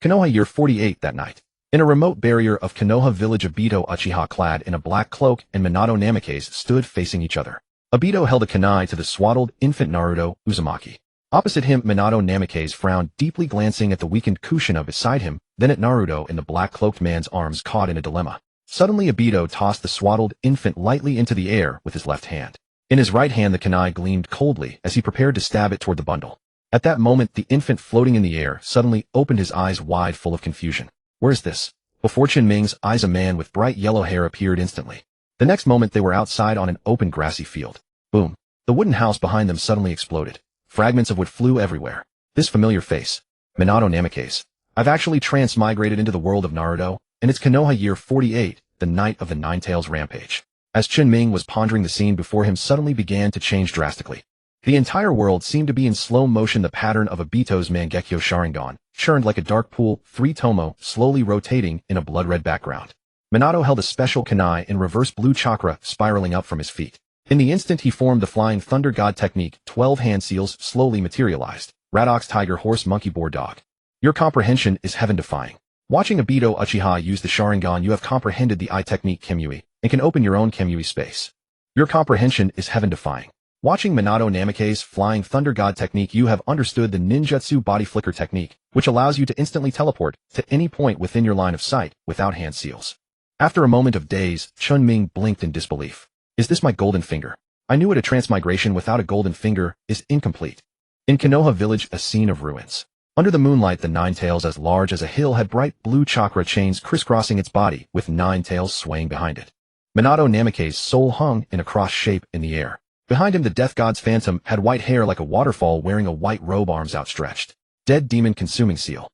Konoha year 48 that night. In a remote barrier of Konoha village, Obito Uchiha, clad in a black cloak, and Minato Namikaze stood facing each other. Obito held a kunai to the swaddled infant Naruto, Uzumaki. Opposite him, Minato Namikaze frowned deeply, glancing at the weakened Kushina beside him, then at Naruto in the black-cloaked man's arms, caught in a dilemma. Suddenly, Obito tossed the swaddled infant lightly into the air with his left hand. In his right hand, the kunai gleamed coldly as he prepared to stab it toward the bundle. At that moment, the infant floating in the air suddenly opened his eyes wide, full of confusion. Where is this? Before Ming's eyes, a man with bright yellow hair appeared instantly. The next moment, they were outside on an open grassy field. Boom! The wooden house behind them suddenly exploded. Fragments of wood flew everywhere. This familiar face. Minato Namikaze. I've actually transmigrated into the world of Naruto, and it's Konoha year 48, the night of the Nine Tails rampage. As Ming was pondering, the scene before him suddenly began to change drastically. The entire world seemed to be in slow motion. The pattern of Obito's Mangekyo Sharingan churned like a dark pool, 3 tomo, slowly rotating in a blood-red background. Minato held a special kunai in reverse blue chakra spiraling up from his feet. In the instant he formed the Flying Thunder God technique, 12 hand seals slowly materialized. Rat, ox, tiger, horse, monkey, boar, dog. Your comprehension is heaven-defying. Watching Obito Uchiha use the Sharingan, you have comprehended the I technique Kamui and can open your own Kamui space. Your comprehension is heaven-defying. Watching Minato Namikaze's Flying Thunder God technique, you have understood the ninjutsu body flicker technique, which allows you to instantly teleport to any point within your line of sight without hand seals. After a moment of daze, Ming blinked in disbelief. Is this my golden finger? I knew it. A transmigration without a golden finger is incomplete. In Konoha village, a scene of ruins. Under the moonlight, the Nine Tails, as large as a hill, had bright blue chakra chains crisscrossing its body, with 9 tails swaying behind it. Minato Namikaze's soul hung in a cross shape in the air. Behind him, the Death God's phantom had white hair like a waterfall, wearing a white robe, arms outstretched. Dead demon consuming seal.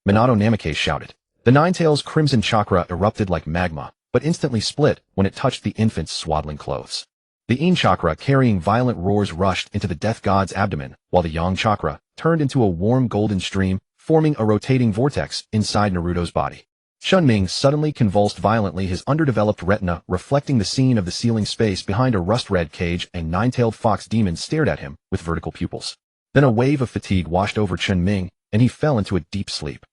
Minato Namikaze shouted. The Nine Tails' crimson chakra erupted like magma, but instantly split when it touched the infant's swaddling clothes. The Yin chakra, carrying violent roars, rushed into the Death God's abdomen, while the Yang chakra turned into a warm golden stream, forming a rotating vortex inside Naruto's body. Ming suddenly convulsed violently, his underdeveloped retina reflecting the scene of the ceiling space behind a rust-red cage. A 9-tailed fox demon stared at him with vertical pupils. Then a wave of fatigue washed over Ming, and he fell into a deep sleep.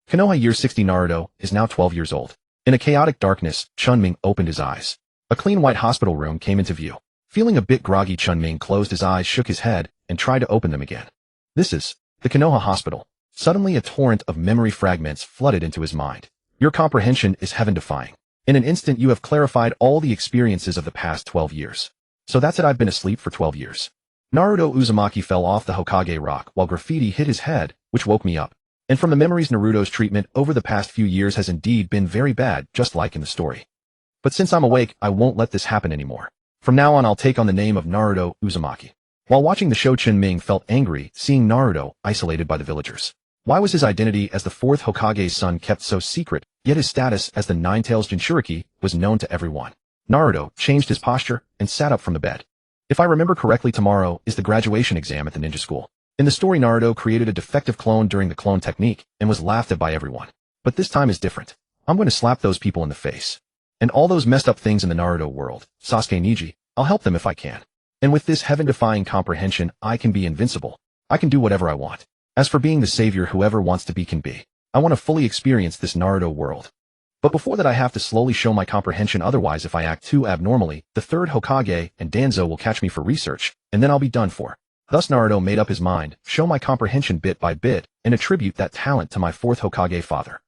Konoha year 60 Naruto is now 12 years old. In a chaotic darkness, Ming opened his eyes. A clean white hospital room came into view. Feeling a bit groggy, Ming closed his eyes, shook his head, and tried to open them again. This is the Konoha hospital. Suddenly a torrent of memory fragments flooded into his mind. Your comprehension is heaven-defying. In an instant you have clarified all the experiences of the past 12 years. So that's it, I've been asleep for 12 years. Naruto Uzumaki fell off the Hokage rock while graffiti hit his head, which woke me up. And from the memories, Naruto's treatment over the past few years has indeed been very bad, just like in the story. But since I'm awake, I won't let this happen anymore. From now on, I'll take on the name of Naruto Uzumaki. While watching the show, Ming felt angry seeing Naruto isolated by the villagers. Why was his identity as the 4th Hokage's son kept so secret, yet his status as the Nine Tails Jinchuriki was known to everyone? Naruto changed his posture and sat up from the bed. If I remember correctly, tomorrow is the graduation exam at the ninja school. In the story, Naruto created a defective clone during the clone technique and was laughed at by everyone. But this time is different. I'm going to slap those people in the face. And all those messed up things in the Naruto world, Sasuke, Neji, I'll help them if I can. And with this heaven-defying comprehension, I can be invincible. I can do whatever I want. As for being the savior, whoever wants to be can be. I want to fully experience this Naruto world. But before that, I have to slowly show my comprehension, otherwise if I act too abnormally, the 3rd Hokage and Danzo will catch me for research, and then I'll be done for. Thus Naruto made up his mind, show my comprehension bit by bit, and attribute that talent to my 4th Hokage father.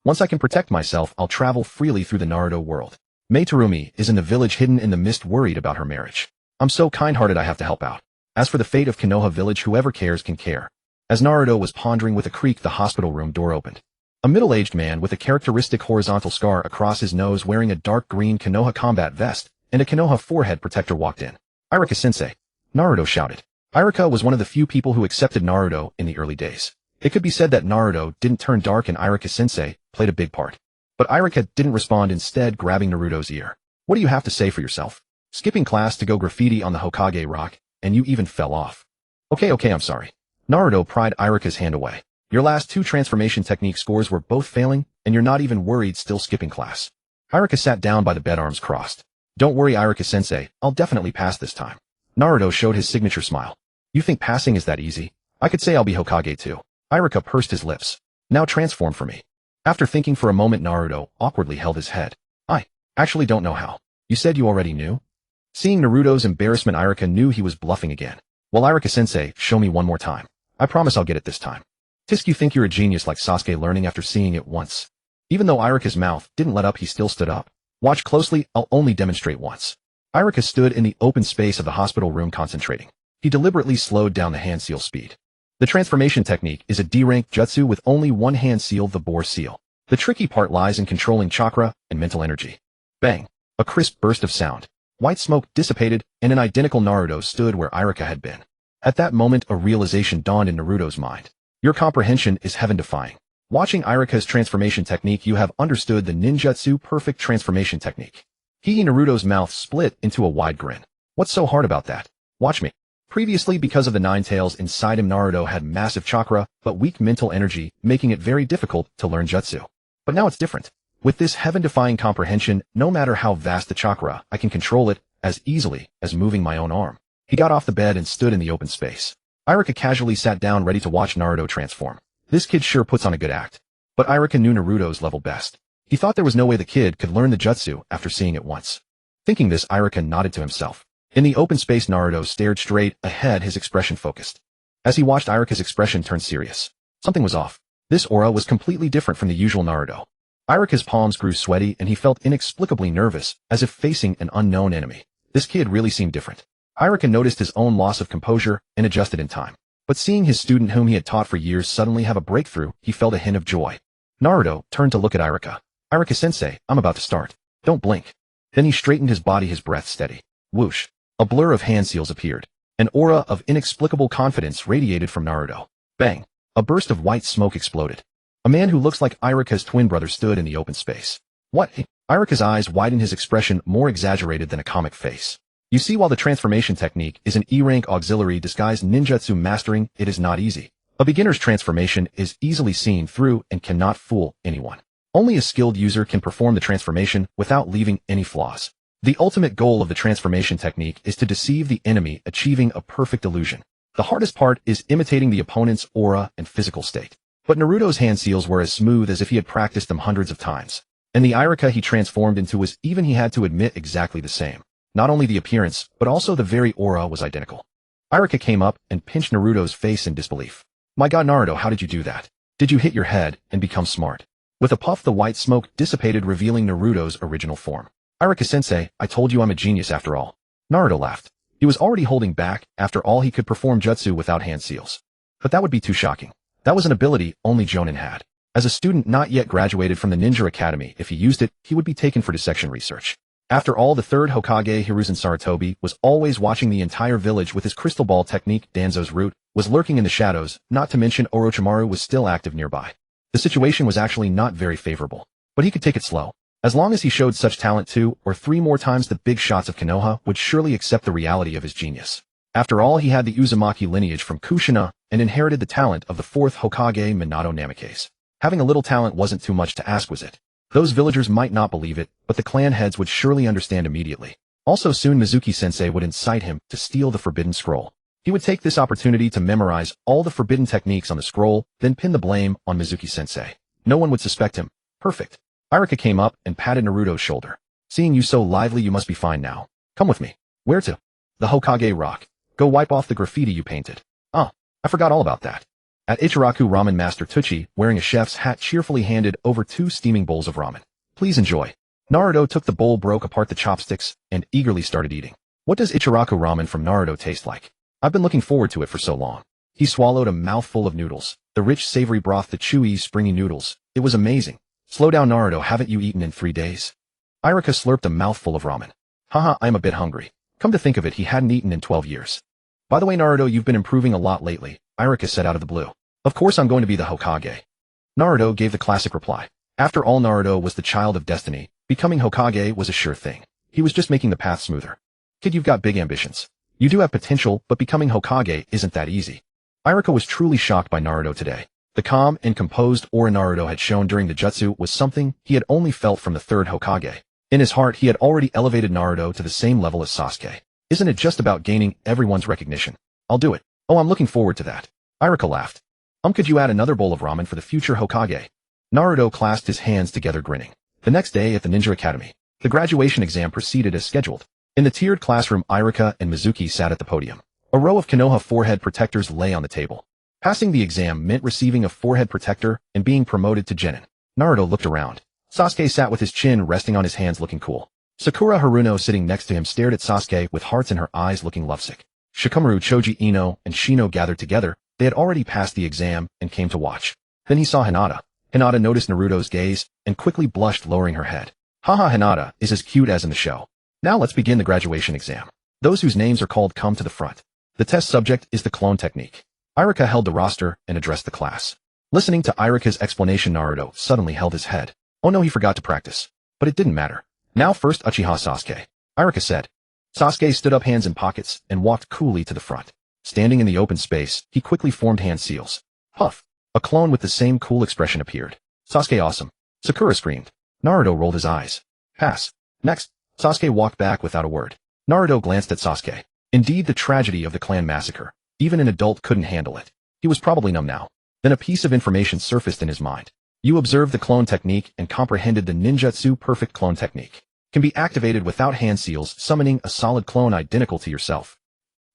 Once I can protect myself, I'll travel freely through the Naruto world. Mei Terumi is in the village, hidden in the mist, worried about her marriage. I'm so kind-hearted, I have to help out. As for the fate of Konoha village, whoever cares can care. As Naruto was pondering, with a creak, the hospital room door opened. A middle-aged man with a characteristic horizontal scar across his nose, wearing a dark green Konoha combat vest and a Konoha forehead protector, walked in. Irika-sensei, Naruto shouted. Irika was one of the few people who accepted Naruto in the early days. It could be said that Naruto didn't turn dark and Irika-sensei played a big part. But Irika didn't respond, instead grabbing Naruto's ear. What do you have to say for yourself? Skipping class to go graffiti on the Hokage rock, and you even fell off. Okay, I'm sorry. Naruto pried Irika's hand away. Your last 2 transformation technique scores were both failing, and you're not even worried still skipping class. Irika sat down by the bed, arms crossed. Don't worry, Irika-sensei, I'll definitely pass this time. Naruto showed his signature smile. You think passing is that easy? I could say I'll be Hokage too. Irika pursed his lips. Now transform for me. After thinking for a moment, Naruto awkwardly held his head. I actually don't know how. You said you already knew? Seeing Naruto's embarrassment, Irika knew he was bluffing again. Well, Irika-sensei, show me one more time. I promise I'll get it this time. Tisk, you think you're a genius like Sasuke learning after seeing it once. Even though Irika's mouth didn't let up, he still stood up. Watch closely, I'll only demonstrate once. Irika stood in the open space of the hospital room concentrating. He deliberately slowed down the hand seal speed. The transformation technique is a D-rank jutsu with only one hand seal, the Boar seal. The tricky part lies in controlling chakra and mental energy. Bang! A crisp burst of sound. White smoke dissipated, and an identical Naruto stood where Irika had been. At that moment, a realization dawned in Naruto's mind. Your comprehension is heaven-defying. Watching Irika's transformation technique, you have understood the ninjutsu perfect transformation technique. Naruto's mouth split into a wide grin. What's so hard about that? Watch me. Previously, because of the nine tails inside him, Naruto had massive chakra, but weak mental energy, making it very difficult to learn jutsu. But now it's different. With this heaven-defying comprehension, no matter how vast the chakra, I can control it as easily as moving my own arm. He got off the bed and stood in the open space. Irika casually sat down, ready to watch Naruto transform. This kid sure puts on a good act. But Irika knew Naruto's level best. He thought there was no way the kid could learn the jutsu after seeing it once. Thinking this, Irika nodded to himself. In the open space, Naruto stared straight ahead, his expression focused. As he watched, Irika's expression turned serious. Something was off. This aura was completely different from the usual Naruto. Irika's palms grew sweaty and he felt inexplicably nervous, as if facing an unknown enemy. This kid really seemed different. Irika noticed his own loss of composure and adjusted in time. But seeing his student whom he had taught for years suddenly have a breakthrough, he felt a hint of joy. Naruto turned to look at Irika. Irika-sensei, I'm about to start. Don't blink. Then he straightened his body, his breath steady. Whoosh. A blur of hand seals appeared. An aura of inexplicable confidence radiated from Naruto. Bang! A burst of white smoke exploded. A man who looks like Irika's twin brother stood in the open space. What? Irika's eyes widened, his expression more exaggerated than a comic face. You see, while the transformation technique is an E-rank auxiliary disguised ninjutsu, mastering it is not easy. A beginner's transformation is easily seen through and cannot fool anyone. Only a skilled user can perform the transformation without leaving any flaws. The ultimate goal of the transformation technique is to deceive the enemy, achieving a perfect illusion. The hardest part is imitating the opponent's aura and physical state. But Naruto's hand seals were as smooth as if he had practiced them hundreds of times. And the Irika he transformed into was, even he had to admit, exactly the same. Not only the appearance, but also the very aura was identical. Irika came up and pinched Naruto's face in disbelief. My god, Naruto, how did you do that? Did you hit your head and become smart? With a puff, the white smoke dissipated, revealing Naruto's original form. Irika-sensei, I told you I'm a genius after all. Naruto laughed. He was already holding back. After all, he could perform jutsu without hand seals. But that would be too shocking. That was an ability only Jonin had. As a student not yet graduated from the Ninja Academy, if he used it, he would be taken for dissection research. After all, the third Hokage, Hiruzen Sarutobi, was always watching the entire village with his crystal ball technique. Danzo's root was lurking in the shadows, not to mention Orochimaru was still active nearby. The situation was actually not very favorable. But he could take it slow. As long as he showed such talent 2 or 3 more times, the big shots of Konoha would surely accept the reality of his genius. After all, he had the Uzumaki lineage from Kushina and inherited the talent of the 4th Hokage, Minato Namikaze. Having a little talent wasn't too much to ask, was it? Those villagers might not believe it, but the clan heads would surely understand immediately. Also soon, Mizuki-sensei would incite him to steal the forbidden scroll. He would take this opportunity to memorize all the forbidden techniques on the scroll, then pin the blame on Mizuki-sensei. No one would suspect him. Perfect. Irika came up and patted Naruto's shoulder. Seeing you so lively, you must be fine now. Come with me. Where to? The Hokage Rock. Go wipe off the graffiti you painted. Ah, I forgot all about that. At Ichiraku, Ramen Master Tucci, wearing a chef's hat, cheerfully handed over 2 steaming bowls of ramen. Please enjoy. Naruto took the bowl, broke apart the chopsticks, and eagerly started eating. What does Ichiraku ramen from Naruto taste like? I've been looking forward to it for so long. He swallowed a mouthful of noodles. The rich, savory broth, the chewy, springy noodles. It was amazing. Slow down, Naruto, haven't you eaten in 3 days? Irika slurped a mouthful of ramen. Haha, I'm a bit hungry. Come to think of it, he hadn't eaten in 12 years. By the way, Naruto, you've been improving a lot lately, Irika said out of the blue. Of course I'm going to be the Hokage. Naruto gave the classic reply. After all, Naruto was the child of destiny. Becoming Hokage was a sure thing. He was just making the path smoother. Kid, you've got big ambitions. You do have potential, but becoming Hokage isn't that easy. Irika was truly shocked by Naruto today. The calm and composed aura Naruto had shown during the jutsu was something he had only felt from the 3rd Hokage. In his heart, he had already elevated Naruto to the same level as Sasuke. Isn't it just about gaining everyone's recognition? I'll do it. Oh, I'm looking forward to that. Irika laughed. Could you add another bowl of ramen for the future Hokage? Naruto clasped his hands together grinning. The next day at the Ninja Academy, the graduation exam proceeded as scheduled. In the tiered classroom, Irika and Mizuki sat at the podium. A row of Konoha forehead protectors lay on the table. Passing the exam meant receiving a forehead protector and being promoted to genin. Naruto looked around. Sasuke sat with his chin resting on his hands looking cool. Sakura Haruno sitting next to him stared at Sasuke with hearts in her eyes looking lovesick. Shikamaru, Choji, Ino, and Shino gathered together. They had already passed the exam and came to watch. Then he saw Hinata. Hinata noticed Naruto's gaze and quickly blushed, lowering her head. Haha, Hinata is as cute as in the show. Now let's begin the graduation exam. Those whose names are called come to the front. The test subject is the clone technique. Irika held the roster and addressed the class. Listening to Irika's explanation, Naruto suddenly held his head. Oh no, he forgot to practice. But it didn't matter. Now first Uchiha Sasuke, Irika said. Sasuke stood up, hands in pockets, and walked coolly to the front. Standing in the open space, he quickly formed hand seals. Huff! A clone with the same cool expression appeared. Sasuke, awesome! Sakura screamed. Naruto rolled his eyes. Pass. Next. Sasuke walked back without a word. Naruto glanced at Sasuke. Indeed, the tragedy of the clan massacre. Even an adult couldn't handle it. He was probably numb now. Then a piece of information surfaced in his mind. You observed the clone technique and comprehended the ninjutsu perfect clone technique. Can be activated without hand seals, summoning a solid clone identical to yourself.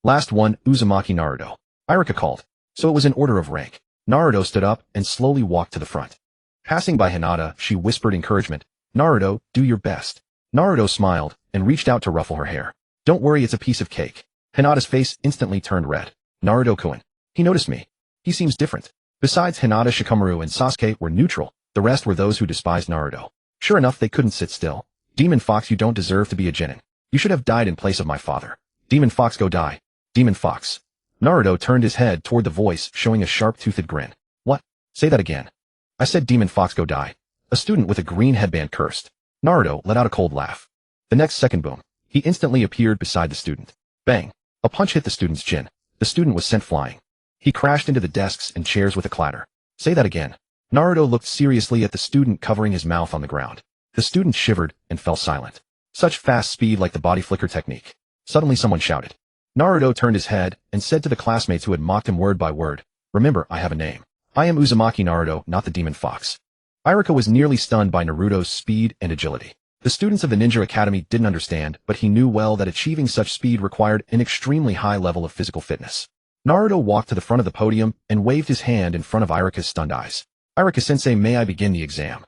Last one, Uzumaki Naruto. Irika called. So it was in order of rank. Naruto stood up and slowly walked to the front. Passing by Hinata, she whispered encouragement. Naruto, do your best. Naruto smiled and reached out to ruffle her hair. Don't worry, it's a piece of cake. Hinata's face instantly turned red. Naruto-kun. He noticed me. He seems different. Besides Hinata, Shikamaru and Sasuke were neutral. The rest were those who despised Naruto. Sure enough, they couldn't sit still. Demon Fox, you don't deserve to be a genin. You should have died in place of my father. Demon Fox, go die. Demon Fox. Naruto turned his head toward the voice, showing a sharp-toothed grin. What? Say that again. I said Demon Fox, go die. A student with a green headband cursed. Naruto let out a cold laugh. The next second, boom. He instantly appeared beside the student. Bang. A punch hit the student's chin. The student was sent flying. He crashed into the desks and chairs with a clatter. Say that again. Naruto looked seriously at the student, covering his mouth on the ground. The student shivered and fell silent. Such fast speed, like the body flicker technique. Suddenly someone shouted. Naruto turned his head and said to the classmates who had mocked him word by word, remember, I have a name. I am Uzumaki Naruto, not the Demon Fox. Irika was nearly stunned by Naruto's speed and agility. The students of the Ninja Academy didn't understand, but he knew well that achieving such speed required an extremely high level of physical fitness. Naruto walked to the front of the podium and waved his hand in front of Irika's stunned eyes. Irika-sensei, may I begin the exam?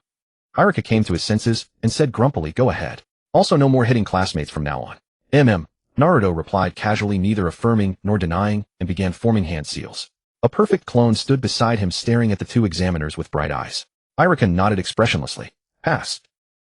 Irika came to his senses and said grumpily, go ahead. Also, no more hitting classmates from now on. Naruto replied casually, neither affirming nor denying, and began forming hand seals. A perfect clone stood beside him, staring at the two examiners with bright eyes. Irika nodded expressionlessly. Pass.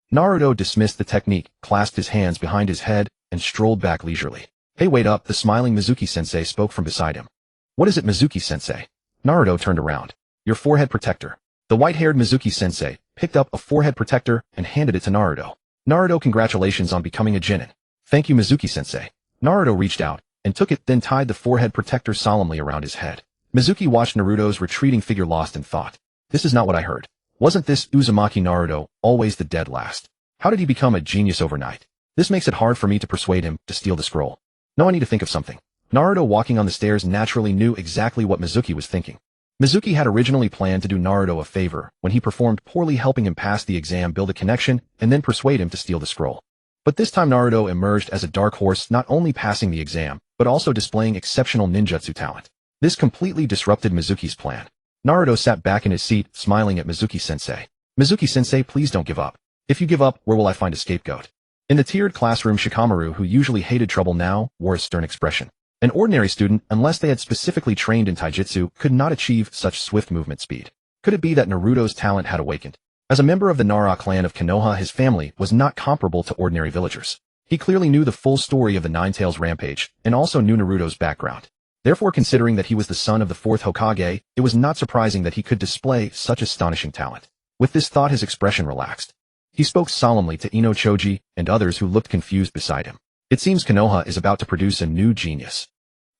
Naruto dismissed the technique, clasped his hands behind his head, and strolled back leisurely. Hey, wait up, the smiling Mizuki-sensei spoke from beside him. What is it, Mizuki-sensei? Naruto turned around. Your forehead protector. The white-haired Mizuki-sensei picked up a forehead protector and handed it to Naruto. Naruto, congratulations on becoming a genin. Thank you, Mizuki-sensei. Naruto reached out and took it, then tied the forehead protector solemnly around his head. Mizuki watched Naruto's retreating figure, lost in thought. This is not what I heard. Wasn't this Uzumaki Naruto always the dead last? How did he become a genius overnight? This makes it hard for me to persuade him to steal the scroll. No, I need to think of something. Naruto, walking on the stairs, naturally knew exactly what Mizuki was thinking. Mizuki had originally planned to do Naruto a favor when he performed poorly, helping him pass the exam, build a connection, and then persuade him to steal the scroll. But this time Naruto emerged as a dark horse, not only passing the exam, but also displaying exceptional ninjutsu talent. This completely disrupted Mizuki's plan. Naruto sat back in his seat, smiling at Mizuki-sensei. Mizuki-sensei, please don't give up. If you give up, where will I find a scapegoat? In the tiered classroom, Shikamaru, who usually hated trouble, now wore a stern expression. An ordinary student, unless they had specifically trained in taijutsu, could not achieve such swift movement speed. Could it be that Naruto's talent had awakened? As a member of the Nara clan of Konoha, his family was not comparable to ordinary villagers. He clearly knew the full story of the Nine-Tails rampage, and also knew Naruto's background. Therefore, considering that he was the son of the fourth Hokage, it was not surprising that he could display such astonishing talent. With this thought, his expression relaxed. He spoke solemnly to Ino, Choji, and others who looked confused beside him. It seems Konoha is about to produce a new genius.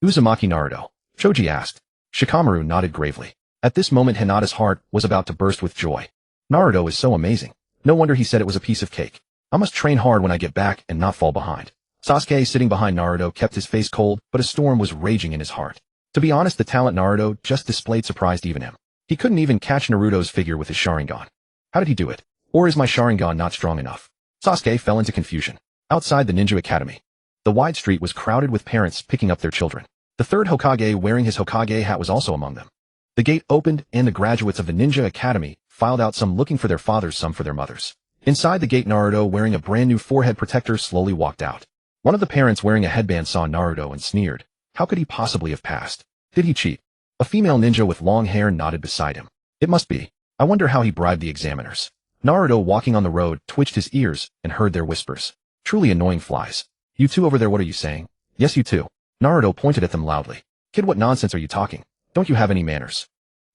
Uzumaki Naruto? Choji asked. Shikamaru nodded gravely. At this moment, Hinata's heart was about to burst with joy. Naruto is so amazing. No wonder he said it was a piece of cake. I must train hard when I get back and not fall behind. Sasuke, sitting behind Naruto, kept his face cold, but a storm was raging in his heart. To be honest, the talent Naruto just displayed surprised even him. He couldn't even catch Naruto's figure with his Sharingan. How did he do it? Or is my Sharingan not strong enough? Sasuke fell into confusion. Outside the ninja academy, the wide street was crowded with parents picking up their children. The third Hokage wearing his Hokage hat was also among them. The gate opened and the graduates of the ninja academy filed out, some looking for their fathers, some for their mothers. Inside the gate, Naruto, wearing a brand new forehead protector, slowly walked out. One of the parents wearing a headband saw Naruto and sneered. How could he possibly have passed? Did he cheat? A female ninja with long hair nodded beside him. It must be. I wonder how he bribed the examiners. Naruto, walking on the road, twitched his ears and heard their whispers. Truly annoying flies. You two over there, what are you saying? Yes, you two. Naruto pointed at them loudly. Kid, what nonsense are you talking? Don't you have any manners?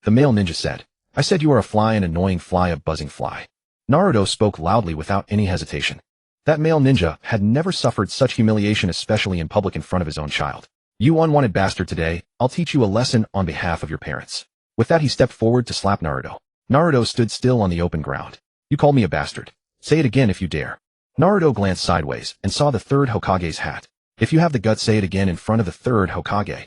The male ninja said. I said you are a fly, an annoying fly, a buzzing fly. Naruto spoke loudly without any hesitation. That male ninja had never suffered such humiliation, especially in public in front of his own child. You unwanted bastard, today, I'll teach you a lesson on behalf of your parents. With that, he stepped forward to slap Naruto. Naruto stood still on the open ground. You called me a bastard. Say it again if you dare. Naruto glanced sideways and saw the third Hokage's hat. If you have the guts, say it again in front of the third Hokage.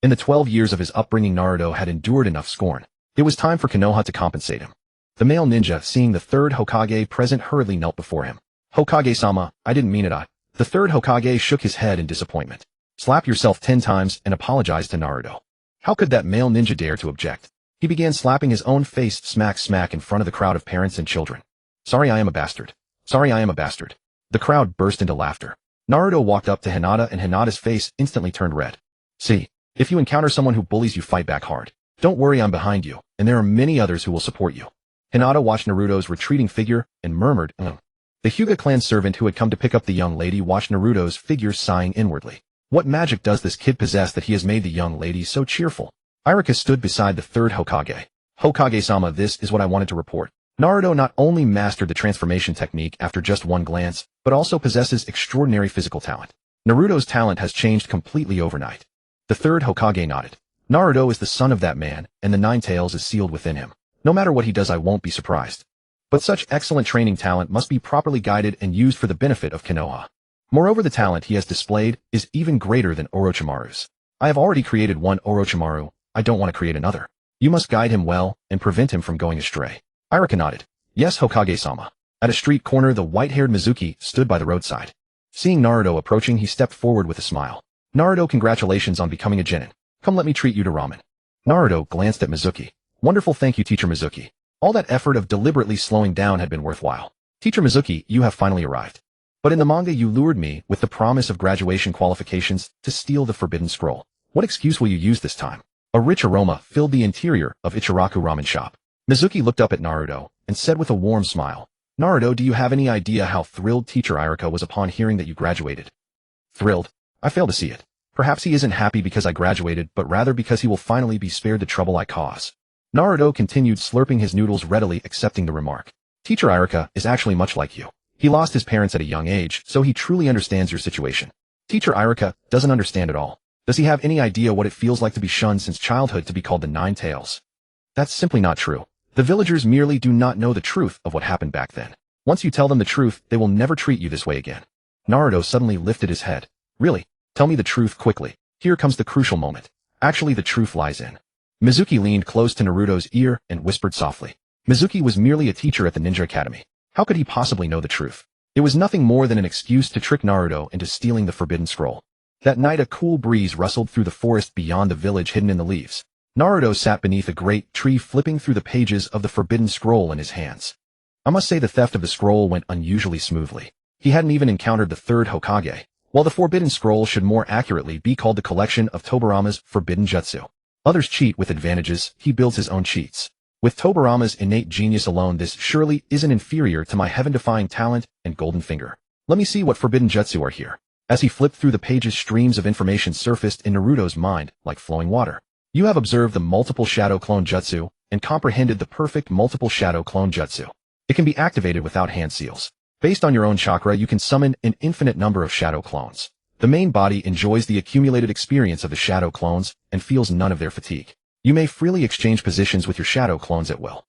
In the 12 years of his upbringing, Naruto had endured enough scorn. It was time for Konoha to compensate him. The male ninja, seeing the third Hokage present, hurriedly knelt before him. Hokage-sama, I didn't mean it. The third Hokage shook his head in disappointment. Slap yourself 10 times and apologize to Naruto. How could that male ninja dare to object? He began slapping his own face smack smack in front of the crowd of parents and children. Sorry, I am a bastard. Sorry, I am a bastard. The crowd burst into laughter. Naruto walked up to Hinata and Hinata's face instantly turned red. See, if you encounter someone who bullies you, fight back hard. Don't worry, I'm behind you, and there are many others who will support you. Hinata watched Naruto's retreating figure and murmured, The Hyuga clan servant who had come to pick up the young lady watched Naruto's figure, sighing inwardly. What magic does this kid possess that he has made the young lady so cheerful? Iruka stood beside the third Hokage. Hokage-sama, this is what I wanted to report. Naruto not only mastered the transformation technique after just one glance, but also possesses extraordinary physical talent. Naruto's talent has changed completely overnight. The third Hokage nodded. Naruto is the son of that man, and the Nine Tails is sealed within him. No matter what he does, I won't be surprised. But such excellent training talent must be properly guided and used for the benefit of Konoha. Moreover, the talent he has displayed is even greater than Orochimaru's. I have already created one Orochimaru, I don't want to create another. You must guide him well and prevent him from going astray. Iruka nodded. Yes, Hokage-sama. At a street corner, the white-haired Mizuki stood by the roadside. Seeing Naruto approaching, he stepped forward with a smile. Naruto, congratulations on becoming a genin. Come, let me treat you to ramen. Naruto glanced at Mizuki. Wonderful, thank you, Teacher Mizuki. All that effort of deliberately slowing down had been worthwhile. Teacher Mizuki, you have finally arrived. But in the manga you lured me with the promise of graduation qualifications to steal the forbidden scroll. What excuse will you use this time? A rich aroma filled the interior of Ichiraku ramen shop. Mizuki looked up at Naruto and said with a warm smile, Naruto, do you have any idea how thrilled Teacher Iruka was upon hearing that you graduated? Thrilled? I fail to see it. Perhaps he isn't happy because I graduated, but rather because he will finally be spared the trouble I cause. Naruto continued slurping his noodles, readily accepting the remark. Teacher Iruka is actually much like you. He lost his parents at a young age, so he truly understands your situation. Teacher Iruka doesn't understand at all. Does he have any idea what it feels like to be shunned since childhood, to be called the Nine Tails? That's simply not true. The villagers merely do not know the truth of what happened back then. Once you tell them the truth, they will never treat you this way again. Naruto suddenly lifted his head. Really? Tell me the truth quickly. Here comes the crucial moment. Actually, the truth lies in. Mizuki leaned close to Naruto's ear and whispered softly. Mizuki was merely a teacher at the Ninja Academy. How could he possibly know the truth? It was nothing more than an excuse to trick Naruto into stealing the forbidden scroll. That night a cool breeze rustled through the forest beyond the village, hidden in the leaves. Naruto sat beneath a great tree, flipping through the pages of the forbidden scroll in his hands. I must say the theft of the scroll went unusually smoothly. He hadn't even encountered the third Hokage. While the forbidden scroll should more accurately be called the collection of Tobirama's forbidden jutsu. Others cheat with advantages, he builds his own cheats. With Tobirama's innate genius alone, this surely isn't inferior to my heaven-defying talent and golden finger. Let me see what forbidden jutsu are here. As he flipped through the pages, streams of information surfaced in Naruto's mind like flowing water. You have observed the multiple shadow clone jutsu and comprehended the perfect multiple shadow clone jutsu. It can be activated without hand seals. Based on your own chakra, you can summon an infinite number of shadow clones. The main body enjoys the accumulated experience of the shadow clones and feels none of their fatigue. You may freely exchange positions with your shadow clones at will.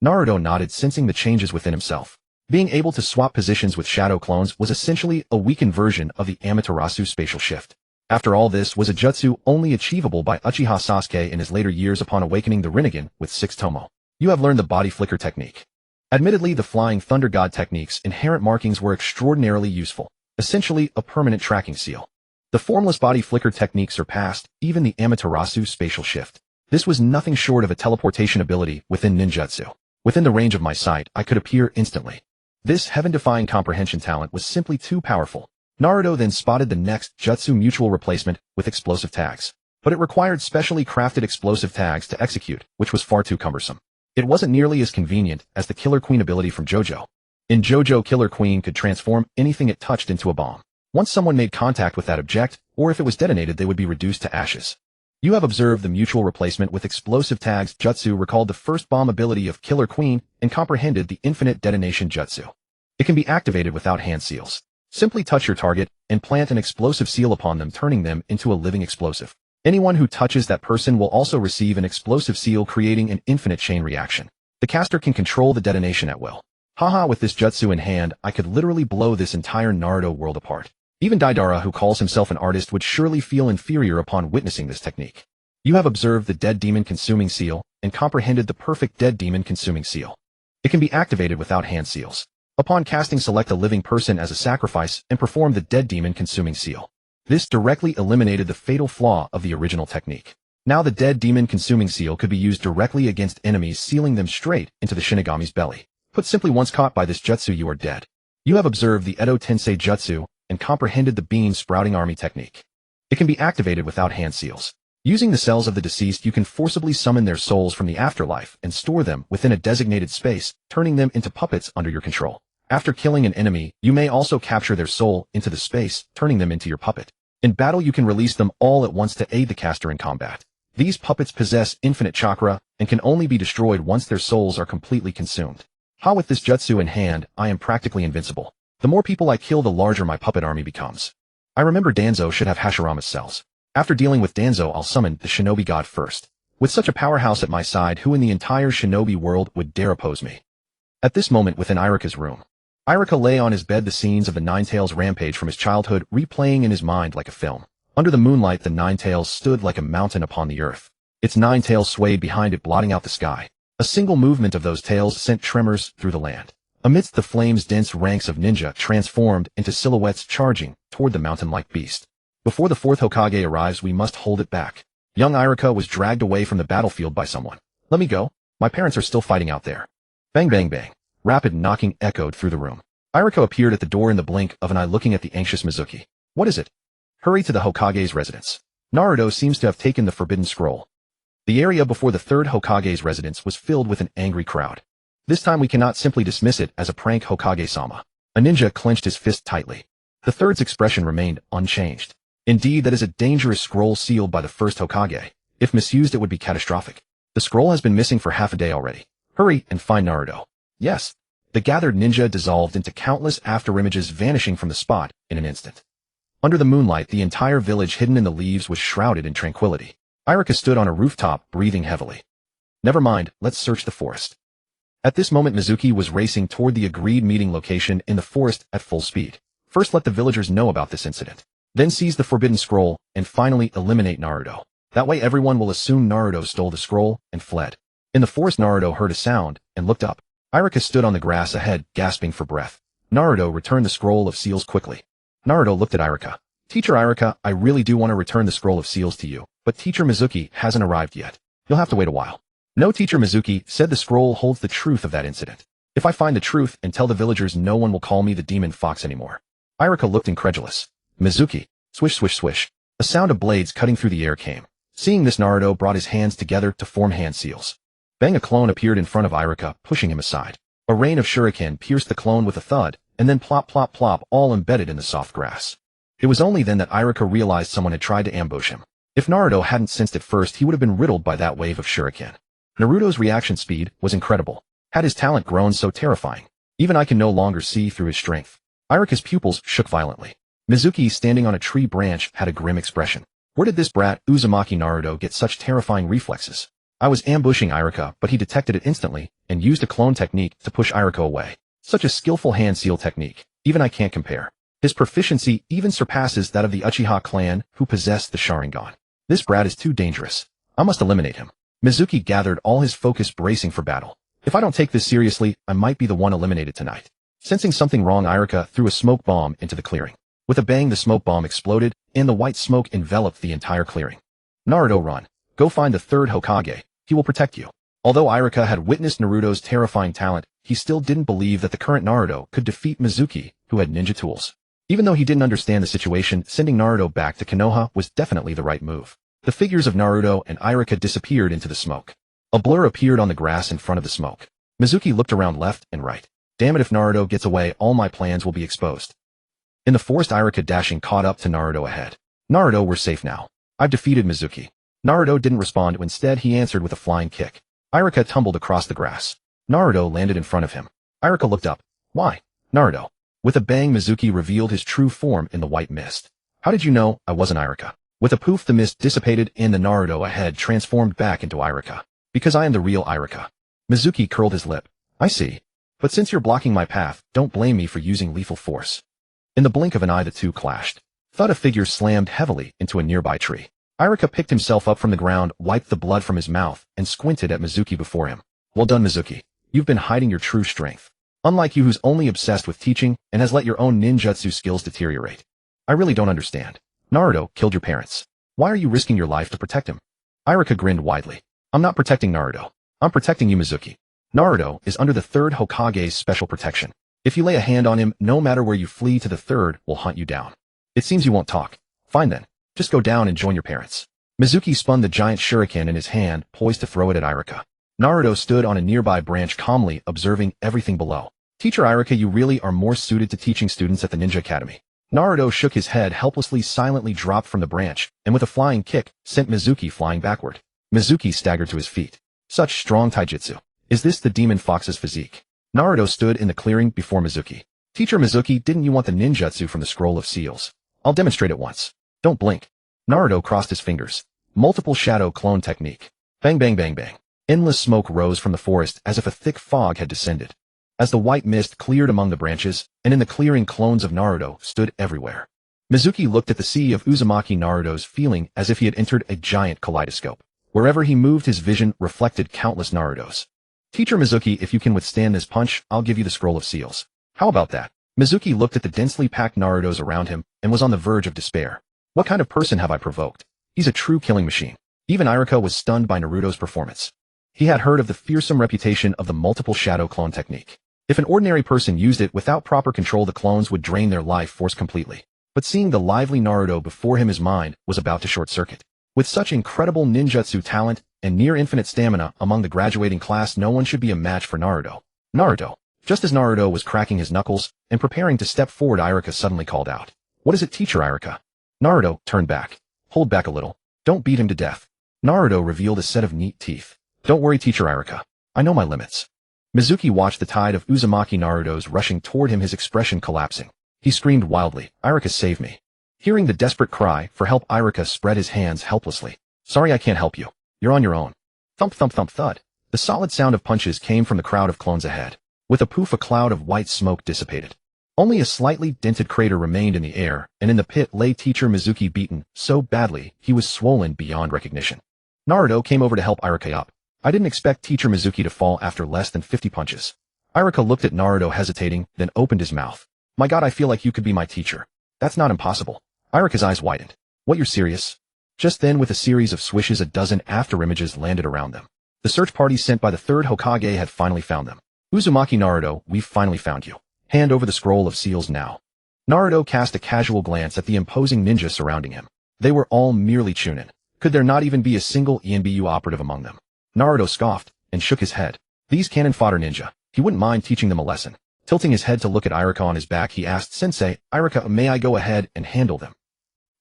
Naruto nodded, sensing the changes within himself. Being able to swap positions with shadow clones was essentially a weakened version of the Amaterasu spatial shift. After all, this was a jutsu only achievable by Uchiha Sasuke in his later years upon awakening the Rinnegan with 6 Tomo. You have learned the body flicker technique. Admittedly, the Flying Thunder God technique's inherent markings were extraordinarily useful, essentially a permanent tracking seal. The formless body flicker technique surpassed even the Amaterasu spatial shift. This was nothing short of a teleportation ability within ninjutsu. Within the range of my sight, I could appear instantly. This heaven-defying comprehension talent was simply too powerful. Naruto then spotted the next jutsu mutual replacement with explosive tags. But it required specially crafted explosive tags to execute, which was far too cumbersome. It wasn't nearly as convenient as the Killer Queen ability from JoJo. In JoJo, Killer Queen could transform anything it touched into a bomb. Once someone made contact with that object, or if it was detonated, they would be reduced to ashes. You have observed the mutual replacement with explosive tags jutsu recalled the first bomb ability of Killer Queen and comprehended the infinite detonation jutsu. It can be activated without hand seals. Simply touch your target and plant an explosive seal upon them, turning them into a living explosive. Anyone who touches that person will also receive an explosive seal, creating an infinite chain reaction. The caster can control the detonation at will. Haha, with this jutsu in hand, I could literally blow this entire Naruto world apart. Even Deidara, who calls himself an artist, would surely feel inferior upon witnessing this technique. You have observed the Dead Demon Consuming Seal and comprehended the perfect Dead Demon Consuming Seal. It can be activated without hand seals. Upon casting, select a living person as a sacrifice and perform the Dead Demon Consuming Seal. This directly eliminated the fatal flaw of the original technique. Now the Dead Demon Consuming Seal could be used directly against enemies, sealing them straight into the Shinigami's belly. Put simply, once caught by this jutsu, you are dead. You have observed the Edo Tensei Jutsu and comprehended the Bean Sprouting Army technique. It can be activated without hand seals. Using the cells of the deceased, you can forcibly summon their souls from the afterlife and store them within a designated space, turning them into puppets under your control. After killing an enemy, you may also capture their soul into the space, turning them into your puppet. In battle, you can release them all at once to aid the caster in combat. These puppets possess infinite chakra and can only be destroyed once their souls are completely consumed. With this jutsu in hand, I am practically invincible. The more people I kill, the larger my puppet army becomes. I remember Danzo should have Hashirama's cells. After dealing with Danzo, I'll summon the shinobi god first. With such a powerhouse at my side, who in the entire shinobi world would dare oppose me? At this moment, within Irika's room, Irika lay on his bed, the scenes of the Ninetales rampage from his childhood replaying in his mind like a film. Under the moonlight, the Ninetales stood like a mountain upon the earth. Its 9 tails swayed behind it, blotting out the sky. A single movement of those tails sent tremors through the land. Amidst the flames, dense ranks of ninja transformed into silhouettes charging toward the mountain-like beast. Before the 4th Hokage arrives, we must hold it back. Young Irika was dragged away from the battlefield by someone. Let me go. My parents are still fighting out there. Bang, bang, bang. Rapid knocking echoed through the room. Irika appeared at the door in the blink of an eye, looking at the anxious Mizuki. What is it? Hurry to the Hokage's residence. Naruto seems to have taken the forbidden scroll. The area before the 3rd Hokage's residence was filled with an angry crowd. This time we cannot simply dismiss it as a prank, Hokage-sama. A ninja clenched his fist tightly. The third's expression remained unchanged. Indeed, that is a dangerous scroll sealed by the 1st Hokage. If misused, it would be catastrophic. The scroll has been missing for half a day already. Hurry and find Naruto. Yes. The gathered ninja dissolved into countless afterimages, vanishing from the spot in an instant. Under the moonlight, the entire village, hidden in the leaves, was shrouded in tranquility. Irika stood on a rooftop, breathing heavily. Never mind, let's search the forest. At this moment, Mizuki was racing toward the agreed meeting location in the forest at full speed. First, let the villagers know about this incident. Then seize the forbidden scroll, and finally eliminate Naruto. That way everyone will assume Naruto stole the scroll and fled. In the forest, Naruto heard a sound and looked up. Irika stood on the grass ahead, gasping for breath. Naruto returned the scroll of seals quickly. Naruto looked at Irika. Teacher Irika, I really do want to return the scroll of seals to you, but Teacher Mizuki hasn't arrived yet. You'll have to wait a while. No, Teacher Mizuki said the scroll holds the truth of that incident. If I find the truth and tell the villagers, no one will call me the demon fox anymore. Irika looked incredulous. Mizuki. Swish, swish, swish. A sound of blades cutting through the air came. Seeing this, Naruto brought his hands together to form hand seals. Bang, a clone appeared in front of Irika, pushing him aside. A rain of shuriken pierced the clone with a thud, and then plop, plop, plop, all embedded in the soft grass. It was only then that Irika realized someone had tried to ambush him. If Naruto hadn't sensed it first, he would have been riddled by that wave of shuriken. Naruto's reaction speed was incredible. Had his talent grown so terrifying? Even I can no longer see through his strength. Irika's pupils shook violently. Mizuki, standing on a tree branch, had a grim expression. Where did this brat, Uzumaki Naruto, get such terrifying reflexes? I was ambushing Irika, but he detected it instantly and used a clone technique to push Irika away. Such a skillful hand seal technique. Even I can't compare. His proficiency even surpasses that of the Uchiha clan who possess the Sharingan. This brat is too dangerous. I must eliminate him. Mizuki gathered all his focus bracing for battle. If I don't take this seriously, I might be the one eliminated tonight. Sensing something wrong, Irika threw a smoke bomb into the clearing. With a bang, the smoke bomb exploded, and the white smoke enveloped the entire clearing. Naruto, run. Go find the third Hokage. He will protect you. Although Irika had witnessed Naruto's terrifying talent, he still didn't believe that the current Naruto could defeat Mizuki, who had ninja tools. Even though he didn't understand the situation, sending Naruto back to Konoha was definitely the right move. The figures of Naruto and Irika disappeared into the smoke. A blur appeared on the grass in front of the smoke. Mizuki looked around left and right. Damn it, if Naruto gets away, all my plans will be exposed. In the forest, Irika dashing caught up to Naruto ahead. Naruto, we're safe now. I've defeated Mizuki. Naruto didn't respond. Instead, he answered with a flying kick. Irika tumbled across the grass. Naruto landed in front of him. Irika looked up. Why? Naruto. With a bang, Mizuki revealed his true form in the white mist. How did you know I wasn't Irika? With a poof, the mist dissipated and the Naruto ahead transformed back into Irika. Because I am the real Irika. Mizuki curled his lip. I see. But since you're blocking my path, don't blame me for using lethal force. In the blink of an eye, the two clashed. Thud, a figure slammed heavily into a nearby tree. Irika picked himself up from the ground, wiped the blood from his mouth, and squinted at Mizuki before him. Well done, Mizuki. You've been hiding your true strength. Unlike you, who's only obsessed with teaching and has let your own ninjutsu skills deteriorate. I really don't understand. Naruto killed your parents. Why are you risking your life to protect him? Irika grinned widely. I'm not protecting Naruto. I'm protecting you, Mizuki. Naruto is under the third Hokage's special protection. If you lay a hand on him, no matter where you flee to, the third will hunt you down. It seems you won't talk. Fine then. Just go down and join your parents. Mizuki spun the giant shuriken in his hand, poised to throw it at Irika. Naruto stood on a nearby branch calmly observing everything below. Teacher Irika, you really are more suited to teaching students at the Ninja Academy. Naruto shook his head helplessly, silently dropped from the branch, and with a flying kick, sent Mizuki flying backward. Mizuki staggered to his feet. Such strong taijutsu. Is this the demon fox's physique? Naruto stood in the clearing before Mizuki. Teacher Mizuki, didn't you want the ninjutsu from the scroll of seals? I'll demonstrate it once. Don't blink. Naruto crossed his fingers. Multiple shadow clone technique. Bang bang bang bang. Endless smoke rose from the forest as if a thick fog had descended. As the white mist cleared among the branches, and in the clearing, clones of Naruto stood everywhere. Mizuki looked at the sea of Uzumaki Naruto's, feeling as if he had entered a giant kaleidoscope. Wherever he moved, his vision reflected countless Narutos. Teacher Mizuki, if you can withstand this punch, I'll give you the scroll of seals. How about that? Mizuki looked at the densely packed Narutos around him and was on the verge of despair. What kind of person have I provoked? He's a true killing machine. Even Irika was stunned by Naruto's performance. He had heard of the fearsome reputation of the multiple shadow clone technique. If an ordinary person used it without proper control, the clones would drain their life force completely. But seeing the lively Naruto before him, his mind was about to short circuit. With such incredible ninjutsu talent and near infinite stamina among the graduating class, no one should be a match for Naruto. Naruto. Just as Naruto was cracking his knuckles and preparing to step forward, Irika suddenly called out. What is it, Teacher Irika? Naruto turned back. Hold back a little. Don't beat him to death. Naruto revealed a set of neat teeth. Don't worry, Teacher Irika. I know my limits. Mizuki watched the tide of Uzumaki Narutos rushing toward him, his expression collapsing. He screamed wildly, Irika, save me. Hearing the desperate cry for help, Irika spread his hands helplessly. Sorry, I can't help you. You're on your own. Thump thump thump thud. The solid sound of punches came from the crowd of clones ahead. With a poof, a cloud of white smoke dissipated. Only a slightly dented crater remained in the air, and in the pit lay Teacher Mizuki, beaten so badly he was swollen beyond recognition. Naruto came over to help Irika up. I didn't expect Teacher Mizuki to fall after less than 50 punches. Irika looked at Naruto hesitating, then opened his mouth. My god, I feel like you could be my teacher. That's not impossible. Irika's eyes widened. What, you're serious? Just then, with a series of swishes, a dozen afterimages landed around them. The search party sent by the third Hokage had finally found them. Uzumaki Naruto, we've finally found you. Hand over the scroll of seals now. Naruto cast a casual glance at the imposing ninja surrounding him. They were all merely chunin. Could there not even be a single ENBU operative among them? Naruto scoffed and shook his head. These cannon fodder ninja. He wouldn't mind teaching them a lesson. Tilting his head to look at Irika on his back, he asked, Sensei, Irika, may I go ahead and handle them?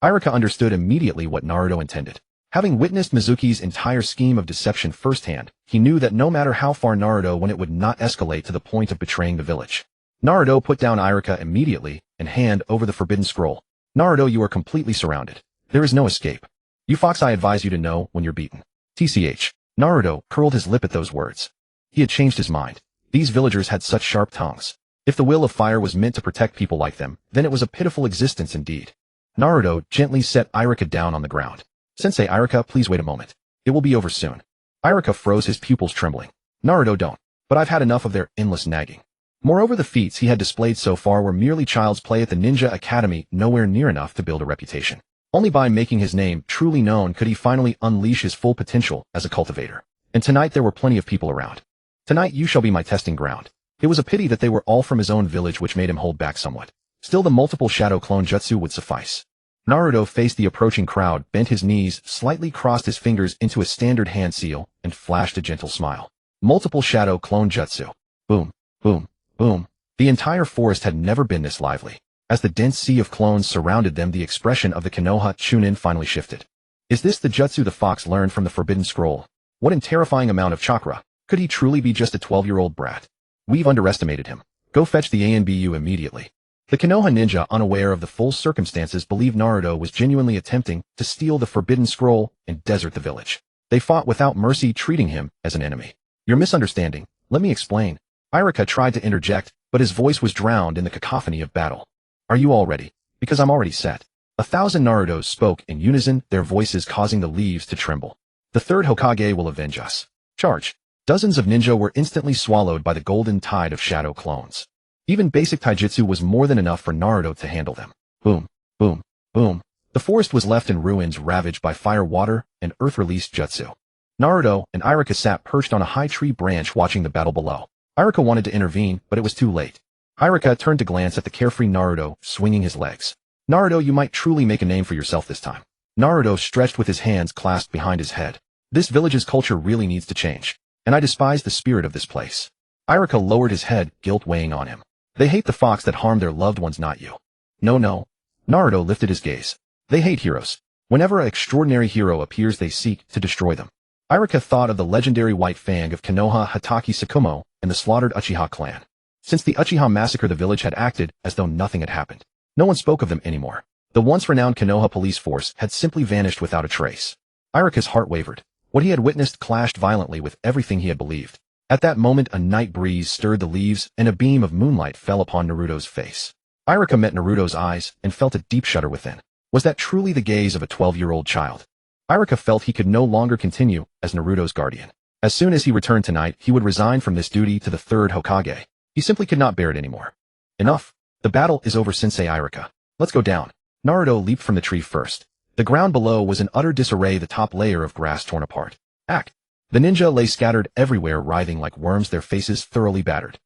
Irika understood immediately what Naruto intended. Having witnessed Mizuki's entire scheme of deception firsthand, he knew that no matter how far Naruto went, it would not escalate to the point of betraying the village. Naruto put down Irika immediately and hand over the forbidden scroll. Naruto, you are completely surrounded. There is no escape. You fox, I advise you to know when you're beaten. TCH. Naruto curled his lip at those words. He had changed his mind. These villagers had such sharp tongues. If the will of fire was meant to protect people like them, then it was a pitiful existence indeed. Naruto gently set Iruka down on the ground. Sensei Iruka, please wait a moment. It will be over soon. Iruka froze, his pupils trembling. Naruto, don't. But I've had enough of their endless nagging. Moreover, the feats he had displayed so far were merely child's play at the Ninja Academy, nowhere near enough to build a reputation. Only by making his name truly known could he finally unleash his full potential as a cultivator. And tonight there were plenty of people around. Tonight you shall be my testing ground. It was a pity that they were all from his own village, which made him hold back somewhat. Still, the multiple shadow clone jutsu would suffice. Naruto faced the approaching crowd, bent his knees, slightly crossed his fingers into a standard hand seal, and flashed a gentle smile. Multiple shadow clone jutsu. Boom, boom, boom. The entire forest had never been this lively. As the dense sea of clones surrounded them, the expression of the Konoha Chunin finally shifted. Is this the jutsu the fox learned from the Forbidden Scroll? What a terrifying amount of chakra. Could he truly be just a 12-year-old brat? We've underestimated him. Go fetch the ANBU immediately. The Konoha ninja, unaware of the full circumstances, believed Naruto was genuinely attempting to steal the Forbidden Scroll and desert the village. They fought without mercy, treating him as an enemy. You're misunderstanding. Let me explain. Iruka tried to interject, but his voice was drowned in the cacophony of battle. Are you all ready? Because I'm already set. 1,000 Narutos spoke in unison, their voices causing the leaves to tremble. The third Hokage will avenge us. Charge. Dozens of ninja were instantly swallowed by the golden tide of shadow clones. Even basic taijutsu was more than enough for Naruto to handle them. Boom, boom, boom. The forest was left in ruins, ravaged by fire, water, and earth-released jutsu. Naruto and Iruka sat perched on a high tree branch watching the battle below. Iruka wanted to intervene, but it was too late. Iruka turned to glance at the carefree Naruto, swinging his legs. Naruto, you might truly make a name for yourself this time. Naruto stretched with his hands clasped behind his head. This village's culture really needs to change. And I despise the spirit of this place. Iruka lowered his head, guilt weighing on him. They hate the fox that harmed their loved ones, not you. No. Naruto lifted his gaze. They hate heroes. Whenever an extraordinary hero appears, they seek to destroy them. Iruka thought of the legendary White Fang of Konoha Hatake Sakumo and the slaughtered Uchiha clan. Since the Uchiha massacre, the village had acted as though nothing had happened. No one spoke of them anymore. The once renowned Konoha police force had simply vanished without a trace. Iruka's heart wavered. What he had witnessed clashed violently with everything he had believed. At that moment, a night breeze stirred the leaves, and a beam of moonlight fell upon Naruto's face. Iruka met Naruto's eyes and felt a deep shudder within. Was that truly the gaze of a 12-year-old child? Iruka felt he could no longer continue as Naruto's guardian. As soon as he returned tonight, he would resign from this duty to the third Hokage. He simply could not bear it anymore. Enough. The battle is over, Sensei Iruka. Let's go down. Naruto leaped from the tree first. The ground below was in utter disarray, the top layer of grass torn apart. Ack! The ninja lay scattered everywhere, writhing like worms, their faces thoroughly battered.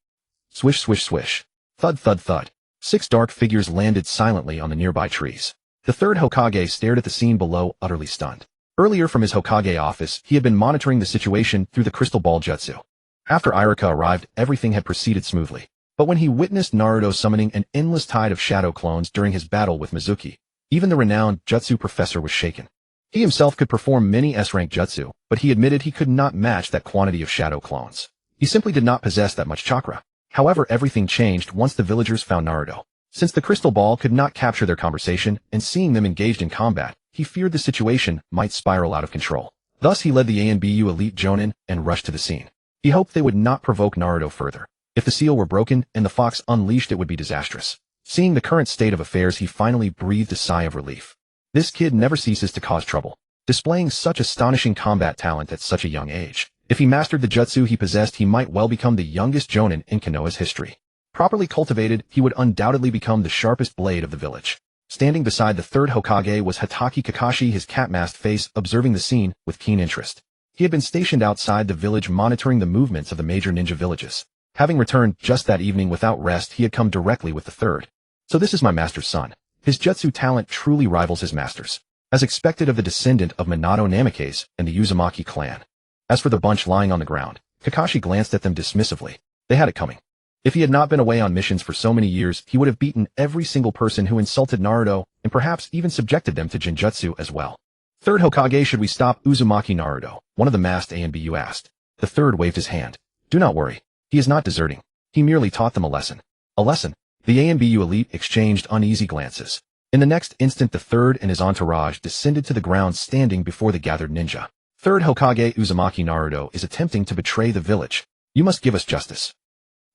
Swish, swish, swish. Thud, thud, thud. 6 dark figures landed silently on the nearby trees. The third Hokage stared at the scene below, utterly stunned. Earlier, from his Hokage office, he had been monitoring the situation through the crystal ball jutsu. After Iruka arrived, everything had proceeded smoothly. But when he witnessed Naruto summoning an endless tide of shadow clones during his battle with Mizuki, even the renowned jutsu professor was shaken. He himself could perform many S-rank jutsu, but he admitted he could not match that quantity of shadow clones. He simply did not possess that much chakra. However, everything changed once the villagers found Naruto. Since the crystal ball could not capture their conversation, and seeing them engaged in combat, he feared the situation might spiral out of control. Thus, he led the ANBU elite Jonin and rushed to the scene. He hoped they would not provoke Naruto further. If the seal were broken and the fox unleashed, it would be disastrous. Seeing the current state of affairs, he finally breathed a sigh of relief. This kid never ceases to cause trouble, displaying such astonishing combat talent at such a young age. If he mastered the jutsu he possessed, he might well become the youngest Jonin in Konoha's history. Properly cultivated, he would undoubtedly become the sharpest blade of the village. Standing beside the third Hokage was Hatake Kakashi, his cat-masked face observing the scene with keen interest. He had been stationed outside the village monitoring the movements of the major ninja villages. Having returned just that evening without rest, he had come directly with the third. So this is my master's son. His jutsu talent truly rivals his master's, as expected of the descendant of Minato Namikaze and the Uzumaki clan. As for the bunch lying on the ground, Kakashi glanced at them dismissively. They had it coming. If he had not been away on missions for so many years, he would have beaten every single person who insulted Naruto and perhaps even subjected them to genjutsu as well. Third Hokage, should we stop Uzumaki Naruto? One of the masked ANBU asked. The third waved his hand. Do not worry. He is not deserting. He merely taught them a lesson. A lesson? The ANBU elite exchanged uneasy glances. In the next instant, the third and his entourage descended to the ground, standing before the gathered ninja. Third Hokage, Uzumaki Naruto is attempting to betray the village. You must give us justice.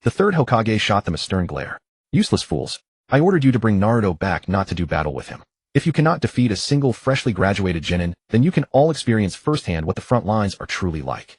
The third Hokage shot them a stern glare. Useless fools. I ordered you to bring Naruto back not to do battle with him. If you cannot defeat a single freshly graduated genin, then you can all experience firsthand what the front lines are truly like.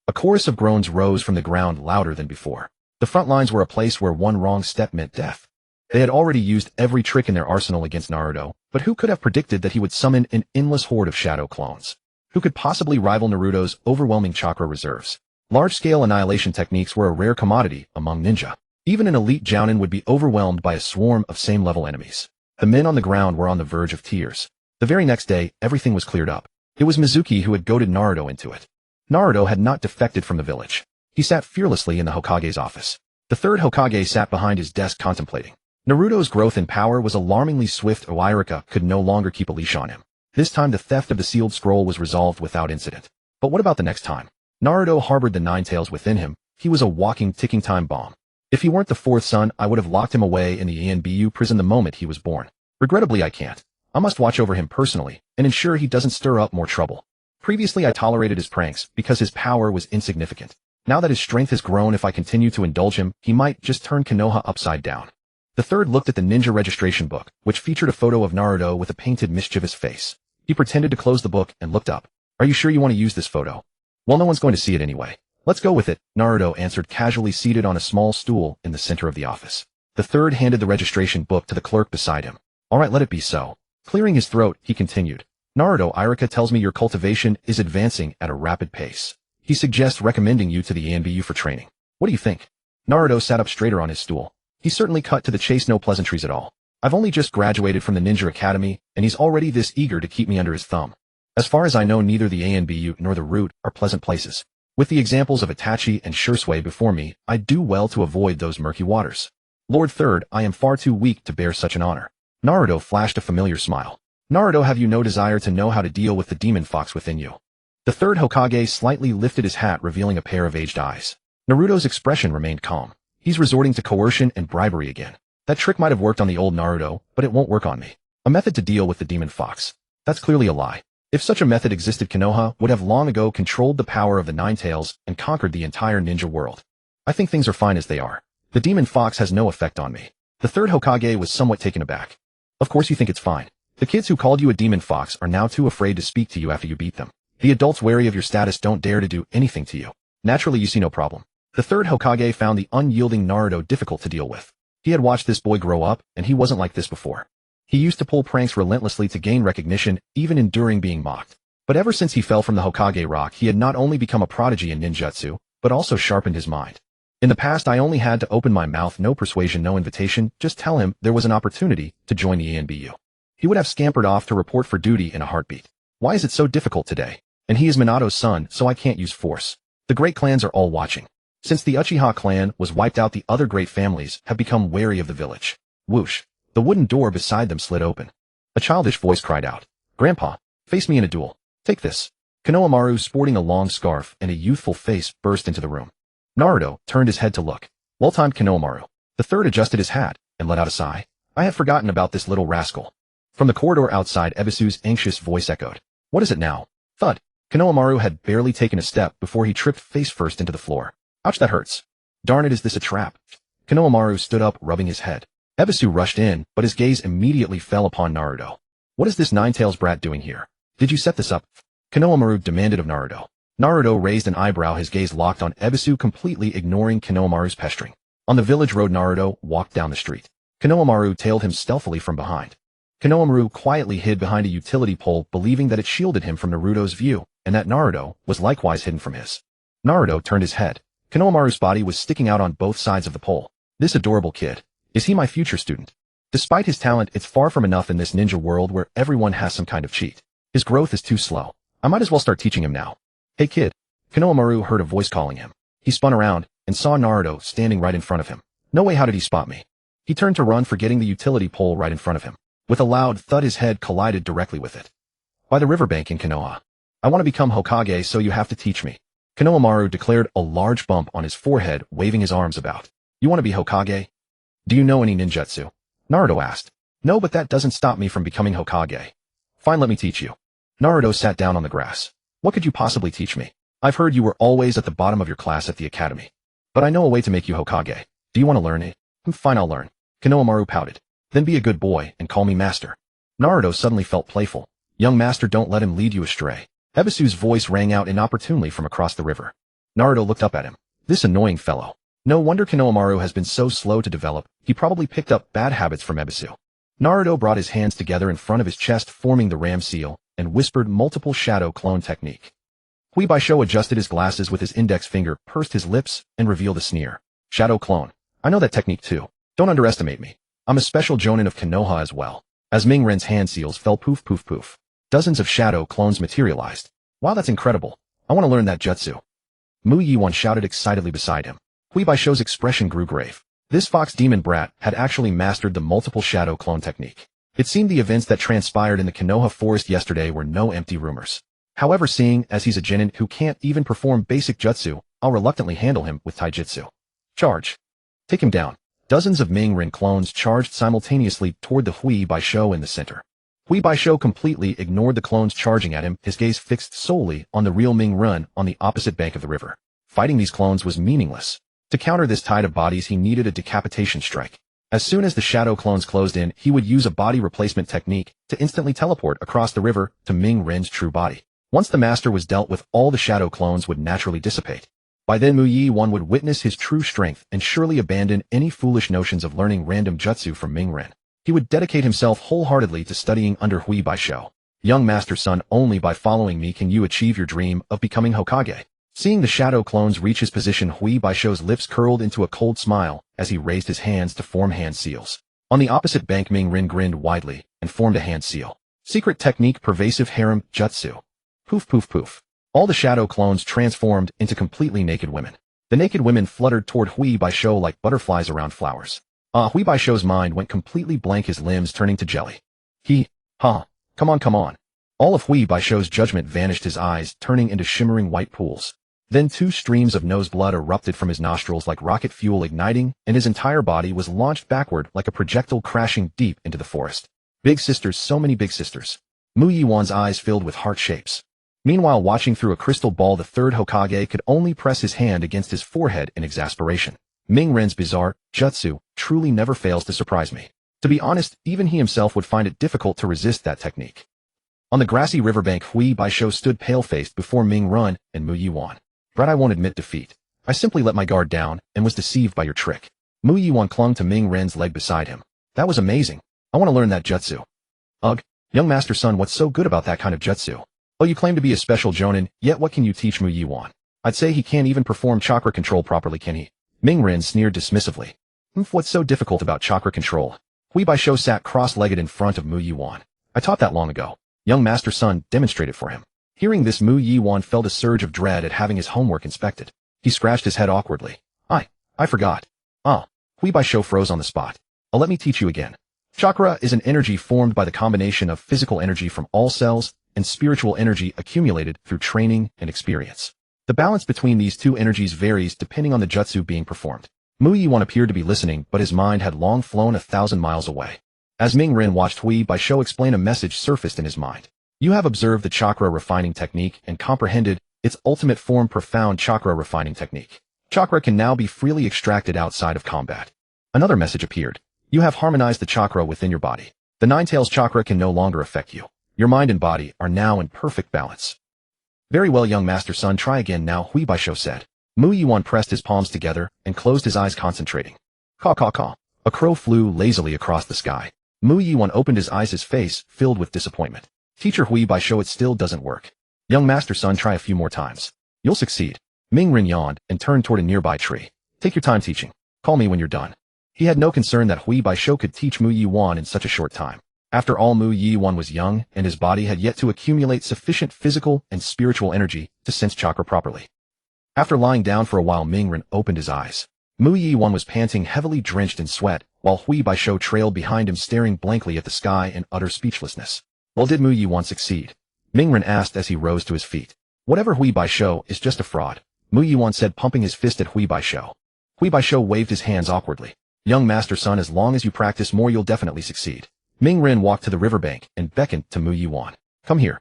A chorus of groans rose from the ground louder than before. The front lines were a place where one wrong step meant death. They had already used every trick in their arsenal against Naruto, but who could have predicted that he would summon an endless horde of shadow clones? Who could possibly rival Naruto's overwhelming chakra reserves? Large-scale annihilation techniques were a rare commodity among ninja. Even an elite jounin would be overwhelmed by a swarm of same-level enemies. The men on the ground were on the verge of tears. The very next day, everything was cleared up. It was Mizuki who had goaded Naruto into it. Naruto had not defected from the village. He sat fearlessly in the Hokage's office. The third Hokage sat behind his desk contemplating. Naruto's growth in power was alarmingly swift. Oirika could no longer keep a leash on him. This time the theft of the sealed scroll was resolved without incident. But what about the next time? Naruto harbored the Nine Tails within him. He was a walking ticking time bomb. If he weren't the fourth son, I would have locked him away in the ENBU prison the moment he was born. Regrettably, I can't. I must watch over him personally and ensure he doesn't stir up more trouble. Previously, I tolerated his pranks because his power was insignificant. Now that his strength has grown, if I continue to indulge him, he might just turn Konoha upside down. The third looked at the ninja registration book, which featured a photo of Naruto with a painted mischievous face. He pretended to close the book and looked up. Are you sure you want to use this photo? Well, no one's going to see it anyway. Let's go with it, Naruto answered, casually seated on a small stool in the center of the office. The third handed the registration book to the clerk beside him. All right, let it be so. Clearing his throat, he continued. Naruto, Oirika tells me your cultivation is advancing at a rapid pace. He suggests recommending you to the ENBU for training. What do you think? Naruto sat up straighter on his stool. He certainly cut to the chase, no pleasantries at all. I've only just graduated from the Ninja Academy, and he's already this eager to keep me under his thumb. As far as I know, neither the ANBU nor the Root are pleasant places. With the examples of Itachi and Shursui before me, I do well to avoid those murky waters. Lord Third, I am far too weak to bear such an honor. Naruto flashed a familiar smile. Naruto, have you no desire to know how to deal with the demon fox within you? The third Hokage slightly lifted his hat, revealing a pair of aged eyes. Naruto's expression remained calm. He's resorting to coercion and bribery again. That trick might have worked on the old Naruto, but it won't work on me. A method to deal with the demon fox. That's clearly a lie. If such a method existed, Konoha would have long ago controlled the power of the Nine Tails and conquered the entire ninja world. I think things are fine as they are. The demon fox has no effect on me. The third Hokage was somewhat taken aback. Of course you think it's fine. The kids who called you a demon fox are now too afraid to speak to you after you beat them. The adults wary of your status don't dare to do anything to you. Naturally, you see no problem. The third Hokage found the unyielding Naruto difficult to deal with. He had watched this boy grow up, and he wasn't like this before. He used to pull pranks relentlessly to gain recognition, even enduring being mocked. But ever since he fell from the Hokage rock, he had not only become a prodigy in ninjutsu, but also sharpened his mind. In the past, I only had to open my mouth, no persuasion, no invitation, just tell him there was an opportunity to join the ANBU. He would have scampered off to report for duty in a heartbeat. Why is it so difficult today? And he is Minato's son, so I can't use force. The great clans are all watching. Since the Uchiha clan was wiped out, the other great families have become wary of the village. Whoosh. The wooden door beside them slid open. A childish voice cried out, "Grandpa, face me in a duel. Take this." Konohamaru, sporting a long scarf and a youthful face, burst into the room. Naruto turned his head to look. Well-timed, Konohamaru. The third adjusted his hat and let out a sigh. I had forgotten about this little rascal. From the corridor outside, Ebisu's anxious voice echoed. What is it now? Thud. Konohamaru had barely taken a step before he tripped face first into the floor. Ouch, that hurts. Darn it, is this a trap? Konohamaru stood up, rubbing his head. Ebisu rushed in, but his gaze immediately fell upon Naruto. What is this Nine-Tails brat doing here? Did you set this up? Konohamaru demanded of Naruto. Naruto raised an eyebrow, his gaze locked on Ebisu, completely ignoring Konohamaru's pestering. On the village road, Naruto walked down the street. Konohamaru tailed him stealthily from behind. Konohamaru quietly hid behind a utility pole, believing that it shielded him from Naruto's view, and that Naruto was likewise hidden from his. Naruto turned his head. Konohamaru's body was sticking out on both sides of the pole. This adorable kid. Is he my future student? Despite his talent, it's far from enough in this ninja world where everyone has some kind of cheat. His growth is too slow. I might as well start teaching him now. Hey kid. Konohamaru heard a voice calling him. He spun around and saw Naruto standing right in front of him. No way, how did he spot me? He turned to run, forgetting the utility pole right in front of him. With a loud thud, his head collided directly with it. By the riverbank in Konoha. I want to become Hokage, so you have to teach me. Konohamaru declared, a large bump on his forehead, waving his arms about. You want to be Hokage? Do you know any ninjutsu? Naruto asked. No, but that doesn't stop me from becoming Hokage. Fine, let me teach you. Naruto sat down on the grass. What could you possibly teach me? I've heard you were always at the bottom of your class at the academy. But I know a way to make you Hokage. Do you want to learn it? Fine, I'll learn. Konohamaru pouted. Then be a good boy and call me master. Naruto suddenly felt playful. Young master, don't let him lead you astray. Ebisu's voice rang out inopportunely from across the river. Naruto looked up at him. This annoying fellow. No wonder Konohamaru has been so slow to develop. He probably picked up bad habits from Ebisu. Naruto brought his hands together in front of his chest, forming the ram seal, and whispered multiple shadow clone technique. Hui Baisho adjusted his glasses with his index finger, pursed his lips, and revealed a sneer. Shadow clone. I know that technique too. Don't underestimate me. I'm a special jonin of Konoha as well. As Ming Ren's hand seals fell poof poof poof, dozens of shadow clones materialized. Wow, that's incredible. I want to learn that jutsu. Mu Yiwan shouted excitedly beside him. Hui Baisho's expression grew grave. This fox demon brat had actually mastered the multiple shadow clone technique. It seemed the events that transpired in the Konoha forest yesterday were no empty rumors. However, seeing as he's a genin who can't even perform basic jutsu, I'll reluctantly handle him with taijutsu. Charge. Take him down. Dozens of Ming Ren clones charged simultaneously toward the Hui Baisho in the center. Hui Baisho completely ignored the clones charging at him, his gaze fixed solely on the real Ming Ren on the opposite bank of the river. Fighting these clones was meaningless. To counter this tide of bodies, he needed a decapitation strike. As soon as the shadow clones closed in, he would use a body replacement technique to instantly teleport across the river to Ming Ren's true body. Once the master was dealt with, all the shadow clones would naturally dissipate. By then Mu Yiwan would witness his true strength and surely abandon any foolish notions of learning random jutsu from Ming Ren. He would dedicate himself wholeheartedly to studying under Hui Baisho. Young master son, only by following me can you achieve your dream of becoming Hokage. Seeing the shadow clones reach his position, Hui Baisho's lips curled into a cold smile as he raised his hands to form hand seals. On the opposite bank, Ming Ren grinned widely and formed a hand seal. Secret technique, pervasive harem jutsu. Poof poof poof. All the shadow clones transformed into completely naked women. The naked women fluttered toward Hui Baisho like butterflies around flowers. Hui Baisho's mind went completely blank, his limbs turning to jelly. Come on. All of Hui Baisho's judgment vanished, his eyes turning into shimmering white pools. Then 2 streams of nose blood erupted from his nostrils like rocket fuel igniting, and his entire body was launched backward like a projectile crashing deep into the forest. Big sisters, so many big sisters. Mu Yiwan's eyes filled with heart shapes. Meanwhile, watching through a crystal ball, the third Hokage could only press his hand against his forehead in exasperation. Ming Ren's bizarre jutsu truly never fails to surprise me. To be honest, even he himself would find it difficult to resist that technique. On the grassy riverbank, Hui Baisho stood pale-faced before Ming Ren and Mu Yiwan. But I won't admit defeat. I simply let my guard down and was deceived by your trick. Mu Yiwan clung to Ming Ren's leg beside him. That was amazing. I want to learn that jutsu. Ugh, young master son, what's so good about that kind of jutsu? Oh, you claim to be a special jonin, yet what can you teach Mu Yiwan? I'd say he can't even perform chakra control properly, can he? Ming Ren sneered dismissively. What's so difficult about chakra control? Hui Baisho sat cross-legged in front of Mu Yiwan. I taught that long ago. Young master son demonstrated for him. Hearing this, Mu Yiwan felt a surge of dread at having his homework inspected. He scratched his head awkwardly. I forgot. Hui Baisho froze on the spot. Let me teach you again. Chakra is an energy formed by the combination of physical energy from all cells and spiritual energy accumulated through training and experience. The balance between these two energies varies depending on the jutsu being performed. Mu Yiwan appeared to be listening, but his mind had long flown 1,000 miles away. As Ming Ren watched Hui Baisho explain, a message surfaced in his mind. You have observed the chakra refining technique and comprehended its ultimate form, profound chakra refining technique. Chakra can now be freely extracted outside of combat. Another message appeared. You have harmonized the chakra within your body. The Nine-Tails chakra can no longer affect you. Your mind and body are now in perfect balance. Very well, young master son, try again now, Hui Baisho said. Mu Yiwan pressed his palms together and closed his eyes, concentrating. Caw caw caw. A crow flew lazily across the sky. Mu Yiwan opened his eyes, his face filled with disappointment. Teacher Hui Baisho, it still doesn't work. Young master son, try a few more times. You'll succeed. Ming Ren yawned and turned toward a nearby tree. Take your time teaching. Call me when you're done. He had no concern that Hui Baisho could teach Mu Yiwan in such a short time. After all, Mu Yiwan was young, and his body had yet to accumulate sufficient physical and spiritual energy to sense chakra properly. After lying down for a while, Ming Ren opened his eyes. Mu Yiwan was panting, heavily drenched in sweat, while Hui Baisho trailed behind him, staring blankly at the sky in utter speechlessness. Well, did Mu Yiwan succeed? Ming Ren asked as he rose to his feet. Whatever Hui Baisho is just a fraud, Mu Yiwan said, pumping his fist at Hui Baisho. Hui Baisho waved his hands awkwardly. Young master son, as long as you practice more, you'll definitely succeed. Ming Ren walked to the riverbank and beckoned to Mu Yiwan. Come here.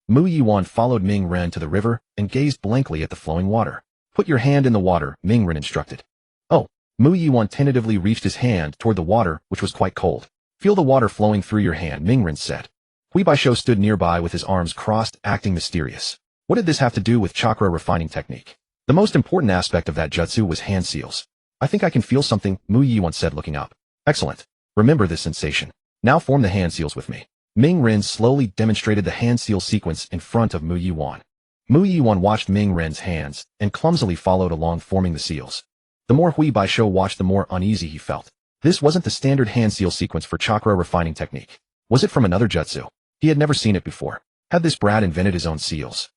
Mu Yiwan followed Ming Ren to the river and gazed blankly at the flowing water. Put your hand in the water, Mingren instructed. Oh. Mu Yiwan tentatively reached his hand toward the water, which was quite cold. Feel the water flowing through your hand, Mingren said. Hui Baisho stood nearby with his arms crossed, acting mysterious. What did this have to do with chakra refining technique? The most important aspect of that jutsu was hand seals. I think I can feel something, Mu Yiwan said looking up. Excellent. Remember this sensation. Now form the hand seals with me. Ming Ren slowly demonstrated the hand seal sequence in front of Mu Yiwan. Mu Yiwan watched Ming Ren's hands and clumsily followed along forming the seals. The more Hui Baisho watched, the more uneasy he felt. This wasn't the standard hand seal sequence for chakra refining technique. Was it from another jutsu? He had never seen it before. Had this brat invented his own seals?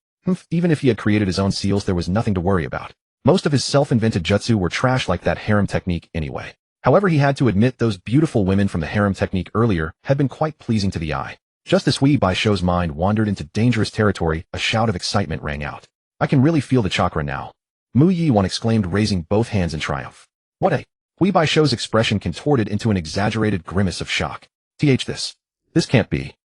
Even if he had created his own seals, there was nothing to worry about. Most of his self-invented jutsu were trash like that harem technique anyway. However, he had to admit those beautiful women from the harem technique earlier had been quite pleasing to the eye. Just as Hui Baisho's mind wandered into dangerous territory, a shout of excitement rang out. I can really feel the chakra now. Mu Yiwan exclaimed, raising both hands in triumph. What a... Hui Baisho's expression contorted into an exaggerated grimace of shock. This can't be.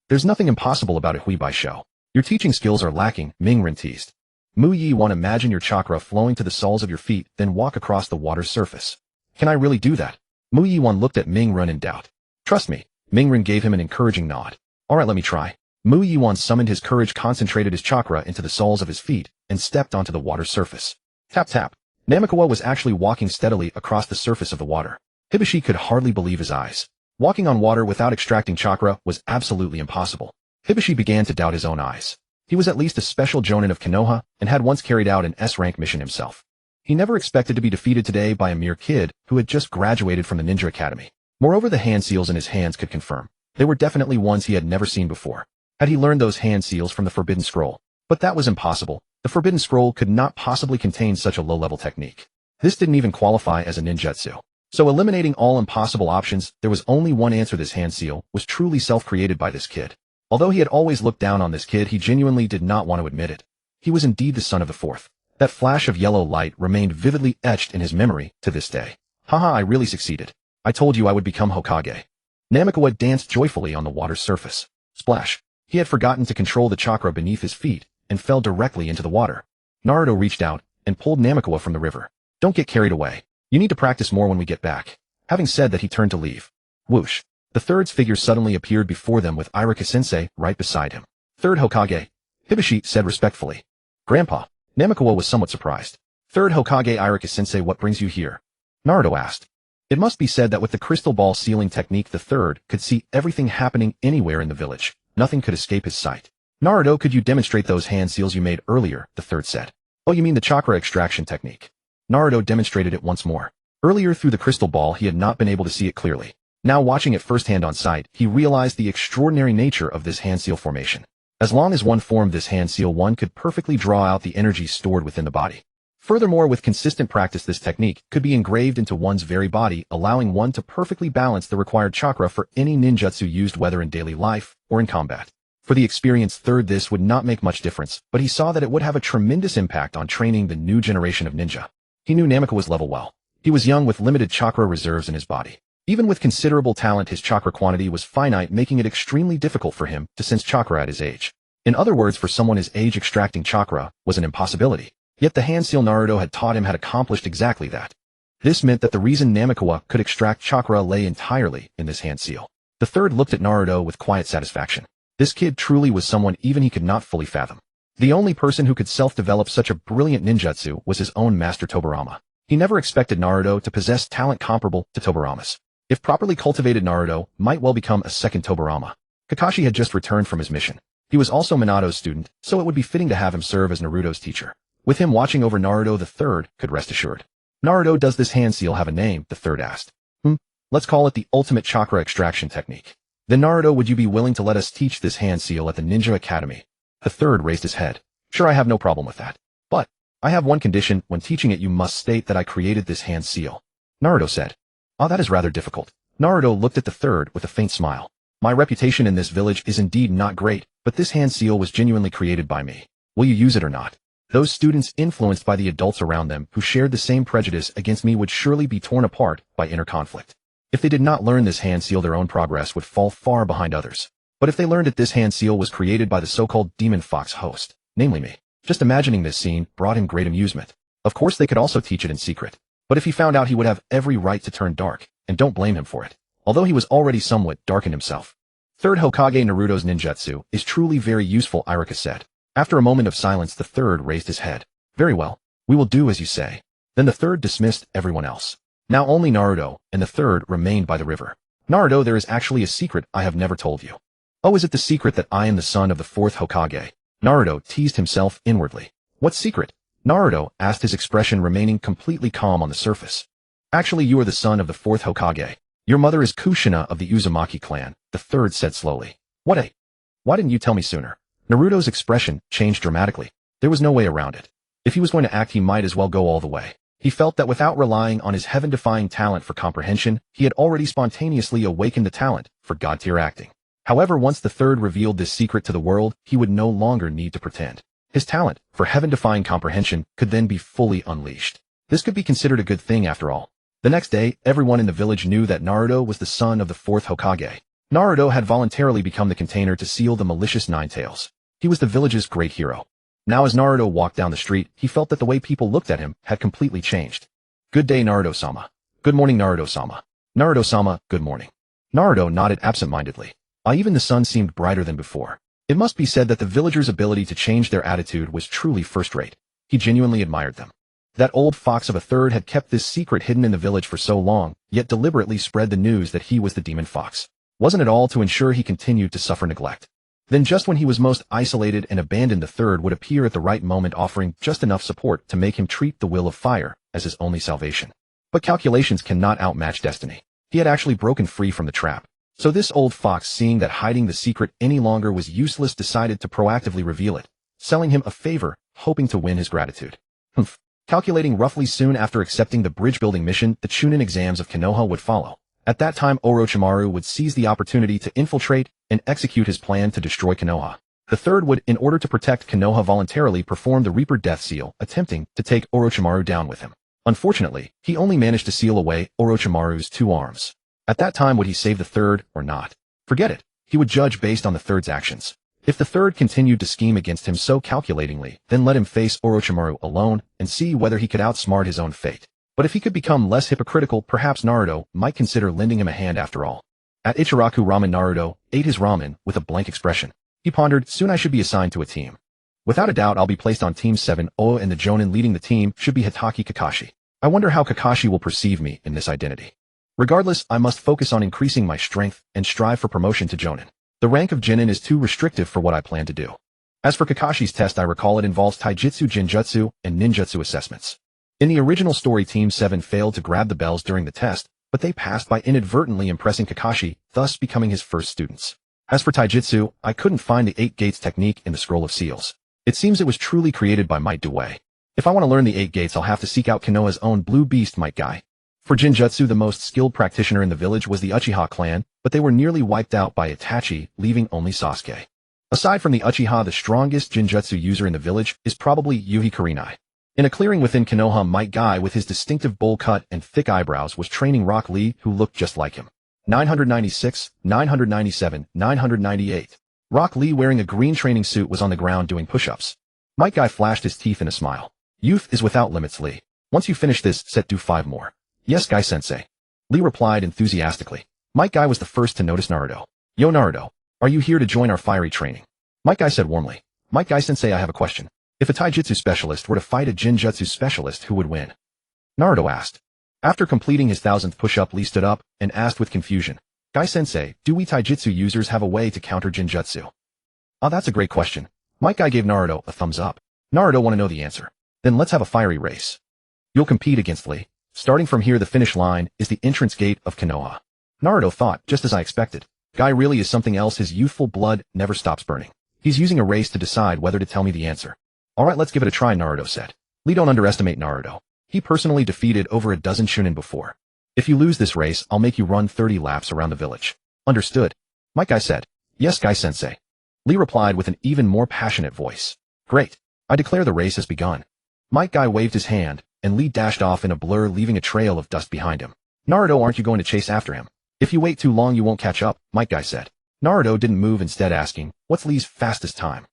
There's nothing impossible about it, Hui Baisho. Your teaching skills are lacking, Ming Ren teased. Mu Yiwan, imagine your chakra flowing to the soles of your feet, then walk across the water's surface. Can I really do that? Mu Yiwan looked at Ming Ren in doubt. Trust me, Ming Ren gave him an encouraging nod. Alright, let me try. Mu Yiwan summoned his courage, concentrated his chakra into the soles of his feet, and stepped onto the water's surface. Tap tap. Namikawa was actually walking steadily across the surface of the water. Hibashi could hardly believe his eyes. Walking on water without extracting chakra was absolutely impossible. Hibashi began to doubt his own eyes. He was at least a special jonin of Konoha and had once carried out an S-rank mission himself. He never expected to be defeated today by a mere kid who had just graduated from the Ninja Academy. Moreover, the hand seals in his hands could confirm. They were definitely ones he had never seen before. Had he learned those hand seals from the Forbidden Scroll? But that was impossible. The Forbidden Scroll could not possibly contain such a low-level technique. This didn't even qualify as a ninjutsu. So eliminating all impossible options, there was only one answer: this hand seal was truly self-created by this kid. Although he had always looked down on this kid, he genuinely did not want to admit it. He was indeed the son of the fourth. That flash of yellow light remained vividly etched in his memory to this day. Haha, I really succeeded. I told you I would become Hokage. Namikawa danced joyfully on the water's surface. Splash. He had forgotten to control the chakra beneath his feet and fell directly into the water. Naruto reached out and pulled Namikawa from the river. Don't get carried away. You need to practice more when we get back. Having said that, he turned to leave. Whoosh. The third's figure suddenly appeared before them with Irika-sensei right beside him. Third Hokage. Hibashi said respectfully. Grandpa. Namikawa was somewhat surprised. Third Hokage Irika-sensei, what brings you here? Naruto asked. It must be said that with the crystal ball sealing technique, the third could see everything happening anywhere in the village. Nothing could escape his sight. Naruto, could you demonstrate those hand seals you made earlier? The third said. Oh, you mean the chakra extraction technique? Naruto demonstrated it once more. Earlier through the crystal ball, he had not been able to see it clearly. Now watching it firsthand on sight, he realized the extraordinary nature of this hand seal formation. As long as one formed this hand seal, one could perfectly draw out the energy stored within the body. Furthermore, with consistent practice, this technique could be engraved into one's very body, allowing one to perfectly balance the required chakra for any ninjutsu used, whether in daily life or in combat. For the experienced third, this would not make much difference, but he saw that it would have a tremendous impact on training the new generation of ninja. He knew Namikawa's level well. He was young with limited chakra reserves in his body. Even with considerable talent, his chakra quantity was finite, making it extremely difficult for him to sense chakra at his age. In other words, for someone his age, extracting chakra was an impossibility. Yet the hand seal Naruto had taught him had accomplished exactly that. This meant that the reason Namikawa could extract chakra lay entirely in this hand seal. The third looked at Naruto with quiet satisfaction. This kid truly was someone even he could not fully fathom. The only person who could self-develop such a brilliant ninjutsu was his own master Tobirama. He never expected Naruto to possess talent comparable to Tobirama's. If properly cultivated, Naruto might well become a second Tobirama. Kakashi had just returned from his mission. He was also Minato's student, so it would be fitting to have him serve as Naruto's teacher. With him watching over Naruto, the third could rest assured. Naruto, does this hand seal have a name? The third asked. Let's call it the ultimate chakra extraction technique. Then Naruto, would you be willing to let us teach this hand seal at the Ninja Academy? The third raised his head. Sure, I have no problem with that. But I have one condition: when teaching it, you must state that I created this hand seal. Naruto said. Ah, that is rather difficult. Naruto looked at the third with a faint smile. My reputation in this village is indeed not great, but this hand seal was genuinely created by me. Will you use it or not? Those students influenced by the adults around them who shared the same prejudice against me would surely be torn apart by inner conflict. If they did not learn this hand seal, their own progress would fall far behind others. But if they learned that this hand seal was created by the so-called Demon Fox host, namely me, just imagining this scene brought him great amusement. Of course they could also teach it in secret. But if he found out, he would have every right to turn dark, and don't blame him for it. Although he was already somewhat darkened himself. Third Hokage Naruto's ninjutsu is truly very useful, Iruka said. After a moment of silence, the third raised his head. Very well. We will do as you say. Then the third dismissed everyone else. Now only Naruto and the third remained by the river. Naruto, there is actually a secret I have never told you. Oh, is it the secret that I am the son of the fourth Hokage? Naruto teased himself inwardly. What secret? Naruto asked, his expression remaining completely calm on the surface. Actually, you are the son of the fourth Hokage. Your mother is Kushina of the Uzumaki clan, the third said slowly. What a... Why didn't you tell me sooner? Naruto's expression changed dramatically. There was no way around it. If he was going to act, he might as well go all the way. He felt that without relying on his heaven-defying talent for comprehension, he had already spontaneously awakened the talent for god-tier acting. However, once the third revealed this secret to the world, he would no longer need to pretend. His talent for heaven-defying comprehension could then be fully unleashed. This could be considered a good thing after all. The next day, everyone in the village knew that Naruto was the son of the fourth Hokage. Naruto had voluntarily become the container to seal the malicious Nine Tails. He was the village's great hero. Now as Naruto walked down the street, he felt that the way people looked at him had completely changed. Good day, Naruto-sama. Good morning, Naruto-sama. Naruto-sama, good morning. Naruto nodded absent-mindedly. Even the sun seemed brighter than before. It must be said that the villagers' ability to change their attitude was truly first-rate. He genuinely admired them. That old fox of a third had kept this secret hidden in the village for so long, yet deliberately spread the news that he was the demon fox. Wasn't it all to ensure he continued to suffer neglect? Then just when he was most isolated and abandoned, the third would appear at the right moment, offering just enough support to make him treat the will of fire as his only salvation. But calculations cannot outmatch destiny. He had actually broken free from the trap. So this old fox, seeing that hiding the secret any longer was useless, decided to proactively reveal it, selling him a favor, hoping to win his gratitude. Calculating roughly soon after accepting the bridge-building mission, the Chunin exams of Konoha would follow. At that time, Orochimaru would seize the opportunity to infiltrate and execute his plan to destroy Konoha. The third would, in order to protect Konoha, voluntarily perform the Reaper Death Seal, attempting to take Orochimaru down with him. Unfortunately, he only managed to seal away Orochimaru's 2 arms. At that time, would he save the third or not? Forget it. He would judge based on the third's actions. If the third continued to scheme against him so calculatingly, then let him face Orochimaru alone and see whether he could outsmart his own fate. But if he could become less hypocritical, perhaps Naruto might consider lending him a hand after all. At Ichiraku Ramen, Naruto ate his ramen with a blank expression. He pondered, soon I should be assigned to a team. Without a doubt, I'll be placed on Team 7. And the Jonin leading the team should be Hitaki Kakashi. I wonder how Kakashi will perceive me in this identity. Regardless, I must focus on increasing my strength and strive for promotion to Jonin. The rank of Genin is too restrictive for what I plan to do. As for Kakashi's test, I recall it involves taijutsu, jinjutsu, and ninjutsu assessments. In the original story, Team 7 failed to grab the bells during the test, but they passed by inadvertently impressing Kakashi, thus becoming his first students. As for taijutsu, I couldn't find the 8 gates technique in the Scroll of Seals. It seems it was truly created by Might Dewey. If I want to learn the 8 gates, I'll have to seek out Konoha's own Blue Beast Might Guy. For Jinjutsu, the most skilled practitioner in the village was the Uchiha clan, but they were nearly wiped out by Itachi, leaving only Sasuke. Aside from the Uchiha, the strongest Jinjutsu user in the village is probably Yuhi Kurenai. In a clearing within Konoha, Might Guy, with his distinctive bowl cut and thick eyebrows, was training Rock Lee, who looked just like him. 996, 997, 998. Rock Lee, wearing a green training suit, was on the ground doing push-ups. Might Guy flashed his teeth in a smile. Youth is without limits, Lee. Once you finish this set, do 5 more. Yes, Guy-sensei. Lee replied enthusiastically. Might Guy was the first to notice Naruto. Yo, Naruto. Are you here to join our fiery training? Might Guy said warmly. Might Guy-sensei, I have a question. If a taijutsu specialist were to fight a jinjutsu specialist, who would win? Naruto asked. After completing his 1000th push-up, Lee stood up and asked with confusion. Guy-sensei, do we taijutsu users have a way to counter jinjutsu? That's a great question. Might Guy gave Naruto a thumbs up. Naruto want to know the answer. Then let's have a fiery race. You'll compete against Lee. Starting from here, the finish line is the entrance gate of Konoha. Naruto thought, just as I expected. Guy really is something else. His youthful blood never stops burning. He's using a race to decide whether to tell me the answer. Alright, let's give it a try, Naruto said. Lee, don't underestimate Naruto. He personally defeated over a dozen Chunin before. If you lose this race, I'll make you run 30 laps around the village. Understood? Might Guy said. Yes, Guy-sensei. Lee replied with an even more passionate voice. Great. I declare the race has begun. Might Guy waved his hand, and Lee dashed off in a blur, leaving a trail of dust behind him. Naruto, aren't you going to chase after him? If you wait too long, you won't catch up, Might Guy said. Naruto didn't move, instead asking, what's Lee's fastest time?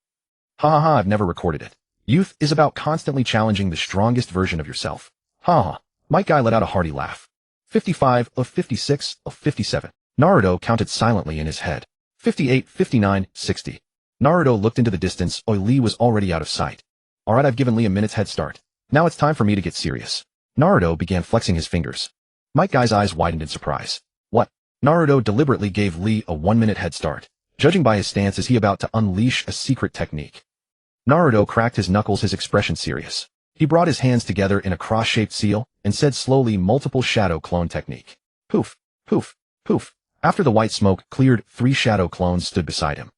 Ha ha ha, I've never recorded it. Youth is about constantly challenging the strongest version of yourself. Ha ha. Might Guy let out a hearty laugh. 55 of 56 of 57. Naruto counted silently in his head. 58, 59, 60. Naruto looked into the distance. Lee was already out of sight. Alright, I've given Lee a minute's head start. Now it's time for me to get serious. Naruto began flexing his fingers. Might Guy's eyes widened in surprise. What? Naruto deliberately gave Lee a 1-minute head start. Judging by his stance, is he about to unleash a secret technique? Naruto cracked his knuckles, his expression serious. He brought his hands together in a cross-shaped seal and said slowly, multiple shadow clone technique. Poof, poof, poof. After the white smoke cleared, 3 shadow clones stood beside him.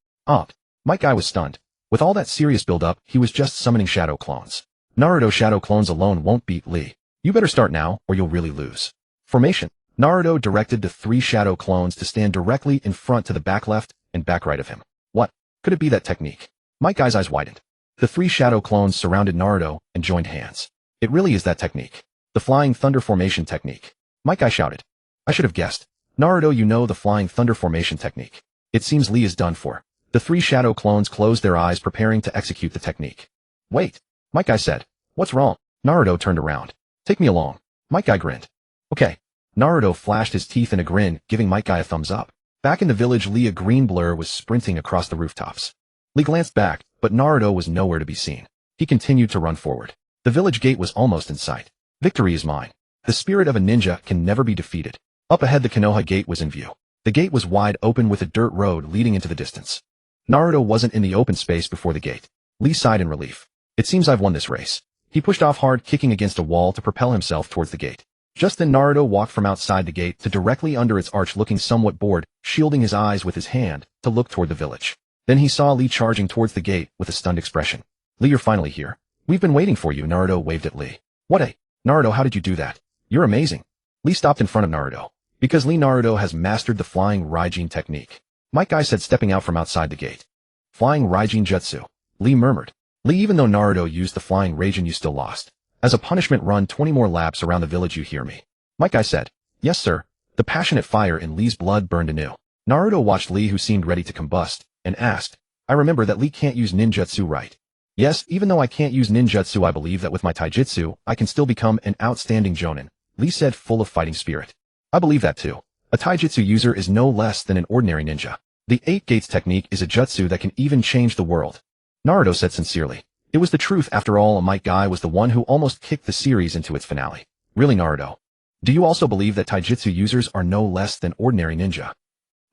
Might Guy was stunned. With all that serious build-up, he was just summoning shadow clones. Naruto shadow clones alone won't beat Lee. You better start now, or you'll really lose. Formation. Naruto directed the 3 shadow clones to stand directly in front to the back left and back right of him. What? Could it be that technique? Might Guy's eyes widened. The 3 shadow clones surrounded Naruto and joined hands. It really is that technique. The Flying Thunder Formation technique. Might Guy shouted. I should have guessed. Naruto, you know the Flying Thunder Formation technique. It seems Lee is done for. The 3 shadow clones closed their eyes, preparing to execute the technique. Wait. Might Guy said. What's wrong? Naruto turned around. Take me along. Might Guy grinned. Okay. Naruto flashed his teeth in a grin, giving Might Guy a thumbs up. Back in the village, Lee, a green blur, was sprinting across the rooftops. Lee glanced back, but Naruto was nowhere to be seen. He continued to run forward. The village gate was almost in sight. Victory is mine. The spirit of a ninja can never be defeated. Up ahead, the Konoha gate was in view. The gate was wide open with a dirt road leading into the distance. Naruto wasn't in the open space before the gate. Lee sighed in relief. It seems I've won this race. He pushed off hard, kicking against a wall to propel himself towards the gate. Just then Naruto walked from outside the gate to directly under its arch, looking somewhat bored, shielding his eyes with his hand to look toward the village. Then he saw Lee charging towards the gate with a stunned expression. Lee, you're finally here. We've been waiting for you. Naruto waved at Lee. What? Naruto, how did you do that? You're amazing. Lee stopped in front of Naruto. Because Lee, Naruto has mastered the Flying Raijin technique. Might Guy said, stepping out from outside the gate. Flying Raijin Jutsu. Lee murmured. Lee, even though Naruto used the Flying Raijin, you still lost. As a punishment, run 20 more laps around the village, you hear me? Might Guy said. Yes, sir. The passionate fire in Lee's blood burned anew. Naruto watched Lee, who seemed ready to combust, and asked, I remember that Lee can't use ninjutsu, right? Yes, even though I can't use ninjutsu, I believe that with my taijutsu, I can still become an outstanding jonin, Lee said, full of fighting spirit. I believe that too. A taijutsu user is no less than an ordinary ninja. The 8 Gates technique is a jutsu that can even change the world. Naruto said sincerely. It was the truth after all. Might Guy was the one who almost kicked the series into its finale. Really, Naruto? Do you also believe that taijutsu users are no less than ordinary ninja?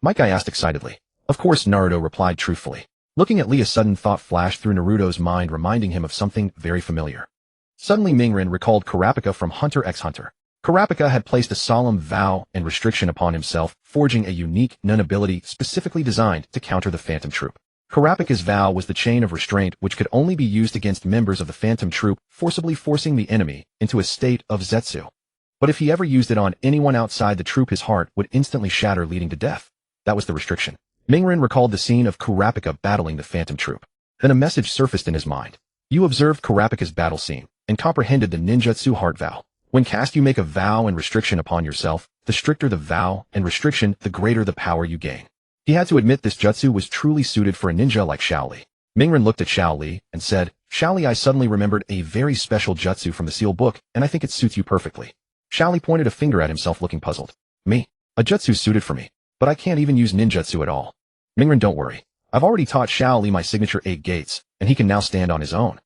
Might Guy asked excitedly. Of course, Naruto replied truthfully. Looking at Lee, a sudden thought flashed through Naruto's mind, reminding him of something very familiar. Suddenly, Mingren recalled Kurapika from Hunter x Hunter. Kurapika had placed a solemn vow and restriction upon himself, forging a unique nun ability specifically designed to counter the Phantom Troop. Kurapika's vow was the chain of restraint, which could only be used against members of the Phantom Troop, forcibly forcing the enemy into a state of zetsu. But if he ever used it on anyone outside the troop, his heart would instantly shatter, leading to death. That was the restriction. Mingren recalled the scene of Kurapika battling the Phantom Troop. Then a message surfaced in his mind. You observed Kurapika's battle scene and comprehended the ninjutsu heart vow. When cast, you make a vow and restriction upon yourself. The stricter the vow and restriction, the greater the power you gain. He had to admit this jutsu was truly suited for a ninja like Shaoli. Mingren looked at Shaoli and said, Shaoli, I suddenly remembered a very special jutsu from the seal book, and I think it suits you perfectly. Shaoli pointed a finger at himself, looking puzzled. Me? A jutsu suited for me. But I can't even use ninjutsu at all. Mingren, don't worry. I've already taught Shaoli my signature 8 Gates, and he can now stand on his own.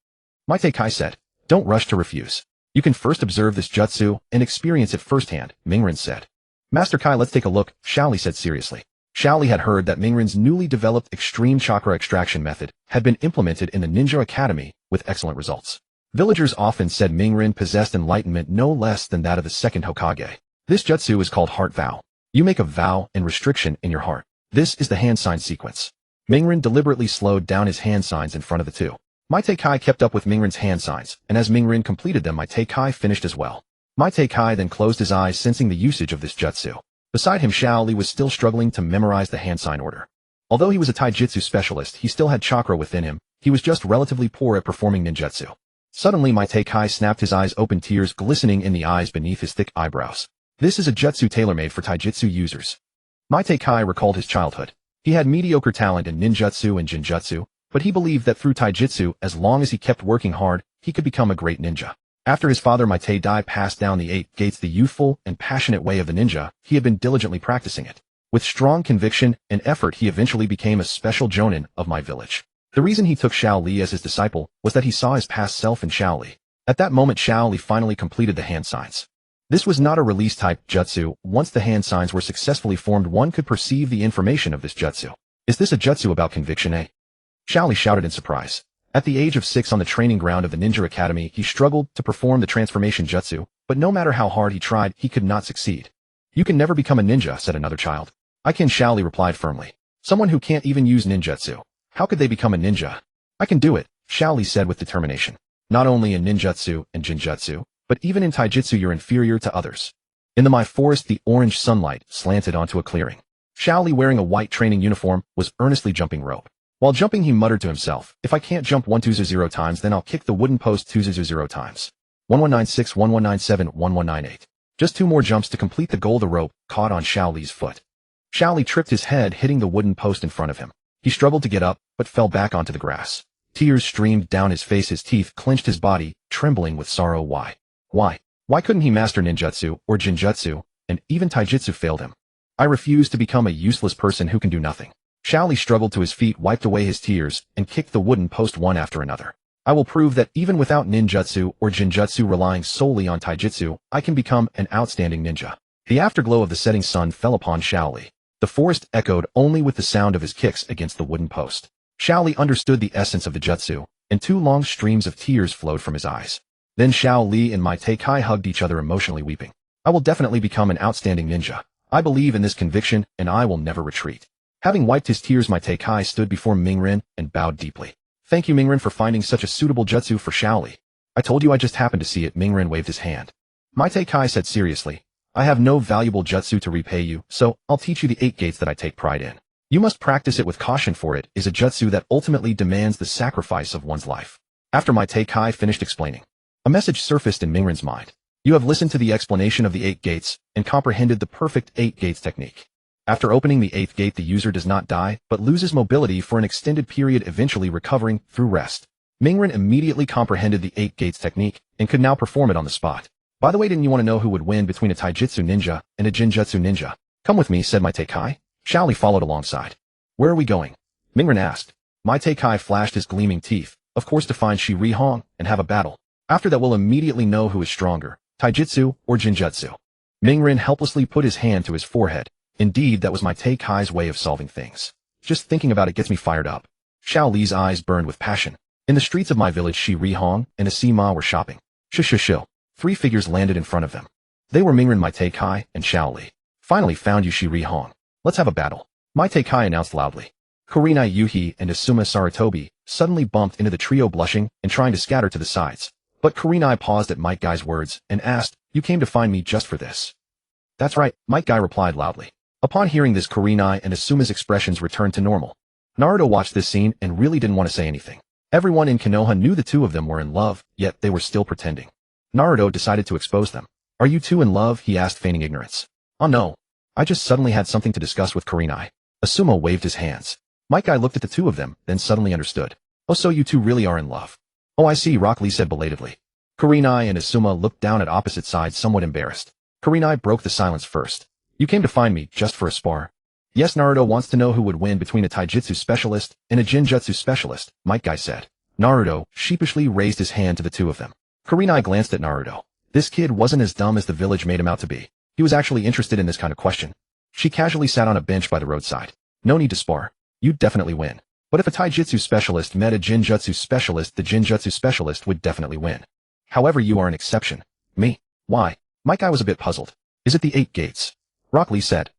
Might Kai said, don't rush to refuse. You can first observe this jutsu and experience it firsthand, Mingren said. Master Kai, let's take a look, Shaoli said seriously. Shaoli had heard that Mingren's newly developed extreme chakra extraction method had been implemented in the Ninja Academy with excellent results. Villagers often said Mingren possessed enlightenment no less than that of the second Hokage. This jutsu is called Heart Vow. You make a vow and restriction in your heart. This is the hand sign sequence. Mingren deliberately slowed down his hand signs in front of the two. Might Kai kept up with Mingren's hand signs, and as Mingren completed them, Might Kai finished as well. Might Kai then closed his eyes, sensing the usage of this jutsu. Beside him, Shaoli was still struggling to memorize the hand sign order. Although he was a taijutsu specialist, he still had chakra within him. He was just relatively poor at performing ninjutsu. Suddenly, Might Kai snapped, his eyes open, tears glistening in the eyes beneath his thick eyebrows. This is a jutsu tailor-made for taijutsu users. Might Kai recalled his childhood. He had mediocre talent in ninjutsu and jinjutsu, but he believed that through taijutsu, as long as he kept working hard, he could become a great ninja. After his father Maite Dai passed down the 8 gates the youthful and passionate way of the ninja, he had been diligently practicing it. With strong conviction and effort he eventually became a special jonin of my village. The reason he took Xiao Li as his disciple was that he saw his past self in Xiao Li. At that moment Xiao Li finally completed the hand signs. This was not a release-type jutsu. Once the hand signs were successfully formed one could perceive the information of this jutsu. Is this a jutsu about conviction, eh? Xiao Li shouted in surprise. At the age of 6 on the training ground of the Ninja Academy he struggled to perform the transformation jutsu, but no matter how hard he tried he could not succeed. You can never become a ninja, said another child. I can, Xiao Li replied firmly. Someone who can't even use ninjutsu. How could they become a ninja? I can do it, Xiao Li said with determination. Not only in ninjutsu and jinjutsu, but even in taijutsu you're inferior to others. In the My Forest the orange sunlight slanted onto a clearing. Xiao Li, wearing a white training uniform, was earnestly jumping rope. While jumping he muttered to himself, if I can't jump 1200 times then I'll kick the wooden post 200 times. 1196, 1197, 1198. Just 2 more jumps to complete the goal. The rope caught on Xiao Li's foot. Xiao Li tripped his head, hitting the wooden post in front of him. He struggled to get up, but fell back onto the grass. Tears streamed down his face, his teeth clenched, his body trembling with sorrow. Why? Why couldn't he master ninjutsu or jinjutsu, and even taijutsu failed him? I refuse to become a useless person who can do nothing. Xiao Li struggled to his feet, wiped away his tears, and kicked the wooden post one after another. I will prove that even without ninjutsu or jinjutsu, relying solely on taijutsu, I can become an outstanding ninja. The afterglow of the setting sun fell upon Xiao Li. The forest echoed only with the sound of his kicks against the wooden post. Xiao Li understood the essence of the jutsu, and 2 long streams of tears flowed from his eyes. Then Xiao Li and Maite Kai hugged each other, emotionally weeping. I will definitely become an outstanding ninja. I believe in this conviction, and I will never retreat. Having wiped his tears, Maite Kai stood before Mingren and bowed deeply. Thank you, Mingren, for finding such a suitable jutsu for Xiao Li. I told you I just happened to see it. Mingren waved his hand. Maite Kai said seriously, I have no valuable jutsu to repay you, so I'll teach you the 8 gates that I take pride in. You must practice it with caution, for it is a jutsu that ultimately demands the sacrifice of one's life. After Maite Kai finished explaining, a message surfaced in Mingren's mind. You have listened to the explanation of the 8 gates and comprehended the perfect 8 gates technique. After opening the 8th gate the user does not die, but loses mobility for an extended period, eventually recovering through rest. Mingren immediately comprehended the 8 gates technique and could now perform it on the spot. By the way, didn't you want to know who would win between a taijutsu ninja and a jinjutsu ninja? Come with me, said Maite Kai. Xiao Li followed alongside. Where are we going? Mingren asked. Maite Kai flashed his gleaming teeth. Of course, to find Shi Rihong and have a battle. After that we'll immediately know who is stronger, taijutsu or jinjutsu. Mingren helplessly put his hand to his forehead. Indeed, that was Maite Kai's way of solving things. Just thinking about it gets me fired up. Xiao Li's eyes burned with passion. In the streets of my village, Shi Rihong and Asima were shopping. Shh. 3 figures landed in front of them. They were Mingren, Maite Kai, and Xiao Li. Finally found you, Shi Rihong. Let's have a battle. Maite Kai announced loudly. Kurenai Yuhi and Asuma Saratobi suddenly bumped into the trio, blushing and trying to scatter to the sides. But Kurenai paused at Might Guy's words and asked, You came to find me just for this? That's right, Might Guy replied loudly. Upon hearing this, Kurenai and Asuma's expressions returned to normal. Naruto watched this scene and really didn't want to say anything. Everyone in Konoha knew the 2 of them were in love, yet they were still pretending. Naruto decided to expose them. Are you 2 in love? He asked, feigning ignorance. Oh no. I just suddenly had something to discuss with Kurenai. Asuma waved his hands. Might Guy looked at the 2 of them, then suddenly understood. Oh, so you 2 really are in love. Oh, I see, Rock Lee said belatedly. Kurenai and Asuma looked down at opposite sides, somewhat embarrassed. Kurenai broke the silence first. You came to find me just for a spar? Yes, Naruto wants to know who would win between a taijutsu specialist and a jinjutsu specialist, Might Guy said. Naruto sheepishly raised his hand to the 2 of them. Kurenai glanced at Naruto. This kid wasn't as dumb as the village made him out to be. He was actually interested in this kind of question. She casually sat on a bench by the roadside. No need to spar. You'd definitely win. But if a taijutsu specialist met a jinjutsu specialist, the jinjutsu specialist would definitely win. However, you are an exception. Me? Why? Might Guy was a bit puzzled. Is it the 8 gates? Rock Lee said.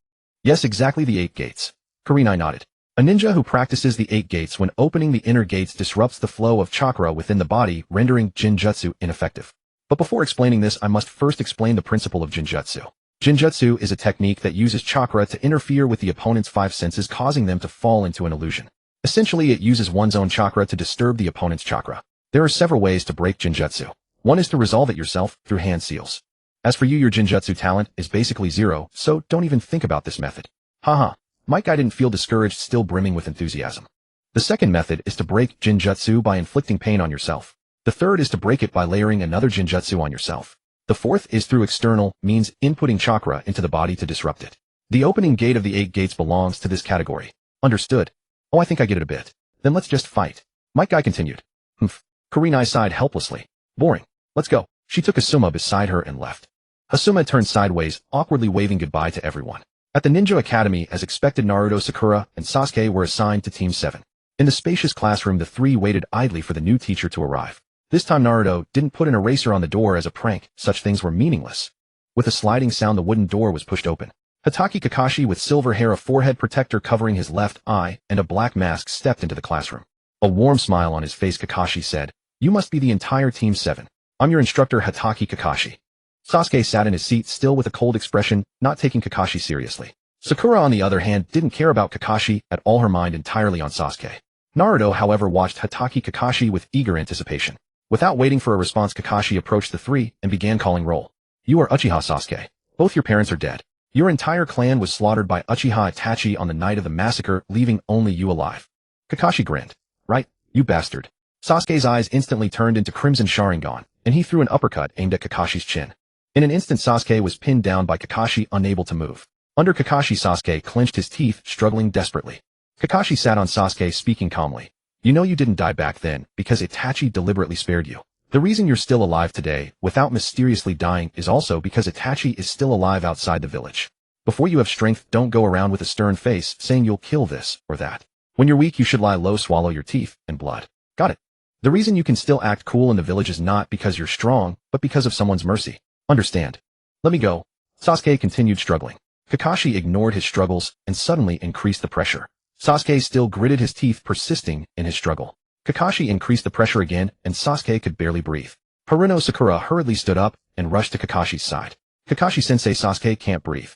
Yes, exactly, the 8 gates. Kurenai nodded. A ninja who practices the 8 gates when opening the inner gates disrupts the flow of chakra within the body, rendering jinjutsu ineffective. But before explaining this, I must first explain the principle of jinjutsu. Jinjutsu is a technique that uses chakra to interfere with the opponent's 5 senses, causing them to fall into an illusion. Essentially, it uses one's own chakra to disturb the opponent's chakra. There are several ways to break jinjutsu. One is to resolve it yourself through hand seals. As for you, your jinjutsu talent is basically 0, so don't even think about this method. Haha. Might Guy didn't feel discouraged, still brimming with enthusiasm. The second method is to break Jinjutsu by inflicting pain on yourself. The third is to break it by layering another Jinjutsu on yourself. The fourth is through external means inputting chakra into the body to disrupt it. The opening gate of the 8 gates belongs to this category. Understood? Oh, I think I get it a bit. Then let's just fight. Might Guy continued. Humph. Kurenai sighed helplessly. Boring. Let's go. She took Asuma beside her and left. Asuma turned sideways, awkwardly waving goodbye to everyone. At the Ninja Academy, as expected, Naruto, Sakura, and Sasuke were assigned to Team 7. In the spacious classroom, the three waited idly for the new teacher to arrive. This time Naruto didn't put an eraser on the door as a prank. Such things were meaningless. With a sliding sound, the wooden door was pushed open. Hatake Kakashi, with silver hair, a forehead protector covering his left eye, and a black mask, stepped into the classroom. A warm smile on his face, Kakashi said, "You must be the entire Team 7. I'm your instructor, Hatake Kakashi." Sasuke sat in his seat, still with a cold expression, not taking Kakashi seriously. Sakura, on the other hand, didn't care about Kakashi at all, her mind entirely on Sasuke. Naruto, however, watched Hatake Kakashi with eager anticipation. Without waiting for a response, Kakashi approached the three and began calling roll. "You are Uchiha Sasuke. Both your parents are dead. Your entire clan was slaughtered by Uchiha Itachi on the night of the massacre, leaving only you alive." Kakashi grinned. "Right, you bastard." Sasuke's eyes instantly turned into crimson Sharingan, and he threw an uppercut aimed at Kakashi's chin. In an instant, Sasuke was pinned down by Kakashi, unable to move. Under Kakashi, Sasuke clenched his teeth, struggling desperately. Kakashi sat on Sasuke, speaking calmly. "You know you didn't die back then, because Itachi deliberately spared you. The reason you're still alive today, without mysteriously dying, is also because Itachi is still alive outside the village. Before you have strength, don't go around with a stern face, saying you'll kill this or that. When you're weak, you should lie low, swallow your teeth, and blood. Got it? The reason you can still act cool in the village is not because you're strong, but because of someone's mercy. Understand? Let me go." Sasuke continued struggling. Kakashi ignored his struggles and suddenly increased the pressure. Sasuke still gritted his teeth, persisting in his struggle. Kakashi increased the pressure again, and Sasuke could barely breathe. Haruno Sakura hurriedly stood up and rushed to Kakashi's side. "Kakashi-sensei, Sasuke can't breathe."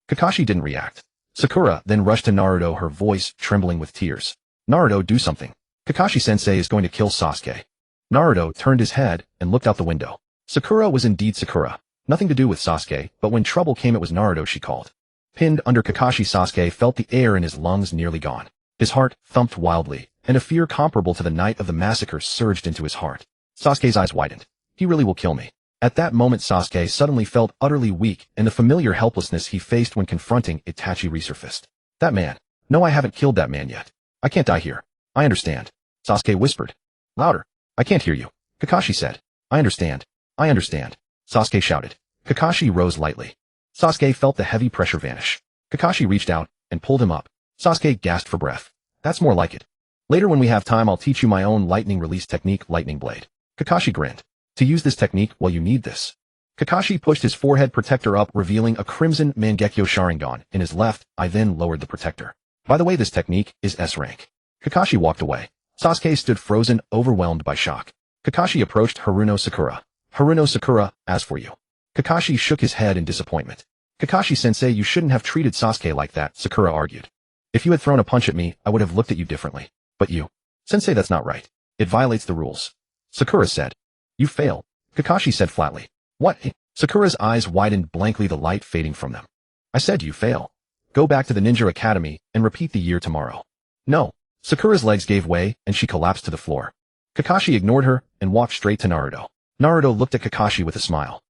Kakashi didn't react. Sakura then rushed to Naruto, her voice trembling with tears. "Naruto, do something. Kakashi-sensei is going to kill Sasuke." Naruto turned his head and looked out the window. Sakura was indeed Sakura. Nothing to do with Sasuke, but when trouble came, it was Naruto she called. Pinned under Kakashi, Sasuke felt the air in his lungs nearly gone. His heart thumped wildly, and a fear comparable to the night of the massacre surged into his heart. Sasuke's eyes widened. "He really will kill me." At that moment, Sasuke suddenly felt utterly weak, and the familiar helplessness he faced when confronting Itachi resurfaced. "That man. No, I haven't killed that man yet. I can't die here." "I understand." Sasuke whispered. "Louder." "I can't hear you." Kakashi said. "I understand. I understand." Sasuke shouted. Kakashi rose lightly. Sasuke felt the heavy pressure vanish. Kakashi reached out and pulled him up. Sasuke gasped for breath. "That's more like it. Later when we have time, I'll teach you my own lightning release technique, Lightning Blade." Kakashi grinned. "To use this technique, well, you need this." Kakashi pushed his forehead protector up, revealing a crimson Mangekyo Sharingan in his left eye, then lowered the protector. "By the way, this technique is S rank." Kakashi walked away. Sasuke stood frozen, overwhelmed by shock. Kakashi approached Haruno Sakura. "Haruno Sakura, as for you." Kakashi shook his head in disappointment. "Kakashi-sensei, you shouldn't have treated Sasuke like that," Sakura argued. "If you had thrown a punch at me, I would have looked at you differently. But you. Sensei, that's not right. It violates the rules." Sakura said. "You fail," Kakashi said flatly. "What?" Sakura's eyes widened blankly, the light fading from them. "I said you fail. Go back to the Ninja Academy and repeat the year tomorrow." "No." Sakura's legs gave way and she collapsed to the floor. Kakashi ignored her and walked straight to Naruto. Naruto looked at Kakashi with a smile.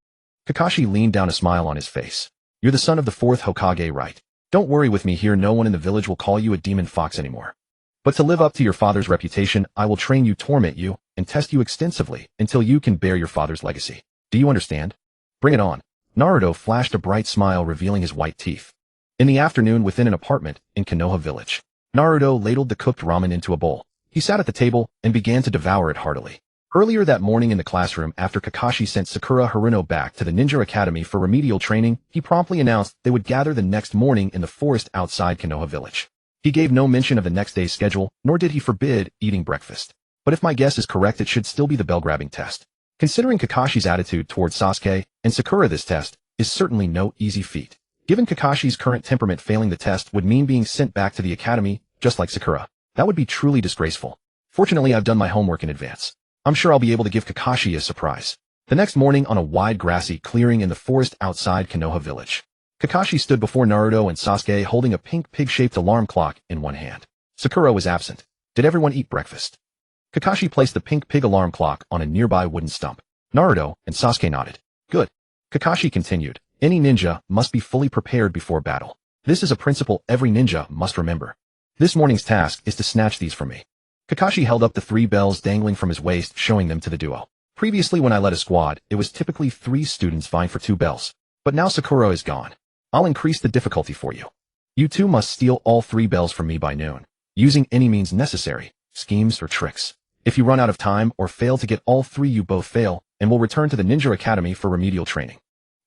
Kakashi leaned down, a smile on his face. "You're the son of the 4th Hokage, right? Don't worry with me here, no one in the village will call you a demon fox anymore. But to live up to your father's reputation, I will train you, torment you, and test you extensively until you can bear your father's legacy. Do you understand? Bring it on." Naruto flashed a bright smile, revealing his white teeth. In the afternoon, within an apartment in Konoha village, Naruto ladled the cooked ramen into a bowl. He sat at the table and began to devour it heartily. Earlier that morning in the classroom, after Kakashi sent Sakura Haruno back to the Ninja Academy for remedial training, he promptly announced they would gather the next morning in the forest outside Konoha village. He gave no mention of the next day's schedule, nor did he forbid eating breakfast. But if my guess is correct, it should still be the bell-grabbing test. Considering Kakashi's attitude towards Sasuke and Sakura, this test is certainly no easy feat. Given Kakashi's current temperament, failing the test would mean being sent back to the academy, just like Sakura. That would be truly disgraceful. Fortunately, I've done my homework in advance. I'm sure I'll be able to give Kakashi a surprise. The next morning, on a wide grassy clearing in the forest outside Konoha village, Kakashi stood before Naruto and Sasuke, holding a pink pig-shaped alarm clock in one hand. Sakura was absent. Did everyone eat breakfast? Kakashi placed the pink pig alarm clock on a nearby wooden stump. Naruto and Sasuke nodded. Good. Kakashi continued. Any ninja must be fully prepared before battle. This is a principle every ninja must remember. This morning's task is to snatch these from me. Kakashi held up the 3 bells dangling from his waist, showing them to the duo. Previously when I led a squad, it was typically 3 students vying for 2 bells. But now Sakura is gone. I'll increase the difficulty for you. You 2 must steal all 3 bells from me by noon, using any means necessary, schemes or tricks. If you run out of time or fail to get all 3, you both fail, and will return to the Ninja Academy for remedial training.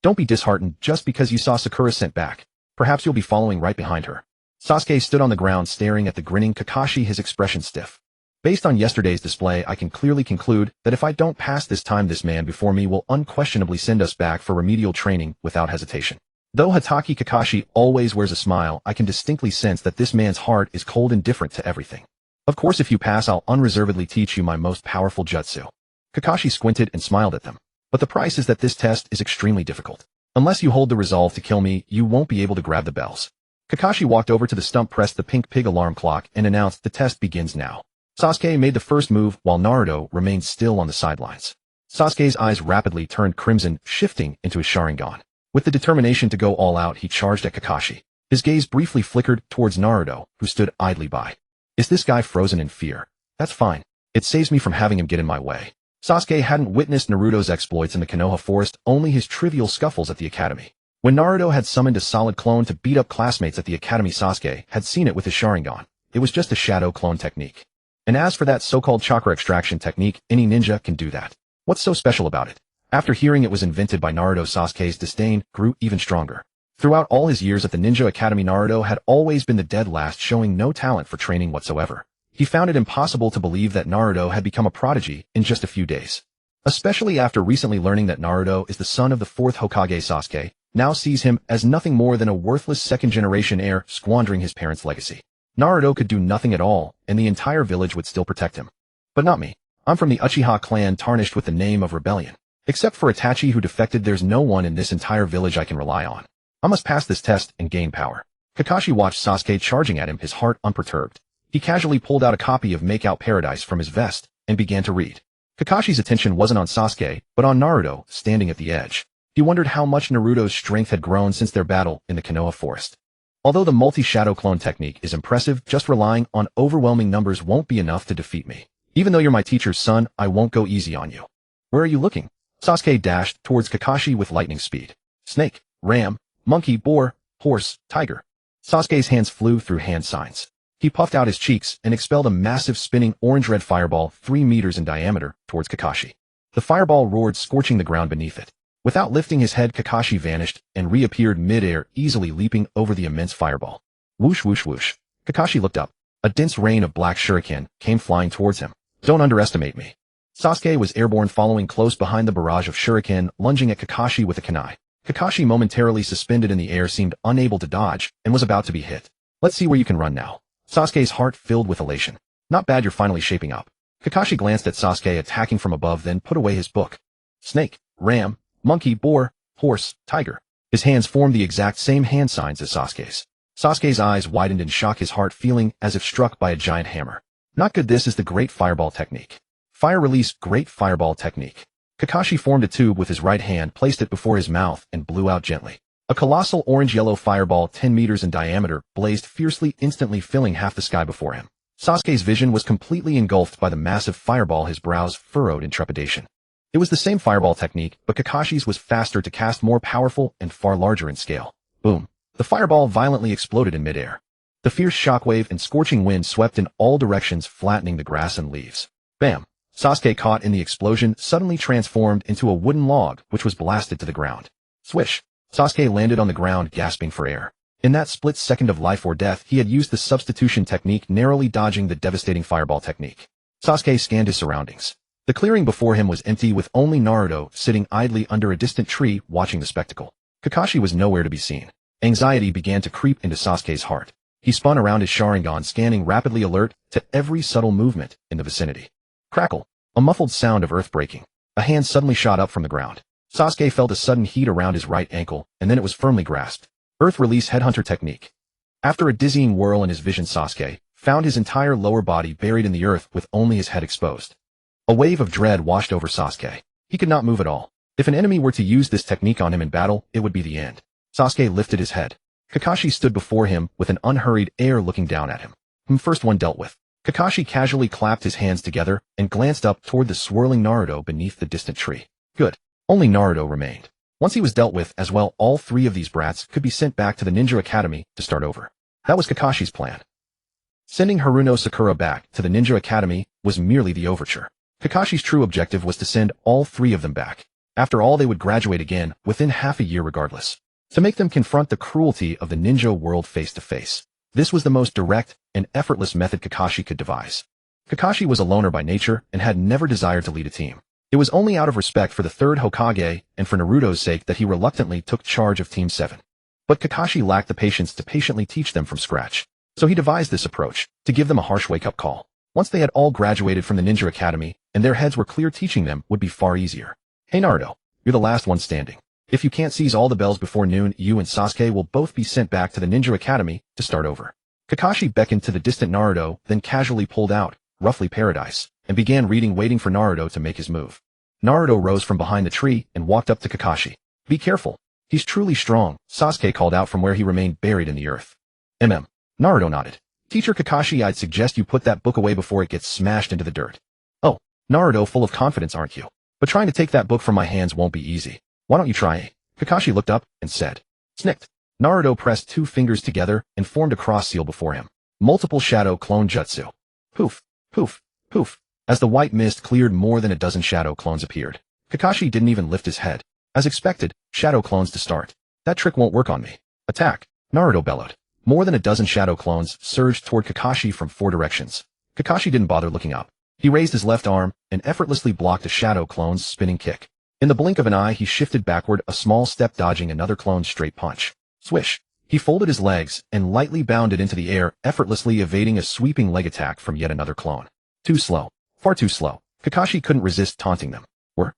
Don't be disheartened just because you saw Sakura sent back. Perhaps you'll be following right behind her. Sasuke stood on the ground staring at the grinning Kakashi, his expression stiff. Based on yesterday's display, I can clearly conclude that if I don't pass this time, this man before me will unquestionably send us back for remedial training without hesitation. Though Hatake Kakashi always wears a smile, I can distinctly sense that this man's heart is cold and indifferent to everything. Of course, if you pass, I'll unreservedly teach you my most powerful jutsu. Kakashi squinted and smiled at them. But the price is that this test is extremely difficult. Unless you hold the resolve to kill me, you won't be able to grab the bells. Kakashi walked over to the stump, pressed the pink pig alarm clock, and announced the test begins now. Sasuke made the first move while Naruto remained still on the sidelines. Sasuke's eyes rapidly turned crimson, shifting into his Sharingan. With the determination to go all out, he charged at Kakashi. His gaze briefly flickered towards Naruto, who stood idly by. Is this guy frozen in fear? That's fine. It saves me from having him get in my way. Sasuke hadn't witnessed Naruto's exploits in the Konoha forest, only his trivial scuffles at the academy. When Naruto had summoned a solid clone to beat up classmates at the academy, Sasuke had seen it with his Sharingan. It was just a shadow clone technique. And as for that so-called chakra extraction technique, any ninja can do that. What's so special about it? After hearing it was invented by Naruto, Sasuke's disdain grew even stronger. Throughout all his years at the Ninja Academy, Naruto had always been the dead last, showing no talent for training whatsoever. He found it impossible to believe that Naruto had become a prodigy in just a few days. Especially after recently learning that Naruto is the son of the 4th Hokage, Sasuke now sees him as nothing more than a worthless second-generation heir squandering his parents' legacy. Naruto could do nothing at all, and the entire village would still protect him. But not me. I'm from the Uchiha clan, tarnished with the name of rebellion. Except for Itachi, who defected, there's no one in this entire village I can rely on. I must pass this test and gain power. Kakashi watched Sasuke charging at him, his heart unperturbed. He casually pulled out a copy of Make Out Paradise from his vest and began to read. Kakashi's attention wasn't on Sasuke, but on Naruto, standing at the edge. He wondered how much Naruto's strength had grown since their battle in the Konoha forest. Although the multi-shadow clone technique is impressive, just relying on overwhelming numbers won't be enough to defeat me. Even though you're my teacher's son, I won't go easy on you. Where are you looking? Sasuke dashed towards Kakashi with lightning speed. Snake, ram, monkey, boar, horse, tiger. Sasuke's hands flew through hand signs. He puffed out his cheeks and expelled a massive spinning orange-red fireball 3 meters in diameter towards Kakashi. The fireball roared, scorching the ground beneath it. Without lifting his head, Kakashi vanished and reappeared mid-air, easily leaping over the immense fireball. Whoosh, whoosh, whoosh. Kakashi looked up. A dense rain of black shuriken came flying towards him. Don't underestimate me. Sasuke was airborne, following close behind the barrage of shuriken, lunging at Kakashi with a kunai. Kakashi, momentarily suspended in the air, seemed unable to dodge and was about to be hit. Let's see where you can run now. Sasuke's heart filled with elation. Not bad, you're finally shaping up. Kakashi glanced at Sasuke attacking from above, then put away his book. Snake, ram, monkey, boar, horse, tiger. His hands formed the exact same hand signs as Sasuke's. Sasuke's eyes widened in shock, his heart feeling as if struck by a giant hammer. Not good. This is the Great Fireball Technique. Fire Release Great Fireball Technique. Kakashi formed a tube with his right hand, placed it before his mouth, and blew out gently. A colossal orange-yellow fireball 10 meters in diameter blazed fiercely, instantly filling half the sky before him. Sasuke's vision was completely engulfed by the massive fireball, his brows furrowed in trepidation. It was the same fireball technique, but Kakashi's was faster to cast, more powerful, and far larger in scale. Boom. The fireball violently exploded in midair. The fierce shockwave and scorching wind swept in all directions, flattening the grass and leaves. Bam. Sasuke, caught in the explosion, suddenly transformed into a wooden log, which was blasted to the ground. Swish. Sasuke landed on the ground, gasping for air. In that split second of life or death, he had used the substitution technique, narrowly dodging the devastating fireball technique. Sasuke scanned his surroundings. The clearing before him was empty, with only Naruto sitting idly under a distant tree, watching the spectacle. Kakashi was nowhere to be seen. Anxiety began to creep into Sasuke's heart. He spun around his Sharingan, scanning rapidly, alert to every subtle movement in the vicinity. Crackle. A muffled sound of earth breaking. A hand suddenly shot up from the ground. Sasuke felt a sudden heat around his right ankle, and then it was firmly grasped. Earth Release Headhunter Technique. After a dizzying whirl in his vision, Sasuke found his entire lower body buried in the earth with only his head exposed. A wave of dread washed over Sasuke. He could not move at all. If an enemy were to use this technique on him in battle, it would be the end. Sasuke lifted his head. Kakashi stood before him with an unhurried air looking down at him. First one dealt with. Kakashi casually clapped his hands together and glanced up toward the swirling Naruto beneath the distant tree. Good. Only Naruto remained. Once he was dealt with as well, all three of these brats could be sent back to the Ninja Academy to start over. That was Kakashi's plan. Sending Haruno Sakura back to the Ninja Academy was merely the overture. Kakashi's true objective was to send all three of them back. After all, they would graduate again within half a year regardless. To make them confront the cruelty of the ninja world face to face. This was the most direct and effortless method Kakashi could devise. Kakashi was a loner by nature and had never desired to lead a team. It was only out of respect for the third Hokage and for Naruto's sake that he reluctantly took charge of Team 7. But Kakashi lacked the patience to patiently teach them from scratch. So he devised this approach, to give them a harsh wake-up call. Once they had all graduated from the Ninja Academy, and their heads were clear, teaching them would be far easier. Hey Naruto, you're the last one standing. If you can't seize all the bells before noon, you and Sasuke will both be sent back to the Ninja Academy to start over. Kakashi beckoned to the distant Naruto, then casually pulled out, roughly paradise, and began reading, waiting for Naruto to make his move. Naruto rose from behind the tree and walked up to Kakashi. Be careful. He's truly strong, Sasuke called out from where he remained buried in the earth. Naruto nodded. Teacher Kakashi, I'd suggest you put that book away before it gets smashed into the dirt. Oh, Naruto, full of confidence, aren't you? But trying to take that book from my hands won't be easy. Why don't you try? Kakashi looked up and said. Snicked. Naruto pressed two fingers together and formed a cross seal before him. Multiple shadow clone jutsu. Poof, poof, poof. As the white mist cleared, more than a dozen shadow clones appeared. Kakashi didn't even lift his head. As expected, shadow clones to start. That trick won't work on me. Attack, Naruto bellowed. More than a dozen shadow clones surged toward Kakashi from four directions. Kakashi didn't bother looking up. He raised his left arm and effortlessly blocked a shadow clone's spinning kick. In the blink of an eye, he shifted backward a small step, dodging another clone's straight punch. Swish. He folded his legs and lightly bounded into the air, effortlessly evading a sweeping leg attack from yet another clone. Too slow. Far too slow. Kakashi couldn't resist taunting them. Were.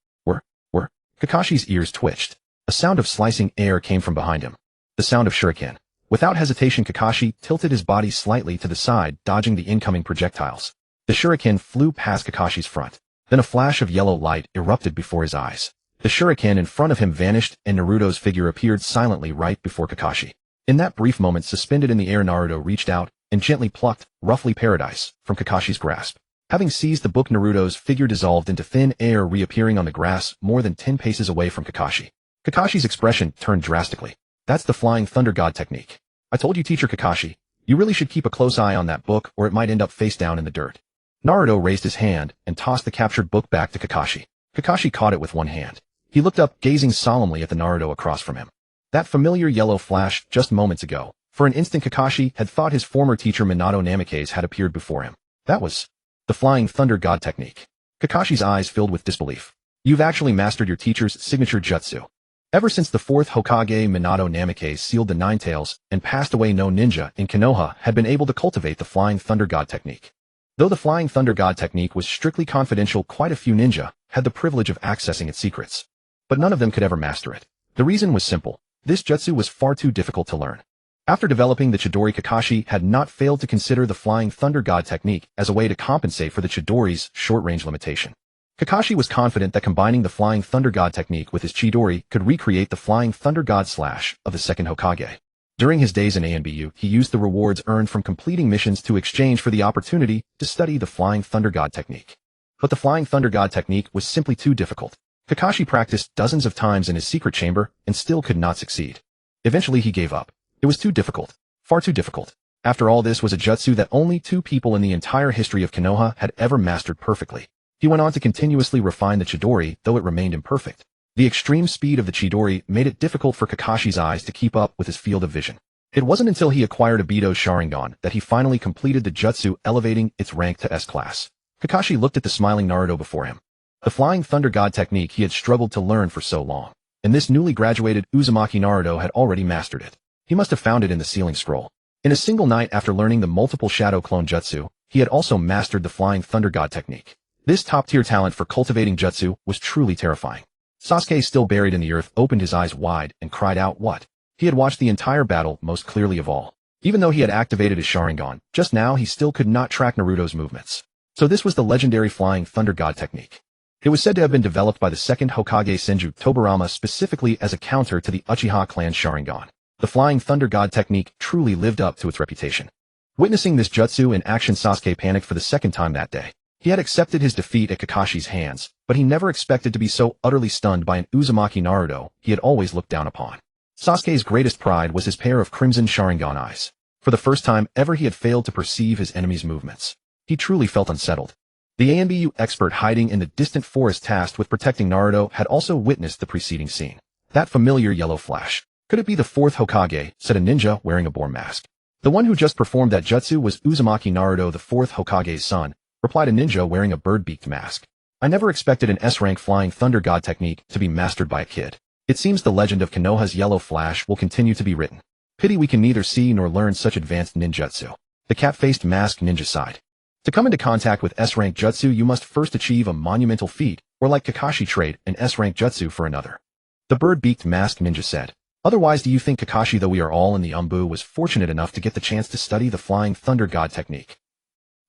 Kakashi's ears twitched. A sound of slicing air came from behind him. The sound of shuriken. Without hesitation, Kakashi tilted his body slightly to the side, dodging the incoming projectiles. The shuriken flew past Kakashi's front. Then a flash of yellow light erupted before his eyes. The shuriken in front of him vanished and Naruto's figure appeared silently right before Kakashi. In that brief moment, suspended in the air, Naruto reached out and gently plucked, roughly paradise, from Kakashi's grasp. Having seized the book, Naruto's figure dissolved into thin air, reappearing on the grass more than 10 paces away from Kakashi. Kakashi's expression turned drastically. That's the Flying Thunder God technique. I told you, Teacher Kakashi, you really should keep a close eye on that book or it might end up face down in the dirt. Naruto raised his hand and tossed the captured book back to Kakashi. Kakashi caught it with one hand. He looked up, gazing solemnly at the Naruto across from him. That familiar yellow flash just moments ago. For an instant, Kakashi had thought his former teacher Minato Namikaze had appeared before him. That was the Flying Thunder God technique. Kakashi's eyes filled with disbelief. You've actually mastered your teacher's signature jutsu. Ever since the fourth Hokage Minato Namikaze sealed the Nine Tails and passed away, no ninja in Konoha had been able to cultivate the Flying Thunder God technique. Though the Flying Thunder God technique was strictly confidential, quite a few ninja had the privilege of accessing its secrets. But none of them could ever master it. The reason was simple. This jutsu was far too difficult to learn. After developing the Chidori, Kakashi had not failed to consider the Flying Thunder God technique as a way to compensate for the Chidori's short-range limitation. Kakashi was confident that combining the Flying Thunder God technique with his Chidori could recreate the Flying Thunder God slash of the second Hokage. During his days in ANBU, he used the rewards earned from completing missions to exchange for the opportunity to study the Flying Thunder God technique. But the Flying Thunder God technique was simply too difficult. Kakashi practiced dozens of times in his secret chamber and still could not succeed. Eventually he gave up. It was too difficult. Far too difficult. After all, this was a jutsu that only 2 people in the entire history of Konoha had ever mastered perfectly. He went on to continuously refine the Chidori, though it remained imperfect. The extreme speed of the Chidori made it difficult for Kakashi's eyes to keep up with his field of vision. It wasn't until he acquired Obito's Sharingan that he finally completed the jutsu, elevating its rank to S class. Kakashi looked at the smiling Naruto before him. The Flying Thunder God technique he had struggled to learn for so long. And this newly graduated Uzumaki Naruto had already mastered it. He must have found it in the sealing scroll. In a single night after learning the multiple shadow clone jutsu, he had also mastered the Flying Thunder God technique. This top-tier talent for cultivating jutsu was truly terrifying. Sasuke, still buried in the earth, opened his eyes wide and cried out, "What?" He had watched the entire battle most clearly of all. Even though he had activated his Sharingan, just now he still could not track Naruto's movements. So this was the legendary Flying Thunder God technique. It was said to have been developed by the second Hokage Senju Tobirama specifically as a counter to the Uchiha clan Sharingan. The Flying Thunder God technique truly lived up to its reputation. Witnessing this jutsu in action, Sasuke panicked for the second time that day. He had accepted his defeat at Kakashi's hands, but he never expected to be so utterly stunned by an Uzumaki Naruto he had always looked down upon. Sasuke's greatest pride was his pair of crimson Sharingan eyes. For the first time ever he had failed to perceive his enemy's movements. He truly felt unsettled. The ANBU expert hiding in the distant forest tasked with protecting Naruto had also witnessed the preceding scene. That familiar yellow flash. Could it be the fourth Hokage, said a ninja wearing a boar mask. The one who just performed that jutsu was Uzumaki Naruto, the fourth Hokage's son, replied a ninja wearing a bird-beaked mask. I never expected an S-rank Flying Thunder God technique to be mastered by a kid. It seems the legend of Konoha's yellow flash will continue to be written. Pity we can neither see nor learn such advanced ninjutsu. The cat-faced masked ninja sighed. To come into contact with S-rank jutsu you must first achieve a monumental feat, or like Kakashi trade an S-rank jutsu for another. The bird-beaked masked ninja said. Otherwise do you think Kakashi, though we are all in the Umbu, was fortunate enough to get the chance to study the Flying Thunder God technique?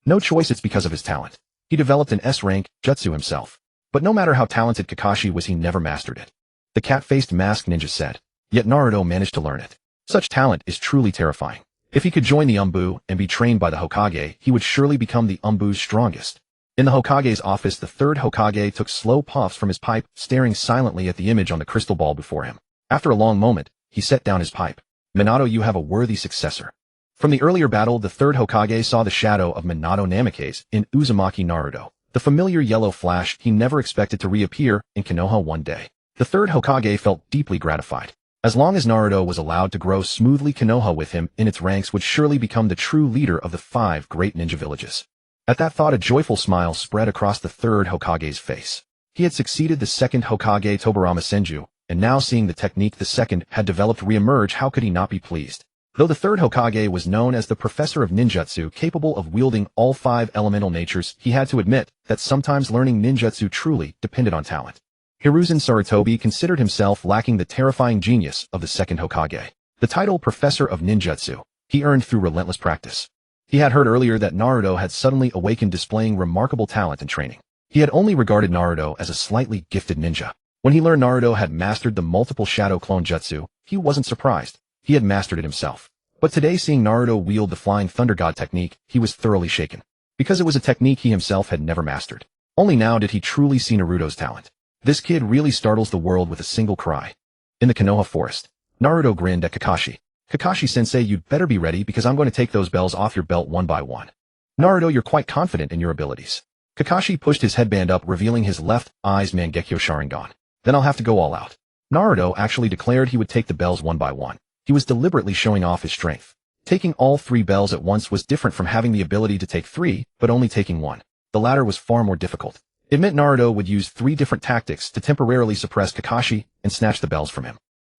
No choice, it's because of his talent. He developed an S-rank jutsu himself. But no matter how talented Kakashi was, he never mastered it. The cat-faced masked ninja said. Yet Naruto managed to learn it. Such talent is truly terrifying. If he could join the Umbu and be trained by the Hokage, he would surely become the Umbu's strongest. In the Hokage's office, the third Hokage took slow puffs from his pipe, staring silently at the image on the crystal ball before him. After a long moment, he set down his pipe. Minato, you have a worthy successor. From the earlier battle, the third Hokage saw the shadow of Minato Namikaze in Uzumaki Naruto. The familiar yellow flash he never expected to reappear in Konoha one day. The third Hokage felt deeply gratified. As long as Naruto was allowed to grow smoothly, Konoha with him in its ranks would surely become the true leader of the 5 great ninja villages. At that thought, a joyful smile spread across the third Hokage's face. He had succeeded the second Hokage Tobirama Senju, and now seeing the technique the second had developed re-emerge, how could he not be pleased? Though the third Hokage was known as the professor of ninjutsu, capable of wielding all 5 elemental natures, he had to admit that sometimes learning ninjutsu truly depended on talent. Hiruzen Sarutobi considered himself lacking the terrifying genius of the second Hokage. The title Professor of Ninjutsu he earned through relentless practice. He had heard earlier that Naruto had suddenly awakened, displaying remarkable talent and training. He had only regarded Naruto as a slightly gifted ninja. When he learned Naruto had mastered the multiple shadow clone jutsu, he wasn't surprised. He had mastered it himself. But today, seeing Naruto wield the Flying Thunder God technique, he was thoroughly shaken. Because it was a technique he himself had never mastered. Only now did he truly see Naruto's talent. This kid really startles the world with a single cry. In the Konoha forest, Naruto grinned at Kakashi. Kakashi-sensei, you'd better be ready because I'm going to take those bells off your belt one by one. Naruto, you're quite confident in your abilities. Kakashi pushed his headband up, revealing his left eye's Mangekyo Sharingan. Then I'll have to go all out. Naruto actually declared he would take the bells one by one. He was deliberately showing off his strength. Taking all 3 bells at once was different from having the ability to take 3, but only taking 1. The latter was far more difficult. It meant Naruto would use 3 different tactics to temporarily suppress Kakashi and snatch the bells from him.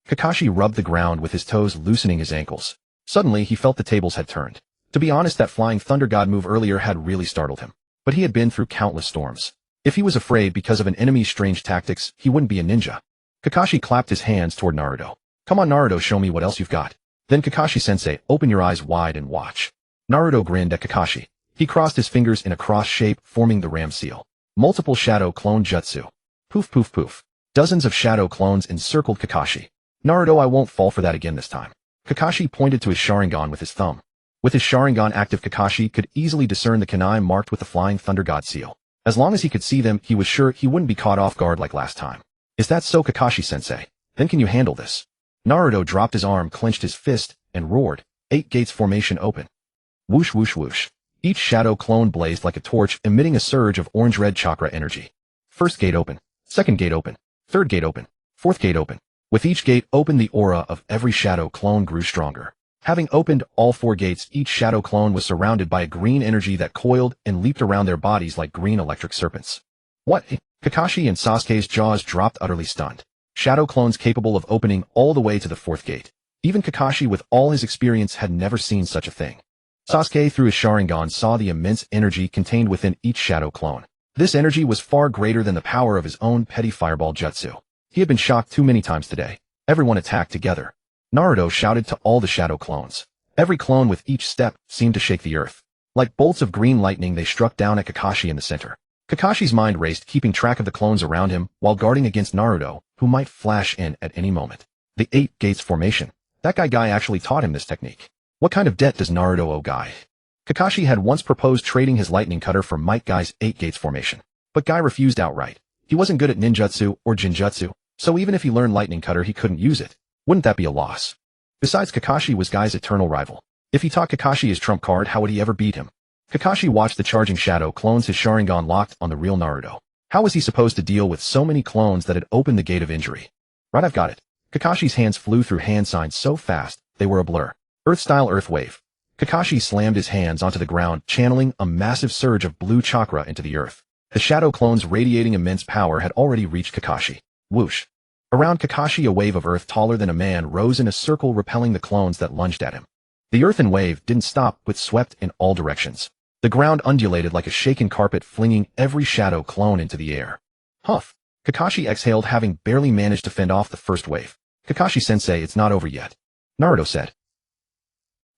Kakashi rubbed the ground with his toes, loosening his ankles. Suddenly, he felt the tables had turned. To be honest, that Flying Thunder God move earlier had really startled him. But he had been through countless storms. If he was afraid because of an enemy's strange tactics, he wouldn't be a ninja. Kakashi clapped his hands toward Naruto. Come on, Naruto, show me what else you've got. Then Kakashi-sensei, open your eyes wide and watch. Naruto grinned at Kakashi. He crossed his fingers in a cross shape, forming the ram seal. Multiple shadow clone jutsu. Poof poof poof. Dozens of shadow clones encircled Kakashi. Naruto, I won't fall for that again this time. Kakashi pointed to his Sharingan with his thumb. With his Sharingan active, Kakashi could easily discern the kunai marked with the Flying Thunder God seal. As long as he could see them, he was sure he wouldn't be caught off guard like last time. Is that so, Kakashi-sensei? Then can you handle this? Naruto dropped his arm, clenched his fist, and roared. 8 gates formation open. Whoosh whoosh whoosh. Each shadow clone blazed like a torch, emitting a surge of orange-red chakra energy. First gate open. Second gate open. Third gate open. Fourth gate open. With each gate open, the aura of every shadow clone grew stronger. Having opened all 4 gates, each shadow clone was surrounded by a green energy that coiled and leaped around their bodies like green electric serpents. What? Kakashi and Sasuke's jaws dropped, utterly stunned. Shadow clones capable of opening all the way to the 4th gate. Even Kakashi, with all his experience, had never seen such a thing. Sasuke, through his Sharingan, saw the immense energy contained within each shadow clone. This energy was far greater than the power of his own petty fireball jutsu. He had been shocked too many times today. Everyone attacked together. Naruto shouted to all the shadow clones. Every clone with each step seemed to shake the earth. Like bolts of green lightning, they struck down at Kakashi in the center. Kakashi's mind raced, keeping track of the clones around him while guarding against Naruto, who might flash in at any moment. The 8 Gates formation. That guy actually taught him this technique. What kind of debt does Naruto owe Guy? Kakashi had once proposed trading his lightning cutter for Might Guy's 8 Gates formation, but Guy refused outright. He wasn't good at ninjutsu or jinjutsu, so even if he learned lightning cutter, he couldn't use it. Wouldn't that be a loss? Besides, Kakashi was Guy's eternal rival. If he taught Kakashi his trump card, how would he ever beat him? Kakashi watched the charging shadow clones, his Sharingan locked on the real Naruto. How was he supposed to deal with so many clones that had opened the gate of injury? Right, I've got it. Kakashi's hands flew through hand signs so fast, they were a blur. Earth-style earth wave. Kakashi slammed his hands onto the ground, channeling a massive surge of blue chakra into the earth. The shadow clones radiating immense power had already reached Kakashi. Whoosh. Around Kakashi, a wave of earth taller than a man rose in a circle, repelling the clones that lunged at him. The earthen wave didn't stop, but swept in all directions. The ground undulated like a shaken carpet, flinging every shadow clone into the air. Huff. Kakashi exhaled, having barely managed to fend off the first wave. Kakashi-sensei, it's not over yet. Naruto said.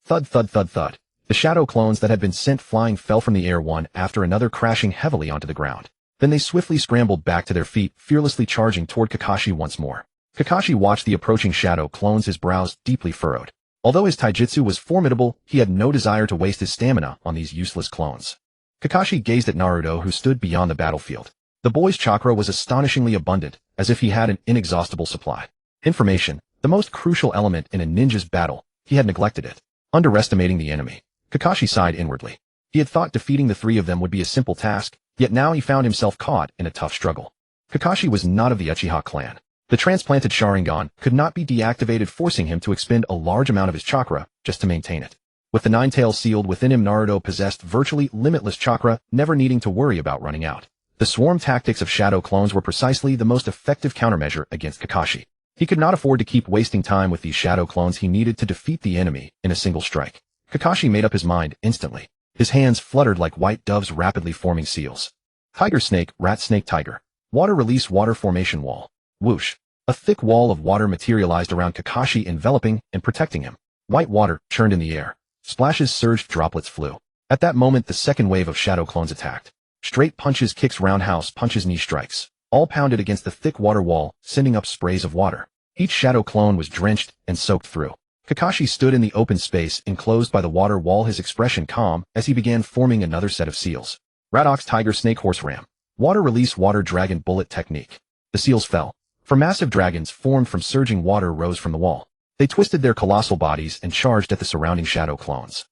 Thud, thud, thud, thud. The shadow clones that had been sent flying fell from the air one after another, crashing heavily onto the ground. Then they swiftly scrambled back to their feet, fearlessly charging toward Kakashi once more. Kakashi watched the approaching shadow clones, his brows deeply furrowed. Although his taijutsu was formidable, he had no desire to waste his stamina on these useless clones. Kakashi gazed at Naruto, who stood beyond the battlefield. The boy's chakra was astonishingly abundant, as if he had an inexhaustible supply. Information, the most crucial element in a ninja's battle, he had neglected it. Underestimating the enemy. Kakashi sighed inwardly. He had thought defeating the 3 of them would be a simple task, yet now he found himself caught in a tough struggle. Kakashi was not of the Uchiha clan. The transplanted Sharingan could not be deactivated, forcing him to expend a large amount of his chakra just to maintain it. With the 9 tails sealed within him, Naruto possessed virtually limitless chakra, never needing to worry about running out. The swarm tactics of shadow clones were precisely the most effective countermeasure against Kakashi. He could not afford to keep wasting time with these shadow clones. He needed to defeat the enemy in a single strike. Kakashi made up his mind instantly. His hands fluttered like white doves, rapidly forming seals. Tiger snake, rat snake, tiger. Water release, water formation wall. Whoosh. A thick wall of water materialized around Kakashi, enveloping and protecting him. White water churned in the air. Splashes surged, droplets flew. At that moment, the second wave of shadow clones attacked. Straight punches, kicks, roundhouse punches, knee strikes. All pounded against the thick water wall, sending up sprays of water. Each shadow clone was drenched and soaked through. Kakashi stood in the open space enclosed by the water wall, his expression calm as he began forming another set of seals. Rat ox, tiger, snake, horse, ram. Water release, water dragon, bullet technique. The seals fell. For massive dragons formed from surging water rose from the wall. They twisted their colossal bodies and charged at the surrounding shadow clones.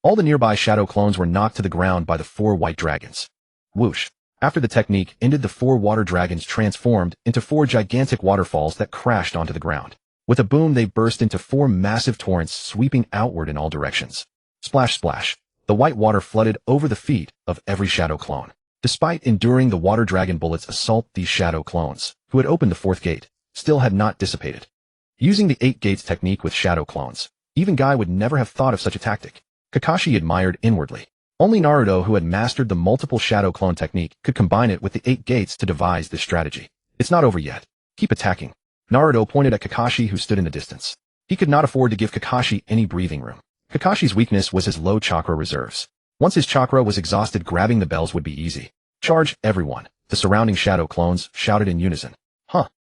All the nearby shadow clones were knocked to the ground by the 4 white dragons. Whoosh. After the technique ended, the 4 water dragons transformed into 4 gigantic waterfalls that crashed onto the ground. With a boom, they burst into 4 massive torrents, sweeping outward in all directions. Splash, splash. The white water flooded over the feet of every shadow clone. Despite enduring the water dragon bullets' assault, these shadow clones, who had opened the 4th gate, still had not dissipated. Using the 8 gates technique with shadow clones, even Guy would never have thought of such a tactic. Kakashi admired inwardly. Only Naruto, who had mastered the multiple shadow clone technique, could combine it with the 8 gates to devise this strategy. It's not over yet. Keep attacking. Naruto pointed at Kakashi, who stood in the distance. He could not afford to give Kakashi any breathing room. Kakashi's weakness was his low chakra reserves. Once his chakra was exhausted, grabbing the bells would be easy. Charge, everyone. The surrounding shadow clones shouted in unison.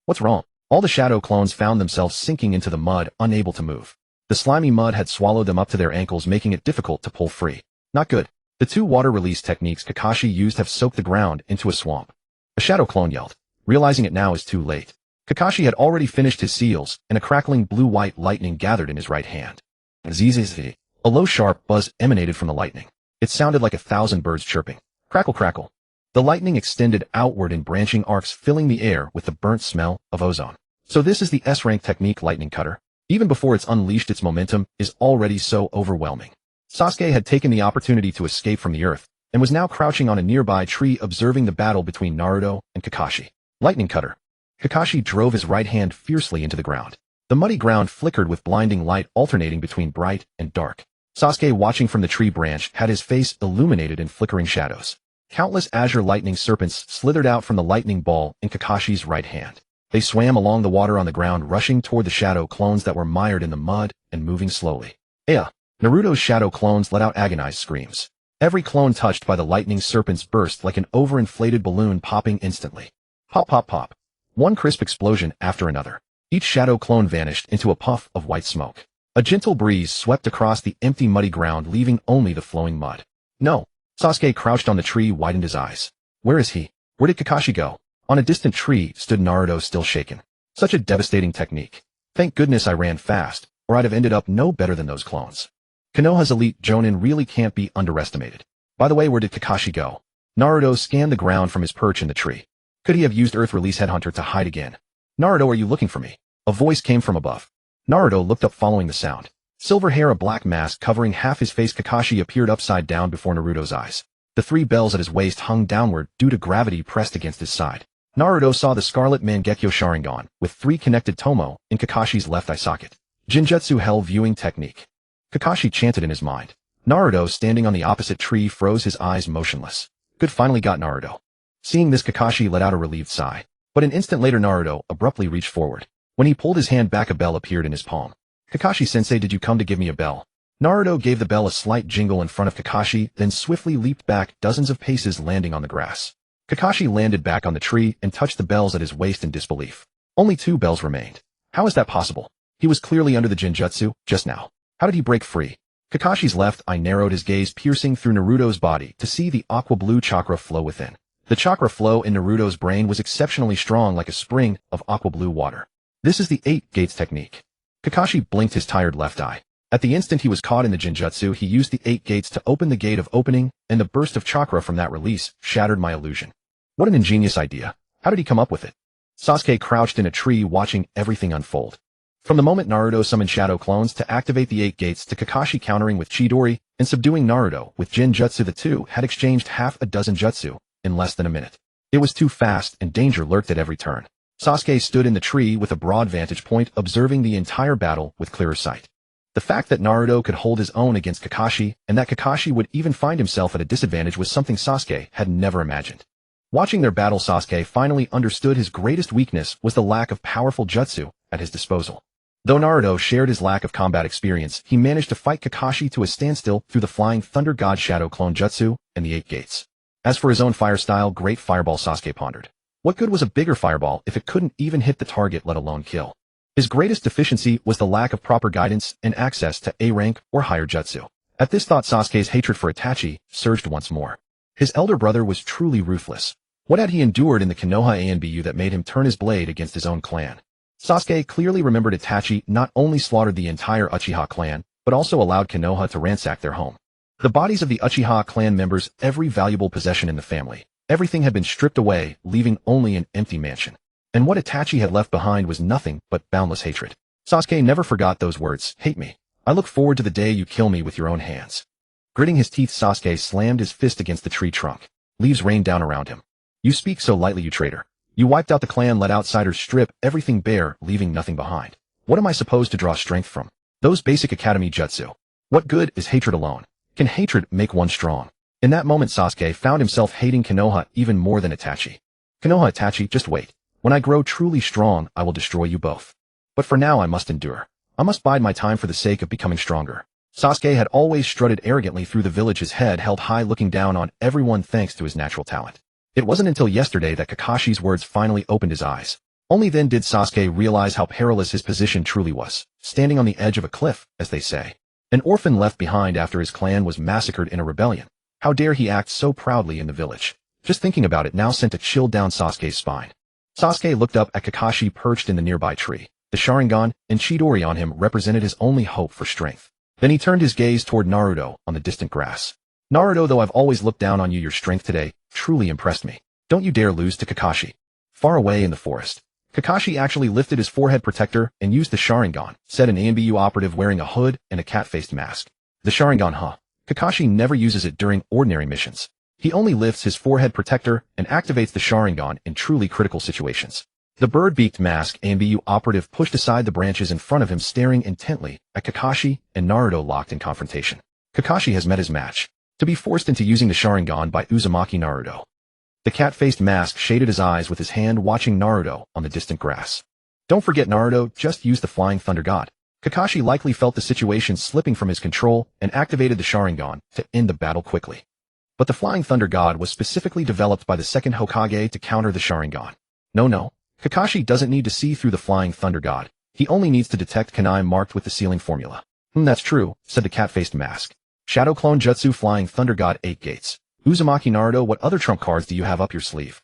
What's wrong? All the shadow clones found themselves sinking into the mud, unable to move. The slimy mud had swallowed them up to their ankles, making it difficult to pull free. Not good. The 2 water release techniques Kakashi used have soaked the ground into a swamp. A shadow clone yelled. Realizing it now is too late. Kakashi had already finished his seals, and a crackling blue-white lightning gathered in his right hand. Zzz. A low sharp buzz emanated from the lightning. It sounded like 1,000 birds chirping. Crackle, crackle. The lightning extended outward in branching arcs, filling the air with the burnt smell of ozone. So this is the S-rank technique, lightning cutter. Even before it's unleashed, its momentum is already so overwhelming. Sasuke had taken the opportunity to escape from the earth, and was now crouching on a nearby tree, observing the battle between Naruto and Kakashi. Lightning cutter. Kakashi drove his right hand fiercely into the ground. The muddy ground flickered with blinding light, alternating between bright and dark. Sasuke, watching from the tree branch, had his face illuminated in flickering shadows. Countless azure lightning serpents slithered out from the lightning ball in Kakashi's right hand. They swam along the water on the ground, rushing toward the shadow clones that were mired in the mud and moving slowly. Aya! Naruto's shadow clones let out agonized screams. Every clone touched by the lightning serpents burst like an overinflated balloon popping instantly. Pop pop pop. One crisp explosion after another. Each shadow clone vanished into a puff of white smoke. A gentle breeze swept across the empty muddy ground, leaving only the flowing mud. No. Sasuke crouched on the tree, widened his eyes. Where is he? Where did Kakashi go? On a distant tree stood Naruto, still shaken. Such a devastating technique. Thank goodness I ran fast, or I'd have ended up no better than those clones. Konoha's elite Jonin really can't be underestimated. By the way, where did Kakashi go? Naruto scanned the ground from his perch in the tree. Could he have used Earth Release Headhunter to hide again? Naruto, are you looking for me? A voice came from above. Naruto looked up following the sound. Silver hair, a black mask covering half his face. Kakashi appeared upside down before Naruto's eyes. The 3 bells at his waist hung downward due to gravity pressed against his side. Naruto saw the Scarlet Mangekyo Sharingan, with 3 connected tomo, in Kakashi's left eye socket. Jinjutsu Hell Viewing Technique. Kakashi chanted in his mind. Naruto, standing on the opposite tree, froze, his eyes motionless. Good, finally got Naruto. Seeing this, Kakashi let out a relieved sigh. But an instant later, Naruto abruptly reached forward. When he pulled his hand back, a bell appeared in his palm. Kakashi-sensei, did you come to give me a bell? Naruto gave the bell a slight jingle in front of Kakashi, then swiftly leaped back dozens of paces, landing on the grass. Kakashi landed back on the tree and touched the bells at his waist in disbelief. Only 2 bells remained. How is that possible? He was clearly under the Jinjutsu just now. How did he break free? Kakashi's left eye narrowed, his gaze piercing through Naruto's body to see the aqua-blue chakra flow within. The chakra flow in Naruto's brain was exceptionally strong, like a spring of aqua-blue water. This is the 8 gates technique. Kakashi blinked his tired left eye. At the instant he was caught in the Jinjutsu, he used the 8 gates to open the gate of opening, and the burst of chakra from that release shattered my illusion. What an ingenious idea. How did he come up with it? Sasuke crouched in a tree, watching everything unfold. From the moment Naruto summoned shadow clones to activate the 8 gates to Kakashi countering with Chidori and subduing Naruto with Jinjutsu, the 2 had exchanged half a dozen jutsu in less than a minute. It was too fast, and danger lurked at every turn. Sasuke stood in the tree with a broad vantage point, observing the entire battle with clearer sight. The fact that Naruto could hold his own against Kakashi, and that Kakashi would even find himself at a disadvantage, was something Sasuke had never imagined. Watching their battle, Sasuke finally understood his greatest weakness was the lack of powerful jutsu at his disposal. Though Naruto shared his lack of combat experience, he managed to fight Kakashi to a standstill through the Flying Thunder God Shadow Clone Jutsu and the 8 gates. As for his own fire style, Great Fireball, Sasuke pondered. What good was a bigger fireball if it couldn't even hit the target, let alone kill? His greatest deficiency was the lack of proper guidance and access to A rank or higher jutsu. At this thought, Sasuke's hatred for Itachi surged once more. His elder brother was truly ruthless. What had he endured in the Konoha ANBU that made him turn his blade against his own clan? Sasuke clearly remembered Itachi not only slaughtered the entire Uchiha clan, but also allowed Konoha to ransack their home. The bodies of the Uchiha clan members, every valuable possession in the family, everything had been stripped away, leaving only an empty mansion. And what Itachi had left behind was nothing but boundless hatred. Sasuke never forgot those words, "Hate me. I look forward to the day you kill me with your own hands." Gritting his teeth, Sasuke slammed his fist against the tree trunk. Leaves rained down around him. "You speak so lightly, you traitor. You wiped out the clan, let outsiders strip everything bare, leaving nothing behind. What am I supposed to draw strength from? Those basic academy jutsu. What good is hatred alone? Can hatred make one strong?" In that moment, Sasuke found himself hating Konoha even more than Itachi. "Konoha, Itachi, just wait. When I grow truly strong, I will destroy you both. But for now I must endure. I must bide my time for the sake of becoming stronger." Sasuke had always strutted arrogantly through the village, his head held high, looking down on everyone thanks to his natural talent. It wasn't until yesterday that Kakashi's words finally opened his eyes. Only then did Sasuke realize how perilous his position truly was, standing on the edge of a cliff, as they say. An orphan left behind after his clan was massacred in a rebellion. How dare he act so proudly in the village? Just thinking about it now sent a chill down Sasuke's spine. Sasuke looked up at Kakashi perched in the nearby tree. The Sharingan and Chidori on him represented his only hope for strength. Then he turned his gaze toward Naruto on the distant grass. "Naruto, though I've always looked down on you, your strength today truly impressed me. Don't you dare lose to Kakashi." Far away in the forest, Kakashi actually lifted his forehead protector and used the Sharingan, said an ANBU operative wearing a hood and a cat-faced mask. "The Sharingan, huh? Kakashi never uses it during ordinary missions. He only lifts his forehead protector and activates the Sharingan in truly critical situations." The bird-beaked mask ANBU operative pushed aside the branches in front of him, staring intently at Kakashi and Naruto locked in confrontation. Kakashi has met his match. To be forced into using the Sharingan by Uzumaki Naruto. The cat-faced mask shaded his eyes with his hand, watching Naruto on the distant grass. "Don't forget, Naruto, just use the Flying Thunder God. Kakashi likely felt the situation slipping from his control and activated the Sharingan to end the battle quickly. But the Flying Thunder God was specifically developed by the second Hokage to counter the Sharingan. No. Kakashi doesn't need to see through the Flying Thunder God. He only needs to detect kunai marked with the sealing formula. That's true, said the cat-faced mask. Shadow Clone Jutsu Flying Thunder God 8 Gates. Uzumaki Naruto, what other trump cards do you have up your sleeve?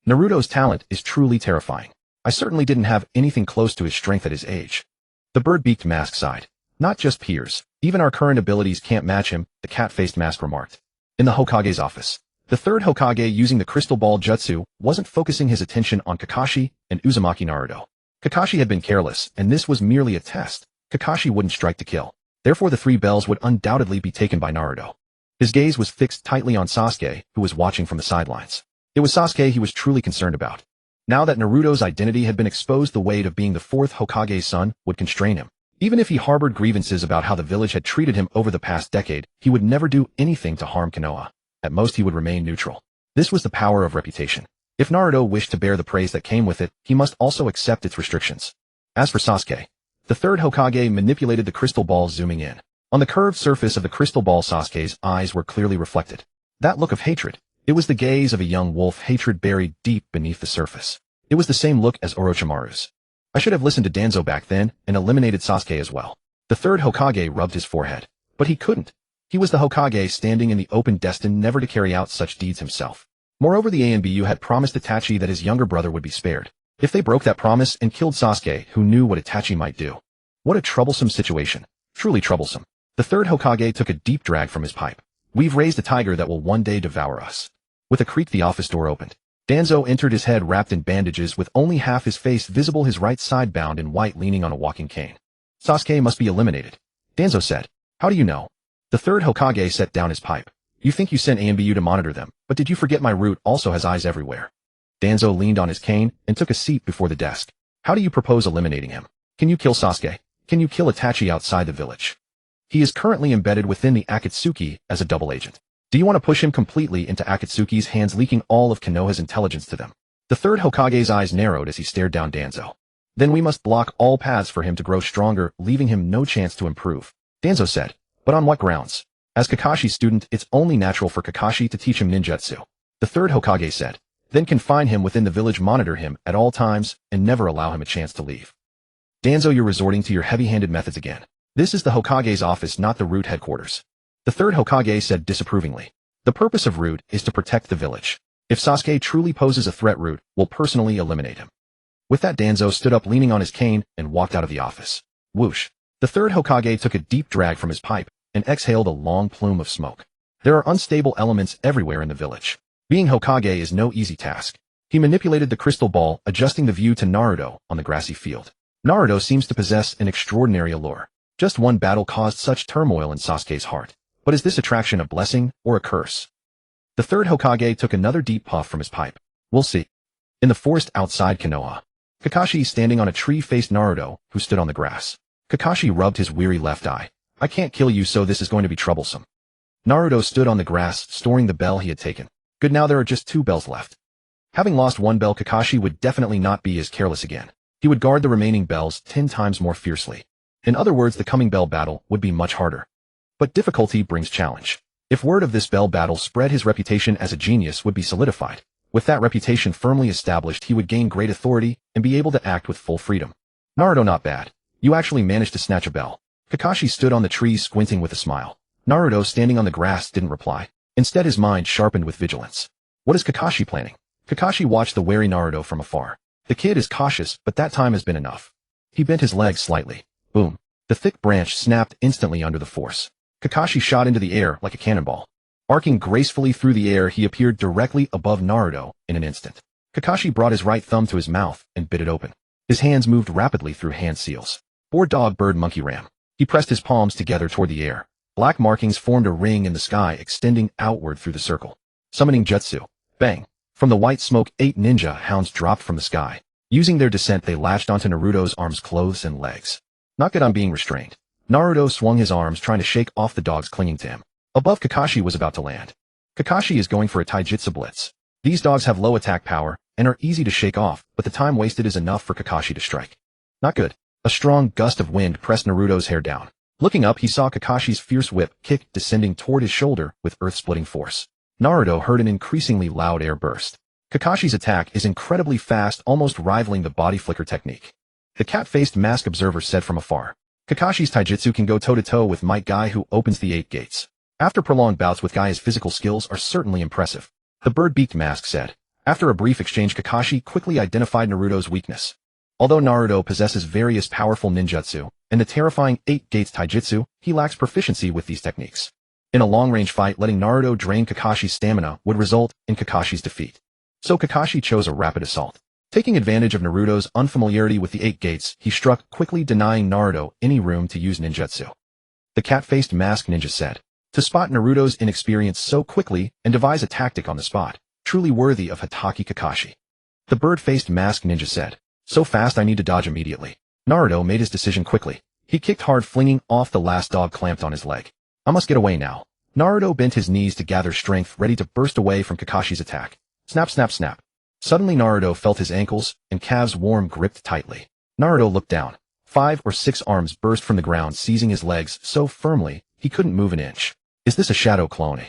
Naruto's talent is truly terrifying. I certainly didn't have anything close to his strength at his age. The bird-beaked mask sighed. Not just peers. Even our current abilities can't match him, the cat-faced mask remarked. In the Hokage's office, the third Hokage using the crystal ball jutsu wasn't focusing his attention on Kakashi and Uzumaki Naruto. Kakashi had been careless, and this was merely a test. Kakashi wouldn't strike to kill. Therefore the 3 bells would undoubtedly be taken by Naruto. His gaze was fixed tightly on Sasuke, who was watching from the sidelines. It was Sasuke he was truly concerned about. Now that Naruto's identity had been exposed, the weight of being the 4th Hokage's son would constrain him. Even if he harbored grievances about how the village had treated him over the past decade, he would never do anything to harm Konoha. At most he would remain neutral. This was the power of reputation. If Naruto wished to bear the praise that came with it, he must also accept its restrictions. As for Sasuke, the third Hokage manipulated the crystal ball, zooming in. On the curved surface of the crystal ball, Sasuke's eyes were clearly reflected. That look of hatred. It was the gaze of a young wolf, hatred buried deep beneath the surface. It was the same look as Orochimaru's. I should have listened to Danzo back then and eliminated Sasuke as well. The third Hokage rubbed his forehead. But he couldn't. He was the Hokage standing in the open, destined never to carry out such deeds himself. Moreover, the ANBU had promised Itachi that his younger brother would be spared. If they broke that promise and killed Sasuke, who knew what Itachi might do? What a troublesome situation. Truly troublesome. The third Hokage took a deep drag from his pipe. We've raised a tiger that will one day devour us. With a creak, the office door opened. Danzo entered, his head wrapped in bandages with only half his face visible, his right side bound in white, leaning on a walking cane. Sasuke must be eliminated, Danzo said. How do you know? The third Hokage set down his pipe. You think you sent ANBU to monitor them, but did you forget my root also has eyes everywhere? Danzo leaned on his cane and took a seat before the desk. How do you propose eliminating him? Can you kill Sasuke? Can you kill Itachi outside the village? He is currently embedded within the Akatsuki as a double agent. Do you want to push him completely into Akatsuki's hands, leaking all of Konoha's intelligence to them? The third Hokage's eyes narrowed as he stared down Danzo. Then we must block all paths for him to grow stronger, leaving him no chance to improve, Danzo said. But on what grounds? As Kakashi's student, it's only natural for Kakashi to teach him ninjutsu. The third Hokage said. Then confine him within the village, monitor him at all times, and never allow him a chance to leave. Danzo, you're resorting to your heavy-handed methods again. This is the Hokage's office, not the Root headquarters. The third Hokage said disapprovingly. The purpose of Root is to protect the village. If Sasuke truly poses a threat, Root will personally eliminate him. With that, Danzo stood up, leaning on his cane, and walked out of the office. Whoosh. The third Hokage took a deep drag from his pipe and exhaled a long plume of smoke. There are unstable elements everywhere in the village. Being Hokage is no easy task. He manipulated the crystal ball, adjusting the view to Naruto on the grassy field. Naruto seems to possess an extraordinary allure. Just one battle caused such turmoil in Sasuke's heart. But is this attraction a blessing or a curse? The third Hokage took another deep puff from his pipe. We'll see. In the forest outside Konoha, Kakashi standing on a tree faced Naruto, who stood on the grass. Kakashi rubbed his weary left eye. I can't kill you, so this is going to be troublesome. Naruto stood on the grass, storing the bell he had taken. Good, now there are just 2 bells left. Having lost 1 bell, Kakashi would definitely not be as careless again. He would guard the remaining bells 10 times more fiercely. In other words, the coming bell battle would be much harder. But difficulty brings challenge. If word of this bell battle spread, his reputation as a genius would be solidified. With that reputation firmly established, he would gain great authority and be able to act with full freedom. Naruto, not bad. You actually managed to snatch a bell. Kakashi stood on the tree, squinting with a smile. Naruto, standing on the grass, didn't reply. Instead, his mind sharpened with vigilance. What is Kakashi planning? Kakashi watched the wary Naruto from afar. The kid is cautious, but that time has been enough. He bent his leg slightly. Boom. The thick branch snapped instantly under the force. Kakashi shot into the air like a cannonball. Arcing gracefully through the air, he appeared directly above Naruto in an instant. Kakashi brought his right thumb to his mouth and bit it open. His hands moved rapidly through hand seals. Boar, dog, bird, monkey, ram. He pressed his palms together toward the air. Black markings formed a ring in the sky, extending outward through the circle. Summoning jutsu. Bang. From the white smoke, 8 ninja hounds dropped from the sky. Using their descent, they latched onto Naruto's arms, clothes, and legs. Not good on being restrained. Naruto swung his arms, trying to shake off the dogs clinging to him. Above, Kakashi was about to land. Kakashi is going for a taijutsu blitz. These dogs have low attack power and are easy to shake off, but the time wasted is enough for Kakashi to strike. Not good. A strong gust of wind pressed Naruto's hair down. Looking up, he saw Kakashi's fierce whip kick descending toward his shoulder with earth-splitting force. Naruto heard an increasingly loud air burst. Kakashi's attack is incredibly fast, almost rivaling the body flicker technique. The cat-faced mask observer said from afar. Kakashi's taijutsu can go toe-to-toe with Might Guy, who opens the 8 gates. After prolonged bouts with Guy, his physical skills are certainly impressive. The bird-beaked mask said. After a brief exchange, Kakashi quickly identified Naruto's weakness. Although Naruto possesses various powerful ninjutsu and the terrifying 8 gates taijutsu, he lacks proficiency with these techniques. In a long-range fight, letting Naruto drain Kakashi's stamina would result in Kakashi's defeat. So Kakashi chose a rapid assault. Taking advantage of Naruto's unfamiliarity with the 8 gates, he struck, quickly denying Naruto any room to use ninjutsu. The cat-faced masked ninja said. To spot Naruto's inexperience so quickly and devise a tactic on the spot, truly worthy of Hatake Kakashi. The bird-faced masked ninja said. So fast I need to dodge immediately. Naruto made his decision quickly. He kicked hard, flinging off the last dog clamped on his leg. I must get away now. Naruto bent his knees to gather strength, ready to burst away from Kakashi's attack. Snap, snap, snap. Suddenly Naruto felt his ankles and calves warm gripped tightly. Naruto looked down. 5 or 6 arms burst from the ground, seizing his legs so firmly he couldn't move an inch. Is this a shadow clone?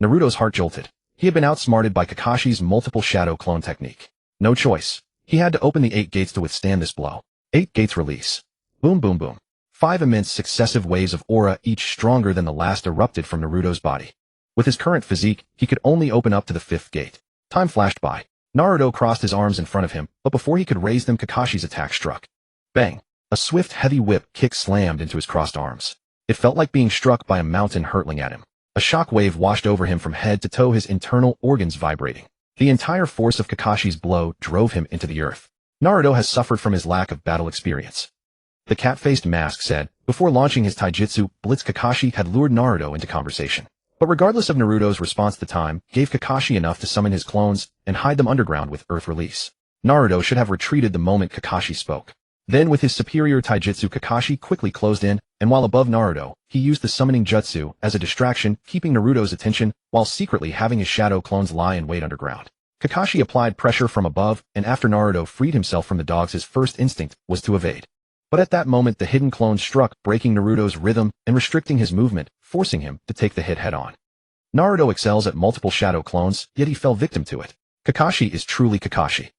Naruto's heart jolted. He had been outsmarted by Kakashi's multiple shadow clone technique. No choice. He had to open the 8 gates to withstand this blow. 8 gates release. Boom, boom, boom. 5 immense successive waves of aura, each stronger than the last, erupted from Naruto's body. With his current physique, he could only open up to the 5th gate. Time flashed by. Naruto crossed his arms in front of him, but before he could raise them, Kakashi's attack struck. Bang! A swift, heavy whip kick slammed into his crossed arms. It felt like being struck by a mountain hurtling at him. A shock wave washed over him from head to toe, his internal organs vibrating. The entire force of Kakashi's blow drove him into the earth. Naruto has suffered from his lack of battle experience. The cat-faced mask said. Before launching his taijutsu blitz, Kakashi had lured Naruto into conversation. But regardless of Naruto's response, the time gave Kakashi enough to summon his clones and hide them underground with earth release. Naruto should have retreated the moment Kakashi spoke. Then with his superior taijutsu, Kakashi quickly closed in, and while above Naruto, he used the summoning jutsu as a distraction, keeping Naruto's attention while secretly having his shadow clones lie in wait underground. Kakashi applied pressure from above, and after Naruto freed himself from the dogs, his first instinct was to evade. But at that moment, the hidden clone struck, breaking Naruto's rhythm and restricting his movement, forcing him to take the hit head-on. Naruto excels at multiple shadow clones, yet he fell victim to it. Kakashi is truly Kakashi.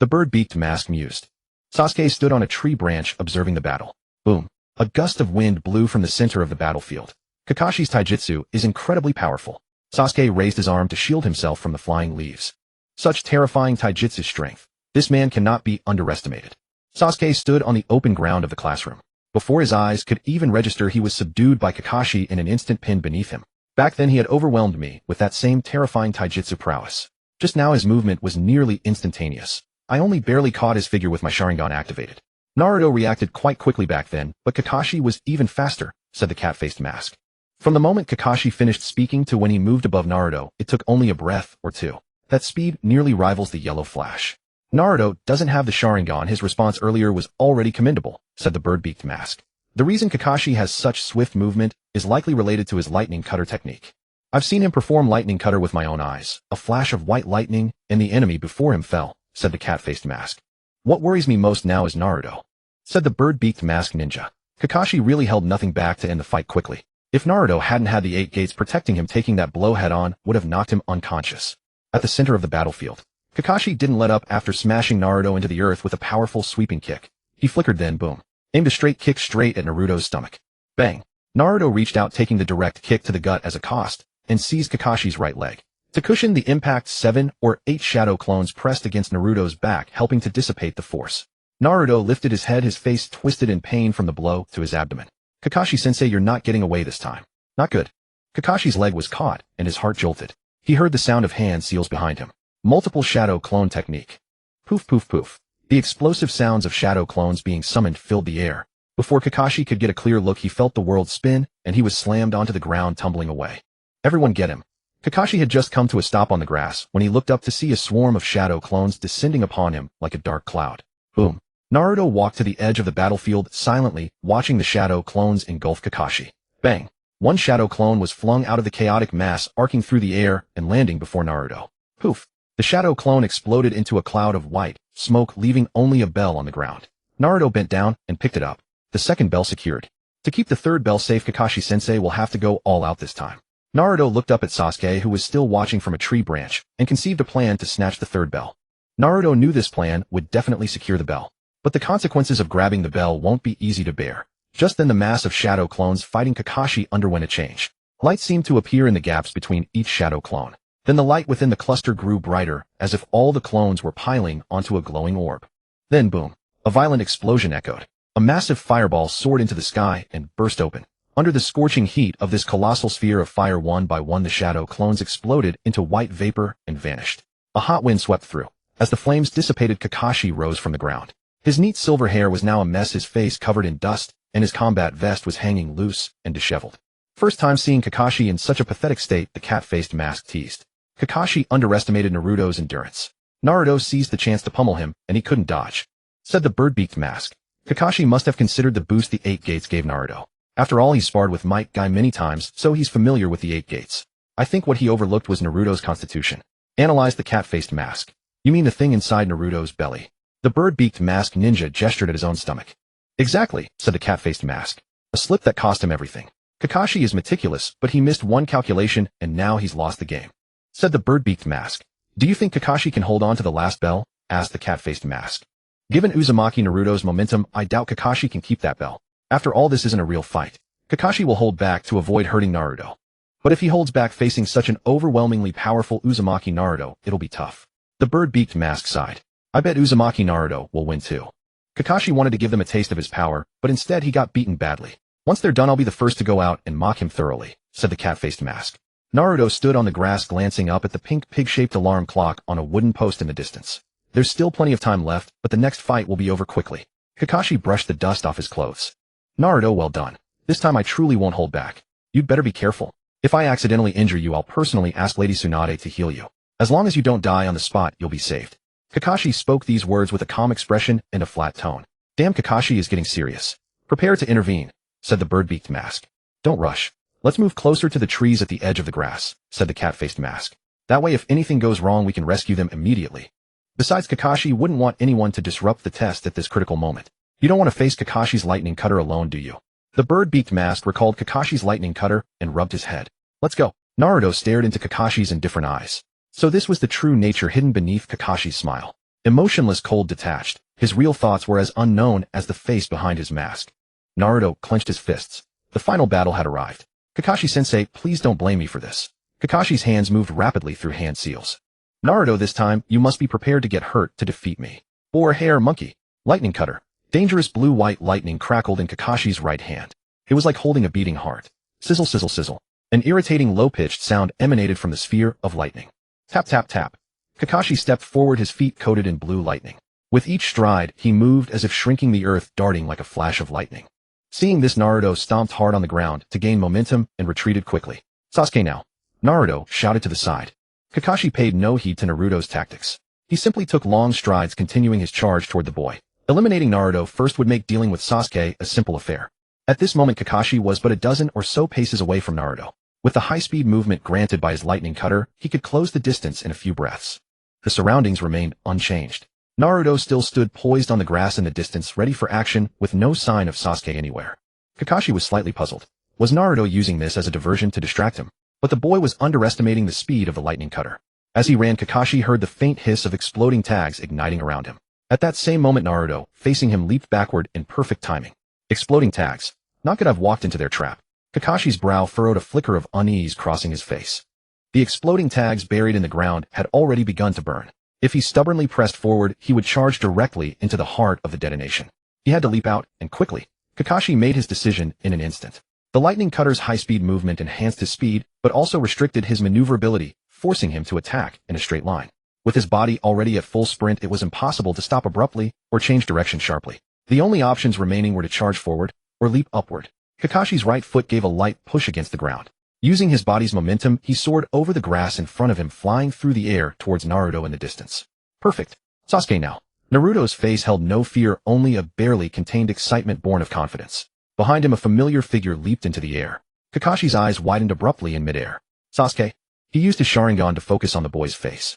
The bird-beaked mask mused. Sasuke stood on a tree branch observing the battle. Boom. A gust of wind blew from the center of the battlefield. Kakashi's taijutsu is incredibly powerful. Sasuke raised his arm to shield himself from the flying leaves. Such terrifying taijutsu strength. This man cannot be underestimated. Sasuke stood on the open ground of the classroom. Before his eyes could even register, he was subdued by Kakashi in an instant, pinned beneath him. Back then he had overwhelmed me with that same terrifying taijutsu prowess. Just now his movement was nearly instantaneous. I only barely caught his figure with my Sharingan activated. Naruto reacted quite quickly back then, but Kakashi was even faster, said the cat-faced mask. From the moment Kakashi finished speaking to when he moved above Naruto, it took only a breath or two. That speed nearly rivals the yellow flash. Naruto doesn't have the Sharingan. His response earlier was already commendable, said the bird-beaked mask. The reason Kakashi has such swift movement is likely related to his lightning cutter technique. I've seen him perform lightning cutter with my own eyes. A flash of white lightning, and the enemy before him fell, said the cat-faced mask. What worries me most now is Naruto, said the bird-beaked mask ninja. Kakashi really held nothing back to end the fight quickly. If Naruto hadn't had the 8 gates protecting him, taking that blow head-on would have knocked him unconscious. At the center of the battlefield, Kakashi didn't let up after smashing Naruto into the earth with a powerful sweeping kick. He flickered, then boom, aimed a straight kick straight at Naruto's stomach. Bang! Naruto reached out, taking the direct kick to the gut as a cost, and seized Kakashi's right leg. To cushion the impact, 7 or 8 shadow clones pressed against Naruto's back, helping to dissipate the force. Naruto lifted his head, his face twisted in pain from the blow to his abdomen. Kakashi-sensei, you're not getting away this time. Not good. Kakashi's leg was caught, and his heart jolted. He heard the sound of hand seals behind him. Multiple shadow clone technique. Poof, poof, poof. The explosive sounds of shadow clones being summoned filled the air. Before Kakashi could get a clear look, he felt the world spin, and he was slammed onto the ground, tumbling away. Everyone get him. Kakashi had just come to a stop on the grass when he looked up to see a swarm of shadow clones descending upon him like a dark cloud. Boom. Naruto walked to the edge of the battlefield silently, watching the shadow clones engulf Kakashi. Bang. One shadow clone was flung out of the chaotic mass, arcing through the air and landing before Naruto. Poof. The shadow clone exploded into a cloud of white smoke, leaving only a bell on the ground. Naruto bent down and picked it up. The second bell secured. To keep the third bell safe, Kakashi-sensei will have to go all out this time. Naruto looked up at Sasuke, who was still watching from a tree branch, and conceived a plan to snatch the third bell. Naruto knew this plan would definitely secure the bell. But the consequences of grabbing the bell won't be easy to bear. Just then the mass of shadow clones fighting Kakashi underwent a change. Light seemed to appear in the gaps between each shadow clone. Then the light within the cluster grew brighter, as if all the clones were piling onto a glowing orb. Then boom. A violent explosion echoed. A massive fireball soared into the sky and burst open. Under the scorching heat of this colossal sphere of fire, one by one the shadow clones exploded into white vapor and vanished. A hot wind swept through. As the flames dissipated, Kakashi rose from the ground. His neat silver hair was now a mess, his face covered in dust, and his combat vest was hanging loose and disheveled. First time seeing Kakashi in such a pathetic state, the cat-faced mask teased. Kakashi underestimated Naruto's endurance. Naruto seized the chance to pummel him, and he couldn't dodge. Said the bird-beaked mask. Kakashi must have considered the boost the 8 gates gave Naruto. After all, he sparred with Might Guy many times, so he's familiar with the 8 gates. I think what he overlooked was Naruto's constitution. Analyzed the cat-faced mask. You mean the thing inside Naruto's belly? The bird-beaked mask ninja gestured at his own stomach. Exactly, said the cat-faced mask. A slip that cost him everything. Kakashi is meticulous, but he missed one calculation, and now he's lost the game. Said the bird-beaked mask. Do you think Kakashi can hold on to the last bell? Asked the cat-faced mask. Given Uzumaki Naruto's momentum, I doubt Kakashi can keep that bell. After all, this isn't a real fight. Kakashi will hold back to avoid hurting Naruto. But if he holds back facing such an overwhelmingly powerful Uzumaki Naruto, it'll be tough. The bird-beaked mask sighed. I bet Uzumaki Naruto will win too. Kakashi wanted to give them a taste of his power, but instead he got beaten badly. Once they're done, I'll be the first to go out and mock him thoroughly, said the cat-faced mask. Naruto stood on the grass glancing up at the pink pig-shaped alarm clock on a wooden post in the distance. There's still plenty of time left, but the next fight will be over quickly. Kakashi brushed the dust off his clothes. Naruto, well done. This time I truly won't hold back. You'd better be careful. If I accidentally injure you, I'll personally ask Lady Tsunade to heal you. As long as you don't die on the spot, you'll be saved. Kakashi spoke these words with a calm expression and a flat tone. Damn, Kakashi is getting serious. Prepare to intervene, said the bird-beaked mask. Don't rush. Let's move closer to the trees at the edge of the grass, said the cat-faced mask. That way if anything goes wrong we can rescue them immediately. Besides, Kakashi wouldn't want anyone to disrupt the test at this critical moment. You don't want to face Kakashi's lightning cutter alone, do you? The bird-beaked mask recalled Kakashi's lightning cutter and rubbed his head. Let's go. Naruto stared into Kakashi's indifferent eyes. So this was the true nature hidden beneath Kakashi's smile. Emotionless, cold, detached, his real thoughts were as unknown as the face behind his mask. Naruto clenched his fists. The final battle had arrived. Kakashi-sensei, please don't blame me for this. Kakashi's hands moved rapidly through hand seals. Naruto, this time, you must be prepared to get hurt to defeat me. Or hair monkey. Lightning cutter. Dangerous blue-white lightning crackled in Kakashi's right hand. It was like holding a beating heart. Sizzle, sizzle, sizzle. An irritating low-pitched sound emanated from the sphere of lightning. Tap, tap, tap. Kakashi stepped forward, his feet coated in blue lightning. With each stride, he moved as if shrinking the earth, darting like a flash of lightning. Seeing this, Naruto stomped hard on the ground to gain momentum and retreated quickly. Sasuke now. Naruto shouted to the side. Kakashi paid no heed to Naruto's tactics. He simply took long strides, continuing his charge toward the boy. Eliminating Naruto first would make dealing with Sasuke a simple affair. At this moment, Kakashi was but a dozen or so paces away from Naruto. With the high-speed movement granted by his lightning cutter, he could close the distance in a few breaths. The surroundings remained unchanged. Naruto still stood poised on the grass in the distance, ready for action, with no sign of Sasuke anywhere. Kakashi was slightly puzzled. Was Naruto using this as a diversion to distract him? But the boy was underestimating the speed of the lightning cutter. As he ran, Kakashi heard the faint hiss of exploding tags igniting around him. At that same moment, Naruto, facing him, leaped backward in perfect timing. Exploding tags. Not good, I've walked into their trap. Kakashi's brow furrowed, a flicker of unease crossing his face. The exploding tags buried in the ground had already begun to burn. If he stubbornly pressed forward, he would charge directly into the heart of the detonation. He had to leap out, and quickly. Kakashi made his decision in an instant. The lightning cutter's high-speed movement enhanced his speed, but also restricted his maneuverability, forcing him to attack in a straight line. With his body already at full sprint, it was impossible to stop abruptly or change direction sharply. The only options remaining were to charge forward or leap upward. Kakashi's right foot gave a light push against the ground. Using his body's momentum, he soared over the grass in front of him, flying through the air towards Naruto in the distance. Perfect. Sasuke now. Naruto's face held no fear, only a barely contained excitement born of confidence. Behind him, a familiar figure leaped into the air. Kakashi's eyes widened abruptly in midair. Sasuke? He used his Sharingan to focus on the boy's face.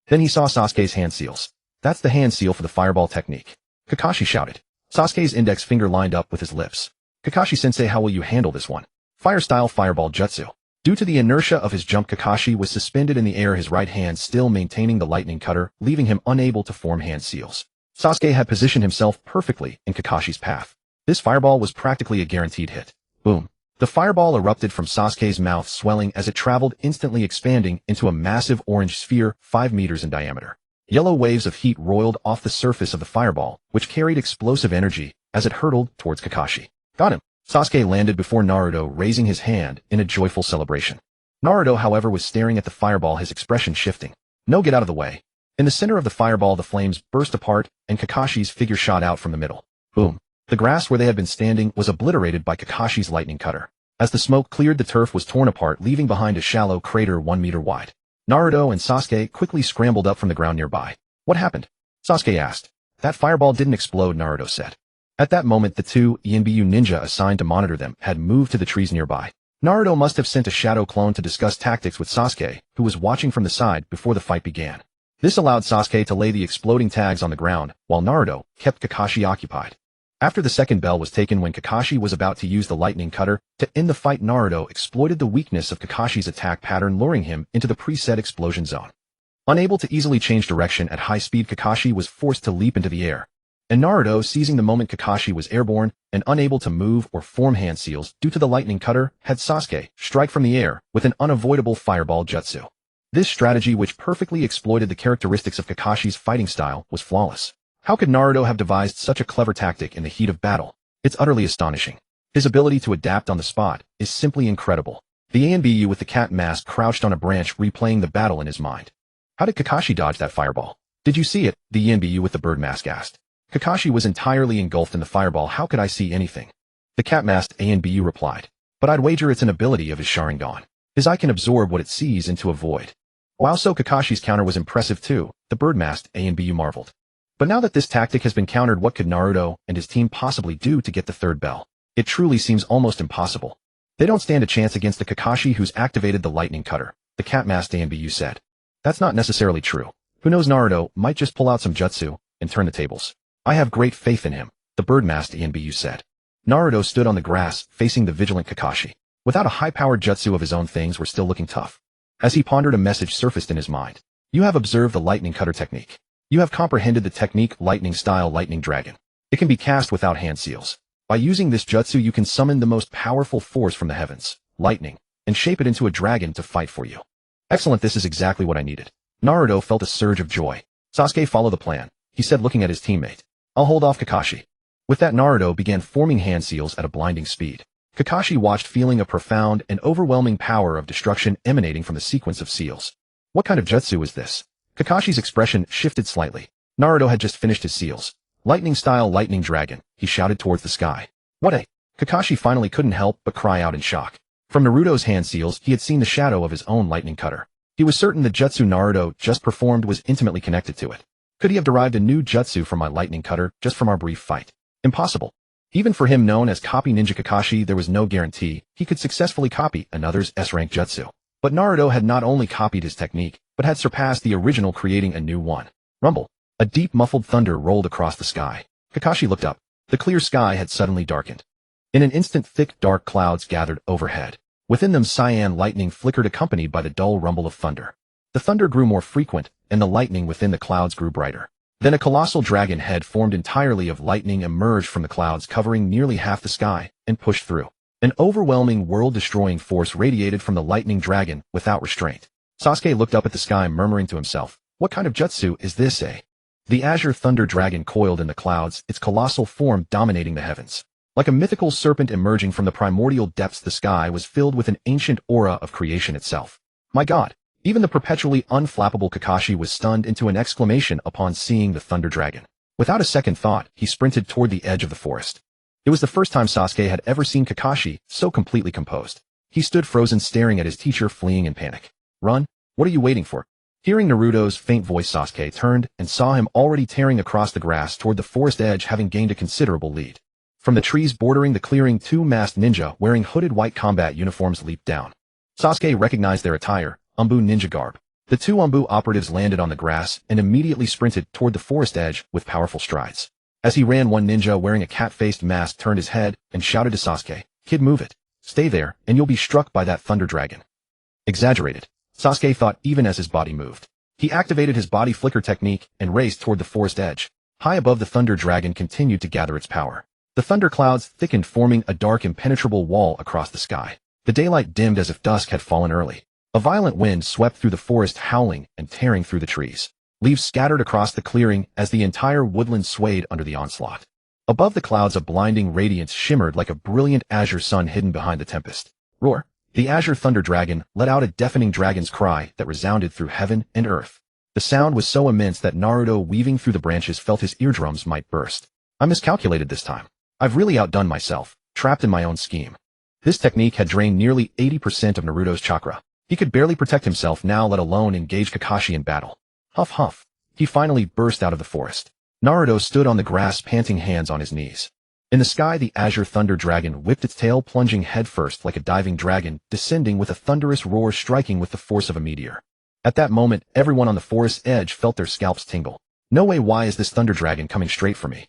Then he saw Sasuke's hand seals. That's the hand seal for the fireball technique. Kakashi shouted. Sasuke's index finger lined up with his lips. Kakashi-sensei, how will you handle this one? Fire-style fireball jutsu. Due to the inertia of his jump, Kakashi was suspended in the air, his right hand still maintaining the lightning cutter, leaving him unable to form hand seals. Sasuke had positioned himself perfectly in Kakashi's path. This fireball was practically a guaranteed hit. Boom. The fireball erupted from Sasuke's mouth, swelling as it traveled, instantly expanding into a massive orange sphere 5 meters in diameter. Yellow waves of heat roiled off the surface of the fireball, which carried explosive energy as it hurtled towards Kakashi. Got him. Sasuke landed before Naruto, raising his hand in a joyful celebration. Naruto, however, was staring at the fireball, his expression shifting. No, get out of the way. In the center of the fireball, the flames burst apart, and Kakashi's figure shot out from the middle. Boom. The grass where they had been standing was obliterated by Kakashi's lightning cutter. As the smoke cleared, the turf was torn apart, leaving behind a shallow crater 1 meter wide. Naruto and Sasuke quickly scrambled up from the ground nearby. What happened? Sasuke asked. That fireball didn't explode, Naruto said. At that moment, the 2 ENBU ninja assigned to monitor them had moved to the trees nearby. Naruto must have sent a shadow clone to discuss tactics with Sasuke, who was watching from the side before the fight began. This allowed Sasuke to lay the exploding tags on the ground, while Naruto kept Kakashi occupied. After the second bell was taken, when Kakashi was about to use the lightning cutter to end the fight, Naruto exploited the weakness of Kakashi's attack pattern, luring him into the preset explosion zone. Unable to easily change direction at high speed, Kakashi was forced to leap into the air. And Naruto, seizing the moment Kakashi was airborne and unable to move or form hand seals due to the lightning cutter, had Sasuke strike from the air with an unavoidable fireball jutsu. This strategy, which perfectly exploited the characteristics of Kakashi's fighting style, was flawless. How could Naruto have devised such a clever tactic in the heat of battle? It's utterly astonishing. His ability to adapt on the spot is simply incredible. The ANBU with the cat mask crouched on a branch, replaying the battle in his mind. How did Kakashi dodge that fireball? Did you see it? The ANBU with the bird mask asked. Kakashi was entirely engulfed in the fireball. How could I see anything? The cat-masked ANBU replied. But I'd wager it's an ability of his Sharingan. His eye can absorb what it sees into a void. Wow, so Kakashi's counter was impressive too, the bird-masked ANBU marveled. But now that this tactic has been countered, what could Naruto and his team possibly do to get the third bell? It truly seems almost impossible. They don't stand a chance against the Kakashi who's activated the lightning cutter, the cat-masked ANBU said. That's not necessarily true. Who knows, Naruto might just pull out some jutsu and turn the tables. I have great faith in him, the bird-masked ENBU said. Naruto stood on the grass, facing the vigilant Kakashi. Without a high-powered jutsu of his own, things were still looking tough. As he pondered, a message surfaced in his mind. You have observed the lightning cutter technique. You have comprehended the technique lightning-style lightning dragon. It can be cast without hand seals. By using this jutsu, you can summon the most powerful force from the heavens, lightning, and shape it into a dragon to fight for you. Excellent, this is exactly what I needed. Naruto felt a surge of joy. Sasuke, follow the plan, he said, looking at his teammate. I'll hold off Kakashi. With that, Naruto began forming hand seals at a blinding speed. Kakashi watched, feeling a profound and overwhelming power of destruction emanating from the sequence of seals. What kind of jutsu is this? Kakashi's expression shifted slightly. Naruto had just finished his seals. Lightning-style lightning dragon, he shouted towards the sky. What a... Kakashi finally couldn't help but cry out in shock. From Naruto's hand seals, he had seen the shadow of his own lightning cutter. He was certain the jutsu Naruto just performed was intimately connected to it. Could he have derived a new jutsu from my lightning cutter just from our brief fight? Impossible. Even for him, known as Copy Ninja Kakashi, there was no guarantee he could successfully copy another's S-rank jutsu. But Naruto had not only copied his technique, but had surpassed the original, creating a new one. Rumble. A deep muffled thunder rolled across the sky. Kakashi looked up. The clear sky had suddenly darkened. In an instant, thick dark clouds gathered overhead. Within them, cyan lightning flickered, accompanied by the dull rumble of thunder. The thunder grew more frequent, and the lightning within the clouds grew brighter. Then a colossal dragon head formed entirely of lightning emerged from the clouds, covering nearly half the sky, and pushed through. An overwhelming, world-destroying force radiated from the lightning dragon without restraint. Sasuke looked up at the sky, murmuring to himself, what kind of jutsu is this, eh? The azure thunder dragon coiled in the clouds, its colossal form dominating the heavens. Like a mythical serpent emerging from the primordial depths, the sky was filled with an ancient aura of creation itself. My God! Even the perpetually unflappable Kakashi was stunned into an exclamation upon seeing the thunder dragon. Without a second thought, he sprinted toward the edge of the forest. It was the first time Sasuke had ever seen Kakashi so completely composed. He stood frozen, staring at his teacher, fleeing in panic. Run! What are you waiting for? Hearing Naruto's faint voice, Sasuke turned and saw him already tearing across the grass toward the forest edge, having gained a considerable lead. From the trees bordering the clearing, 2 masked ninja wearing hooded white combat uniforms leaped down. Sasuke recognized their attire, Umbu ninja garb. The 2 Umbu operatives landed on the grass and immediately sprinted toward the forest edge with powerful strides. As he ran, one ninja wearing a cat-faced mask turned his head and shouted to Sasuke, "Kid, move it. Stay there, and you'll be struck by that thunder dragon." Exaggerated, Sasuke thought even as his body moved. He activated his body flicker technique and raced toward the forest edge. High above, the thunder dragon continued to gather its power. The thunder clouds thickened, forming a dark, impenetrable wall across the sky. The daylight dimmed as if dusk had fallen early. A violent wind swept through the forest, howling and tearing through the trees. Leaves scattered across the clearing as the entire woodland swayed under the onslaught. Above the clouds, a blinding radiance shimmered like a brilliant azure sun hidden behind the tempest. Roar! The azure thunder dragon let out a deafening dragon's cry that resounded through heaven and earth. The sound was so immense that Naruto, weaving through the branches, felt his eardrums might burst. I miscalculated this time. I've really outdone myself, trapped in my own scheme. This technique had drained nearly 80% of Naruto's chakra. He could barely protect himself now, let alone engage Kakashi in battle. Huff huff. He finally burst out of the forest. Naruto stood on the grass, panting, hands on his knees. In the sky, the azure thunder dragon whipped its tail, plunging headfirst like a diving dragon, descending with a thunderous roar, striking with the force of a meteor. At that moment, everyone on the forest edge felt their scalps tingle. No way, why is this thunder dragon coming straight for me?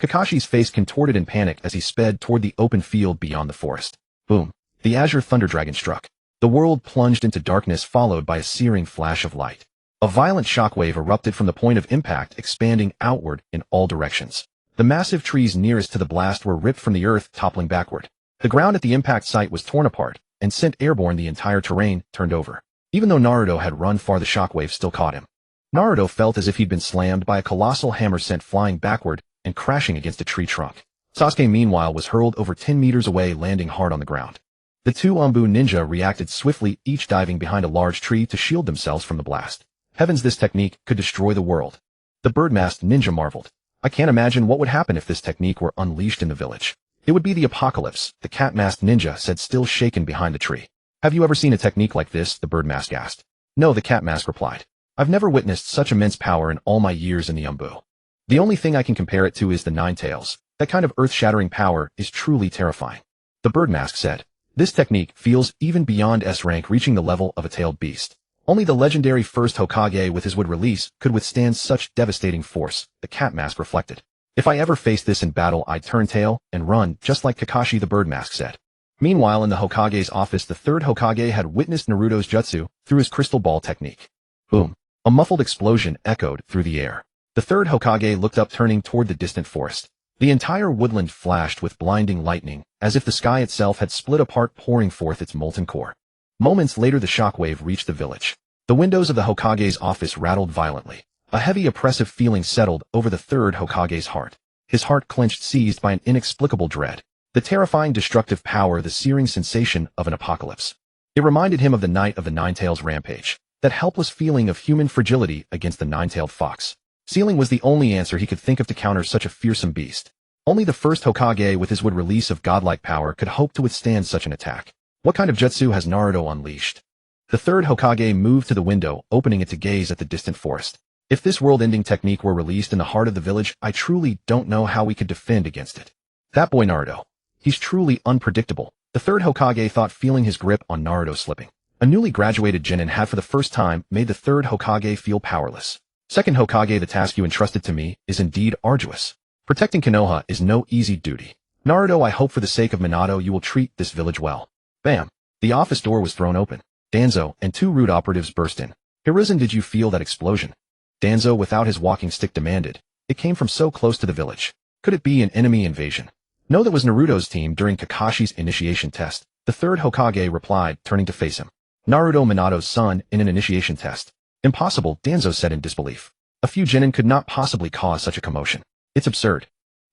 Kakashi's face contorted in panic as he sped toward the open field beyond the forest. Boom. The azure thunder dragon struck. The world plunged into darkness, followed by a searing flash of light. A violent shockwave erupted from the point of impact, expanding outward in all directions. The massive trees nearest to the blast were ripped from the earth, toppling backward. The ground at the impact site was torn apart and sent airborne. The entire terrain turned over. Even though Naruto had run far, the shockwave still caught him. Naruto felt as if he'd been slammed by a colossal hammer, sent flying backward and crashing against a tree trunk. Sasuke, meanwhile, was hurled over 10 meters away, landing hard on the ground. The two Anbu ninja reacted swiftly, each diving behind a large tree to shield themselves from the blast. Heavens, this technique could destroy the world. The bird-masked ninja marveled. I can't imagine what would happen if this technique were unleashed in the village. It would be the apocalypse, the cat-masked ninja said, still shaken behind the tree. Have you ever seen a technique like this? The bird-mask asked. No, the cat-mask replied. I've never witnessed such immense power in all my years in the Anbu. The only thing I can compare it to is the Nine Tails. That kind of earth-shattering power is truly terrifying. The bird-mask said. This technique feels even beyond S rank, reaching the level of a tailed beast. Only the legendary first Hokage with his wood release could withstand such devastating force, the cat mask reflected. If I ever faced this in battle, I'd turn tail and run, just like Kakashi, the bird mask said. Meanwhile, in the Hokage's office, the third Hokage had witnessed Naruto's jutsu through his crystal ball technique. Boom. A muffled explosion echoed through the air. The third Hokage looked up, turning toward the distant forest. The entire woodland flashed with blinding lightning, as if the sky itself had split apart, pouring forth its molten core. Moments later, the shockwave reached the village. The windows of the Hokage's office rattled violently. A heavy, oppressive feeling settled over the third Hokage's heart. His heart clenched, seized by an inexplicable dread. The terrifying, destructive power, the searing sensation of an apocalypse. It reminded him of the night of the Nine-Tails rampage. That helpless feeling of human fragility against the nine-tailed fox. Sealing was the only answer he could think of to counter such a fearsome beast. Only the first Hokage with his wood release of godlike power could hope to withstand such an attack. What kind of jutsu has Naruto unleashed? The third Hokage moved to the window, opening it to gaze at the distant forest. If this world-ending technique were released in the heart of the village, I truly don't know how we could defend against it. That boy Naruto. He's truly unpredictable, the third Hokage thought, feeling his grip on Naruto slipping. A newly graduated genin had for the first time made the third Hokage feel powerless. Second Hokage, the task you entrusted to me is indeed arduous. Protecting Konoha is no easy duty. Naruto, I hope for the sake of Minato you will treat this village well. Bam! The office door was thrown open. Danzo and two rude operatives burst in. Hiruzen, did you feel that explosion? Danzo, without his walking stick, demanded. It came from so close to the village. Could it be an enemy invasion? No, that was Naruto's team during Kakashi's initiation test. The third Hokage replied, turning to face him. Naruto, Minato's son, in an initiation test. Impossible, Danzo said in disbelief. A few genin could not possibly cause such a commotion. It's absurd.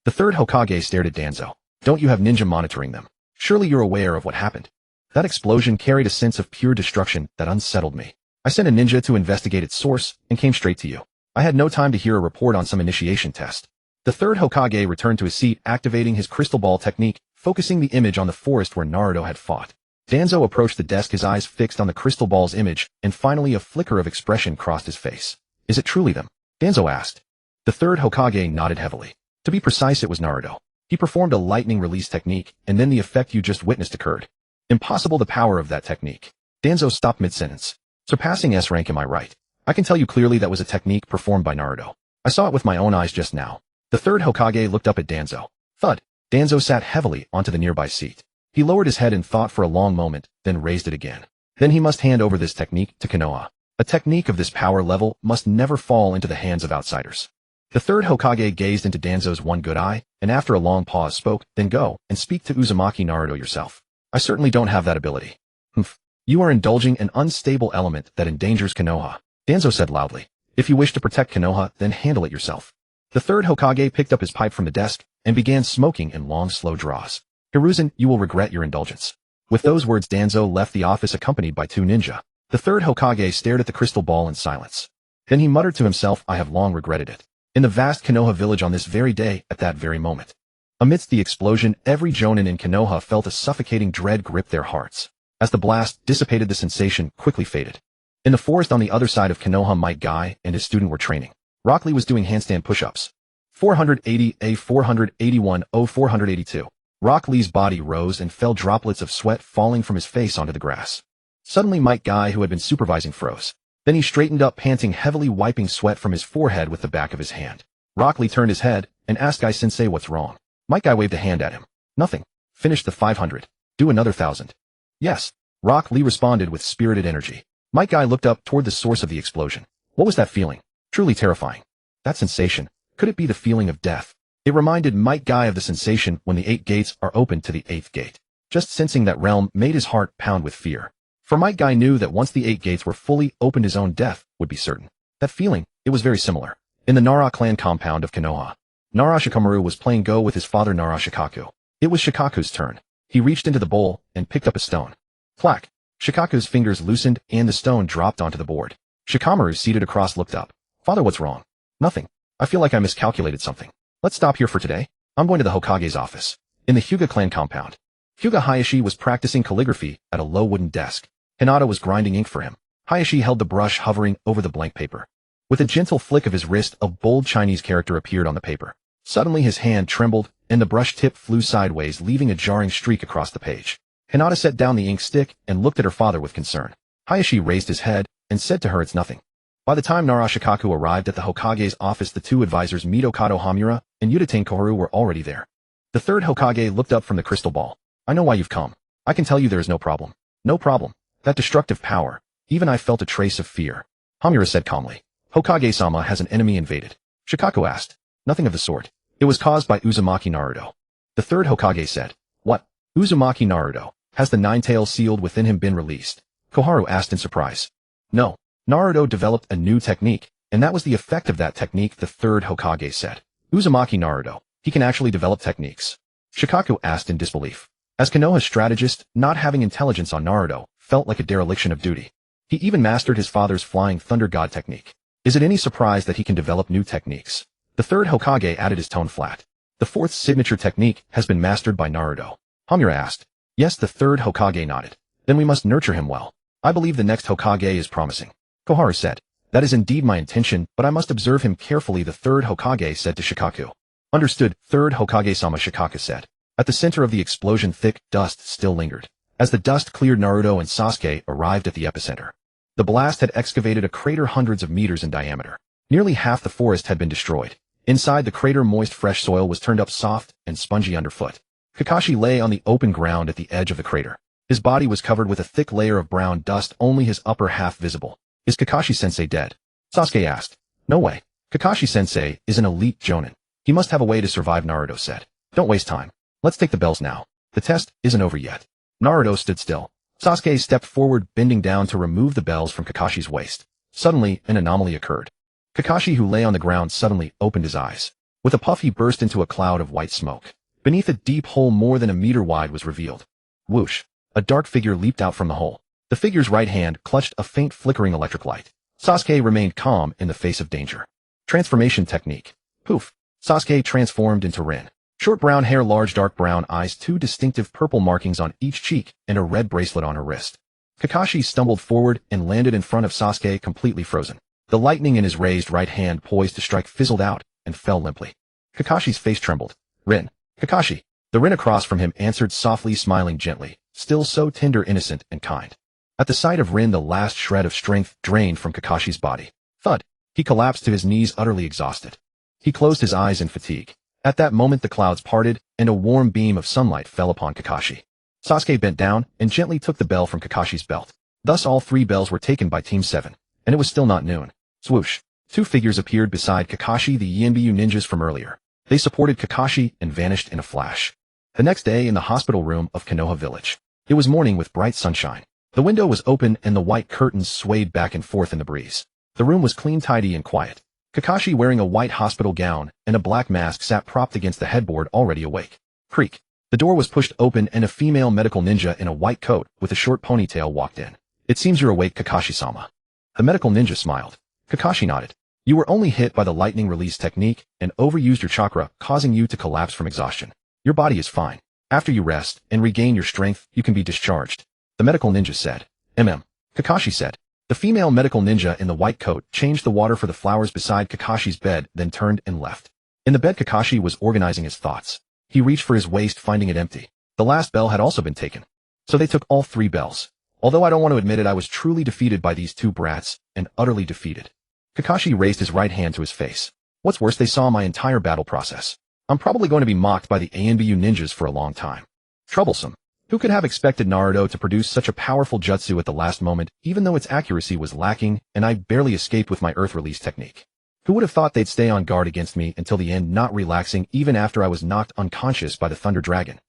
The third Hokage stared at Danzo. Don't you have ninja monitoring them? Surely you're aware of what happened. That explosion carried a sense of pure destruction that unsettled me. I sent a ninja to investigate its source and came straight to you. I had no time to hear a report on some initiation test. The third Hokage returned to his seat, activating his crystal ball technique, focusing the image on the forest where Naruto had fought. Danzo approached the desk, his eyes fixed on the crystal ball's image, and finally a flicker of expression crossed his face. Is it truly them? Danzo asked. The third Hokage nodded heavily. To be precise, it was Naruto. He performed a lightning release technique, and then the effect you just witnessed occurred. Impossible, the power of that technique. Danzo stopped mid-sentence. Surpassing S rank, am I right? I can tell you clearly that was a technique performed by Naruto. I saw it with my own eyes just now. The third Hokage looked up at Danzo. Thud. Danzo sat heavily onto the nearby seat. He lowered his head and thought for a long moment, then raised it again. Then he must hand over this technique to Konoha. A technique of this power level must never fall into the hands of outsiders. The third Hokage gazed into Danzo's one good eye, and after a long pause spoke, then go and speak to Uzumaki Naruto yourself. I certainly don't have that ability. Humph. You are indulging an unstable element that endangers Konoha. Danzo said loudly. If you wish to protect Konoha, then handle it yourself. The third Hokage picked up his pipe from the desk and began smoking in long, slow draws. Hiruzen, you will regret your indulgence. With those words, Danzo left the office accompanied by two ninja. The third Hokage stared at the crystal ball in silence. Then he muttered to himself, I have long regretted it. In the vast Konoha village on this very day, at that very moment. Amidst the explosion, every jonin in Konoha felt a suffocating dread grip their hearts. As the blast dissipated, the sensation quickly faded. In the forest on the other side of Konoha, Might Guy and his student were training. Rock Lee was doing handstand push-ups. 480 A 481 O 482. Rock Lee's body rose and fell, droplets of sweat falling from his face onto the grass. Suddenly Might Guy, who had been supervising, froze. Then he straightened up, panting heavily, wiping sweat from his forehead with the back of his hand. Rock Lee turned his head and asked Guy-sensei what's wrong. Might Guy waved a hand at him. Nothing. Finish the 500. Do another 1,000. Yes. Rock Lee responded with spirited energy. Might Guy looked up toward the source of the explosion. What was that feeling? Truly terrifying. That sensation. Could it be the feeling of death? It reminded Might Guy of the sensation when the 8 gates are opened to the 8th gate. Just sensing that realm made his heart pound with fear. For Might Guy knew that once the 8 gates were fully opened, his own death would be certain. That feeling, it was very similar. In the Nara clan compound of Konoha, Nara Shikamaru was playing Go with his father Nara Shikaku. It was Shikaku's turn. He reached into the bowl and picked up a stone. Clack! Shikaku's fingers loosened and the stone dropped onto the board. Shikamaru, seated across, looked up. Father, what's wrong? Nothing. I feel like I miscalculated something. Let's stop here for today. I'm going to the Hokage's office. In the Hyuga clan compound. Hyuga Hayashi was practicing calligraphy at a low wooden desk. Hinata was grinding ink for him. Hayashi held the brush hovering over the blank paper. With a gentle flick of his wrist, a bold Chinese character appeared on the paper. Suddenly his hand trembled, and the brush tip flew sideways, leaving a jarring streak across the page. Hinata set down the ink stick and looked at her father with concern. Hayashi raised his head and said to her, it's nothing. By the time Nara Shikaku arrived at the Hokage's office, the two advisors Mitokado Hamura and Yudatane Koharu were already there. The third Hokage looked up from the crystal ball. I know why you've come. I can tell you there is no problem. No problem. That destructive power. Even I felt a trace of fear. Hamura said calmly. Hokage-sama has an enemy invaded. Shikaku asked. Nothing of the sort. It was caused by Uzumaki Naruto. The third Hokage said. What? Uzumaki Naruto. Has the nine-tails sealed within him been released? Koharu asked in surprise. No. Naruto developed a new technique, and that was the effect of that technique, the third Hokage said. Uzumaki Naruto. He can actually develop techniques. Shikaku asked in disbelief. As Konoha's strategist, not having intelligence on Naruto felt like a dereliction of duty. He even mastered his father's Flying Thunder God technique. Is it any surprise that he can develop new techniques? The third Hokage added his tone flat. The fourth signature technique has been mastered by Naruto. Hamura asked. Yes, the third Hokage nodded. Then we must nurture him well. I believe the next Hokage is promising. Koharu said. That is indeed my intention, but I must observe him carefully, the third Hokage said to Shikaku. Understood, third Hokage-sama, Shikaku said. At the center of the explosion, thick dust still lingered. As the dust cleared, Naruto and Sasuke arrived at the epicenter. The blast had excavated a crater hundreds of meters in diameter. Nearly half the forest had been destroyed. Inside the crater, moist fresh soil was turned up soft and spongy underfoot. Kakashi lay on the open ground at the edge of the crater. His body was covered with a thick layer of brown dust, only his upper half visible. Is Kakashi-sensei dead? Sasuke asked. No way. Kakashi-sensei is an elite jonin. He must have a way to survive, Naruto said. Don't waste time. Let's take the bells now. The test isn't over yet. Naruto stood still. Sasuke stepped forward, bending down to remove the bells from Kakashi's waist. Suddenly, an anomaly occurred. Kakashi, who lay on the ground, suddenly opened his eyes. With a puff, he burst into a cloud of white smoke. Beneath a deep hole more than a meter wide was revealed. Whoosh! A dark figure leaped out from the hole. The figure's right hand clutched a faint flickering electric light. Sasuke remained calm in the face of danger. Transformation technique. Poof! Sasuke transformed into Rin. Short brown hair, large dark brown eyes, two distinctive purple markings on each cheek, and a red bracelet on her wrist. Kakashi stumbled forward and landed in front of Sasuke, completely frozen. The lightning in his raised right hand poised to strike fizzled out and fell limply. Kakashi's face trembled. Rin. Kakashi. The Rin across from him answered softly, smiling gently, still so tender, innocent, and kind. At the sight of Rin, the last shred of strength drained from Kakashi's body. Thud. He collapsed to his knees, utterly exhausted. He closed his eyes in fatigue. At that moment the clouds parted, and a warm beam of sunlight fell upon Kakashi. Sasuke bent down and gently took the bell from Kakashi's belt. Thus all 3 bells were taken by Team 7, and it was still not noon. Swoosh. 2 figures appeared beside Kakashi, the Yanbyu ninjas from earlier. They supported Kakashi and vanished in a flash. The next day in the hospital room of Konoha village. It was morning with bright sunshine. The window was open and the white curtains swayed back and forth in the breeze. The room was clean, tidy, and quiet. Kakashi, wearing a white hospital gown and a black mask, sat propped against the headboard, already awake. Creak. The door was pushed open and a female medical ninja in a white coat with a short ponytail walked in. It seems you're awake, Kakashi-sama. The medical ninja smiled. Kakashi nodded. You were only hit by the lightning release technique and overused your chakra, causing you to collapse from exhaustion. Your body is fine. After you rest and regain your strength, you can be discharged. The medical ninja said. Kakashi said. The female medical ninja in the white coat changed the water for the flowers beside Kakashi's bed, then turned and left. In the bed, Kakashi was organizing his thoughts. He reached for his waist, finding it empty. The last bell had also been taken. So they took all 3 bells. Although I don't want to admit it, I was truly defeated by these 2 brats, and utterly defeated. Kakashi raised his right hand to his face. What's worse, they saw my entire battle process. I'm probably going to be mocked by the Yanbyu ninjas for a long time. Troublesome. Who could have expected Naruto to produce such a powerful jutsu at the last moment, even though its accuracy was lacking, and I barely escaped with my earth release technique? Who would have thought they'd stay on guard against me until the end, not relaxing even after I was knocked unconscious by the Thunder Dragon?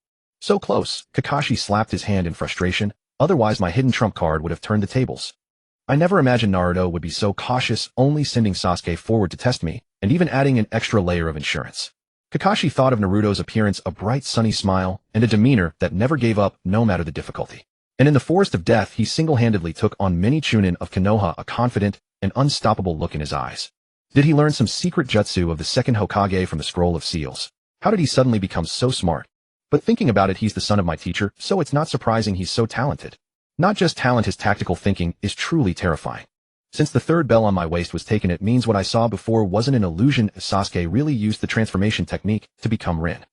So close. Kakashi slapped his hand in frustration. Otherwise my hidden trump card would have turned the tables. I never imagined Naruto would be so cautious, only sending Sasuke forward to test me, and even adding an extra layer of insurance. Kakashi thought of Naruto's appearance, a bright sunny smile, and a demeanor that never gave up no matter the difficulty. And in the forest of death he single-handedly took on many Chunin of Konoha, a confident and unstoppable look in his eyes. Did he learn some secret jutsu of the second Hokage from the Scroll of Seals? How did he suddenly become so smart? But thinking about it, he's the son of my teacher, so it's not surprising he's so talented. Not just talent, his tactical thinking is truly terrifying. Since the 3rd bell on my waist was taken, it means what I saw before wasn't an illusion. Sasuke really used the transformation technique to become Rin.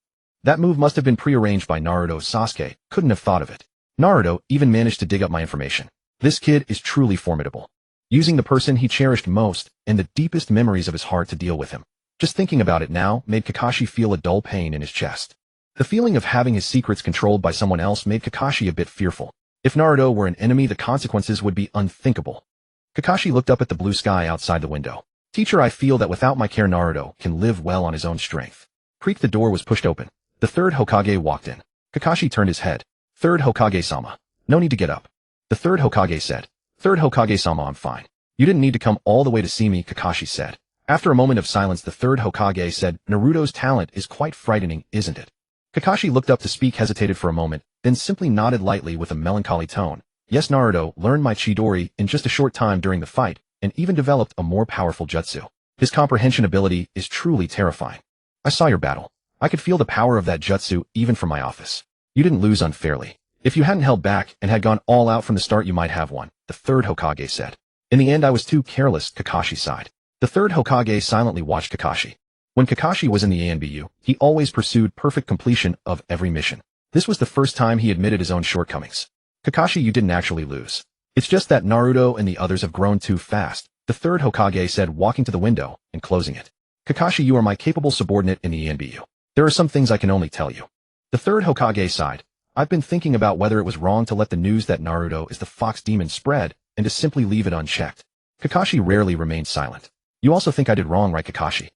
That move must have been prearranged by Naruto. Sasuke couldn't have thought of it. Naruto even managed to dig up my information. This kid is truly formidable. Using the person he cherished most and the deepest memories of his heart to deal with him. Just thinking about it now made Kakashi feel a dull pain in his chest. The feeling of having his secrets controlled by someone else made Kakashi a bit fearful. If Naruto were an enemy, the consequences would be unthinkable. Kakashi looked up at the blue sky outside the window. Teacher, I feel that without my care Naruto can live well on his own strength. Creak. The door was pushed open. The 3rd Hokage walked in. Kakashi turned his head. 3rd Hokage-sama. No need to get up. The 3rd Hokage said. 3rd Hokage-sama, I'm fine. You didn't need to come all the way to see me, Kakashi said. After a moment of silence, the 3rd Hokage said, Naruto's talent is quite frightening, isn't it? Kakashi looked up to speak, hesitated for a moment, then simply nodded lightly with a melancholy tone. Yes, Naruto learned my Chidori in just a short time during the fight, and even developed a more powerful jutsu. His comprehension ability is truly terrifying. I saw your battle. I could feel the power of that jutsu even from my office. You didn't lose unfairly. If you hadn't held back and had gone all out from the start, you might have won, the 3rd Hokage said. In the end, I was too careless, Kakashi sighed. The 3rd Hokage silently watched Kakashi. When Kakashi was in the Yanbyu, he always pursued perfect completion of every mission. This was the first time he admitted his own shortcomings. Kakashi, you didn't actually lose. It's just that Naruto and the others have grown too fast, the 3rd Hokage said, walking to the window and closing it. Kakashi, you are my capable subordinate in the Yanbyu. There are some things I can only tell you. The 3rd Hokage sighed. I've been thinking about whether it was wrong to let the news that Naruto is the fox demon spread, and to simply leave it unchecked. Kakashi rarely remained silent. You also think I did wrong, right, Kakashi?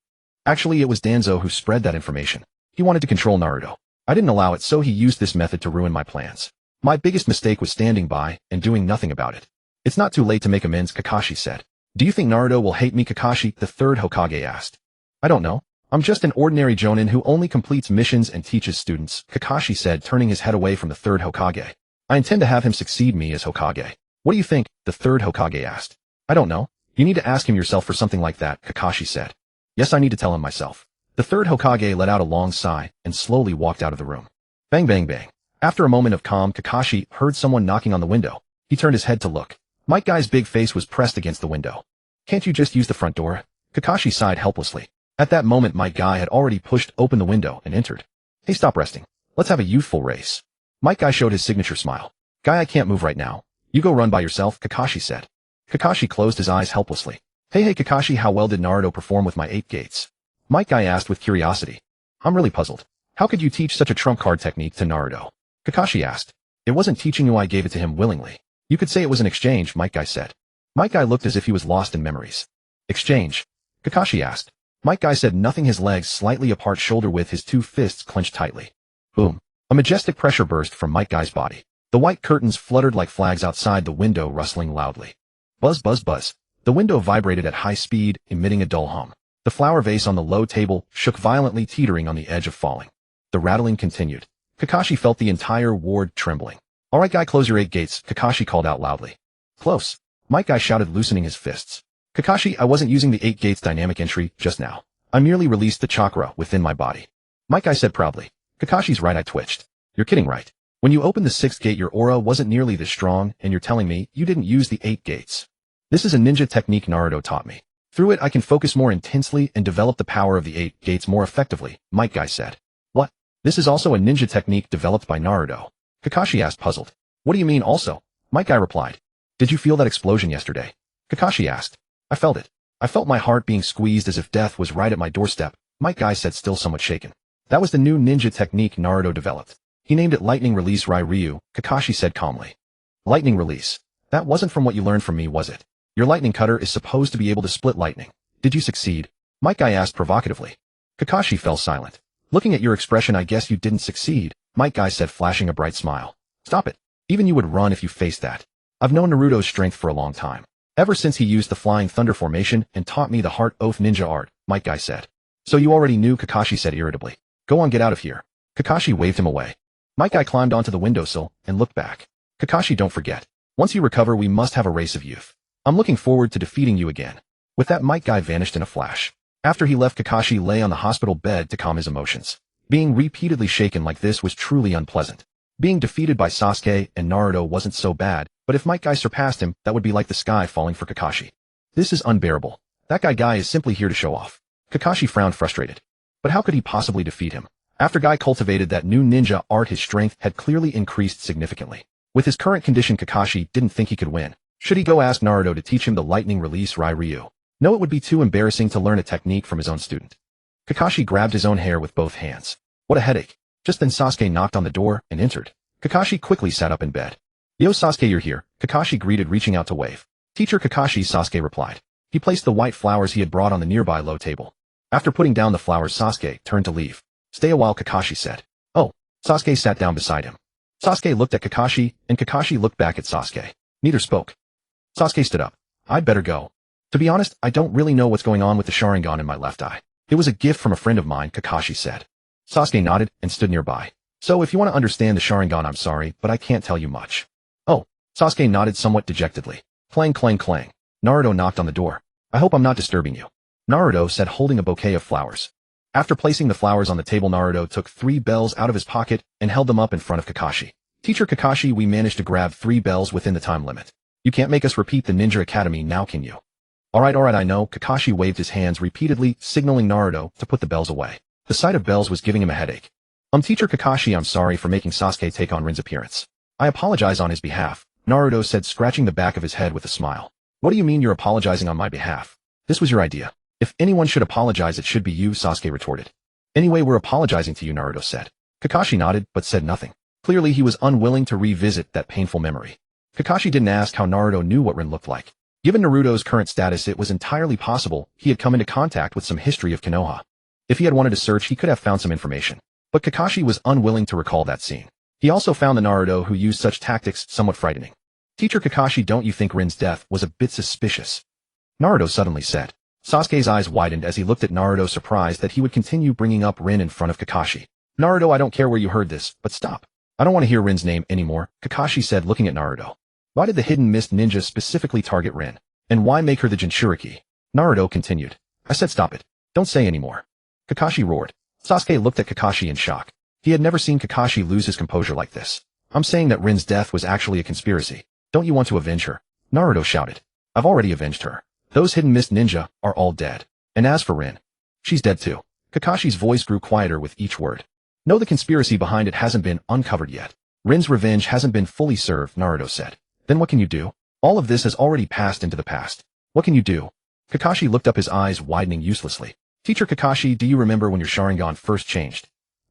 Actually, it was Danzo who spread that information. He wanted to control Naruto. I didn't allow it, so he used this method to ruin my plans. My biggest mistake was standing by and doing nothing about it. It's not too late to make amends, Kakashi said. Do you think Naruto will hate me, Kakashi? The 3rd Hokage asked. I don't know. I'm just an ordinary jonin who only completes missions and teaches students, Kakashi said, turning his head away from the 3rd Hokage. I intend to have him succeed me as Hokage. What do you think? The 3rd Hokage asked. I don't know. You need to ask him yourself for something like that, Kakashi said. Yes, I need to tell him myself. The 3rd Hokage let out a long sigh and slowly walked out of the room. Bang, bang, bang. After a moment of calm, Kakashi heard someone knocking on the window. He turned his head to look. Mike Guy's big face was pressed against the window. Can't you just use the front door? Kakashi sighed helplessly. At that moment, Mike Guy had already pushed open the window and entered. Hey, stop resting. Let's have a youthful race. Mike Guy showed his signature smile. Guy, I can't move right now. You go run by yourself, Kakashi said. Kakashi closed his eyes helplessly. Hey, Kakashi, how well did Naruto perform with my 8 gates? Might Guy asked with curiosity. I'm really puzzled. How could you teach such a trump card technique to Naruto? Kakashi asked. It wasn't teaching you, I gave it to him willingly. You could say it was an exchange, Might Guy said. Might Guy looked as if he was lost in memories. Exchange? Kakashi asked. Might Guy said nothing, his legs slightly apart, shoulder width, his two fists clenched tightly. Boom. A majestic pressure burst from Might Guy's body. The white curtains fluttered like flags outside the window, rustling loudly. Buzz, buzz, buzz. The window vibrated at high speed, emitting a dull hum. The flower vase on the low table shook violently, teetering on the edge of falling. The rattling continued. Kakashi felt the entire ward trembling. All right, Guy, close your 8 gates, Kakashi called out loudly. Close. Might Guy shouted, loosening his fists. Kakashi, I wasn't using the 8 gates dynamic entry just now. I merely released the chakra within my body. Might Guy said proudly. Kakashi's right, I twitched. You're kidding, right? When you opened the 6th gate, your aura wasn't nearly this strong, and you're telling me you didn't use the 8 gates. This is a ninja technique Naruto taught me. Through it, I can focus more intensely and develop the power of the 8 gates more effectively, Might Guy said. What? This is also a ninja technique developed by Naruto? Kakashi asked, puzzled. What do you mean also? Might Guy replied. Did you feel that explosion yesterday? Kakashi asked. I felt it. I felt my heart being squeezed as if death was right at my doorstep, Might Guy said, still somewhat shaken. That was the new ninja technique Naruto developed. He named it Lightning Release Ryu, Kakashi said calmly. Lightning Release. That wasn't from what you learned from me, was it? Your lightning cutter is supposed to be able to split lightning. Did you succeed? Might Guy asked provocatively. Kakashi fell silent. Looking at your expression, I guess you didn't succeed, Might Guy said, flashing a bright smile. Stop it. Even you would run if you faced that. I've known Naruto's strength for a long time. Ever since he used the Flying Thunder formation and taught me the Heart Oath ninja art, Might Guy said. So you already knew, Kakashi said irritably. Go on, get out of here. Kakashi waved him away. Might Guy climbed onto the windowsill and looked back. Kakashi, don't forget. Once you recover, we must have a race of youth. I'm looking forward to defeating you again. With that, Might Guy vanished in a flash. After he left, Kakashi lay on the hospital bed to calm his emotions. Being repeatedly shaken like this was truly unpleasant. Being defeated by Sasuke and Naruto wasn't so bad, but if Might Guy surpassed him, that would be like the sky falling for Kakashi. This is unbearable. That guy is simply here to show off. Kakashi frowned, frustrated. But how could he possibly defeat him? After Guy cultivated that new ninja art, his strength had clearly increased significantly. With his current condition, Kakashi didn't think he could win. Should he go ask Naruto to teach him the Lightning Release Ryu? No, it would be too embarrassing to learn a technique from his own student. Kakashi grabbed his own hair with both hands. What a headache. Just then Sasuke knocked on the door and entered. Kakashi quickly sat up in bed. Yo, Sasuke, you're here, Kakashi greeted, reaching out to wave. Teacher Kakashi, Sasuke replied. He placed the white flowers he had brought on the nearby low table. After putting down the flowers, Sasuke turned to leave. Stay a while, Kakashi said. Oh. Sasuke sat down beside him. Sasuke looked at Kakashi, and Kakashi looked back at Sasuke. Neither spoke. Sasuke stood up. I'd better go. To be honest, I don't really know what's going on with the Sharingan in my left eye. It was a gift from a friend of mine, Kakashi said. Sasuke nodded and stood nearby. So if you want to understand the Sharingan, I'm sorry, but I can't tell you much. Oh. Sasuke nodded somewhat dejectedly. Clang, clang, clang. Naruto knocked on the door. I hope I'm not disturbing you. Naruto said, holding a bouquet of flowers. After placing the flowers on the table, Naruto took 3 bells out of his pocket and held them up in front of Kakashi. Teacher Kakashi, we managed to grab 3 bells within the time limit. You can't make us repeat the Ninja Academy now, can you? Alright, I know. Kakashi waved his hands repeatedly, signaling Naruto to put the bells away. The sight of bells was giving him a headache. Teacher Kakashi, I'm sorry for making Sasuke take on Rin's appearance. I apologize on his behalf, Naruto said, scratching the back of his head with a smile. What do you mean you're apologizing on my behalf? This was your idea. If anyone should apologize, it should be you, Sasuke retorted. Anyway, we're apologizing to you, Naruto said. Kakashi nodded, but said nothing. Clearly, he was unwilling to revisit that painful memory. Kakashi didn't ask how Naruto knew what Rin looked like. Given Naruto's current status, it was entirely possible he had come into contact with some history of Konoha. If he had wanted to search, he could have found some information. But Kakashi was unwilling to recall that scene. He also found the Naruto who used such tactics somewhat frightening. Teacher Kakashi, don't you think Rin's death was a bit suspicious? Naruto suddenly said. Sasuke's eyes widened as he looked at Naruto, surprised that he would continue bringing up Rin in front of Kakashi. Naruto, I don't care where you heard this, but stop. I don't want to hear Rin's name anymore, Kakashi said, looking at Naruto. Why did the hidden mist ninja specifically target Rin? And why make her the Jinchuriki? Naruto continued. I said stop it. Don't say anymore. Kakashi roared. Sasuke looked at Kakashi in shock. He had never seen Kakashi lose his composure like this. I'm saying that Rin's death was actually a conspiracy. Don't you want to avenge her? Naruto shouted. I've already avenged her. Those hidden mist ninja are all dead. And as for Rin, she's dead too. Kakashi's voice grew quieter with each word. No, the conspiracy behind it hasn't been uncovered yet. Rin's revenge hasn't been fully served, Naruto said. Then what can you do? All of this has already passed into the past. What can you do? Kakashi looked up, his eyes widening uselessly. Teacher Kakashi, do you remember when your Sharingan first changed?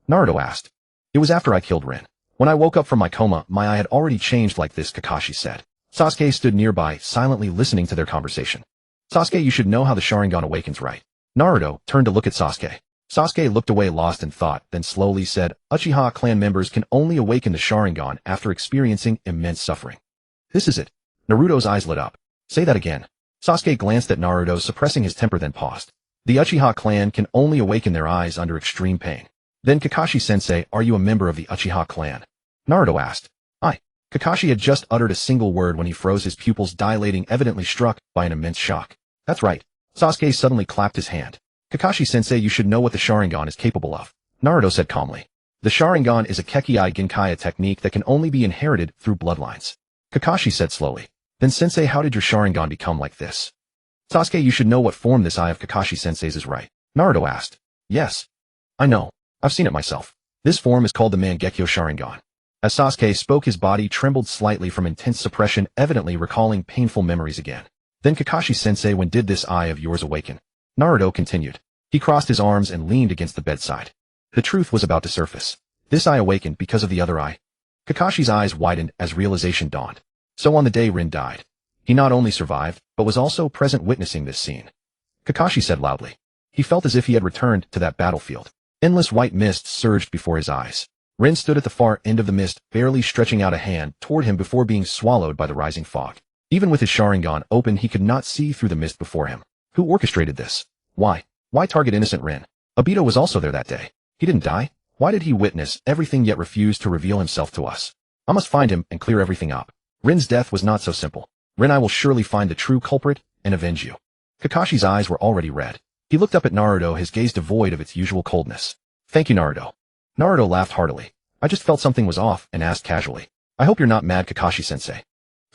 Naruto asked. It was after I killed Rin. When I woke up from my coma, my eye had already changed like this, Kakashi said. Sasuke stood nearby, silently listening to their conversation. Sasuke, you should know how the Sharingan awakens, right? Naruto turned to look at Sasuke. Sasuke looked away lost in thought, then slowly said, Uchiha clan members can only awaken the Sharingan after experiencing immense suffering. This is it. Naruto's eyes lit up. Say that again. Sasuke glanced at Naruto, suppressing his temper, then paused. The Uchiha clan can only awaken their eyes under extreme pain. Then Kakashi-sensei, are you a member of the Uchiha clan? Naruto asked. I. Kakashi had just uttered a single word when he froze, his pupils dilating, evidently struck by an immense shock. That's right. Sasuke suddenly clapped his hand. Kakashi-sensei, you should know what the Sharingan is capable of. Naruto said calmly. The Sharingan is a Kekkai Genkaya technique that can only be inherited through bloodlines. Kakashi said slowly. Then sensei, how did your Sharingan become like this? Sasuke, you should know what form this eye of Kakashi-sensei's is, right? Naruto asked. Yes. I know. I've seen it myself. This form is called the Mangekyo Sharingan. As Sasuke spoke, his body trembled slightly from intense suppression, evidently recalling painful memories again. Then Kakashi-sensei, when did this eye of yours awaken? Naruto continued. He crossed his arms and leaned against the bedside. The truth was about to surface. This eye awakened because of the other eye. Kakashi's eyes widened as realization dawned. So on the day Rin died, he not only survived, but was also present witnessing this scene. Kakashi said loudly. He felt as if he had returned to that battlefield. Endless white mist surged before his eyes. Rin stood at the far end of the mist, barely stretching out a hand toward him before being swallowed by the rising fog. Even with his Sharingan open, he could not see through the mist before him. Who orchestrated this? Why? Why target innocent Rin? Obito was also there that day. He didn't die. Why did he witness everything yet refuse to reveal himself to us? I must find him and clear everything up. Rin's death was not so simple. Rin, I will surely find the true culprit and avenge you. Kakashi's eyes were already red. He looked up at Naruto, his gaze devoid of its usual coldness. Thank you, Naruto. Naruto laughed heartily. I just felt something was off and asked casually. I hope you're not mad, Kakashi-sensei.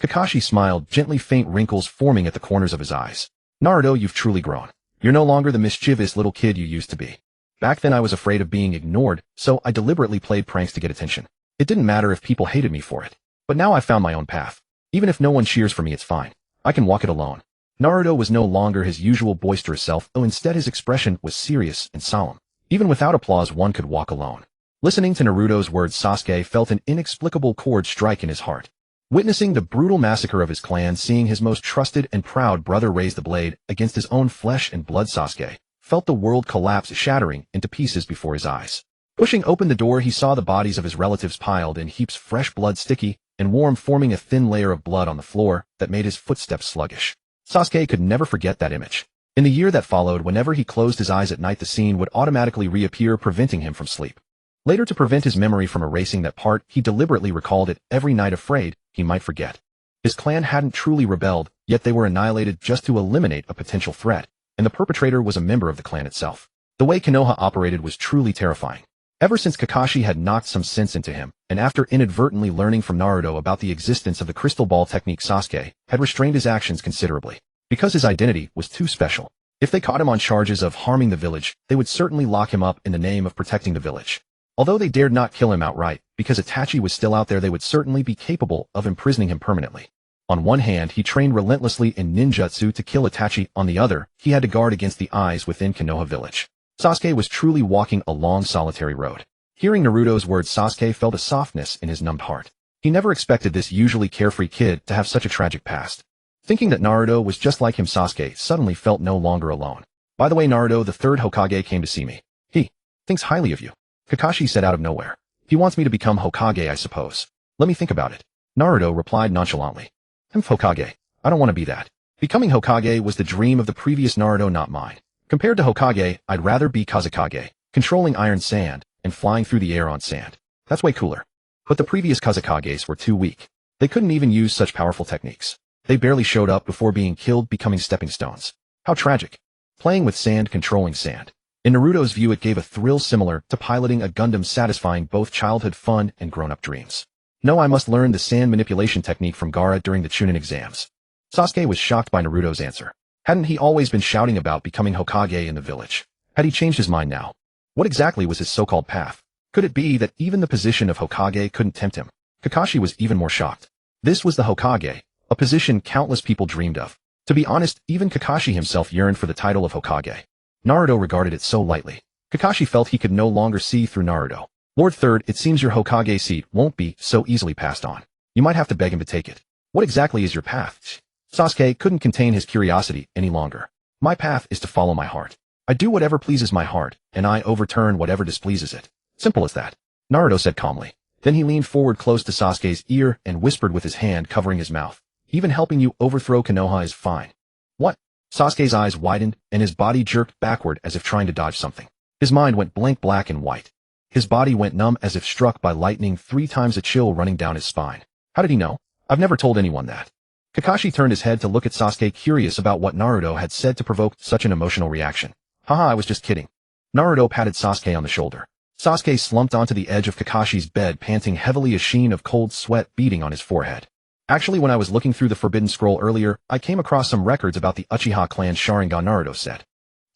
Kakashi smiled, gently, faint wrinkles forming at the corners of his eyes. Naruto, you've truly grown. You're no longer the mischievous little kid you used to be. Back then I was afraid of being ignored, so I deliberately played pranks to get attention. It didn't matter if people hated me for it. But now I've found my own path. Even if no one cheers for me, it's fine. I can walk it alone. Naruto was no longer his usual boisterous self, though instead his expression was serious and solemn. Even without applause, one could walk alone. Listening to Naruto's words, Sasuke felt an inexplicable chord strike in his heart. Witnessing the brutal massacre of his clan, seeing his most trusted and proud brother raise the blade against his own flesh and blood, Sasuke felt the world collapse, shattering into pieces before his eyes. Pushing open the door, he saw the bodies of his relatives piled in heaps, fresh blood sticky and warm, forming a thin layer of blood on the floor that made his footsteps sluggish. Sasuke could never forget that image. In the year that followed, whenever he closed his eyes at night, the scene would automatically reappear, preventing him from sleep. Later, to prevent his memory from erasing that part, he deliberately recalled it every night, afraid he might forget. His clan hadn't truly rebelled, yet they were annihilated just to eliminate a potential threat, and the perpetrator was a member of the clan itself. The way Konoha operated was truly terrifying. Ever since Kakashi had knocked some sense into him, and after inadvertently learning from Naruto about the existence of the crystal ball technique, Sasuke had restrained his actions considerably. Because his identity was too special. If they caught him on charges of harming the village, they would certainly lock him up in the name of protecting the village. Although they dared not kill him outright, because Itachi was still out there, they would certainly be capable of imprisoning him permanently. On one hand, he trained relentlessly in ninjutsu to kill Itachi. On the other, he had to guard against the eyes within Konoha village. Sasuke was truly walking a long, solitary road. Hearing Naruto's words, Sasuke felt a softness in his numbed heart. He never expected this usually carefree kid to have such a tragic past. Thinking that Naruto was just like him, Sasuke suddenly felt no longer alone. By the way, Naruto, the third Hokage, came to see me. He thinks highly of you. Kakashi said out of nowhere. He wants me to become Hokage, I suppose. Let me think about it. Naruto replied nonchalantly. I'm Hokage. I don't want to be that. Becoming Hokage was the dream of the previous Naruto, not mine. Compared to Hokage, I'd rather be Kazekage, controlling iron sand and flying through the air on sand. That's way cooler. But the previous Kazekages were too weak. They couldn't even use such powerful techniques. They barely showed up before being killed, becoming stepping stones. How tragic. Playing with sand, controlling sand. In Naruto's view, it gave a thrill similar to piloting a Gundam, satisfying both childhood fun and grown-up dreams. No, I must learn the sand manipulation technique from Gaara during the Chunin exams. Sasuke was shocked by Naruto's answer. Hadn't he always been shouting about becoming Hokage in the village? Had he changed his mind now? What exactly was his so-called path? Could it be that even the position of Hokage couldn't tempt him? Kakashi was even more shocked. This was the Hokage, a position countless people dreamed of. To be honest, even Kakashi himself yearned for the title of Hokage. Naruto regarded it so lightly. Kakashi felt he could no longer see through Naruto. Lord Third, it seems your Hokage seat won't be so easily passed on. You might have to beg him to take it. What exactly is your path? Sasuke couldn't contain his curiosity any longer. My path is to follow my heart. I do whatever pleases my heart, and I overturn whatever displeases it. Simple as that. Naruto said calmly. Then he leaned forward close to Sasuke's ear and whispered with his hand covering his mouth. Even helping you overthrow Konoha is fine. What? Sasuke's eyes widened, and his body jerked backward as if trying to dodge something. His mind went blank black and white. His body went numb as if struck by lightning, 3 times a chill running down his spine. How did he know? I've never told anyone that. Kakashi turned his head to look at Sasuke, curious about what Naruto had said to provoke such an emotional reaction. Haha, I was just kidding. Naruto patted Sasuke on the shoulder. Sasuke slumped onto the edge of Kakashi's bed, panting heavily, a sheen of cold sweat beading on his forehead. Actually, when I was looking through the Forbidden Scroll earlier, I came across some records about the Uchiha clan Sharingan, Naruto said.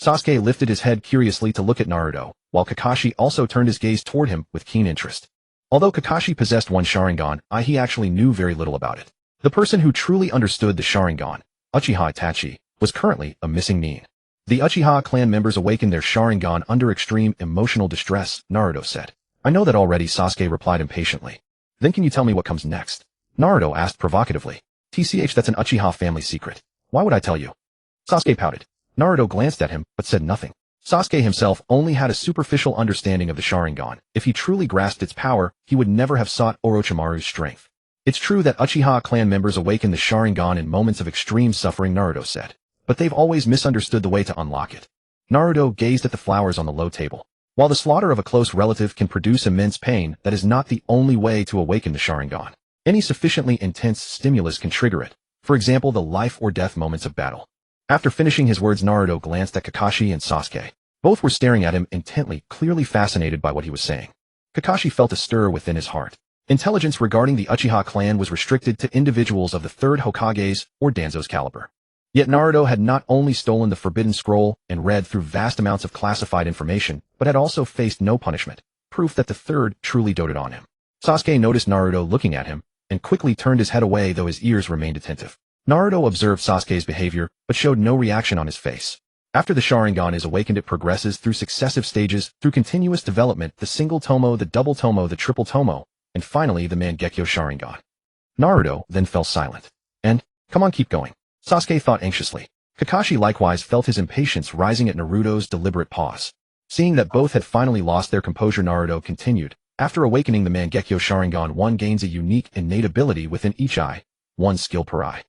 Sasuke lifted his head curiously to look at Naruto, while Kakashi also turned his gaze toward him with keen interest. Although Kakashi possessed one Sharingan, he actually knew very little about it. The person who truly understood the Sharingan, Uchiha Itachi, was currently a missing nin. The Uchiha clan members awakened their Sharingan under extreme emotional distress, Naruto said. I know that already, Sasuke replied impatiently. Then can you tell me what comes next? Naruto asked provocatively. TCH, that's an Uchiha family secret. Why would I tell you? Sasuke pouted. Naruto glanced at him, but said nothing. Sasuke himself only had a superficial understanding of the Sharingan. If he truly grasped its power, he would never have sought Orochimaru's strength. It's true that Uchiha clan members awaken the Sharingan in moments of extreme suffering, Naruto said. But they've always misunderstood the way to unlock it. Naruto gazed at the flowers on the low table. While the slaughter of a close relative can produce immense pain, that is not the only way to awaken the Sharingan. Any sufficiently intense stimulus can trigger it. For example, the life or death moments of battle. After finishing his words, Naruto glanced at Kakashi and Sasuke. Both were staring at him intently, clearly fascinated by what he was saying. Kakashi felt a stir within his heart. Intelligence regarding the Uchiha clan was restricted to individuals of the third Hokage's or Danzo's caliber. Yet Naruto had not only stolen the Forbidden Scroll and read through vast amounts of classified information, but had also faced no punishment, proof that the third truly doted on him. Sasuke noticed Naruto looking at him, and quickly turned his head away, though his ears remained attentive. Naruto observed Sasuke's behavior, but showed no reaction on his face. After the Sharingan is awakened, it progresses through successive stages, through continuous development, the single tomo, the double tomo, the triple tomo, and finally the Mangekyo Sharingan. Naruto then fell silent. And, come on, keep going. Sasuke thought anxiously. Kakashi likewise felt his impatience rising at Naruto's deliberate pause. Seeing that both had finally lost their composure, Naruto continued. After awakening the Mangekyo Sharingan, one gains a unique innate ability within each eye, one skill per eye.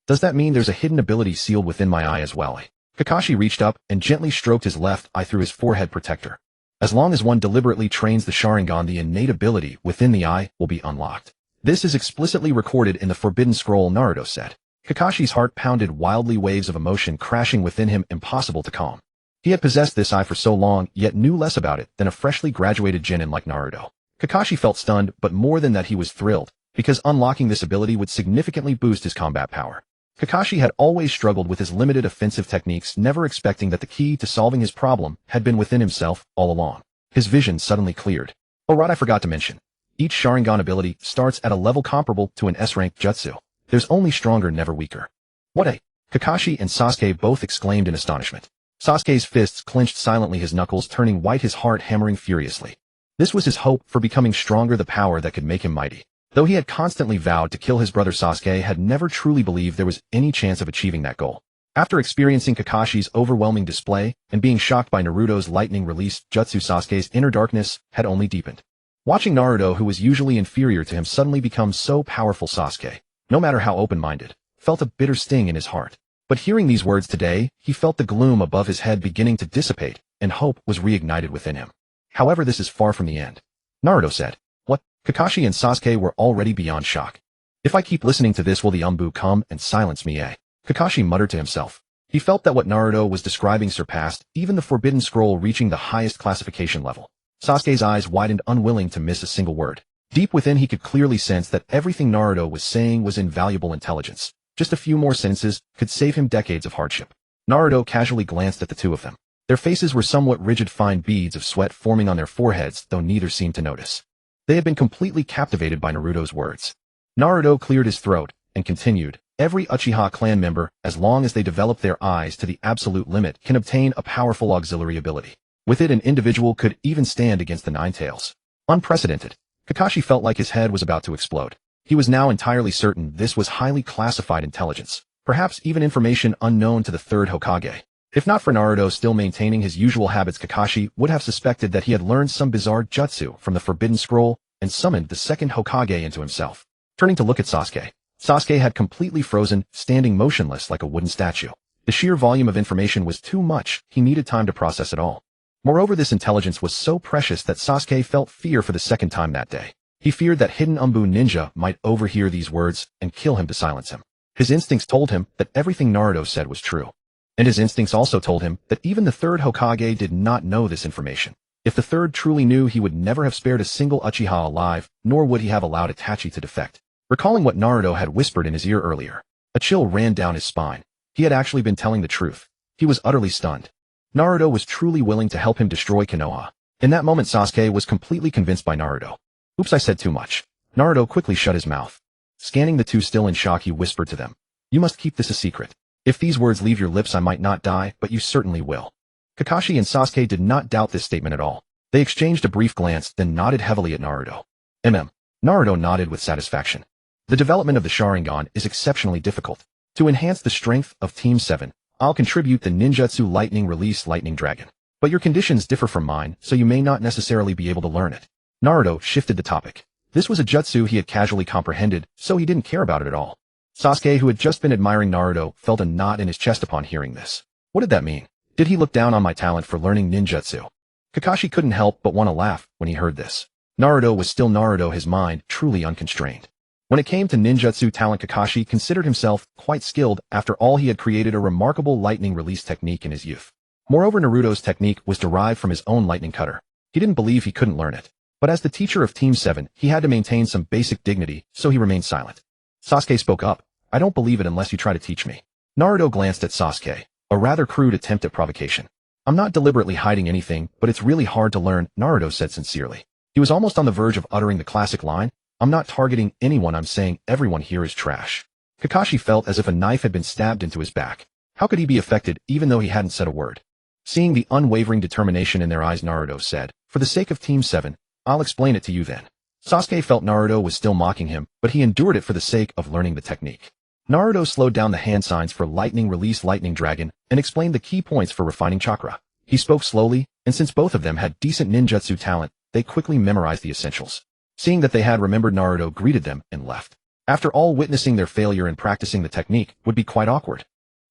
Does that mean there's a hidden ability sealed within my eye as well? Kakashi reached up and gently stroked his left eye through his forehead protector. As long as one deliberately trains the Sharingan, the innate ability within the eye will be unlocked. This is explicitly recorded in the Forbidden Scroll, Naruto said. Kakashi's heart pounded wildly, waves of emotion crashing within him, impossible to calm. He had possessed this eye for so long, yet knew less about it than a freshly graduated genin like Naruto. Kakashi felt stunned, but more than that he was thrilled, because unlocking this ability would significantly boost his combat power. Kakashi had always struggled with his limited offensive techniques, never expecting that the key to solving his problem had been within himself all along. His vision suddenly cleared. Oh right, I forgot to mention. Each Sharingan ability starts at a level comparable to an S-rank jutsu. There's only stronger, never weaker. What a... Kakashi and Sasuke both exclaimed in astonishment. Sasuke's fists clenched silently, his knuckles turning white, his heart hammering furiously. This was his hope for becoming stronger, the power that could make him mighty. Though he had constantly vowed to kill his brother, Sasuke had never truly believed there was any chance of achieving that goal. After experiencing Kakashi's overwhelming display and being shocked by Naruto's lightning-released jutsu, Sasuke's inner darkness had only deepened. Watching Naruto, who was usually inferior to him, suddenly become so powerful, Sasuke, no matter how open-minded, felt a bitter sting in his heart. But hearing these words today, he felt the gloom above his head beginning to dissipate, and hope was reignited within him. However, this is far from the end. Naruto said. What? Kakashi and Sasuke were already beyond shock. If I keep listening to this, will the Umbu come and silence me, eh? Kakashi muttered to himself. He felt that what Naruto was describing surpassed even the Forbidden Scroll, reaching the highest classification level. Sasuke's eyes widened, unwilling to miss a single word. Deep within, he could clearly sense that everything Naruto was saying was invaluable intelligence. Just a few more sentences could save him decades of hardship. Naruto casually glanced at the two of them. Their faces were somewhat rigid, fine beads of sweat forming on their foreheads, though neither seemed to notice. They had been completely captivated by Naruto's words. Naruto cleared his throat and continued, Every Uchiha clan member, as long as they develop their eyes to the absolute limit, can obtain a powerful auxiliary ability. With it, an individual could even stand against the Nine Tails. Unprecedented. Kakashi felt like his head was about to explode. He was now entirely certain this was highly classified intelligence, perhaps even information unknown to the third Hokage. If not for Naruto still maintaining his usual habits, Kakashi would have suspected that he had learned some bizarre jutsu from the Forbidden Scroll and summoned the second Hokage into himself. Turning to look at Sasuke. Sasuke had completely frozen, standing motionless like a wooden statue. The sheer volume of information was too much. He needed time to process it all. Moreover, this intelligence was so precious that Sasuke felt fear for the second time that day. He feared that hidden Umbu ninja might overhear these words and kill him to silence him. His instincts told him that everything Naruto said was true. And his instincts also told him that even the third Hokage did not know this information. If the third truly knew, he would never have spared a single Uchiha alive, nor would he have allowed Itachi to defect. Recalling what Naruto had whispered in his ear earlier, a chill ran down his spine. He had actually been telling the truth. He was utterly stunned. Naruto was truly willing to help him destroy Konoha. In that moment, Sasuke was completely convinced by Naruto. Oops, I said too much. Naruto quickly shut his mouth. Scanning the two still in shock, he whispered to them, "You must keep this a secret. If these words leave your lips, I might not die, but you certainly will." Kakashi and Sasuke did not doubt this statement at all. They exchanged a brief glance, then nodded heavily at Naruto. Naruto nodded with satisfaction. The development of the Sharingan is exceptionally difficult. To enhance the strength of Team 7, I'll contribute the ninjutsu lightning release lightning dragon. But your conditions differ from mine, so you may not necessarily be able to learn it. Naruto shifted the topic. This was a jutsu he had casually comprehended, so he didn't care about it at all. Sasuke, who had just been admiring Naruto, felt a knot in his chest upon hearing this. What did that mean? Did he look down on my talent for learning ninjutsu? Kakashi couldn't help but want to laugh when he heard this. Naruto was still Naruto, his mind truly unconstrained. When it came to ninjutsu talent, Kakashi considered himself quite skilled. After all, he had created a remarkable lightning release technique in his youth. Moreover, Naruto's technique was derived from his own lightning cutter. He didn't believe he couldn't learn it. But as the teacher of Team 7, he had to maintain some basic dignity, so he remained silent. Sasuke spoke up. "I don't believe it unless you try to teach me." Naruto glanced at Sasuke, a rather crude attempt at provocation. "I'm not deliberately hiding anything, but it's really hard to learn," Naruto said sincerely. He was almost on the verge of uttering the classic line, "I'm not targeting anyone, I'm saying everyone here is trash." Kakashi felt as if a knife had been stabbed into his back. How could he be affected even though he hadn't said a word? Seeing the unwavering determination in their eyes, Naruto said, "For the sake of Team 7, I'll explain it to you then." Sasuke felt Naruto was still mocking him, but he endured it for the sake of learning the technique. Naruto slowed down the hand signs for lightning release lightning dragon and explained the key points for refining chakra. He spoke slowly, and since both of them had decent ninjutsu talent, they quickly memorized the essentials. Seeing that they had remembered, Naruto greeted them and left. After all, witnessing their failure in practicing the technique would be quite awkward.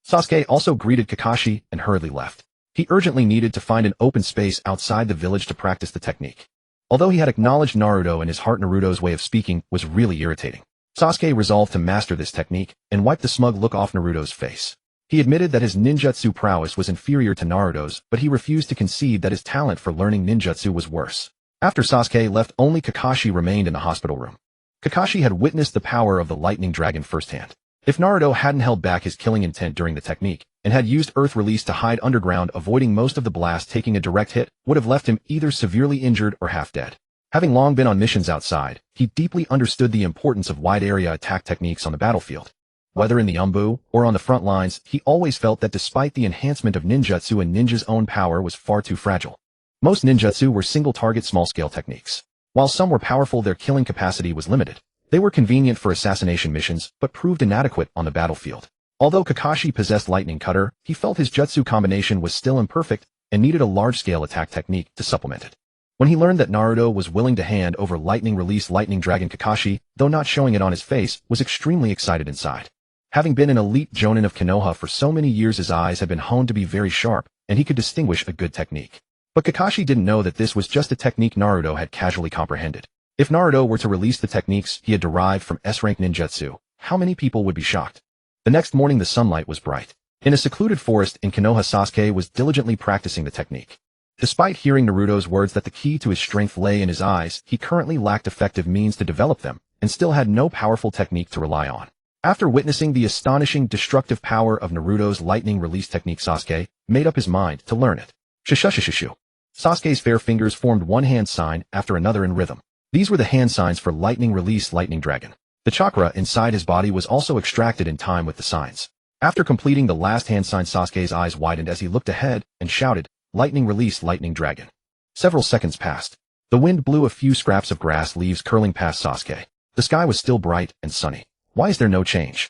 Sasuke also greeted Kakashi and hurriedly left. He urgently needed to find an open space outside the village to practice the technique. Although he had acknowledged Naruto in his heart, Naruto's way of speaking was really irritating. Sasuke resolved to master this technique and wipe the smug look off Naruto's face. He admitted that his ninjutsu prowess was inferior to Naruto's, but he refused to concede that his talent for learning ninjutsu was worse. After Sasuke left, only Kakashi remained in the hospital room. Kakashi had witnessed the power of the lightning dragon firsthand. If Naruto hadn't held back his killing intent during the technique, and had used earth release to hide underground, avoiding most of the blast, taking a direct hit would have left him either severely injured or half dead. Having long been on missions outside, he deeply understood the importance of wide-area attack techniques on the battlefield. Whether in the Umbu or on the front lines, he always felt that despite the enhancement of ninjutsu, a ninja's own power was far too fragile. Most ninjutsu were single-target small-scale techniques. While some were powerful, their killing capacity was limited. They were convenient for assassination missions, but proved inadequate on the battlefield. Although Kakashi possessed lightning cutter, he felt his jutsu combination was still imperfect and needed a large-scale attack technique to supplement it. When he learned that Naruto was willing to hand over lightning release lightning dragon, Kakashi, though not showing it on his face, was extremely excited inside. Having been an elite jonin of Konoha for so many years, his eyes had been honed to be very sharp, and he could distinguish a good technique. But Kakashi didn't know that this was just a technique Naruto had casually comprehended. If Naruto were to release the techniques he had derived from S-rank ninjutsu, how many people would be shocked? The next morning the sunlight was bright. In a secluded forest in Konoha, Sasuke was diligently practicing the technique. Despite hearing Naruto's words that the key to his strength lay in his eyes, he currently lacked effective means to develop them, and still had no powerful technique to rely on. After witnessing the astonishing destructive power of Naruto's lightning release technique, Sasuke made up his mind to learn it. Shushushushu. Sasuke's fair fingers formed one hand sign after another in rhythm. These were the hand signs for lightning release lightning dragon. The chakra inside his body was also extracted in time with the signs. After completing the last hand sign, Sasuke's eyes widened as he looked ahead and shouted, "Lightning release, lightning dragon." Several seconds passed. The wind blew a few scraps of grass leaves curling past Sasuke. The sky was still bright and sunny. Why is there no change?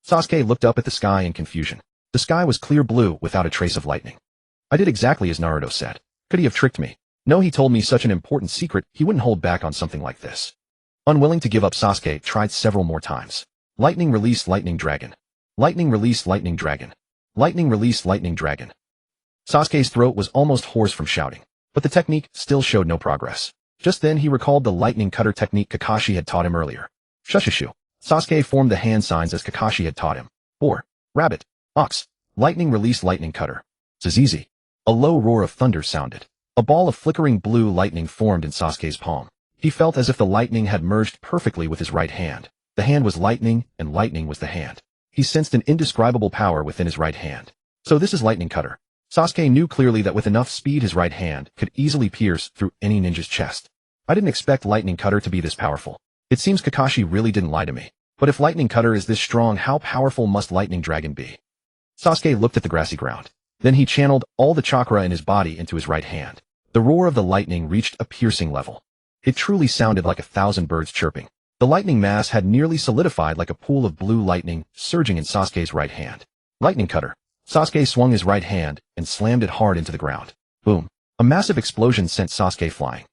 Sasuke looked up at the sky in confusion. The sky was clear blue without a trace of lightning. I did exactly as Naruto said. Could he have tricked me? No, he told me such an important secret, he wouldn't hold back on something like this. Unwilling to give up, Sasuke tried several more times. Lightning release, lightning dragon. Lightning release, lightning dragon. Lightning release, lightning dragon. Sasuke's throat was almost hoarse from shouting, but the technique still showed no progress. Just then he recalled the lightning cutter technique Kakashi had taught him earlier. Shushishu. Sasuke formed the hand signs as Kakashi had taught him. Boar, rabbit, ox, lightning release, lightning cutter. Zizizi. A low roar of thunder sounded. A ball of flickering blue lightning formed in Sasuke's palm. He felt as if the lightning had merged perfectly with his right hand. The hand was lightning, and lightning was the hand. He sensed an indescribable power within his right hand. So this is lightning cutter. Sasuke knew clearly that with enough speed his right hand could easily pierce through any ninja's chest. I didn't expect lightning cutter to be this powerful. It seems Kakashi really didn't lie to me. But if lightning cutter is this strong, how powerful must lightning dragon be? Sasuke looked at the grassy ground. Then he channeled all the chakra in his body into his right hand. The roar of the lightning reached a piercing level. It truly sounded like 1,000 birds chirping. The lightning mass had nearly solidified like a pool of blue lightning surging in Sasuke's right hand. Lightning cutter. Sasuke swung his right hand and slammed it hard into the ground. Boom. A massive explosion sent Sasuke flying.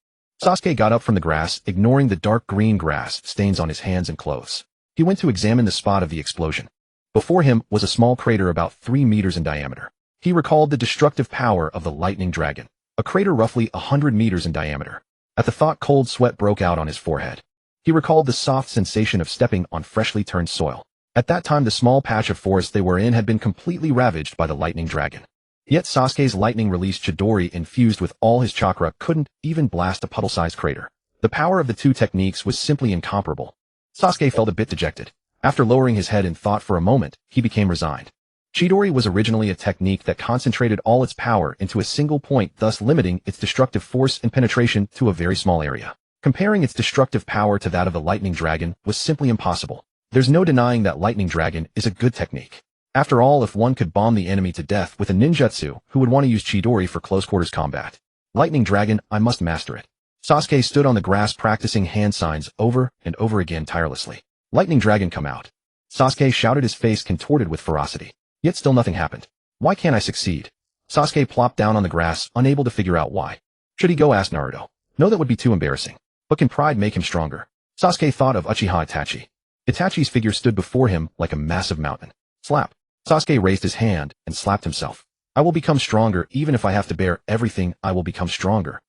Sasuke got up from the grass, ignoring the dark green grass stains on his hands and clothes. He went to examine the spot of the explosion. Before him was a small crater about 3 meters in diameter. He recalled the destructive power of the lightning dragon, a crater roughly 100 meters in diameter. At the thought, cold sweat broke out on his forehead. He recalled the soft sensation of stepping on freshly turned soil. At that time, the small patch of forest they were in had been completely ravaged by the lightning dragon. Yet Sasuke's lightning-released Chidori infused with all his chakra couldn't even blast a puddle-sized crater. The power of the two techniques was simply incomparable. Sasuke felt a bit dejected. After lowering his head in thought for a moment, he became resigned. Chidori was originally a technique that concentrated all its power into a single point, thus limiting its destructive force and penetration to a very small area. Comparing its destructive power to that of a lightning dragon was simply impossible. There's no denying that lightning dragon is a good technique. After all, if one could bomb the enemy to death with a ninjutsu, who would want to use Chidori for close-quarters combat? Lightning dragon, I must master it. Sasuke stood on the grass practicing hand signs over and over again tirelessly. Lightning dragon, come out. Sasuke shouted, his face contorted with ferocity. Yet still nothing happened. Why can't I succeed? Sasuke plopped down on the grass, unable to figure out why. Should he go? Asked Naruto. No, that would be too embarrassing. But can pride make him stronger? Sasuke thought of Uchiha Itachi. Itachi's figure stood before him like a massive mountain. Slap. Sasuke raised his hand and slapped himself. I will become stronger, even if I have to bear everything. I will become stronger.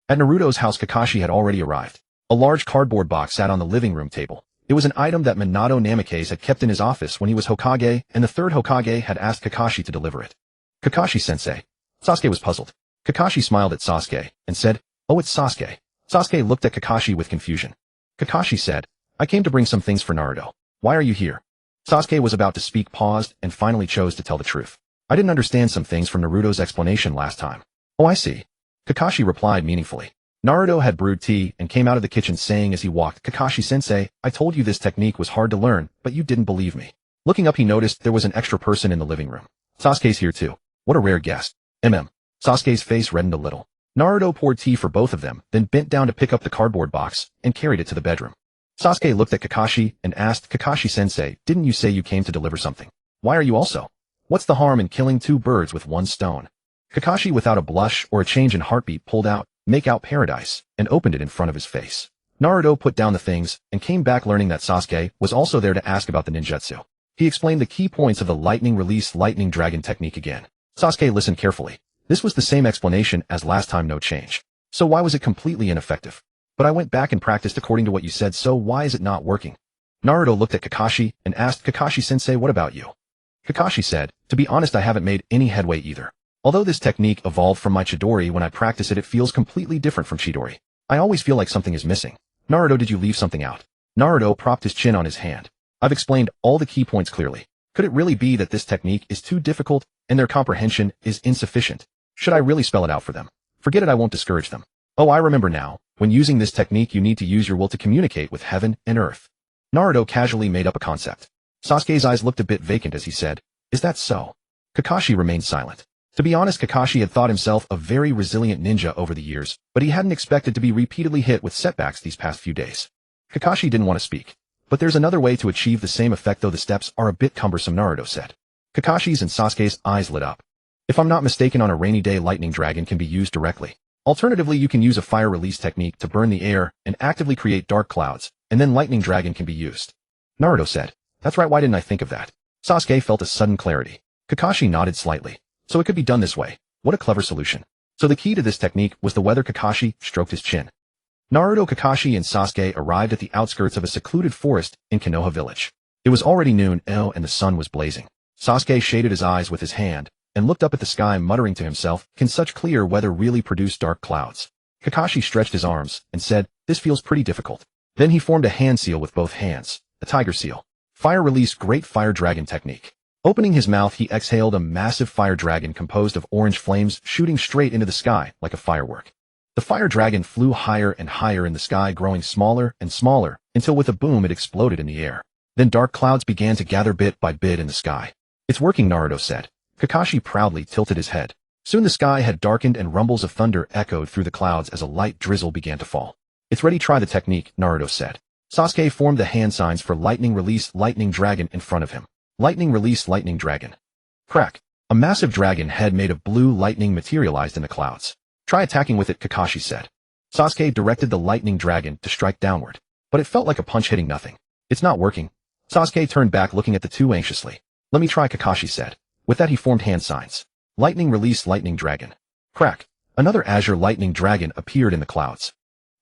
At Naruto's house, Kakashi had already arrived. A large cardboard box sat on the living room table. It was an item that Minato Namikaze had kept in his office when he was Hokage, and the third Hokage had asked Kakashi to deliver it. Kakashi-sensei. Sasuke was puzzled. Kakashi smiled at Sasuke and said, "Oh, it's Sasuke." Sasuke looked at Kakashi with confusion. Kakashi said, "I came to bring some things for Naruto. Why are you here?" Sasuke was about to speak, paused, and finally chose to tell the truth. I didn't understand some things from Naruto's explanation last time. Oh, I see. Kakashi replied meaningfully. Naruto had brewed tea and came out of the kitchen saying as he walked, "Kakashi-sensei, I told you this technique was hard to learn, but you didn't believe me." Looking up, he noticed there was an extra person in the living room. Sasuke's here too. What a rare guest. Sasuke's face reddened a little. Naruto poured tea for both of them, then bent down to pick up the cardboard box and carried it to the bedroom. Sasuke looked at Kakashi and asked, "Kakashi-sensei, didn't you say you came to deliver something? Why are you also? What's the harm in killing 2 birds with 1 stone?" Kakashi, without a blush or a change in heartbeat, pulled out "Make out paradise" and opened it in front of his face. Naruto put down the things and came back, learning that Sasuke was also there to ask about the ninjutsu. He explained the key points of the lightning release lightning dragon technique again. Sasuke listened carefully. This was the same explanation as last time, no change. So why was it completely ineffective? But I went back and practiced according to what you said, so why is it not working? Naruto looked at Kakashi and asked, "Kakashi-sensei, what about you?" Kakashi said, "To be honest, I haven't made any headway either. Although this technique evolved from my Chidori, when I practice it, it feels completely different from Chidori. I always feel like something is missing." Naruto, did you leave something out? Naruto propped his chin on his hand. I've explained all the key points clearly. Could it really be that this technique is too difficult and their comprehension is insufficient? Should I really spell it out for them? Forget it, I won't discourage them. Oh, I remember now. When using this technique, you need to use your will to communicate with heaven and earth. Naruto casually made up a concept. Sasuke's eyes looked a bit vacant as he said, "Is that so?" Kakashi remained silent. To be honest, Kakashi had thought himself a very resilient ninja over the years, but he hadn't expected to be repeatedly hit with setbacks these past few days. Kakashi didn't want to speak. "But there's another way to achieve the same effect, though the steps are a bit cumbersome," Naruto said. Kakashi's and Sasuke's eyes lit up. "If I'm not mistaken, on a rainy day, lightning dragon can be used directly. Alternatively, you can use a fire release technique to burn the air and actively create dark clouds, and then lightning dragon can be used." Naruto said, "That's right, why didn't I think of that?" Sasuke felt a sudden clarity. Kakashi nodded slightly. "So it could be done this way. What a clever solution." So the key to this technique was the weather. Kakashi stroked his chin. Naruto, Kakashi, and Sasuke arrived at the outskirts of a secluded forest in Konoha village. It was already noon, and the sun was blazing. Sasuke shaded his eyes with his hand and looked up at the sky, muttering to himself, "Can such clear weather really produce dark clouds?" Kakashi stretched his arms and said, "This feels pretty difficult." Then he formed a hand seal with both hands, a tiger seal. Fire release, great fire dragon technique. Opening his mouth, he exhaled a massive fire dragon composed of orange flames shooting straight into the sky like a firework. The fire dragon flew higher and higher in the sky, growing smaller and smaller, until with a boom it exploded in the air. Then dark clouds began to gather bit by bit in the sky. "It's working," Naruto said. Kakashi proudly tilted his head. Soon the sky had darkened and rumbles of thunder echoed through the clouds as a light drizzle began to fall. "It's ready, try the technique," Naruto said. Sasuke formed the hand signs for lightning release lightning dragon in front of him. Lightning release lightning dragon. Crack. A massive dragon head made of blue lightning materialized in the clouds. "Try attacking with it," Kakashi said. Sasuke directed the lightning dragon to strike downward, but it felt like a punch hitting nothing. "It's not working." Sasuke turned back, looking at the two anxiously. "Let me try," Kakashi said. With that, he formed hand signs. Lightning release lightning dragon. Crack. Another azure lightning dragon appeared in the clouds.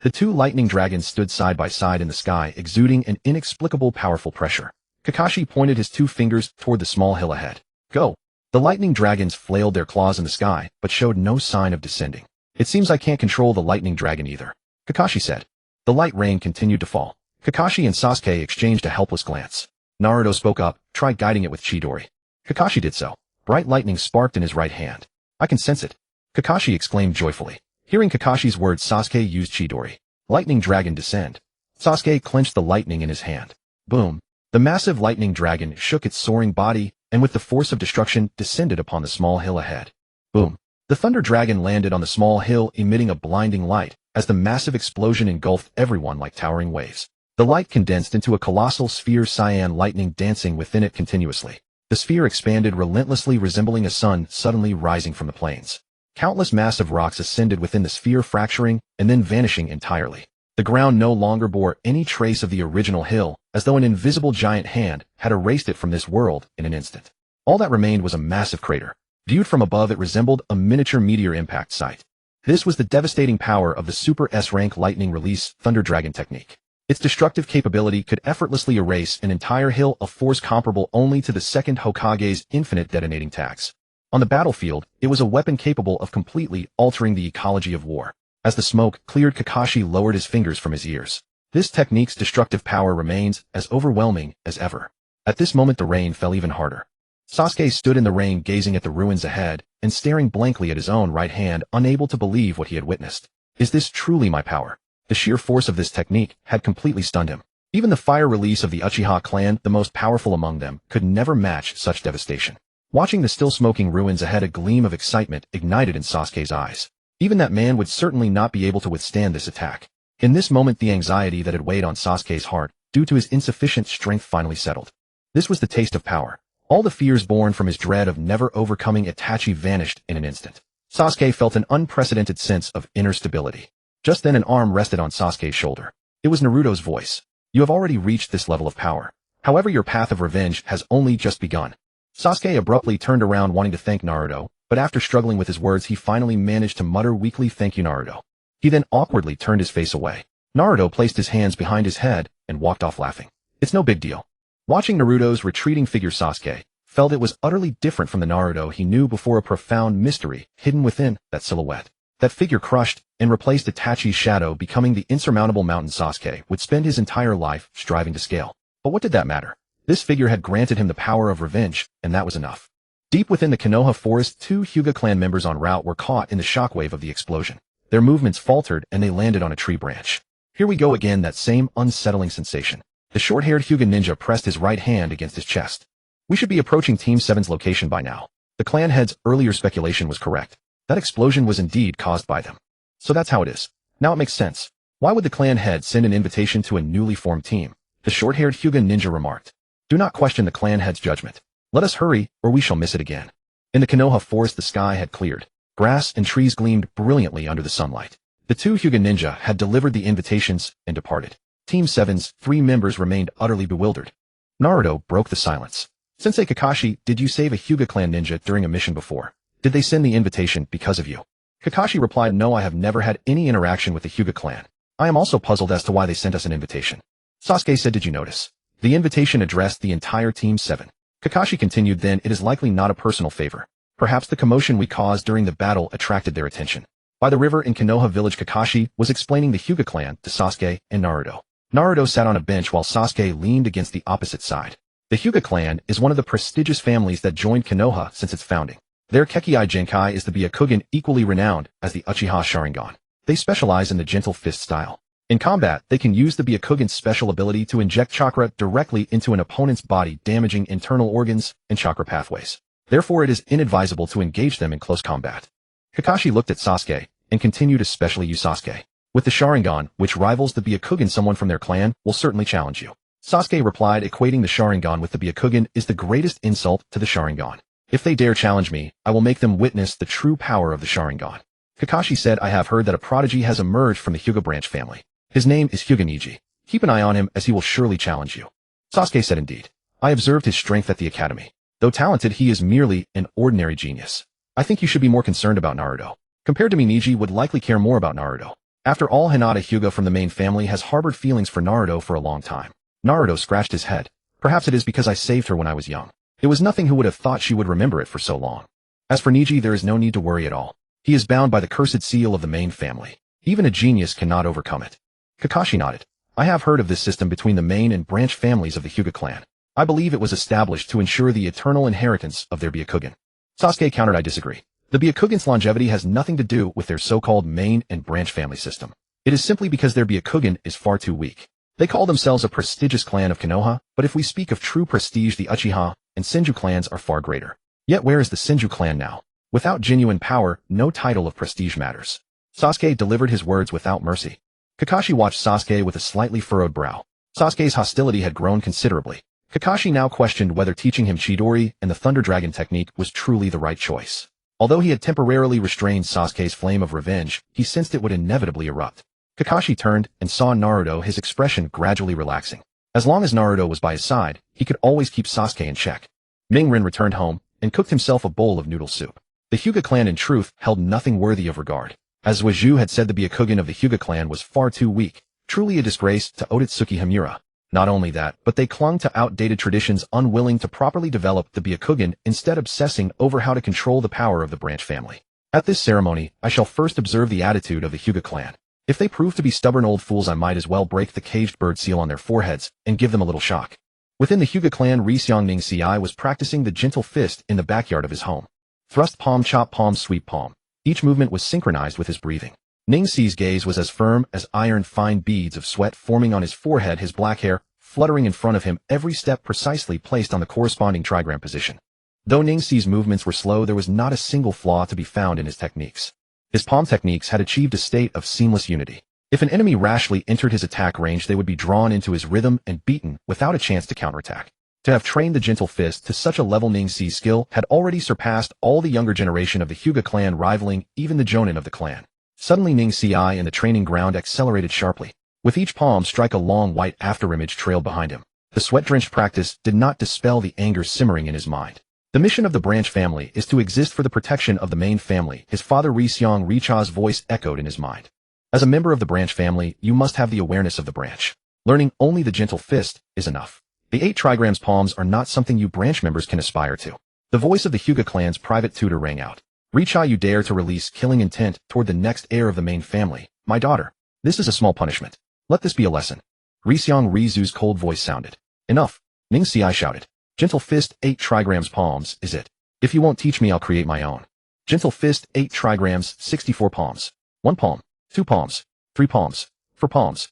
The two lightning dragons stood side by side in the sky, exuding an inexplicable powerful pressure. Kakashi pointed his two fingers toward the small hill ahead. "Go." The lightning dragons flailed their claws in the sky, but showed no sign of descending. "It seems I can't control the lightning dragon either," Kakashi said. The light rain continued to fall. Kakashi and Sasuke exchanged a helpless glance. Naruto spoke up, "Try guiding it with Chidori." Kakashi did so. Bright lightning sparked in his right hand. "I can sense it," Kakashi exclaimed joyfully. Hearing Kakashi's words, Sasuke used Chidori. "Lightning dragon descend." Sasuke clenched the lightning in his hand. Boom. The massive lightning dragon shook its soaring body, and with the force of destruction descended upon the small hill ahead. Boom. The thunder dragon landed on the small hill, emitting a blinding light, as the massive explosion engulfed everyone like towering waves. The light condensed into a colossal sphere, cyan lightning dancing within it continuously. The sphere expanded relentlessly, resembling a sun suddenly rising from the plains. Countless massive rocks ascended within the sphere, fracturing and then vanishing entirely. The ground no longer bore any trace of the original hill, as though an invisible giant hand had erased it from this world in an instant. All that remained was a massive crater. Viewed from above, it resembled a miniature meteor impact site. This was the devastating power of the Super S-rank lightning release Thunder Dragon technique. Its destructive capability could effortlessly erase an entire hill, a force comparable only to the second Hokage's infinite detonating tags. On the battlefield, it was a weapon capable of completely altering the ecology of war. As the smoke cleared, Kakashi lowered his fingers from his ears. This technique's destructive power remains as overwhelming as ever. At this moment, the rain fell even harder. Sasuke stood in the rain, gazing at the ruins ahead and staring blankly at his own right hand, unable to believe what he had witnessed. Is this truly my power? The sheer force of this technique had completely stunned him. Even the fire release of the Uchiha clan, the most powerful among them, could never match such devastation. Watching the still smoking ruins ahead, a gleam of excitement ignited in Sasuke's eyes. Even that man would certainly not be able to withstand this attack. In this moment, the anxiety that had weighed on Sasuke's heart, due to his insufficient strength, finally settled. This was the taste of power. All the fears born from his dread of never overcoming Itachi vanished in an instant. Sasuke felt an unprecedented sense of inner stability. Just then, an arm rested on Sasuke's shoulder. It was Naruto's voice. "You have already reached this level of power. However, your path of revenge has only just begun." Sasuke abruptly turned around, wanting to thank Naruto, but after struggling with his words, he finally managed to mutter weakly, "Thank you, Naruto." He then awkwardly turned his face away. Naruto placed his hands behind his head and walked off laughing. "It's no big deal." Watching Naruto's retreating figure, Sasuke felt it was utterly different from the Naruto he knew before, a profound mystery hidden within that silhouette. That figure crushed and replaced Itachi's shadow, becoming the insurmountable mountain Sasuke would spend his entire life striving to scale. But what did that matter? This figure had granted him the power of revenge, and that was enough. Deep within the Konoha forest, two Hyuga clan members en route were caught in the shockwave of the explosion. Their movements faltered and they landed on a tree branch. Here we go again, that same unsettling sensation. The short-haired Hyuga ninja pressed his right hand against his chest. We should be approaching Team 7's location by now. The clan head's earlier speculation was correct. That explosion was indeed caused by them. So that's how it is. Now it makes sense. Why would the clan head send an invitation to a newly formed team? The short-haired Hyuga ninja remarked. Do not question the clan head's judgment. Let us hurry, or we shall miss it again. In the Konoha forest the sky had cleared. Grass and trees gleamed brilliantly under the sunlight. The two Hyuga ninja had delivered the invitations and departed. Team 7's 3 members remained utterly bewildered. Naruto broke the silence. Sensei Kakashi, did you save a Hyuga clan ninja during a mission before? Did they send the invitation because of you? Kakashi replied, no, I have never had any interaction with the Hyuga clan. I am also puzzled as to why they sent us an invitation. Sasuke said, did you notice? The invitation addressed the entire Team 7. Kakashi continued, then it is likely not a personal favor. Perhaps the commotion we caused during the battle attracted their attention. By the river in Konoha village, Kakashi was explaining the Hyuga clan to Sasuke and Naruto. Naruto sat on a bench while Sasuke leaned against the opposite side. The Hyuga clan is one of the prestigious families that joined Konoha since its founding. Their Kekkei Genkai is the Byakugan, equally renowned as the Uchiha Sharingan. They specialize in the gentle fist style. In combat, they can use the Byakugan's special ability to inject chakra directly into an opponent's body, damaging internal organs and chakra pathways. Therefore, it is inadvisable to engage them in close combat. Kakashi looked at Sasuke and continued, especially you, Sasuke. With the Sharingan, which rivals the Byakugan, someone from their clan will certainly challenge you. Sasuke replied, equating the Sharingan with the Byakugan is the greatest insult to the Sharingan. If they dare challenge me, I will make them witness the true power of the Sharingan. Kakashi said, I have heard that a prodigy has emerged from the Hyuga branch family. His name is Hyuga Neji. Keep an eye on him as he will surely challenge you. Sasuke said, indeed. I observed his strength at the academy. Though talented, he is merely an ordinary genius. I think you should be more concerned about Naruto. Compared to me, Neji would likely care more about Naruto. After all, Hinata Hyuga from the main family has harbored feelings for Naruto for a long time. Naruto scratched his head. Perhaps it is because I saved her when I was young. It was nothing who would have thought she would remember it for so long. As for Neji, there is no need to worry at all. He is bound by the cursed seal of the main family. Even a genius cannot overcome it. Kakashi nodded. I have heard of this system between the main and branch families of the Hyuga clan. I believe it was established to ensure the eternal inheritance of their Byakugan. Sasuke countered, I disagree. The Byakugan's longevity has nothing to do with their so-called main and branch family system. It is simply because their Byakugan is far too weak. They call themselves a prestigious clan of Konoha, but if we speak of true prestige, the Uchiha and Senju clans are far greater. Yet where is the Senju clan now? Without genuine power, no title of prestige matters. Sasuke delivered his words without mercy. Kakashi watched Sasuke with a slightly furrowed brow. Sasuke's hostility had grown considerably. Kakashi now questioned whether teaching him Chidori and the Thunder Dragon technique was truly the right choice. Although he had temporarily restrained Sasuke's flame of revenge, he sensed it would inevitably erupt. Kakashi turned and saw Naruto, his expression gradually relaxing. As long as Naruto was by his side, he could always keep Sasuke in check. Mingren returned home and cooked himself a bowl of noodle soup. The Hyuga clan in truth held nothing worthy of regard. As Waju had said, the Byakugan of the Hyuga clan was far too weak, truly a disgrace to Otsutsuki Himura. Not only that, but they clung to outdated traditions, unwilling to properly develop the Byakugan, instead obsessing over how to control the power of the branch family. At this ceremony, I shall first observe the attitude of the Hyuga clan. If they prove to be stubborn old fools, I might as well break the caged bird seal on their foreheads and give them a little shock. Within the Hyuga clan, Riseong Ningsi was practicing the gentle fist in the backyard of his home. Thrust palm, chop palm, sweep palm. Each movement was synchronized with his breathing. Ningsi's gaze was as firm as iron, fine beads of sweat forming on his forehead, his black hair fluttering in front of him, every step precisely placed on the corresponding trigram position. Though Ningsi's movements were slow, there was not a single flaw to be found in his techniques. His palm techniques had achieved a state of seamless unity. If an enemy rashly entered his attack range, they would be drawn into his rhythm and beaten without a chance to counterattack. To have trained the gentle fist to such a level, Ningsi's skill had already surpassed all the younger generation of the Hyuga clan, rivaling even the Jonin of the clan. Suddenly Ningsi and the training ground accelerated sharply. With each palm strike, a long white afterimage trailed behind him. The sweat-drenched practice did not dispel the anger simmering in his mind. The mission of the branch family is to exist for the protection of the main family. His father Riseong Richa's voice echoed in his mind. As a member of the branch family, you must have the awareness of the branch. Learning only the gentle fist is enough. The 8 trigrams palms are not something you branch members can aspire to. The voice of the Hyuga clan's private tutor rang out. Richa, you dare to release killing intent toward the next heir of the main family, my daughter. This is a small punishment. Let this be a lesson. Riseong Rizu's cold voice sounded. Enough. Ningsi shouted. Gentle fist, 8 trigrams palms, is it? If you won't teach me, I'll create my own. Gentle fist, 8 trigrams, 64 palms. 1 palm, 2 palms, 3 palms, 4 palms,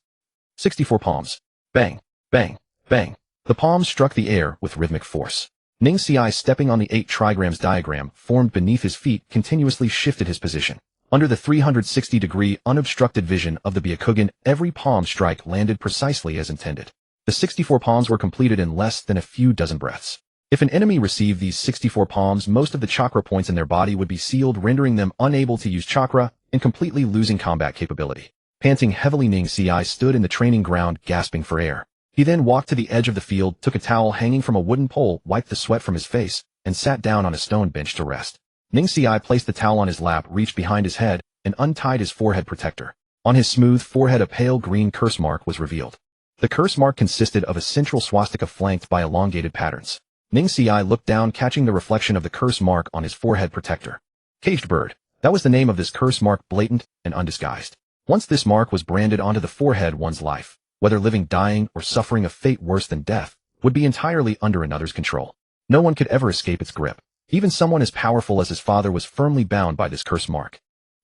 64 palms. Bang, bang. Bang! The palms struck the air with rhythmic force. Ning-Ci, stepping on the 8 trigrams diagram formed beneath his feet, continuously shifted his position. Under the 360-degree unobstructed vision of the Byakugan, every palm strike landed precisely as intended. The 64 palms were completed in less than a few dozen breaths. If an enemy received these 64 palms, most of the chakra points in their body would be sealed, rendering them unable to use chakra and completely losing combat capability. Panting heavily, Ning-Ci stood in the training ground, gasping for air. He then walked to the edge of the field, took a towel hanging from a wooden pole, wiped the sweat from his face, and sat down on a stone bench to rest. Ning-Ci placed the towel on his lap, reached behind his head, and untied his forehead protector. On his smooth forehead, a pale green curse mark was revealed. The curse mark consisted of a central swastika flanked by elongated patterns. Ning-Ci looked down, catching the reflection of the curse mark on his forehead protector. Caged bird. That was the name of this curse mark, blatant and undisguised. Once this mark was branded onto the forehead, one's life, whether living, dying, or suffering a fate worse than death, would be entirely under another's control. No one could ever escape its grip. Even someone as powerful as his father was firmly bound by this curse mark.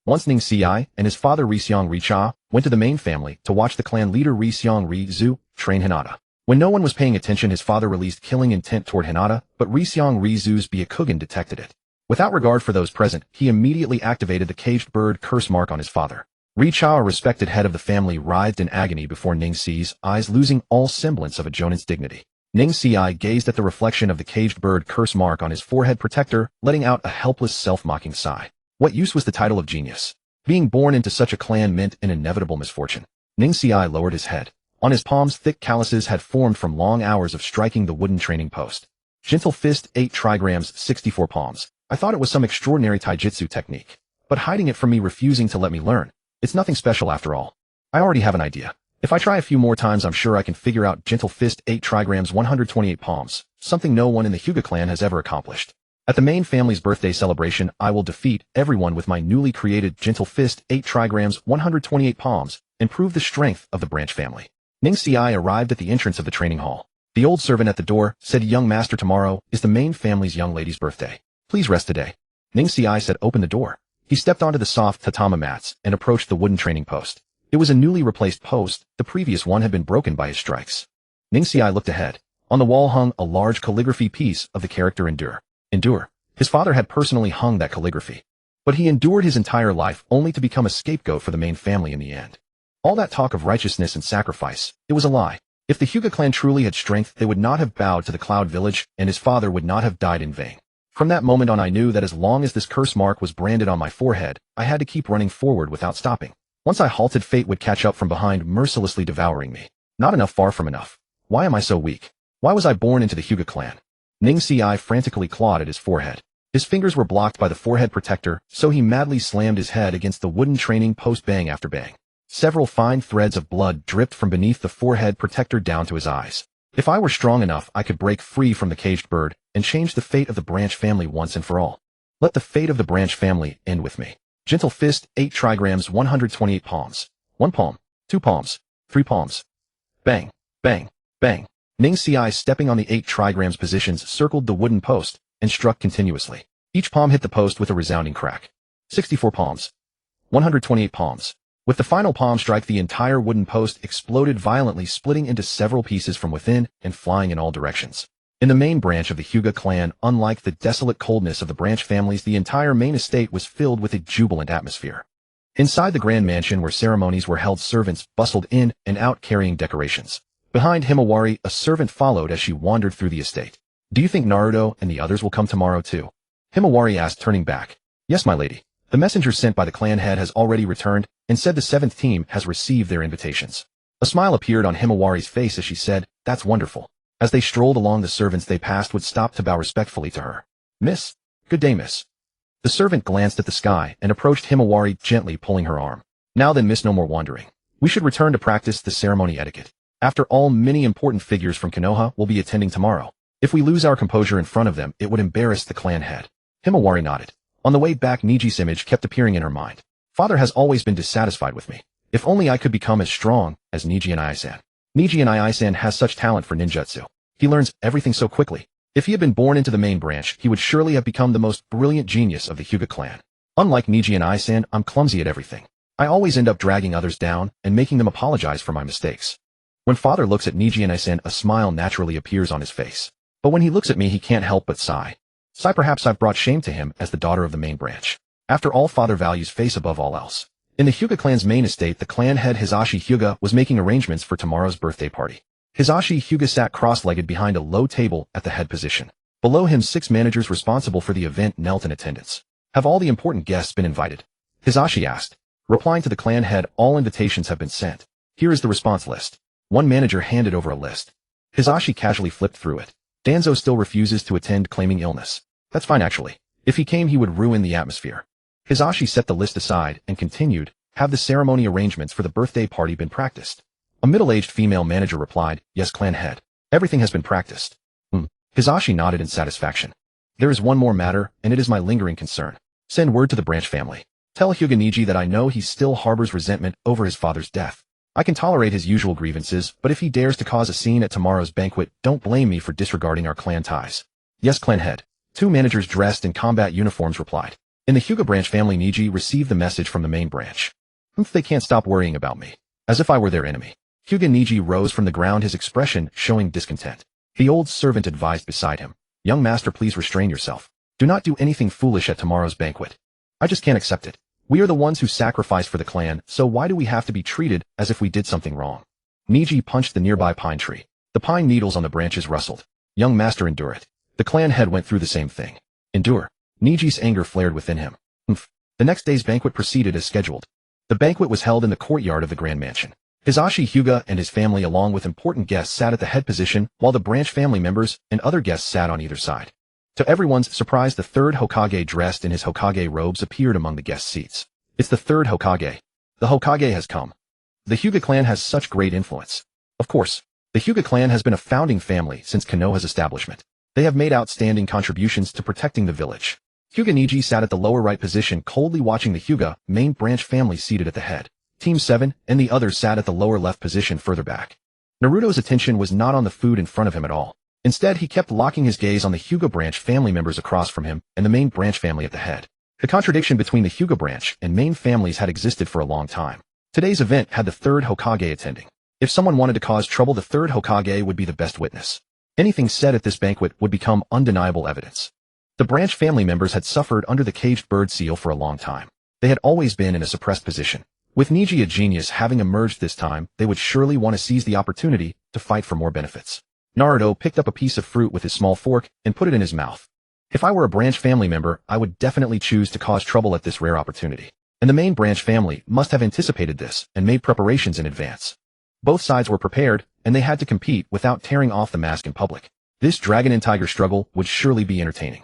Once Ning-Ci and his father Riseong Richa went to the main family to watch the clan leader Riseong Rizu train Hinata. When no one was paying attention, his father released killing intent toward Hinata, but Riseong Rizu's Byakugan detected it. Without regard for those present, he immediately activated the caged bird curse mark on his father. Richa, a respected head of the family, writhed in agony before Ning-Ci's eyes, losing all semblance of a Jonin's dignity. Ning-Ci gazed at the reflection of the caged bird curse mark on his forehead protector, letting out a helpless self-mocking sigh. What use was the title of genius? Being born into such a clan meant an inevitable misfortune. Ning-Ci lowered his head. On his palms, thick calluses had formed from long hours of striking the wooden training post. Gentle fist, 8 trigrams, 64 palms. I thought it was some extraordinary taijutsu technique. But hiding it from me, refusing to let me learn. It's nothing special after all. I already have an idea. If I try a few more times, I'm sure I can figure out gentle fist, 8 trigrams, 128 palms, something no one in the Hyuga clan has ever accomplished. At the main family's birthday celebration, I will defeat everyone with my newly created gentle fist, 8 trigrams, 128 palms, and prove the strength of the branch family. Ning-Ci arrived at the entrance of the training hall. The old servant at the door said, "Young master, tomorrow is the main family's young lady's birthday. Please rest today." Ning-Ci said, "Open the door." He stepped onto the soft tatama mats and approached the wooden training post. It was a newly replaced post. The previous one had been broken by his strikes. Ning-Ci looked ahead. On the wall hung a large calligraphy piece of the character Endure. Endure. His father had personally hung that calligraphy. But he endured his entire life only to become a scapegoat for the main family in the end. All that talk of righteousness and sacrifice, it was a lie. If the Hyuga clan truly had strength, they would not have bowed to the Cloud Village, and his father would not have died in vain. From that moment on, I knew that as long as this curse mark was branded on my forehead, I had to keep running forward without stopping. Once I halted, fate would catch up from behind, mercilessly devouring me. Not enough, far from enough. Why am I so weak? Why was I born into the Hyuga clan? Ning-Ci frantically clawed at his forehead. His fingers were blocked by the forehead protector, so he madly slammed his head against the wooden training post, bang after bang. Several fine threads of blood dripped from beneath the forehead protector down to his eyes. If I were strong enough, I could break free from the caged bird and change the fate of the branch family once and for all. Let the fate of the branch family end with me. Gentle fist, 8 trigrams, 128 palms. 1 palm, 2 palms, 3 palms. Bang, bang, bang. Ning-Ci, stepping on the 8 trigrams positions, circled the wooden post and struck continuously. Each palm hit the post with a resounding crack. 64 palms. 128 palms. With the final palm strike, the entire wooden post exploded violently, splitting into several pieces from within and flying in all directions. In the main branch of the Hyuga clan, unlike the desolate coldness of the branch families, the entire main estate was filled with a jubilant atmosphere. Inside the grand mansion where ceremonies were held, servants bustled in and out carrying decorations. Behind Himawari, a servant followed as she wandered through the estate. "Do you think Naruto and the others will come tomorrow too?" Himawari asked, turning back. "Yes, my lady. The messenger sent by the clan head has already returned and said the 7th team has received their invitations." A smile appeared on Himawari's face as she said, "That's wonderful." As they strolled along, the servants they passed would stop to bow respectfully to her. "Miss? Good day, miss." The servant glanced at the sky and approached Himawari, gently pulling her arm. "Now then, miss, no more wandering. We should return to practice the ceremony etiquette. After all, many important figures from Konoha will be attending tomorrow. If we lose our composure in front of them, it would embarrass the clan head." Himawari nodded. On the way back, Niji's image kept appearing in her mind. Father has always been dissatisfied with me. If only I could become as strong as Niji and Ai-san. Niji and Ai-san has such talent for ninjutsu. He learns everything so quickly. If he had been born into the main branch, he would surely have become the most brilliant genius of the Hyuga clan. Unlike Niji and Ai-san, I'm clumsy at everything. I always end up dragging others down and making them apologize for my mistakes. When father looks at Niji and Isen, a smile naturally appears on his face. But when he looks at me, he can't help but sigh. Perhaps I've brought shame to him as the daughter of the main branch. After all, father values face above all else. In the Hyuga clan's main estate, the clan head Hisashi Hyuga was making arrangements for tomorrow's birthday party. Hisashi Hyuga sat cross-legged behind a low table at the head position. Below him, 6 managers responsible for the event knelt in attendance. Have all the important guests been invited? Hisashi asked. Replying to the clan head, all invitations have been sent. Here is the response list. One manager handed over a list. Hisashi casually flipped through it. Danzo still refuses to attend, claiming illness. That's fine actually. If he came, he would ruin the atmosphere. Hisashi set the list aside and continued, have the ceremony arrangements for the birthday party been practiced? A middle-aged female manager replied, yes, clan head. Everything has been practiced. Hisashi nodded in satisfaction. There is one more matter, and it is my lingering concern. Send word to the branch family. Tell Hyuga Niji that I know he still harbors resentment over his father's death. I can tolerate his usual grievances, but if he dares to cause a scene at tomorrow's banquet, don't blame me for disregarding our clan ties. Yes, clan head. 2 managers dressed in combat uniforms replied. In the Hyuga branch family, Niji received the message from the main branch. They can't stop worrying about me. As if I were their enemy. Hyuga Niji rose from the ground, his expression showing discontent. The old servant advised beside him. Young master, please restrain yourself. Do not do anything foolish at tomorrow's banquet. I just can't accept it. We are the ones who sacrificed for the clan, so why do we have to be treated as if we did something wrong? Niji punched the nearby pine tree. The pine needles on the branches rustled. Young master, endure it. The clan head went through the same thing. Endure. Niji's anger flared within him. The next day's banquet proceeded as scheduled. The banquet was held in the courtyard of the Grand Mansion. Hisashi Hyuga and his family along with important guests sat at the head position, while the branch family members and other guests sat on either side. To everyone's surprise, the 3rd Hokage dressed in his Hokage robes appeared among the guest seats. It's the 3rd Hokage. The Hokage has come. The Hyuga clan has such great influence. Of course, the Hyuga clan has been a founding family since Konoha's establishment. They have made outstanding contributions to protecting the village. Hyuga Niji sat at the lower right position, coldly watching the Hyuga main branch family seated at the head. Team 7 and the others sat at the lower left position further back. Naruto's attention was not on the food in front of him at all. Instead, he kept locking his gaze on the Hyuga branch family members across from him and the main branch family at the head. The contradiction between the Hyuga branch and main families had existed for a long time. Today's event had the 3rd Hokage attending. If someone wanted to cause trouble, the 3rd Hokage would be the best witness. Anything said at this banquet would become undeniable evidence. The branch family members had suffered under the caged bird seal for a long time. They had always been in a suppressed position. With Niji, a genius, having emerged this time, they would surely want to seize the opportunity to fight for more benefits. Naruto picked up a piece of fruit with his small fork and put it in his mouth. If I were a branch family member, I would definitely choose to cause trouble at this rare opportunity. And the main branch family must have anticipated this and made preparations in advance. Both sides were prepared, and they had to compete without tearing off the mask in public. This dragon and tiger struggle would surely be entertaining.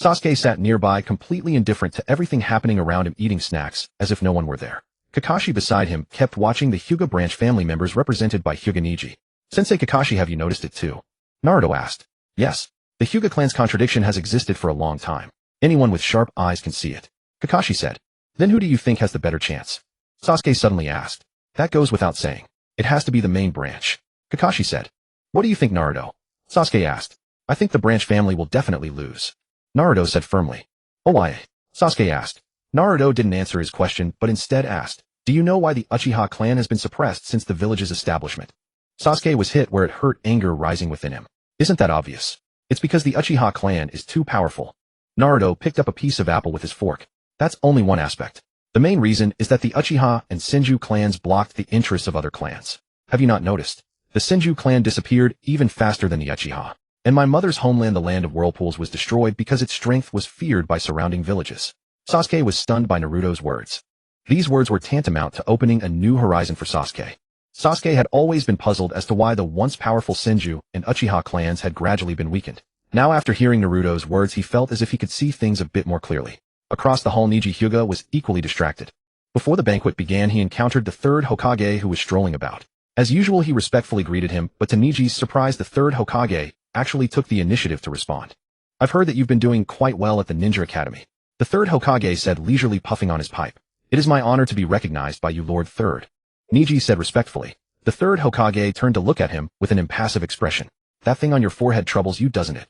Sasuke sat nearby, completely indifferent to everything happening around him, eating snacks as if no one were there. Kakashi beside him kept watching the Hyuga branch family members represented by Hyuga Niji. Sensei Kakashi, have you noticed it too? Naruto asked. Yes. The Hyuga clan's contradiction has existed for a long time. Anyone with sharp eyes can see it. Kakashi said. Then who do you think has the better chance? Sasuke suddenly asked. That goes without saying. It has to be the main branch. Kakashi said. What do you think, Naruto? Sasuke asked. I think the branch family will definitely lose. Naruto said firmly. Oh, why? Sasuke asked. Naruto didn't answer his question, but instead asked, do you know why the Uchiha clan has been suppressed since the village's establishment? Sasuke was hit where it hurt, anger rising within him. Isn't that obvious? It's because the Uchiha clan is too powerful. Naruto picked up a piece of apple with his fork. That's only one aspect. The main reason is that the Uchiha and Senju clans blocked the interests of other clans. Have you not noticed? The Senju clan disappeared even faster than the Uchiha. And my mother's homeland, the land of whirlpools, was destroyed because its strength was feared by surrounding villages. Sasuke was stunned by Naruto's words. These words were tantamount to opening a new horizon for Sasuke. Sasuke had always been puzzled as to why the once powerful Senju and Uchiha clans had gradually been weakened. Now, after hearing Naruto's words, he felt as if he could see things a bit more clearly. Across the hall, Niji Hyuga was equally distracted. Before the banquet began, he encountered the 3rd Hokage, who was strolling about. As usual, he respectfully greeted him, but to Niji's surprise, the 3rd Hokage actually took the initiative to respond. I've heard that you've been doing quite well at the Ninja Academy. The 3rd Hokage said, leisurely puffing on his pipe. It is my honor to be recognized by you, Lord 3rd. Niji said respectfully. The 3rd Hokage turned to look at him with an impassive expression. That thing on your forehead troubles you, doesn't it?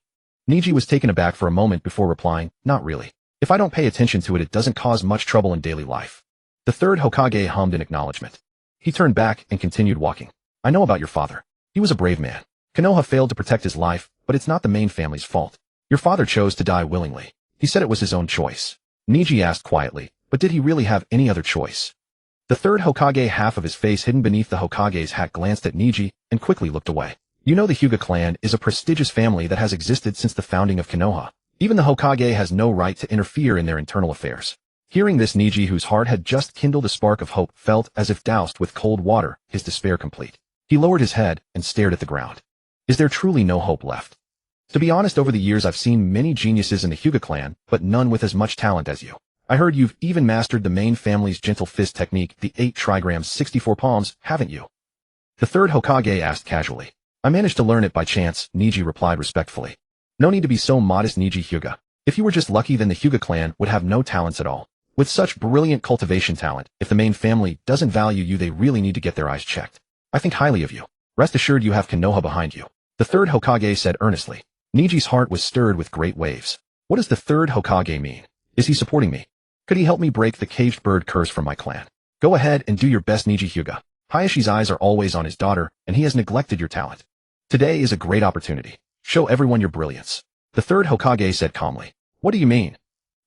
Niji was taken aback for a moment before replying, not really. If I don't pay attention to it, it doesn't cause much trouble in daily life. The 3rd Hokage hummed in acknowledgement. He turned back and continued walking. I know about your father. He was a brave man. Konoha failed to protect his life, but it's not the main family's fault. Your father chose to die willingly. He said it was his own choice. Neji asked quietly, but did he really have any other choice? The third Hokage, half of his face hidden beneath the Hokage's hat, glanced at Neji and quickly looked away. You know the Hyuga clan is a prestigious family that has existed since the founding of Konoha. Even the Hokage has no right to interfere in their internal affairs. Hearing this, Neji, whose heart had just kindled a spark of hope, felt as if doused with cold water, his despair complete. He lowered his head and stared at the ground. Is there truly no hope left? To be honest, over the years I've seen many geniuses in the Hyuga clan, but none with as much talent as you. I heard you've even mastered the main family's gentle fist technique, the 8 trigrams 64 palms, haven't you? The third Hokage asked casually. I managed to learn it by chance, Neji replied respectfully. No need to be so modest, Neji Hyuga. If you were just lucky, then the Hyuga clan would have no talents at all. With such brilliant cultivation talent, if the main family doesn't value you, they really need to get their eyes checked. I think highly of you. Rest assured you have Konoha behind you. The third Hokage said earnestly. Neji's heart was stirred with great waves. What does the third Hokage mean? Is he supporting me? Could he help me break the caged bird curse from my clan? Go ahead and do your best, Neji Hyuga. Hayashi's eyes are always on his daughter, and he has neglected your talent. Today is a great opportunity. Show everyone your brilliance. The third Hokage said calmly. What do you mean?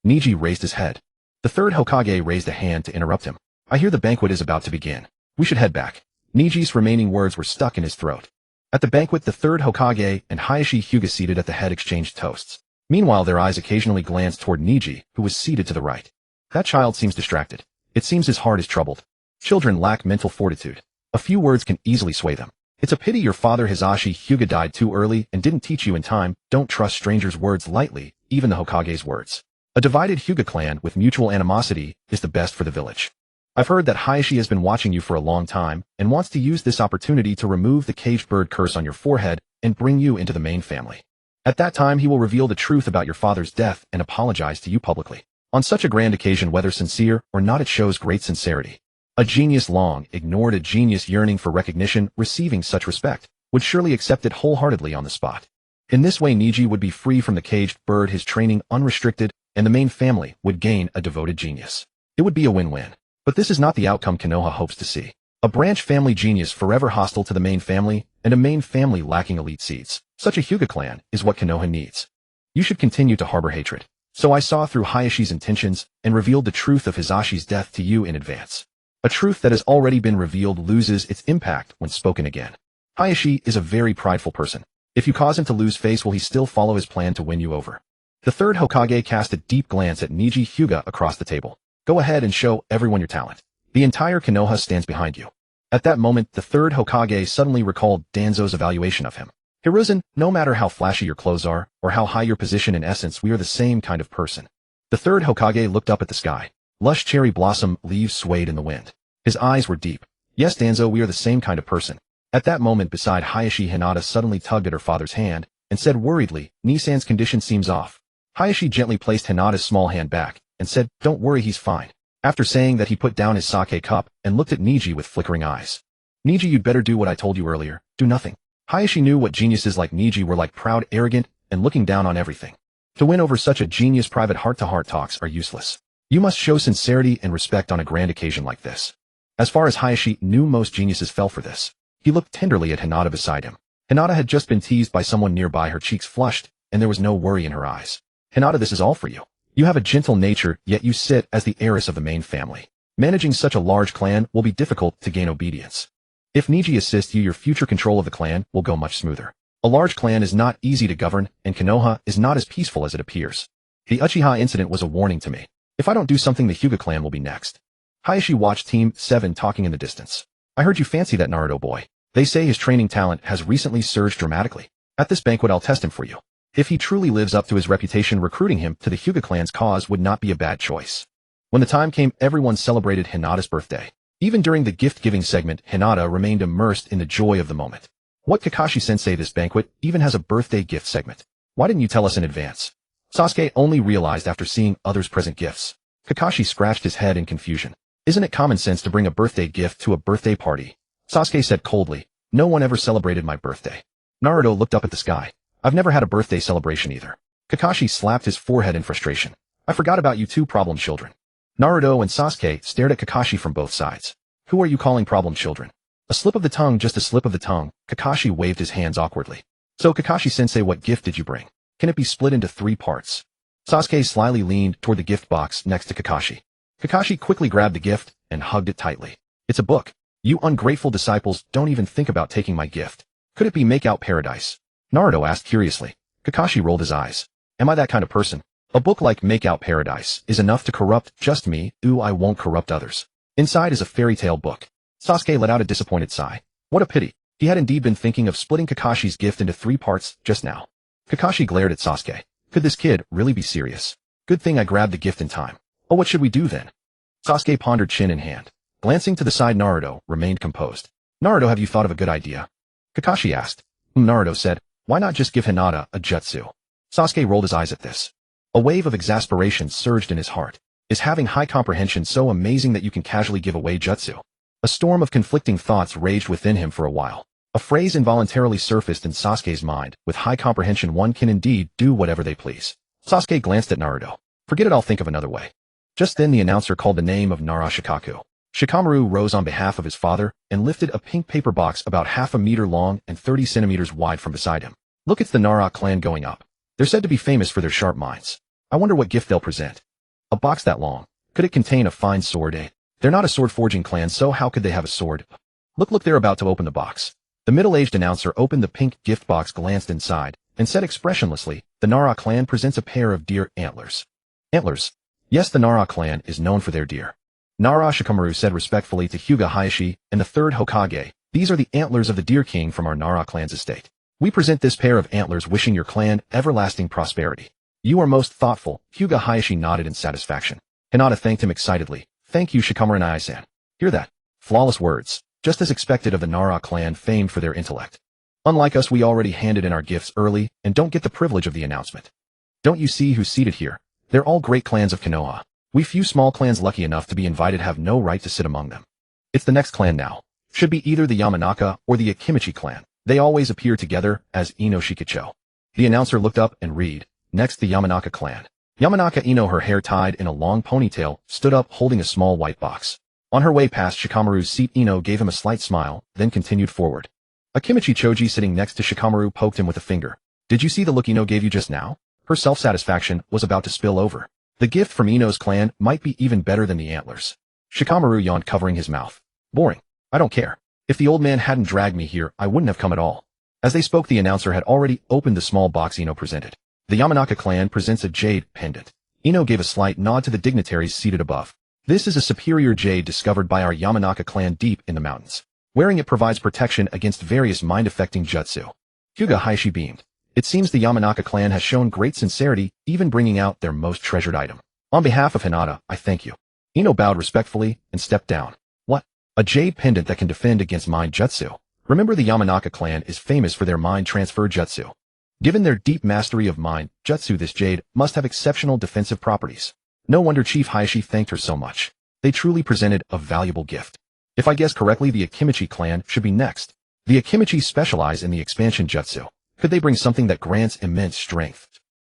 Neji raised his head. The third Hokage raised a hand to interrupt him. I hear the banquet is about to begin. We should head back. Neji's remaining words were stuck in his throat. At the banquet, the third Hokage and Hayashi Hyuga seated at the head exchanged toasts. Meanwhile, their eyes occasionally glanced toward Neji, who was seated to the right. That child seems distracted. It seems his heart is troubled. Children lack mental fortitude. A few words can easily sway them. It's a pity your father Hisashi Hyuga died too early and didn't teach you in time. Don't trust strangers' words lightly, even the Hokage's words. A divided Hyuga clan with mutual animosity is the best for the village. I've heard that Hayashi has been watching you for a long time and wants to use this opportunity to remove the caged bird curse on your forehead and bring you into the main family. At that time, he will reveal the truth about your father's death and apologize to you publicly. On such a grand occasion, whether sincere or not, it shows great sincerity. A genius long ignored a genius yearning for recognition, receiving such respect, would surely accept it wholeheartedly on the spot. In this way, Neji would be free from the caged bird, his training unrestricted, and the main family would gain a devoted genius. It would be a win-win. But this is not the outcome Konoha hopes to see. A branch family genius forever hostile to the main family, and a main family lacking elite seeds. Such a Hyuga clan is what Konoha needs. You should continue to harbor hatred. So I saw through Hayashi's intentions and revealed the truth of Hisashi's death to you in advance. A truth that has already been revealed loses its impact when spoken again. Hayashi is a very prideful person. If you cause him to lose face, will he still follow his plan to win you over? The third Hokage cast a deep glance at Neji Hyuga across the table. Go ahead and show everyone your talent. The entire Konoha stands behind you. At that moment, the third Hokage suddenly recalled Danzo's evaluation of him. Hiruzen, no matter how flashy your clothes are, or how high your position, in essence, we are the same kind of person. The third Hokage looked up at the sky. Lush cherry blossom leaves swayed in the wind. His eyes were deep. Yes, Danzo, we are the same kind of person. At that moment, beside Hayashi, Hinata suddenly tugged at her father's hand and said worriedly, Nisan's condition seems off. Hayashi gently placed Hinata's small hand back and said, don't worry, he's fine. After saying that, he put down his sake cup and looked at Neji with flickering eyes. Neji, you'd better do what I told you earlier. Do nothing. Hayashi knew what geniuses like Neji were like, proud, arrogant, and looking down on everything. To win over such a genius, private heart-to-heart talks are useless. You must show sincerity and respect on a grand occasion like this. As far as Hayashi knew, most geniuses fell for this. He looked tenderly at Hinata beside him. Hinata had just been teased by someone nearby, her cheeks flushed, and there was no worry in her eyes. Hinata, this is all for you. You have a gentle nature, yet you sit as the heiress of the main family. Managing such a large clan will be difficult to gain obedience. If Neji assists you, your future control of the clan will go much smoother. A large clan is not easy to govern, and Konoha is not as peaceful as it appears. The Uchiha incident was a warning to me. If I don't do something, the Hyuga clan will be next. Hayashi watched Team 7 talking in the distance. I heard you fancy that Naruto boy. They say his training talent has recently surged dramatically. At this banquet, I'll test him for you. If he truly lives up to his reputation, recruiting him to the Hyuga clan's cause would not be a bad choice. When the time came, everyone celebrated Hinata's birthday. Even during the gift-giving segment, Hinata remained immersed in the joy of the moment. What, Kakashi-sensei, this banquet even has a birthday gift segment. Why didn't you tell us in advance? Sasuke only realized after seeing others present gifts. Kakashi scratched his head in confusion. Isn't it common sense to bring a birthday gift to a birthday party? Sasuke said coldly, no one ever celebrated my birthday. Naruto looked up at the sky. I've never had a birthday celebration either. Kakashi slapped his forehead in frustration. I forgot about you two problem children. Naruto and Sasuke stared at Kakashi from both sides. Who are you calling problem children? A slip of the tongue, just a slip of the tongue. Kakashi waved his hands awkwardly. So Kakashi-sensei, what gift did you bring? Can it be split into 3 parts? Sasuke slyly leaned toward the gift box next to Kakashi. Kakashi quickly grabbed the gift and hugged it tightly. It's a book. You ungrateful disciples don't even think about taking my gift. Could it be Make Out Paradise? Naruto asked curiously. Kakashi rolled his eyes. Am I that kind of person? A book like Make Out Paradise is enough to corrupt just me. Ooh, I won't corrupt others. Inside is a fairy tale book. Sasuke let out a disappointed sigh. What a pity. He had indeed been thinking of splitting Kakashi's gift into 3 parts just now. Kakashi glared at Sasuke. Could this kid really be serious? Good thing I grabbed the gift in time. Oh, what should we do then? Sasuke pondered, chin in hand. Glancing to the side, Naruto remained composed. Naruto, have you thought of a good idea? Kakashi asked. Naruto said, why not just give Hinata a jutsu? Sasuke rolled his eyes at this. A wave of exasperation surged in his heart. Is having high comprehension so amazing that you can casually give away jutsu? A storm of conflicting thoughts raged within him for a while. A phrase involuntarily surfaced in Sasuke's mind. With high comprehension, one can indeed do whatever they please. Sasuke glanced at Naruto. Forget it, I'll think of another way. Just then the announcer called the name of Nara Shikaku. Shikamaru rose on behalf of his father and lifted a pink paper box about half a meter long and 30 centimeters wide from beside him. Look, it's the Nara clan going up. They're said to be famous for their sharp minds. I wonder what gift they'll present. A box that long. Could it contain a fine sword? They're not a sword-forging clan, so how could they have a sword? Look, they're about to open the box. The middle-aged announcer opened the pink gift box, glanced inside, and said expressionlessly, the Nara clan presents a pair of deer antlers. Antlers? Yes, the Nara clan is known for their deer. Nara, Shikamaru said respectfully to Hyuga Hayashi and the 3rd Hokage, these are the antlers of the Deer King from our Nara clan's estate. We present this pair of antlers wishing your clan everlasting prosperity. You are most thoughtful. Hyuga Hayashi nodded in satisfaction. Hinata thanked him excitedly. Thank you, Shikamaru and Ai-san. Hear that? Flawless words, just as expected of the Nara clan, famed for their intellect. Unlike us, we already handed in our gifts early and don't get the privilege of the announcement. Don't you see who's seated here? They're all great clans of Konoha. We few small clans lucky enough to be invited have no right to sit among them. It's the next clan now. Should be either the Yamanaka or the Akimichi clan. They always appear together as Ino Shikicho. The announcer looked up and read, next the Yamanaka clan. Yamanaka Ino, her hair tied in a long ponytail, stood up holding a small white box. On her way past Shikamaru's seat, Ino gave him a slight smile, then continued forward. Akimichi Choji, sitting next to Shikamaru, poked him with a finger. Did you see the look Ino gave you just now? Her self-satisfaction was about to spill over. The gift from Ino's clan might be even better than the antlers. Shikamaru yawned, covering his mouth. Boring. I don't care. If the old man hadn't dragged me here, I wouldn't have come at all. As they spoke, the announcer had already opened the small box Ino presented. The Yamanaka clan presents a jade pendant. Ino gave a slight nod to the dignitaries seated above. This is a superior jade discovered by our Yamanaka clan deep in the mountains. Wearing it provides protection against various mind-affecting jutsu. Hyuga Hayashi beamed. It seems the Yamanaka clan has shown great sincerity, even bringing out their most treasured item. On behalf of Hinata, I thank you. Ino bowed respectfully and stepped down. What? A jade pendant that can defend against mind jutsu. Remember, the Yamanaka clan is famous for their mind transfer jutsu. Given their deep mastery of mind jutsu, this jade must have exceptional defensive properties. No wonder Chief Hayashi thanked her so much. They truly presented a valuable gift. If I guess correctly, the Akimichi clan should be next. The Akimichi specialize in the expansion jutsu. Could they bring something that grants immense strength?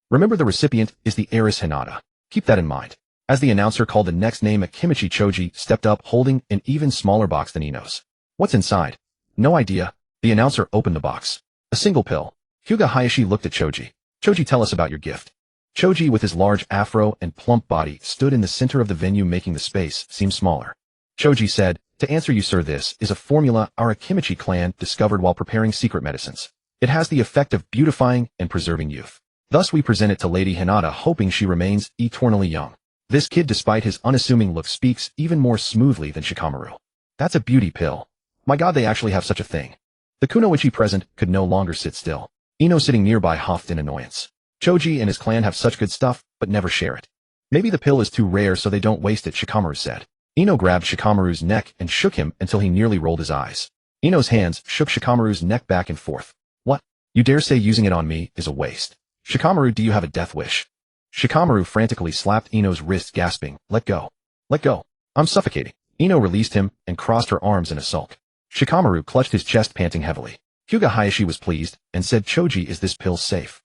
Remember, the recipient is the heiress Hinata. Keep that in mind. As the announcer called the next name, Akimichi Choji stepped up holding an even smaller box than Ino's. What's inside? No idea. The announcer opened the box. A single pill. Hyuga Hayashi looked at Choji. Choji, tell us about your gift. Choji, with his large afro and plump body, stood in the center of the venue, making the space seem smaller. Choji said, to answer you, sir, this is a formula our Akimichi clan discovered while preparing secret medicines. It has the effect of beautifying and preserving youth. Thus we present it to Lady Hinata, hoping she remains eternally young. This kid, despite his unassuming look, speaks even more smoothly than Shikamaru. That's a beauty pill. My god, they actually have such a thing. The kunoichi present could no longer sit still. Ino, sitting nearby, huffed in annoyance. Choji and his clan have such good stuff, but never share it. Maybe the pill is too rare, so they don't waste it, Shikamaru said. Ino grabbed Shikamaru's neck and shook him until he nearly rolled his eyes. Ino's hands shook Shikamaru's neck back and forth. What? You dare say using it on me is a waste? Shikamaru, do you have a death wish? Shikamaru frantically slapped Ino's wrist, gasping, let go. Let go. I'm suffocating. Ino released him and crossed her arms in a sulk. Shikamaru clutched his chest, panting heavily. Hyuga Hayashi was pleased and said, Choji, is this pill safe?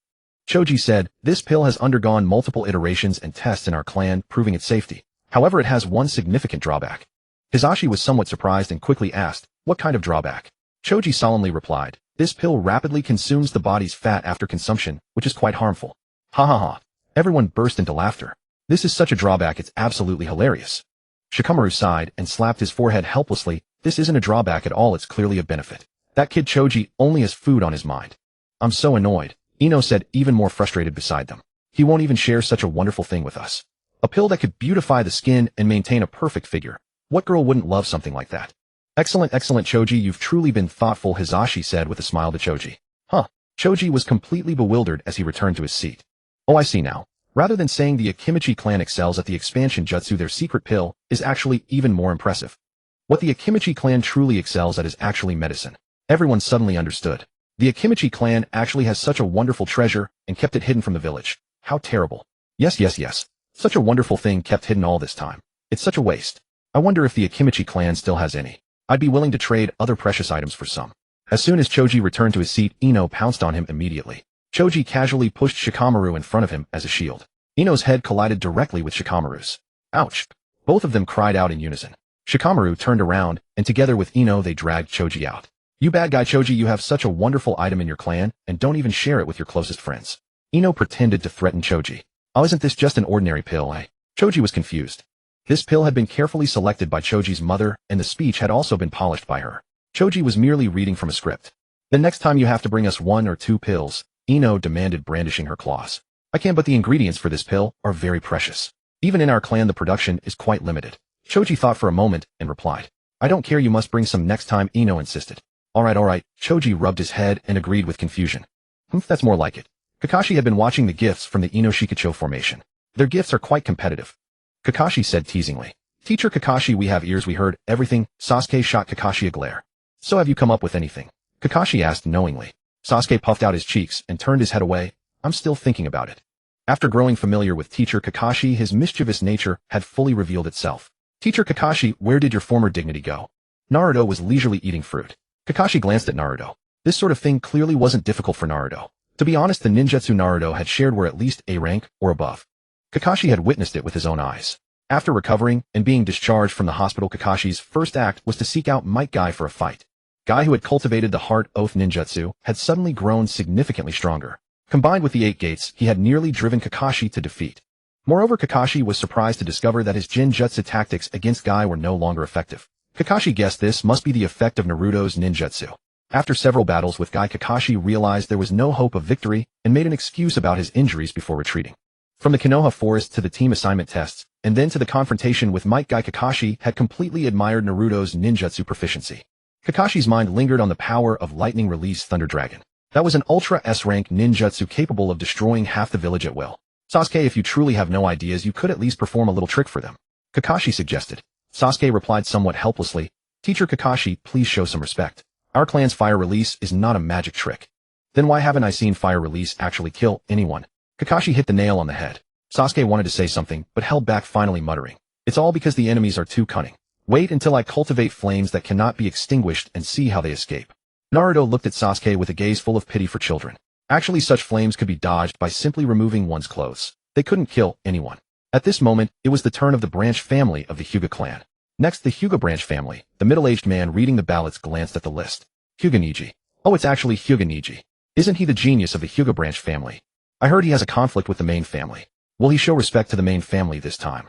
Choji said, this pill has undergone multiple iterations and tests in our clan, proving its safety. However, it has one significant drawback. Hisashi was somewhat surprised and quickly asked, what kind of drawback? Choji solemnly replied, this pill rapidly consumes the body's fat after consumption, which is quite harmful. Ha ha ha. Everyone burst into laughter. This is such a drawback, it's absolutely hilarious. Shikamaru sighed and slapped his forehead helplessly. This isn't a drawback at all, it's clearly a benefit. That kid Choji only has food on his mind. I'm so annoyed, Ino said, even more frustrated beside them. He won't even share such a wonderful thing with us. A pill that could beautify the skin and maintain a perfect figure. What girl wouldn't love something like that? Excellent, excellent Choji, you've truly been thoughtful, Hisashi said with a smile to Choji. Huh. Choji was completely bewildered as he returned to his seat. Oh, I see now. Rather than saying the Akimichi clan excels at the expansion jutsu, their secret pill is actually even more impressive. What the Akimichi clan truly excels at is actually medicine. Everyone suddenly understood. The Akimichi clan actually has such a wonderful treasure and kept it hidden from the village. How terrible. Yes. Such a wonderful thing kept hidden all this time. It's such a waste. I wonder if the Akimichi clan still has any. I'd be willing to trade other precious items for some. As soon as Choji returned to his seat, Ino pounced on him immediately. Choji casually pushed Shikamaru in front of him as a shield. Ino's head collided directly with Shikamaru's. Ouch! Both of them cried out in unison. Shikamaru turned around, and together with Ino they dragged Choji out. You bad guy Choji, you have such a wonderful item in your clan, and don't even share it with your closest friends. Ino pretended to threaten Choji. Oh, isn't this just an ordinary pill, eh? Choji was confused. This pill had been carefully selected by Choji's mother, and the speech had also been polished by her. Choji was merely reading from a script. The next time you have to bring us 1 or 2 pills, Ino demanded, brandishing her claws. I can, but the ingredients for this pill are very precious. Even in our clan the production is quite limited. Choji thought for a moment and replied. I don't care, you must bring some next time, Ino insisted. Alright. Choji rubbed his head and agreed with confusion. That's more like it. Kakashi had been watching the gifts from the Ino Shikacho formation. Their gifts are quite competitive. Kakashi said teasingly. Teacher Kakashi, we have ears, we heard everything. Sasuke shot Kakashi a glare. So have you come up with anything? Kakashi asked knowingly. Sasuke puffed out his cheeks and turned his head away. I'm still thinking about it. After growing familiar with Teacher Kakashi, his mischievous nature had fully revealed itself. Teacher Kakashi, where did your former dignity go? Naruto was leisurely eating fruit. Kakashi glanced at Naruto. This sort of thing clearly wasn't difficult for Naruto. To be honest, the ninjutsu Naruto had shared were at least A rank or above. Kakashi had witnessed it with his own eyes. After recovering and being discharged from the hospital, Kakashi's first act was to seek out Might Guy for a fight. Guy, who had cultivated the Heart Oath ninjutsu, had suddenly grown significantly stronger. Combined with the 8 gates, he had nearly driven Kakashi to defeat. Moreover, Kakashi was surprised to discover that his Jinjutsu tactics against Guy were no longer effective. Kakashi guessed this must be the effect of Naruto's ninjutsu. After several battles with Guy, Kakashi realized there was no hope of victory and made an excuse about his injuries before retreating. From the Konoha forest to the team assignment tests, and then to the confrontation with Might Guy, Kakashi had completely admired Naruto's ninjutsu proficiency. Kakashi's mind lingered on the power of Lightning Release Thunder Dragon. That was an Ultra S-rank ninjutsu capable of destroying half the village at will. Sasuke, if you truly have no ideas, you could at least perform a little trick for them. Kakashi suggested. Sasuke replied somewhat helplessly, Teacher Kakashi, please show some respect. Our clan's fire release is not a magic trick. Then why haven't I seen fire release actually kill anyone? Kakashi hit the nail on the head. Sasuke wanted to say something, but held back, finally muttering. It's all because the enemies are too cunning. Wait until I cultivate flames that cannot be extinguished and see how they escape. Naruto looked at Sasuke with a gaze full of pity for children. Actually, such flames could be dodged by simply removing one's clothes. They couldn't kill anyone. At this moment, it was the turn of the branch family of the Hyuga clan. Next, the Hyuga branch family. The middle-aged man reading the ballots glanced at the list. Hyuga Neji. Oh, it's actually Hyuga Neji. Isn't he the genius of the Hyuga branch family? I heard he has a conflict with the main family. Will he show respect to the main family this time?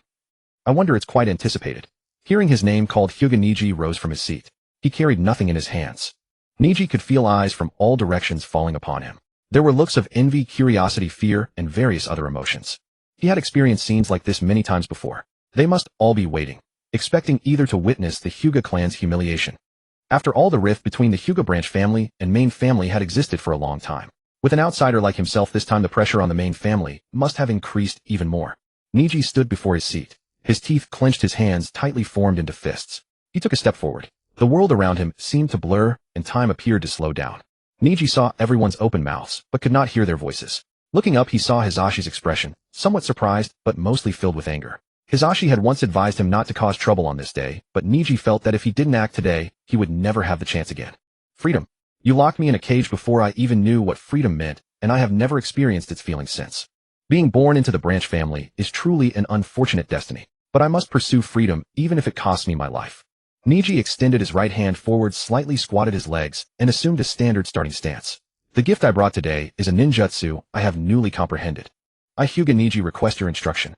I wonder, it's quite anticipated. Hearing his name called, Hyuga Neji rose from his seat. He carried nothing in his hands. Neji could feel eyes from all directions falling upon him. There were looks of envy, curiosity, fear, and various other emotions. He had experienced scenes like this many times before. They must all be waiting, expecting either to witness the Hyuga clan's humiliation. After all, the rift between the Hyuga branch family and main family had existed for a long time. With an outsider like himself, this time the pressure on the main family must have increased even more. Neji stood before his seat. His teeth clenched, his hands tightly formed into fists. He took a step forward. The world around him seemed to blur, and time appeared to slow down. Neji saw everyone's open mouths, but could not hear their voices. Looking up, he saw Hisashi's expression, somewhat surprised, but mostly filled with anger. Hisashi had once advised him not to cause trouble on this day, but Neji felt that if he didn't act today, he would never have the chance again. Freedom. You locked me in a cage before I even knew what freedom meant, and I have never experienced its feelings since. Being born into the branch family is truly an unfortunate destiny, but I must pursue freedom even if it costs me my life. Niji extended his right hand forward, slightly squatted his legs, and assumed a standard starting stance. The gift I brought today is a ninjutsu I have newly comprehended. I Hyuga Niji request your instruction.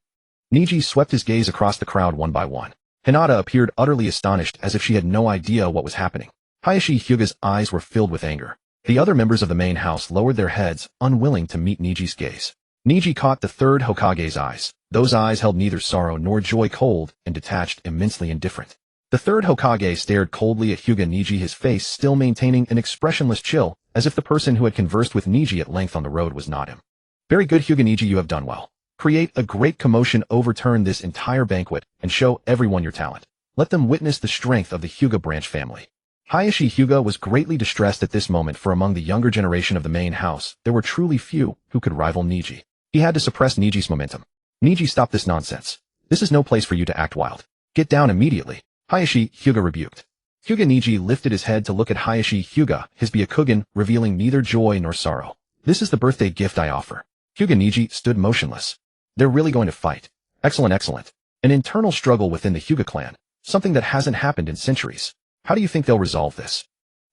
Niji swept his gaze across the crowd one by one. Hinata appeared utterly astonished, as if she had no idea what was happening. Hayashi Hyuga's eyes were filled with anger. The other members of the main house lowered their heads, unwilling to meet Niji's gaze. Niji caught the third Hokage's eyes. Those eyes held neither sorrow nor joy, cold and detached, immensely indifferent. The third Hokage stared coldly at Hyuga Niji, his face still maintaining an expressionless chill, as if the person who had conversed with Niji at length on the road was not him. Very good, Hyuga Niji, you have done well. Create a great commotion, overturn this entire banquet, and show everyone your talent. Let them witness the strength of the Hyuga branch family. Hayashi Hyuga was greatly distressed at this moment, for among the younger generation of the main house, there were truly few who could rival Niji. He had to suppress Niji's momentum. Niji, stop this nonsense. This is no place for you to act wild. Get down immediately. Hayashi Hyuga rebuked. Hyuga Niji lifted his head to look at Hayashi Hyuga, his Byakugan revealing neither joy nor sorrow. This is the birthday gift I offer. Hyuga Niji stood motionless. They're really going to fight. Excellent, excellent. An internal struggle within the Hyuga clan, something that hasn't happened in centuries. How do you think they'll resolve this?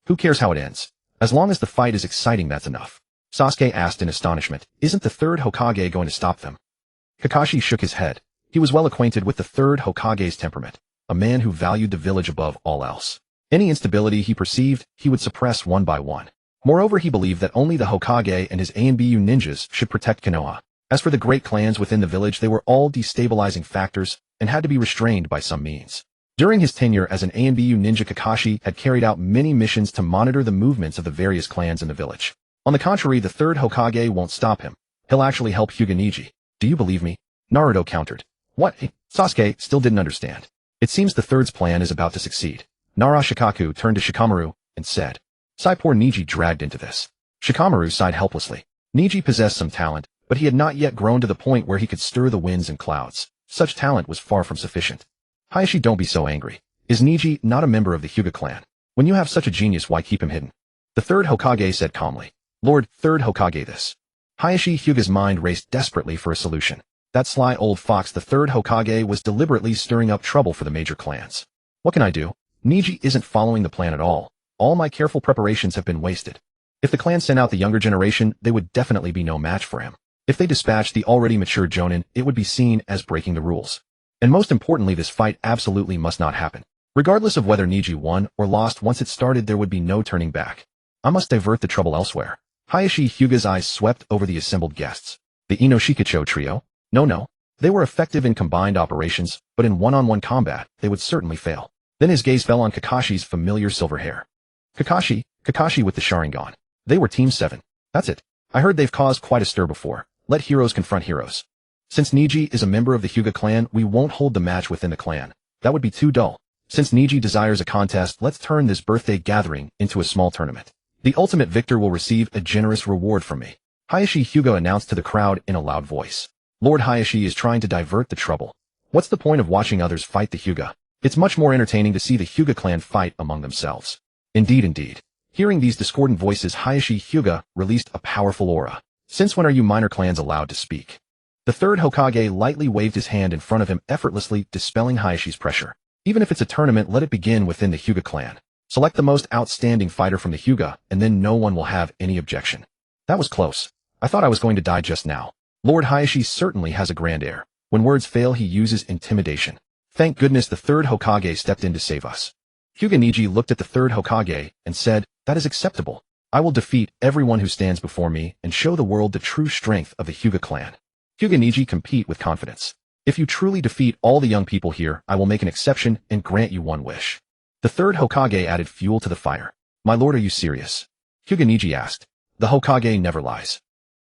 Who cares how it ends? As long as the fight is exciting, that's enough. Sasuke asked in astonishment, isn't the third Hokage going to stop them? Kakashi shook his head. He was well acquainted with the third Hokage's temperament, a man who valued the village above all else. Any instability he perceived, he would suppress one by one. Moreover, he believed that only the Hokage and his ANBU ninjas should protect Konoha. As for the great clans within the village, they were all destabilizing factors and had to be restrained by some means. During his tenure as an ANBU ninja, Kakashi had carried out many missions to monitor the movements of the various clans in the village. On the contrary, the third Hokage won't stop him. He'll actually help Hyuga Niji. Do you believe me? Naruto countered. What? Sasuke still didn't understand. It seems the third's plan is about to succeed. Nara Shikaku turned to Shikamaru and said, "Sai, poor Niji dragged into this." Shikamaru sighed helplessly. Niji possessed some talent, but he had not yet grown to the point where he could stir the winds and clouds. Such talent was far from sufficient. Hayashi, don't be so angry. Is Niji not a member of the Hyuga clan? When you have such a genius, why keep him hidden? The third Hokage said calmly. Lord, third Hokage, this. Hayashi Hyuga's mind raced desperately for a solution. That sly old fox, the third Hokage, was deliberately stirring up trouble for the major clans. What can I do? Niji isn't following the plan at all. All my careful preparations have been wasted. If the clan sent out the younger generation, they would definitely be no match for him. If they dispatched the already mature Jonin, it would be seen as breaking the rules. And most importantly, this fight absolutely must not happen. Regardless of whether Niji won or lost, once it started, there would be no turning back. I must divert the trouble elsewhere. Hayashi Hyuga's eyes swept over the assembled guests. The Inoshikacho trio? No. They were effective in combined operations, but in one-on-one combat, they would certainly fail. Then his gaze fell on Kakashi's familiar silver hair. Kakashi with the Sharingan. They were Team 7. That's it. I heard they've caused quite a stir before. Let heroes confront heroes. Since Niji is a member of the Hyuga clan, we won't hold the match within the clan. That would be too dull. Since Niji desires a contest, let's turn this birthday gathering into a small tournament. The ultimate victor will receive a generous reward from me. Hayashi Hyuga announced to the crowd in a loud voice. Lord Hayashi is trying to divert the trouble. What's the point of watching others fight the Hyuga? It's much more entertaining to see the Hyuga clan fight among themselves. Indeed. Hearing these discordant voices, Hayashi Hyuga released a powerful aura. Since when are you minor clans allowed to speak? The third Hokage lightly waved his hand in front of him, effortlessly dispelling Hayashi's pressure. Even if it's a tournament, let it begin within the Hyuga clan. Select the most outstanding fighter from the Hyuga, and then no one will have any objection. That was close. I thought I was going to die just now. Lord Hayashi certainly has a grand air. When words fail, he uses intimidation. Thank goodness the third Hokage stepped in to save us. Hyuga Niji looked at the third Hokage and said, that is acceptable. I will defeat everyone who stands before me and show the world the true strength of the Hyuga clan. Hyuga Niji, compete with confidence. If you truly defeat all the young people here, I will make an exception and grant you one wish. The third Hokage added fuel to the fire. My lord, are you serious? Hyuga Niji asked. The Hokage never lies.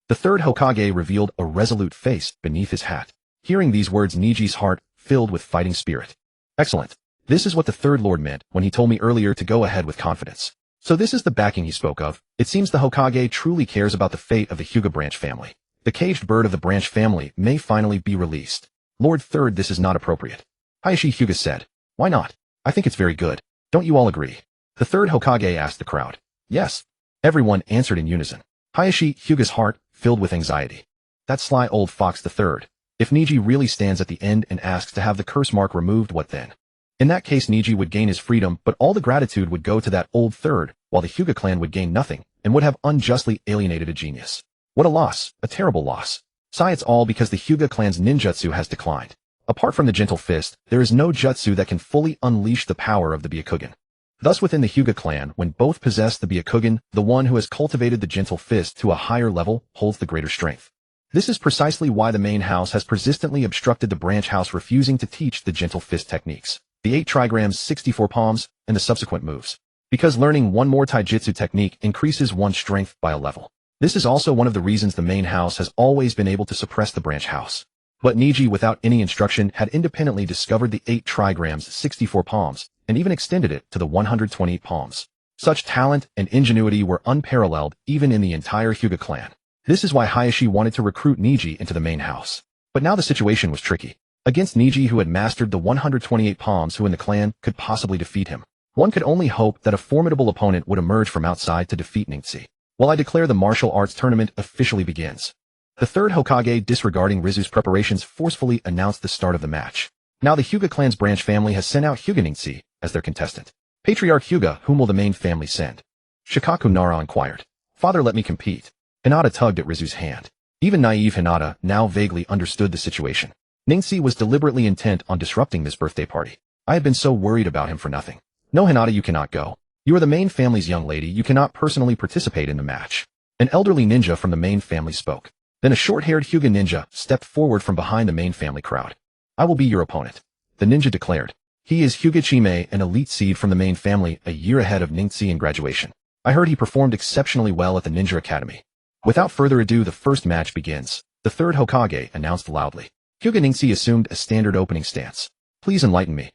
The third Hokage revealed a resolute face beneath his hat. Hearing these words, Niji's heart filled with fighting spirit. Excellent. This is what the third lord meant when he told me earlier to go ahead with confidence. So this is the backing he spoke of. It seems the Hokage truly cares about the fate of the Hyuga branch family. The caged bird of the branch family may finally be released. Lord Third, this is not appropriate. Hayashi Hyuga said. Why not? I think it's very good. Don't you all agree? The third Hokage asked the crowd. Yes. Everyone answered in unison. Hayashi Hyuga's heart filled with anxiety. That sly old fox, the third. If Niji really stands at the end and asks to have the curse mark removed, what then? In that case, Niji would gain his freedom, but all the gratitude would go to that old third, while the Hyuga clan would gain nothing, and would have unjustly alienated a genius. What a loss, a terrible loss. Sigh, it's all because the Hyuga clan's ninjutsu has declined. Apart from the gentle fist, there is no jutsu that can fully unleash the power of the Byakugan. Thus within the Hyuga clan, when both possess the Byakugan, the one who has cultivated the gentle fist to a higher level holds the greater strength. This is precisely why the main house has persistently obstructed the branch house, refusing to teach the gentle fist techniques, the 8 trigrams, 64 palms, and the subsequent moves. Because learning one more taijutsu technique increases one's strength by a level. This is also one of the reasons the main house has always been able to suppress the branch house. But Niji, without any instruction, had independently discovered the 8 trigrams, 64 palms, and even extended it to the 128 palms. Such talent and ingenuity were unparalleled even in the entire Hyuga clan. This is why Hayashi wanted to recruit Niji into the main house. But now the situation was tricky. Against Niji, who had mastered the 128 palms, who in the clan could possibly defeat him? One could only hope that a formidable opponent would emerge from outside to defeat Ningxi. Well, I declare the martial arts tournament officially begins. The third Hokage, disregarding Rizu's preparations, forcefully announced the start of the match. Now the Hyuga clan's branch family has sent out Hyuga Ningxi as their contestant. Patriarch Hyuga, whom will the main family send? Shikaku Nara inquired. Father, let me compete. Hinata tugged at Rizu's hand. Even naive Hinata now vaguely understood the situation. Ningxi was deliberately intent on disrupting this birthday party. I had been so worried about him for nothing. No, Hinata, you cannot go. You are the main family's young lady. You cannot personally participate in the match. An elderly ninja from the main family spoke. Then a short-haired Hyuga ninja stepped forward from behind the main family crowd. I will be your opponent, the ninja declared. He is Hyuga Chime, an elite seed from the main family, a year ahead of Ningxi in graduation. I heard he performed exceptionally well at the Ninja Academy. Without further ado, the first match begins. The third Hokage announced loudly. Hyuga Ningxi assumed a standard opening stance. Please enlighten me.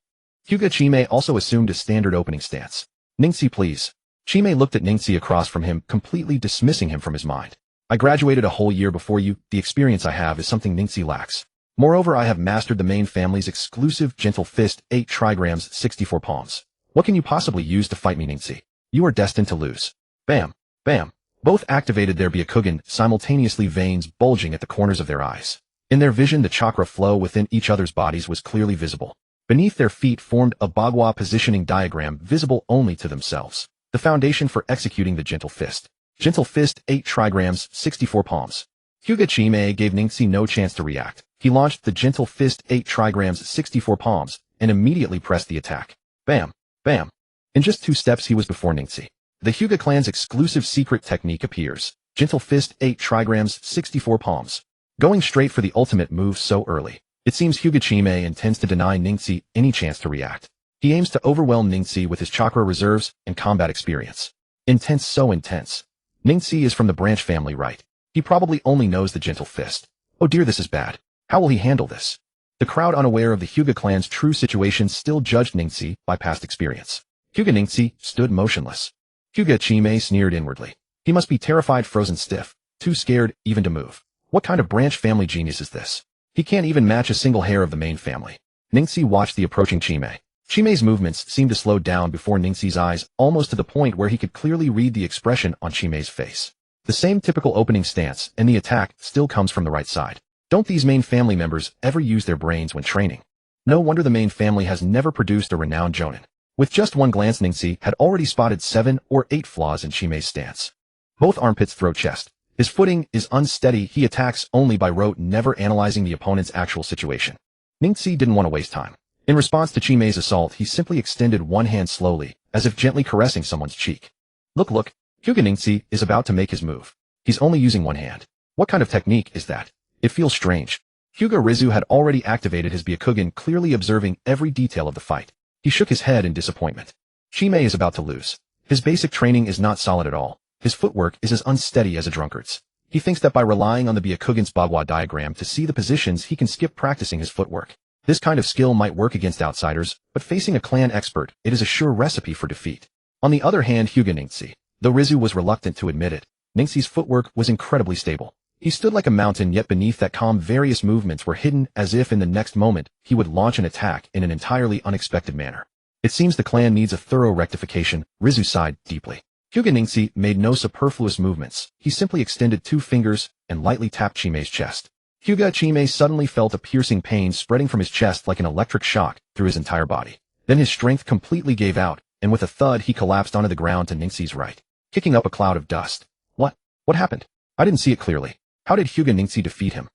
Hyuga Chime also assumed a standard opening stance. Ningxi, please. Chime looked at Ningxi across from him, completely dismissing him from his mind. I graduated a whole year before you. The experience I have is something Ningxi lacks. Moreover, I have mastered the main family's exclusive gentle fist, 8 trigrams, 64 palms. What can you possibly use to fight me, Ningxi? You are destined to lose. Bam! Bam! Both activated their Byakugan, simultaneously, veins bulging at the corners of their eyes. In their vision, the chakra flow within each other's bodies was clearly visible. Beneath their feet formed a Bagua positioning diagram visible only to themselves. The foundation for executing the gentle fist. Gentle fist, 8 trigrams, 64 palms. Hyuga Chime gave Ningxi no chance to react. He launched the gentle fist, 8 trigrams, 64 palms, and immediately pressed the attack. Bam! Bam! In just 2 steps he was before Ningxi. The Hyuga clan's exclusive secret technique appears. Gentle fist, 8 trigrams, 64 palms. Going straight for the ultimate move so early. It seems Hyuga Chime intends to deny Ningxi any chance to react. He aims to overwhelm Ningxi with his chakra reserves and combat experience. Intense, so intense. Ningxi is from the branch family, right? He probably only knows the gentle fist. Oh dear, this is bad. How will he handle this? The crowd, unaware of the Hyuga clan's true situation, still judged Ningxi by past experience. Hyuga Ningxi stood motionless. Hyuga Chime sneered inwardly. He must be terrified, frozen stiff, too scared even to move. What kind of branch family genius is this? He can't even match a single hair of the main family. Ningxi watched the approaching Chime. Chime's movements seemed to slow down before Ningxi's eyes, almost to the point where he could clearly read the expression on Chime's face. The same typical opening stance, and the attack still comes from the right side. Don't these main family members ever use their brains when training? No wonder the main family has never produced a renowned jonin. With just one glance, Ningxi had already spotted 7 or 8 flaws in Chime's stance. Both armpits, throat, chest. His footing is unsteady. He attacks only by rote, never analyzing the opponent's actual situation. Ningxi didn't want to waste time. In response to Chime's assault, he simply extended one hand slowly, as if gently caressing someone's cheek. Look, Hyuga Ningxi is about to make his move. He's only using one hand. What kind of technique is that? It feels strange. Hyuga Rizu had already activated his Byakugan, clearly observing every detail of the fight. He shook his head in disappointment. Chime is about to lose. His basic training is not solid at all. His footwork is as unsteady as a drunkard's. He thinks that by relying on the Byakugan's Bagua diagram to see the positions, he can skip practicing his footwork. This kind of skill might work against outsiders, but facing a clan expert, it is a sure recipe for defeat. On the other hand, Hyuga Ningxi, though Rizu was reluctant to admit it, Ningxi's footwork was incredibly stable. He stood like a mountain, yet beneath that calm various movements were hidden, as if in the next moment he would launch an attack in an entirely unexpected manner. It seems the clan needs a thorough rectification. Rizu sighed deeply. Hyuga Ningxi made no superfluous movements. He simply extended 2 fingers and lightly tapped Chime's chest. Hyuga Chime suddenly felt a piercing pain spreading from his chest like an electric shock through his entire body. Then his strength completely gave out, and with a thud he collapsed onto the ground to Ningxi's right, kicking up a cloud of dust. What happened? I didn't see it clearly. How did Hyuga Ningxi defeat him?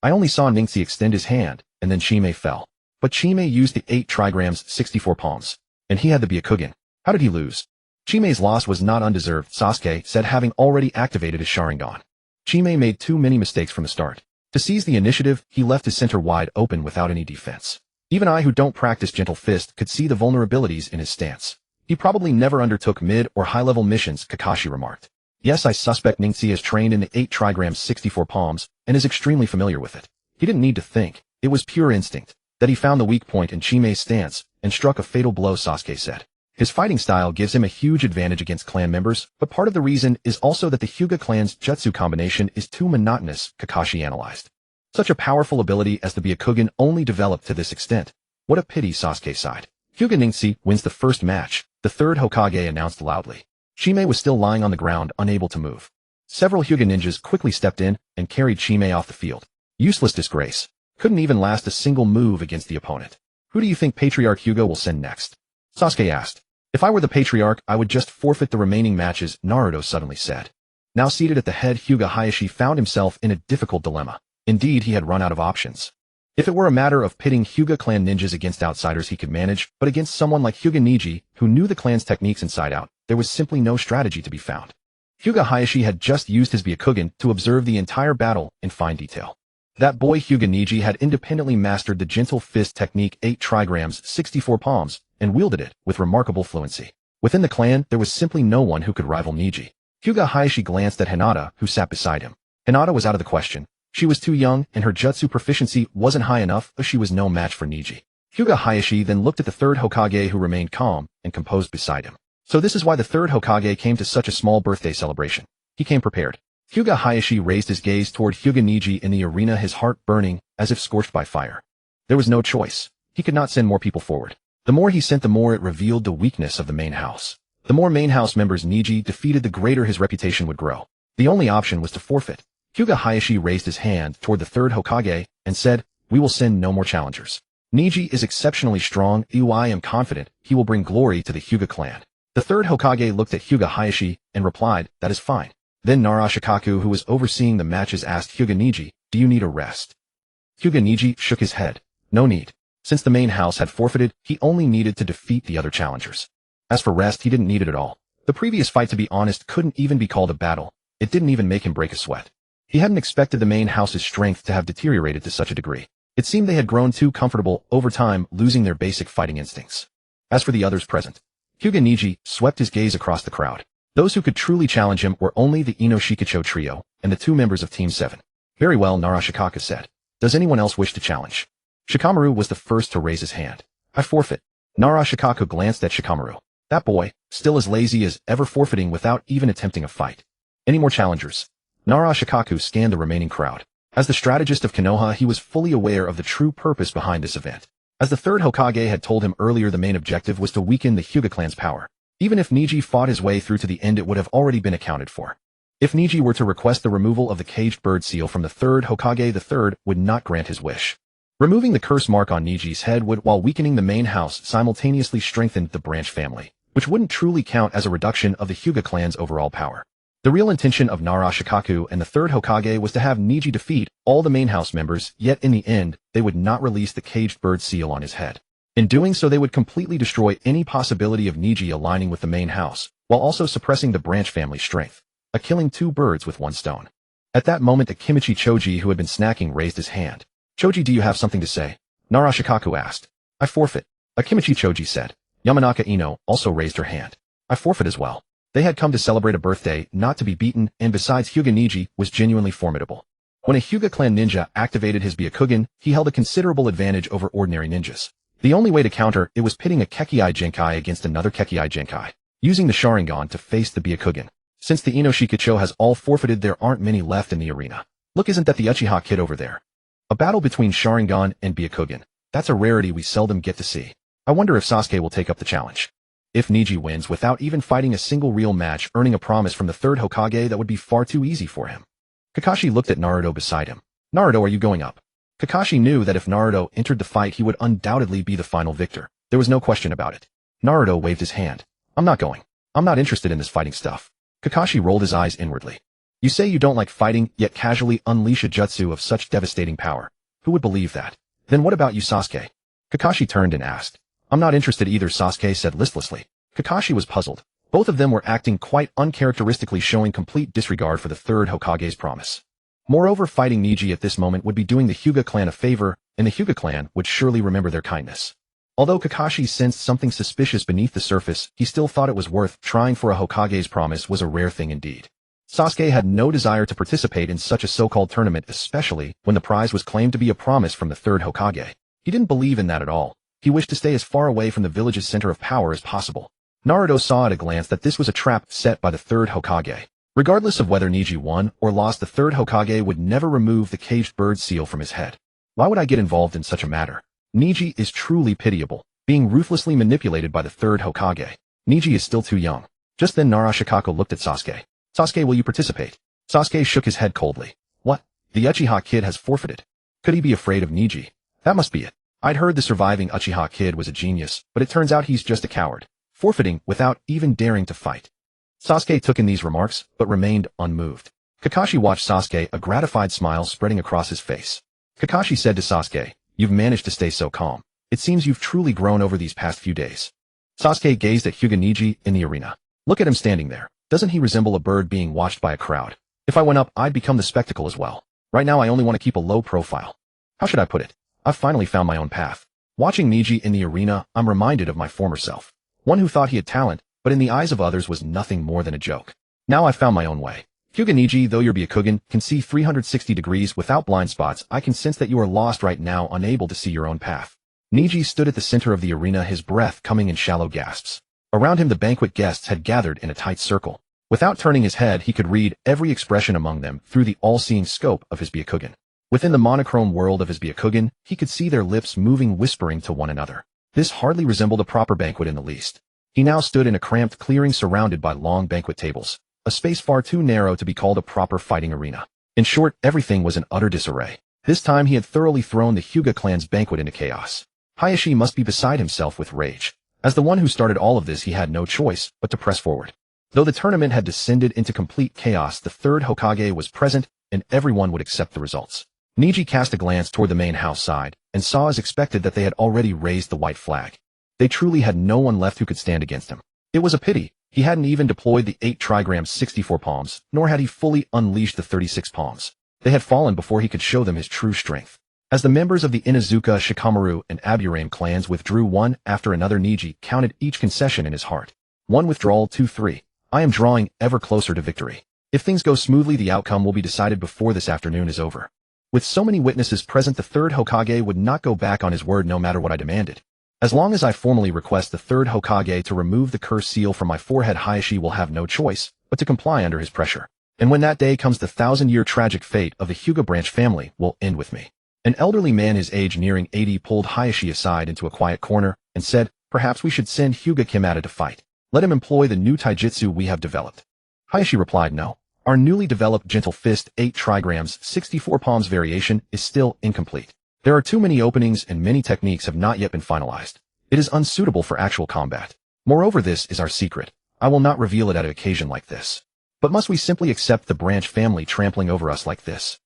I only saw Ningxi extend his hand, and then Chimei fell. But Chimei used the 8 trigrams 64 palms, and he had the Byakugan. How did he lose? Chimei's loss was not undeserved, Sasuke said, having already activated his Sharingan. Chimei made too many mistakes from the start. To seize the initiative, he left his center wide open without any defense. Even I, who don't practice Gentle Fist, could see the vulnerabilities in his stance. He probably never undertook mid or high-level missions, Kakashi remarked. Yes, I suspect Ningxi is trained in the 8 trigrams 64 palms and is extremely familiar with it. He didn't need to think. It was pure instinct that he found the weak point in Chimei's stance and struck a fatal blow, Sasuke said. His fighting style gives him a huge advantage against clan members, but part of the reason is also that the Hyuga clan's jutsu combination is too monotonous, Kakashi analyzed. Such a powerful ability as the Byakugan only developed to this extent. What a pity, Sasuke sighed. Hyuga Ningxi wins the first match, the third Hokage announced loudly. Chimei was still lying on the ground, unable to move. Several Hyuga ninjas quickly stepped in and carried Chimei off the field. Useless disgrace. Couldn't even last a single move against the opponent. Who do you think Patriarch Hyuga will send next? Sasuke asked. If I were the Patriarch, I would just forfeit the remaining matches, Naruto suddenly said. Now seated at the head, Hyuga Hayashi found himself in a difficult dilemma. Indeed, he had run out of options. If it were a matter of pitting Hyuga clan ninjas against outsiders, he could manage, but against someone like Hyuga Niji, who knew the clan's techniques inside out, there was simply no strategy to be found. Hyuga Hayashi had just used his Byakugan to observe the entire battle in fine detail. That boy Hyuga Niji had independently mastered the Gentle Fist technique 8 trigrams 64 palms and wielded it with remarkable fluency. Within the clan, there was simply no one who could rival Niji. Hyuga Hayashi glanced at Hinata, who sat beside him. Hinata was out of the question. She was too young, and her jutsu proficiency wasn't high enough, but she was no match for Niji. Hyuga Hayashi then looked at the third Hokage, who remained calm and composed beside him. So this is why the third Hokage came to such a small birthday celebration. He came prepared. Hyuga Hayashi raised his gaze toward Hyuga Niji in the arena, his heart burning as if scorched by fire. There was no choice. He could not send more people forward. The more he sent, the more it revealed the weakness of the main house. The more main house members Niji defeated, the greater his reputation would grow. The only option was to forfeit. Hyuga Hayashi raised his hand toward the third Hokage and said, "We will send no more challengers. Niji is exceptionally strong. I am confident he will bring glory to the Hyuga clan." The third Hokage looked at Hyuga Hayashi and replied, "That is fine." Then Narashikaku, who was overseeing the matches, asked Hyuga Niji, "Do you need a rest?" Hyuga Niji shook his head. No need. Since the main house had forfeited, he only needed to defeat the other challengers. As for rest, he didn't need it at all. The previous fight, to be honest, couldn't even be called a battle. It didn't even make him break a sweat. He hadn't expected the main house's strength to have deteriorated to such a degree. It seemed they had grown too comfortable over time, losing their basic fighting instincts. As for the others present, Hyuga Niji swept his gaze across the crowd. Those who could truly challenge him were only the Ino Shikacho trio and the 2 members of Team 7. Very well, Narashikaku said. Does anyone else wish to challenge? Shikamaru was the first to raise his hand. I forfeit. Narashikaku glanced at Shikamaru. That boy, still as lazy as ever, forfeiting without even attempting a fight. Any more challengers? Narashikaku scanned the remaining crowd. As the strategist of Konoha, he was fully aware of the true purpose behind this event. As the third Hokage had told him earlier, the main objective was to weaken the Hyuga clan's power. Even if Niji fought his way through to the end, it would have already been accounted for. If Niji were to request the removal of the caged bird seal from the third Hokage, the third would not grant his wish. Removing the curse mark on Niji's head would, while weakening the main house, simultaneously strengthen the branch family, which wouldn't truly count as a reduction of the Hyuga clan's overall power. The real intention of Narashikaku and the third Hokage was to have Niji defeat all the main house members, yet in the end, they would not release the caged bird seal on his head. In doing so, they would completely destroy any possibility of Niji aligning with the main house, while also suppressing the branch family's strength. A killing 2 birds with 1 stone. At that moment, Akimichi Choji, who had been snacking, raised his hand. Choji, do you have something to say? Narashikaku asked. I forfeit. Akimichi Choji said. Yamanaka Ino also raised her hand. I forfeit as well. They had come to celebrate a birthday, not to be beaten, and besides, Hyuga Niji was genuinely formidable. When a Hyuga clan ninja activated his Byakugan, he held a considerable advantage over ordinary ninjas. The only way to counter it was pitting a Kekkai Genkai against another Kekkai Genkai, using the Sharingan to face the Byakugan. Since the Ino Shikacho has all forfeited, there aren't many left in the arena. Look, isn't that the Uchiha kid over there? A battle between Sharingan and Byakugan. That's a rarity we seldom get to see. I wonder if Sasuke will take up the challenge. If Niji wins without even fighting a single real match, earning a promise from the third Hokage, that would be far too easy for him. Kakashi looked at Naruto beside him. Naruto, are you going up? Kakashi knew that if Naruto entered the fight, he would undoubtedly be the final victor. There was no question about it. Naruto waved his hand. I'm not going. I'm not interested in this fighting stuff. Kakashi rolled his eyes inwardly. You say you don't like fighting, yet casually unleash a jutsu of such devastating power. Who would believe that? Then what about you, Sasuke? Kakashi turned and asked. I'm not interested either, Sasuke said listlessly. Kakashi was puzzled. Both of them were acting quite uncharacteristically, showing complete disregard for the third Hokage's promise. Moreover, fighting Neji at this moment would be doing the Hyuga clan a favor, and the Hyuga clan would surely remember their kindness. Although Kakashi sensed something suspicious beneath the surface, he still thought it was worth trying, for a Hokage's promise was a rare thing indeed. Sasuke had no desire to participate in such a so-called tournament, especially when the prize was claimed to be a promise from the third Hokage. He didn't believe in that at all. He wished to stay as far away from the village's center of power as possible. Naruto saw at a glance that this was a trap set by the third Hokage. Regardless of whether Neji won or lost, the third Hokage would never remove the caged bird seal from his head. Why would I get involved in such a matter? Neji is truly pitiable, being ruthlessly manipulated by the third Hokage. Neji is still too young. Just then Narashikako looked at Sasuke. Sasuke, will you participate? Sasuke shook his head coldly. What? The Uchiha kid has forfeited. Could he be afraid of Neji? That must be it. I'd heard the surviving Uchiha kid was a genius, but it turns out he's just a coward, forfeiting without even daring to fight. Sasuke took in these remarks, but remained unmoved. Kakashi watched Sasuke, a gratified smile spreading across his face. Kakashi said to Sasuke, you've managed to stay so calm. It seems you've truly grown over these past few days. Sasuke gazed at Hyuga Neji in the arena. Look at him standing there. Doesn't he resemble a bird being watched by a crowd? If I went up, I'd become the spectacle as well. Right now I only want to keep a low profile. How should I put it? I've finally found my own path. Watching Neji in the arena, I'm reminded of my former self. One who thought he had talent, but in the eyes of others was nothing more than a joke. Now I've found my own way. Hyuga Neji, though your Byakugan can see 360 degrees without blind spots, I can sense that you are lost right now, unable to see your own path. Neji stood at the center of the arena, his breath coming in shallow gasps. Around him the banquet guests had gathered in a tight circle. Without turning his head, he could read every expression among them through the all-seeing scope of his Byakugan. Within the monochrome world of his Byakugan, he could see their lips moving, whispering to one another. This hardly resembled a proper banquet in the least. He now stood in a cramped clearing surrounded by long banquet tables, a space far too narrow to be called a proper fighting arena. In short, everything was in utter disarray. This time he had thoroughly thrown the Hyuga clan's banquet into chaos. Hayashi must be beside himself with rage. As the one who started all of this, he had no choice but to press forward. Though the tournament had descended into complete chaos, the third Hokage was present, and everyone would accept the results. Neji cast a glance toward the main house side, and saw as expected that they had already raised the white flag. They truly had no one left who could stand against him. It was a pity. He hadn't even deployed the 8 trigrams 64 palms, nor had he fully unleashed the 36 palms. They had fallen before he could show them his true strength. As the members of the Inuzuka, Shikamaru, and Aburame clans withdrew one after another, Neji counted each concession in his heart. 1 withdrawal, 2, 3. I am drawing ever closer to victory. If things go smoothly, the outcome will be decided before this afternoon is over. With so many witnesses present, the third Hokage would not go back on his word no matter what I demanded. As long as I formally request the third Hokage to remove the curse seal from my forehead, Hayashi will have no choice but to comply under his pressure. And when that day comes, the 1,000-year tragic fate of the Hyuga branch family will end with me. An elderly man, his age nearing 80, pulled Hayashi aside into a quiet corner and said, perhaps we should send Hyuga Kimata to fight. Let him employ the new taijutsu we have developed. Hayashi replied, no. Our newly developed gentle fist 8 trigrams 64 palms variation is still incomplete. There are too many openings and many techniques have not yet been finalized. It is unsuitable for actual combat. Moreover, this is our secret. I will not reveal it at an occasion like this. But must we simply accept the branch family trampling over us like this?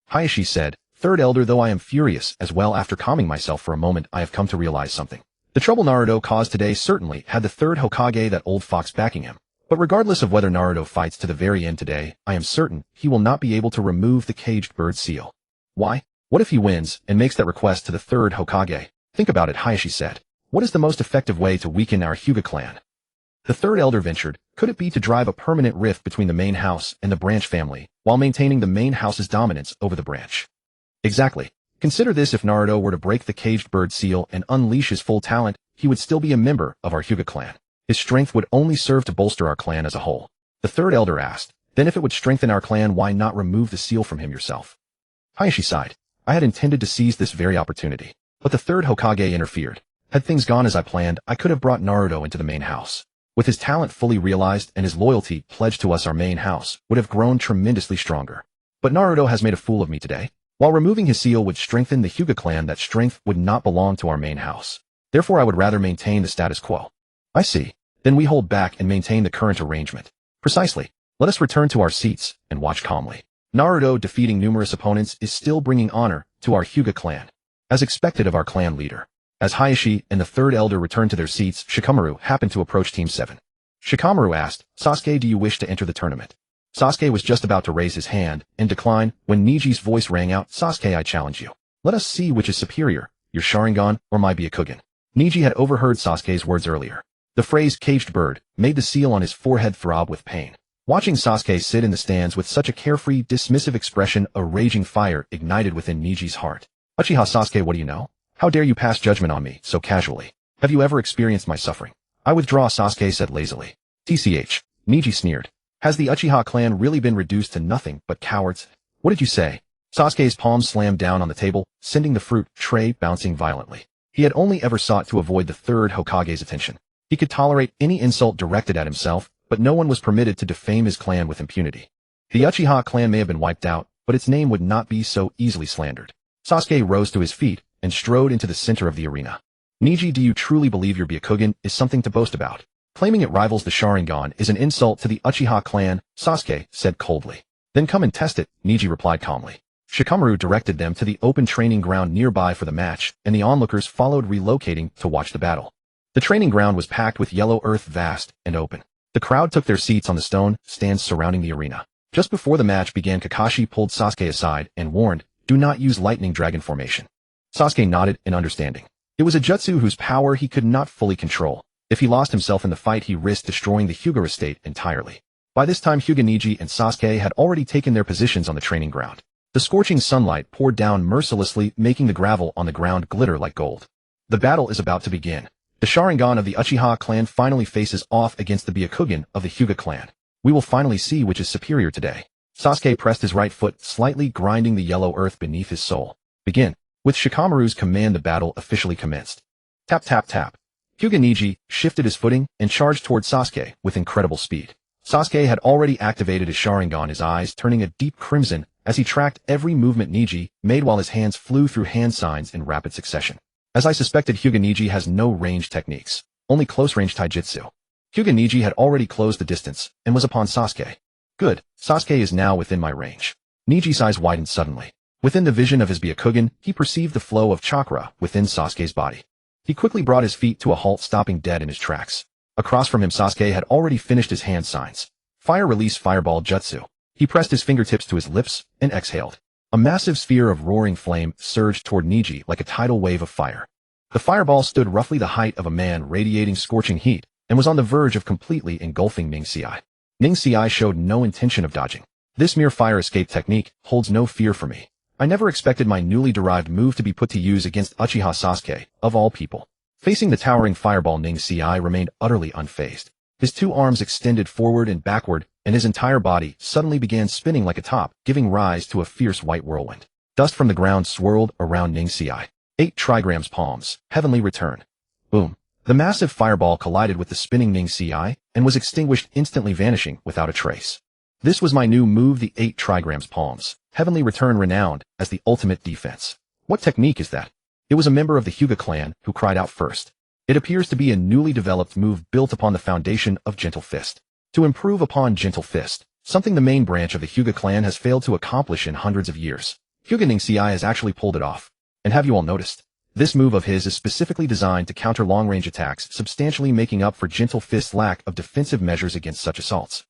Hayashi said, Third Elder, though I am furious as well. After calming myself for a moment, I have come to realize something. The trouble Naruto caused today certainly had the third Hokage, that old fox, backing him. But regardless of whether Naruto fights to the very end today, I am certain he will not be able to remove the caged bird seal. Why? What if he wins and makes that request to the third Hokage? Think about it, Hayashi said. What is the most effective way to weaken our Hyuga clan? The third elder ventured. Could it be to drive a permanent rift between the main house and the branch family, while maintaining the main house's dominance over the branch? Exactly. Consider this: if Naruto were to break the caged bird seal and unleash his full talent, he would still be a member of our Hyuga clan. His strength would only serve to bolster our clan as a whole. The third elder asked, then if it would strengthen our clan, why not remove the seal from him yourself? Hayashi sighed. I had intended to seize this very opportunity, but the third Hokage interfered. Had things gone as I planned, I could have brought Naruto into the main house. With his talent fully realized and his loyalty pledged to us, our main house would have grown tremendously stronger. But Naruto has made a fool of me today. While removing his seal would strengthen the Hyuga clan, that strength would not belong to our main house. Therefore I would rather maintain the status quo. I see. Then we hold back and maintain the current arrangement. Precisely. Let us return to our seats and watch calmly. Naruto defeating numerous opponents is still bringing honor to our Hyuga clan, as expected of our clan leader. As Hayashi and the third elder returned to their seats, Shikamaru happened to approach Team 7. Shikamaru asked, Sasuke, do you wish to enter the tournament? Sasuke was just about to raise his hand and decline when Niji's voice rang out, Sasuke, I challenge you. Let us see which is superior, your Sharingan or my Byakugan. Niji had overheard Sasuke's words earlier. The phrase caged bird made the seal on his forehead throb with pain. Watching Sasuke sit in the stands with such a carefree, dismissive expression, a raging fire ignited within Niji's heart. Uchiha Sasuke, what do you know? How dare you pass judgment on me so casually? Have you ever experienced my suffering? I withdraw, Sasuke said lazily. TCH. Niji sneered. Has the Uchiha clan really been reduced to nothing but cowards? What did you say? Sasuke's palm slammed down on the table, sending the fruit tray bouncing violently. He had only ever sought to avoid the third Hokage's attention. He could tolerate any insult directed at himself, but no one was permitted to defame his clan with impunity. The Uchiha clan may have been wiped out, but its name would not be so easily slandered. Sasuke rose to his feet and strode into the center of the arena. Niji, do you truly believe your Byakugan is something to boast about? Claiming it rivals the Sharingan is an insult to the Uchiha clan, Sasuke said coldly. Then come and test it, Niji replied calmly. Shikamaru directed them to the open training ground nearby for the match, and the onlookers followed, relocating to watch the battle. The training ground was packed with yellow earth, vast and open. The crowd took their seats on the stone stands surrounding the arena. Just before the match began, Kakashi pulled Sasuke aside and warned, do not use lightning dragon formation. Sasuke nodded in understanding. It was a jutsu whose power he could not fully control. If he lost himself in the fight, he risked destroying the Hyuga estate entirely. By this time, Hyuga, Niji, and Sasuke had already taken their positions on the training ground. The scorching sunlight poured down mercilessly, making the gravel on the ground glitter like gold. The battle is about to begin. The Sharingan of the Uchiha clan finally faces off against the Byakugan of the Hyuga clan. We will finally see which is superior today. Sasuke pressed his right foot, slightly grinding the yellow earth beneath his sole. Begin. With Shikamaru's command, the battle officially commenced. Tap tap tap. Hyuga Niji shifted his footing and charged toward Sasuke with incredible speed. Sasuke had already activated his Sharingan, his eyes turning a deep crimson as he tracked every movement Niji made while his hands flew through hand signs in rapid succession. As I suspected, Hyuga Niji has no range techniques, only close-range taijutsu. Hyuga Niji had already closed the distance and was upon Sasuke. Good, Sasuke is now within my range. Niji's eyes widened suddenly. Within the vision of his Byakugan, he perceived the flow of chakra within Sasuke's body. He quickly brought his feet to a halt, stopping dead in his tracks. Across from him, Sasuke had already finished his hand signs. Fire release fireball jutsu. He pressed his fingertips to his lips and exhaled. A massive sphere of roaring flame surged toward Niji like a tidal wave of fire. The fireball stood roughly the height of a man, radiating scorching heat, and was on the verge of completely engulfing Ning-Ci. Ning-Ci showed no intention of dodging. This mere fire escape technique holds no fear for me. I never expected my newly derived move to be put to use against Uchiha Sasuke, of all people. Facing the towering fireball, Ning-Ci remained utterly unfazed. His two arms extended forward and backward, and his entire body suddenly began spinning like a top, giving rise to a fierce white whirlwind. Dust from the ground swirled around Ning-Ci. 8 trigrams palms, heavenly return. Boom. The massive fireball collided with the spinning Ning-Ci and was extinguished, instantly vanishing without a trace. This was my new move, the 8 trigrams palms, heavenly return, renowned as the ultimate defense. What technique is that? It was a member of the Hyuga clan who cried out first. It appears to be a newly developed move built upon the foundation of Gentle Fist. To improve upon Gentle Fist, something the main branch of the Hyuga clan has failed to accomplish in hundreds of years. Hyuga Ning-Ci has actually pulled it off. And have you all noticed? This move of his is specifically designed to counter long-range attacks, substantially making up for Gentle Fist's lack of defensive measures against such assaults.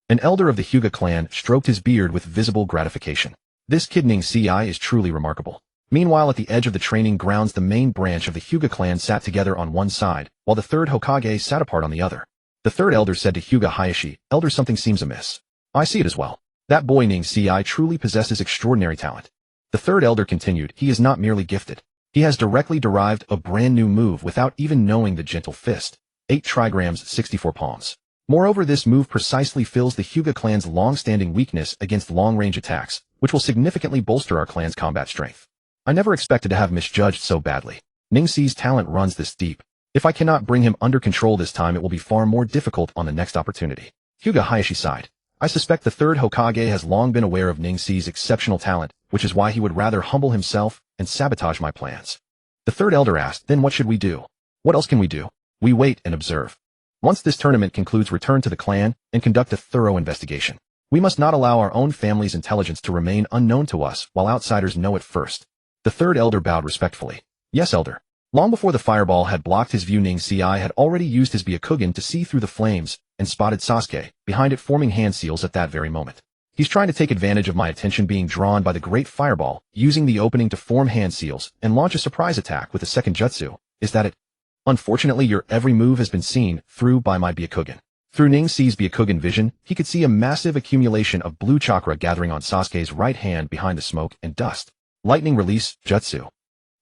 An elder of the Hyuga clan stroked his beard with visible gratification. This kid Ning-Ci is truly remarkable. Meanwhile, at the edge of the training grounds, the main branch of the Hyuga clan sat together on one side, while the third Hokage sat apart on the other. The third elder said to Hyuga Hayashi, "Elder, something seems amiss." "I see it as well. That boy Ning-Ci truly possesses extraordinary talent." The third elder continued, "He is not merely gifted. He has directly derived a brand new move without even knowing the Gentle Fist. 8 trigrams, 64 palms. Moreover, this move precisely fills the Hyuga clan's long-standing weakness against long-range attacks, which will significantly bolster our clan's combat strength. I never expected to have misjudged so badly. Ning-Ci's talent runs this deep. If I cannot bring him under control this time, it will be far more difficult on the next opportunity." Hyuga Hayashi sighed. "I suspect the third Hokage has long been aware of Ning-Ci's exceptional talent, which is why he would rather humble himself and sabotage my plans." The third elder asked, "Then what should we do?" What else can we do? We wait and observe. Once this tournament concludes, return to the clan and conduct a thorough investigation. We must not allow our own family's intelligence to remain unknown to us while outsiders know it first. The third elder bowed respectfully. Yes, elder. Long before the fireball had blocked his view, Rinnegan had already used his Byakugan to see through the flames and spotted Sasuke behind it, forming hand seals at that very moment. He's trying to take advantage of my attention being drawn by the great fireball, using the opening to form hand seals and launch a surprise attack with a second jutsu. Is that it? Unfortunately, your every move has been seen through by my Byakugan. Through Rinnegan's Byakugan vision, he could see a massive accumulation of blue chakra gathering on Sasuke's right hand behind the smoke and dust. Lightning release, jutsu.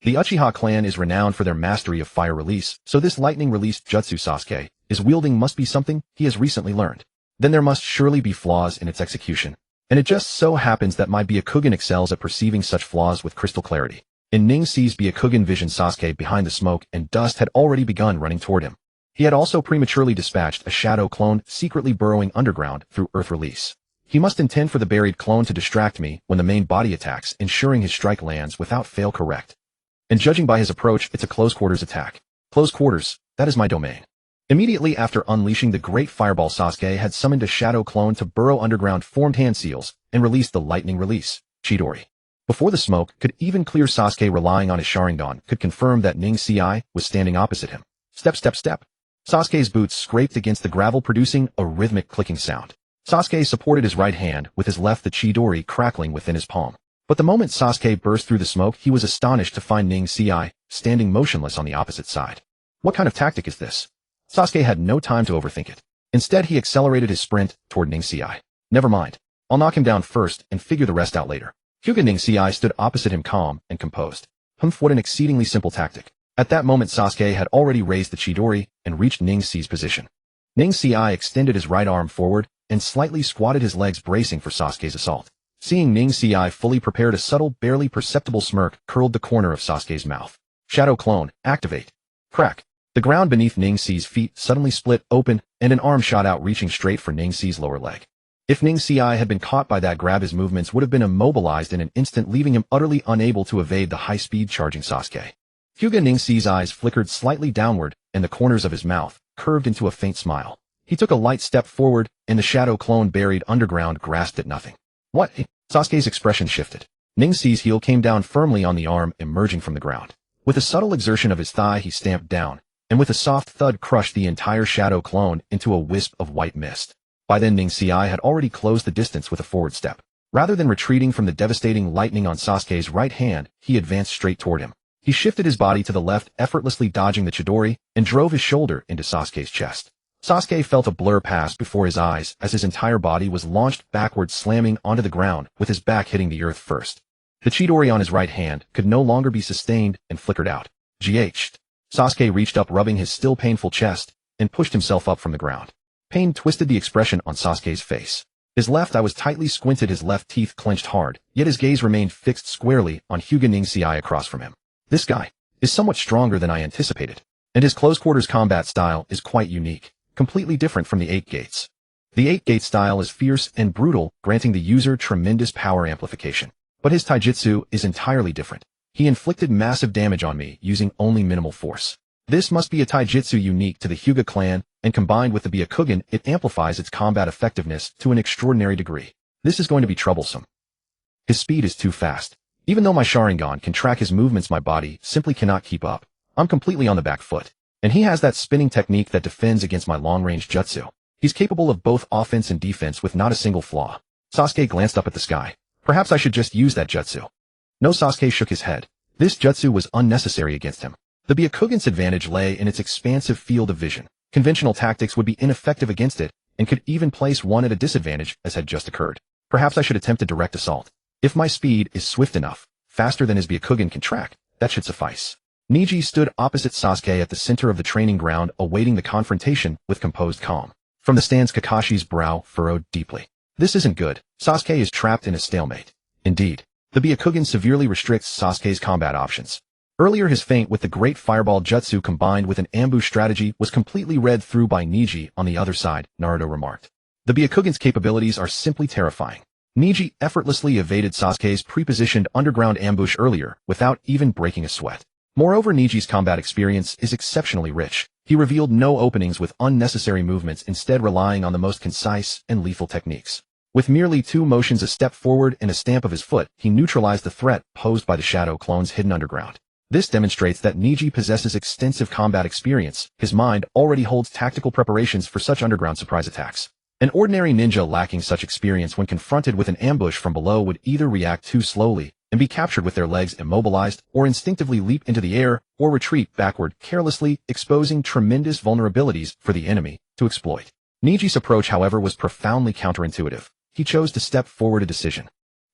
The Uchiha clan is renowned for their mastery of fire release, so this lightning release jutsu Sasuke is wielding must be something he has recently learned. Then there must surely be flaws in its execution. And it just so happens that my Byakugan excels at perceiving such flaws with crystal clarity. In Rinnegan's Byakugan vision, Sasuke behind the smoke and dust had already begun running toward him. He had also prematurely dispatched a shadow clone secretly burrowing underground through earth release. He must intend for the buried clone to distract me when the main body attacks, ensuring his strike lands without fail correct. And judging by his approach, it's a close quarters attack. Close quarters, that is my domain. Immediately after unleashing the great fireball, Sasuke had summoned a shadow clone to burrow underground, formed hand seals, and released the lightning release, Chidori. Before the smoke could even clear, Sasuke, relying on his Sharingan, could confirm that Rinnegan was standing opposite him. Step, step, step. Sasuke's boots scraped against the gravel, producing a rhythmic clicking sound. Sasuke supported his right hand with his left, the Chidori crackling within his palm. But the moment Sasuke burst through the smoke, he was astonished to find Rinnegan standing motionless on the opposite side. What kind of tactic is this? Sasuke had no time to overthink it. Instead, he accelerated his sprint toward Rinnegan. Never mind. I'll knock him down first and figure the rest out later. Rinnegan stood opposite him, calm and composed. What an exceedingly simple tactic. At that moment, Sasuke had already raised the Chidori and reached Rinnegan's position. Rinnegan extended his right arm forward and slightly squatted his legs, bracing for Sasuke's assault. Seeing Rinnegan fully prepared, a subtle, barely perceptible smirk curled the corner of Sasuke's mouth. Shadow clone, activate. Crack. The ground beneath Rinnegan's feet suddenly split open, and an arm shot out, reaching straight for Rinnegan's lower leg. If Rinnegan had been caught by that grab, his movements would have been immobilized in an instant, leaving him utterly unable to evade the high-speed charging Sasuke. Rinnegan's eyes flickered slightly downward, and the corners of his mouth curved into a faint smile. He took a light step forward, and the shadow clone buried underground grasped at nothing. What? Sasuke's expression shifted. Rinnegan's heel came down firmly on the arm emerging from the ground. With a subtle exertion of his thigh, he stamped down, and with a soft thud crushed the entire shadow clone into a wisp of white mist. By then, Rinnegan had already closed the distance with a forward step. Rather than retreating from the devastating lightning on Sasuke's right hand, he advanced straight toward him. He shifted his body to the left, effortlessly dodging the Chidori, and drove his shoulder into Sasuke's chest. Sasuke felt a blur pass before his eyes as his entire body was launched backwards, slamming onto the ground with his back hitting the earth first. The Chidori on his right hand could no longer be sustained and flickered out. GH. Sasuke reached up, rubbing his still painful chest, and pushed himself up from the ground. Pain twisted the expression on Sasuke's face. His left eye was tightly squinted, his left teeth clenched hard, yet his gaze remained fixed squarely on Rinnegan across from him. This guy is somewhat stronger than I anticipated, and his close-quarters combat style is quite unique, completely different from the Eight Gates. The Eight Gate style is fierce and brutal, granting the user tremendous power amplification. But his taijutsu is entirely different. He inflicted massive damage on me using only minimal force. This must be a taijutsu unique to the Hyuga clan, and combined with the Byakugan, it amplifies its combat effectiveness to an extraordinary degree. This is going to be troublesome. His speed is too fast. Even though my Sharingan can track his movements, my body simply cannot keep up. I'm completely on the back foot. And he has that spinning technique that defends against my long-range jutsu. He's capable of both offense and defense with not a single flaw. Sasuke glanced up at the sky. Perhaps I should just use that jutsu. No, Sasuke shook his head. This jutsu was unnecessary against him. The Byakugan's advantage lay in its expansive field of vision. Conventional tactics would be ineffective against it, and could even place one at a disadvantage, as had just occurred. Perhaps I should attempt a direct assault. If my speed is swift enough, faster than his Byakugan can track, that should suffice. Rinnegan stood opposite Sasuke at the center of the training ground, awaiting the confrontation with composed calm. From the stands, Kakashi's brow furrowed deeply. This isn't good. Sasuke is trapped in a stalemate. Indeed, the Byakugan severely restricts Sasuke's combat options. Earlier, his feint with the great fireball jutsu combined with an ambush strategy was completely read through by Rinnegan. On the other side, Naruto remarked. The Byakugan's capabilities are simply terrifying. Rinnegan effortlessly evaded Sasuke's pre-positioned underground ambush earlier without even breaking a sweat. Moreover, Niji's combat experience is exceptionally rich. He revealed no openings with unnecessary movements, instead relying on the most concise and lethal techniques. With merely 2 motions, a step forward and a stamp of his foot, he neutralized the threat posed by the shadow clones hidden underground. This demonstrates that Niji possesses extensive combat experience. His mind already holds tactical preparations for such underground surprise attacks. An ordinary ninja lacking such experience when confronted with an ambush from below would either react too slowly and be captured with their legs immobilized, or instinctively leap into the air or retreat backward carelessly, exposing tremendous vulnerabilities for the enemy to exploit. Niji's approach, however, was profoundly counterintuitive. He chose to step forward a decision.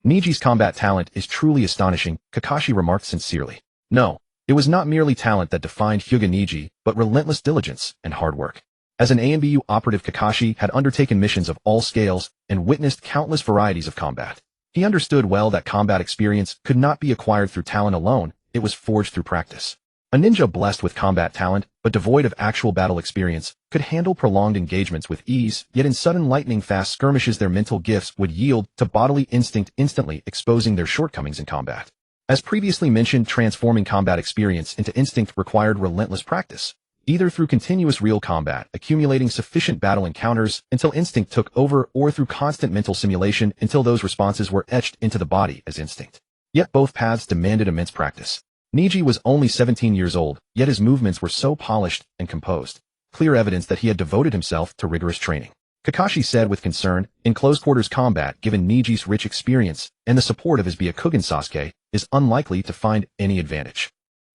Niji's combat talent is truly astonishing, Kakashi remarked sincerely. No, it was not merely talent that defined Hyuga Niji, but relentless diligence and hard work. As an ANBU operative, Kakashi had undertaken missions of all scales and witnessed countless varieties of combat. He understood well that combat experience could not be acquired through talent alone, it was forged through practice. A ninja blessed with combat talent, but devoid of actual battle experience, could handle prolonged engagements with ease, yet in sudden lightning-fast skirmishes their mental gifts would yield to bodily instinct, instantly exposing their shortcomings in combat. As previously mentioned, transforming combat experience into instinct required relentless practice, either through continuous real combat, accumulating sufficient battle encounters until instinct took over, or through constant mental simulation until those responses were etched into the body as instinct. Yet both paths demanded immense practice. Niji was only 17 years old, yet his movements were so polished and composed, clear evidence that he had devoted himself to rigorous training. Kakashi said with concern, in close-quarters combat, given Niji's rich experience and the support of his Byakugan, Sasuke is unlikely to find any advantage.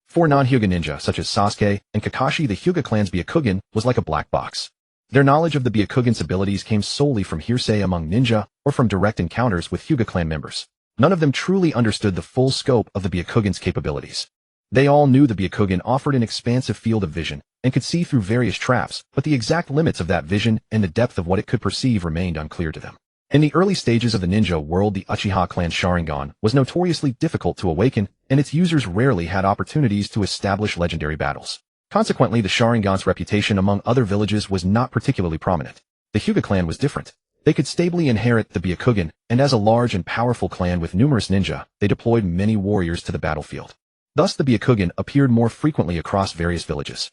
For non-Hyuga ninja such as Sasuke and Kakashi, the Hyuga clan's Byakugan was like a black box. Their knowledge of the Byakugan's abilities came solely from hearsay among ninja or from direct encounters with Hyuga clan members. None of them truly understood the full scope of the Byakugan's capabilities. They all knew the Byakugan offered an expansive field of vision and could see through various traps, but the exact limits of that vision and the depth of what it could perceive remained unclear to them. In the early stages of the ninja world, the Uchiha clan's Sharingan was notoriously difficult to awaken, and its users rarely had opportunities to establish legendary battles. Consequently, the Sharingan's reputation among other villages was not particularly prominent. The Hyuga clan was different. They could stably inherit the Byakugan, and as a large and powerful clan with numerous ninja, they deployed many warriors to the battlefield. Thus the Byakugan appeared more frequently across various villages.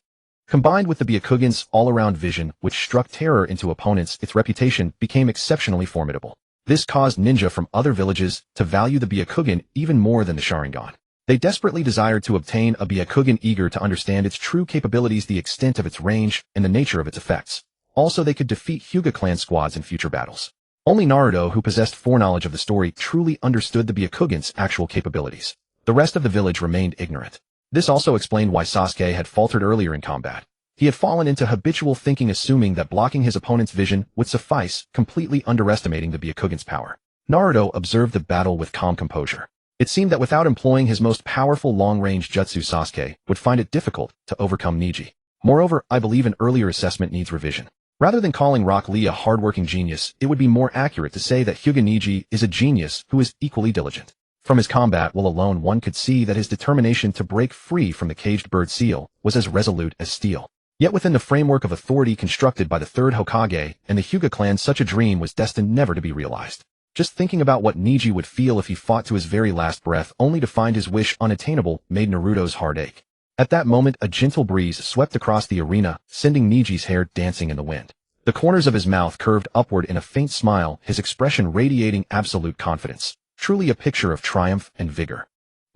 Combined with the Byakugan's all-around vision, which struck terror into opponents, its reputation became exceptionally formidable. This caused ninja from other villages to value the Byakugan even more than the Sharingan. They desperately desired to obtain a Byakugan, eager to understand its true capabilities, the extent of its range, and the nature of its effects. Also, they could defeat Hyuga clan squads in future battles. Only Naruto, who possessed foreknowledge of the story, truly understood the Byakugan's actual capabilities. The rest of the village remained ignorant. This also explained why Sasuke had faltered earlier in combat. He had fallen into habitual thinking, assuming that blocking his opponent's vision would suffice, completely underestimating the Byakugan's power. Naruto observed the battle with calm composure. It seemed that without employing his most powerful long-range jutsu, Sasuke would find it difficult to overcome Niji. Moreover, I believe an earlier assessment needs revision. Rather than calling Rock Lee a hardworking genius, it would be more accurate to say that Hyuga Niji is a genius who is equally diligent. From his combat will alone, one could see that his determination to break free from the caged bird seal was as resolute as steel. Yet within the framework of authority constructed by the third Hokage and the Hyuga clan, such a dream was destined never to be realized. Just thinking about what Niji would feel if he fought to his very last breath only to find his wish unattainable made Naruto's heart ache. At that moment, a gentle breeze swept across the arena, sending Niji's hair dancing in the wind. The corners of his mouth curved upward in a faint smile, his expression radiating absolute confidence. Truly a picture of triumph and vigor.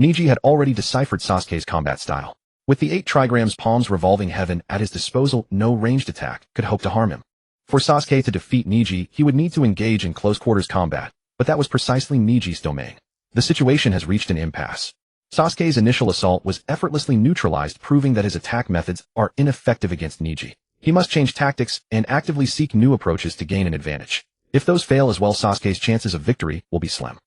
Niji had already deciphered Sasuke's combat style. With the 8 trigrams palms revolving heaven at his disposal, no ranged attack could hope to harm him. For Sasuke to defeat Niji, he would need to engage in close-quarters combat, but that was precisely Niji's domain. The situation has reached an impasse. Sasuke's initial assault was effortlessly neutralized, proving that his attack methods are ineffective against Niji. He must change tactics and actively seek new approaches to gain an advantage. If those fail as well, Sasuke's chances of victory will be slim.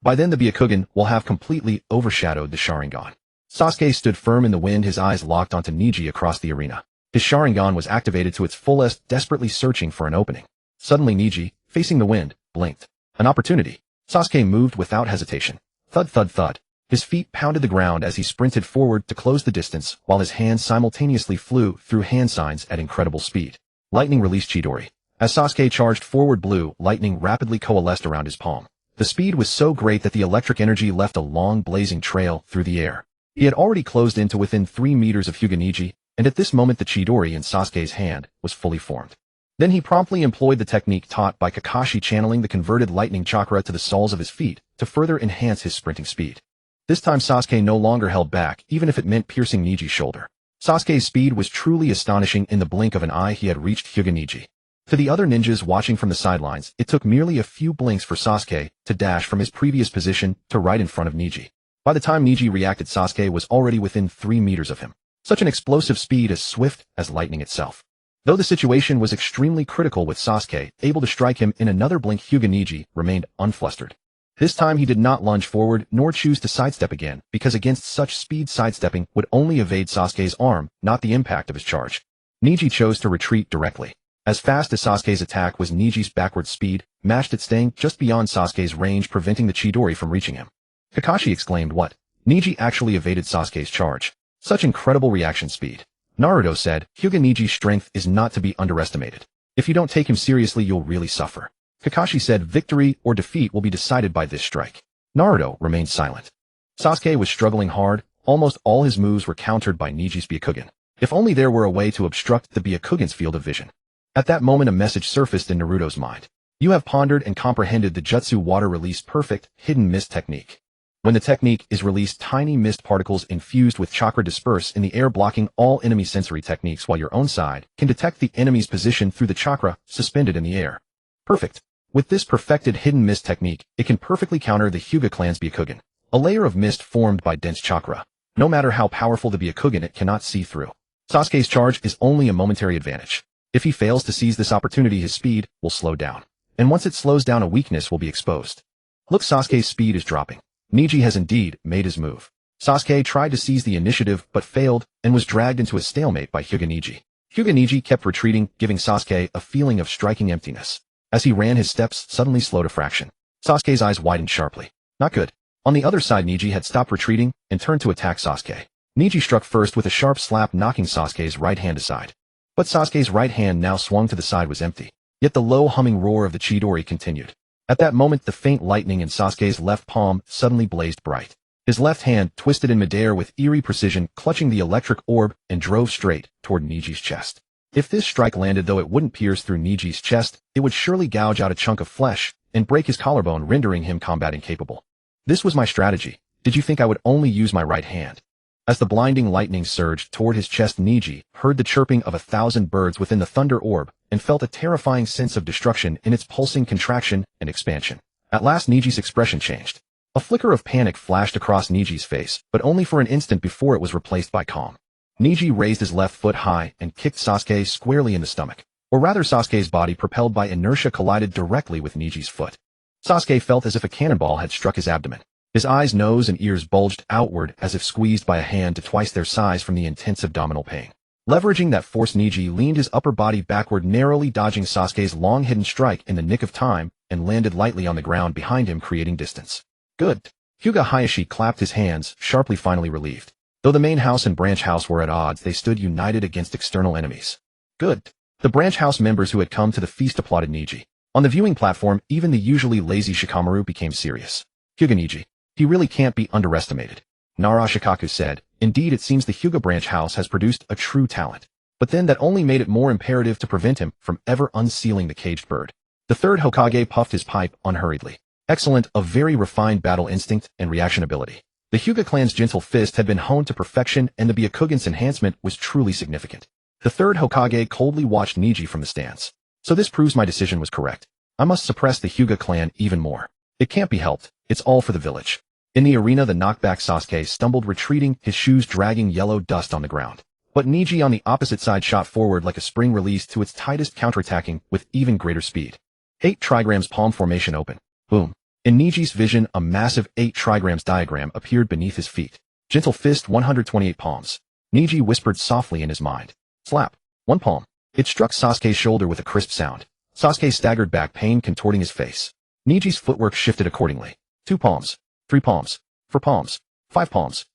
By then the Byakugan will have completely overshadowed the Sharingan. Sasuke stood firm in the wind, his eyes locked onto Niji across the arena. His Sharingan was activated to its fullest, desperately searching for an opening. Suddenly Niji, facing the wind, blinked. An opportunity. Sasuke moved without hesitation. Thud, thud, thud. His feet pounded the ground as he sprinted forward to close the distance, while his hands simultaneously flew through hand signs at incredible speed. Lightning released Chidori. As Sasuke charged forward, blue lightning rapidly coalesced around his palm. The speed was so great that the electric energy left a long blazing trail through the air. He had already closed in to within 3 meters of Hyuga, and at this moment the Chidori in Sasuke's hand was fully formed. Then he promptly employed the technique taught by Kakashi, channeling the converted lightning chakra to the soles of his feet to further enhance his sprinting speed. This time Sasuke no longer held back, even if it meant piercing Niji's shoulder. Sasuke's speed was truly astonishing. In the blink of an eye he had reached Hyuga. To the other ninjas watching from the sidelines, it took merely a few blinks for Sasuke to dash from his previous position to right in front of Niji. By the time Niji reacted, Sasuke was already within 3 meters of him. Such an explosive speed, as swift as lightning itself. Though the situation was extremely critical with Sasuke able to strike him in another blink, Hyuga remained unflustered. This time he did not lunge forward nor choose to sidestep again, because against such speed sidestepping would only evade Sasuke's arm, not the impact of his charge. Niji chose to retreat directly. As fast as Sasuke's attack was, Niji's backward speed matched it, staying just beyond Sasuke's range, preventing the Chidori from reaching him. Kakashi exclaimed, "What?" Niji actually evaded Sasuke's charge. Such incredible reaction speed. Naruto said, "Hyuga strength is not to be underestimated. If you don't take him seriously, you'll really suffer." Kakashi said, "Victory or defeat will be decided by this strike." Naruto remained silent. Sasuke was struggling hard. Almost all his moves were countered by Niji's Byakugan. If only there were a way to obstruct the Byakugan's field of vision. At that moment a message surfaced in Naruto's mind. "You have pondered and comprehended the jutsu water release perfect hidden mist technique. When the technique is released, tiny mist particles infused with chakra disperse in the air, blocking all enemy sensory techniques, while your own side can detect the enemy's position through the chakra suspended in the air." Perfect. With this perfected hidden mist technique, it can perfectly counter the Hyuga clan's Byakugan, a layer of mist formed by dense chakra. No matter how powerful the Byakugan, it cannot see through. Sasuke's charge is only a momentary advantage. If he fails to seize this opportunity, his speed will slow down. And once it slows down, a weakness will be exposed. Look, Sasuke's speed is dropping. Niji has indeed made his move. Sasuke tried to seize the initiative but failed and was dragged into a stalemate by Hyuga. Hyuga kept retreating, giving Sasuke a feeling of striking emptiness. As he ran, his steps suddenly slowed a fraction. Sasuke's eyes widened sharply. Not good. On the other side, Niji had stopped retreating and turned to attack Sasuke. Niji struck first with a sharp slap, knocking Sasuke's right hand aside. But Sasuke's right hand, now swung to the side, was empty. Yet the low humming roar of the Chidori continued. At that moment the faint lightning in Sasuke's left palm suddenly blazed bright. His left hand twisted in midair with eerie precision, clutching the electric orb, and drove straight toward Niji's chest. If this strike landed, though it wouldn't pierce through Niji's chest, it would surely gouge out a chunk of flesh and break his collarbone, rendering him combat incapable. This was my strategy. Did you think I would only use my right hand? As the blinding lightning surged toward his chest, Niji heard the chirping of 1,000 birds within the thunder orb and felt a terrifying sense of destruction in its pulsing contraction and expansion. At last Niji's expression changed. A flicker of panic flashed across Niji's face, but only for an instant before it was replaced by calm. Niji raised his left foot high and kicked Sasuke squarely in the stomach. Or rather, Sasuke's body, propelled by inertia, collided directly with Niji's foot. Sasuke felt as if a cannonball had struck his abdomen. His eyes, nose, and ears bulged outward as if squeezed by a hand to twice their size from the intense abdominal pain. Leveraging that force, Niji leaned his upper body backward, narrowly dodging Sasuke's long-hidden strike in the nick of time, and landed lightly on the ground behind him, creating distance. Good. Hyuga Hayashi clapped his hands, sharply, finally relieved. Though the main house and branch house were at odds, they stood united against external enemies. Good. The branch house members who had come to the feast applauded Niji. On the viewing platform, even the usually lazy Shikamaru became serious. Hyuga, he really can't be underestimated. Narashikaku said, "Indeed, it seems the Hyuga branch house has produced a true talent." But then that only made it more imperative to prevent him from ever unsealing the caged bird. The third Hokage puffed his pipe unhurriedly. Excellent, a very refined battle instinct and reaction ability. The Hyuga clan's gentle fist had been honed to perfection, and the Byakugan's enhancement was truly significant. The third Hokage coldly watched Niji from the stands. So this proves my decision was correct. I must suppress the Hyuga clan even more. It can't be helped. It's all for the village. In the arena, the knockback Sasuke stumbled, retreating, his shoes dragging yellow dust on the ground. But Niji on the opposite side shot forward like a spring released to its tightest, counterattacking with even greater speed. 8 trigrams palm formation open. Boom. In Niji's vision, a massive 8 trigrams diagram appeared beneath his feet. Gentle fist, 128 palms. Niji whispered softly in his mind. Slap. 1 palm. It struck Sasuke's shoulder with a crisp sound. Sasuke staggered back, pain contorting his face. Niji's footwork shifted accordingly. 2 palms. 3 palms. 4 palms. 5 palms.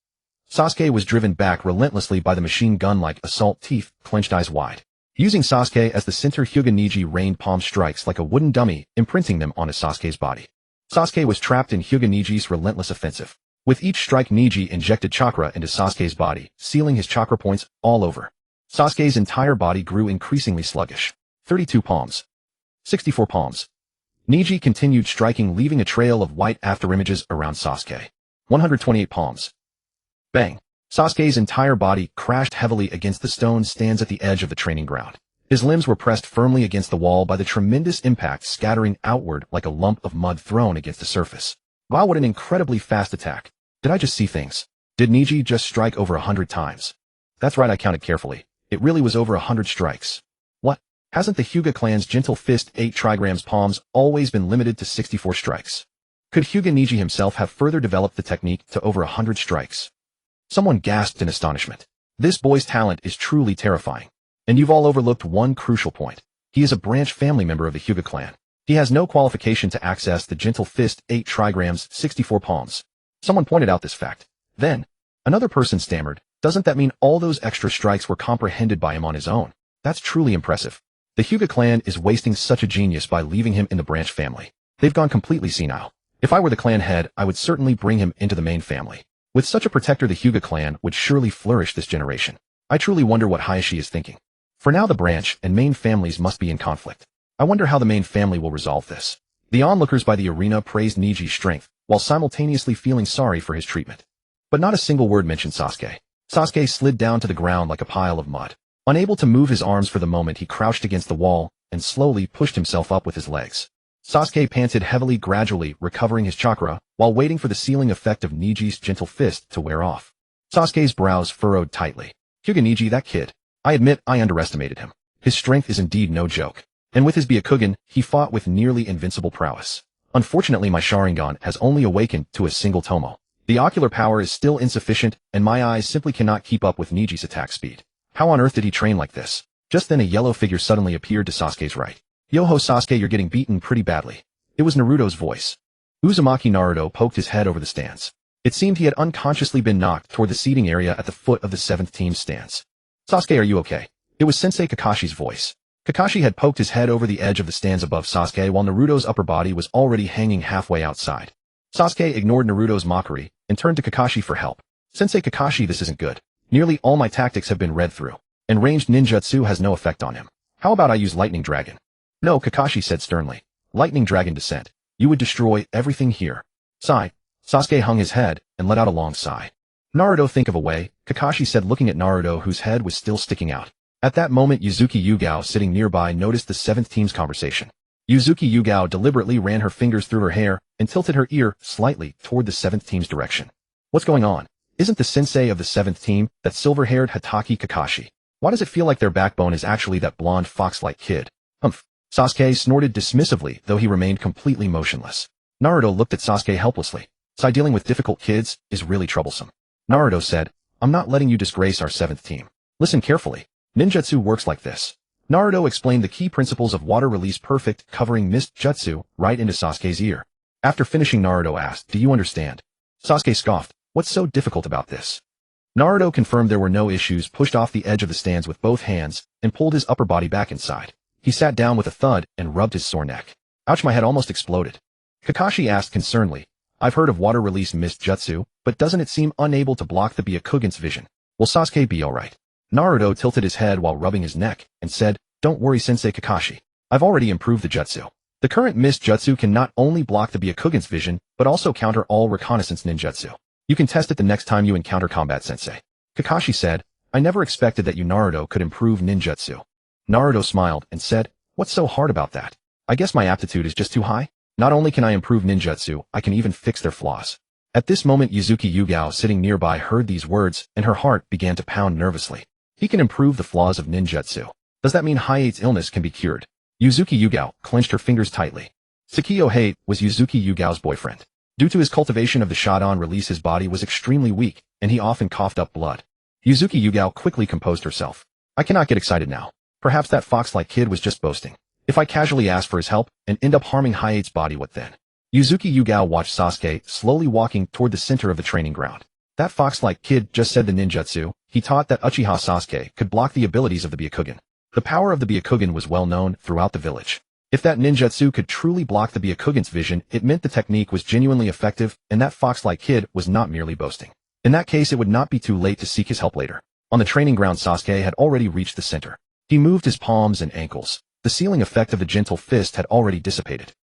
Sasuke was driven back relentlessly by the machine gun-like assault, teeth, clenched eyes wide. Using Sasuke as the center, Hyuga Niji rained palm strikes like a wooden dummy, imprinting them onto Sasuke's body. Sasuke was trapped in Hyuga Niji's relentless offensive. With each strike, Neji injected chakra into Sasuke's body, sealing his chakra points all over. Sasuke's entire body grew increasingly sluggish. 32 palms. 64 palms. Neji continued striking, leaving a trail of white afterimages around Sasuke. 128 palms. Bang. Sasuke's entire body crashed heavily against the stone stands at the edge of the training ground. His limbs were pressed firmly against the wall by the tremendous impact, scattering outward like a lump of mud thrown against the surface. Wow, what an incredibly fast attack. Did I just see things? Did Neji just strike over 100 times? That's right, I counted carefully. It really was over 100 strikes. What? Hasn't the Hyuga clan's gentle fist 8 trigrams palms always been limited to 64 strikes? Could Hyuga Neji himself have further developed the technique to over 100 strikes? Someone gasped in astonishment. This boy's talent is truly terrifying. And you've all overlooked one crucial point. He is a branch family member of the Hyuga clan. He has no qualification to access the gentle fist 8 trigrams 64 palms. Someone pointed out this fact. Then, another person stammered, doesn't that mean all those extra strikes were comprehended by him on his own? That's truly impressive. The Hyuga clan is wasting such a genius by leaving him in the branch family. They've gone completely senile. If I were the clan head, I would certainly bring him into the main family. With such a protector, the Hyuga clan would surely flourish this generation. I truly wonder what Hayashi is thinking. For now, the branch and main families must be in conflict. I wonder how the main family will resolve this. The onlookers by the arena praised Neji's strength, while simultaneously feeling sorry for his treatment. But not a single word mentioned Sasuke. Sasuke slid down to the ground like a pile of mud. Unable to move his arms for the moment, he crouched against the wall and slowly pushed himself up with his legs. Sasuke panted heavily, gradually recovering his chakra, while waiting for the sealing effect of Neji's gentle fist to wear off. Sasuke's brows furrowed tightly. Hyuga Neji, that kid. I admit I underestimated him. His strength is indeed no joke. And with his Byakugan, he fought with nearly invincible prowess. Unfortunately, my Sharingan has only awakened to a single tomo. The ocular power is still insufficient, and my eyes simply cannot keep up with Neji's attack speed. How on earth did he train like this? Just then a yellow figure suddenly appeared to Sasuke's right. Yo-ho Sasuke, you're getting beaten pretty badly. It was Naruto's voice. Uzumaki Naruto poked his head over the stands. It seemed he had unconsciously been knocked toward the seating area at the foot of the 7th team's stands. Sasuke, are you okay? It was Sensei Kakashi's voice. Kakashi had poked his head over the edge of the stands above Sasuke while Naruto's upper body was already hanging halfway outside. Sasuke ignored Naruto's mockery and turned to Kakashi for help. Sensei Kakashi, this isn't good. Nearly all my tactics have been read through, and ranged ninjutsu has no effect on him. How about I use Lightning Dragon? No, Kakashi said sternly. Lightning Dragon descent. You would destroy everything here. Sigh. Sasuke hung his head and let out a long sigh. Naruto, think of a way, Kakashi said, looking at Naruto, whose head was still sticking out. At that moment, Yuzuki Yugao, sitting nearby, noticed the 7th team's conversation. Yuzuki Yugao deliberately ran her fingers through her hair and tilted her ear slightly toward the 7th team's direction. What's going on? Isn't the sensei of the 7th team that silver-haired Hatake Kakashi? Why does it feel like their backbone is actually that blonde fox-like kid? Humph. Sasuke snorted dismissively, though he remained completely motionless. Naruto looked at Sasuke helplessly. Sai, dealing with difficult kids is really troublesome. Naruto said, I'm not letting you disgrace our 7th team. Listen carefully. Ninjutsu works like this. Naruto explained the key principles of water release perfect, covering mist jutsu right into Sasuke's ear. After finishing, Naruto asked, do you understand? Sasuke scoffed, what's so difficult about this? Naruto confirmed there were no issues, pushed off the edge of the stands with both hands, and pulled his upper body back inside. He sat down with a thud and rubbed his sore neck. Ouch, my head almost exploded. Kakashi asked concernedly, I've heard of water release mist jutsu, but doesn't it seem unable to block the Byakugan's vision? Will Sasuke be alright? Naruto tilted his head while rubbing his neck and said, don't worry, Sensei Kakashi. I've already improved the jutsu. The current mist jutsu can not only block the Byakugan's vision, but also counter all reconnaissance ninjutsu. You can test it the next time you encounter combat, Sensei. Kakashi said, I never expected that you, Naruto, could improve ninjutsu. Naruto smiled and said, what's so hard about that? I guess my aptitude is just too high? Not only can I improve ninjutsu, I can even fix their flaws. At this moment, Yuzuki Yugao, sitting nearby, heard these words, and her heart began to pound nervously. He can improve the flaws of ninjutsu. Does that mean Hayate's illness can be cured? Yuzuki Yugao clenched her fingers tightly. Tsukiyo Hayate was Yuzuki Yugao's boyfriend. Due to his cultivation of the Shodan release, his body was extremely weak, and he often coughed up blood. Yuzuki Yugao quickly composed herself. I cannot get excited now. Perhaps that fox-like kid was just boasting. If I casually ask for his help and end up harming Hayate's body, what then? Yuzuki Yugao watched Sasuke slowly walking toward the center of the training ground. That fox-like kid just said the ninjutsu. He taught that Uchiha Sasuke could block the abilities of the Byakugan. The power of the Byakugan was well known throughout the village. If that ninjutsu could truly block the Byakugan's vision, it meant the technique was genuinely effective, and that fox-like kid was not merely boasting. In that case, it would not be too late to seek his help later. On the training ground, Sasuke had already reached the center. He moved his palms and ankles. The sealing effect of the gentle fist had already dissipated.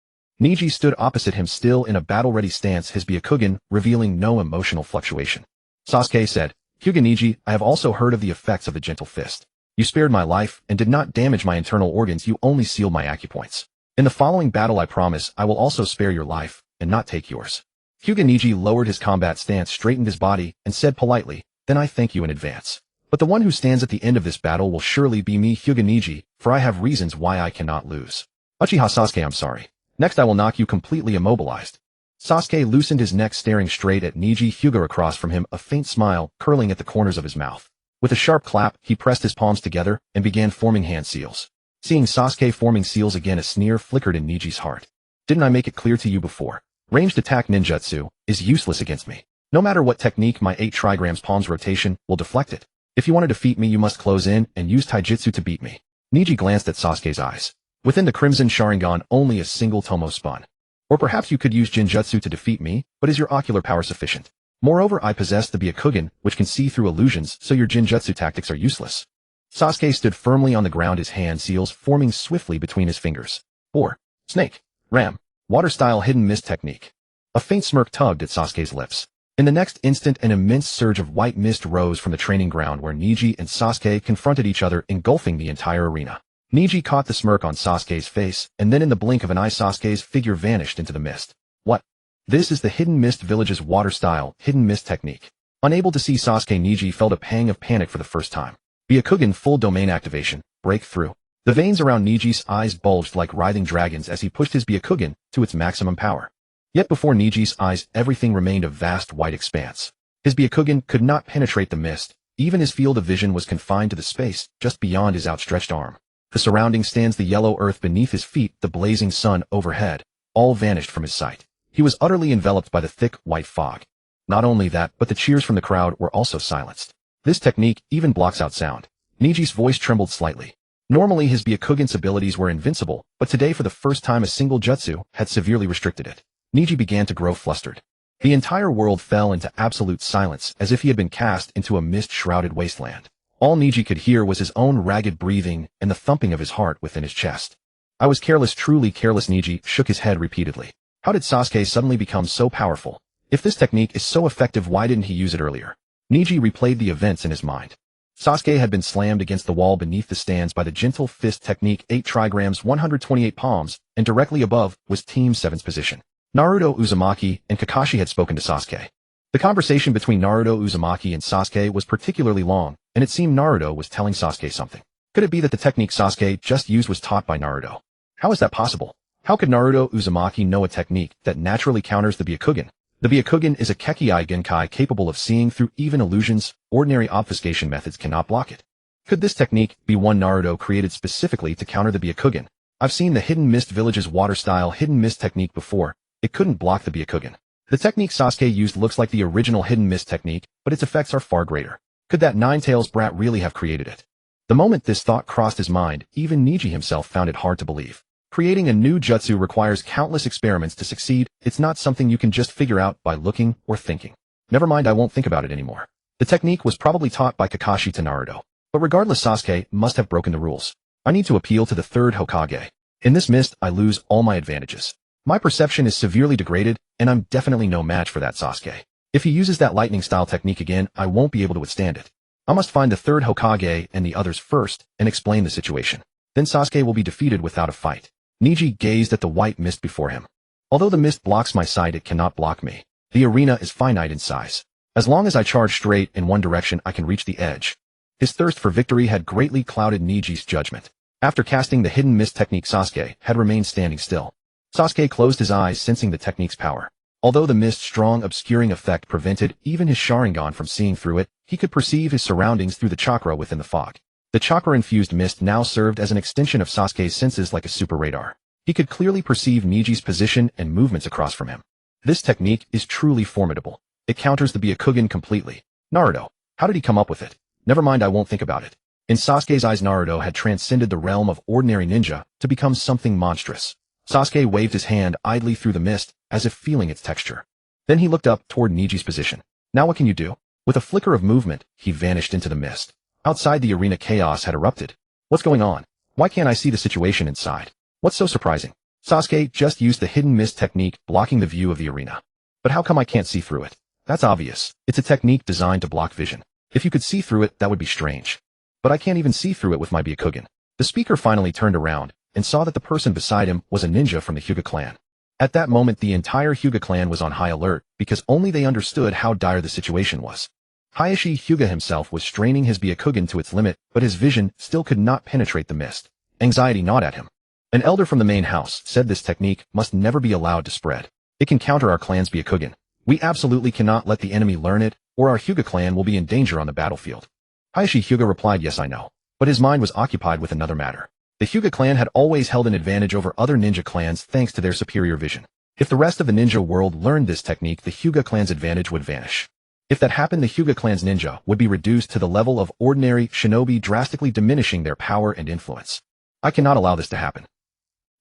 Neji stood opposite him, still in a battle-ready stance, his Byakugan revealing no emotional fluctuation. Sasuke said, "Hyuga Neji, I have also heard of the effects of the gentle fist. You spared my life and did not damage my internal organs, you only sealed my acupoints. In the following battle, I promise I will also spare your life and not take yours." Hyuga Neji lowered his combat stance, straightened his body, and said politely, "Then I thank you in advance. But the one who stands at the end of this battle will surely be me, Hyuga Neji, for I have reasons why I cannot lose. Uchiha Sasuke, I'm sorry. Next I will knock you completely immobilized." Sasuke loosened his neck, staring straight at Neji. Hyuga across from him, a faint smile curling at the corners of his mouth. With a sharp clap, he pressed his palms together and began forming hand seals. Seeing Sasuke forming seals again, a sneer flickered in Neji's heart. "Didn't I make it clear to you before? Ranged attack ninjutsu is useless against me. No matter what technique, my 8 trigrams palms rotation will deflect it. If you want to defeat me, you must close in and use taijutsu to beat me." Neji glanced at Sasuke's eyes. Within the Crimson Sharingan, only a single tomo spun. "Or perhaps you could use Jinjutsu to defeat me, but is your ocular power sufficient? Moreover, I possess the Byakugan, which can see through illusions, so your Jinjutsu tactics are useless." Sasuke stood firmly on the ground, his hand seals forming swiftly between his fingers. "Or, snake, ram, water-style hidden mist technique." A faint smirk tugged at Sasuke's lips. In the next instant, an immense surge of white mist rose from the training ground where Neji and Sasuke confronted each other, engulfing the entire arena. Neji caught the smirk on Sasuke's face, and then in the blink of an eye, Sasuke's figure vanished into the mist. "What? This is the Hidden Mist Village's water-style hidden mist technique." Unable to see Sasuke, Neji felt a pang of panic for the first time. Byakugan full domain activation, breakthrough. The veins around Neji's eyes bulged like writhing dragons as he pushed his Byakugan to its maximum power. Yet before Neji's eyes, everything remained a vast white expanse. His Byakugan could not penetrate the mist. Even his field of vision was confined to the space just beyond his outstretched arm. The surrounding stands, the yellow earth beneath his feet, the blazing sun overhead, all vanished from his sight. He was utterly enveloped by the thick, white fog. Not only that, but the cheers from the crowd were also silenced. This technique even blocks out sound. Neji's voice trembled slightly. Normally his Byakugan's abilities were invincible, but today for the first time a single jutsu had severely restricted it. Neji began to grow flustered. The entire world fell into absolute silence, as if he had been cast into a mist-shrouded wasteland. All Neji could hear was his own ragged breathing and the thumping of his heart within his chest. "I was careless, truly careless." Neji shook his head repeatedly. How did Sasuke suddenly become so powerful? If this technique is so effective, why didn't he use it earlier? Neji replayed the events in his mind. Sasuke had been slammed against the wall beneath the stands by the gentle fist technique, 8 trigrams, 128 palms, and directly above was Team 7's position. Naruto, Uzumaki, and Kakashi had spoken to Sasuke. The conversation between Naruto, Uzumaki, and Sasuke was particularly long, and it seemed Naruto was telling Sasuke something. Could it be that the technique Sasuke just used was taught by Naruto? How is that possible? How could Naruto Uzumaki know a technique that naturally counters the Byakugan? The Byakugan is a Kekii Genkai capable of seeing through even illusions. Ordinary obfuscation methods cannot block it. Could this technique be one Naruto created specifically to counter the Byakugan? I've seen the Hidden Mist Village's water-style hidden mist technique before. It couldn't block the Byakugan. The technique Sasuke used looks like the original hidden mist technique, but its effects are far greater. Could that Nine-Tails brat really have created it? The moment this thought crossed his mind, even Neji himself found it hard to believe. Creating a new jutsu requires countless experiments to succeed. It's not something you can just figure out by looking or thinking. Never mind, I won't think about it anymore. The technique was probably taught by Kakashi to Naruto. But regardless, Sasuke must have broken the rules. I need to appeal to the third Hokage. In this mist, I lose all my advantages. My perception is severely degraded, and I'm definitely no match for that Sasuke. If he uses that lightning-style technique again, I won't be able to withstand it. I must find the third Hokage and the others first, and explain the situation. Then Sasuke will be defeated without a fight. Neji gazed at the white mist before him. Although the mist blocks my sight, it cannot block me. The arena is finite in size. As long as I charge straight in one direction, I can reach the edge. His thirst for victory had greatly clouded Neji's judgment. After casting the hidden mist technique, Sasuke had remained standing still. Sasuke closed his eyes, sensing the technique's power. Although the mist's strong obscuring effect prevented even his Sharingan from seeing through it, he could perceive his surroundings through the chakra within the fog. The chakra-infused mist now served as an extension of Sasuke's senses like a super radar. He could clearly perceive Neji's position and movements across from him. This technique is truly formidable. It counters the Byakugan completely. Naruto, how did he come up with it? Never mind, I won't think about it. In Sasuke's eyes, Naruto had transcended the realm of ordinary ninja to become something monstrous. Sasuke waved his hand idly through the mist, as if feeling its texture. Then he looked up toward Niji's position. Now what can you do? With a flicker of movement, he vanished into the mist. Outside the arena, chaos had erupted. What's going on? Why can't I see the situation inside? What's so surprising? Sasuke just used the hidden mist technique, blocking the view of the arena. But how come I can't see through it? That's obvious. It's a technique designed to block vision. If you could see through it, that would be strange. But I can't even see through it with my Byakugan. The speaker finally turned around and saw that the person beside him was a ninja from the Hyuga clan. At that moment, the entire Hyuga clan was on high alert because only they understood how dire the situation was. Hiashi Hyuga himself was straining his Byakugan to its limit, but his vision still could not penetrate the mist. Anxiety gnawed at him. An elder from the main house said this technique must never be allowed to spread. It can counter our clan's Byakugan. We absolutely cannot let the enemy learn it, or our Hyuga clan will be in danger on the battlefield. Hiashi Hyuga replied, yes, I know. But his mind was occupied with another matter. The Hyuga clan had always held an advantage over other ninja clans thanks to their superior vision. If the rest of the ninja world learned this technique, the Hyuga clan's advantage would vanish. If that happened, the Hyuga clan's ninja would be reduced to the level of ordinary shinobi, drastically diminishing their power and influence. I cannot allow this to happen.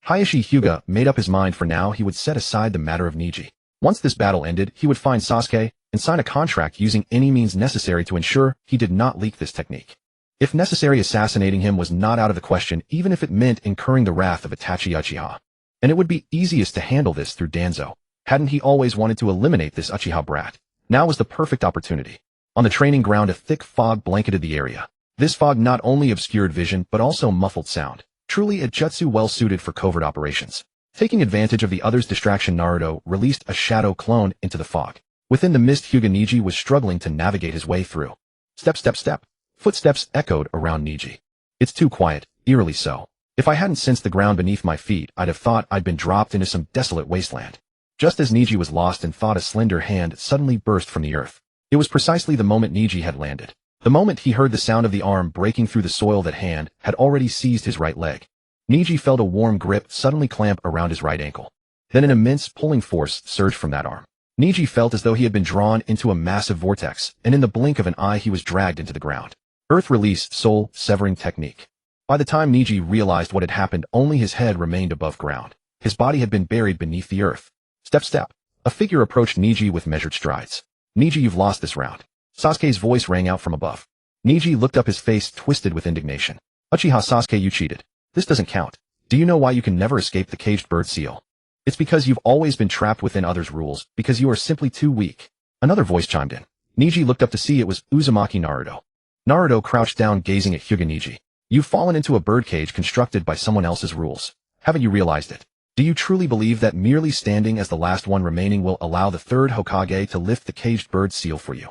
Hiashi Hyuga made up his mind. For now, he would set aside the matter of Niji. Once this battle ended, he would find Sasuke and sign a contract using any means necessary to ensure he did not leak this technique. If necessary, assassinating him was not out of the question, even if it meant incurring the wrath of Itachi Uchiha. And it would be easiest to handle this through Danzo. Hadn't he always wanted to eliminate this Uchiha brat? Now was the perfect opportunity. On the training ground, a thick fog blanketed the area. This fog not only obscured vision, but also muffled sound. Truly a jutsu well suited for covert operations. Taking advantage of the other's distraction, Naruto released a shadow clone into the fog. Within the mist, Hyuga Niji was struggling to navigate his way through. Step, step, step. Footsteps echoed around Niji. It's too quiet, eerily so. If I hadn't sensed the ground beneath my feet, I'd have thought I'd been dropped into some desolate wasteland. Just as Niji was lost in thought, a slender hand suddenly burst from the earth. It was precisely the moment Niji had landed. The moment he heard the sound of the arm breaking through the soil, that hand had already seized his right leg. Niji felt a warm grip suddenly clamp around his right ankle. Then an immense pulling force surged from that arm. Niji felt as though he had been drawn into a massive vortex, and in the blink of an eye he was dragged into the ground. Earth release, soul severing technique. By the time Niji realized what had happened, only his head remained above ground. His body had been buried beneath the earth. Step, step. A figure approached Niji with measured strides. Niji, you've lost this round. Sasuke's voice rang out from above. Niji looked up, his face twisted with indignation. Uchiha Sasuke, you cheated. This doesn't count. Do you know why you can never escape the caged bird seal? It's because you've always been trapped within others' rules, because you are simply too weak. Another voice chimed in. Niji looked up to see it was Uzumaki Naruto. Naruto crouched down, gazing at Hyuga Niji. You've fallen into a birdcage constructed by someone else's rules. Haven't you realized it? Do you truly believe that merely standing as the last one remaining will allow the third Hokage to lift the caged bird seal for you?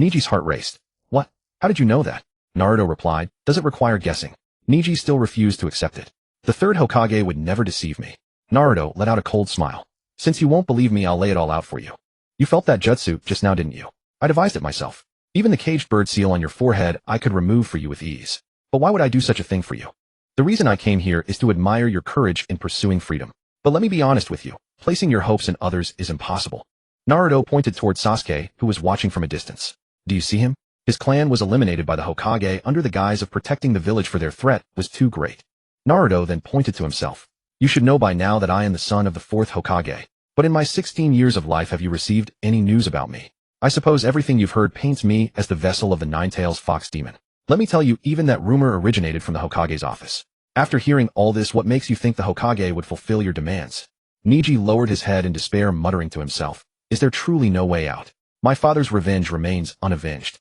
Niji's heart raced. What? How did you know that? Naruto replied, does it require guessing? Niji still refused to accept it. The third Hokage would never deceive me. Naruto let out a cold smile. Since you won't believe me, I'll lay it all out for you. You felt that jutsu just now, didn't you? I devised it myself. Even the caged bird seal on your forehead I could remove for you with ease. But why would I do such a thing for you? The reason I came here is to admire your courage in pursuing freedom. But let me be honest with you, placing your hopes in others is impossible. Naruto pointed toward Sasuke, who was watching from a distance. Do you see him? His clan was eliminated by the Hokage under the guise of protecting the village, for their threat was too great. Naruto then pointed to himself. You should know by now that I am the son of the fourth Hokage. But in my 16 years of life, have you received any news about me? I suppose everything you've heard paints me as the vessel of the nine-tails fox demon. Let me tell you, even that rumor originated from the Hokage's office. After hearing all this, what makes you think the Hokage would fulfill your demands? Niji lowered his head in despair, muttering to himself. Is there truly no way out? My father's revenge remains unavenged.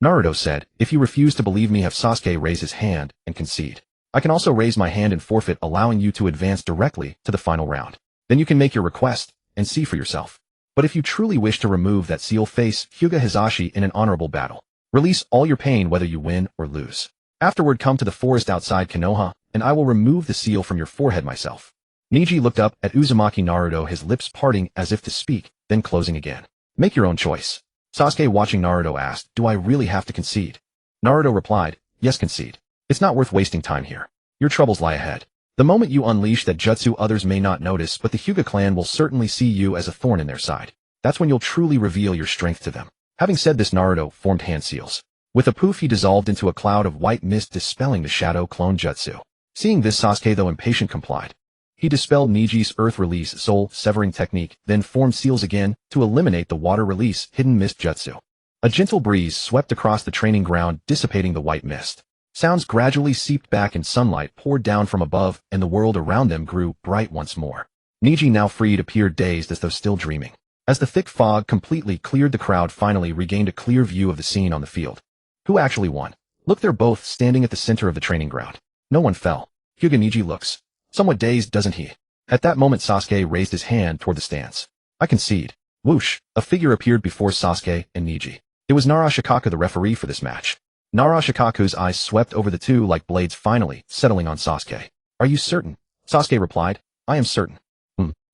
Naruto said, if you refuse to believe me, have Sasuke raise his hand and concede. I can also raise my hand and forfeit, allowing you to advance directly to the final round. Then you can make your request and see for yourself. But if you truly wish to remove that seal, face Hyuga Hisashi in an honorable battle. Release all your pain whether you win or lose. Afterward, come to the forest outside Konoha, and I will remove the seal from your forehead myself. Niji looked up at Uzumaki Naruto, his lips parting as if to speak, then closing again. Make your own choice. Sasuke, watching Naruto, asked, do I really have to concede? Naruto replied, yes, concede. It's not worth wasting time here. Your troubles lie ahead. The moment you unleash that jutsu, others may not notice, but the Hyuga clan will certainly see you as a thorn in their side. That's when you'll truly reveal your strength to them. Having said this, Naruto formed hand seals. With a poof he dissolved into a cloud of white mist dispelling the shadow clone jutsu. Seeing this, Sasuke, though impatient, complied. He dispelled Niji's earth release soul severing technique, then formed seals again to eliminate the water release hidden mist jutsu. A gentle breeze swept across the training ground, dissipating the white mist. Sounds gradually seeped back and sunlight poured down from above, and the world around them grew bright once more. Niji, now freed, appeared dazed as though still dreaming. As the thick fog completely cleared, the crowd finally regained a clear view of the scene on the field. Who actually won? Look, they're both standing at the center of the training ground. No one fell. Hyuga Niji looks somewhat dazed, doesn't he? At that moment Sasuke raised his hand toward the stands. I concede. Whoosh! A figure appeared before Sasuke and Niji. It was Narashikaku, the referee for this match. Narashikaku's eyes swept over the two like blades, finally settling on Sasuke. Are you certain? Sasuke replied. I am certain.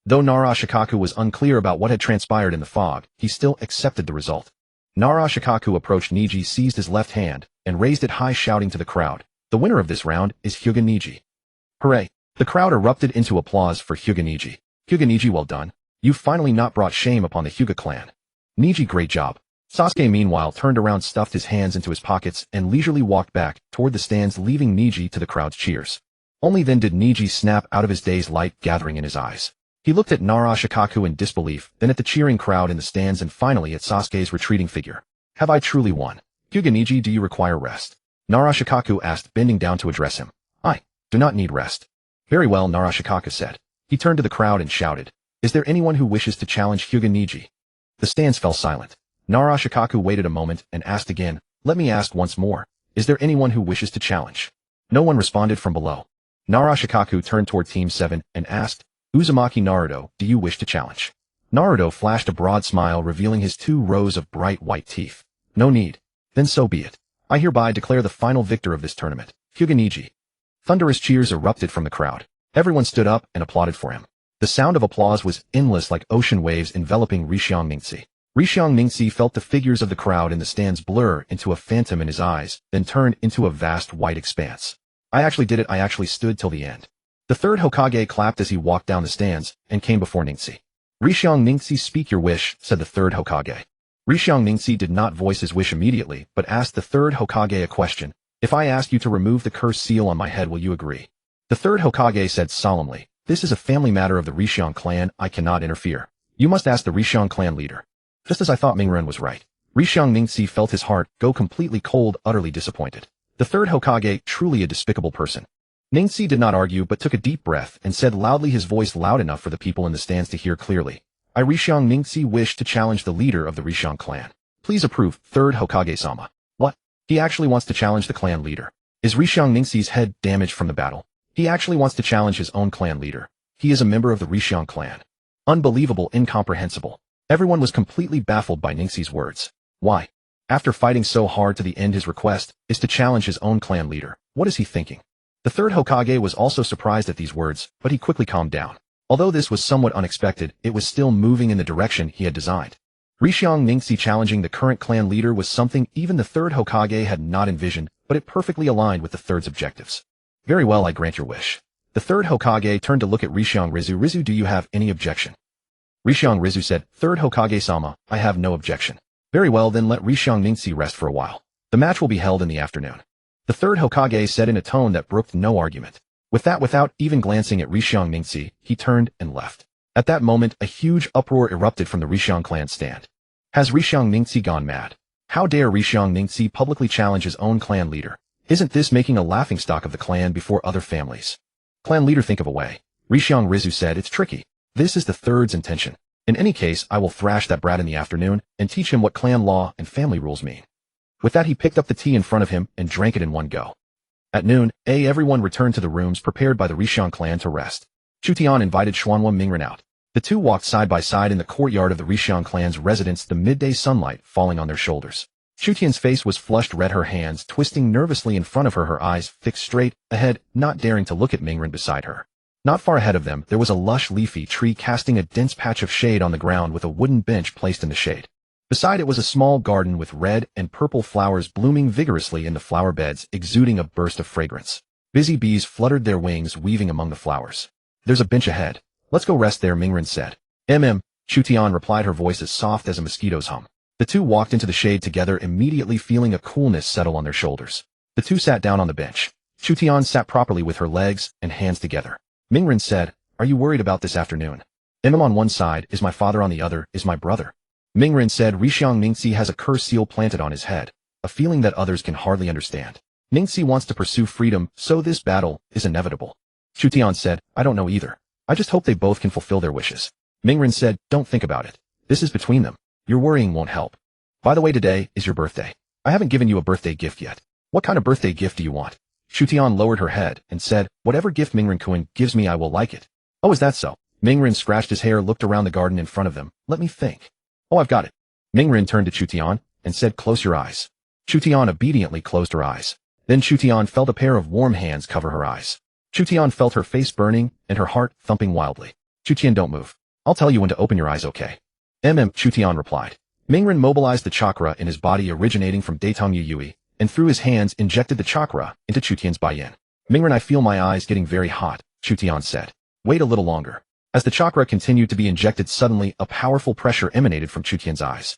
Though Narashikaku was unclear about what had transpired in the fog, he still accepted the result. Narashikaku approached Niji, seized his left hand, and raised it high, shouting to the crowd, the winner of this round is Hyuga Niji. Hooray! The crowd erupted into applause for Hyuga Niji. Hyuga Niji, well done. You've finally not brought shame upon the Hyuga clan. Niji, great job. Sasuke meanwhile turned around, stuffed his hands into his pockets, and leisurely walked back toward the stands, leaving Niji to the crowd's cheers. Only then did Niji snap out of his daze, light gathering in his eyes. He looked at Narashikaku in disbelief, then at the cheering crowd in the stands, and finally at Sasuke's retreating figure. Have I truly won? Hyuga Niji, do you require rest? Narashikaku asked, bending down to address him. I do not need rest. Very well, Narashikaku said. He turned to the crowd and shouted, is there anyone who wishes to challenge Hyuga Niji? The stands fell silent. Narashikaku waited a moment and asked again, let me ask once more, is there anyone who wishes to challenge? No one responded from below. Narashikaku turned toward Team 7 and asked, Uzumaki Naruto, do you wish to challenge? Naruto flashed a broad smile, revealing his 2 rows of bright white teeth. No need. Then so be it. I hereby declare the final victor of this tournament, Hyuga Niji. Thunderous cheers erupted from the crowd. Everyone stood up and applauded for him. The sound of applause was endless, like ocean waves enveloping Rishiang Ningxi. Rishiang Ningxi felt the figures of the crowd in the stands blur into a phantom in his eyes, then turned into a vast white expanse. I actually did it. I actually stood till the end. The third Hokage clapped as he walked down the stands and came before Ningxi. Rishiang Ningxi, speak your wish, said the third Hokage. Rishiang Ningxi did not voice his wish immediately, but asked the third Hokage a question. If I ask you to remove the cursed seal on my head, will you agree? The third Hokage said solemnly, this is a family matter of the Rishiang clan, I cannot interfere. You must ask the Rishiang clan leader. Just as I thought, Mingren was right. Rishiang Ningxi felt his heart go completely cold, utterly disappointed. The third Hokage, truly a despicable person. Ningxi did not argue but took a deep breath and said loudly, his voice loud enough for the people in the stands to hear clearly. I, Rishiang Ningxi, wish to challenge the leader of the Rishiang clan. Please approve, third Hokage-sama. What? He actually wants to challenge the clan leader. Is Rishiang Ningxi's head damaged from the battle? He actually wants to challenge his own clan leader. He is a member of the Rishiang clan. Unbelievable, incomprehensible. Everyone was completely baffled by Ningxi's words. Why? After fighting so hard to the end, his request is to challenge his own clan leader. What is he thinking? The third Hokage was also surprised at these words, but he quickly calmed down. Although this was somewhat unexpected, it was still moving in the direction he had designed. Rishiang Ningxi challenging the current clan leader was something even the third Hokage had not envisioned, but it perfectly aligned with the third's objectives. Very well, I grant your wish. The third Hokage turned to look at Rishiang Rizu. Rizu, do you have any objection? Rishiang Rizu said, third Hokage-sama, I have no objection. Very well, then let Rishiang Ningxi rest for a while. The match will be held in the afternoon. The third Hokage said in a tone that brooked no argument. With that, without even glancing at Rishiang Ningxi, he turned and left. At that moment, a huge uproar erupted from the Rishiang clan stand. Has Rishiang Ningxi gone mad? How dare Rishiang Ningxi publicly challenge his own clan leader? Isn't this making a laughingstock of the clan before other families? Clan leader, think of a way. Rishiang Rizu said, it's tricky. This is the third's intention. In any case, I will thrash that brat in the afternoon and teach him what clan law and family rules mean. With that, he picked up the tea in front of him and drank it in one go. At noon, everyone returned to the rooms prepared by the Rishiang clan to rest. Chutian invited Xuanhua Mingren out. The two walked side by side in the courtyard of the Rishiang clan's residence, the midday sunlight falling on their shoulders. Chutian's face was flushed red, her hands twisting nervously in front of her, her eyes fixed straight ahead, not daring to look at Mingren beside her. Not far ahead of them, there was a lush leafy tree casting a dense patch of shade on the ground with a wooden bench placed in the shade. Beside it was a small garden with red and purple flowers blooming vigorously in the flower beds, exuding a burst of fragrance. Busy bees fluttered their wings, weaving among the flowers. There's a bench ahead. Let's go rest there, Mingren said. Chutian replied, her voice as soft as a mosquito's hum. The two walked into the shade together, immediately feeling a coolness settle on their shoulders. The two sat down on the bench. Chutian sat properly with her legs and hands together. Mingren said, "Are you worried about this afternoon? Imam on one side, is my father on the other, is my brother." Mingren said Rishiang Mingxi has a curse seal planted on his head, a feeling that others can hardly understand. Mingxi wants to pursue freedom, so this battle is inevitable. Chutian said, "I don't know either. I just hope they both can fulfill their wishes." Mingren said, "Don't think about it. This is between them. Your worrying won't help. By the way, today is your birthday. I haven't given you a birthday gift yet. What kind of birthday gift do you want?" Chutian lowered her head and said, "Whatever gift Mingren-kun gives me, I will like it." "Oh, is that so?" Mingren scratched his hair, looked around the garden in front of them. "Let me think. Oh, I've got it." Mingren turned to Chutian and said, "Close your eyes." Chutian obediently closed her eyes. Then Chutian felt a pair of warm hands cover her eyes. Chutian felt her face burning and her heart thumping wildly. "Chutian, don't move. I'll tell you when to open your eyes, okay?" Chutian replied. Mingren mobilized the chakra in his body originating from Daitang Yui, and through his hands injected the chakra into Chutian's Baiyin. "Mingren, I feel my eyes getting very hot," Chutian said. "Wait a little longer." As the chakra continued to be injected, suddenly a powerful pressure emanated from Chutian's eyes.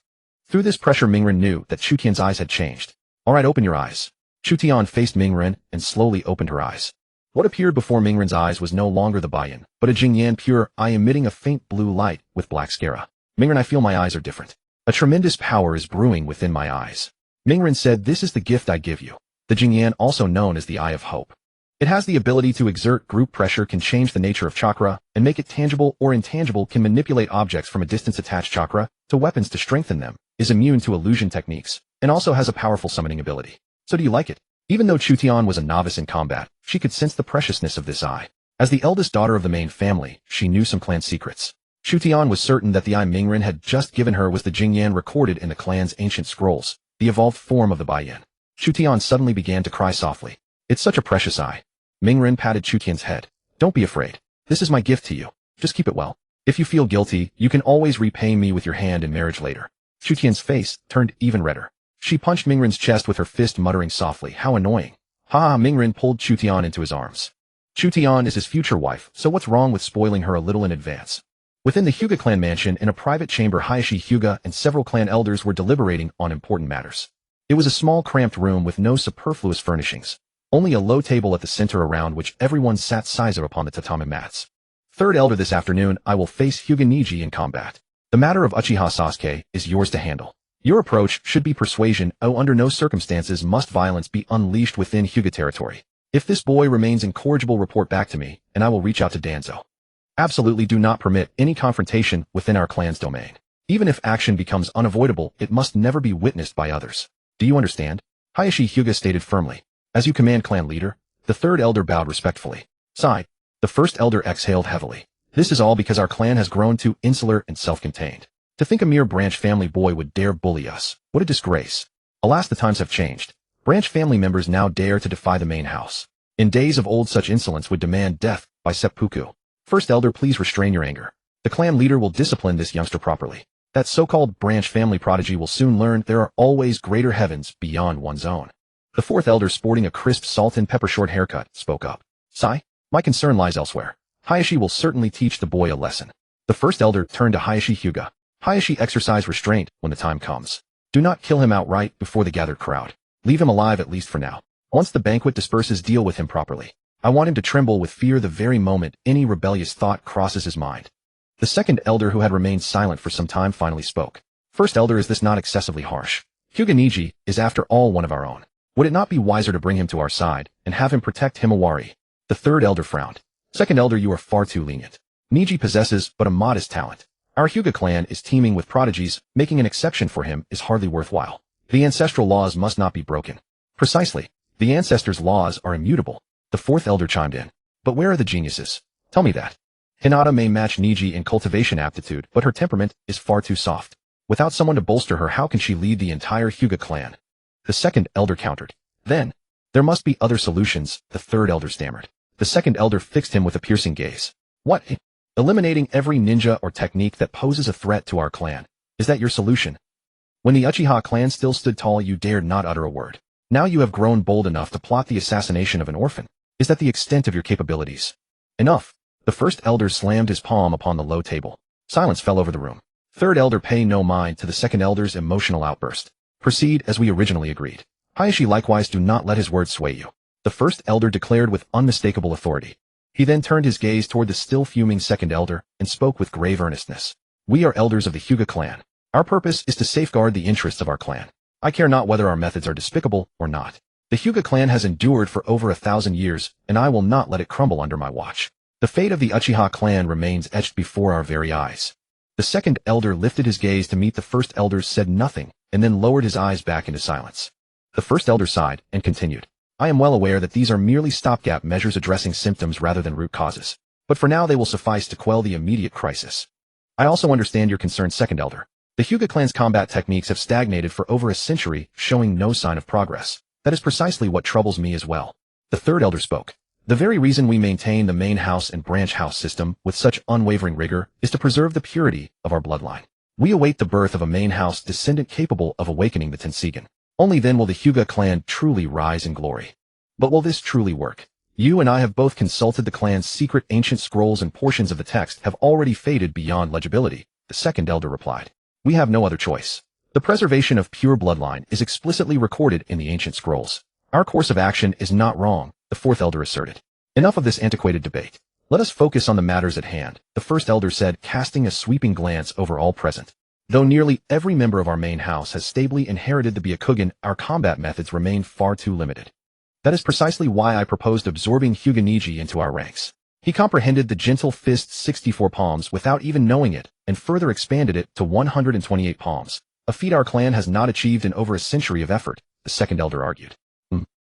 Through this pressure, Mingren knew that Chutian's eyes had changed. "All right, open your eyes." Chutian faced Mingren and slowly opened her eyes. What appeared before Mingren's eyes was no longer the Baiyin, but a Jingyan pure eye emitting a faint blue light with black sclera. "Mingren, I feel my eyes are different. A tremendous power is brewing within my eyes." Mingren said, "This is the gift I give you. The Jingyan, also known as the Eye of Hope. It has the ability to exert group pressure, can change the nature of chakra, and make it tangible or intangible, can manipulate objects from a distance, attach chakra to weapons to strengthen them, is immune to illusion techniques, and also has a powerful summoning ability. So do you like it?" Even though Chutian was a novice in combat, she could sense the preciousness of this eye. As the eldest daughter of the main family, she knew some clan secrets. Chutian was certain that the eye Mingren had just given her was the Jingyan recorded in the clan's ancient scrolls, the evolved form of the Baiyin. Chutian suddenly began to cry softly. "It's such a precious eye." Mingren patted Chutian's head. "Don't be afraid. This is my gift to you. Just keep it well. If you feel guilty, you can always repay me with your hand in marriage later." Chutian's face turned even redder. She punched Mingren's chest with her fist, muttering softly, "How annoying." "Ha!" Mingren pulled Chutian into his arms. Chutian is his future wife, so what's wrong with spoiling her a little in advance? Within the Hyuga clan mansion, in a private chamber, Hayashi Hyuga and several clan elders were deliberating on important matters. It was a small, cramped room with no superfluous furnishings. Only a low table at the center around which everyone sat sizer upon the tatami mats. "Third elder, this afternoon I will face Hyuga Niji in combat. The matter of Uchiha Sasuke is yours to handle. Your approach should be persuasion. Under no circumstances must violence be unleashed within Hyuga territory. If this boy remains incorrigible, report back to me, and I will reach out to Danzo. Absolutely do not permit any confrontation within our clan's domain. Even if action becomes unavoidable, it must never be witnessed by others. Do you understand?" Hayashi Hyuga stated firmly. "As you command, clan leader." The third elder bowed respectfully. Sighed. The first elder exhaled heavily. "This is all because our clan has grown too insular and self-contained. To think a mere branch family boy would dare bully us. What a disgrace. Alas, the times have changed. Branch family members now dare to defy the main house. In days of old, such insolence would demand death by seppuku. First elder, please restrain your anger. The clan leader will discipline this youngster properly. That so-called branch family prodigy will soon learn there are always greater heavens beyond one's own." The fourth elder, sporting a crisp salt and pepper short haircut, spoke up. "Sai, my concern lies elsewhere. Hayashi will certainly teach the boy a lesson." The first elder turned to Hayashi Hyuga. "Hayashi, exercise restraint when the time comes. Do not kill him outright before the gathered crowd. Leave him alive, at least for now. Once the banquet disperses, deal with him properly. I want him to tremble with fear the very moment any rebellious thought crosses his mind." The second elder, who had remained silent for some time, finally spoke. "First elder, is this not excessively harsh? Hyuga Niji is after all one of our own. Would it not be wiser to bring him to our side and have him protect Himawari?" The third elder frowned. "Second elder, you are far too lenient. Niji possesses but a modest talent. Our Hyuga clan is teeming with prodigies. Making an exception for him is hardly worthwhile. The ancestral laws must not be broken." "Precisely. The ancestors' laws are immutable." The fourth elder chimed in. "But where are the geniuses? Tell me that. Hinata may match Niji in cultivation aptitude, but her temperament is far too soft. Without someone to bolster her, how can she lead the entire Hyuga clan?" The second elder countered. "Then, there must be other solutions," the third elder stammered. The second elder fixed him with a piercing gaze. "What? Eliminating every ninja or technique that poses a threat to our clan. Is that your solution? When the Uchiha clan still stood tall, you dared not utter a word. Now you have grown bold enough to plot the assassination of an orphan. Is that the extent of your capabilities?" "Enough." The first elder slammed his palm upon the low table. Silence fell over the room. Third elder pay no mind to the second elder's emotional outburst. Proceed as we originally agreed. Hayashi likewise do not let his words sway you. The first elder declared with unmistakable authority. He then turned his gaze toward the still fuming second elder and spoke with grave earnestness. We are elders of the Hyuga clan. Our purpose is to safeguard the interests of our clan. I care not whether our methods are despicable or not. The Hyuga clan has endured for over 1,000 years, and I will not let it crumble under my watch. The fate of the Uchiha clan remains etched before our very eyes. The second elder lifted his gaze to meet the first elder's, said nothing, and then lowered his eyes back into silence. The first elder sighed and continued. I am well aware that these are merely stopgap measures addressing symptoms rather than root causes. But for now they will suffice to quell the immediate crisis. I also understand your concern, second elder. The Hyuga clan's combat techniques have stagnated for over a century, showing no sign of progress. That is precisely what troubles me as well. The third elder spoke. The very reason we maintain the main house and branch house system with such unwavering rigor is to preserve the purity of our bloodline. We await the birth of a main house descendant capable of awakening the Tenseigan. Only then will the Hyuga clan truly rise in glory. But will this truly work? You and I have both consulted the clan's secret ancient scrolls, and portions of the text have already faded beyond legibility, the second elder replied. We have no other choice. The preservation of pure bloodline is explicitly recorded in the ancient scrolls. Our course of action is not wrong, the fourth elder asserted. Enough of this antiquated debate. Let us focus on the matters at hand, the first elder said, casting a sweeping glance over all present. Though nearly every member of our main house has stably inherited the Byakugan, our combat methods remain far too limited. That is precisely why I proposed absorbing Hyuga Niji into our ranks. He comprehended the gentle fist's 64 palms without even knowing it, and further expanded it to 128 palms, a feat our clan has not achieved in over a century of effort, the second elder argued.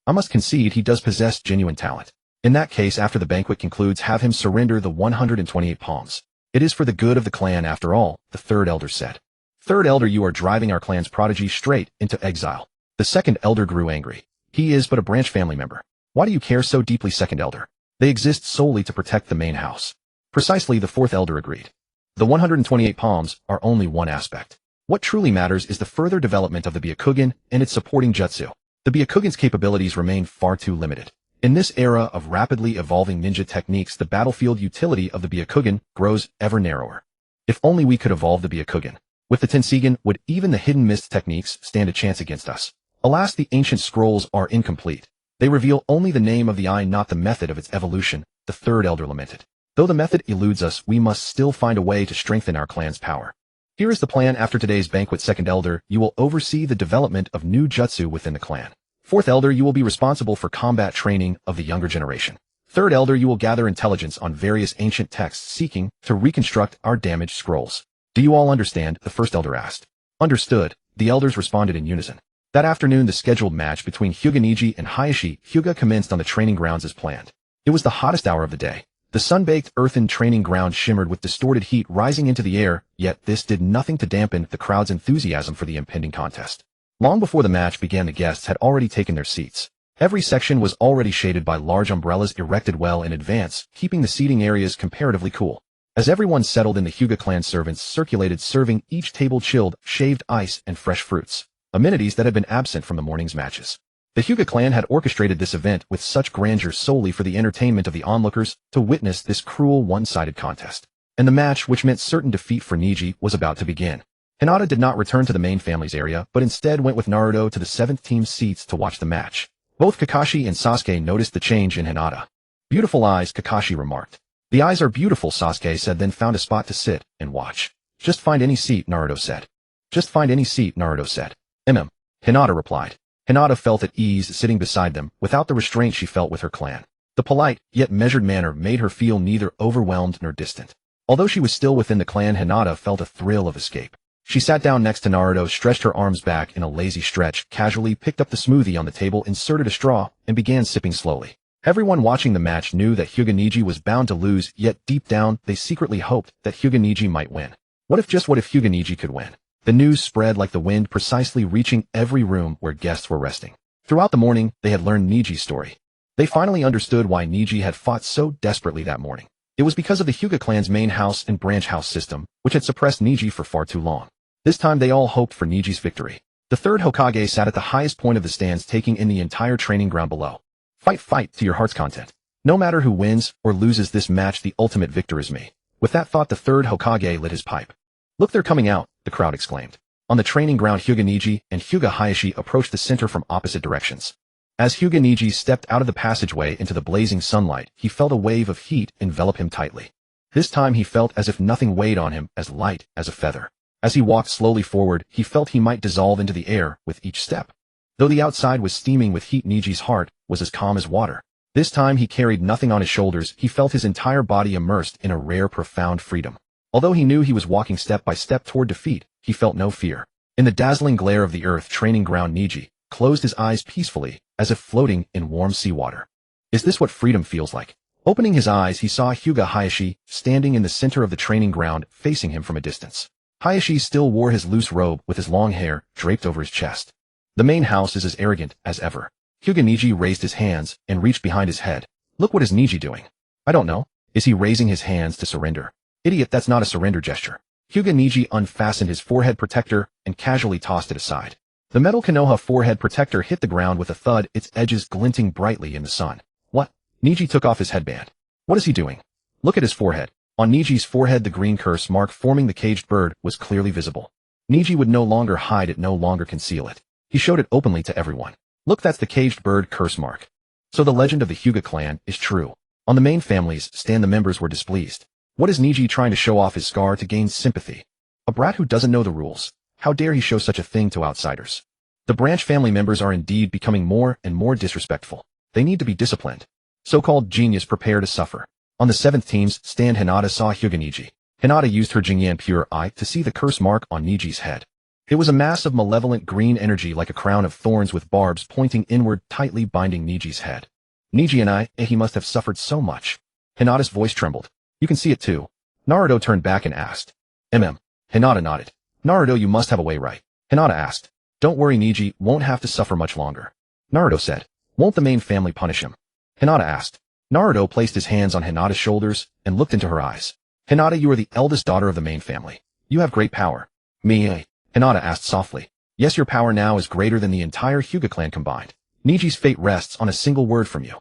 I must concede he does possess genuine talent. In that case, after the banquet concludes, have him surrender the 128 palms. It is for the good of the clan after all, the third elder said. Third elder, you are driving our clan's prodigy straight into exile. The second elder grew angry. He is but a branch family member. Why do you care so deeply, second elder? They exist solely to protect the main house. Precisely, the fourth elder agreed. The 128 palms are only one aspect. What truly matters is the further development of the Byakugan and its supporting jutsu. The Byakugan's capabilities remain far too limited. In this era of rapidly evolving ninja techniques, the battlefield utility of the Byakugan grows ever narrower. If only we could evolve the Byakugan. With the Tenseigan, would even the hidden mist techniques stand a chance against us? Alas, the ancient scrolls are incomplete. They reveal only the name of the eye, not the method of its evolution, the third elder lamented. Though the method eludes us, we must still find a way to strengthen our clan's power. Here is the plan. After today's banquet, second elder, you will oversee the development of new jutsu within the clan. Fourth elder, you will be responsible for combat training of the younger generation. Third elder, you will gather intelligence on various ancient texts seeking to reconstruct our damaged scrolls. Do you all understand? The first elder asked. Understood, the elders responded in unison. That afternoon, the scheduled match between Hyuga Niji and Hayashi Hyuga commenced on the training grounds as planned. It was the hottest hour of the day. The sun-baked earthen training ground shimmered with distorted heat rising into the air, yet this did nothing to dampen the crowd's enthusiasm for the impending contest. Long before the match began, the guests had already taken their seats. Every section was already shaded by large umbrellas erected well in advance, keeping the seating areas comparatively cool. As everyone settled in, the Hyuga clan servants circulated, serving each table chilled, shaved ice and fresh fruits, amenities that had been absent from the morning's matches. The Hyuga clan had orchestrated this event with such grandeur solely for the entertainment of the onlookers to witness this cruel one-sided contest. And the match, which meant certain defeat for Niji, was about to begin. Hinata did not return to the main family's area, but instead went with Naruto to the 7th team's seats to watch the match. Both Kakashi and Sasuke noticed the change in Hinata. Beautiful eyes, Kakashi remarked. The eyes are beautiful, Sasuke said, then found a spot to sit and watch. Just find any seat, Naruto said. Just find any seat, Naruto said. Hinata replied. Hinata felt at ease sitting beside them, without the restraint she felt with her clan. The polite, yet measured manner made her feel neither overwhelmed nor distant. Although she was still within the clan, Hinata felt a thrill of escape. She sat down next to Naruto, stretched her arms back in a lazy stretch, casually picked up the smoothie on the table, inserted a straw, and began sipping slowly. Everyone watching the match knew that Hyuga Niji was bound to lose, yet deep down, they secretly hoped that Hyuga Niji might win. What if Hyuga Niji could win? The news spread like the wind, precisely reaching every room where guests were resting. Throughout the morning, they had learned Niji's story. They finally understood why Niji had fought so desperately that morning. It was because of the Hyuga clan's main house and branch house system, which had suppressed Niji for far too long. This time they all hoped for Niji's victory. The third Hokage sat at the highest point of the stands, taking in the entire training ground below. Fight to your heart's content. No matter who wins or loses this match, the ultimate victor is me. With that thought, the third Hokage lit his pipe. Look, they're coming out, the crowd exclaimed. On the training ground, Hyuga Neji and Hyuga Hayashi approached the center from opposite directions. As Hyuga Neji stepped out of the passageway into the blazing sunlight, he felt a wave of heat envelop him tightly. This time he felt as if nothing weighed on him, as light as a feather. As he walked slowly forward, he felt he might dissolve into the air with each step. Though the outside was steaming with heat, Neji's heart was as calm as water. This time he carried nothing on his shoulders, he felt his entire body immersed in a rare, profound freedom. Although he knew he was walking step by step toward defeat, he felt no fear. In the dazzling glare of the earth training ground, Neji closed his eyes peacefully, as if floating in warm seawater. Is this what freedom feels like? Opening his eyes, he saw Hyuga Hayashi standing in the center of the training ground, facing him from a distance. Hayashi still wore his loose robe with his long hair draped over his chest. The main house is as arrogant as ever. Hyuga Neji raised his hands and reached behind his head. Look, what is Neji doing? I don't know. Is he raising his hands to surrender? Idiot, that's not a surrender gesture. Hyuga Neji unfastened his forehead protector and casually tossed it aside. The metal Konoha forehead protector hit the ground with a thud, its edges glinting brightly in the sun. What? Neji took off his headband. What is he doing? Look at his forehead. On Neji's forehead, the green curse mark forming the caged bird was clearly visible. Neji would no longer hide it, no longer conceal it. He showed it openly to everyone. Look, that's the caged bird curse mark. So the legend of the Hyuga clan is true. On the main family's stand, the members were displeased. What is Neji trying to show off his scar to gain sympathy? A brat who doesn't know the rules. How dare he show such a thing to outsiders? The branch family members are indeed becoming more and more disrespectful. They need to be disciplined. So-called genius, prepare to suffer. On the 7th team's stand, Hinata saw Hyuga Neji. Hinata used her Jingyan pure eye to see the curse mark on Neji's head. It was a mass of malevolent green energy like a crown of thorns with barbs pointing inward, tightly binding Neji's head. Neji and he must have suffered so much. Hinata's voice trembled. You can see it too. Naruto turned back and asked. Hinata nodded. Naruto, you must have a way, right? Hinata asked. Don't worry, Neji won't have to suffer much longer. Naruto said. Won't the main family punish him? Hinata asked. Naruto placed his hands on Hinata's shoulders and looked into her eyes. Hinata, you are the eldest daughter of the main family. You have great power. Me? Hinata asked softly. Yes, your power now is greater than the entire Hyuga clan combined. Neji's fate rests on a single word from you.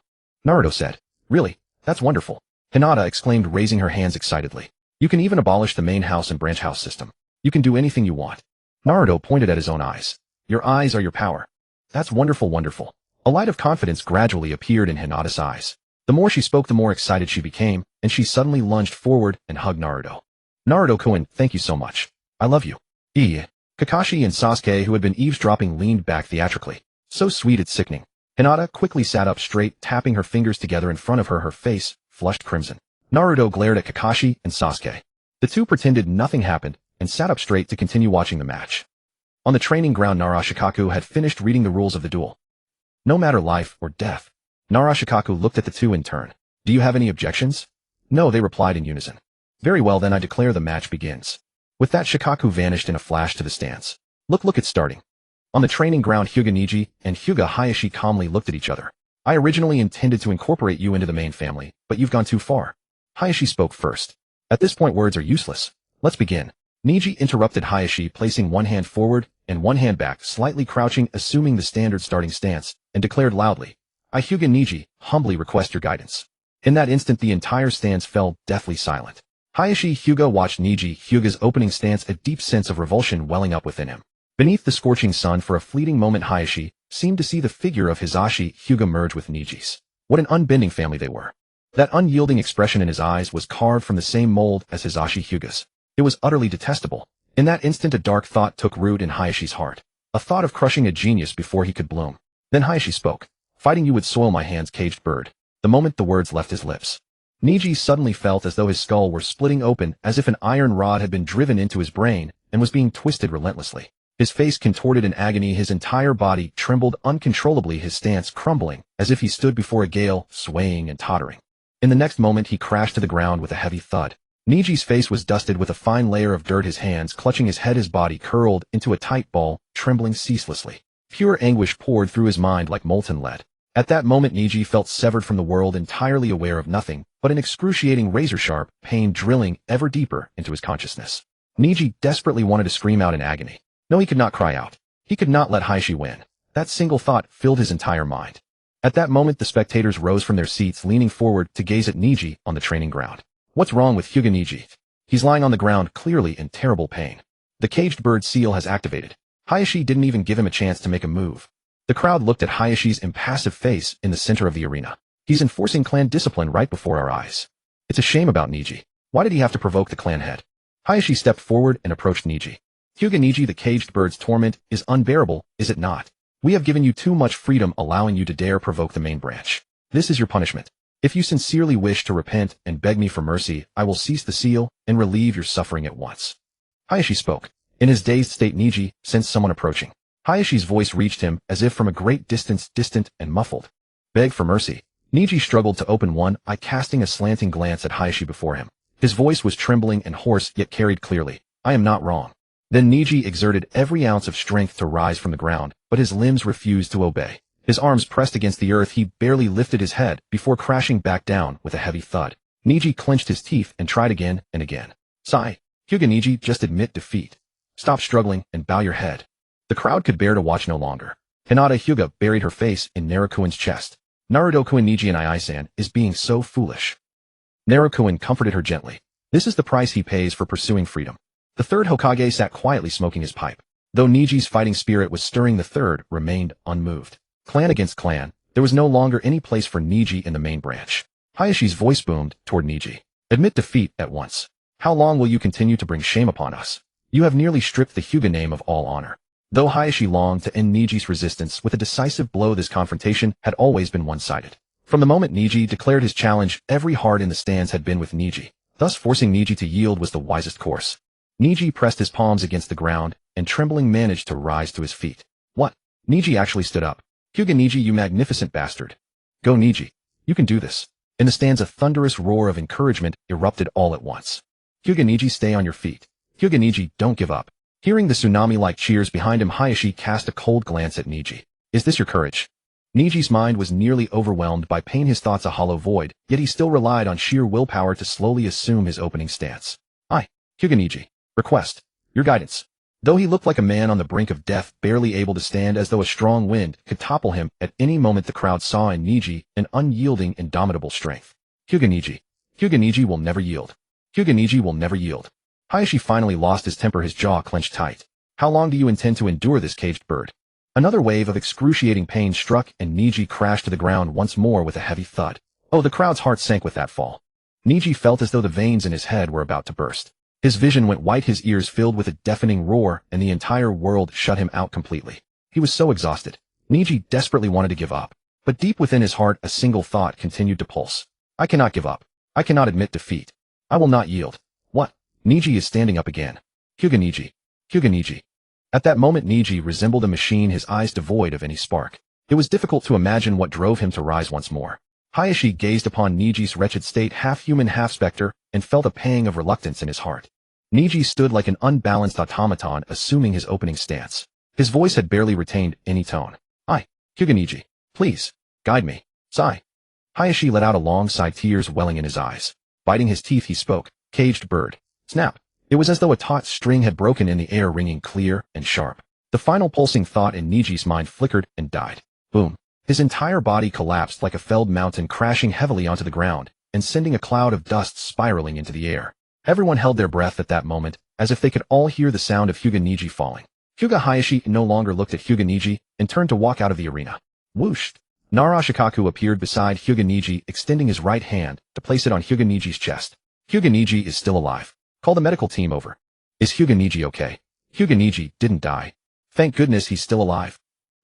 Naruto said. Really? That's wonderful. Hinata exclaimed, raising her hands excitedly. You can even abolish the main house and branch house system. You can do anything you want. Naruto pointed at his own eyes. Your eyes are your power. That's wonderful, wonderful. A light of confidence gradually appeared in Hinata's eyes. The more she spoke, the more excited she became, and she suddenly lunged forward and hugged Naruto. Naruto-kun, thank you so much. I love you. Kakashi and Sasuke, who had been eavesdropping, leaned back theatrically. So sweet, it's sickening. Hinata quickly sat up straight, tapping her fingers together in front of her, her face flushed crimson. Naruto glared at Kakashi and Sasuke. The two pretended nothing happened and sat up straight to continue watching the match. On the training ground, Narashikaku had finished reading the rules of the duel. No matter life or death. Narashikaku looked at the two in turn. Do you have any objections? No, they replied in unison. Very well, then I declare the match begins. With that, Shikaku vanished in a flash to the stands. Look, it's starting. On the training ground, Hyuga Neji and Hyuga Hayashi calmly looked at each other. I originally intended to incorporate you into the main family, but you've gone too far. Hayashi spoke first. At this point, words are useless. Let's begin. Neji interrupted Hayashi, placing one hand forward and one hand back, slightly crouching, assuming the standard starting stance, and declared loudly, I, Hyuga Neji, humbly request your guidance. In that instant, the entire stance fell deathly silent. Hayashi Hyuga watched Neji Hyuga's opening stance, a deep sense of revulsion welling up within him. Beneath the scorching sun, for a fleeting moment, Hayashi seemed to see the figure of Hisashi Hyuga merge with Neji's. What an unbending family they were. That unyielding expression in his eyes was carved from the same mold as Hisashi Hyuga's. It was utterly detestable. In that instant, a dark thought took root in Hayashi's heart. A thought of crushing a genius before he could bloom. Then Hayashi spoke. Fighting you would soil my hands, caged bird. The moment the words left his lips, Neji suddenly felt as though his skull were splitting open, as if an iron rod had been driven into his brain and was being twisted relentlessly. His face contorted in agony, his entire body trembled uncontrollably, his stance crumbling, as if he stood before a gale, swaying and tottering. In the next moment, he crashed to the ground with a heavy thud. Neji's face was dusted with a fine layer of dirt, his hands clutching his head, his body curled into a tight ball, trembling ceaselessly. Pure anguish poured through his mind like molten lead. At that moment, Neji felt severed from the world, entirely aware of nothing but an excruciating razor-sharp pain drilling ever deeper into his consciousness. Neji desperately wanted to scream out in agony. No, he could not cry out. He could not let Hayashi win. That single thought filled his entire mind. At that moment, the spectators rose from their seats, leaning forward to gaze at Neji on the training ground. What's wrong with Hyuga Neji? He's lying on the ground, clearly in terrible pain. The caged bird seal has activated. Hayashi didn't even give him a chance to make a move. The crowd looked at Hayashi's impassive face in the center of the arena. He's enforcing clan discipline right before our eyes. It's a shame about Niji. Why did he have to provoke the clan head? Hayashi stepped forward and approached Niji. Hyuga Niji, the caged bird's torment is unbearable, is it not? We have given you too much freedom, allowing you to dare provoke the main branch. This is your punishment. If you sincerely wish to repent and beg me for mercy, I will cease the seal and relieve your suffering at once. Hayashi spoke. In his dazed state, Niji sensed someone approaching. Hayashi's voice reached him as if from a great distance, distant and muffled. Beg for mercy. Niji struggled to open one eye, casting a slanting glance at Hayashi before him. His voice was trembling and hoarse, yet carried clearly. I am not wrong. Then Niji exerted every ounce of strength to rise from the ground, but his limbs refused to obey. His arms pressed against the earth, he barely lifted his head before crashing back down with a heavy thud. Niji clenched his teeth and tried again and again. Sigh. Hyuga Niji, just admit defeat. Stop struggling and bow your head. The crowd could bear to watch no longer. Hinata Hyuga buried her face in Naruto-kun's chest. Naruto-kun, Niji and Ai-san is being so foolish. Naruto-kun comforted her gently. This is the price he pays for pursuing freedom. The third Hokage sat quietly smoking his pipe. Though Niji's fighting spirit was stirring, the third remained unmoved. Clan against clan, there was no longer any place for Niji in the main branch. Hayashi's voice boomed toward Niji. Admit defeat at once. How long will you continue to bring shame upon us? You have nearly stripped the Hyuga name of all honor. Though Hayashi longed to end Niji's resistance with a decisive blow, this confrontation had always been one-sided. From the moment Niji declared his challenge, every heart in the stands had been with Niji. Thus forcing Niji to yield was the wisest course. Niji pressed his palms against the ground, and trembling managed to rise to his feet. What? Niji actually stood up. Hyuga Niji, you magnificent bastard. Go Niji. You can do this. In the stands a thunderous roar of encouragement erupted all at once. Hyuga Niji, stay on your feet. Hyuga Niji, don't give up. Hearing the tsunami-like cheers behind him, Hayashi cast a cold glance at Niji. Is this your courage? Niji's mind was nearly overwhelmed by pain, his thoughts a hollow void, yet he still relied on sheer willpower to slowly assume his opening stance. I, Hyuga Niji, request your guidance. Though he looked like a man on the brink of death, barely able to stand, as though a strong wind could topple him at any moment, the crowd saw in Niji an unyielding, indomitable strength. Hyuga Niji will never yield. Hyuga Niji will never yield. Hayashi finally lost his temper, his jaw clenched tight. How long do you intend to endure this caged bird? Another wave of excruciating pain struck, and Niji crashed to the ground once more with a heavy thud. Oh, the crowd's heart sank with that fall. Niji felt as though the veins in his head were about to burst. His vision went white, his ears filled with a deafening roar, and the entire world shut him out completely. He was so exhausted. Niji desperately wanted to give up. But deep within his heart, a single thought continued to pulse. I cannot give up. I cannot admit defeat. I will not yield. What? Niji is standing up again. Hyuga Niji. Hyuga Niji. At that moment, Niji resembled a machine, his eyes devoid of any spark. It was difficult to imagine what drove him to rise once more. Hayashi gazed upon Niji's wretched state, half human, half specter, and felt a pang of reluctance in his heart. Niji stood like an unbalanced automaton, assuming his opening stance. His voice had barely retained any tone. I, Hyuga Niji, please, guide me. Sigh. Hayashi let out a long sigh, tears welling in his eyes. Biting his teeth, he spoke. Caged bird. Snap. It was as though a taut string had broken in the air, ringing clear and sharp. The final pulsing thought in Niji's mind flickered and died. Boom. His entire body collapsed like a felled mountain, crashing heavily onto the ground and sending a cloud of dust spiraling into the air. Everyone held their breath at that moment, as if they could all hear the sound of Hyuga Niji falling. Hyuga Hayashi no longer looked at Hyuga Niji and turned to walk out of the arena. Whoosh! Narashikaku appeared beside Hyuga Niji, extending his right hand to place it on Hyuga Niji's chest. Hyuga Niji is still alive. Call the medical team over. Is Hyuga Niji okay? Hyuga Niji didn't die. Thank goodness he's still alive.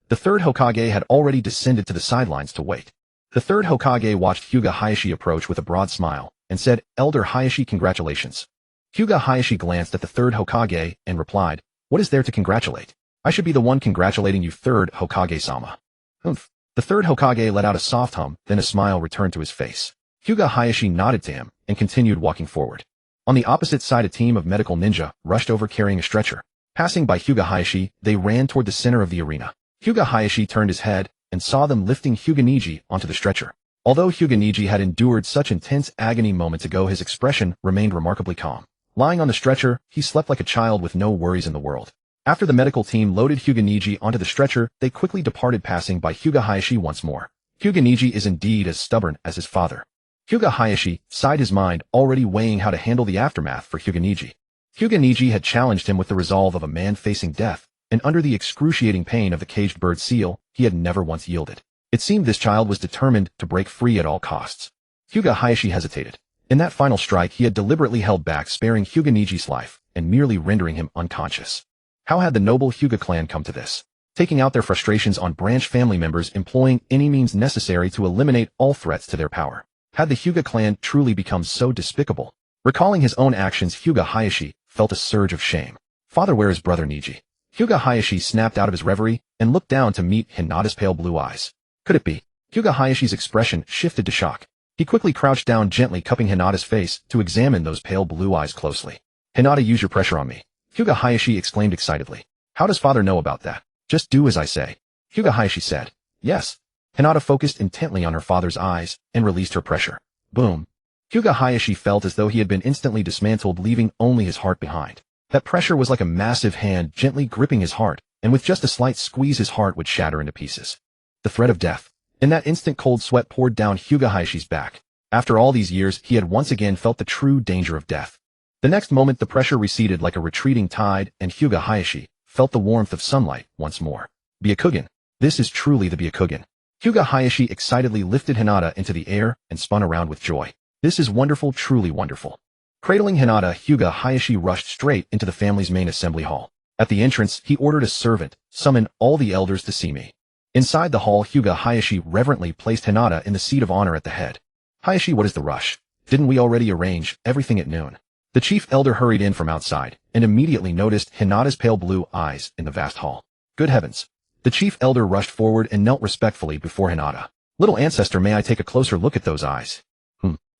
The third Hokage had already descended to the sidelines to wait. The third Hokage watched Hyuga Hayashi approach with a broad smile and said, Elder Hayashi, congratulations. Hyuga Hayashi glanced at the third Hokage and replied, what is there to congratulate? I should be the one congratulating you, third Hokage-sama. Humph. The third Hokage let out a soft hum, then a smile returned to his face. Hyuga Hayashi nodded to him and continued walking forward. On the opposite side, a team of medical ninja rushed over carrying a stretcher. Passing by Hyuga Hayashi, they ran toward the center of the arena. Hyuga Hayashi turned his head and saw them lifting Hyuga Niji onto the stretcher. Although Hyuga Niji had endured such intense agony moments ago, his expression remained remarkably calm. Lying on the stretcher, he slept like a child with no worries in the world. After the medical team loaded Hyuga Niji onto the stretcher, they quickly departed, passing by Hyuga Hayashi once more. Hyuga Niji is indeed as stubborn as his father. Hyuga Hayashi sighed, his mind already weighing how to handle the aftermath for Hyuga Neji. Hyuga Neji had challenged him with the resolve of a man facing death, and under the excruciating pain of the caged bird seal, he had never once yielded. It seemed this child was determined to break free at all costs. Hyuga Hayashi hesitated. In that final strike, he had deliberately held back, sparing Hyuga Neji's life, and merely rendering him unconscious. How had the noble Hyuga clan come to this? Taking out their frustrations on branch family members, employing any means necessary to eliminate all threats to their power. Had the Hyuga clan truly become so despicable? Recalling his own actions, Hyuga Hayashi felt a surge of shame. Father, where is brother Neji? Hyuga Hayashi snapped out of his reverie and looked down to meet Hinata's pale blue eyes. Could it be? Hyuga Hayashi's expression shifted to shock. He quickly crouched down, gently cupping Hinata's face to examine those pale blue eyes closely. Hinata, use your pressure on me. Hyuga Hayashi exclaimed excitedly. How does father know about that? Just do as I say. Hyuga Hayashi said. Yes. Hinata focused intently on her father's eyes and released her pressure. Boom. Hyuga Hayashi felt as though he had been instantly dismantled, leaving only his heart behind. That pressure was like a massive hand gently gripping his heart, and with just a slight squeeze his heart would shatter into pieces. The threat of death. In that instant, cold sweat poured down Hyuga Hayashi's back. After all these years, he had once again felt the true danger of death. The next moment, the pressure receded like a retreating tide, and Hyuga Hayashi felt the warmth of sunlight once more. Byakugan. This is truly the Byakugan. Hyuga Hayashi excitedly lifted Hinata into the air and spun around with joy. This is wonderful, truly wonderful. Cradling Hinata, Hyuga Hayashi rushed straight into the family's main assembly hall. At the entrance, he ordered a servant, summon all the elders to see me. Inside the hall, Hyuga Hayashi reverently placed Hinata in the seat of honor at the head. Hayashi, what is the rush? Didn't we already arrange everything at noon? The chief elder hurried in from outside and immediately noticed Hinata's pale blue eyes in the vast hall. Good heavens. The chief elder rushed forward and knelt respectfully before Hinata. Little ancestor, may I take a closer look at those eyes?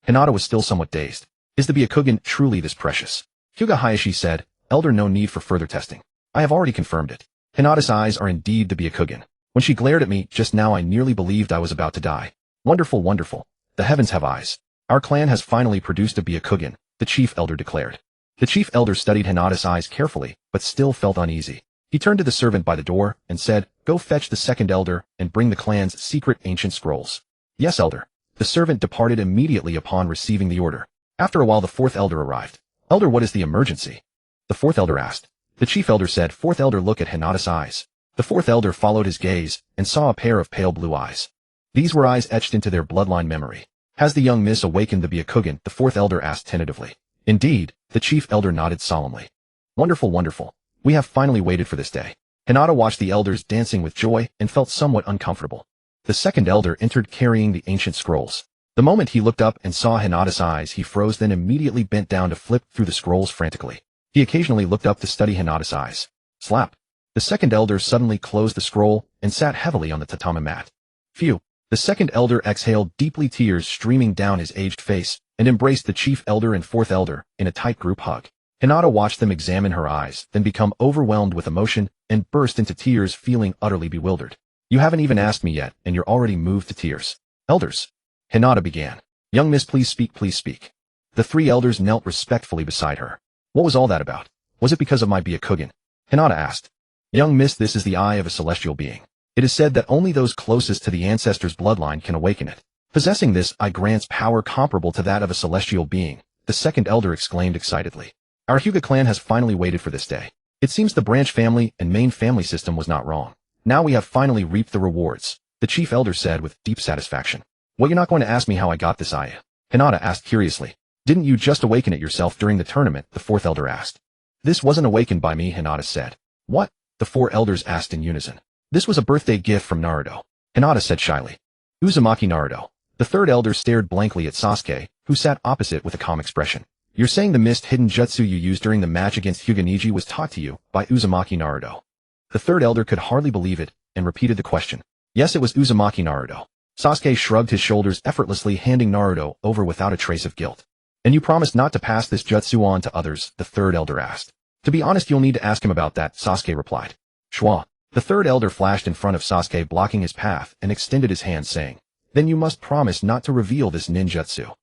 Hinata was still somewhat dazed. Is the Byakugan truly this precious? Hyuga Hayashi said, Elder, no need for further testing. I have already confirmed it. Hinata's eyes are indeed the Byakugan. When she glared at me just now, I nearly believed I was about to die. Wonderful, wonderful. The heavens have eyes. Our clan has finally produced a Byakugan, the chief elder declared. The chief elder studied Hinata's eyes carefully, but still felt uneasy. He turned to the servant by the door and said, Go fetch the second elder and bring the clan's secret ancient scrolls. Yes, elder. The servant departed immediately upon receiving the order. After a while, the fourth elder arrived. Elder, what is the emergency? The fourth elder asked. The chief elder said, Fourth elder, look at Hinata's eyes. The fourth elder followed his gaze and saw a pair of pale blue eyes. These were eyes etched into their bloodline memory. Has the young miss awakened the Byakugan? The fourth elder asked tentatively. Indeed, the chief elder nodded solemnly. Wonderful, wonderful. We have finally waited for this day. Hinata watched the elders dancing with joy and felt somewhat uncomfortable. The second elder entered carrying the ancient scrolls. The moment he looked up and saw Hinata's eyes, he froze, then immediately bent down to flip through the scrolls frantically. He occasionally looked up to study Hinata's eyes. Slap. The second elder suddenly closed the scroll and sat heavily on the tatami mat. Phew. The second elder exhaled deeply, tears streaming down his aged face, and embraced the chief elder and fourth elder in a tight group hug. Hinata watched them examine her eyes, then become overwhelmed with emotion and burst into tears, feeling utterly bewildered. You haven't even asked me yet, and you're already moved to tears. Elders. Hinata began. Young miss, please speak, please speak. The three elders knelt respectfully beside her. What was all that about? Was it because of my Byakugan? Hinata asked. Young miss, this is the eye of a celestial being. It is said that only those closest to the ancestor's bloodline can awaken it. Possessing this eye grants power comparable to that of a celestial being, the second elder exclaimed excitedly. Our Hyuga clan has finally waited for this day. It seems the branch family and main family system was not wrong. Now we have finally reaped the rewards, the chief elder said with deep satisfaction. Well, you're not going to ask me how I got this eye? Hinata asked curiously. Didn't you just awaken it yourself during the tournament? The fourth elder asked. This wasn't awakened by me, Hinata said. What? The four elders asked in unison. This was a birthday gift from Naruto, Hinata said shyly. Uzumaki Naruto. The third elder stared blankly at Sasuke, who sat opposite with a calm expression. You're saying the mist hidden jutsu you used during the match against Hyuga Neji was taught to you by Uzumaki Naruto? The third elder could hardly believe it and repeated the question. Yes, it was Uzumaki Naruto. Sasuke shrugged his shoulders effortlessly, handing Naruto over without a trace of guilt. And you promised not to pass this jutsu on to others, the third elder asked. To be honest, you'll need to ask him about that, Sasuke replied. Schwa. The third elder flashed in front of Sasuke, blocking his path, and extended his hand, saying, Then you must promise not to reveal this ninjutsu.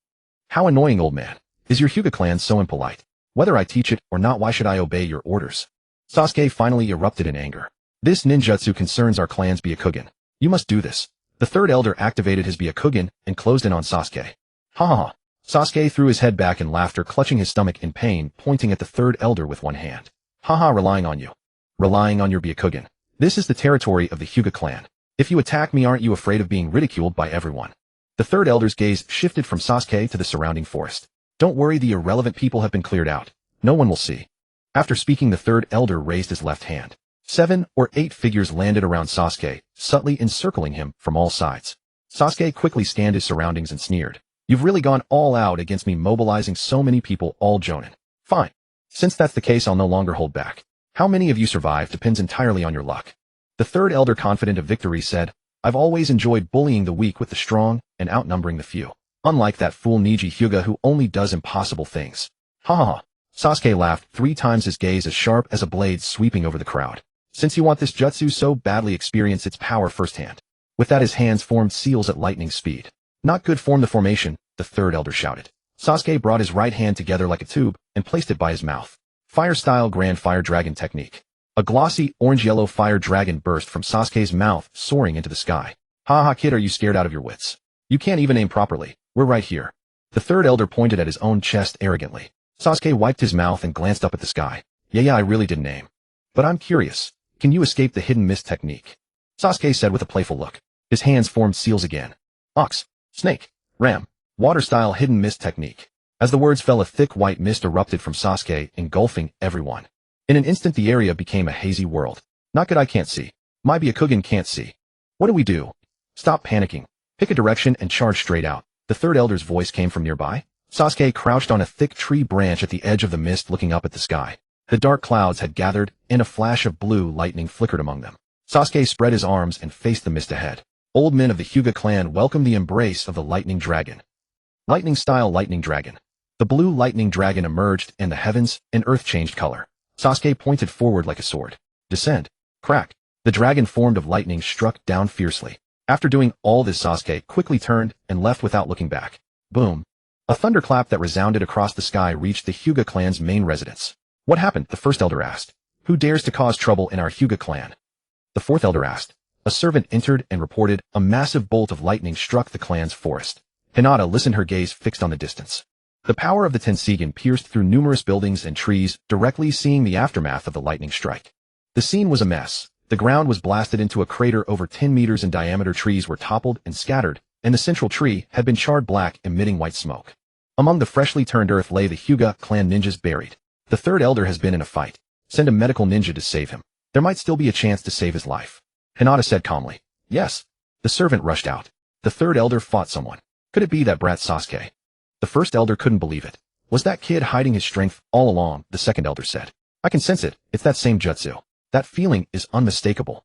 How annoying, old man. Is your Hyuga clan so impolite? Whether I teach it or not, why should I obey your orders? Sasuke finally erupted in anger. This ninjutsu concerns our clan's Byakugan. You must do this. The third elder activated his Byakugan and closed in on Sasuke. Ha ha ha. Sasuke threw his head back in laughter, clutching his stomach in pain, pointing at the third elder with one hand. Haha, relying on you. Relying on your Byakugan. This is the territory of the Hyuga clan. If you attack me, aren't you afraid of being ridiculed by everyone? The third elder's gaze shifted from Sasuke to the surrounding forest. Don't worry, the irrelevant people have been cleared out. No one will see. After speaking, the third elder raised his left hand. 7 or 8 figures landed around Sasuke, subtly encircling him from all sides. Sasuke quickly scanned his surroundings and sneered. You've really gone all out against me, mobilizing so many people, all jonin. Fine. Since that's the case, I'll no longer hold back. How many of you survive depends entirely on your luck. The third elder, confident of victory, said, I've always enjoyed bullying the weak with the strong and outnumbering the few. Unlike that fool Neji Hyuga who only does impossible things. Ha ha ha. Sasuke laughed, 3 times his gaze as sharp as a blade sweeping over the crowd. Since you want this jutsu so badly, experience its power firsthand. With that, his hands formed seals at lightning speed. Not good, form the formation, the third elder shouted. Sasuke brought his right hand together like a tube and placed it by his mouth. Fire-style Grand Fire Dragon technique. A glossy, orange-yellow fire dragon burst from Sasuke's mouth, soaring into the sky. Ha ha, kid, are you scared out of your wits? You can't even aim properly. We're right here. The third elder pointed at his own chest arrogantly. Sasuke wiped his mouth and glanced up at the sky. Yeah, I really didn't aim. But I'm curious. Can you escape the hidden mist technique? Sasuke said with a playful look. His hands formed seals again. Ox, snake, ram, water-style hidden mist technique. As the words fell, a thick white mist erupted from Sasuke, engulfing everyone. In an instant, the area became a hazy world. Not good, I can't see. My Byakugan can't see. What do we do? Stop panicking. Pick a direction and charge straight out. The third elder's voice came from nearby. Sasuke crouched on a thick tree branch at the edge of the mist, looking up at the sky. The dark clouds had gathered, and a flash of blue lightning flickered among them. Sasuke spread his arms and faced the mist ahead. Old men of the Hyuga clan welcomed the embrace of the lightning dragon. Lightning-style lightning dragon. The blue lightning dragon emerged, and the heavens and earth changed color. Sasuke pointed forward like a sword. Descend. Crack. The dragon, formed of lightning, struck down fiercely. After doing all this, Sasuke quickly turned and left without looking back. Boom. A thunderclap that resounded across the sky reached the Hyuga clan's main residence. What happened? The first elder asked. Who dares to cause trouble in our Hyuga clan? The fourth elder asked. A servant entered and reported a massive bolt of lightning struck the clan's forest. Hinata listened, her gaze fixed on the distance. The power of the Tenseigan pierced through numerous buildings and trees, directly seeing the aftermath of the lightning strike. The scene was a mess. The ground was blasted into a crater over 10 meters in diameter. Trees were toppled and scattered, and the central tree had been charred black, emitting white smoke. Among the freshly turned earth lay the Hyuga clan ninjas buried. The third elder has been in a fight. Send a medical ninja to save him. There might still be a chance to save his life. Hinata said calmly. Yes. The servant rushed out. The third elder fought someone. Could it be that brat Sasuke? The first elder couldn't believe it. Was that kid hiding his strength all along? The second elder said. I can sense it. It's that same jutsu. That feeling is unmistakable.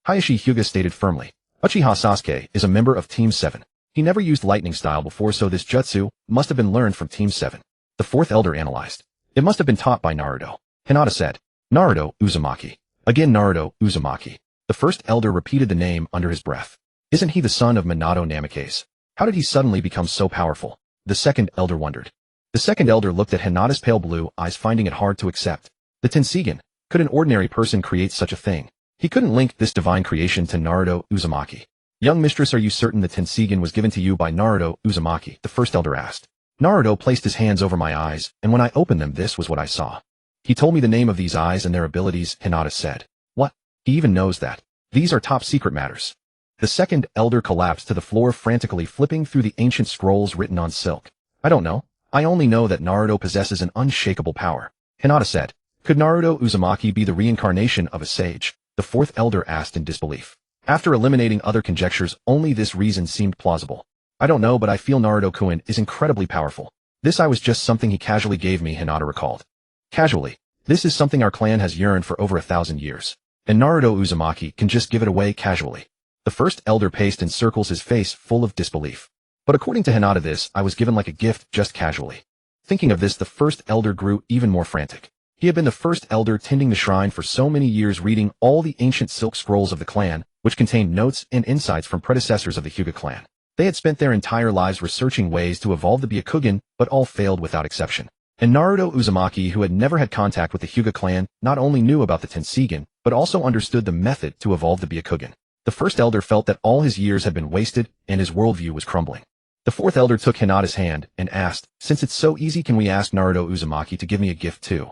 Hayashi Hyuga stated firmly. Uchiha Sasuke is a member of Team 7. He never used lightning style before, so this jutsu must have been learned from Team 7. The fourth elder analyzed. It must have been taught by Naruto. Hinata said. Naruto Uzumaki. Again Naruto Uzumaki. The first elder repeated the name under his breath. Isn't he the son of Minato Namikaze? How did he suddenly become so powerful? The second elder wondered. The second elder looked at Hinata's pale blue eyes, finding it hard to accept. The Tenseigan. Could an ordinary person create such a thing? He couldn't link this divine creation to Naruto Uzumaki. Young mistress, are you certain the Tenseigan was given to you by Naruto Uzumaki? The first elder asked. Naruto placed his hands over my eyes, and when I opened them, this was what I saw. He told me the name of these eyes and their abilities, Hinata said. What? He even knows that. These are top secret matters. The second elder collapsed to the floor, frantically flipping through the ancient scrolls written on silk. I don't know. I only know that Naruto possesses an unshakable power. Hinata said. Could Naruto Uzumaki be the reincarnation of a sage? The fourth elder asked in disbelief. After eliminating other conjectures, only this reason seemed plausible. I don't know, but I feel Naruto-kun is incredibly powerful. This eye was just something he casually gave me, Hinata recalled. Casually. This is something our clan has yearned for over 1,000 years. And Naruto Uzumaki can just give it away casually. The first elder paced in circles, his face full of disbelief. But according to Hinata, this I was given like a gift, just casually. Thinking of this, the first elder grew even more frantic. He had been the first elder tending the shrine for so many years, reading all the ancient silk scrolls of the clan, which contained notes and insights from predecessors of the Hyuga clan. They had spent their entire lives researching ways to evolve the Byakugan, but all failed without exception. And Naruto Uzumaki, who had never had contact with the Hyuga clan, not only knew about the Tenseigan, but also understood the method to evolve the Byakugan. The first elder felt that all his years had been wasted, and his worldview was crumbling. The fourth elder took Hinata's hand and asked, since it's so easy, can we ask Naruto Uzumaki to give me a gift too?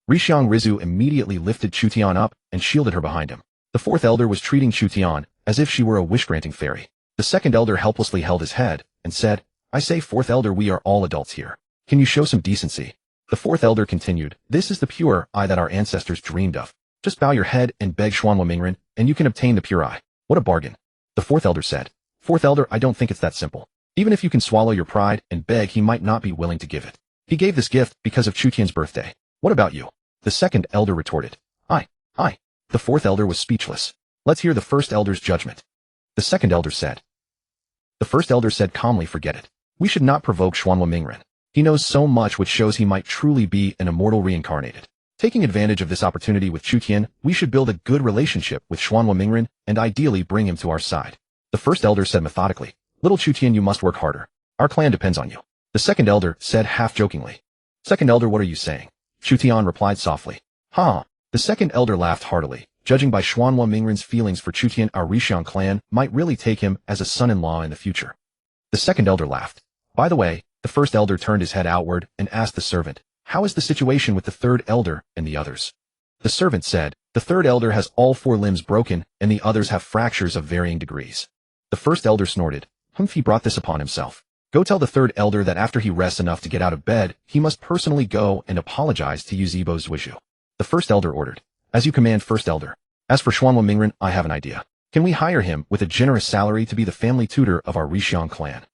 Rishang Rizu immediately lifted Chutian up and shielded her behind him. The fourth elder was treating Chutian as if she were a wish-granting fairy. The second elder helplessly held his head and said, I say, fourth elder, we are all adults here. Can you show some decency? The fourth elder continued, this is the pure eye that our ancestors dreamed of. Just bow your head and beg Xuanhua Mingren, and you can obtain the pure eye. What a bargain. The fourth elder said, fourth elder, I don't think it's that simple. Even if you can swallow your pride and beg, he might not be willing to give it. He gave this gift because of Chutian's birthday. What about you? The second elder retorted, I. The fourth elder was speechless. Let's hear the first elder's judgment. The second elder said. The first elder said calmly, forget it. We should not provoke Xuanhua Mingren. He knows so much, which shows he might truly be an immortal reincarnated. Taking advantage of this opportunity with Chutian, we should build a good relationship with Xuanhua Mingren and ideally bring him to our side. The first elder said methodically, little Chutian, you must work harder. Our clan depends on you. The second elder said half-jokingly. Second elder, what are you saying? Chutian replied softly. Ha! The second elder laughed heartily. Judging by Xuanhua Mingren's feelings for Chutian, our Rishang clan might really take him as a son-in-law in the future. The second elder laughed. By the way, the first elder turned his head outward and asked the servant, how is the situation with the third elder and the others? The servant said, the third elder has all 4 limbs broken and the others have fractures of varying degrees. The first elder snorted. He brought this upon himself. Go tell the third elder that after he rests enough to get out of bed, he must personally go and apologize to Yuzebo Zuishu. The first elder ordered. As you command, first elder. As for Xuanhua Mingren, I have an idea. Can we hire him with a generous salary to be the family tutor of our Rishang clan?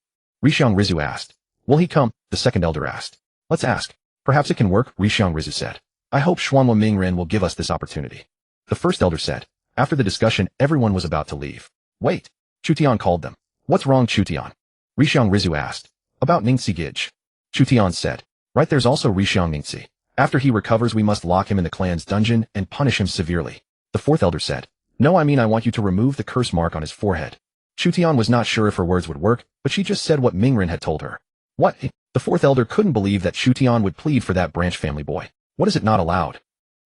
Rishang Rizu asked. Will he come? The second elder asked. Let's ask. Perhaps it can work, Rishang Rizu said. I hope Xuanhua Mingren will give us this opportunity. The first elder said. After the discussion, everyone was about to leave. Wait. Chutian called them. What's wrong, Chutian? Rishang Rizu asked. About Ningxi Gij. Chutian said. Right, there's also Rishang Ningxi. After he recovers, we must lock him in the clan's dungeon and punish him severely. The fourth elder said. No, I mean I want you to remove the curse mark on his forehead. Chutian was not sure if her words would work, but she just said what Mingren had told her. What? The fourth elder couldn't believe that Chutian would plead for that branch family boy. What is it not allowed?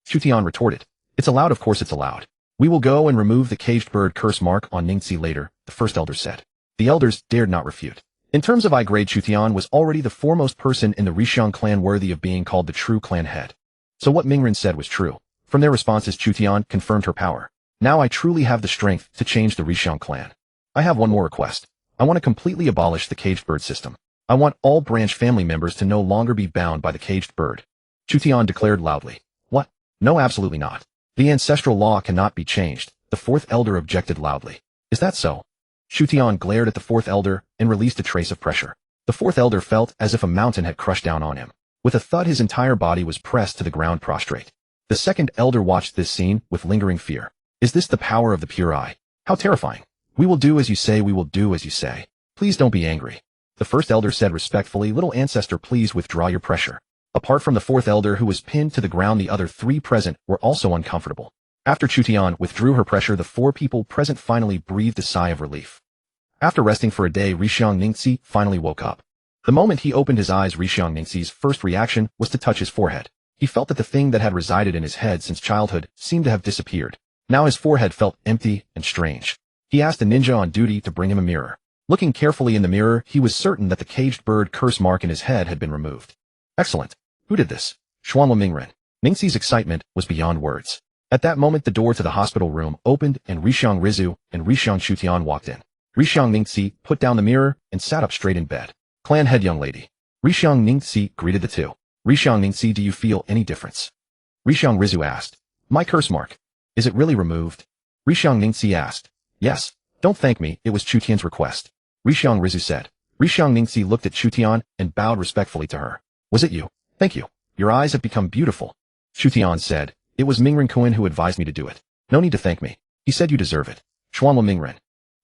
Chutian retorted. It's allowed, of course it's allowed. We will go and remove the caged bird curse mark on Ningxi later, the first elder said. The elders dared not refute. In terms of I-grade, Chutian was already the foremost person in the Rishang clan worthy of being called the true clan head. So what Mingren said was true. From their responses, Chutian confirmed her power. Now I truly have the strength to change the Rishang clan. I have one more request. I want to completely abolish the caged bird system. I want all branch family members to no longer be bound by the caged bird. Chutian declared loudly. What? No, absolutely not. The ancestral law cannot be changed, the fourth elder objected loudly. Is that so? Chutian glared at the fourth elder and released a trace of pressure. The fourth elder felt as if a mountain had crushed down on him. With a thud, his entire body was pressed to the ground prostrate. The second elder watched this scene with lingering fear. Is this the power of the pure eye? How terrifying. We will do as you say, we will do as you say. Please don't be angry. The first elder said respectfully, little ancestor, please withdraw your pressure. Apart from the fourth elder who was pinned to the ground, the other 3 present were also uncomfortable. After Chutian withdrew her pressure, the 4 people present finally breathed a sigh of relief. After resting for a day, Rishang Ningxi finally woke up. The moment he opened his eyes, Rishang Ningxi's first reaction was to touch his forehead. He felt that the thing that had resided in his head since childhood seemed to have disappeared. Now his forehead felt empty and strange. He asked a ninja on duty to bring him a mirror. Looking carefully in the mirror, he was certain that the caged bird curse mark in his head had been removed. Excellent. Who did this? Xuanhua Mingren. Ningxi's excitement was beyond words. At that moment, the door to the hospital room opened and Rishang Rizu and Rishang Chutian walked in. Rishang Ningxi put down the mirror and sat up straight in bed. Clan head, young lady. Rishang Ningxi greeted the two. Rishang Ningxi, do you feel any difference? Rishang Rizu asked. My curse mark. Is it really removed? Rishang Ningxi asked. Yes. Don't thank me, it was Chutian's request. Rishang Rizu said. Rishang Ningxi looked at Chutian and bowed respectfully to her. Was it you? Thank you. Your eyes have become beautiful. Chutian said. It was Mingren Kuan who advised me to do it. No need to thank me. He said you deserve it. Xuanhua Mingren.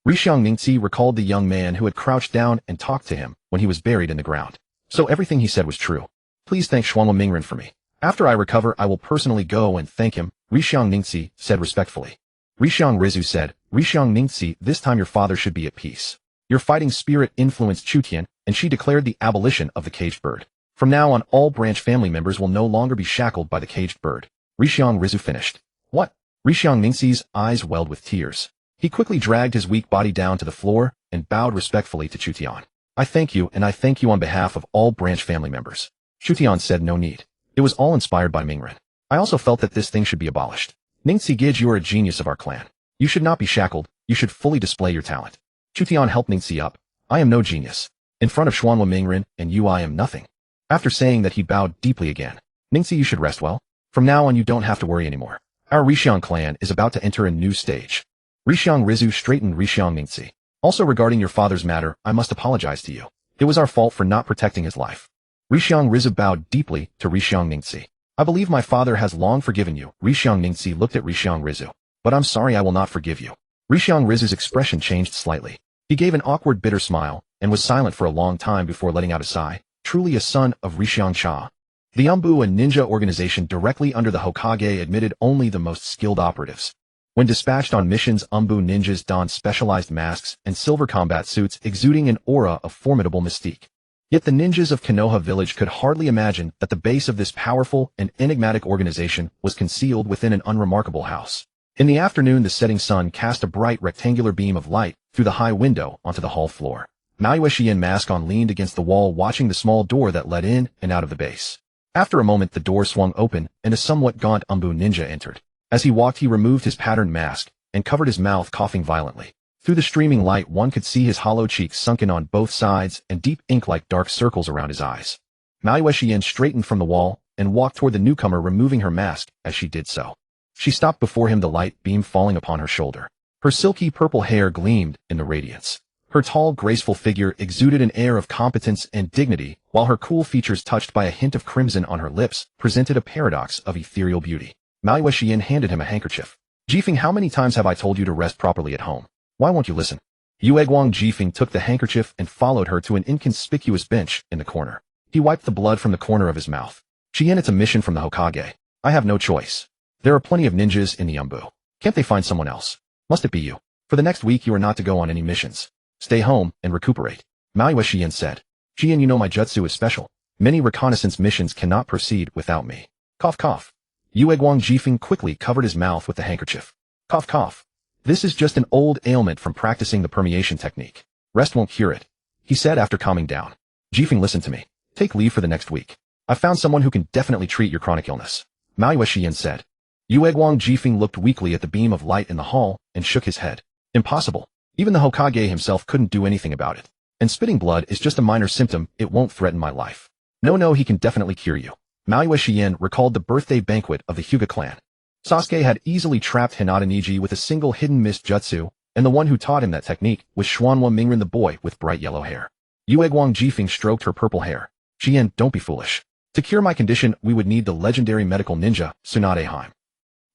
Rishang Ningxi recalled the young man who had crouched down and talked to him when he was buried in the ground. So everything he said was true. Please thank Xuanhua Mingren for me. After I recover, I will personally go and thank him, Rishang Ningxi said respectfully. Rishang Rizu said, Rishang Ningxi, this time your father should be at peace. Your fighting spirit influenced Chutian, and she declared the abolition of the caged bird. From now on, all branch family members will no longer be shackled by the caged bird. Rishang Rizu finished. What? Rishang Ningxi's eyes welled with tears. He quickly dragged his weak body down to the floor and bowed respectfully to Chutian. I thank you, and I thank you on behalf of all branch family members. Shutian said no need. It was all inspired by Mingren. I also felt that this thing should be abolished. Ningxi, you are a genius of our clan. You should not be shackled, you should fully display your talent. Shutian helped Ningxi up. I am no genius. In front of Xuanhua Mingren and you I am nothing. After saying that he bowed deeply again. Ningxi, you should rest well. From now on you don't have to worry anymore. Our Rixiang clan is about to enter a new stage. Rixiang Rizu straightened Rixiang Ningxi. Also regarding your father's matter, I must apologize to you. It was our fault for not protecting his life. Rixiang Rizu bowed deeply to Rixiang Ningxi. I believe my father has long forgiven you. Rixiang Ningxi looked at Rixiang Rizu. But I'm sorry, I will not forgive you. Rixiang Rizu's expression changed slightly. He gave an awkward bitter smile, and was silent for a long time before letting out a sigh. Truly a son of Rixiang Cha. The Umbu, a ninja organization directly under the Hokage, admitted only the most skilled operatives. When dispatched on missions, Umbu ninjas donned specialized masks and silver combat suits exuding an aura of formidable mystique. Yet the ninjas of Konoha village could hardly imagine that the base of this powerful and enigmatic organization was concealed within an unremarkable house. In the afternoon, the setting sun cast a bright rectangular beam of light through the high window onto the hall floor. Mauyuexian, mask on, leaned against the wall watching the small door that led in and out of the base. After a moment, the door swung open and a somewhat gaunt Umbu ninja entered. As he walked, he removed his patterned mask and covered his mouth, coughing violently. Through the streaming light, one could see his hollow cheeks sunken on both sides and deep ink-like dark circles around his eyes. Mauyuexian straightened from the wall and walked toward the newcomer, removing her mask as she did so. She stopped before him, the light beam falling upon her shoulder. Her silky purple hair gleamed in the radiance. Her tall, graceful figure exuded an air of competence and dignity, while her cool features, touched by a hint of crimson on her lips, presented a paradox of ethereal beauty. Mauyuexian handed him a handkerchief. Jifeng, how many times have I told you to rest properly at home? Why won't you listen? Yueguang Jifeng took the handkerchief and followed her to an inconspicuous bench in the corner. He wiped the blood from the corner of his mouth. Chien, it's a mission from the Hokage. I have no choice. There are plenty of ninjas in the Umbu. Can't they find someone else? Must it be you? For the next week you are not to go on any missions. Stay home and recuperate. Mauyuexian said. Chien, you know my jutsu is special. Many reconnaissance missions cannot proceed without me. Cough, cough. Yueguang Jifeng quickly covered his mouth with the handkerchief. Cough, cough. This is just an old ailment from practicing the permeation technique. Rest won't cure it, he said after calming down. Jifeng, listen to me. Take leave for the next week. I've found someone who can definitely treat your chronic illness. Mauyuexian said. Yueguang Jifeng looked weakly at the beam of light in the hall and shook his head. Impossible. Even the Hokage himself couldn't do anything about it. And spitting blood is just a minor symptom, it won't threaten my life. No, he can definitely cure you. Mauyuexian recalled the birthday banquet of the Hyuga clan. Sasuke had easily trapped Hinata Niji with a single hidden mist jutsu, and the one who taught him that technique was Xuanhua Mingren, the boy with bright yellow hair. Yueguang Jifeng stroked her purple hair. Chien, don't be foolish. To cure my condition, we would need the legendary medical ninja, Tsunadeheim.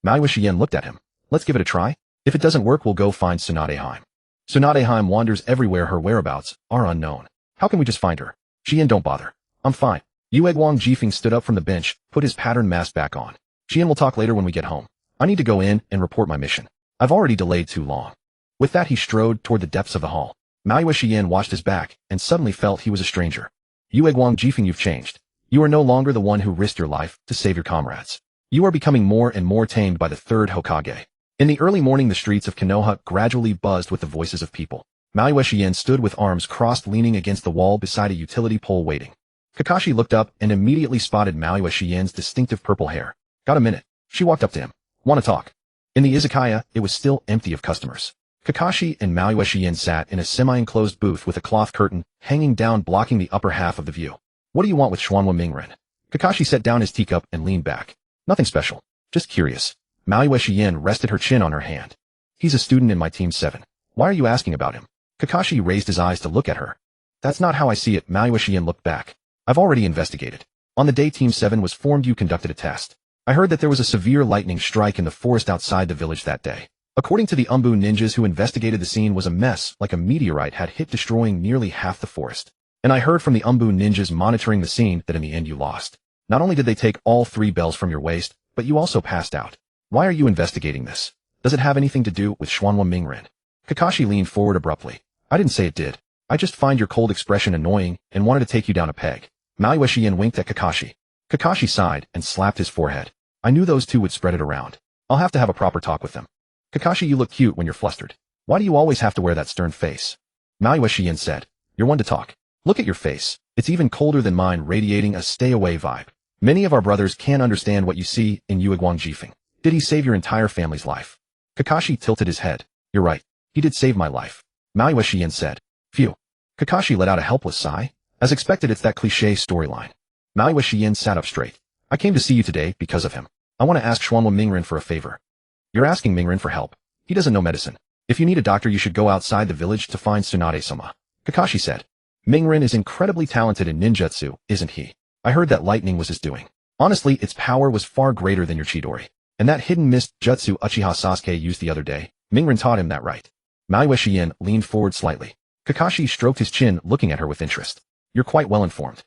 Mauyuexian looked at him. Let's give it a try. If it doesn't work, we'll go find Tsunadeheim. Tsunadeheim wanders everywhere, her whereabouts are unknown. How can we just find her? Chien, don't bother. I'm fine. Yueguang Jifeng stood up from the bench, put his patterned mask back on. Chien, we'll talk later when we get home. I need to go in and report my mission. I've already delayed too long. With that, he strode toward the depths of the hall. Mauyuexian watched his back and suddenly felt he was a stranger. Yueguang Jifeng, you've changed. You are no longer the one who risked your life to save your comrades. You are becoming more and more tamed by the third Hokage. In the early morning, the streets of Konoha gradually buzzed with the voices of people. Mauyuexian stood with arms crossed, leaning against the wall beside a utility pole, waiting. Kakashi looked up and immediately spotted Mauyuexian's distinctive purple hair. Got a minute? She walked up to him. Want to talk? In the izakaya, it was still empty of customers. Kakashi and Mauyuexian sat in a semi-enclosed booth with a cloth curtain hanging down, blocking the upper half of the view. What do you want with Xuanhua Mingren? Kakashi set down his teacup and leaned back. Nothing special. Just curious. Mauyuexian rested her chin on her hand. He's a student in my Team 7. Why are you asking about him? Kakashi raised his eyes to look at her. That's not how I see it. Mauyuexian looked back. I've already investigated. On the day Team 7 was formed, you conducted a test. I heard that there was a severe lightning strike in the forest outside the village that day. According to the Umbu ninjas who investigated, the scene was a mess, like a meteorite had hit, destroying nearly half the forest. And I heard from the Umbu ninjas monitoring the scene that in the end you lost. Not only did they take all 3 bells from your waist, but you also passed out. Why are you investigating this? Does it have anything to do with Xuanhua Mingren? Kakashi leaned forward abruptly. I didn't say it did. I just find your cold expression annoying and wanted to take you down a peg. Mauyuexian winked at Kakashi. Kakashi sighed and slapped his forehead. I knew those two would spread it around. I'll have to have a proper talk with them. Kakashi, you look cute when you're flustered. Why do you always have to wear that stern face? Mauyuexian said. You're one to talk. Look at your face. It's even colder than mine, radiating a stay-away vibe. Many of our brothers can't understand what you see in Yueguang Jifeng. Did he save your entire family's life? Kakashi tilted his head. You're right. He did save my life. Maui Shien said. Phew. Kakashi let out a helpless sigh. As expected, it's that cliché storyline. Maui Shien sat up straight. I came to see you today because of him. I want to ask Xuanwu Mingren for a favor. You're asking Mingren for help. He doesn't know medicine. If you need a doctor, you should go outside the village to find Tsunade-sama. Kakashi said. Mingren is incredibly talented in ninjutsu, isn't he? I heard that lightning was his doing. Honestly, its power was far greater than your Chidori. And that hidden mist jutsu Uchiha Sasuke used the other day, Mingren taught him that right. Maui Shien leaned forward slightly. Kakashi stroked his chin, looking at her with interest. You're quite well informed.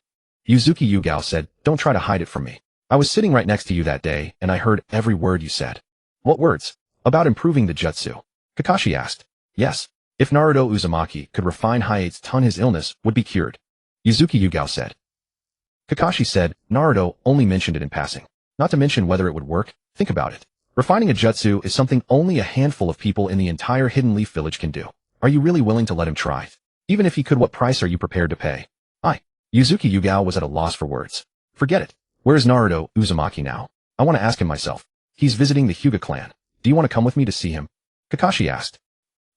Yuzuki Yugao said, don't try to hide it from me. I was sitting right next to you that day, and I heard every word you said. What words? About improving the jutsu. Kakashi asked. Yes. If Naruto Uzumaki could refine Hiate's ton, his illness would be cured. Yuzuki Yugao said. Kakashi said, Naruto only mentioned it in passing. Not to mention whether it would work. Think about it. Refining a jutsu is something only a handful of people in the entire Hidden Leaf Village can do. Are you really willing to let him try? Even if he could, what price are you prepared to pay? Yuzuki Yugao was at a loss for words. Forget it. Where's Naruto Uzumaki now? I want to ask him myself. He's visiting the Hyuga clan. Do you want to come with me to see him? Kakashi asked.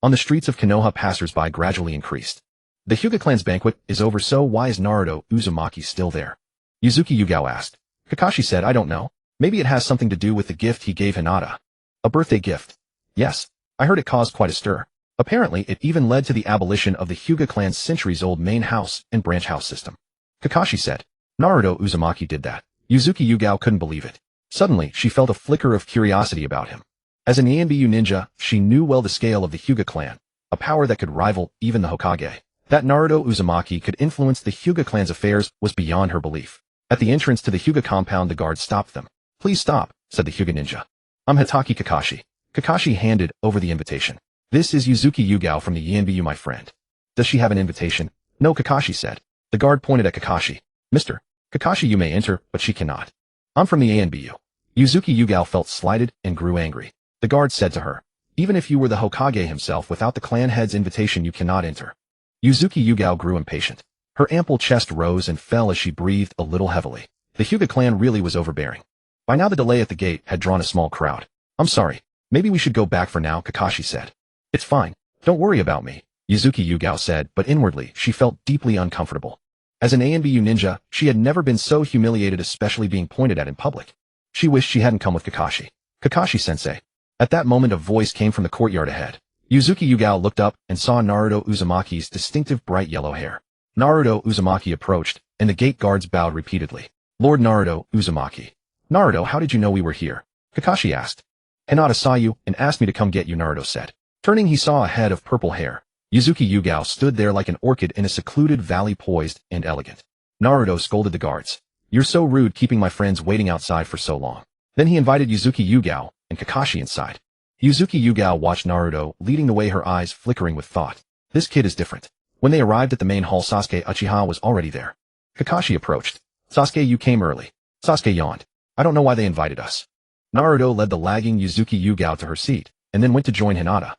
On the streets of Konoha, passers-by gradually increased. The Hyuga clan's banquet is over, so why is Naruto Uzumaki still there? Yuzuki Yugao asked. Kakashi said, I don't know. Maybe it has something to do with the gift he gave Hinata. A birthday gift. Yes. I heard it caused quite a stir. Apparently, it even led to the abolition of the Hyuga clan's centuries-old main house and branch house system. Kakashi said. Naruto Uzumaki did that. Yuzuki Yugao couldn't believe it. Suddenly, she felt a flicker of curiosity about him. As an Anbu ninja, she knew well the scale of the Hyuga clan, a power that could rival even the Hokage. That Naruto Uzumaki could influence the Hyuga clan's affairs was beyond her belief. At the entrance to the Hyuga compound, the guard stopped them. Please stop, said the Hyuga ninja. I'm Hitaki Kakashi. Kakashi handed over the invitation. This is Yuzuki Yugao from the Yanbu, my friend. Does she have an invitation? No, Kakashi said. The guard pointed at Kakashi. Mr. Kakashi, you may enter, but she cannot. I'm from the Anbu. Yuzuki Yugao felt slighted and grew angry. The guard said to her, even if you were the Hokage himself, without the clan head's invitation you cannot enter. Yuzuki Yugao grew impatient. Her ample chest rose and fell as she breathed a little heavily. The Hyuga clan really was overbearing. By now the delay at the gate had drawn a small crowd. I'm sorry. Maybe we should go back for now, Kakashi said. It's fine. Don't worry about me, Yuzuki Yugao said, but inwardly she felt deeply uncomfortable. As an Anbu ninja, she had never been so humiliated, especially being pointed at in public. She wished she hadn't come with Kakashi. Kakashi-sensei. At that moment a voice came from the courtyard ahead. Yuzuki Yugao looked up and saw Naruto Uzumaki's distinctive bright yellow hair. Naruto Uzumaki approached, and the gate guards bowed repeatedly. Lord Naruto Uzumaki. Naruto, how did you know we were here? Kakashi asked. Hinata saw you and asked me to come get you, Naruto said. Turning, he saw a head of purple hair. Yuzuki Yugao stood there like an orchid in a secluded valley, poised and elegant. Naruto scolded the guards. You're so rude, keeping my friends waiting outside for so long. Then he invited Yuzuki Yugao and Kakashi inside. Yuzuki Yugao watched Naruto leading the way, her eyes flickering with thought. This kid is different. When they arrived at the main hall, Sasuke Uchiha was already there. Kakashi approached. Sasuke, you came early. Sasuke yawned. I don't know why they invited us. Naruto led the lagging Yuzuki Yugao to her seat, and then went to join Hinata.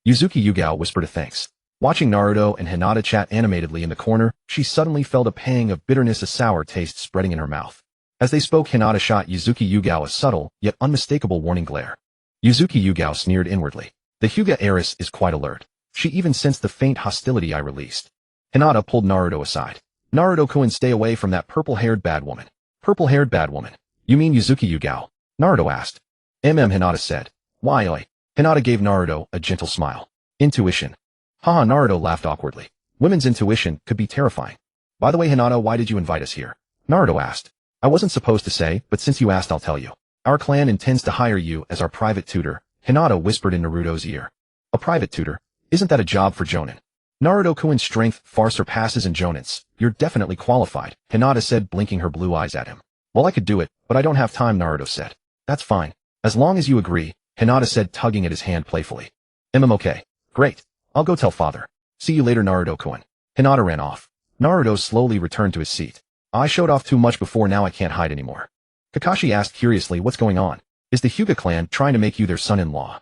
Yuzuki Yugao whispered a thanks. Watching Naruto and Hinata chat animatedly in the corner, she suddenly felt a pang of bitterness, a sour taste spreading in her mouth. As they spoke, Hinata shot Yuzuki Yugao a subtle, yet unmistakable warning glare. Yuzuki Yugao sneered inwardly. The Hyuga heiress is quite alert. She even sensed the faint hostility I released. Hinata pulled Naruto aside. Naruto-kun, stay away from that purple-haired bad woman. Purple-haired bad woman? You mean Yuzuki Yugao? Naruto asked. Hinata said. Why, oi? Hinata gave Naruto a gentle smile. Intuition. Haha, Naruto laughed awkwardly. Women's intuition could be terrifying. By the way, Hinata, why did you invite us here? Naruto asked. I wasn't supposed to say, but since you asked, I'll tell you. Our clan intends to hire you as our private tutor, Hinata whispered in Naruto's ear. A private tutor? Isn't that a job for Jonin? Naruto-kun's strength far surpasses in Jonin's. You're definitely qualified, Hinata said, blinking her blue eyes at him. Well, I could do it, but I don't have time, Naruto said. That's fine. As long as you agree, Hinata said, tugging at his hand playfully. Okay. Great. I'll go tell father. See you later, Naruto-kun. Hinata ran off. Naruto slowly returned to his seat. I showed off too much before, now I can't hide anymore. Kakashi asked curiously, what's going on? Is the Hyuga clan trying to make you their son-in-law?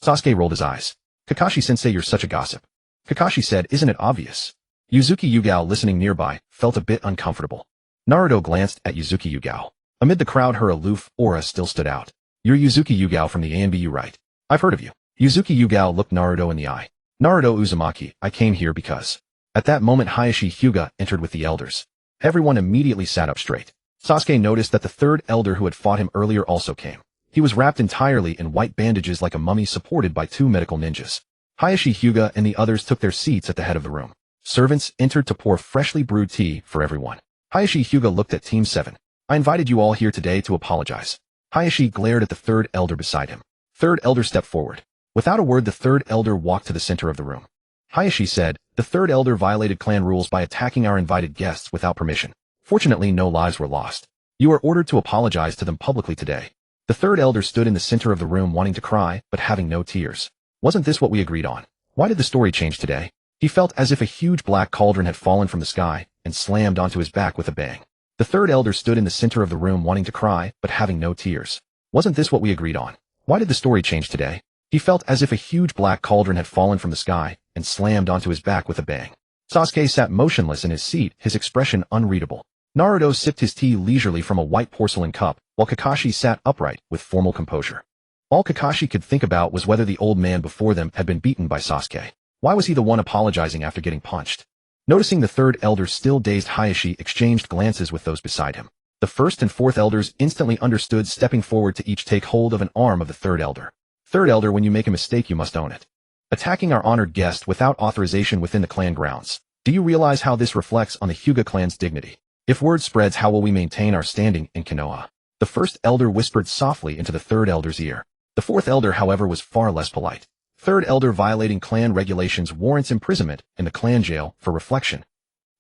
Sasuke rolled his eyes. Kakashi-sensei, you're such a gossip. Kakashi said, isn't it obvious? Uzuki Yugao, listening nearby, felt a bit uncomfortable. Naruto glanced at Uzuki Yugao. Amid the crowd, her aloof aura still stood out. You're Uzuki Yugao from the ANBU, right? I've heard of you. Uzuki Yugao looked Naruto in the eye. Naruto Uzumaki, I came here because... At that moment, Hiashi Hyuga entered with the elders. Everyone immediately sat up straight. Sasuke noticed that the third elder who had fought him earlier also came. He was wrapped entirely in white bandages like a mummy, supported by two medical ninjas. Hiashi Hyuga and the others took their seats at the head of the room. Servants entered to pour freshly brewed tea for everyone. Hiashi Hyuga looked at Team 7. I invited you all here today to apologize. Hiashi glared at the third elder beside him. Third elder stepped forward. Without a word, the third elder walked to the center of the room. Hiashi said, the third elder violated clan rules by attacking our invited guests without permission. Fortunately, no lives were lost. You are ordered to apologize to them publicly today. The third elder stood in the center of the room wanting to cry, but having no tears. Wasn't this what we agreed on? Why did the story change today? He felt as if a huge black cauldron had fallen from the sky and slammed onto his back with a bang. The third elder stood in the center of the room wanting to cry, but having no tears. Wasn't this what we agreed on? Why did the story change today? He felt as if a huge black cauldron had fallen from the sky and slammed onto his back with a bang. Sasuke sat motionless in his seat, his expression unreadable. Naruto sipped his tea leisurely from a white porcelain cup, while Kakashi sat upright with formal composure. All Kakashi could think about was whether the old man before them had been beaten by Sasuke. Why was he the one apologizing after getting punched? Noticing the third elder still dazed, Hiashi exchanged glances with those beside him. The first and fourth elders instantly understood, stepping forward to each take hold of an arm of the third elder. Third elder, when you make a mistake, you must own it. Attacking our honored guest without authorization within the clan grounds. Do you realize how this reflects on the Hyuga clan's dignity? If word spreads, how will we maintain our standing in Konoha? The first elder whispered softly into the third elder's ear. The fourth elder, however, was far less polite. Third elder, violating clan regulations warrants imprisonment in the clan jail for reflection.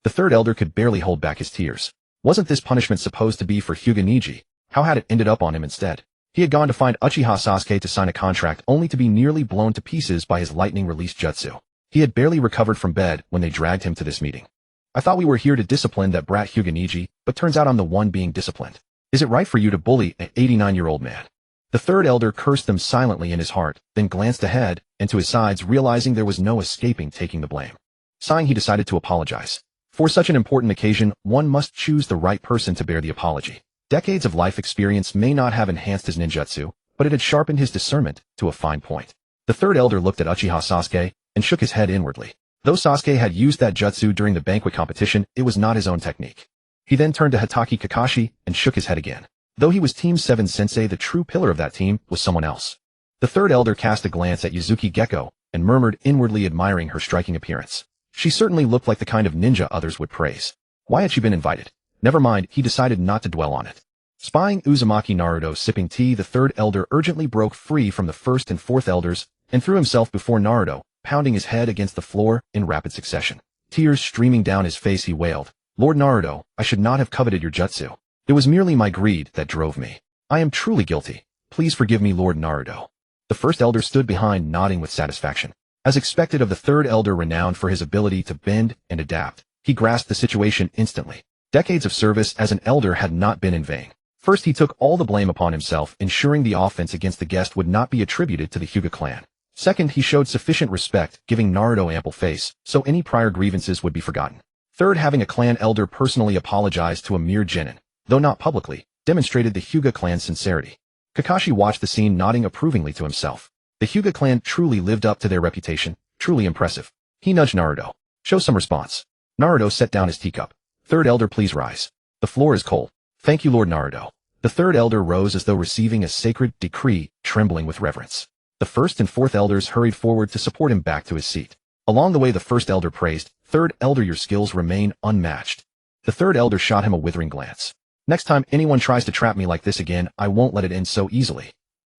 The third elder could barely hold back his tears. Wasn't this punishment supposed to be for Hyuga Niji? How had it ended up on him instead? He had gone to find Uchiha Sasuke to sign a contract only to be nearly blown to pieces by his lightning-released jutsu. He had barely recovered from bed when they dragged him to this meeting. I thought we were here to discipline that brat Hyuga Niji, but turns out I'm the one being disciplined. Is it right for you to bully an 89-year-old man? The third elder cursed them silently in his heart, then glanced ahead and to his sides, realizing there was no escaping taking the blame. Sighing, he decided to apologize. For such an important occasion, one must choose the right person to bear the apology. Decades of life experience may not have enhanced his ninjutsu, but it had sharpened his discernment to a fine point. The third elder looked at Uchiha Sasuke and shook his head inwardly. Though Sasuke had used that jutsu during the banquet competition, it was not his own technique. He then turned to Hatake Kakashi and shook his head again. Though he was Team 7 sensei, the true pillar of that team was someone else. The third elder cast a glance at Uzuki Gecko and murmured, inwardly admiring her striking appearance. She certainly looked like the kind of ninja others would praise. Why had she been invited? Never mind, he decided not to dwell on it. Spying Uzumaki Naruto sipping tea, the third elder urgently broke free from the first and fourth elders and threw himself before Naruto, pounding his head against the floor in rapid succession. Tears streaming down his face, he wailed, Lord Naruto, I should not have coveted your jutsu. It was merely my greed that drove me. I am truly guilty. Please forgive me, Lord Naruto. The first elder stood behind, nodding with satisfaction. As expected of the third elder, renowned for his ability to bend and adapt, he grasped the situation instantly. Decades of service as an elder had not been in vain. First, he took all the blame upon himself, ensuring the offense against the guest would not be attributed to the Hyuga clan. Second, he showed sufficient respect, giving Naruto ample face, so any prior grievances would be forgotten. Third, having a clan elder personally apologize to a mere genin, though not publicly, demonstrated the Hyuga clan's sincerity. Kakashi watched the scene, nodding approvingly to himself. The Hyuga clan truly lived up to their reputation, truly impressive. He nudged Naruto. Show some response. Naruto set down his teacup. Third elder, please rise. The floor is cold. Thank you, Lord Naruto. The third elder rose as though receiving a sacred decree, trembling with reverence. The first and fourth elders hurried forward to support him back to his seat. Along the way, the first elder praised, Third elder, your skills remain unmatched. The third elder shot him a withering glance. Next time anyone tries to trap me like this again, I won't let it end so easily.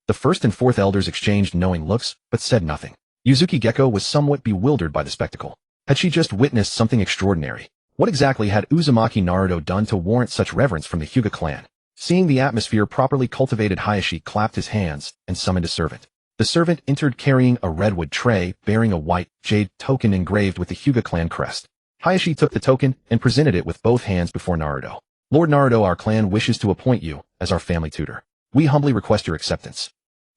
The first and fourth elders exchanged knowing looks, but said nothing. Uzuki Gecko was somewhat bewildered by the spectacle. Had she just witnessed something extraordinary? What exactly had Uzumaki Naruto done to warrant such reverence from the Hyuga clan? Seeing the atmosphere properly cultivated, Hiashi clapped his hands and summoned a servant. The servant entered carrying a redwood tray bearing a white jade token engraved with the Hyuga clan crest. Hiashi took the token and presented it with both hands before Naruto. Lord Naruto, our clan wishes to appoint you as our family tutor. We humbly request your acceptance.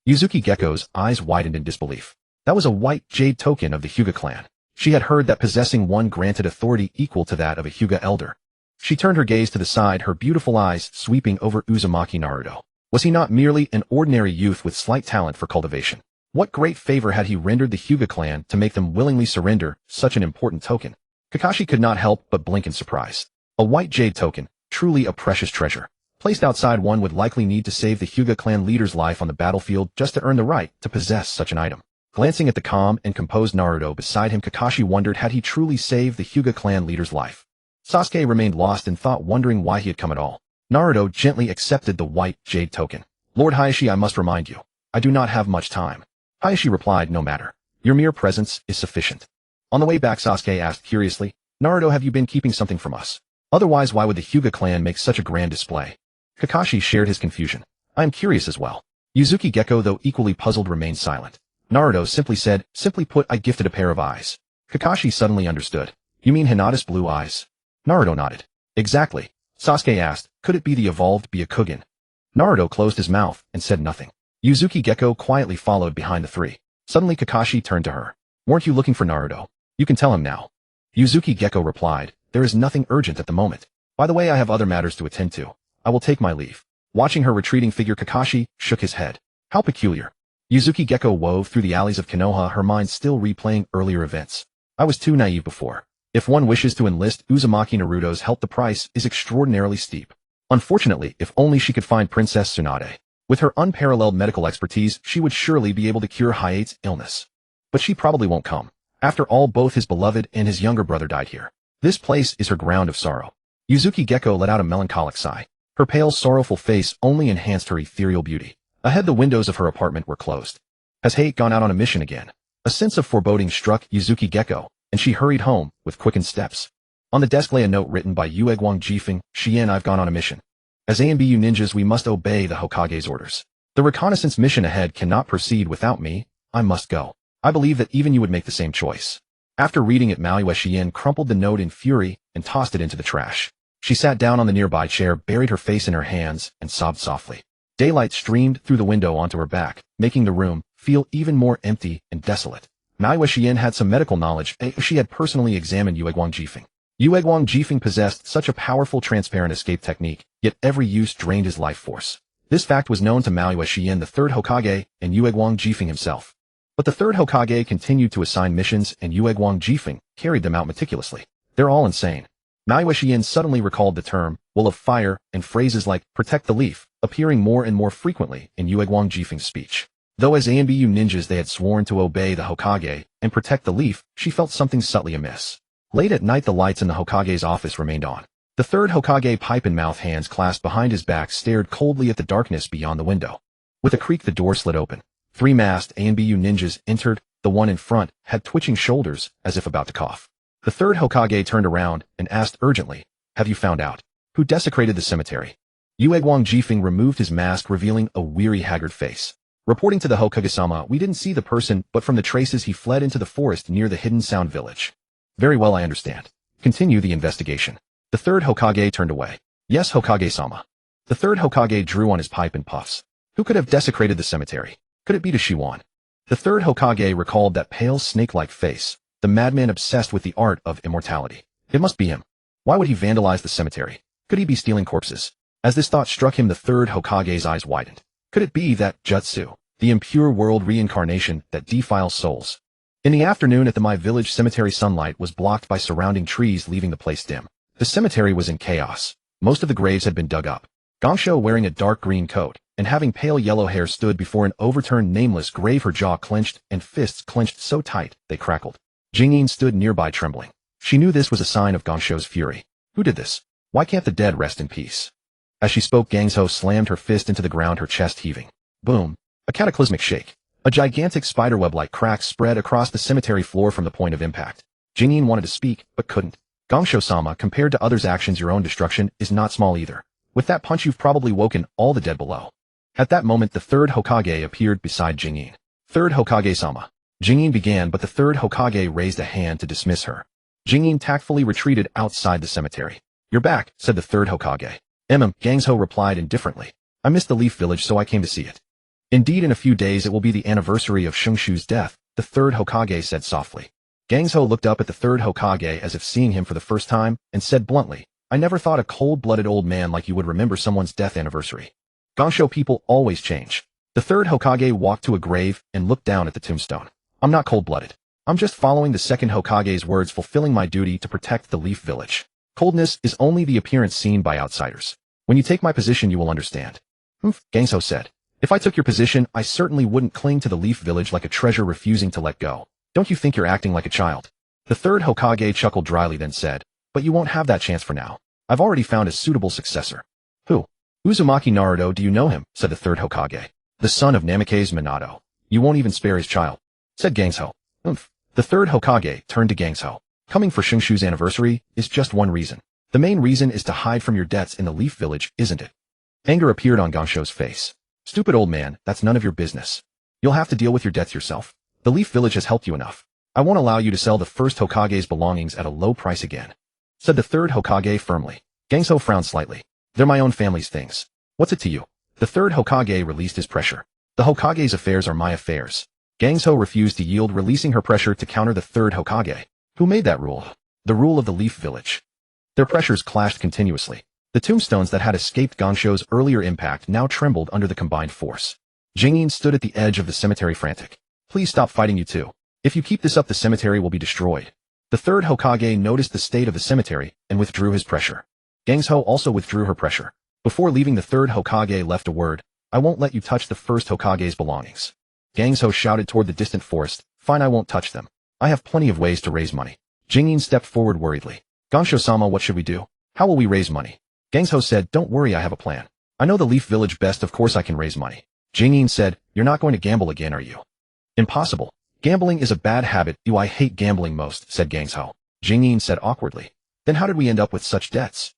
Uzuki Gecko's eyes widened in disbelief. That was a white jade token of the Hyuga clan. She had heard that possessing one granted authority equal to that of a Hyuga elder. She turned her gaze to the side, her beautiful eyes sweeping over Uzumaki Naruto. Was he not merely an ordinary youth with slight talent for cultivation? What great favor had he rendered the Hyuga clan to make them willingly surrender such an important token? Kakashi could not help but blink in surprise. A white jade token, truly a precious treasure. Placed outside, one would likely need to save the Hyuga clan leader's life on the battlefield just to earn the right to possess such an item. Glancing at the calm and composed Naruto beside him, Kakashi wondered had he truly saved the Hyuga clan leader's life. Sasuke remained lost in thought, wondering why he had come at all. Naruto gently accepted the white jade token. Lord Hiashi, I must remind you, I do not have much time. Hiashi replied, no matter. Your mere presence is sufficient. On the way back, Sasuke asked curiously, Naruto, have you been keeping something from us? Otherwise, why would the Hyuga clan make such a grand display? Kakashi shared his confusion. I am curious as well. Yuzuki Gecko, though equally puzzled, remained silent. Naruto simply said, simply put, I gifted a pair of eyes. Kakashi suddenly understood. You mean Hinata's blue eyes? Naruto nodded. Exactly. Sasuke asked, could it be the evolved Byakugan? Naruto closed his mouth and said nothing. Yuzuki Gecko quietly followed behind the three. Suddenly Kakashi turned to her. Weren't you looking for Naruto? You can tell him now. Yuzuki Gecko replied, there is nothing urgent at the moment. By the way, I have other matters to attend to. I will take my leave. Watching her retreating figure, Kakashi shook his head. How peculiar. Yuzuki Gecko wove through the alleys of Konoha, her mind still replaying earlier events. I was too naive before. If one wishes to enlist Uzumaki Naruto's help, the price is extraordinarily steep. Unfortunately, if only she could find Princess Tsunade. With her unparalleled medical expertise, she would surely be able to cure Hiate's illness. But she probably won't come. After all, both his beloved and his younger brother died here. This place is her ground of sorrow. Yuzuki Gecko let out a melancholic sigh. Her pale, sorrowful face only enhanced her ethereal beauty. Ahead, the windows of her apartment were closed. Has Hayate gone out on a mission again? A sense of foreboding struck Yuzuki Gecko, and she hurried home with quickened steps. On the desk lay a note written by Uegwang Jifeng, Shien, I've gone on a mission. As ANBU ninjas, we must obey the Hokage's orders. The reconnaissance mission ahead cannot proceed without me. I must go. I believe that even you would make the same choice. After reading it, Maui Shien crumpled the note in fury and tossed it into the trash. She sat down on the nearby chair, buried her face in her hands, and sobbed softly. Daylight streamed through the window onto her back, making the room feel even more empty and desolate. Maui Shien had some medical knowledge. She had personally examined Uegwang Jifeng. Uegwang Jifeng possessed such a powerful transparent escape technique, yet every use drained his life force. This fact was known to Maui Shien, the third Hokage, and Uegwang Jifeng himself. But the third Hokage continued to assign missions, and Uegwang Jifeng carried them out meticulously. They're all insane. Maui Shien suddenly recalled the term, Will of Fire, and phrases like, protect the leaf, appearing more and more frequently in Uegwang Jifeng's speech. Though as ANBU ninjas they had sworn to obey the Hokage and protect the leaf, she felt something subtly amiss. Late at night, the lights in the Hokage's office remained on. The third Hokage, pipe in mouth, hands clasped behind his back, stared coldly at the darkness beyond the window. With a creak, the door slid open. Three masked ANBU ninjas entered. The one in front had twitching shoulders, as if about to cough. The third Hokage turned around and asked urgently, have you found out who desecrated the cemetery? Uegwang Jifeng removed his mask, revealing a weary, haggard face. Reporting to the Hokage-sama, we didn't see the person, but from the traces he fled into the forest near the Hidden Sound village. Very well, I understand. Continue the investigation. The third Hokage turned away. Yes, Hokage-sama. The third Hokage drew on his pipe and puffs. Who could have desecrated the cemetery? Could it be Shiwan? The third Hokage recalled that pale, snake-like face, the madman obsessed with the art of immortality. It must be him. Why would he vandalize the cemetery? Could he be stealing corpses? As this thought struck him, the third Hokage's eyes widened. Could it be that jutsu, the impure world reincarnation that defiles souls? In the afternoon at the My Village cemetery, sunlight was blocked by surrounding trees, leaving the place dim. The cemetery was in chaos. Most of the graves had been dug up. Gangsho, wearing a dark green coat and having pale yellow hair, stood before an overturned nameless grave, her jaw clenched and fists clenched so tight they crackled. Jingyin stood nearby, trembling. She knew this was a sign of Gangsho's fury. Who did this? Why can't the dead rest in peace? As she spoke, Gangsho slammed her fist into the ground, her chest heaving. Boom! A cataclysmic shake. A gigantic spiderweb-like crack spread across the cemetery floor from the point of impact. Jingyin wanted to speak, but couldn't. Gangsho-sama, compared to others' actions, your own destruction is not small either. With that punch, you've probably woken all the dead below. At that moment, the third Hokage appeared beside Jingyin. Third Hokage-sama. Jingyin began, but the third Hokage raised a hand to dismiss her. Jingyin tactfully retreated outside the cemetery. You're back, said the third Hokage. Gangsho replied indifferently. I missed the Leaf Village, so I came to see it. Indeed, in a few days it will be the anniversary of Shungshu's death, the third Hokage said softly. Gangso looked up at the third Hokage as if seeing him for the first time, and said bluntly, I never thought a cold-blooded old man like you would remember someone's death anniversary. Gansho people always change. The third Hokage walked to a grave and looked down at the tombstone. I'm not cold-blooded. I'm just following the second Hokage's words, fulfilling my duty to protect the Leaf Village. Coldness is only the appearance seen by outsiders. When you take my position, you will understand. Gangso said. If I took your position, I certainly wouldn't cling to the Leaf Village like a treasure refusing to let go. Don't you think you're acting like a child? The third Hokage chuckled dryly, then said, but you won't have that chance for now. I've already found a suitable successor. Who? Uzumaki Naruto, do you know him? Said the third Hokage. The son of Namikaze Minato. You won't even spare his child, said Gangso. The third Hokage turned to Gangso. Coming for Shinshu's anniversary is just one reason. The main reason is to hide from your debts in the Leaf Village, isn't it? Anger appeared on Gansho's face. Stupid old man, that's none of your business. You'll have to deal with your debts yourself. The Leaf Village has helped you enough. I won't allow you to sell the first Hokage's belongings at a low price again, said the third Hokage firmly. Gangso frowned slightly. They're my own family's things. What's it to you? The third Hokage released his pressure. The Hokage's affairs are my affairs. Gangso refused to yield, releasing her pressure to counter the third Hokage. Who made that rule? The rule of the Leaf Village. Their pressures clashed continuously. The tombstones that had escaped Gansho's earlier impact now trembled under the combined force. Jingyin stood at the edge of the cemetery, frantic. Please stop fighting, you two. If you keep this up, the cemetery will be destroyed. The third Hokage noticed the state of the cemetery and withdrew his pressure. Gangso also withdrew her pressure. Before leaving, the third Hokage left a word. I won't let you touch the first Hokage's belongings. Gangso shouted toward the distant forest. Fine, I won't touch them. I have plenty of ways to raise money. Jingyin stepped forward worriedly. Gansho-sama, what should we do? How will we raise money? Gangso said, don't worry, I have a plan. I know the Leaf Village best, of course I can raise money. Jingyin said, you're not going to gamble again, are you? Impossible. Gambling is a bad habit. I hate gambling most, said Gangso. Jingyin said awkwardly. Then how did we end up with such debts?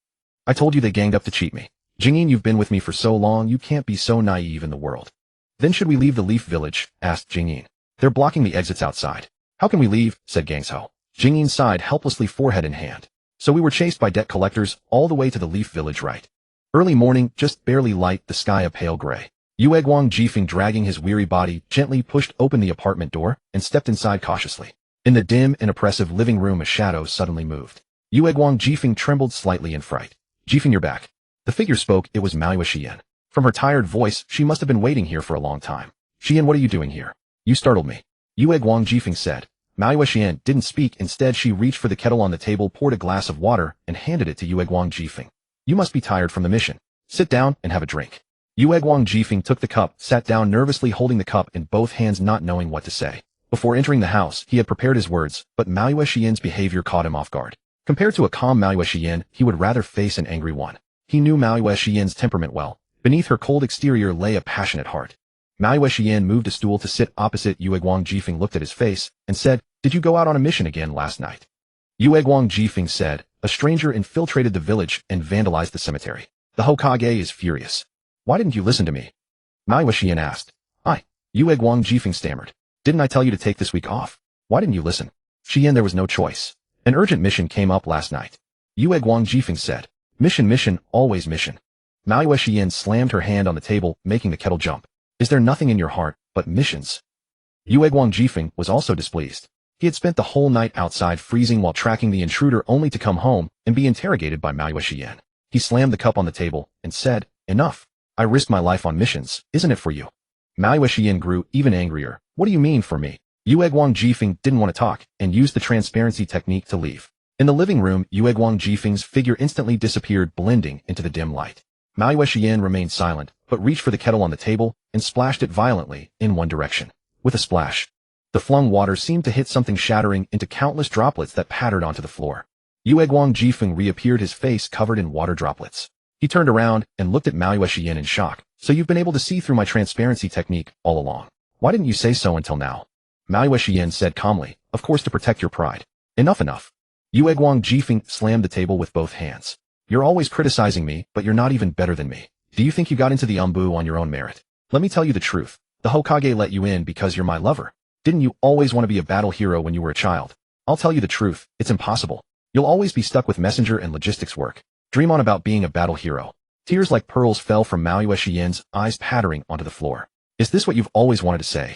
I told you they ganged up to cheat me. Jingyin, you've been with me for so long, you can't be so naive in the world. Then should we leave the Leaf Village? Asked Jingyin. They're blocking the exits outside. How can we leave? Said Gangso. Jingyin sighed helplessly, forehead in hand. So we were chased by debt collectors all the way to the Leaf Village, right? Early morning, just barely light, the sky a pale gray. Yueguang Jifeng, dragging his weary body, gently pushed open the apartment door and stepped inside cautiously. In the dim and oppressive living room, a shadow suddenly moved. Yueguang Jifeng trembled slightly in fright. Jifeng, you're back. The figure spoke. It was Maui Xian. From her tired voice, she must have been waiting here for a long time. Xian, what are you doing here? You startled me. Yueguang Jifeng said. Maui Xian didn't speak. Instead, she reached for the kettle on the table, poured a glass of water, and handed it to Yueguang Jifeng. You must be tired from the mission. Sit down and have a drink. Yueguang Jifeng took the cup, sat down nervously, holding the cup in both hands, not knowing what to say. Before entering the house, he had prepared his words, but Maui Xian's behavior caught him off guard. Compared to a calm Maui Xian, he would rather face an angry one. He knew Maui Xian's temperament well. Beneath her cold exterior lay a passionate heart. Maui Xian moved a stool to sit opposite Yueguang Jifeng, looked at his face, and said, Did you go out on a mission again last night? Yueguang Jifeng said, A stranger infiltrated the village and vandalized the cemetery. The Hokage is furious. Why didn't you listen to me? Maui Xian asked. Yueguang Jifeng stammered. Didn't I tell you to take this week off? Why didn't you listen? Xian, there was no choice. An urgent mission came up last night. Yueguang Jifeng said. Mission, always mission. Maui Xian slammed her hand on the table, making the kettle jump. Is there nothing in your heart but missions? Yueguang Jifeng was also displeased. He had spent the whole night outside freezing while tracking the intruder, only to come home and be interrogated by Maui Xian. He slammed the cup on the table and said, Enough. I risked my life on missions, isn't it for you? Maui Xian grew even angrier. What do you mean for me? Yueguang Jifeng didn't want to talk and used the transparency technique to leave. In the living room, Yueguang Jifeng's figure instantly disappeared, blending into the dim light. Maui Xian remained silent, but reached for the kettle on the table and splashed it violently in one direction. With a splash, the flung water seemed to hit something, shattering into countless droplets that pattered onto the floor. Yueguang Jifeng reappeared, his face covered in water droplets. He turned around and looked at Maui Xian in shock. So you've been able to see through my transparency technique all along. Why didn't you say so until now? Maui Xian said calmly, Of course, to protect your pride. Enough. Yueguang Jifeng slammed the table with both hands. You're always criticizing me, but you're not even better than me. Do you think you got into the Umbu on your own merit? Let me tell you the truth. The Hokage let you in because you're my lover. Didn't you always want to be a battle hero when you were a child? I'll tell you the truth, it's impossible. You'll always be stuck with messenger and logistics work. Dream on about being a battle hero. Tears like pearls fell from Maui Xian's eyes, pattering onto the floor. Is this what you've always wanted to say?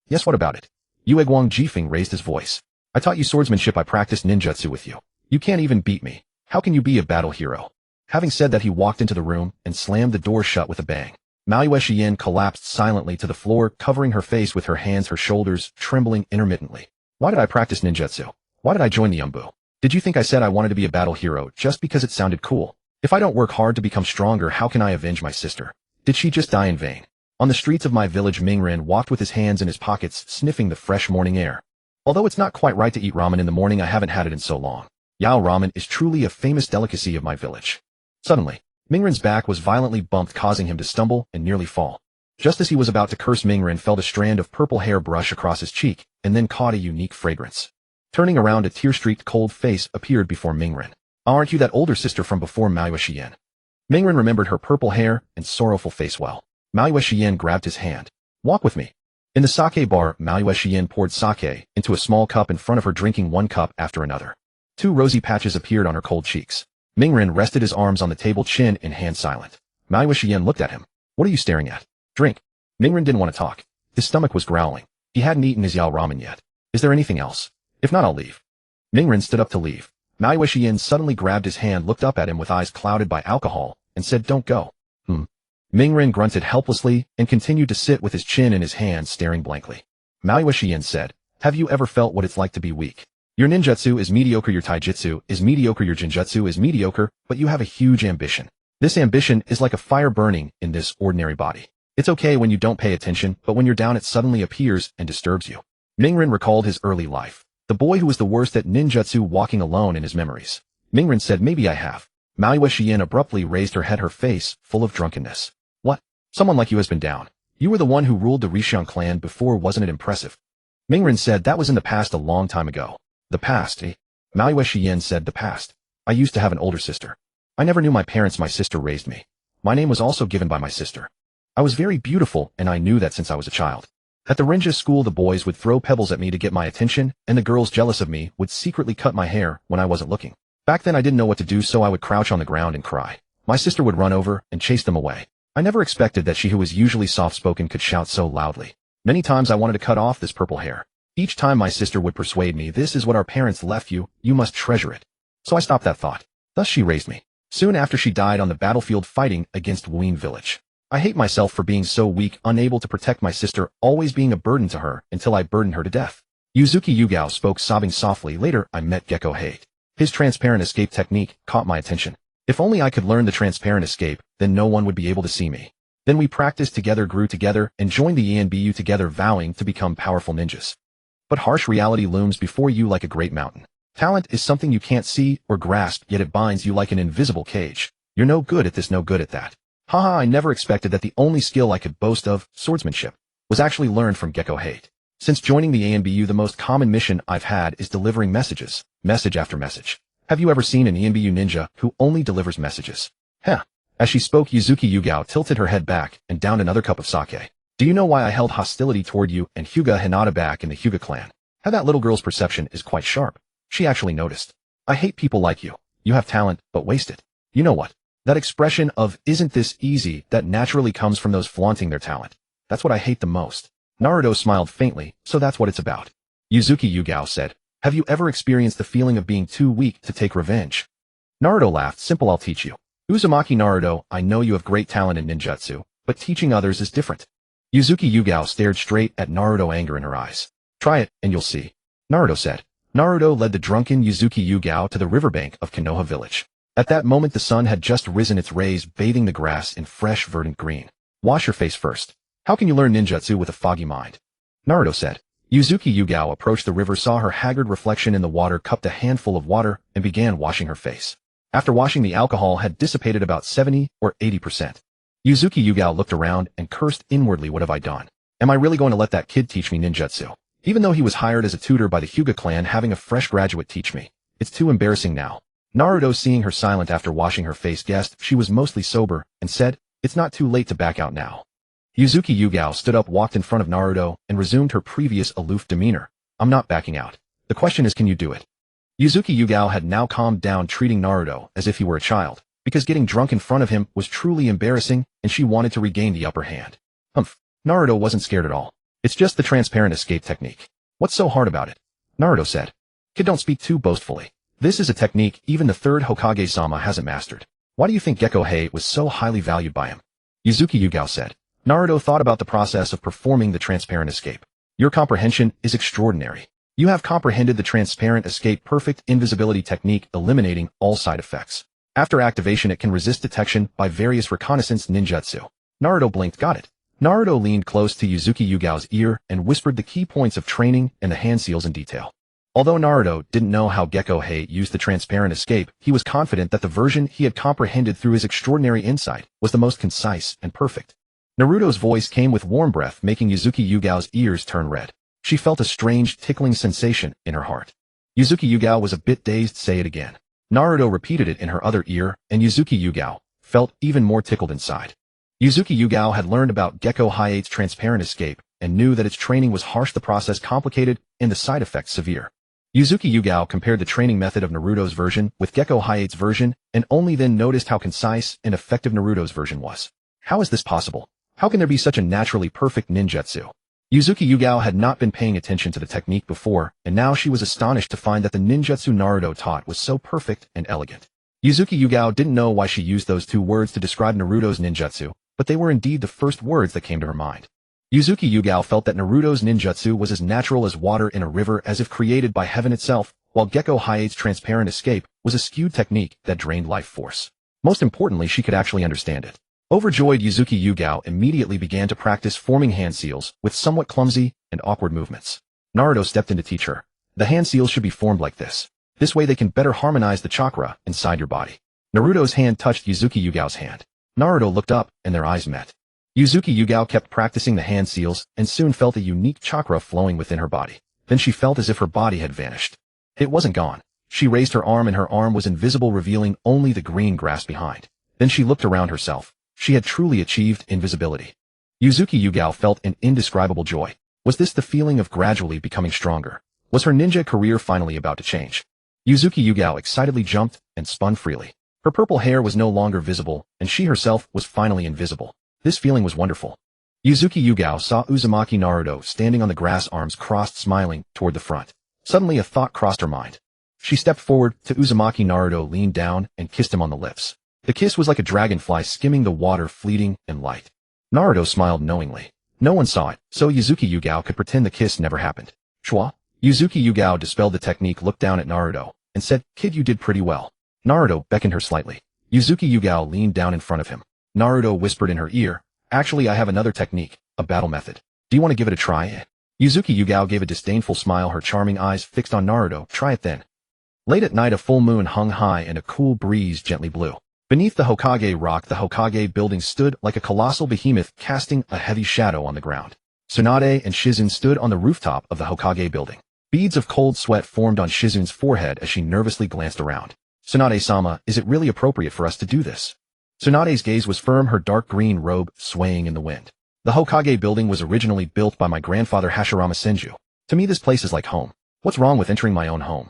Yes, what about it? Yueguang Jifeng raised his voice. I taught you swordsmanship. I practiced ninjutsu with you. You can't even beat me. How can you be a battle hero? Having said that, he walked into the room and slammed the door shut with a bang. Maui collapsed silently to the floor, covering her face with her hands, her shoulders trembling intermittently. Why did I practice ninjutsu? Why did I join the Umbu? Did you think I said I wanted to be a battle hero just because it sounded cool? If I don't work hard to become stronger, how can I avenge my sister? Did she just die in vain? On the streets of my village, Mingren walked with his hands in his pockets, sniffing the fresh morning air. Although it's not quite right to eat ramen in the morning, I haven't had it in so long. Yao ramen is truly a famous delicacy of my village. Suddenly, Mingren's back was violently bumped, causing him to stumble and nearly fall. Just as he was about to curse, Mingren felt a strand of purple hair brush across his cheek and then caught a unique fragrance. Turning around, a tear-streaked cold face appeared before Mingren. Aren't you that older sister from before, Maui? Mingren remembered her purple hair and sorrowful face well. Maui grabbed his hand. Walk with me. In the sake bar, Maui poured sake into a small cup in front of her, drinking one cup after another. 2 rosy patches appeared on her cold cheeks. Mingren rested his arms on the table, chin in hand, silent. Maui looked at him. What are you staring at? Drink. Mingren didn't want to talk. His stomach was growling. He hadn't eaten his yao ramen yet. Is there anything else? If not, I'll leave. Mingren stood up to leave. Maui suddenly grabbed his hand, looked up at him with eyes clouded by alcohol, and said, "Don't go." Mingren grunted helplessly and continued to sit with his chin in his hand, staring blankly. Maui said, "Have you ever felt what it's like to be weak? Your ninjutsu is mediocre, your taijutsu is mediocre, your jinjutsu is mediocre, but you have a huge ambition. This ambition is like a fire burning in this ordinary body. It's okay when you don't pay attention, but when you're down it suddenly appears and disturbs you." Mingren recalled his early life. The boy who was the worst at ninjutsu walking alone in his memories. Mingren said, "Maybe I have." Maui abruptly raised her head, her face full of drunkenness. "What? Someone like you has been down. You were the one who ruled the Rishian clan before, wasn't it impressive?" Mingren said, "That was in the past, a long time ago." "The past, eh?" Maui said, "The past. I used to have an older sister. I never knew my parents. My sister raised me. My name was also given by my sister. I was very beautiful, and I knew that since I was a child. At the Rinja school, the boys would throw pebbles at me to get my attention, and the girls, jealous of me, would secretly cut my hair when I wasn't looking. Back then I didn't know what to do, so I would crouch on the ground and cry. My sister would run over and chase them away. I never expected that she, who was usually soft-spoken, could shout so loudly. Many times I wanted to cut off this purple hair. Each time my sister would persuade me, "This is what our parents left you, you must treasure it." So I stopped that thought. Thus she raised me. Soon after, she died on the battlefield fighting against Wuin village. I hate myself for being so weak, unable to protect my sister, always being a burden to her, until I burdened her to death. Yuzuki Yugao spoke, sobbing softly. Later, I met Gecko Hate. His transparent escape technique caught my attention. If only I could learn the transparent escape, then no one would be able to see me. Then we practiced together, grew together, and joined the ENBU together, vowing to become powerful ninjas. But harsh reality looms before you like a great mountain. Talent is something you can't see or grasp, yet it binds you like an invisible cage. You're no good at this, no good at that. Haha, I never expected that the only skill I could boast of, swordsmanship, was actually learned from Gecko Hate. Since joining the ANBU, the most common mission I've had is delivering messages, message after message. Have you ever seen an ENBU ninja who only delivers messages? Heh. As she spoke, Yuzuki Yugao tilted her head back and downed another cup of sake. Do you know why I held hostility toward you and Hyuga Hinata back in the Hyuga clan? How that little girl's perception is quite sharp. She actually noticed. I hate people like you. You have talent, but waste it. You know what? That expression of, "Isn't this easy?" that naturally comes from those flaunting their talent. That's what I hate the most. Naruto smiled faintly, so that's what it's about. Yuzuki Yugao said, "Have you ever experienced the feeling of being too weak to take revenge?" Naruto laughed. "Simple, I'll teach you. Uzumaki Naruto, I know you have great talent in ninjutsu, but teaching others is different." Yuzuki Yugao stared straight at Naruto, anger in her eyes. "Try it, and you'll see," Naruto said. Naruto led the drunken Yuzuki Yugao to the riverbank of Konoha village. At that moment, the sun had just risen, its rays bathing the grass in fresh verdant green. "Wash your face first. How can you learn ninjutsu with a foggy mind?" Naruto said. Yuzuki Yugao approached the river, saw her haggard reflection in the water, cupped a handful of water, and began washing her face. After washing, the alcohol had dissipated about 70 or 80%. Yuzuki Yugao looked around and cursed inwardly. What have I done? Am I really going to let that kid teach me ninjutsu? Even though he was hired as a tutor by the Hyuga clan, having a fresh graduate teach me. It's too embarrassing now. Naruto, seeing her silent after washing her face, guessed she was mostly sober, and said, "It's not too late to back out now." Yuzuki Yugao stood up, walked in front of Naruto, and resumed her previous aloof demeanor. "I'm not backing out. The question is, can you do it?" Yuzuki Yugao had now calmed down, treating Naruto as if he were a child, because getting drunk in front of him was truly embarrassing, and she wanted to regain the upper hand. Naruto wasn't scared at all. "It's just the transparent escape technique. What's so hard about it?" Naruto said. Kid, don't speak too boastfully. This is a technique even the third Hokage-sama hasn't mastered. Why do you think Gekko Hei was so highly valued by him? Yuzuki Yugao said. Naruto thought about the process of performing the transparent escape. Your comprehension is extraordinary. You have comprehended the transparent escape perfect invisibility technique, eliminating all side effects. After activation, it can resist detection by various reconnaissance ninjutsu. Naruto blinked. Got it. Naruto leaned close to Yuzuki Yugao's ear and whispered the key points of training and the hand seals in detail. Although Naruto didn't know how Gekko Hei used the transparent escape, he was confident that the version he had comprehended through his extraordinary insight was the most concise and perfect. Naruto's voice came with warm breath, making Yuzuki Yugao's ears turn red. She felt a strange tickling sensation in her heart. Yuzuki Yugao was a bit dazed. Say it again. Naruto repeated it in her other ear, and Yuzuki Yugao felt even more tickled inside. Yuzuki Yugao had learned about Gekko Hei's transparent escape and knew that its training was harsh, the process complicated, and the side effects severe. Yuzuki Yugao compared the training method of Naruto's version with Gekko Hei's version and only then noticed how concise and effective Naruto's version was. How is this possible? How can there be such a naturally perfect ninjutsu? Yuzuki Yugao had not been paying attention to the technique before, and now she was astonished to find that the ninjutsu Naruto taught was so perfect and elegant. Yuzuki Yugao didn't know why she used those two words to describe Naruto's ninjutsu, but they were indeed the first words that came to her mind. Yuzuki Yugao felt that Naruto's ninjutsu was as natural as water in a river, as if created by heaven itself, while Gekko Hei's transparent escape was a skewed technique that drained life force. Most importantly, she could actually understand it. Overjoyed, Yuzuki Yugao immediately began to practice forming hand seals with somewhat clumsy and awkward movements. Naruto stepped in to teach her. The hand seals should be formed like this. This way they can better harmonize the chakra inside your body. Naruto's hand touched Yuzuki Yugao's hand. Naruto looked up, and their eyes met. Yuzuki Yugao kept practicing the hand seals and soon felt a unique chakra flowing within her body. Then she felt as if her body had vanished. It wasn't gone. She raised her arm and her arm was invisible, revealing only the green grass behind. Then she looked around herself. She had truly achieved invisibility. Yuzuki Yugao felt an indescribable joy. Was this the feeling of gradually becoming stronger? Was her ninja career finally about to change? Yuzuki Yugao excitedly jumped and spun freely. Her purple hair was no longer visible, and she herself was finally invisible. This feeling was wonderful. Yuzuki Yugao saw Uzumaki Naruto standing on the grass, arms crossed, smiling toward the front. Suddenly a thought crossed her mind. She stepped forward to Uzumaki. Naruto leaned down and kissed him on the lips. The kiss was like a dragonfly skimming the water, fleeting and light. Naruto smiled knowingly. No one saw it, so Yuzuki Yugao could pretend the kiss never happened. Chua? Yuzuki Yugao dispelled the technique, looked down at Naruto, and said, "Kid, you did pretty well." Naruto beckoned her slightly. Yuzuki Yugao leaned down in front of him. Naruto whispered in her ear, "Actually, I have another technique, a battle method. Do you want to give it a try?" Yuzuki Yugao gave a disdainful smile, her charming eyes fixed on Naruto. "Try it then." Late at night, a full moon hung high and a cool breeze gently blew. Beneath the Hokage rock, the Hokage building stood like a colossal behemoth, casting a heavy shadow on the ground. Tsunade and Shizune stood on the rooftop of the Hokage building. Beads of cold sweat formed on Shizune's forehead as she nervously glanced around. "Tsunade-sama, is it really appropriate for us to do this?" Tsunade's gaze was firm, her dark green robe swaying in the wind. "The Hokage building was originally built by my grandfather Hashirama Senju. To me, this place is like home. What's wrong with entering my own home?"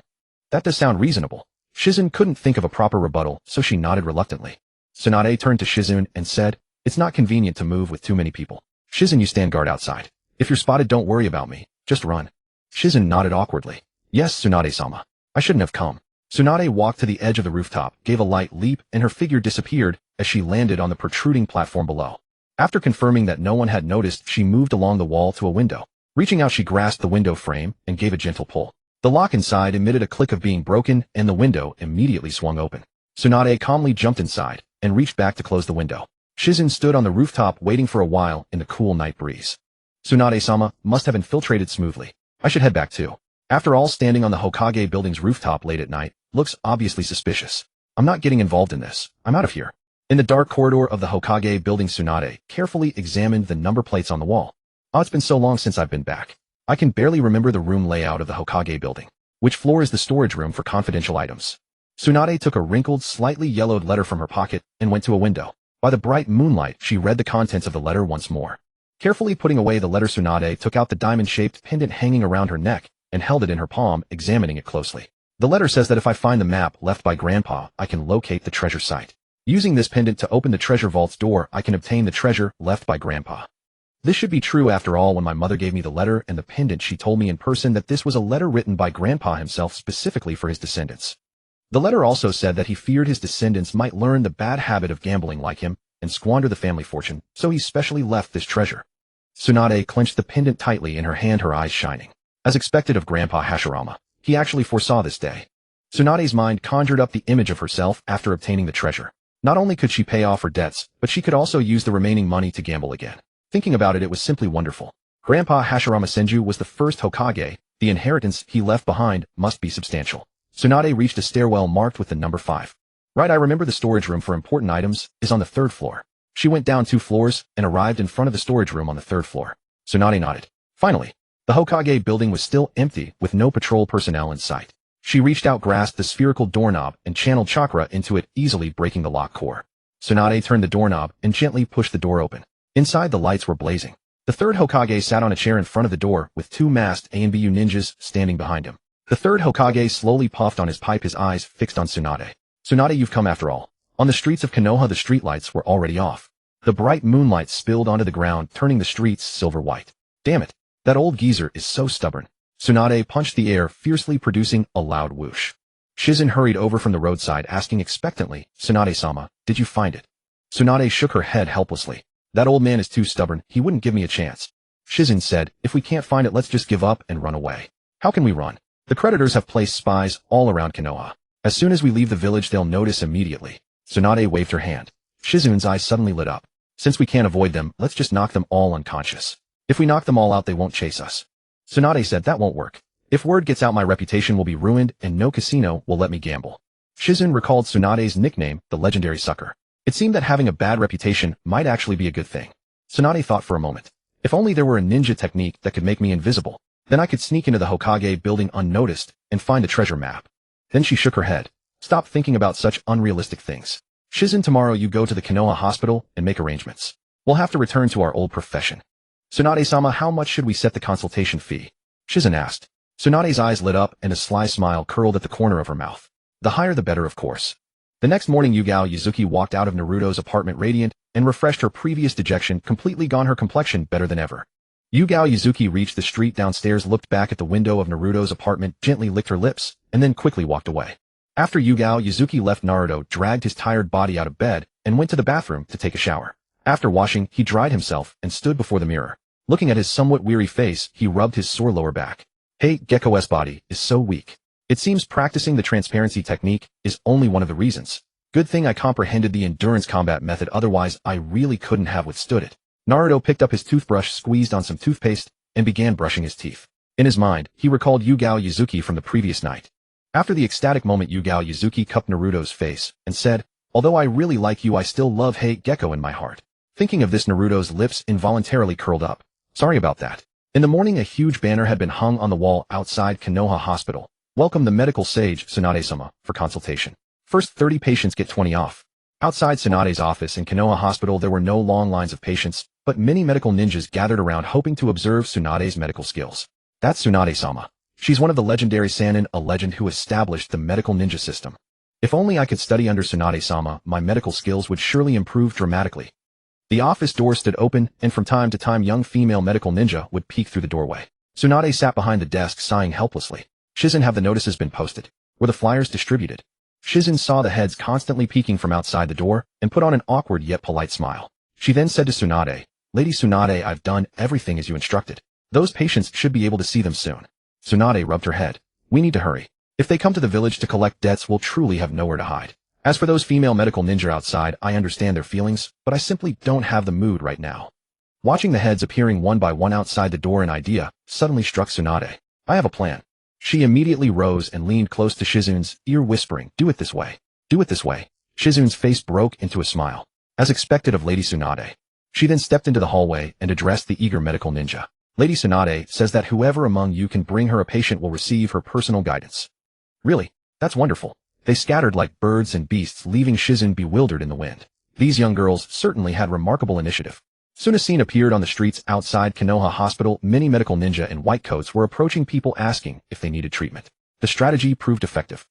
"That does sound reasonable." Shizune couldn't think of a proper rebuttal, so she nodded reluctantly. Tsunade turned to Shizune and said, "It's not convenient to move with too many people. Shizune, you stand guard outside. If you're spotted, don't worry about me, just run." Shizune nodded awkwardly. "Yes, Tsunade-sama. I shouldn't have come." Tsunade walked to the edge of the rooftop, gave a light leap, and her figure disappeared as she landed on the protruding platform below. After confirming that no one had noticed, she moved along the wall to a window. Reaching out, she grasped the window frame and gave a gentle pull. The lock inside emitted a click of being broken, and the window immediately swung open. Tsunade calmly jumped inside and reached back to close the window. Shizune stood on the rooftop waiting for a while in the cool night breeze. "Tsunade-sama must have infiltrated smoothly. I should head back too. After all, standing on the Hokage building's rooftop late at night looks obviously suspicious. I'm not getting involved in this. I'm out of here." In the dark corridor of the Hokage building, Tsunade carefully examined the number plates on the wall. "Oh, it's been so long since I've been back. I can barely remember the room layout of the Hokage building. Which floor is the storage room for confidential items?" Tsunade took a wrinkled, slightly yellowed letter from her pocket and went to a window. By the bright moonlight, she read the contents of the letter once more. Carefully putting away the letter, Tsunade took out the diamond-shaped pendant hanging around her neck and held it in her palm, examining it closely. "The letter says that if I find the map left by Grandpa, I can locate the treasure site. Using this pendant to open the treasure vault's door, I can obtain the treasure left by Grandpa." This should be true after all. When my mother gave me the letter and the pendant, she told me in person that this was a letter written by Grandpa himself specifically for his descendants. The letter also said that he feared his descendants might learn the bad habit of gambling like him and squander the family fortune, so he specially left this treasure. Tsunade clenched the pendant tightly in her hand, her eyes shining. As expected of Grandpa Hashirama, he actually foresaw this day. Tsunade's mind conjured up the image of herself after obtaining the treasure. Not only could she pay off her debts, but she could also use the remaining money to gamble again. Thinking about it, it was simply wonderful. Grandpa Hashirama Senju was the first Hokage. The inheritance he left behind must be substantial. Tsunade reached a stairwell marked with the number 5. Right, I remember the storage room for important items is on the 3rd floor. She went down 2 floors and arrived in front of the storage room on the 3rd floor. Tsunade nodded. Finally, the Hokage building was still empty with no patrol personnel in sight. She reached out, grasped the spherical doorknob, and channeled chakra into it, easily breaking the lock core. Tsunade turned the doorknob and gently pushed the door open. Inside, the lights were blazing. The 3rd Hokage sat on a chair in front of the door with 2 masked ANBU ninjas standing behind him. The 3rd Hokage slowly puffed on his pipe, his eyes fixed on Tsunade. Tsunade, you've come after all. On the streets of Konoha, the streetlights were already off. The bright moonlight spilled onto the ground, turning the streets silver white. Damn it. That old geezer is so stubborn. Tsunade punched the air, fiercely producing a loud whoosh. Shizen hurried over from the roadside, asking expectantly, Tsunade-sama, did you find it? Tsunade shook her head helplessly. That old man is too stubborn, he wouldn't give me a chance. Shizen said, if we can't find it, let's just give up and run away. How can we run? The creditors have placed spies all around Konoha. As soon as we leave the village, they'll notice immediately. Tsunade waved her hand. Shizen's eyes suddenly lit up. Since we can't avoid them, let's just knock them all unconscious. If we knock them all out, they won't chase us. Tsunade said, that won't work. If word gets out, my reputation will be ruined and no casino will let me gamble. Shizen recalled Tsunade's nickname, the legendary sucker. It seemed that having a bad reputation might actually be a good thing. Tsunade thought for a moment. If only there were a ninja technique that could make me invisible, then I could sneak into the Hokage building unnoticed and find the treasure map. Then she shook her head. Stop thinking about such unrealistic things. Shizen, tomorrow you go to the Konoha hospital and make arrangements. We'll have to return to our old profession. Tsunade-sama, how much should we set the consultation fee? Shizen asked. Tsunade's eyes lit up and a sly smile curled at the corner of her mouth. The higher the better, of course. The next morning, Yugao Yuzuki walked out of Naruto's apartment radiant and refreshed. Her previous dejection completely gone, her complexion better than ever. Yugao Yuzuki reached the street downstairs, looked back at the window of Naruto's apartment, gently licked her lips, and then quickly walked away. After Yugao Yuzuki left, Naruto dragged his tired body out of bed and went to the bathroom to take a shower. After washing, he dried himself and stood before the mirror. Looking at his somewhat weary face, he rubbed his sore lower back. Hey, Gekko's body is so weak. It seems practicing the transparency technique is only one of the reasons. Good thing I comprehended the endurance combat method, otherwise I really couldn't have withstood it. Naruto picked up his toothbrush, squeezed on some toothpaste, and began brushing his teeth. In his mind, he recalled Yugao Yuzuki from the previous night. After the ecstatic moment, Yugao Yuzuki cupped Naruto's face and said, although I really like you, I still love Hey Gekko in my heart. Thinking of this, Naruto's lips involuntarily curled up. Sorry about that. In the morning, a huge banner had been hung on the wall outside Konoha Hospital. Welcome the medical sage, Tsunade-sama, for consultation. First 30 patients get 20 off. Outside Tsunade's office in Konoha Hospital, there were no long lines of patients, but many medical ninjas gathered around hoping to observe Tsunade's medical skills. That's Tsunade-sama. She's one of the legendary Sannin, a legend who established the medical ninja system. If only I could study under Tsunade-sama, my medical skills would surely improve dramatically. The office door stood open, and from time to time young female medical ninja would peek through the doorway. Tsunade sat behind the desk, sighing helplessly. Shizen, have the notices been posted? Were the flyers distributed? Shizen saw the heads constantly peeking from outside the door, and put on an awkward yet polite smile. She then said to Tsunade, Lady Tsunade, I've done everything as you instructed. Those patients should be able to see them soon. Tsunade rubbed her head. We need to hurry. If they come to the village to collect debts, we'll truly have nowhere to hide. As for those female medical ninja outside, I understand their feelings, but I simply don't have the mood right now. Watching the heads appearing one by one outside the door, an idea suddenly struck Tsunade. I have a plan. She immediately rose and leaned close to Shizune's ear, whispering, do it this way. Do it this way. Shizune's face broke into a smile. As expected of Lady Tsunade. She then stepped into the hallway and addressed the eager medical ninja. Lady Tsunade says that whoever among you can bring her a patient will receive her personal guidance. Really? That's wonderful. They scattered like birds and beasts, leaving Shizune bewildered in the wind. These young girls certainly had remarkable initiative. Soon a scene appeared on the streets outside Konoha Hospital. Many medical ninja in white coats were approaching people asking if they needed treatment. The strategy proved effective.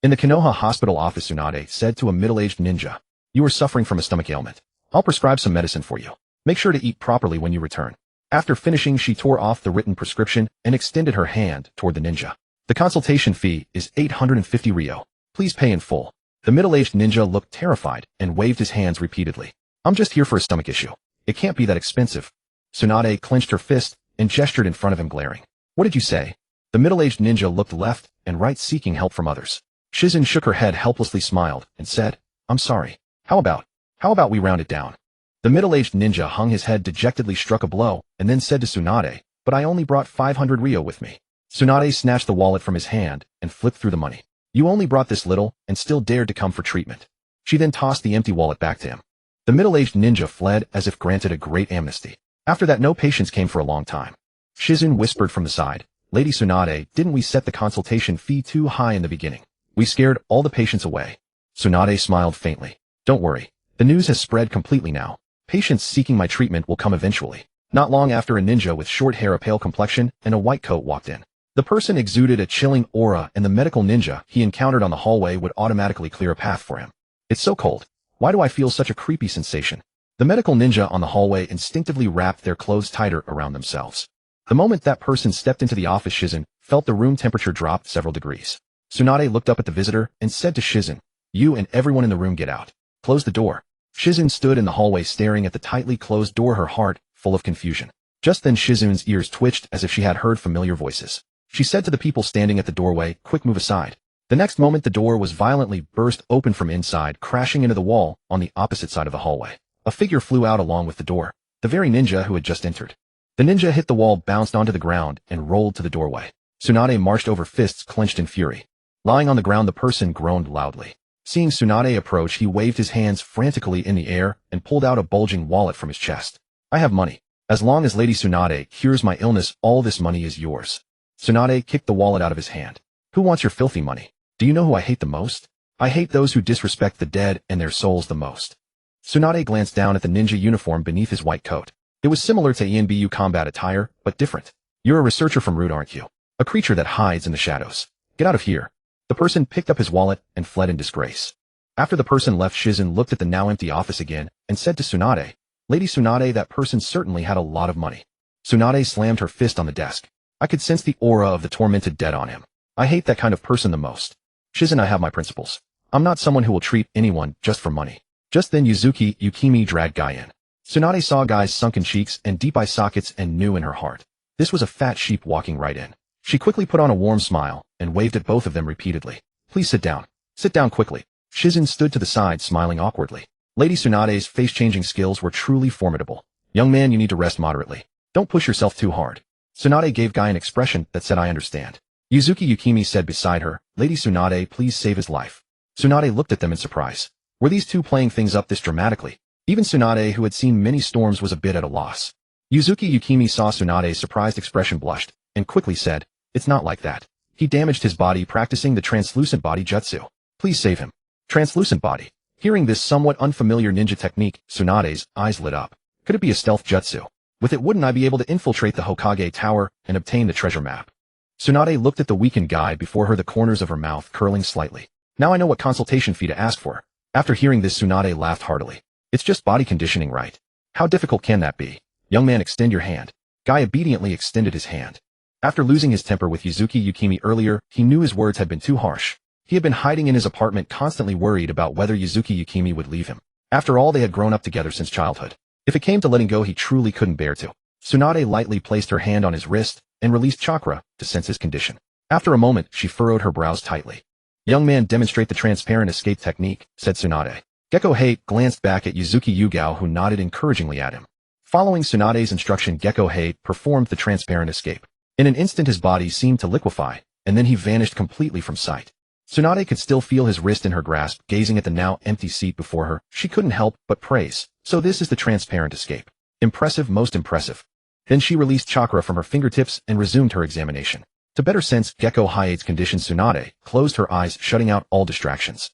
In the Konoha Hospital office, Tsunade said to a middle-aged ninja, you are suffering from a stomach ailment. I'll prescribe some medicine for you. Make sure to eat properly when you return. After finishing, she tore off the written prescription and extended her hand toward the ninja. The consultation fee is 850 ryo. Please pay in full. The middle-aged ninja looked terrified and waved his hands repeatedly. I'm just here for a stomach issue. It can't be that expensive. Tsunade clenched her fist and gestured in front of him, glaring. What did you say? The middle-aged ninja looked left and right, seeking help from others. Shizen shook her head, helplessly smiled, and said, I'm sorry. How about we round it down? The middle-aged ninja hung his head, dejectedly struck a blow, and then said to Tsunade, but I only brought 500 ryo with me. Tsunade snatched the wallet from his hand and flipped through the money. You only brought this little and still dared to come for treatment. She then tossed the empty wallet back to him. The middle-aged ninja fled as if granted a great amnesty. After that, no patients came for a long time. Shizen whispered from the side, Lady Tsunade, didn't we set the consultation fee too high in the beginning? We scared all the patients away. Tsunade smiled faintly. Don't worry. The news has spread completely now. Patients seeking my treatment will come eventually. Not long after, a ninja with short hair, a pale complexion, and a white coat walked in. The person exuded a chilling aura, and the medical ninja he encountered on the hallway would automatically clear a path for him. It's so cold. Why do I feel such a creepy sensation? The medical ninja on the hallway instinctively wrapped their clothes tighter around themselves. The moment that person stepped into the office, Shizen felt the room temperature drop several degrees. Tsunade looked up at the visitor and said to Shizen, You and everyone in the room get out. Close the door. Shizen stood in the hallway staring at the tightly closed door, her heart full of confusion. Just then Shizen's ears twitched as if she had heard familiar voices. She said to the people standing at the doorway, Quick, move aside. The next moment the door was violently burst open from inside, crashing into the wall on the opposite side of the hallway. A figure flew out along with the door, the very ninja who had just entered. The ninja hit the wall, bounced onto the ground, and rolled to the doorway. Tsunade marched over, fists clenched in fury. Lying on the ground, the person groaned loudly. Seeing Tsunade approach, he waved his hands frantically in the air and pulled out a bulging wallet from his chest. I have money. As long as Lady Tsunade cures my illness, all this money is yours. Tsunade kicked the wallet out of his hand. Who wants your filthy money? Do you know who I hate the most? I hate those who disrespect the dead and their souls the most. Tsunade glanced down at the ninja uniform beneath his white coat. It was similar to ENBU combat attire, but different. You're a researcher from Root, aren't you? A creature that hides in the shadows. Get out of here. The person picked up his wallet and fled in disgrace. After the person left, Shizen looked at the now empty office again and said to Tsunade, Lady Tsunade, that person certainly had a lot of money. Tsunade slammed her fist on the desk. I could sense the aura of the tormented dead on him. I hate that kind of person the most. Shizen, I have my principles. I'm not someone who will treat anyone just for money. Just then Uzumaki Yukimi dragged Guy in. Tsunade saw Guy's sunken cheeks and deep eye sockets and knew in her heart. This was a fat sheep walking right in. She quickly put on a warm smile and waved at both of them repeatedly. Please sit down. Sit down quickly. Shizen stood to the side, smiling awkwardly. Lady Tsunade's face-changing skills were truly formidable. Young man, you need to rest moderately. Don't push yourself too hard. Tsunade gave Guy an expression that said, I understand. Uzumaki Yukimi said beside her, Lady Tsunade, please save his life. Tsunade looked at them in surprise. Were these two playing things up this dramatically? Even Tsunade, who had seen many storms, was a bit at a loss. Uzumaki Yukimi saw Tsunade's surprised expression, blushed, and quickly said, It's not like that. He damaged his body practicing the translucent body jutsu. Please save him. Translucent body. Hearing this somewhat unfamiliar ninja technique, Tsunade's eyes lit up. Could it be a stealth jutsu? With it, wouldn't I be able to infiltrate the Hokage tower and obtain the treasure map? Tsunade looked at the weakened Guy before her, the corners of her mouth curling slightly. Now I know what consultation fee to ask for. After hearing this, Tsunade laughed heartily. It's just body conditioning, right? How difficult can that be? Young man, extend your hand. Guy obediently extended his hand. After losing his temper with Uzumaki Yukimi earlier, he knew his words had been too harsh. He had been hiding in his apartment, constantly worried about whether Uzumaki Yukimi would leave him. After all, they had grown up together since childhood. If it came to letting go, he truly couldn't bear to. Tsunade lightly placed her hand on his wrist and released chakra to sense his condition. After a moment, she furrowed her brows tightly. Young man, demonstrate the transparent escape technique, said Tsunade. Gecko Hate glanced back at Uzumaki Yugao, who nodded encouragingly at him. Following Tsunade's instruction, Gecko Hate performed the transparent escape. In an instant, his body seemed to liquefy, and then he vanished completely from sight. Tsunade could still feel his wrist in her grasp. Gazing at the now empty seat before her, she couldn't help but praise. So this is the transparent escape. Impressive, most impressive. Then she released chakra from her fingertips and resumed her examination. To better sense Gecko Hate's condition, Tsunade closed her eyes, shutting out all distractions.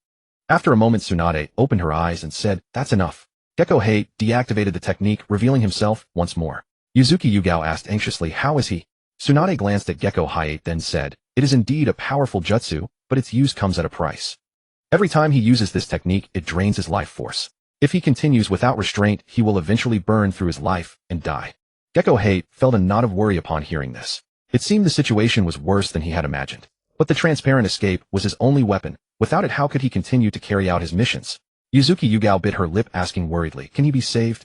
After a moment, Tsunade opened her eyes and said, That's enough. Gecko Hate deactivated the technique, revealing himself once more. Uzumaki Yugao asked anxiously, How is he? Tsunade glanced at Gecko Hate, then said, It is indeed a powerful jutsu, but its use comes at a price. Every time he uses this technique, it drains his life force. If he continues without restraint, he will eventually burn through his life and die. Gecko Hate felt a knot of worry upon hearing this. It seemed the situation was worse than he had imagined. But the transparent escape was his only weapon. Without it, how could he continue to carry out his missions? Yuzuki Yugao bit her lip, asking worriedly, "Can he be saved?"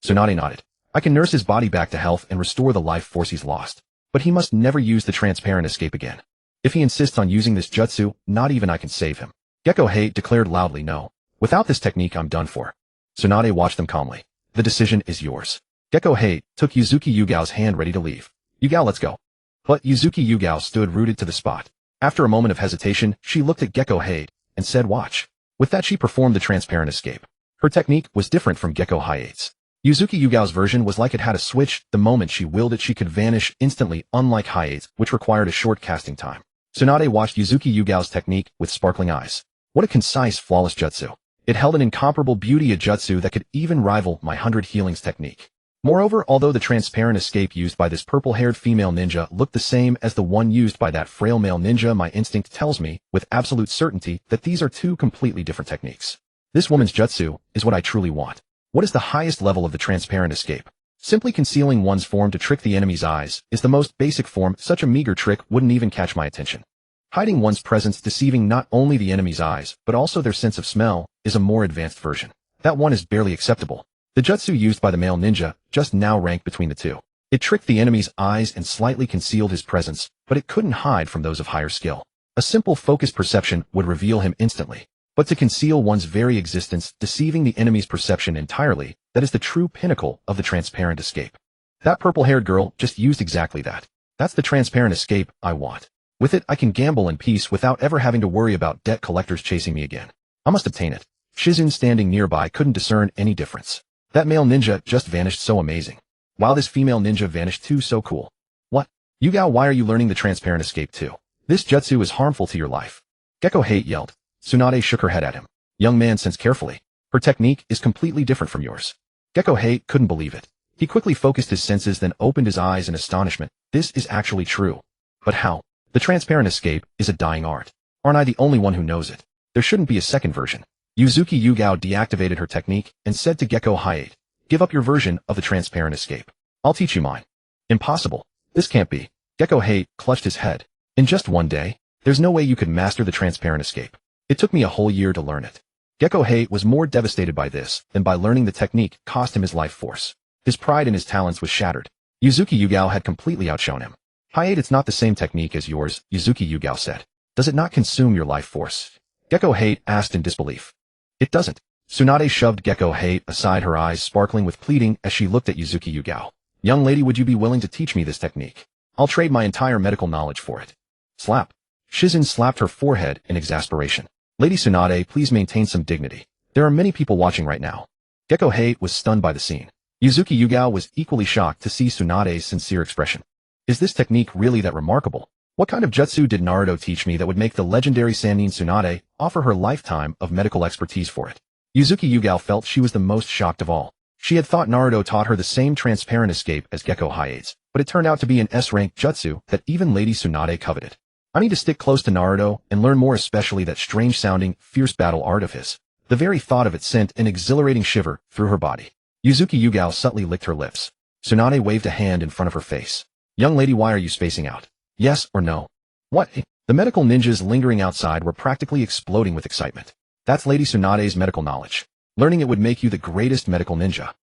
Tsunade nodded. "I can nurse his body back to health and restore the life force he's lost. But he must never use the transparent escape again. If he insists on using this jutsu, not even I can save him." Gecko Hate declared loudly, "No. Without this technique, I'm done for." Tsunade watched them calmly. "The decision is yours." Gecko Hate took Yuzuki Yugao's hand, ready to leave. "Yugao, let's go." But Yuzuki Yugao stood rooted to the spot. After a moment of hesitation, she looked at Gecko Hate and said, "Watch." With that, she performed the transparent escape. Her technique was different from Gecko Hate's. Yuzuki Yugao's version was like it had a switch. The moment she willed it, she could vanish instantly, unlike Hate's, which required a short casting time. Tsunade watched Yuzuki Yugao's technique with sparkling eyes. What a concise, flawless jutsu. It held an incomparable beauty, a jutsu that could even rival my 100 healings technique. Moreover, although the transparent escape used by this purple-haired female ninja looked the same as the one used by that frail male ninja, my instinct tells me, with absolute certainty, that these are two completely different techniques. This woman's jutsu is what I truly want. What is the highest level of the transparent escape? Simply concealing one's form to trick the enemy's eyes is the most basic form. Such a meager trick wouldn't even catch my attention. Hiding one's presence, deceiving not only the enemy's eyes, but also their sense of smell, is a more advanced version. That one is barely acceptable. The jutsu used by the male ninja just now ranked between the two. It tricked the enemy's eyes and slightly concealed his presence, but it couldn't hide from those of higher skill. A simple focused perception would reveal him instantly. But to conceal one's very existence, deceiving the enemy's perception entirely, that is the true pinnacle of the transparent escape. That purple-haired girl just used exactly that. That's the transparent escape I want. With it, I can gamble in peace without ever having to worry about debt collectors chasing me again. I must obtain it. Shizune, standing nearby, couldn't discern any difference. That male ninja just vanished, so amazing. While this female ninja vanished too, so cool. What? Yugao, why are you learning the transparent escape too? This jutsu is harmful to your life. Gecko Hate yelled. Tsunade shook her head at him. Young man, sense carefully. Her technique is completely different from yours. Gecko Hate couldn't believe it. He quickly focused his senses, then opened his eyes in astonishment. This is actually true. But how? The transparent escape is a dying art. Aren't I the only one who knows it? There shouldn't be a second version. Yuzuki Yugao deactivated her technique and said to Gecko Hate, "Give up your version of the transparent escape. I'll teach you mine." Impossible. This can't be. Gecko Hate clutched his head. In just one day? There's no way you could master the transparent escape. It took me a whole year to learn it. Gecko Hate was more devastated by this than by learning the technique cost him his life force. His pride in his talents was shattered. Yuzuki Yugao had completely outshone him. "Hate, it's not the same technique as yours," Yuzuki Yugao said. "Does it not consume your life force?" Gecko Hate asked in disbelief. "It doesn't." Tsunade shoved Gecko Hate aside, her eyes sparkling with pleading as she looked at Yuzuki Yugao. "Young lady, would you be willing to teach me this technique? I'll trade my entire medical knowledge for it." Slap. Shizune slapped her forehead in exasperation. "Lady Tsunade, please maintain some dignity. There are many people watching right now." Gecko Hate was stunned by the scene. Yuzuki Yugao was equally shocked to see Tsunade's sincere expression. Is this technique really that remarkable? What kind of jutsu did Naruto teach me that would make the legendary Sannin Tsunade offer her lifetime of medical expertise for it? Yuzuki Yugao felt she was the most shocked of all. She had thought Naruto taught her the same transparent escape as Gecko Hate's, but it turned out to be an S-rank jutsu that even Lady Tsunade coveted. I need to stick close to Naruto and learn more, especially that strange-sounding, fierce battle art of his. The very thought of it sent an exhilarating shiver through her body. Yuzuki Yugao subtly licked her lips. Tsunade waved a hand in front of her face. "Young lady, why are you spacing out? Yes or no?" "What?" The medical ninjas lingering outside were practically exploding with excitement. "That's Lady Tsunade's medical knowledge. Learning it would make you the greatest medical ninja."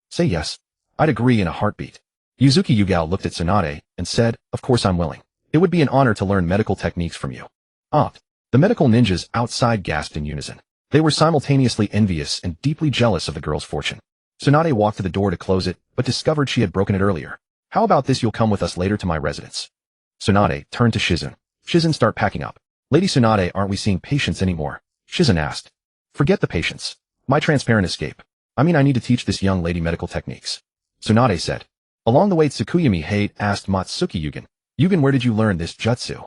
"Say yes." "I'd agree in a heartbeat." Yuzuki Yugao looked at Tsunade and said, "Of course I'm willing. It would be an honor to learn medical techniques from you." "Ah." The medical ninjas outside gasped in unison. They were simultaneously envious and deeply jealous of the girl's fortune. Tsunade walked to the door to close it, but discovered she had broken it earlier. "How about this, you'll come with us later to my residence." Tsunade turned to Shizune. "Shizune, start packing up." "Lady Tsunade, aren't we seeing patients anymore?" Shizune asked. "Forget the patients. My transparent escape. I mean, I need to teach this young lady medical techniques." Tsunade said. Along the way, Tsukuyami Hate asked Matsuki Yugen, "Yugen, where did you learn this jutsu?"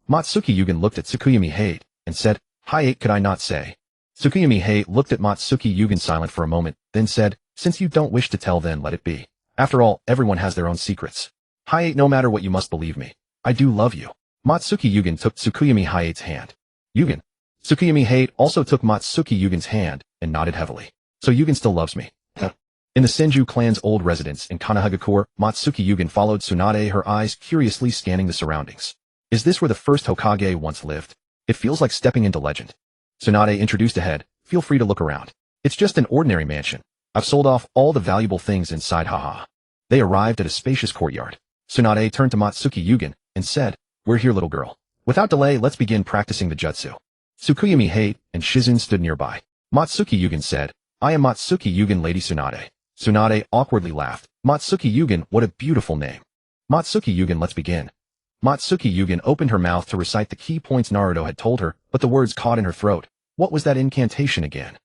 Matsuki Yugen looked at Tsukuyami Hate and said, "Hate, could I not say?" Tsukuyami Hate looked at Matsuki Yugen silent for a moment, then said, "Since you don't wish to tell, then let it be. After all, everyone has their own secrets. Hate, no matter what, you must believe me. I do love you." Matsuki Yugen took Tsukuyami Hate's hand. "Yugen." Tsukuyami Hate also took Matsuki Yugen's hand and nodded heavily. So Yugen still loves me. In the Senju clan's old residence in Kanahagakure, Matsuki Yugen followed Tsunade, her eyes curiously scanning the surroundings. Is this where the first Hokage once lived? It feels like stepping into legend. Tsunade introduced ahead. Feel free to look around. It's just an ordinary mansion. I've sold off all the valuable things inside, haha. They arrived at a spacious courtyard. Tsunade turned to Matsuki Yugen and said, "We're here, little girl. Without delay, let's begin practicing the jutsu." Tsukuyami Hate and Shizun stood nearby. Matsuki Yugen said, "I am Matsuki Yugen, Lady Tsunade." Tsunade awkwardly laughed. Matsuki Yugen, what a beautiful name. Matsuki Yugen, let's begin. Matsuki Yugen opened her mouth to recite the key points Naruto had told her, but the words caught in her throat. What was that incantation again?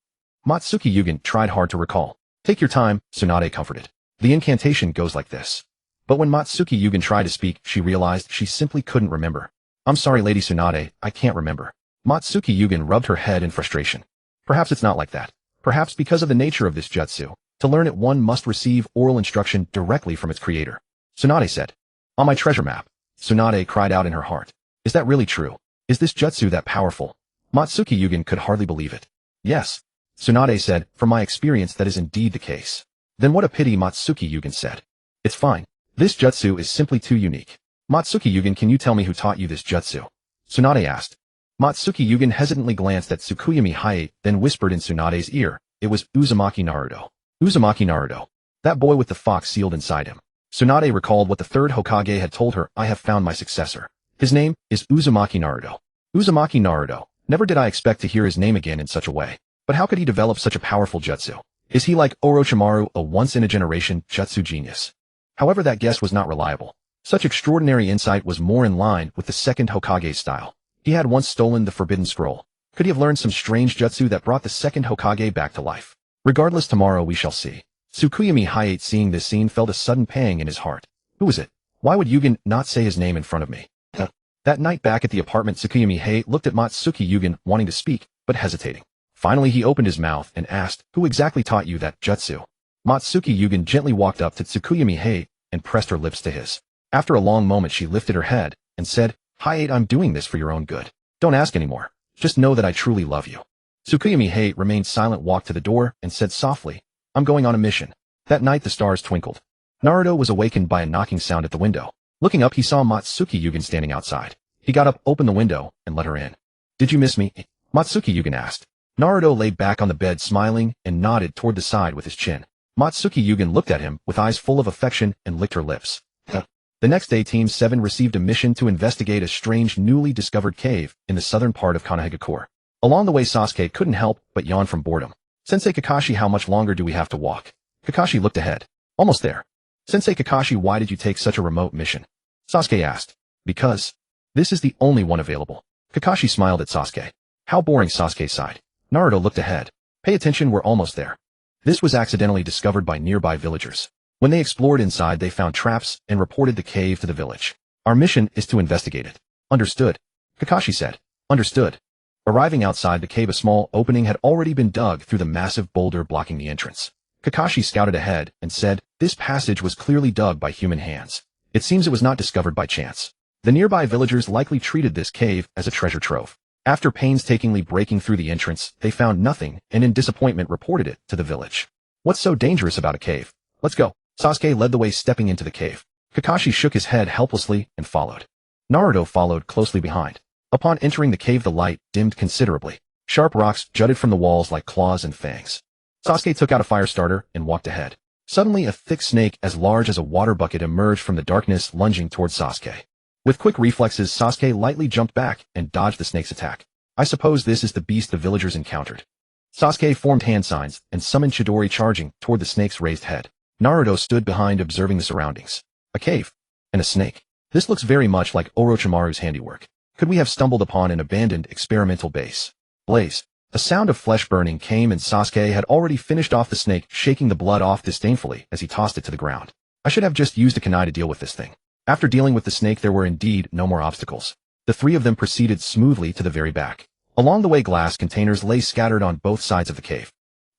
Matsuki Yugen tried hard to recall. Take your time, Tsunade comforted. The incantation goes like this. But when Matsuki Yugen tried to speak, she realized she simply couldn't remember. I'm sorry, Lady Tsunade, I can't remember. Matsuki Yugen rubbed her head in frustration. Perhaps it's not like that. Perhaps because of the nature of this jutsu, to learn it one must receive oral instruction directly from its creator. Tsunade said. On my treasure map. Tsunade cried out in her heart. Is that really true? Is this jutsu that powerful? Matsuki Yugen could hardly believe it. Yes. Tsunade said, from my experience that is indeed the case. Then what a pity, Matsuki Yugen said. It's fine. This jutsu is simply too unique. Matsuki Yugen, can you tell me who taught you this jutsu? Tsunade asked. Matsuki Yugen hesitantly glanced at Tsukuyami Hae, then whispered in Tsunade's ear. It was Uzumaki Naruto. Uzumaki Naruto. That boy with the fox sealed inside him. Tsunade recalled what the third Hokage had told her. I have found my successor. His name is Uzumaki Naruto. Uzumaki Naruto. Never did I expect to hear his name again in such a way. But how could he develop such a powerful jutsu? Is he like Orochimaru, a once-in-a-generation jutsu genius? However, that guess was not reliable. Such extraordinary insight was more in line with the second Hokage's style. He had once stolen the Forbidden Scroll. Could he have learned some strange jutsu that brought the second Hokage back to life? Regardless, tomorrow we shall see. Tsukuyami Hayate, seeing this scene, felt a sudden pang in his heart. Who is it? Why would Yugen not say his name in front of me? That night back at the apartment, Tsukuyami Hayate looked at Matsuki Yugen, wanting to speak, but hesitating. Finally, he opened his mouth and asked, who exactly taught you that jutsu? Matsuki Yugen gently walked up to Tsukuyami Hayate and pressed her lips to his. After a long moment, she lifted her head and said, Hayate, I'm doing this for your own good. Don't ask anymore. Just know that I truly love you. Tsukuyami Hayate remained silent, walked to the door, and said softly, I'm going on a mission. That night the stars twinkled. Naruto was awakened by a knocking sound at the window. Looking up, he saw Matsuki Yugen standing outside. He got up, opened the window, and let her in. Did you miss me? Matsuki Yugen asked. Naruto lay back on the bed smiling and nodded toward the side with his chin. Matsuki Yugen looked at him with eyes full of affection and licked her lips. The next day, Team 7 received a mission to investigate a strange newly discovered cave in the southern part of Kanahagakure. Along the way, Sasuke couldn't help but yawn from boredom. Sensei Kakashi, how much longer do we have to walk? Kakashi looked ahead. Almost there. Sensei Kakashi, why did you take such a remote mission? Sasuke asked. Because this is the only one available. Kakashi smiled at Sasuke. How boring, Sasuke sighed. Naruto looked ahead. Pay attention, we're almost there. This was accidentally discovered by nearby villagers. When they explored inside, they found traps and reported the cave to the village. Our mission is to investigate it. Understood? Kakashi said. Understood. Arriving outside the cave, a small opening had already been dug through the massive boulder blocking the entrance. Kakashi scouted ahead and said, this passage was clearly dug by human hands. It seems it was not discovered by chance. The nearby villagers likely treated this cave as a treasure trove. After painstakingly breaking through the entrance, they found nothing and in disappointment reported it to the village. What's so dangerous about a cave? Let's go. Sasuke led the way, stepping into the cave. Kakashi shook his head helplessly and followed. Naruto followed closely behind. Upon entering the cave, the light dimmed considerably. Sharp rocks jutted from the walls like claws and fangs. Sasuke took out a fire starter and walked ahead. Suddenly, a thick snake as large as a water bucket emerged from the darkness, lunging towards Sasuke. With quick reflexes, Sasuke lightly jumped back and dodged the snake's attack. I suppose this is the beast the villagers encountered. Sasuke formed hand signs and summoned Chidori, charging toward the snake's raised head. Naruto stood behind, observing the surroundings. A cave. And a snake. This looks very much like Orochimaru's handiwork. Could we have stumbled upon an abandoned experimental base? Blaze. A sound of flesh burning came, and Sasuke had already finished off the snake, shaking the blood off disdainfully as he tossed it to the ground. I should have just used a kunai to deal with this thing. After dealing with the snake, there were indeed no more obstacles. The three of them proceeded smoothly to the very back. Along the way, glass containers lay scattered on both sides of the cave.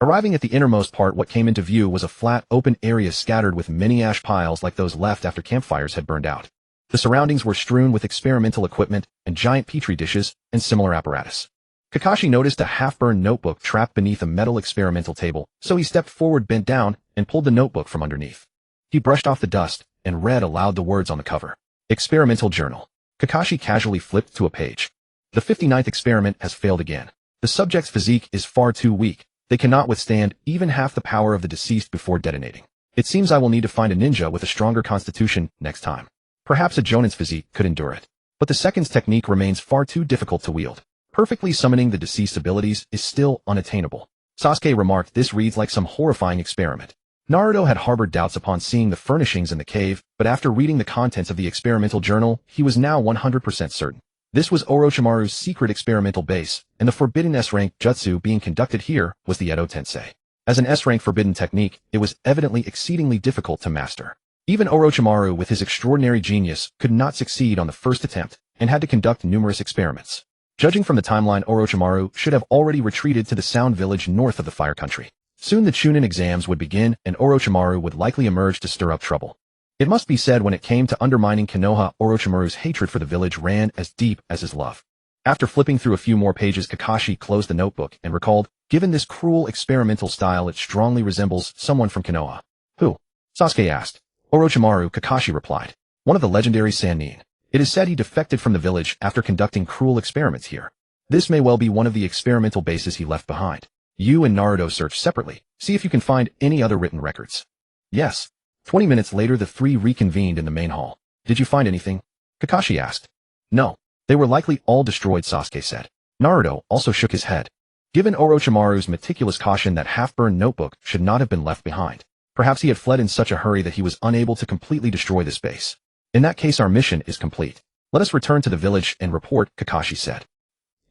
Arriving at the innermost part, what came into view was a flat, open area scattered with many ash piles like those left after campfires had burned out. The surroundings were strewn with experimental equipment and giant petri dishes and similar apparatus. Kakashi noticed a half-burned notebook trapped beneath a metal experimental table, so he stepped forward, bent down, and pulled the notebook from underneath. He brushed off the dust and read aloud the words on the cover. Experimental Journal. Kakashi casually flipped to a page. The 59th experiment has failed again. The subject's physique is far too weak. They cannot withstand even half the power of the deceased before detonating. It seems I will need to find a ninja with a stronger constitution next time. Perhaps a Jonin's physique could endure it. But the second's technique remains far too difficult to wield. Perfectly summoning the deceased's abilities is still unattainable. Sasuke remarked, this reads like some horrifying experiment. Naruto had harbored doubts upon seeing the furnishings in the cave, but after reading the contents of the experimental journal, he was now 100% certain. This was Orochimaru's secret experimental base, and the forbidden S-rank jutsu being conducted here was the Edo Tensei. As an S-rank forbidden technique, it was evidently exceedingly difficult to master. Even Orochimaru with his extraordinary genius could not succeed on the first attempt, and had to conduct numerous experiments. Judging from the timeline, Orochimaru should have already retreated to the Sound Village north of the Fire Country. Soon the Chunin exams would begin, and Orochimaru would likely emerge to stir up trouble. It must be said, when it came to undermining Konoha, Orochimaru's hatred for the village ran as deep as his love. After flipping through a few more pages, Kakashi closed the notebook and recalled, given this cruel experimental style, it strongly resembles someone from Konoha. Who? Sasuke asked. Orochimaru, Kakashi replied. One of the legendary Sannin. It is said he defected from the village after conducting cruel experiments here. This may well be one of the experimental bases he left behind. You and Naruto search separately. See if you can find any other written records. Yes. 20 minutes later, the three reconvened in the main hall. Did you find anything? Kakashi asked. No. They were likely all destroyed, Sasuke said. Naruto also shook his head. Given Orochimaru's meticulous caution, that half-burned notebook should not have been left behind. Perhaps he had fled in such a hurry that he was unable to completely destroy this base. In that case, our mission is complete. Let us return to the village and report, Kakashi said.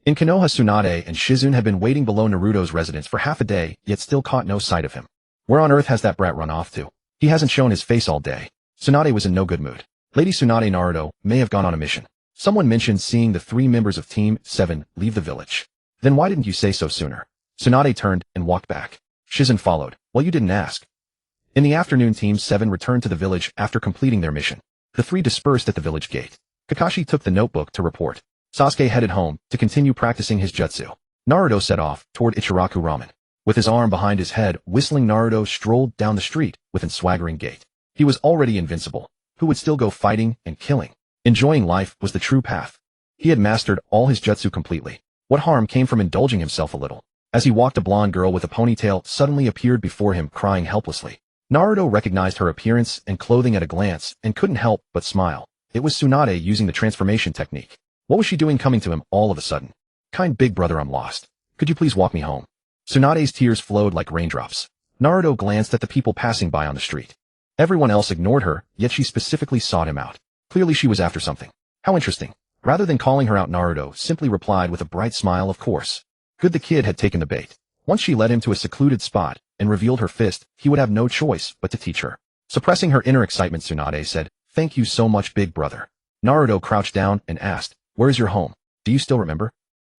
In Konoha, Tsunade and Shizune had been waiting below Naruto's residence for half a day, yet still caught no sight of him. Where on earth has that brat run off to? He hasn't shown his face all day. Tsunade was in no good mood. Lady Tsunade, Naruto may have gone on a mission. Someone mentioned seeing the 3 members of Team 7 leave the village. Then why didn't you say so sooner? Tsunade turned and walked back. Shizune followed. Well, you didn't ask. In the afternoon, Team 7 returned to the village after completing their mission. The 3 dispersed at the village gate. Kakashi took the notebook to report. Sasuke headed home to continue practicing his jutsu. Naruto set off toward Ichiraku Ramen. With his arm behind his head, whistling, Naruto strolled down the street with a swaggering gait. He was already invincible. Who would still go fighting and killing? Enjoying life was the true path. He had mastered all his jutsu completely. What harm came from indulging himself a little? As he walked, a blonde girl with a ponytail suddenly appeared before him, crying helplessly. Naruto recognized her appearance and clothing at a glance and couldn't help but smile. It was Tsunade using the transformation technique. What was she doing coming to him all of a sudden? Kind big brother, I'm lost. Could you please walk me home? Tsunade's tears flowed like raindrops. Naruto glanced at the people passing by on the street. Everyone else ignored her, yet she specifically sought him out. Clearly she was after something. How interesting. Rather than calling her out, Naruto simply replied with a bright smile, of course. Good, the kid had taken the bait. Once she led him to a secluded spot and revealed her fist, he would have no choice but to teach her. Suppressing her inner excitement, Tsunade said, "Thank you so much, big brother." Naruto crouched down and asked, "Where is your home? Do you still remember?"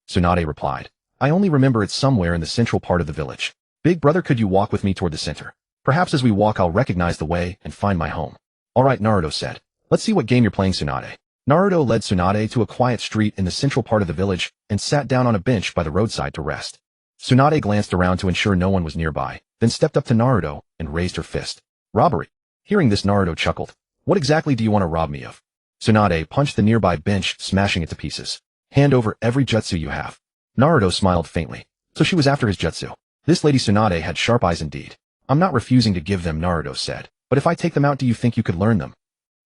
Tsunade replied, "I only remember it's somewhere in the central part of the village. Big brother, could you walk with me toward the center? Perhaps as we walk I'll recognize the way and find my home." "All right," Naruto said. "Let's see what game you're playing, Tsunade." Naruto led Tsunade to a quiet street in the central part of the village and sat down on a bench by the roadside to rest. Tsunade glanced around to ensure no one was nearby, then stepped up to Naruto and raised her fist. "Robbery." Hearing this, Naruto chuckled. "What exactly do you want to rob me of?" Tsunade punched the nearby bench, smashing it to pieces. "Hand over every jutsu you have." Naruto smiled faintly. So she was after his jutsu. This lady Tsunade had sharp eyes indeed. "I'm not refusing to give them," Naruto said. "But if I take them out, do you think you could learn them?"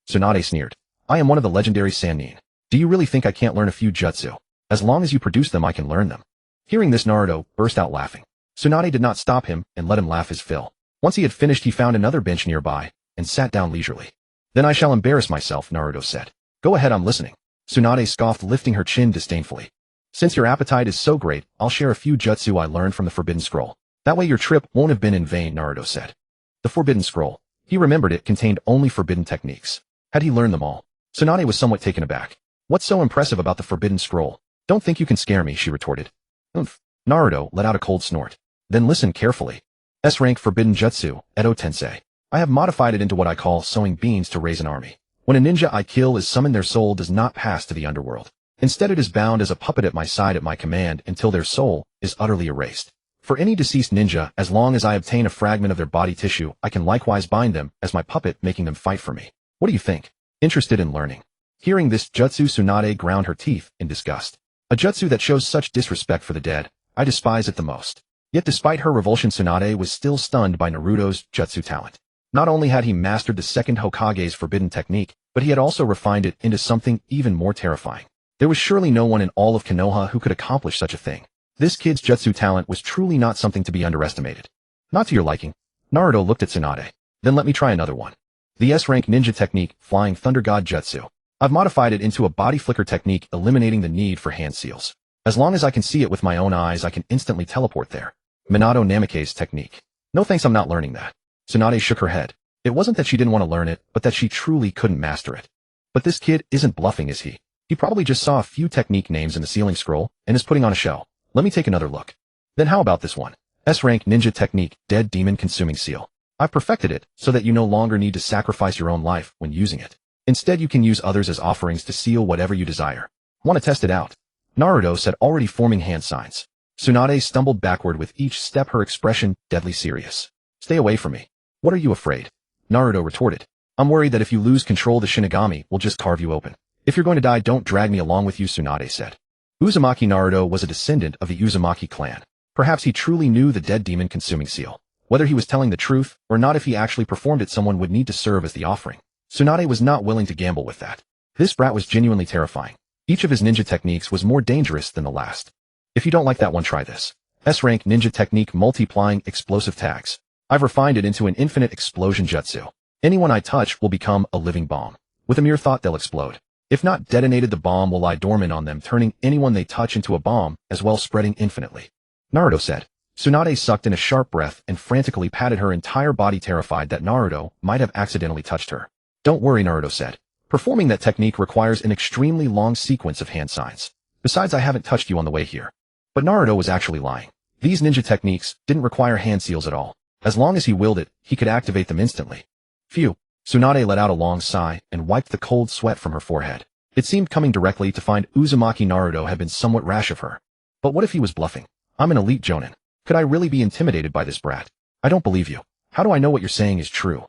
Tsunade sneered. "I am one of the legendary Sannin. Do you really think I can't learn a few jutsu? As long as you produce them, I can learn them." Hearing this, Naruto burst out laughing. Tsunade did not stop him and let him laugh his fill. Once he had finished, he found another bench nearby and sat down leisurely. "Then I shall embarrass myself," Naruto said. "Go ahead, I'm listening." Tsunade scoffed, lifting her chin disdainfully. "Since your appetite is so great, I'll share a few jutsu I learned from the Forbidden Scroll. That way your trip won't have been in vain," Naruto said. The Forbidden Scroll. He remembered it contained only forbidden techniques. Had he learned them all? Tsunade was somewhat taken aback. "What's so impressive about the Forbidden Scroll?" "Don't think you can scare me," she retorted. "Oomph." Naruto let out a cold snort. "Then listen carefully. S-rank forbidden jutsu, Edo Tensei. I have modified it into what I call sowing beans to raise an army. When a ninja I kill is summoned, their soul does not pass to the underworld. Instead it is bound as a puppet at my side at my command until their soul is utterly erased. For any deceased ninja, as long as I obtain a fragment of their body tissue, I can likewise bind them as my puppet, making them fight for me. What do you think? Interested in learning? Hearing this jutsu, Tsunade ground her teeth in disgust. A jutsu that shows such disrespect for the dead, I despise it the most. Yet despite her revulsion, Tsunade was still stunned by Naruto's jutsu talent. Not only had he mastered the second Hokage's forbidden technique, but he had also refined it into something even more terrifying. There was surely no one in all of Konoha who could accomplish such a thing. This kid's jutsu talent was truly not something to be underestimated. Not to your liking. Naruto looked at Tsunade. Then let me try another one. The S-rank ninja technique, Flying Thunder God Jutsu. I've modified it into a body flicker technique, eliminating the need for hand seals. As long as I can see it with my own eyes, I can instantly teleport there. Minato Namikaze technique. No thanks, I'm not learning that. Tsunade shook her head. It wasn't that she didn't want to learn it, but that she truly couldn't master it. But this kid isn't bluffing, is he? He probably just saw a few technique names in the ceiling scroll and is putting on a show. Let me take another look. Then how about this one? S-rank ninja technique, Dead Demon Consuming Seal. I've perfected it so that you no longer need to sacrifice your own life when using it. Instead, you can use others as offerings to seal whatever you desire. Want to test it out? Naruto said, already forming hand signs. Tsunade stumbled backward with each step, her expression deadly serious. Stay away from me. What are you afraid? Naruto retorted. I'm worried that if you lose control, the Shinigami will just carve you open. If you're going to die, don't drag me along with you, Tsunade said. Uzumaki Naruto was a descendant of the Uzumaki clan. Perhaps he truly knew the Dead Demon Consuming Seal. Whether he was telling the truth or not, if he actually performed it, someone would need to serve as the offering. Tsunade was not willing to gamble with that. This brat was genuinely terrifying. Each of his ninja techniques was more dangerous than the last. If you don't like that one, try this. S-rank ninja technique, Multiplying Explosive Tags. I've refined it into an infinite explosion jutsu. Anyone I touch will become a living bomb. With a mere thought, they'll explode. If not detonated, the bomb will lie dormant on them, turning anyone they touch into a bomb, as well spreading infinitely. Naruto said. Tsunade sucked in a sharp breath and frantically patted her entire body, terrified that Naruto might have accidentally touched her. Don't worry, Naruto said. Performing that technique requires an extremely long sequence of hand signs. Besides, I haven't touched you on the way here. But Naruto was actually lying. These ninja techniques didn't require hand seals at all. As long as he willed it, he could activate them instantly. Phew. Tsunade let out a long sigh and wiped the cold sweat from her forehead. It seemed coming directly to find Uzumaki Naruto had been somewhat rash of her. But what if he was bluffing? I'm an elite jonin. Could I really be intimidated by this brat? I don't believe you. How do I know what you're saying is true?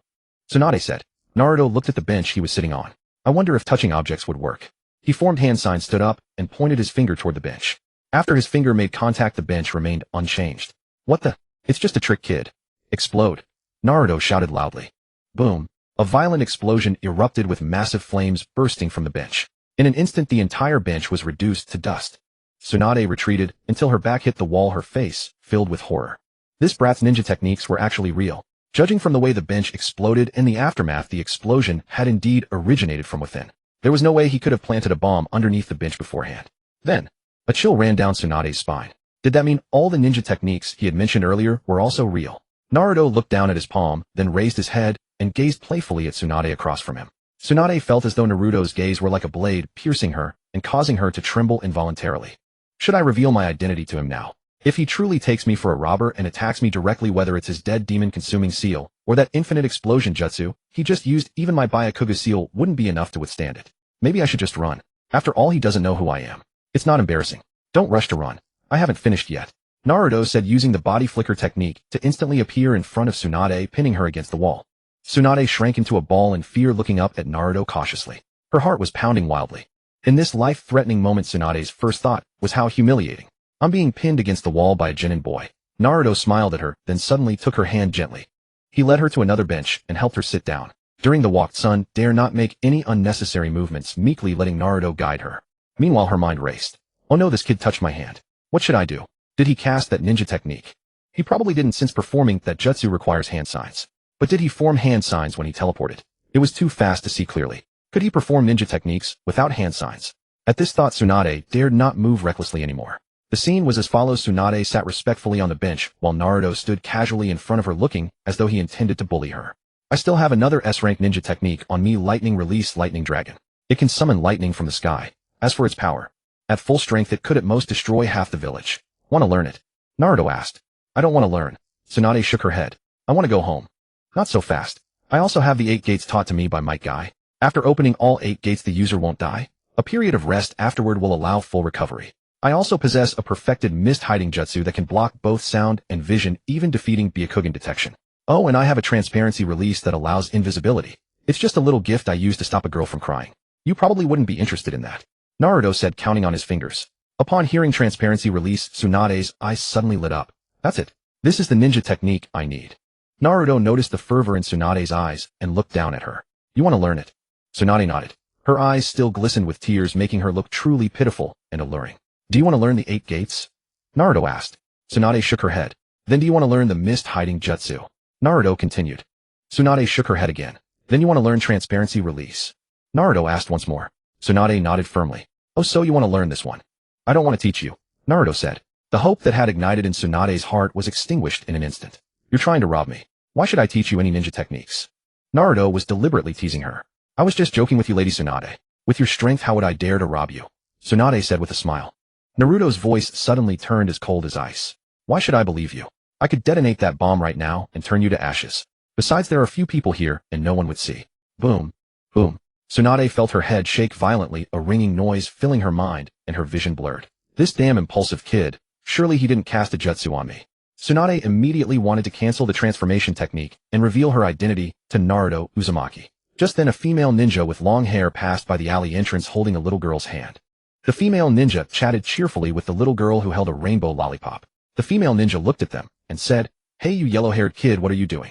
Tsunade said. Naruto looked at the bench he was sitting on. I wonder if touching objects would work. He formed hand signs, stood up, and pointed his finger toward the bench. After his finger made contact, the bench remained unchanged. What the? It's just a trick, kid. Explode. Naruto shouted loudly. Boom. A violent explosion erupted with massive flames bursting from the bench. In an instant, the entire bench was reduced to dust. Tsunade retreated until her back hit the wall, her face filled with horror. This brat's ninja techniques were actually real. Judging from the way the bench exploded in the aftermath, the explosion had indeed originated from within. There was no way he could have planted a bomb underneath the bench beforehand. Then, a chill ran down Tsunade's spine. Did that mean all the ninja techniques he had mentioned earlier were also real? Naruto looked down at his palm, then raised his head and gazed playfully at Tsunade across from him. Tsunade felt as though Naruto's gaze were like a blade piercing her and causing her to tremble involuntarily. Should I reveal my identity to him now? If he truly takes me for a robber and attacks me directly, whether it's his Dead Demon Consuming Seal or that infinite explosion jutsu he just used, even my Byakuga seal wouldn't be enough to withstand it. Maybe I should just run. After all, he doesn't know who I am. It's not embarrassing. Don't rush to run. I haven't finished yet. Naruto said, using the body flicker technique to instantly appear in front of Tsunade, pinning her against the wall. Tsunade shrank into a ball in fear, looking up at Naruto cautiously. Her heart was pounding wildly. In this life-threatening moment, Tsunade's first thought was how humiliating. I'm being pinned against the wall by a genin boy. Naruto smiled at her, then suddenly took her hand gently. He led her to another bench and helped her sit down. During the walk, Sun dare not make any unnecessary movements, meekly letting Naruto guide her. Meanwhile, her mind raced. Oh no, this kid touched my hand. What should I do? Did he cast that ninja technique? He probably didn't, since performing that jutsu requires hand signs. But did he form hand signs when he teleported? It was too fast to see clearly. Could he perform ninja techniques without hand signs? At this thought, Tsunade dared not move recklessly anymore. The scene was as follows. Tsunade sat respectfully on the bench, while Naruto stood casually in front of her, looking as though he intended to bully her. I still have another S-rank ninja technique on me, Lightning Release Lightning Dragon. It can summon lightning from the sky. As for its power, at full strength, it could at most destroy half the village. Want to learn it? Naruto asked. I don't want to learn. Tsunade shook her head. I want to go home. Not so fast. I also have the 8 gates taught to me by Might Guy. After opening all 8 gates, the user won't die. A period of rest afterward will allow full recovery. I also possess a perfected mist hiding jutsu that can block both sound and vision, even defeating Byakugan detection. Oh, and I have a transparency release that allows invisibility. It's just a little gift I use to stop a girl from crying. You probably wouldn't be interested in that, Naruto said, counting on his fingers. Upon hearing transparency release, Tsunade's eyes suddenly lit up. That's it. This is the ninja technique I need. Naruto noticed the fervor in Tsunade's eyes and looked down at her. You want to learn it? Tsunade nodded. Her eyes still glistened with tears, making her look truly pitiful and alluring. Do you want to learn the 8 gates? Naruto asked. Tsunade shook her head. Then do you want to learn the mist hiding jutsu? Naruto continued. Tsunade shook her head again. Then you want to learn transparency release? Naruto asked once more. Tsunade nodded firmly. Oh, so you want to learn this one? I don't want to teach you, Naruto said. The hope that had ignited in Tsunade's heart was extinguished in an instant. You're trying to rob me. Why should I teach you any ninja techniques? Naruto was deliberately teasing her. I was just joking with you, Lady Tsunade. With your strength, how would I dare to rob you? Tsunade said with a smile. Naruto's voice suddenly turned as cold as ice. Why should I believe you? I could detonate that bomb right now and turn you to ashes. Besides, there are few people here and no one would see. Boom. Boom. Tsunade felt her head shake violently, a ringing noise filling her mind, and her vision blurred. This damn impulsive kid. Surely he didn't cast a jutsu on me. Tsunade immediately wanted to cancel the transformation technique and reveal her identity to Naruto Uzumaki. Just then a female ninja with long hair passed by the alley entrance holding a little girl's hand. The female ninja chatted cheerfully with the little girl who held a rainbow lollipop. The female ninja looked at them and said, Hey, you yellow-haired kid, what are you doing?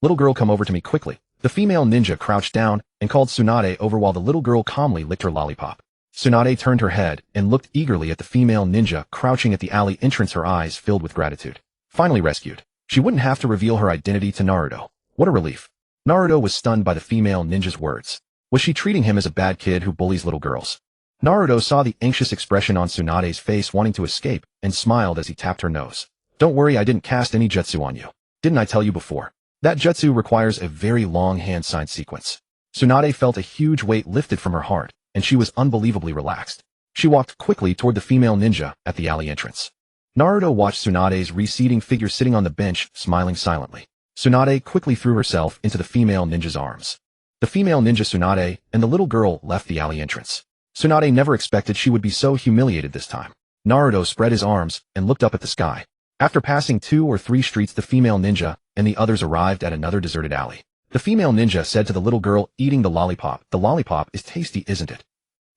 Little girl, come over to me quickly. The female ninja crouched down and called Tsunade over while the little girl calmly licked her lollipop. Tsunade turned her head and looked eagerly at the female ninja crouching at the alley entrance, her eyes filled with gratitude. Finally rescued. She wouldn't have to reveal her identity to Naruto. What a relief. Naruto was stunned by the female ninja's words. Was she treating him as a bad kid who bullies little girls? Naruto saw the anxious expression on Tsunade's face, wanting to escape, and smiled as he tapped her nose. Don't worry, I didn't cast any jutsu on you. Didn't I tell you before? That jutsu requires a very long hand sign sequence. Tsunade felt a huge weight lifted from her heart, and she was unbelievably relaxed. She walked quickly toward the female ninja at the alley entrance. Naruto watched Tsunade's receding figure sitting on the bench, smiling silently. Tsunade quickly threw herself into the female ninja's arms. The female ninja Tsunade and the little girl left the alley entrance. Tsunade never expected she would be so humiliated this time. Naruto spread his arms and looked up at the sky. After passing 2 or 3 streets, the female ninja and the others arrived at another deserted alley. The female ninja said to the little girl eating the lollipop, The lollipop is tasty, isn't it?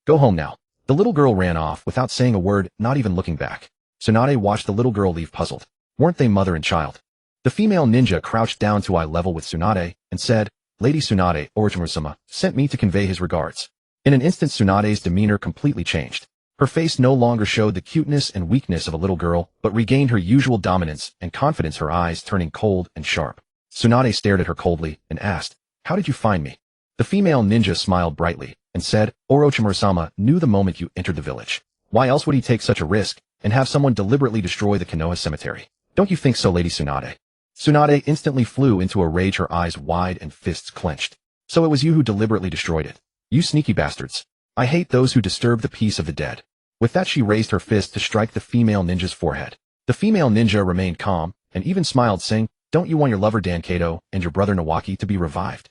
Go home now. The little girl ran off without saying a word, not even looking back. Tsunade watched the little girl leave, puzzled. Weren't they mother and child? The female ninja crouched down to eye level with Tsunade and said, Lady Tsunade, Orochimaru-sama sent me to convey his regards. In an instant, Tsunade's demeanor completely changed. Her face no longer showed the cuteness and weakness of a little girl, but regained her usual dominance and confidence, her eyes turning cold and sharp. Tsunade stared at her coldly and asked, How did you find me? The female ninja smiled brightly and said, Orochimaru-sama knew the moment you entered the village. Why else would he take such a risk and have someone deliberately destroy the Konoha cemetery? Don't you think so, Lady Tsunade? Tsunade instantly flew into a rage, her eyes wide and fists clenched. So it was you who deliberately destroyed it. You sneaky bastards. I hate those who disturb the peace of the dead. With that, she raised her fist to strike the female ninja's forehead. The female ninja remained calm and even smiled, saying, Don't you want your lover Dan Kato and your brother Nawaki to be revived?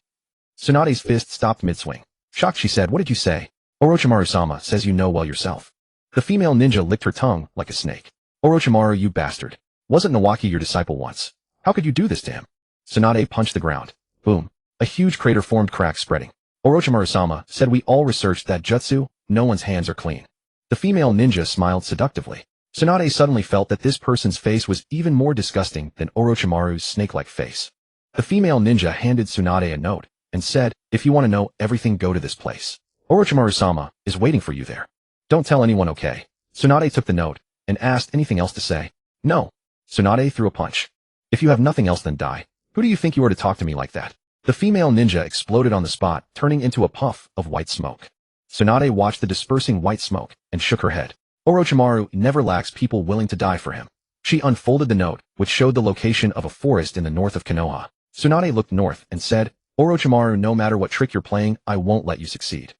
Tsunade's fist stopped mid-swing. Shocked, she said, What did you say? Orochimaru-sama says you know well yourself. The female ninja licked her tongue like a snake. Orochimaru, you bastard. Wasn't Nawaki your disciple once? How could you do this to him? Tsunade punched the ground. Boom. A huge crater formed, cracks spreading. Orochimaru-sama said, We all researched that jutsu, no one's hands are clean. The female ninja smiled seductively. Tsunade suddenly felt that this person's face was even more disgusting than Orochimaru's snake-like face. The female ninja handed Tsunade a note and said, If you want to know everything, go to this place. Orochimaru-sama is waiting for you there. Don't tell anyone, okay? Tsunade took the note and asked, Anything else to say? No. Tsunade threw a punch. If you have nothing else, then die. Who do you think you are to talk to me like that? The female ninja exploded on the spot, turning into a puff of white smoke. Tsunade watched the dispersing white smoke and shook her head. Orochimaru never lacks people willing to die for him. She unfolded the note, which showed the location of a forest in the north of Konoha. Tsunade looked north and said, Orochimaru, no matter what trick you're playing, I won't let you succeed.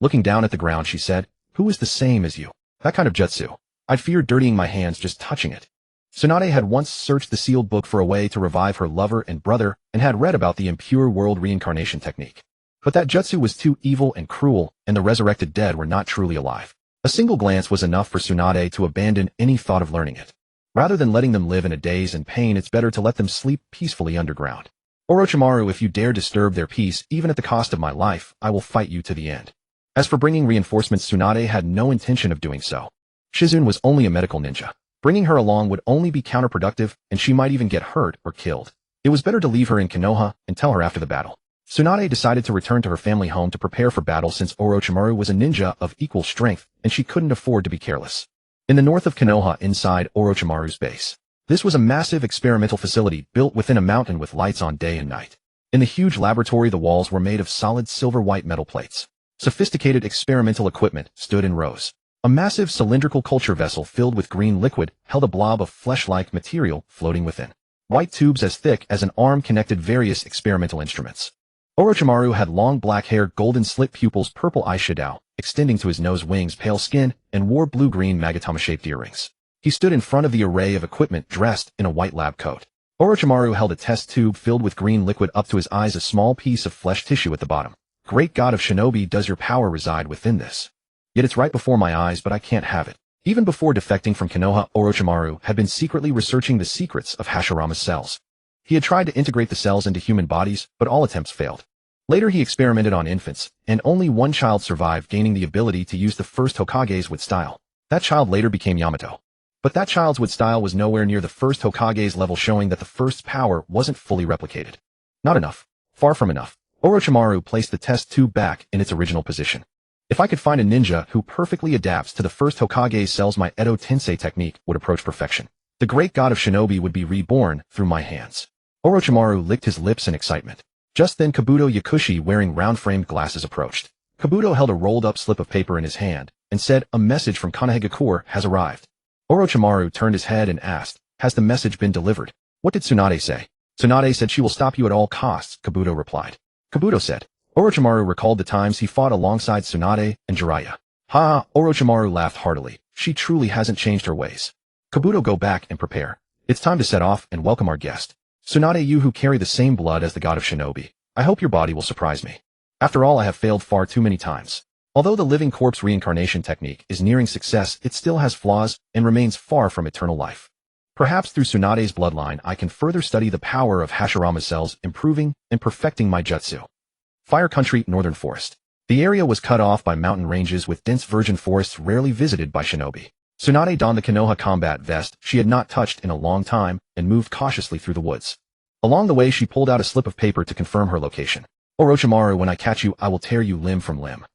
Looking down at the ground, she said, Who is the same as you? That kind of jutsu. I'd fear dirtying my hands just touching it. Tsunade had once searched the sealed book for a way to revive her lover and brother and had read about the impure world reincarnation technique. But that jutsu was too evil and cruel, and the resurrected dead were not truly alive. A single glance was enough for Tsunade to abandon any thought of learning it. Rather than letting them live in a daze and pain, it's better to let them sleep peacefully underground. Orochimaru, if you dare disturb their peace, even at the cost of my life, I will fight you to the end. As for bringing reinforcements, Tsunade had no intention of doing so. Shizune was only a medical ninja. Bringing her along would only be counterproductive, and she might even get hurt or killed. It was better to leave her in Konoha and tell her after the battle. Tsunade decided to return to her family home to prepare for battle since Orochimaru was a ninja of equal strength and she couldn't afford to be careless. In the north of Konoha, inside Orochimaru's base. This was a massive experimental facility built within a mountain with lights on day and night. In the huge laboratory, the walls were made of solid silver-white metal plates. Sophisticated experimental equipment stood in rows. A massive cylindrical culture vessel filled with green liquid held a blob of flesh-like material floating within. White tubes as thick as an arm connected various experimental instruments. Orochimaru had long black hair, golden slit pupils, purple eyeshadow extending to his nose, wings, pale skin, and wore blue-green magatama-shaped earrings. He stood in front of the array of equipment dressed in a white lab coat. Orochimaru held a test tube filled with green liquid up to his eyes, a small piece of flesh tissue at the bottom. Great God of Shinobi, does your power reside within this? Yet it's right before my eyes, but I can't have it. Even before defecting from Konoha, Orochimaru had been secretly researching the secrets of Hashirama's cells. He had tried to integrate the cells into human bodies, but all attempts failed. Later he experimented on infants, and only one child survived, gaining the ability to use the first Hokage's with style. That child later became Yamato. But that child's with style was nowhere near the first Hokage's level, showing that the first's power wasn't fully replicated. Not enough. Far from enough. Orochimaru placed the test tube back in its original position. If I could find a ninja who perfectly adapts to the first Hokage's cells, my Edo Tensei technique would approach perfection. The great god of Shinobi would be reborn through my hands. Orochimaru licked his lips in excitement. Just then Kabuto Yakushi, wearing round-framed glasses, approached. Kabuto held a rolled-up slip of paper in his hand and said, "A message from Konohagakure has arrived." Orochimaru turned his head and asked, "Has the message been delivered?" "What did Tsunade say?" "Tsunade said she will stop you at all costs," Kabuto replied. Kabuto said. Orochimaru recalled the times he fought alongside Tsunade and Jiraiya. "Ha!" Orochimaru laughed heartily. "She truly hasn't changed her ways." Kabuto, go back and prepare. It's time to set off and welcome our guest. Tsunade, you who carry the same blood as the god of Shinobi. I hope your body will surprise me. After all, I have failed far too many times. Although the living corpse reincarnation technique is nearing success, it still has flaws and remains far from eternal life. Perhaps through Tsunade's bloodline, I can further study the power of Hashirama's cells, improving and perfecting my jutsu. Fire Country, Northern Forest. The area was cut off by mountain ranges with dense virgin forests rarely visited by shinobi. Tsunade donned the Konoha combat vest she had not touched in a long time and moved cautiously through the woods. Along the way, she pulled out a slip of paper to confirm her location. "Orochimaru, when I catch you, I will tear you limb from limb."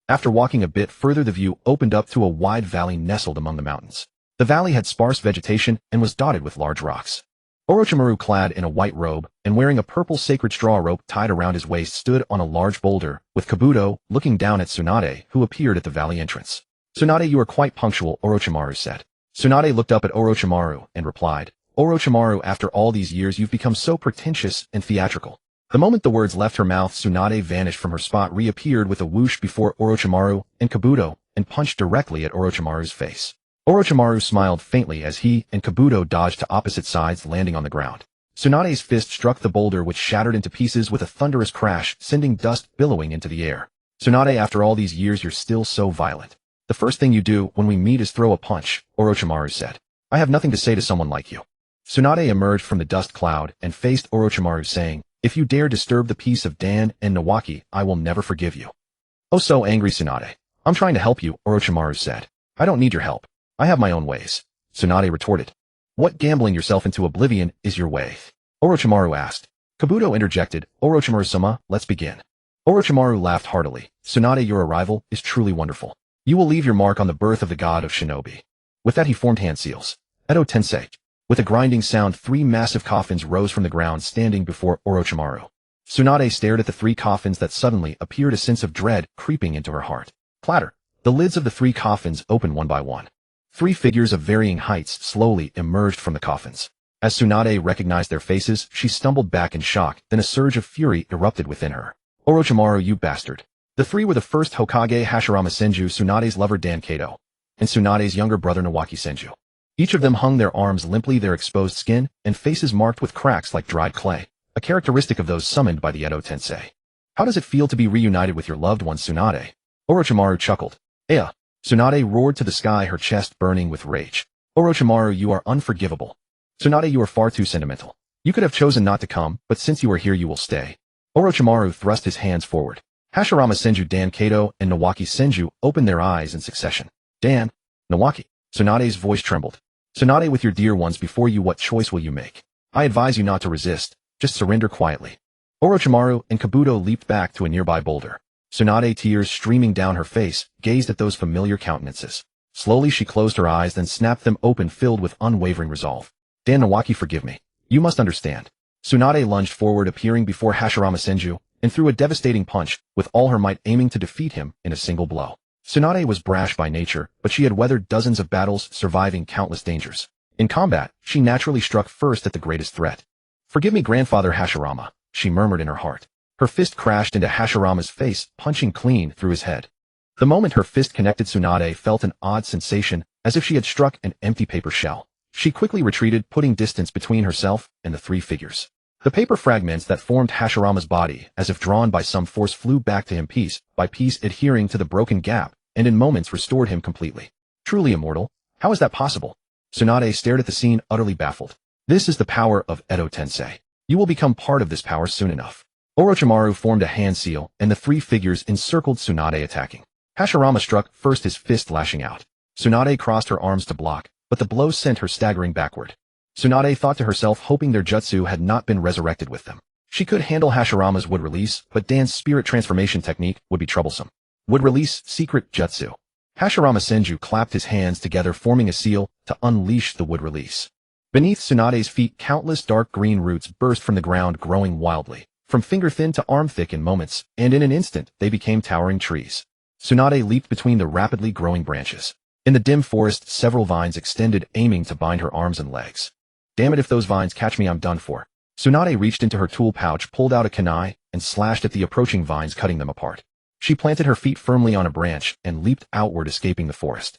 After walking a bit further, the view opened up to a wide valley nestled among the mountains. The valley had sparse vegetation and was dotted with large rocks. Orochimaru, clad in a white robe and wearing a purple sacred straw rope tied around his waist, stood on a large boulder, with Kabuto looking down at Tsunade, who appeared at the valley entrance. "Tsunade, you are quite punctual," Orochimaru said. Tsunade looked up at Orochimaru and replied, "Orochimaru, after all these years you've become so pretentious and theatrical." The moment the words left her mouth, Tsunade vanished from her spot, reappeared with a whoosh before Orochimaru and Kabuto, and punched directly at Orochimaru's face. Orochimaru smiled faintly as he and Kabuto dodged to opposite sides, landing on the ground. Tsunade's fist struck the boulder, which shattered into pieces with a thunderous crash, sending dust billowing into the air. "Tsunade, after all these years you're still so violent. The first thing you do when we meet is throw a punch," Orochimaru said. "I have nothing to say to someone like you." Tsunade emerged from the dust cloud and faced Orochimaru, saying, "If you dare disturb the peace of Dan and Nawaki, I will never forgive you." "Oh, so angry, Tsunade." "I'm trying to help you," Orochimaru said. "I don't need your help. I have my own ways," Tsunade retorted. "What, gambling yourself into oblivion is your way?" Orochimaru asked. Kabuto interjected, "Orochimaru-sama, let's begin." Orochimaru laughed heartily. "Tsunade, your arrival is truly wonderful. You will leave your mark on the birth of the god of Shinobi." With that he formed hand seals. Edo Tensei. With a grinding sound, 3 massive coffins rose from the ground, standing before Orochimaru. Tsunade stared at the 3 coffins that suddenly appeared, a sense of dread creeping into her heart. Clatter! The lids of the 3 coffins opened one by one. 3 figures of varying heights slowly emerged from the coffins. As Tsunade recognized their faces, she stumbled back in shock, then a surge of fury erupted within her. "Orochimaru, you bastard." The 3 were the first Hokage Hashirama Senju, Tsunade's lover Dan Kato, and Tsunade's younger brother Nawaki Senju. Each of them hung their arms limply, their exposed skin and faces marked with cracks like dried clay, a characteristic of those summoned by the Edo Tensei. How does it feel to be reunited with your loved one, Tsunade? Orochimaru chuckled. Ea! Tsunade roared to the sky, her chest burning with rage. Orochimaru, you are unforgivable. Tsunade, you are far too sentimental. You could have chosen not to come, but since you are here you will stay. Orochimaru thrust his hands forward. Hashirama Senju, Dan, Kato, and Nawaki Senju opened their eyes in succession. Dan, Nawaki. Tsunade's voice trembled. Tsunade, with your dear ones before you, what choice will you make? I advise you not to resist, just surrender quietly. Orochimaru and Kabuto leaped back to a nearby boulder. Tsunade, tears streaming down her face, gazed at those familiar countenances. Slowly she closed her eyes, then snapped them open, filled with unwavering resolve. Dan, Nawaki, forgive me. You must understand. Tsunade lunged forward, appearing before Hashirama Senju, and threw a devastating punch, with all her might aiming to defeat him in a single blow. Tsunade was brash by nature, but she had weathered dozens of battles, surviving countless dangers. In combat, she naturally struck first at the greatest threat. Forgive me, Grandfather Hashirama, she murmured in her heart. Her fist crashed into Hashirama's face, punching clean through his head. The moment her fist connected, Tsunade felt an odd sensation, as if she had struck an empty paper shell. She quickly retreated, putting distance between herself and the three figures. The paper fragments that formed Hashirama's body, as if drawn by some force, flew back to him piece by piece, adhering to the broken gap, and in moments restored him completely. Truly immortal? How is that possible? Tsunade stared at the scene, utterly baffled. This is the power of Edo Tensei. You will become part of this power soon enough. Orochimaru formed a hand seal, and the three figures encircled Tsunade, attacking. Hashirama struck first, his fist lashing out. Tsunade crossed her arms to block, but the blow sent her staggering backward. Tsunade thought to herself, hoping their jutsu had not been resurrected with them. She could handle Hashirama's wood release, but Dan's spirit transformation technique would be troublesome. Would release, secret jutsu. Hashirama Senju clapped his hands together, forming a seal to unleash the wood release. Beneath Tsunade's feet, countless dark green roots burst from the ground, growing wildly, from finger-thin to arm-thick in moments, and in an instant they became towering trees. Tsunade leaped between the rapidly growing branches. In the dim forest, several vines extended, aiming to bind her arms and legs. Damn it, if those vines catch me, I'm done for. Tsunade reached into her tool pouch, pulled out a kunai, and slashed at the approaching vines, cutting them apart. She planted her feet firmly on a branch and leaped outward, escaping the forest.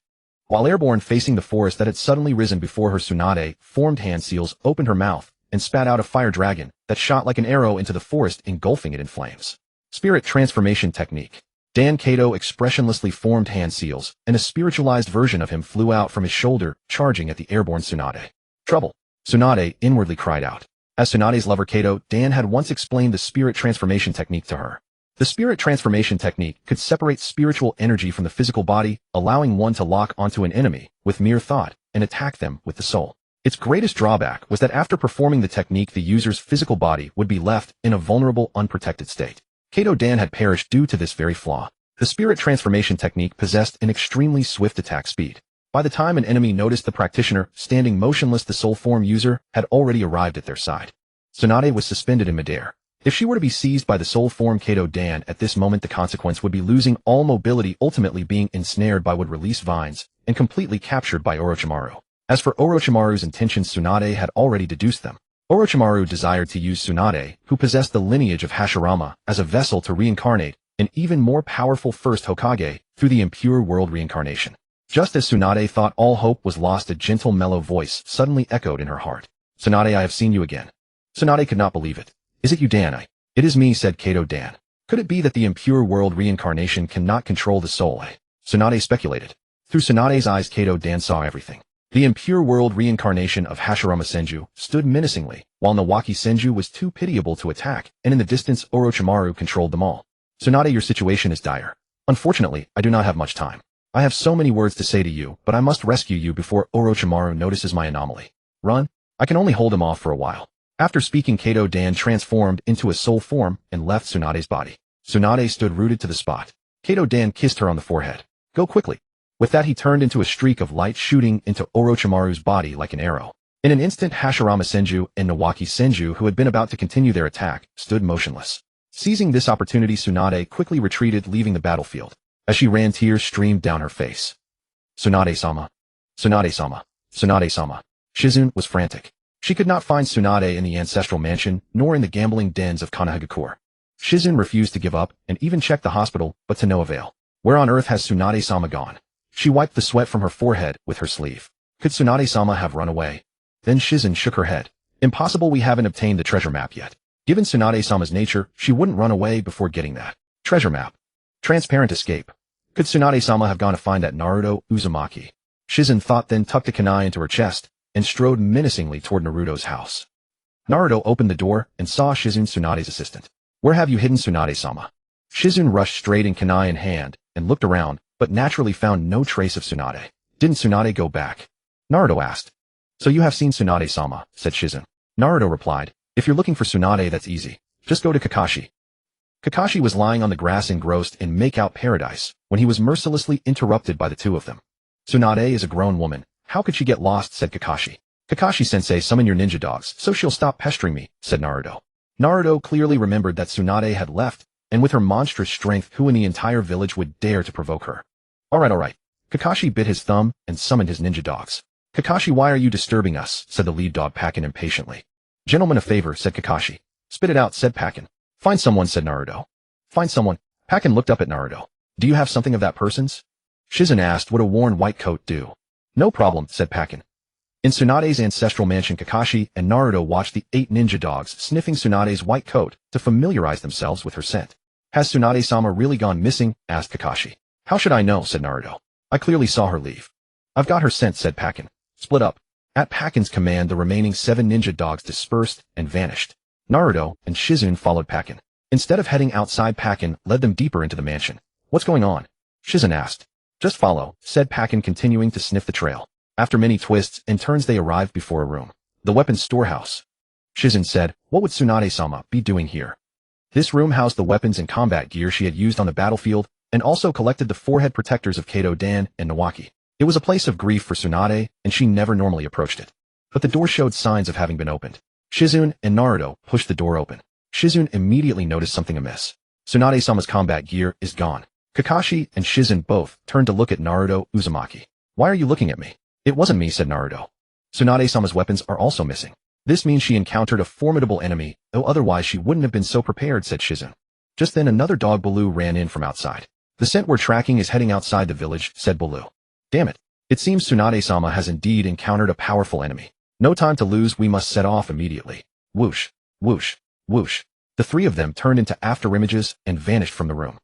While airborne, facing the forest that had suddenly risen before her, Tsunade formed hand seals, opened her mouth, and spat out a fire dragon that shot like an arrow into the forest, engulfing it in flames. Spirit transformation technique. Dan Kato expressionlessly formed hand seals, and a spiritualized version of him flew out from his shoulder, charging at the airborne Tsunade. Trouble! Tsunade inwardly cried out. As Tsunade's lover Kato, Dan had once explained the spirit transformation technique to her. The spirit transformation technique could separate spiritual energy from the physical body, allowing one to lock onto an enemy with mere thought and attack them with the soul. Its greatest drawback was that after performing the technique, the user's physical body would be left in a vulnerable, unprotected state. Kato Dan had perished due to this very flaw. The spirit transformation technique possessed an extremely swift attack speed. By the time an enemy noticed the practitioner standing motionless, the soul form user had already arrived at their side. Tsunade was suspended in midair. If she were to be seized by the soul form Kato Dan at this moment, the consequence would be losing all mobility, ultimately being ensnared by wood release vines and completely captured by Orochimaru. As for Orochimaru's intentions, Tsunade had already deduced them. Orochimaru desired to use Tsunade, who possessed the lineage of Hashirama, as a vessel to reincarnate an even more powerful first Hokage through the impure world reincarnation. Just as Tsunade thought all hope was lost, a gentle, mellow voice suddenly echoed in her heart. Tsunade, I have seen you again. Tsunade could not believe it. Is it you, Dan? It is me, said Kato Dan. Could it be that the impure world reincarnation cannot control the soul? Tsunade speculated. Through Tsunade's eyes, Kato Dan saw everything. The impure world reincarnation of Hashirama Senju stood menacingly, while Nawaki Senju was too pitiable to attack, and in the distance Orochimaru controlled them all. Tsunade, your situation is dire. Unfortunately, I do not have much time. I have so many words to say to you, but I must rescue you before Orochimaru notices my anomaly. Run? I can only hold him off for a while. After speaking, Kato Dan transformed into a soul form and left Tsunade's body. Tsunade stood rooted to the spot. Kato Dan kissed her on the forehead. Go quickly. With that, he turned into a streak of light, shooting into Orochimaru's body like an arrow. In an instant, Hashirama Senju and Nawaki Senju, who had been about to continue their attack, stood motionless. Seizing this opportunity, Tsunade quickly retreated, leaving the battlefield. As she ran, tears streamed down her face. Tsunade-sama. Tsunade-sama. Tsunade-sama. Shizune was frantic. She could not find Tsunade in the ancestral mansion, nor in the gambling dens of Konohagakure. Shizune refused to give up, and even checked the hospital, but to no avail. Where on earth has Tsunade-sama gone? She wiped the sweat from her forehead with her sleeve. Could Tsunade-sama have run away? Then Shizune shook her head. Impossible, we haven't obtained the treasure map yet. Given Tsunade-sama's nature, she wouldn't run away before getting that. Treasure map. Transparent escape. Could Tsunade-sama have gone to find that Naruto Uzumaki? Shizen thought, then tucked a kunai into her chest and strode menacingly toward Naruto's house. Naruto opened the door and saw Shizune, Tsunade's assistant. Where have you hidden Tsunade-sama? Shizune rushed straight in kunai in hand and looked around, but naturally found no trace of Tsunade. Didn't Tsunade go back? Naruto asked. So you have seen Tsunade-sama, said Shizune. Naruto replied, if you're looking for Tsunade, that's easy. Just go to Kakashi. Kakashi was lying on the grass engrossed in make-out paradise when he was mercilessly interrupted by the two of them. Tsunade is a grown woman. How could she get lost, said Kakashi. Kakashi-sensei, summon your ninja dogs so she'll stop pestering me, said Naruto. Naruto clearly remembered that Tsunade had left, and with her monstrous strength, who in the entire village would dare to provoke her? Alright. Kakashi bit his thumb and summoned his ninja dogs. Kakashi, why are you disturbing us, said the lead dog Pakin impatiently. Gentlemen, a favor, said Kakashi. Spit it out, said Pakin. Find someone, said Naruto. Find someone. Pakin looked up at Naruto. Do you have something of that person's? Shizen asked, what a worn white coat do? No problem, said Pakin. In Tsunade's ancestral mansion, Kakashi and Naruto watched the 8 ninja dogs sniffing Tsunade's white coat to familiarize themselves with her scent. Has Tsunade-sama really gone missing? Asked Kakashi. How should I know, said Naruto. I clearly saw her leave. I've got her scent, said Pakin. Split up. At Pakin's command, the remaining 7 ninja dogs dispersed and vanished. Naruto and Shizune followed Pakin. Instead of heading outside, Pakin led them deeper into the mansion. What's going on? Shizune asked. Just follow, said Pakin, continuing to sniff the trail. After many twists and turns, they arrived before a room. The weapons storehouse. Shizune said, what would Tsunade-sama be doing here? This room housed the weapons and combat gear she had used on the battlefield, and also collected the forehead protectors of Kato Dan and Nawaki. It was a place of grief for Tsunade, and she never normally approached it. But the door showed signs of having been opened. Shizune and Naruto pushed the door open. Shizune immediately noticed something amiss. Tsunade-sama's combat gear is gone. Kakashi and Shizune both turned to look at Naruto Uzumaki. Why are you looking at me? It wasn't me, said Naruto. Tsunade-sama's weapons are also missing. This means she encountered a formidable enemy, though otherwise she wouldn't have been so prepared, said Shizune. Just then another dog, Baloo, ran in from outside. The scent we're tracking is heading outside the village, said Baloo. Damn it. It seems Tsunade-sama has indeed encountered a powerful enemy. No time to lose, we must set off immediately. Whoosh, whoosh, whoosh. The 3 of them turned into afterimages and vanished from the room.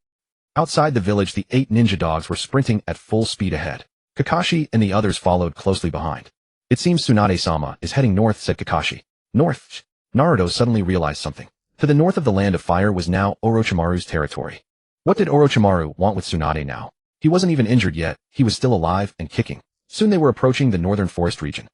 Outside the village, the 8 ninja dogs were sprinting at full speed ahead. Kakashi and the others followed closely behind. It seems Tsunade-sama is heading north, said Kakashi. North? Naruto suddenly realized something. To the north of the Land of Fire was now Orochimaru's territory. What did Orochimaru want with Tsunade now? He wasn't even injured yet, he was still alive and kicking. Soon they were approaching the northern forest region.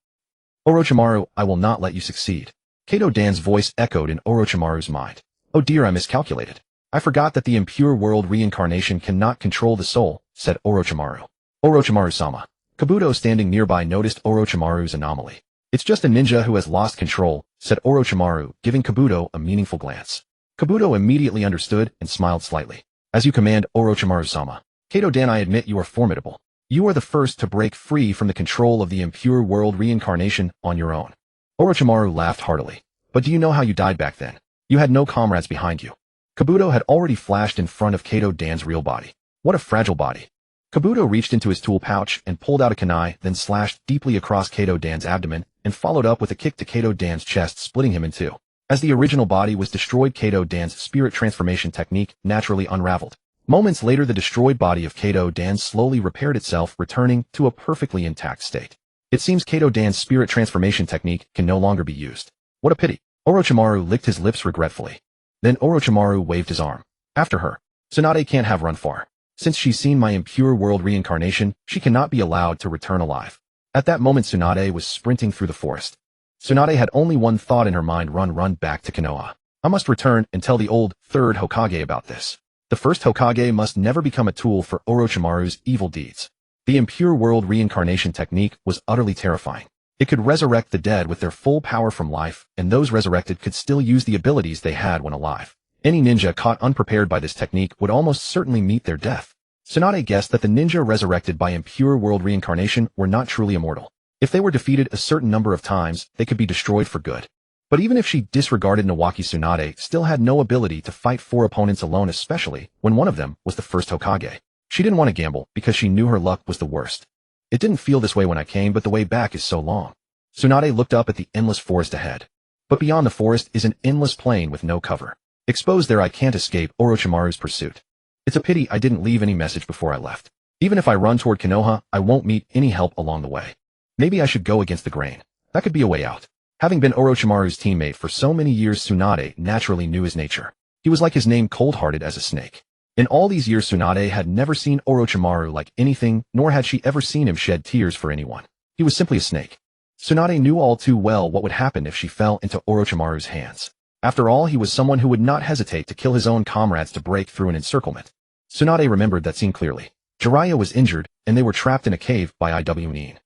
Orochimaru, I will not let you succeed. Kato Dan's voice echoed in Orochimaru's mind. Oh dear, I miscalculated. I forgot that the impure world reincarnation cannot control the soul, said Orochimaru. Orochimaru-sama. Kabuto, standing nearby, noticed Orochimaru's anomaly. It's just a ninja who has lost control, said Orochimaru, giving Kabuto a meaningful glance. Kabuto immediately understood and smiled slightly. As you command, Orochimaru-sama. Kato Dan, I admit you are formidable. You are the first to break free from the control of the impure world reincarnation on your own. Orochimaru laughed heartily. But do you know how you died back then? You had no comrades behind you. Kabuto had already flashed in front of Kato Dan's real body. What a fragile body. Kabuto reached into his tool pouch and pulled out a kunai, then slashed deeply across Kato Dan's abdomen and followed up with a kick to Kato Dan's chest, splitting him in 2. As the original body was destroyed, Kato Dan's spirit transformation technique naturally unraveled. Moments later, the destroyed body of Kato Dan slowly repaired itself, returning to a perfectly intact state. It seems Kato Dan's spirit transformation technique can no longer be used. What a pity. Orochimaru licked his lips regretfully. Then Orochimaru waved his arm. After her. Tsunade can't have run far. Since she's seen my impure world reincarnation, she cannot be allowed to return alive. At that moment, Tsunade was sprinting through the forest. Tsunade had only one thought in her mind, run back to Konoha. I must return and tell the old 3rd Hokage about this. The first Hokage must never become a tool for Orochimaru's evil deeds. The impure world reincarnation technique was utterly terrifying. It could resurrect the dead with their full power from life, and those resurrected could still use the abilities they had when alive. Any ninja caught unprepared by this technique would almost certainly meet their death. Tsunade guessed that the ninja resurrected by impure world reincarnation were not truly immortal. If they were defeated a certain number of times, they could be destroyed for good. But even if she disregarded Nawaki, Tsunade still had no ability to fight 4 opponents alone, especially when one of them was the first Hokage. She didn't want to gamble because she knew her luck was the worst. It didn't feel this way when I came, but the way back is so long. Tsunade looked up at the endless forest ahead. But beyond the forest is an endless plain with no cover. Exposed there I can't escape Orochimaru's pursuit. It's a pity I didn't leave any message before I left. Even if I run toward Konoha, I won't meet any help along the way. Maybe I should go against the grain. That could be a way out. Having been Orochimaru's teammate for so many years, Tsunade naturally knew his nature. He was like his name, cold-hearted as a snake. In all these years, Tsunade had never seen Orochimaru like anything, nor had she ever seen him shed tears for anyone. He was simply a snake. Tsunade knew all too well what would happen if she fell into Orochimaru's hands. After all, he was someone who would not hesitate to kill his own comrades to break through an encirclement. Tsunade remembered that scene clearly. Jiraiya was injured, and they were trapped in a cave by Iwin.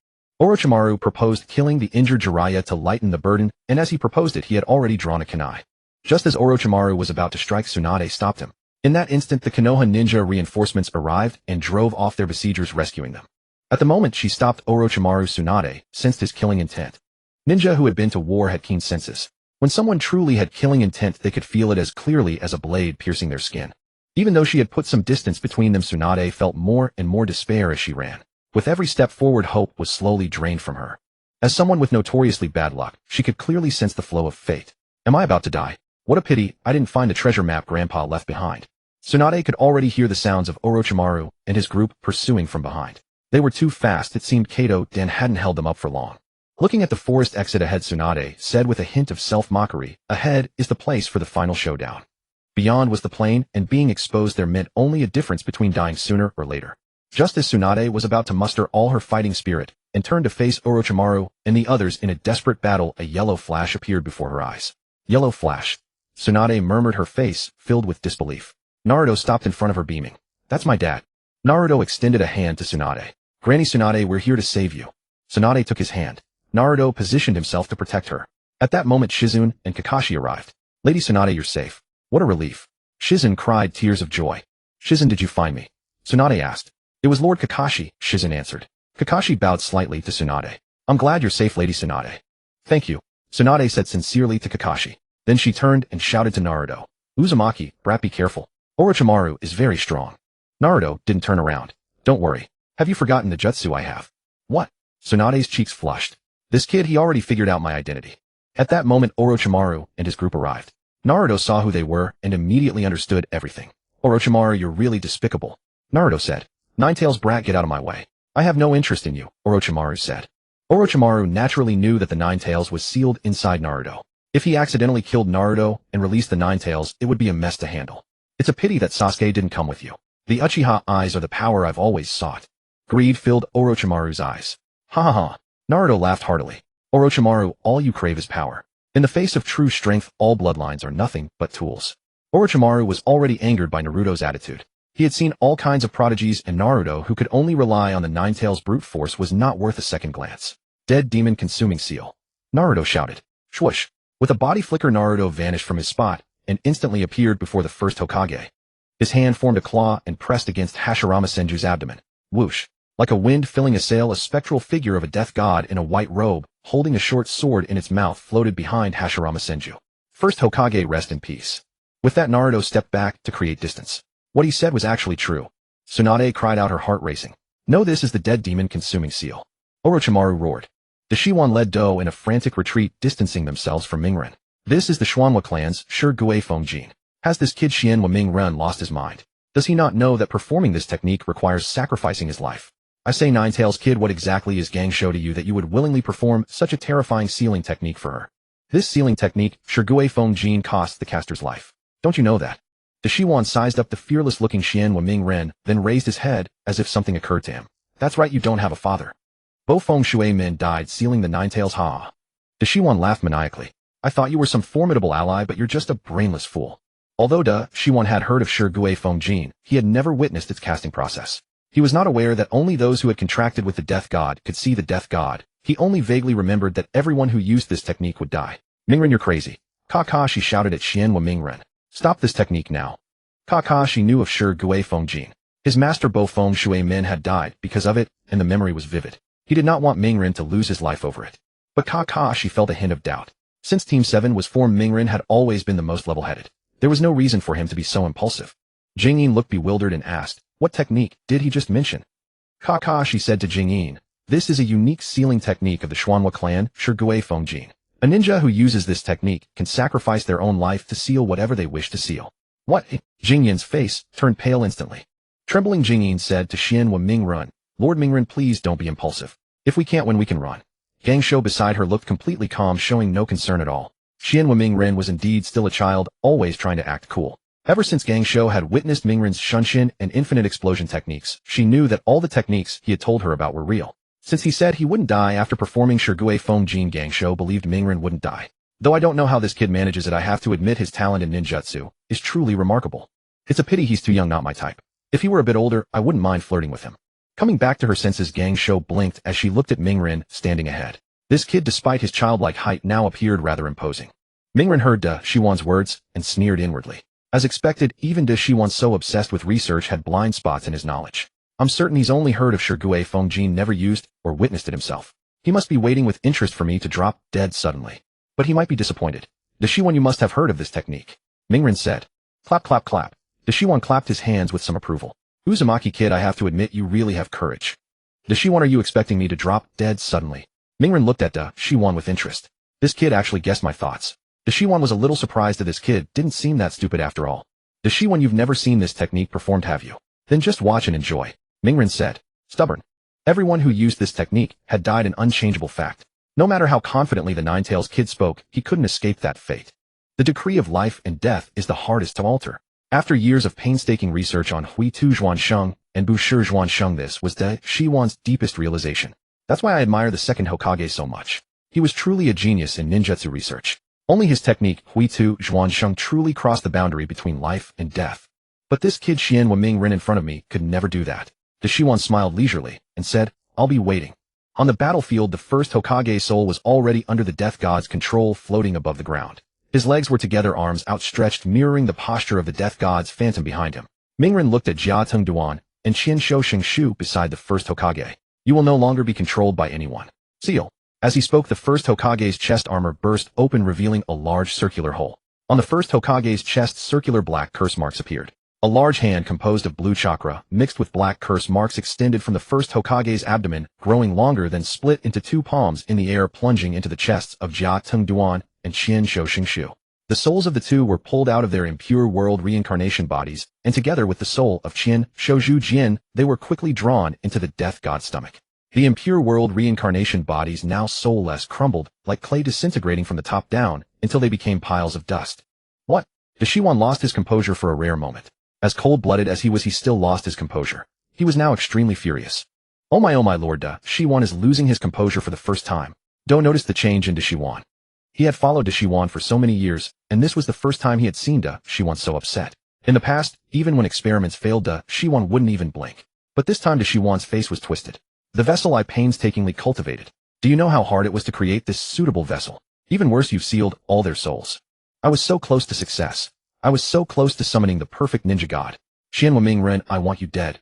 Orochimaru proposed killing the injured Jiraiya to lighten the burden, and as he proposed it, he had already drawn a kunai. Just as Orochimaru was about to strike, Tsunade stopped him. In that instant, the Konoha ninja reinforcements arrived and drove off their besiegers, rescuing them. At the moment she stopped Orochimaru, Tsunade sensed his killing intent. Ninja who had been to war had keen senses. When someone truly had killing intent, they could feel it as clearly as a blade piercing their skin. Even though she had put some distance between them, Tsunade felt more and more despair as she ran. With every step forward, hope was slowly drained from her. As someone with notoriously bad luck, she could clearly sense the flow of fate. Am I about to die? What a pity I didn't find the treasure map Grandpa left behind. Tsunade could already hear the sounds of Orochimaru and his group pursuing from behind. They were too fast, it seemed Kato Dan hadn't held them up for long. Looking at the forest exit ahead, Tsunade said with a hint of self-mockery, ahead is the place for the final showdown. Beyond was the plain, and being exposed there meant only a difference between dying sooner or later. Just as Tsunade was about to muster all her fighting spirit and turn to face Orochimaru and the others in a desperate battle, a yellow flash appeared before her eyes. Yellow flash. Tsunade murmured, her face filled with disbelief. Naruto stopped in front of her, beaming. That's my dad. Naruto extended a hand to Tsunade. Granny Tsunade, we're here to save you. Tsunade took his hand. Naruto positioned himself to protect her. At that moment, Shizune and Kakashi arrived. Lady Tsunade, you're safe. What a relief. Shizune cried, tears of joy. Shizune, did you find me? Tsunade asked. It was Lord Kakashi, Shizune answered. Kakashi bowed slightly to Tsunade. I'm glad you're safe, Lady Tsunade. Thank you, Tsunade said sincerely to Kakashi. Then she turned and shouted to Naruto. Uzumaki, brat, be careful. Orochimaru is very strong. Naruto didn't turn around. Don't worry. Have you forgotten the jutsu I have? What? Tsunade's cheeks flushed. This kid, he already figured out my identity. At that moment, Orochimaru and his group arrived. Naruto saw who they were and immediately understood everything. Orochimaru, you're really despicable. Naruto said. Ninetales, brat, get out of my way. I have no interest in you, Orochimaru said. Orochimaru naturally knew that the Ninetales was sealed inside Naruto. If he accidentally killed Naruto and released the Ninetales, it would be a mess to handle. It's a pity that Sasuke didn't come with you. The Uchiha eyes are the power I've always sought. Greed filled Orochimaru's eyes. Ha ha ha. Naruto laughed heartily. Orochimaru, all you crave is power. In the face of true strength, all bloodlines are nothing but tools. Orochimaru was already angered by Naruto's attitude. He had seen all kinds of prodigies, and Naruto, who could only rely on the Ninetales brute force, was not worth a second glance. Dead demon consuming seal. Naruto shouted. Swoosh. With a body flicker, Naruto vanished from his spot and instantly appeared before the first Hokage. His hand formed a claw and pressed against Hashirama Senju's abdomen. Whoosh. Like a wind filling a sail, a spectral figure of a death god in a white robe, holding a short sword in its mouth, floated behind Hashirama Senju. First Hokage, rest in peace. With that, Naruto stepped back to create distance. What he said was actually true. Tsunade cried out, her heart racing. No, this is the dead demon consuming seal. Orochimaru roared. The Shiwan led Do in a frantic retreat, distancing themselves from Mingren. This is the Xuanhua clan's Shirgui Fongjin. Has this kid Xianhua Mingren lost his mind? Does he not know that performing this technique requires sacrificing his life? I say, Ninetales kid, what exactly is Gangsho to you that you would willingly perform such a terrifying sealing technique for her? This sealing technique, Shirgui Fongjin, costs the caster's life. Don't you know that? The Shiwan sized up the fearless-looking Xianhua Mingren, then raised his head as if something occurred to him. That's right, you don't have a father. Bo Feng Shui Min died sealing the Ninetales, ha. The Shiwan laughed maniacally. I thought you were some formidable ally, but you're just a brainless fool. Although Shiwan had heard of Shirgui Fongjin, he had never witnessed its casting process. He was not aware that only those who had contracted with the death god could see the death god. He only vaguely remembered that everyone who used this technique would die. Mingren, you're crazy. Kakashi shouted at Xianhua Mingren. Stop this technique now. Kakashi knew of Shirgui Fongjin. His master Bo Feng Shui Min had died because of it, and the memory was vivid. He did not want Mingren to lose his life over it. But Kakashi felt a hint of doubt. Since Team 7 was formed, Mingren had always been the most level-headed. There was no reason for him to be so impulsive. Jingyin looked bewildered and asked, what technique did he just mention? Kakashi said to Jingyin, this is a unique sealing technique of the Xuanhua clan, Shirgui Fongjin. A ninja who uses this technique can sacrifice their own life to seal whatever they wish to seal. What? Jingyin's face turned pale instantly. Trembling Jingyin said to Xian Wa Mingren, Lord Mingren, please don't be impulsive. If we can't win, we can run. Gang Shou beside her looked completely calm, showing no concern at all. Xian Wa Mingren was indeed still a child, always trying to act cool. Ever since Gang Shou had witnessed Mingren's Shunshin and infinite explosion techniques, she knew that all the techniques he had told her about were real. Since he said he wouldn't die after performing Shirgui Feng Jin, Gang Shou believed Mingren wouldn't die. Though I don't know how this kid manages it, I have to admit his talent in ninjutsu is truly remarkable. It's a pity he's too young, not my type. If he were a bit older, I wouldn't mind flirting with him. Coming back to her senses, Gang Shou blinked as she looked at Mingren standing ahead. This kid, despite his childlike height, now appeared rather imposing. Mingren heard Da Shiwan's words and sneered inwardly. As expected, even Da Shiwan, so obsessed with research, had blind spots in his knowledge. I'm certain he's only heard of Shirgui Feng Jin, never used or witnessed it himself. He must be waiting with interest for me to drop dead suddenly. But he might be disappointed. Da Shiwan, you must have heard of this technique. Mingren said. Clap, clap, clap. Da Shiwan clapped his hands with some approval. Uzumaki kid, I have to admit you really have courage. Da Shiwan, are you expecting me to drop dead suddenly? Mingren looked at Da Shiwan with interest. This kid actually guessed my thoughts. Da Shiwan was a little surprised that this kid didn't seem that stupid after all. Da Shiwan, you've never seen this technique performed, have you? Then just watch and enjoy. Mingren said. Stubborn. Everyone who used this technique had died, an unchangeable fact. No matter how confidently the Ninetales kid spoke, he couldn't escape that fate. The decree of life and death is the hardest to alter. After years of painstaking research on Hui Tu Zhuansheng and Bu Shi Zhuansheng, this was Da Shiwan's deepest realization. That's why I admire the second Hokage so much. He was truly a genius in ninjutsu research. Only his technique, Hui Tu Zhuansheng, truly crossed the boundary between life and death. But this kid Xian Wa Mingren in front of me could never do that. Da Shiwan smiled leisurely and said, I'll be waiting. On the battlefield, the first Hokage's soul was already under the death god's control, floating above the ground. His legs were together, arms outstretched, mirroring the posture of the death god's phantom behind him. Mingren looked at Jia Tung Duan and Qian Shou Shu beside the first Hokage. You will no longer be controlled by anyone. Seal. As he spoke, the first Hokage's chest armor burst open, revealing a large circular hole. On the first Hokage's chest, circular black curse marks appeared. A large hand composed of blue chakra, mixed with black curse marks, extended from the first Hokage's abdomen, growing longer, then split into two palms in the air, plunging into the chests of Jia Tung Duan and Qian Shou Shu. The souls of the two were pulled out of their impure world reincarnation bodies, and together with the soul of Qian Shou Jian, they were quickly drawn into the death god's stomach. The impure world reincarnation bodies, now soulless, crumbled like clay, disintegrating from the top down until they became piles of dust. What? Da Shiwan lost his composure for a rare moment. As cold-blooded as he was, he still lost his composure. He was now extremely furious. Oh my lord, Da Shiwan is losing his composure for the first time. Don't notice the change in Da Shiwan. He had followed Da Shiwan for so many years, and this was the first time he had seen Da Shiwan so upset. In the past, even when experiments failed, Da Shiwan wouldn't even blink. But this time Da Shiwan's face was twisted. The vessel I painstakingly cultivated. Do you know how hard it was to create this suitable vessel? Even worse, you've sealed all their souls. I was so close to success. I was so close to summoning the perfect ninja god. Xian Wa Mingren, I want you dead.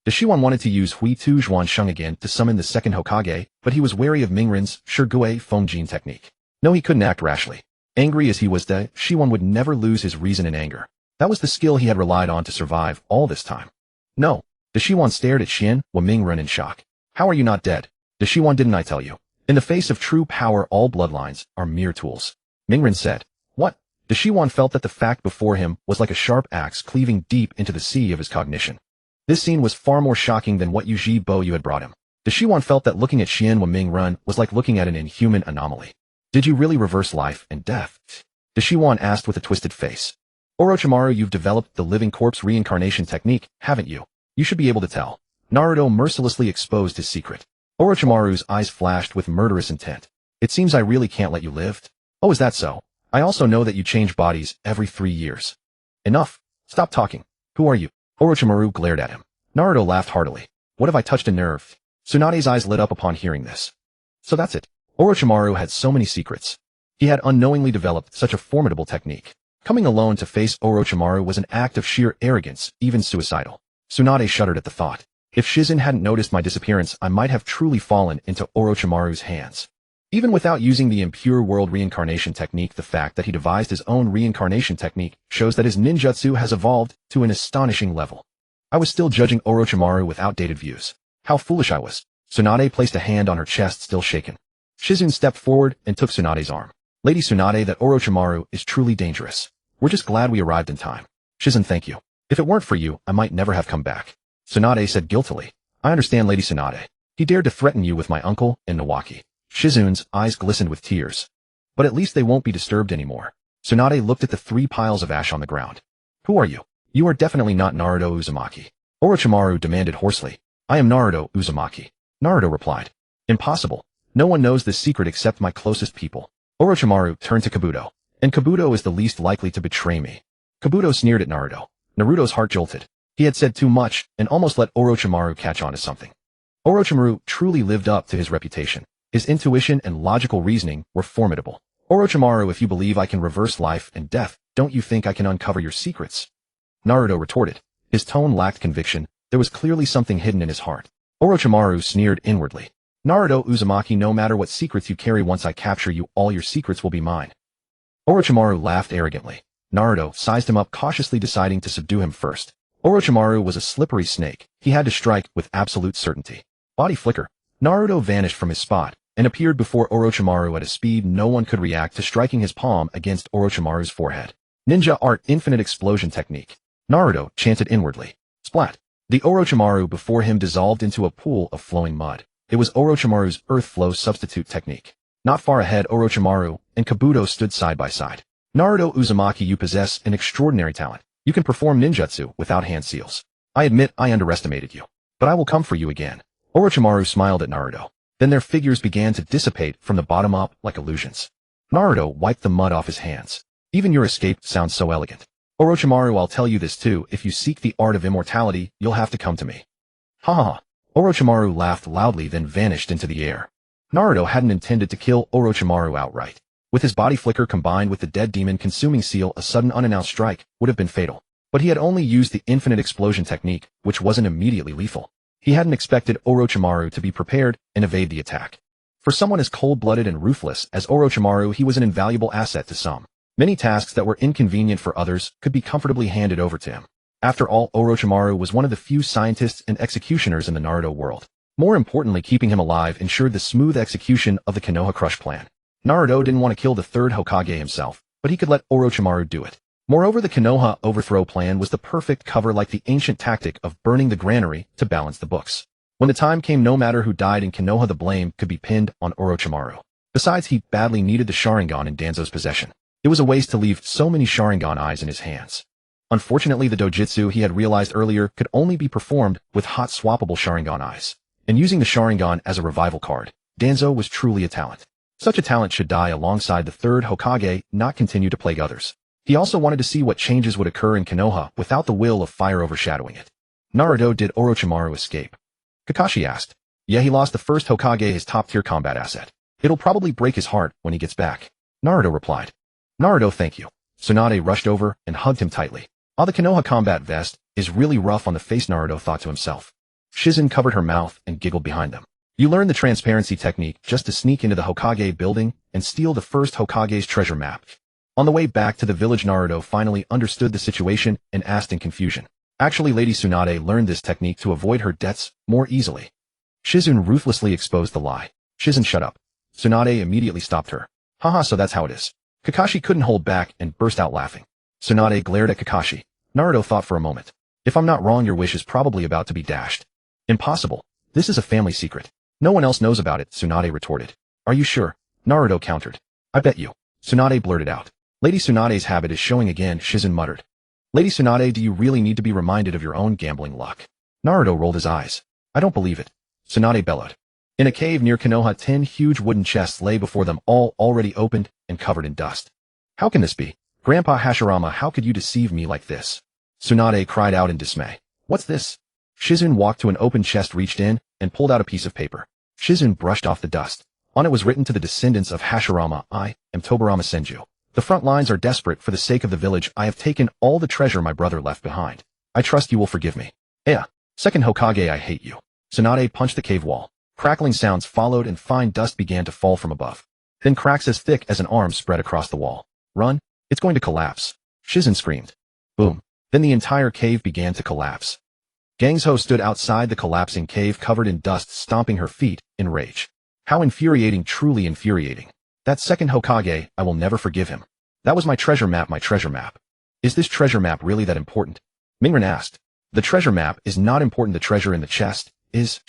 Da Shiwan wanted to use Hui Tu Zhuansheng again to summon the second Hokage, but he was wary of Mingren's Shirgui Feng Jin technique. No, he couldn't act rashly. Angry as he was, Da Shiwan would never lose his reason in anger. That was the skill he had relied on to survive all this time. No. Da Shiwan stared at Xian Wa Mingren in shock. How are you not dead? Da Shiwan, didn't I tell you? In the face of true power, all bloodlines are mere tools. Mingren said. What? Da Shiwan felt that the fact before him was like a sharp axe cleaving deep into the sea of his cognition. This scene was far more shocking than what Yuji Bo Yu had brought him. Da Shiwan felt that looking at Xian Wa Mingren was like looking at an inhuman anomaly. Did you really reverse life and death? Da Shiwan asked with a twisted face. Orochimaru, you've developed the living corpse reincarnation technique, haven't you? You should be able to tell. Naruto mercilessly exposed his secret. Orochimaru's eyes flashed with murderous intent. It seems I really can't let you live. Oh, is that so? I also know that you change bodies every 3 years. Enough. Stop talking. Who are you? Orochimaru glared at him. Naruto laughed heartily. What have I touched a nerve? Tsunade's eyes lit up upon hearing this. So that's it. Orochimaru had so many secrets. He had unknowingly developed such a formidable technique. Coming alone to face Orochimaru was an act of sheer arrogance, even suicidal. Tsunade shuddered at the thought. If Shizen hadn't noticed my disappearance, I might have truly fallen into Orochimaru's hands. Even without using the impure world reincarnation technique, the fact that he devised his own reincarnation technique shows that his ninjutsu has evolved to an astonishing level. I was still judging Orochimaru with outdated views. How foolish I was. Tsunade placed a hand on her chest, still shaken. Shizun stepped forward and took Tsunade's arm. Lady Tsunade, that Orochimaru is truly dangerous. We're just glad we arrived in time. Shizen, thank you. If it weren't for you, I might never have come back. Tsunade said guiltily. I understand, Lady Tsunade. He dared to threaten you with my uncle and Nawaki. Shizune's eyes glistened with tears. But at least they won't be disturbed anymore. Tsunade looked at the 3 piles of ash on the ground. Who are you? You are definitely not Naruto Uzumaki. Orochimaru demanded hoarsely. I am Naruto Uzumaki. Naruto replied. Impossible. No one knows this secret except my closest people. Orochimaru turned to Kabuto. And Kabuto is the least likely to betray me. Kabuto sneered at Naruto. Naruto's heart jolted. He had said too much and almost let Orochimaru catch on to something. Orochimaru truly lived up to his reputation. His intuition and logical reasoning were formidable. Orochimaru, if you believe I can reverse life and death, don't you think I can uncover your secrets? Naruto retorted. His tone lacked conviction. There was clearly something hidden in his heart. Orochimaru sneered inwardly. Naruto Uzumaki, no matter what secrets you carry, once I capture you, all your secrets will be mine. Orochimaru laughed arrogantly. Naruto sized him up cautiously, deciding to subdue him first. Orochimaru was a slippery snake. He had to strike with absolute certainty. Body flicker. Naruto vanished from his spot and appeared before Orochimaru at a speed no one could react to, striking his palm against Orochimaru's forehead. Ninja art, infinite explosion technique. Naruto chanted inwardly. Splat. The Orochimaru before him dissolved into a pool of flowing mud. It was Orochimaru's earth flow substitute technique. Not far ahead, Orochimaru and Kabuto stood side by side. Naruto Uzumaki, you possess an extraordinary talent. You can perform ninjutsu without hand seals. I admit I underestimated you. But I will come for you again. Orochimaru smiled at Naruto. Then their figures began to dissipate from the bottom up like illusions. Naruto wiped the mud off his hands. Even your escape sounds so elegant. Orochimaru, I'll tell you this too, if you seek the art of immortality, you'll have to come to me. Ha ha ha. Orochimaru laughed loudly, then vanished into the air. Naruto hadn't intended to kill Orochimaru outright. With his body flicker combined with the dead demon consuming seal, a sudden unannounced strike would have been fatal. But he had only used the infinite explosion technique, which wasn't immediately lethal. He hadn't expected Orochimaru to be prepared and evade the attack. For someone as cold-blooded and ruthless as Orochimaru, he was an invaluable asset to some. Many tasks that were inconvenient for others could be comfortably handed over to him. After all, Orochimaru was one of the few scientists and executioners in the Naruto world. More importantly, keeping him alive ensured the smooth execution of the Konoha Crush plan. Naruto didn't want to kill the 3rd Hokage himself, but he could let Orochimaru do it. Moreover, the Konoha overthrow plan was the perfect cover, like the ancient tactic of burning the granary to balance the books. When the time came, no matter who died in Konoha, the blame could be pinned on Orochimaru. Besides, he badly needed the Sharingan in Danzo's possession. It was a waste to leave so many Sharingan eyes in his hands. Unfortunately, the dojutsu he had realized earlier could only be performed with hot swappable Sharingan eyes. And using the Sharingan as a revival card, Danzo was truly a talent. Such a talent should die alongside the 3rd Hokage, not continue to plague others. He also wanted to see what changes would occur in Konoha without the will of fire overshadowing it. Naruto, did Orochimaru escape? Kakashi asked. Yeah, he lost the 1st Hokage, his top-tier combat asset. It'll probably break his heart when he gets back. Naruto replied. Naruto, thank you. Tsunade rushed over and hugged him tightly. Ah, the Konoha combat vest is really rough on the face, Naruto thought to himself. Shizen covered her mouth and giggled behind them. You learned the transparency technique just to sneak into the Hokage building and steal the 1st Hokage's treasure map. On the way back to the village, Naruto finally understood the situation and asked in confusion. Actually, Lady Tsunade learned this technique to avoid her debts more easily. Shizen ruthlessly exposed the lie. Shizen, shut up. Tsunade immediately stopped her. Haha, so that's how it is. Kakashi couldn't hold back and burst out laughing. Tsunade glared at Kakashi. Naruto thought for a moment. If I'm not wrong, your wish is probably about to be dashed. Impossible. This is a family secret. No one else knows about it, Tsunade retorted. Are you sure? Naruto countered. I bet you. Tsunade blurted out. Lady Tsunade's habit is showing again, Shizen muttered. Lady Tsunade, do you really need to be reminded of your own gambling luck? Naruto rolled his eyes. I don't believe it. Tsunade bellowed. In a cave near Konoha, 10 huge wooden chests lay before them, all already opened and covered in dust. How can this be? Grandpa Hashirama, how could you deceive me like this? Tsunade cried out in dismay. What's this? Shizen walked to an open chest, reached in, and pulled out a piece of paper. Shizen brushed off the dust. On it was written, to the descendants of Hashirama, I am Tobarama Senju. The front lines are desperate. For the sake of the village, I have taken all the treasure my brother left behind. I trust you will forgive me. Ea, 2nd Hokage, I hate you. Tsunade punched the cave wall. Crackling sounds followed and fine dust began to fall from above. Then cracks as thick as an arm spread across the wall. Run, it's going to collapse. Shizen screamed. Boom. Then the entire cave began to collapse. Gangzhou stood outside the collapsing cave, covered in dust, stomping her feet in rage. How infuriating, truly infuriating. That second Hokage, I will never forgive him. That was my treasure map, my treasure map. Is this treasure map really that important? Mingren asked. The treasure map is not important, the treasure in the chest is,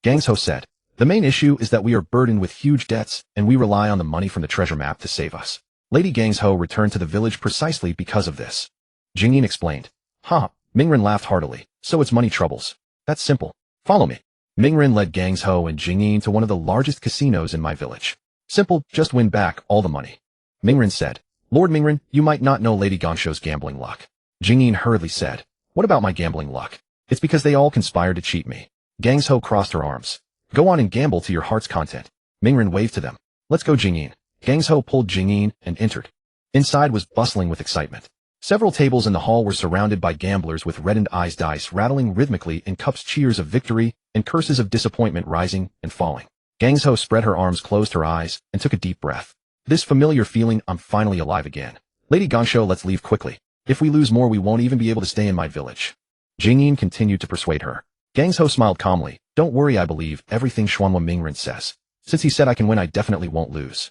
Gangsho said. The main issue is that we are burdened with huge debts, and we rely on the money from the treasure map to save us. Lady Gangsho returned to the village precisely because of this. Jingyin explained. Ha! Mingren laughed heartily. So it's money troubles. That's simple. Follow me. Mingren led Gangsho and Jingyin to one of the largest casinos in my village. Simple, just win back all the money. Mingren said. Lord Mingren, you might not know Lady Gangsho's gambling luck. Jingyin hurriedly said. What about my gambling luck? It's because they all conspired to cheat me. Gangsho crossed her arms. Go on and gamble to your heart's content. Mingren waved to them. Let's go, Jingyin. Gangsho pulled Jingyin and entered. Inside was bustling with excitement. Several tables in the hall were surrounded by gamblers with reddened eyes, dice rattling rhythmically in cups, cheers of victory and curses of disappointment rising and falling. Gangsho spread her arms, closed her eyes, and took a deep breath. This familiar feeling, I'm finally alive again. Lady Gangsho, let's leave quickly. If we lose more, we won't even be able to stay in my village. Jingyin continued to persuade her. Gangsho smiled calmly. Don't worry, I believe everything Xuanhua Mingren says. Since he said I can win, I definitely won't lose.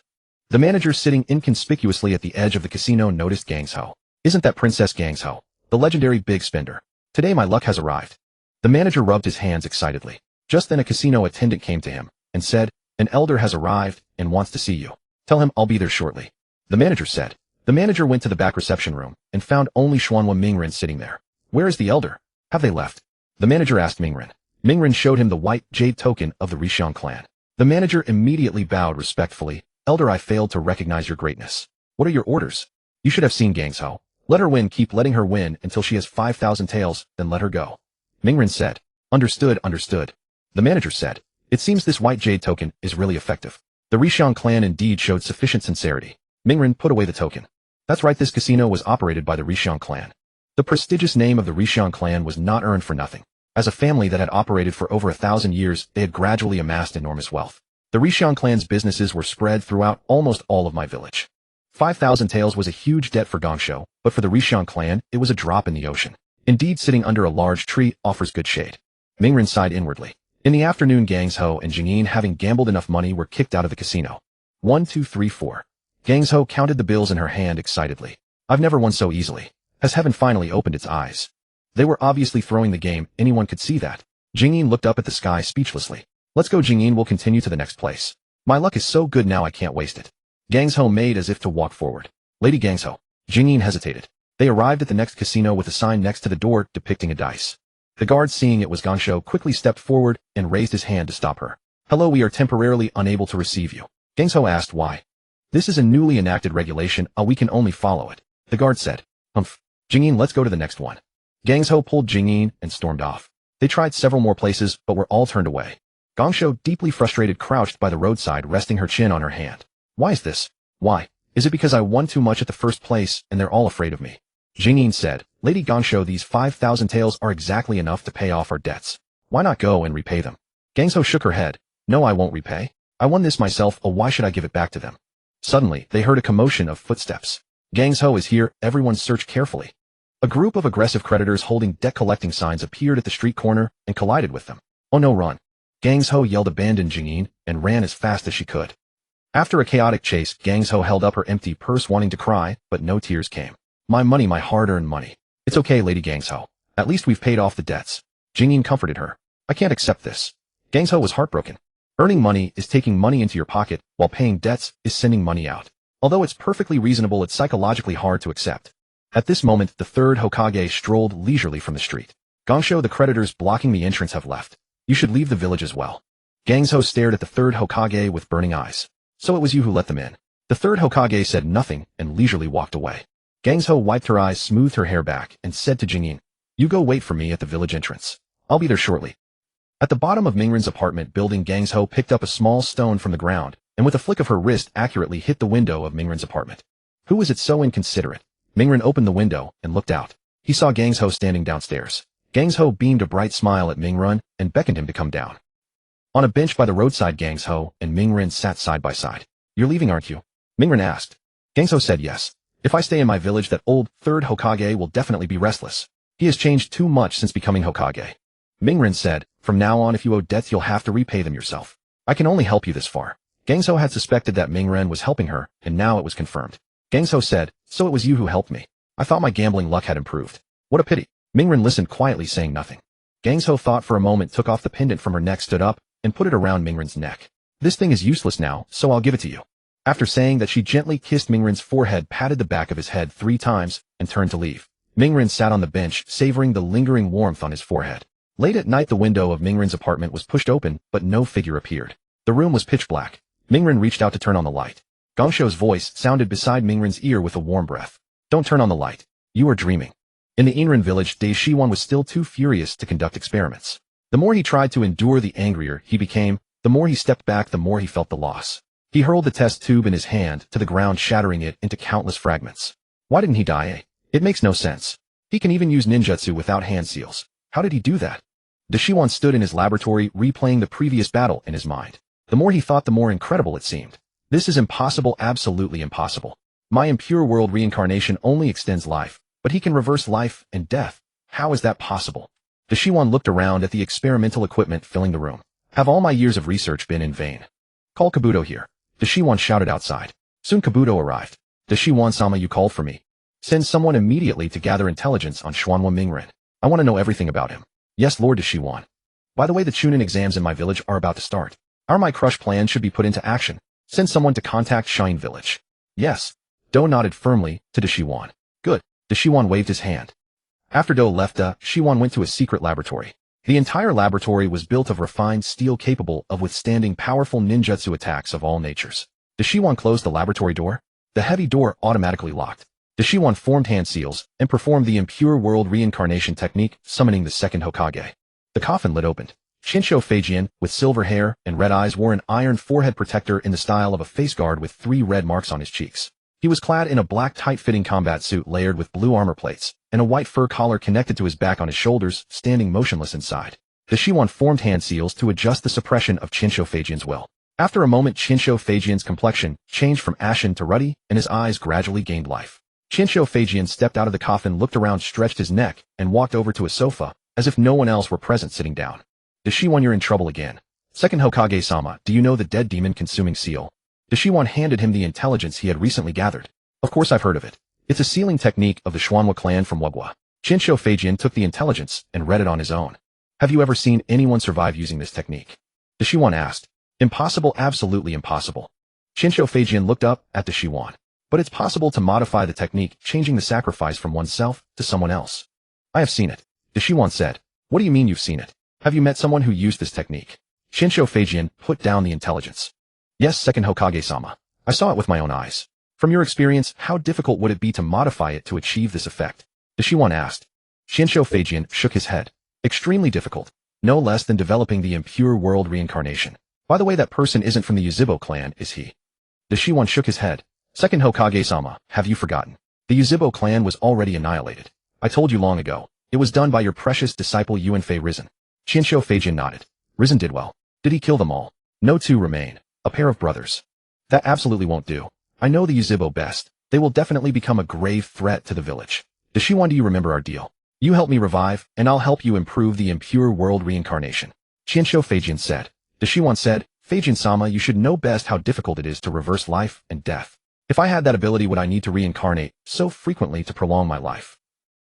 The manager sitting inconspicuously at the edge of the casino noticed Gangsho. Isn't that Princess Gangsho, the legendary big spender? Today my luck has arrived. The manager rubbed his hands excitedly. Just then a casino attendant came to him and said, an elder has arrived and wants to see you. Tell him I'll be there shortly. The manager said. The manager went to the back reception room and found only Xuanhua Mingren sitting there. Where is the elder? Have they left? The manager asked Mingren. Mingren showed him the white jade token of the Rishan clan. The manager immediately bowed respectfully. Elder, I failed to recognize your greatness. What are your orders? You should have seen Gangsho. Let her win, keep letting her win until she has 5,000 taels, then let her go. Mingren said. Understood, understood. The manager said. It seems this white jade token is really effective. The Rishan clan indeed showed sufficient sincerity. Mingren put away the token. That's right, this casino was operated by the Rishan clan. The prestigious name of the Rishan clan was not earned for nothing. As a family that had operated for over 1,000 years, they had gradually amassed enormous wealth. The Rishan clan's businesses were spread throughout almost all of my village. 5,000 taels was a huge debt for Gangsho, but for the Rishan clan, it was a drop in the ocean. Indeed, sitting under a large tree offers good shade. Mingren sighed inwardly. In the afternoon, Gangsho and Jingyin, having gambled enough money, were kicked out of the casino. 1, 2, 3, 4. Gangsho counted the bills in her hand excitedly. I've never won so easily. Has heaven finally opened its eyes? They were obviously throwing the game, anyone could see that. Jingyin looked up at the sky speechlessly. Let's go, Jingyin, we'll continue to the next place. My luck is so good now I can't waste it. Gangsho made as if to walk forward. Lady Gangsho. Jingyin hesitated. They arrived at the next casino with a sign next to the door depicting a dice. The guard, seeing it was Gangsho, quickly stepped forward and raised his hand to stop her. Hello, we are temporarily unable to receive you. Gangsho asked why. This is a newly enacted regulation, we can only follow it. The guard said. Humph. Jingyin, let's go to the next one. Gangsho pulled Jingyin and stormed off. They tried several more places, but were all turned away. Gangsho, deeply frustrated, crouched by the roadside, resting her chin on her hand. Why is this? Why? Is it because I won too much at the first place and they're all afraid of me? Jingyin said, Lady Gangsho, these 5,000 taels are exactly enough to pay off our debts. Why not go and repay them? Gangsho shook her head. No, I won't repay. I won this myself, why should I give it back to them? Suddenly, they heard a commotion of footsteps. Gangsho is here, everyone searched carefully. A group of aggressive creditors holding debt-collecting signs appeared at the street corner and collided with them. Oh no, run. Gangsho yelled, abandoned Jingyin, and ran as fast as she could. After a chaotic chase, Gangsho held up her empty purse wanting to cry, but no tears came. My money, my hard-earned money. It's okay, Lady Gangsho. At least we've paid off the debts. Jingyin comforted her. I can't accept this. Gangsho was heartbroken. Earning money is taking money into your pocket, while paying debts is sending money out. Although it's perfectly reasonable, it's psychologically hard to accept. At this moment, the third Hokage strolled leisurely from the street. Gangsho, the creditors blocking the entrance have left. You should leave the village as well. Gangsho stared at the third Hokage with burning eyes. So it was you who let them in. The third Hokage said nothing and leisurely walked away. Gangsho wiped her eyes, smoothed her hair back, and said to Jingyin, you go wait for me at the village entrance. I'll be there shortly. At the bottom of Mingren's apartment building, Gangsho picked up a small stone from the ground, and with a flick of her wrist accurately hit the window of Mingren's apartment. Who was it so inconsiderate? Mingren opened the window and looked out. He saw Gangsho standing downstairs. Gangsho beamed a bright smile at Mingren and beckoned him to come down. On a bench by the roadside, Gangsho and Mingren sat side by side. You're leaving, aren't you? Mingren asked. Gangsho said yes. If I stay in my village, that old third Hokage will definitely be restless. He has changed too much since becoming Hokage. Mingren said, from now on, if you owe debts, you'll have to repay them yourself. I can only help you this far. Gangso had suspected that Mingren was helping her, and now it was confirmed. Gangso said, "So it was you who helped me. I thought my gambling luck had improved. What a pity." Mingren listened quietly, saying nothing. Gangso thought for a moment, took off the pendant from her neck, stood up, and put it around Mingren's neck. "This thing is useless now, so I'll give it to you." After saying that, she gently kissed Mingren's forehead, patted the back of his head 3 times, and turned to leave. Mingren sat on the bench, savoring the lingering warmth on his forehead. Late at night, the window of Mingren's apartment was pushed open, but no figure appeared. The room was pitch black. Mingren reached out to turn on the light. Gangsho's voice sounded beside Mingren's ear with a warm breath. "Don't turn on the light. You are dreaming." In the Inran village, Daishiwan was still too furious to conduct experiments. The more he tried to endure, the angrier he became. The more he stepped back, the more he felt the loss. He hurled the test tube in his hand to the ground, shattering it into countless fragments. Why didn't he die? It makes no sense. He can even use ninjutsu without hand seals. How did he do that? Daishiwan stood in his laboratory, replaying the previous battle in his mind. The more he thought, the more incredible it seemed. This is impossible, absolutely impossible. My impure world reincarnation only extends life, but he can reverse life and death. How is that possible? Daishiwan looked around at the experimental equipment filling the room. Have all my years of research been in vain? Call Kabuto here. Daishiwan shouted outside. Soon Kabuto arrived. Daishiwan-sama, you called for me. Send someone immediately to gather intelligence on Xuanhua Mingren. I want to know everything about him. Yes, Lord Daishiwan. By the way, the Chunin exams in my village are about to start. My crush plan should be put into action. Send someone to contact Shine Village. Yes. Do nodded firmly to Daishiwan. Good. Daishiwan waved his hand. After Do left, Daishiwan went to a secret laboratory. The entire laboratory was built of refined steel capable of withstanding powerful ninjutsu attacks of all natures. Daishiwan closed the laboratory door. The heavy door automatically locked. Daishiwan formed hand seals and performed the impure world reincarnation technique, summoning the second Hokage. The coffin lid opened. Shinsho Feijian, with silver hair and red eyes, wore an iron forehead protector in the style of a face guard with 3 red marks on his cheeks. He was clad in a black tight-fitting combat suit layered with blue armor plates, and a white fur collar connected to his back on his shoulders, standing motionless inside. Daishiwan formed hand seals to adjust the suppression of Shinsho Feijian's will. After a moment, Shinsho Feijian's complexion changed from ashen to ruddy, and his eyes gradually gained life. Shinsho Feijian stepped out of the coffin, looked around, stretched his neck, and walked over to a sofa, as if no one else were present, sitting down. Daishiwan, you're in trouble again. Second Hokage-sama, do you know the dead demon-consuming seal? Daishiwan handed him the intelligence he had recently gathered. Of course I've heard of it. It's a sealing technique of the Xuanhua clan from Wugwa. Shinsho Feijian took the intelligence and read it on his own. Have you ever seen anyone survive using this technique? Daishiwan asked. Impossible, absolutely impossible. Shinsho Feijian looked up at Daishiwan. But it's possible to modify the technique, changing the sacrifice from oneself to someone else. I have seen it. Daishiwan said. What do you mean you've seen it? Have you met someone who used this technique? Shinsho Feijian put down the intelligence. Yes, second Hokage-sama. I saw it with my own eyes. From your experience, how difficult would it be to modify it to achieve this effect? Daishiwan asked. Shinsho Feijian shook his head. Extremely difficult. No less than developing the impure world reincarnation. By the way, that person isn't from the Uzibo clan, is he? Daishiwan shook his head. Second Hokage-sama, have you forgotten? The Uzibo clan was already annihilated. I told you long ago. It was done by your precious disciple Yuanfei Risen. Shinsho Feijian nodded. Risen did well. Did he kill them all? No, 2 remain. A pair of brothers. That absolutely won't do. I know the Uzibo best. They will definitely become a grave threat to the village. Daishiwan, do you remember our deal? You help me revive, and I'll help you improve the impure world reincarnation. Shinsho Feijian said. Daishiwan said, Feijian-sama, you should know best how difficult it is to reverse life and death. If I had that ability, would I need to reincarnate so frequently to prolong my life?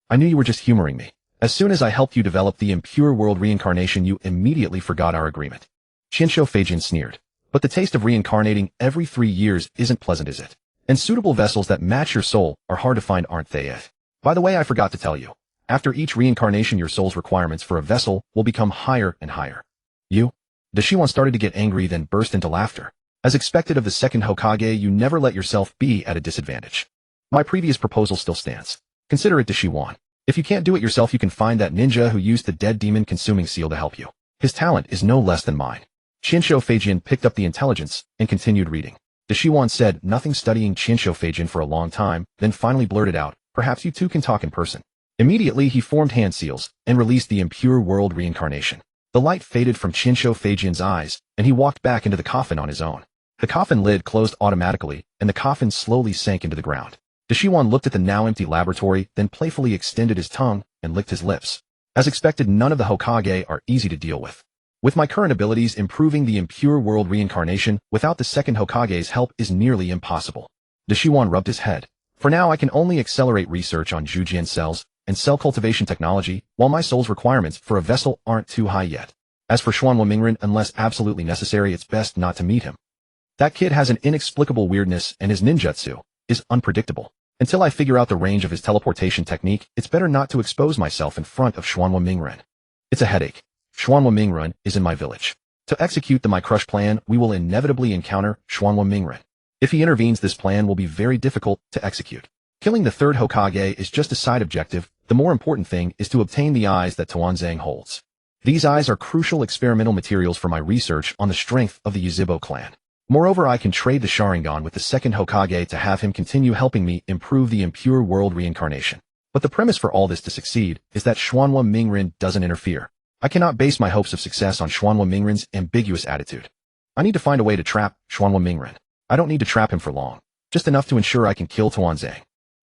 I knew you were just humoring me. As soon as I helped you develop the impure world reincarnation, you immediately forgot our agreement. Shinsho Feijian sneered. But the taste of reincarnating every 3 years isn't pleasant, is it? And suitable vessels that match your soul are hard to find, aren't they? By the way, I forgot to tell you. After each reincarnation, your soul's requirements for a vessel will become higher and higher. You? Daishiwan started to get angry, then burst into laughter. As expected of the second Hokage, you never let yourself be at a disadvantage. My previous proposal still stands. Consider it, Daishiwan. If you can't do it yourself, you can find that ninja who used the dead demon-consuming seal to help you. His talent is no less than mine. Shinsho Feijian picked up the intelligence and continued reading. Daishiwan said nothing, studying Shinsho Feijian for a long time, then finally blurted out, perhaps you two can talk in person. Immediately he formed hand seals and released the impure world reincarnation. The light faded from Shinsho Feijian's eyes, and he walked back into the coffin on his own. The coffin lid closed automatically, and the coffin slowly sank into the ground. Daishiwan looked at the now empty laboratory, then playfully extended his tongue and licked his lips. As expected, none of the Hokage are easy to deal with. With my current abilities, improving the impure world reincarnation without the second Hokage's help is nearly impossible. Deshiwan rubbed his head. For now, I can only accelerate research on Jujian cells and cell cultivation technology, while my soul's requirements for a vessel aren't too high yet. As for Xuanhua Mingren, unless absolutely necessary, it's best not to meet him. That kid has an inexplicable weirdness, and his ninjutsu is unpredictable. Until I figure out the range of his teleportation technique, it's better not to expose myself in front of Xuanhua Mingren. It's a headache. Xuanhua Mingren is in my village. To execute the My Crush plan, we will inevitably encounter Xuanhua Mingren. If he intervenes, this plan will be very difficult to execute. Killing the third Hokage is just a side objective. The more important thing is to obtain the eyes that Tenseigan holds. These eyes are crucial experimental materials for my research on the strength of the Yuzhibo clan. Moreover, I can trade the Sharingan with the second Hokage to have him continue helping me improve the impure world reincarnation. But the premise for all this to succeed is that Xuanhua Mingren doesn't interfere. I cannot base my hopes of success on Xuanhua Mingren's ambiguous attitude. I need to find a way to trap Xuanhua Mingren. I don't need to trap him for long, just enough to ensure I can kill Tenseigan.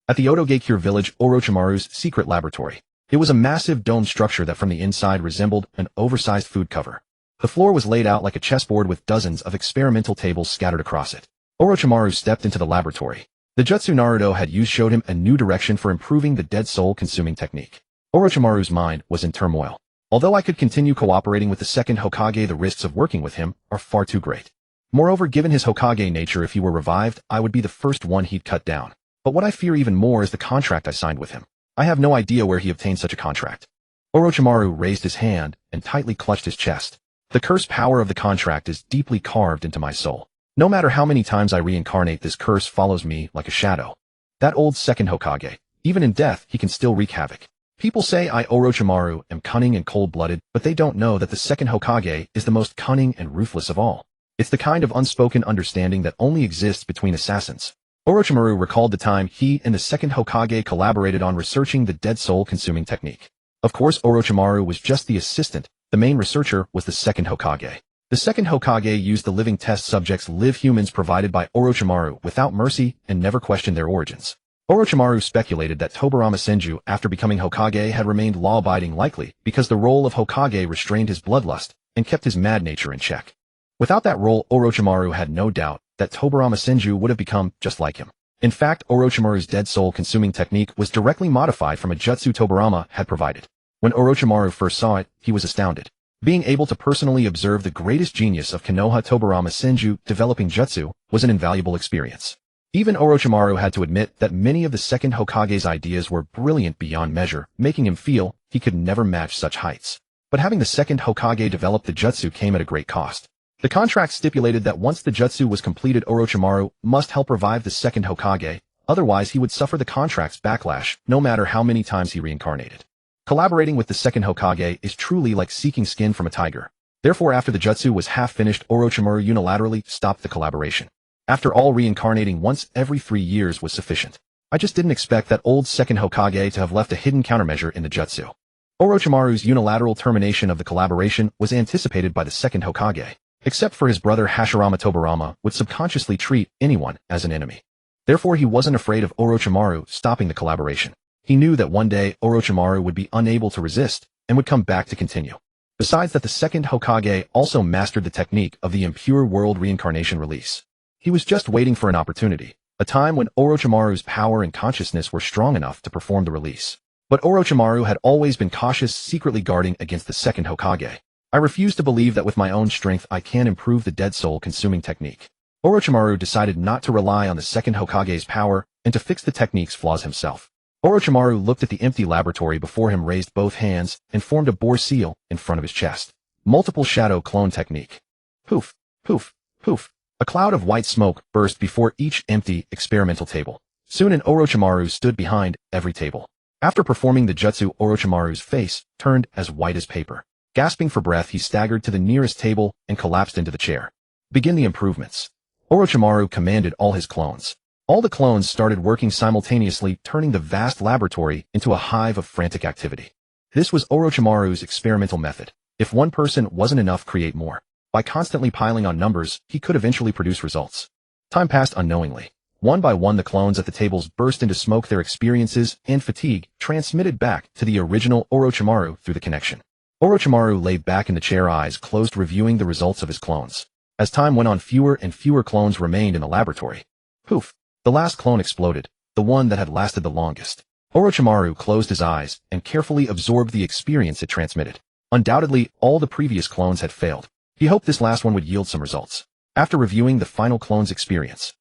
At the Otogakure village, Orochimaru's secret laboratory. It was a massive dome structure that from the inside resembled an oversized food cover. The floor was laid out like a chessboard with dozens of experimental tables scattered across it. Orochimaru stepped into the laboratory. The jutsu Naruto had used showed him a new direction for improving the dead soul consuming technique. Orochimaru's mind was in turmoil. Although I could continue cooperating with the second Hokage, the risks of working with him are far too great. Moreover, given his Hokage nature, if he were revived, I would be the first one he'd cut down. But what I fear even more is the contract I signed with him. I have no idea where he obtained such a contract. Orochimaru raised his hand and tightly clutched his chest. The curse power of the contract is deeply carved into my soul. No matter how many times I reincarnate, this curse follows me like a shadow. That old second Hokage, even in death, he can still wreak havoc. People say I, Orochimaru, am cunning and cold-blooded, but they don't know that the second Hokage is the most cunning and ruthless of all. It's the kind of unspoken understanding that only exists between assassins. Orochimaru recalled the time he and the second Hokage collaborated on researching the dead soul consuming technique. Of course, Orochimaru was just the assistant. The main researcher was the second Hokage. The second Hokage used the living test subjects, live humans provided by Orochimaru, without mercy and never questioned their origins. Orochimaru speculated that Tobirama Senju, after becoming Hokage, had remained law-abiding, likely because the role of Hokage restrained his bloodlust and kept his mad nature in check. Without that role, Orochimaru had no doubt that Tobirama Senju would have become just like him. In fact, Orochimaru's dead soul consuming technique was directly modified from a jutsu Tobirama had provided. When Orochimaru first saw it, he was astounded. Being able to personally observe the greatest genius of Konoha Tobirama Senju developing jutsu was an invaluable experience. Even Orochimaru had to admit that many of the second Hokage's ideas were brilliant beyond measure, making him feel he could never match such heights. But having the second Hokage develop the jutsu came at a great cost. The contract stipulated that once the jutsu was completed, Orochimaru must help revive the second Hokage, otherwise he would suffer the contract's backlash, no matter how many times he reincarnated. Collaborating with the second Hokage is truly like seeking skin from a tiger. Therefore, after the jutsu was half finished, Orochimaru unilaterally stopped the collaboration. After all, reincarnating once every 3 years was sufficient. I just didn't expect that old second Hokage to have left a hidden countermeasure in the jutsu. Orochimaru's unilateral termination of the collaboration was anticipated by the second Hokage. Except for his brother Hashirama, Tobirama would subconsciously treat anyone as an enemy. Therefore, he wasn't afraid of Orochimaru stopping the collaboration. He knew that one day Orochimaru would be unable to resist and would come back to continue. Besides that, the second Hokage also mastered the technique of the impure world reincarnation release. He was just waiting for an opportunity, a time when Orochimaru's power and consciousness were strong enough to perform the release. But Orochimaru had always been cautious, secretly guarding against the second Hokage. I refuse to believe that with my own strength I can improve the dead soul consuming technique. Orochimaru decided not to rely on the second Hokage's power and to fix the technique's flaws himself. Orochimaru looked at the empty laboratory before him, raised both hands, and formed a boar seal in front of his chest. Multiple shadow clone technique. Poof, poof, poof. A cloud of white smoke burst before each empty experimental table. Soon an Orochimaru stood behind every table. After performing the jutsu, Orochimaru's face turned as white as paper. Gasping for breath, he staggered to the nearest table and collapsed into the chair. Begin the improvements. Orochimaru commanded all his clones. All the clones started working simultaneously, turning the vast laboratory into a hive of frantic activity. This was Orochimaru's experimental method. If one person wasn't enough, create more. By constantly piling on numbers, he could eventually produce results. Time passed unknowingly. One by one, the clones at the tables burst into smoke, their experiences and fatigue transmitted back to the original Orochimaru through the connection. Orochimaru lay back in the chair, eyes closed, reviewing the results of his clones. As time went on, fewer and fewer clones remained in the laboratory. Poof! The last clone exploded, the one that had lasted the longest. Orochimaru closed his eyes and carefully absorbed the experience it transmitted. Undoubtedly, all the previous clones had failed. He hoped this last one would yield some results. After reviewing the final clone's experience,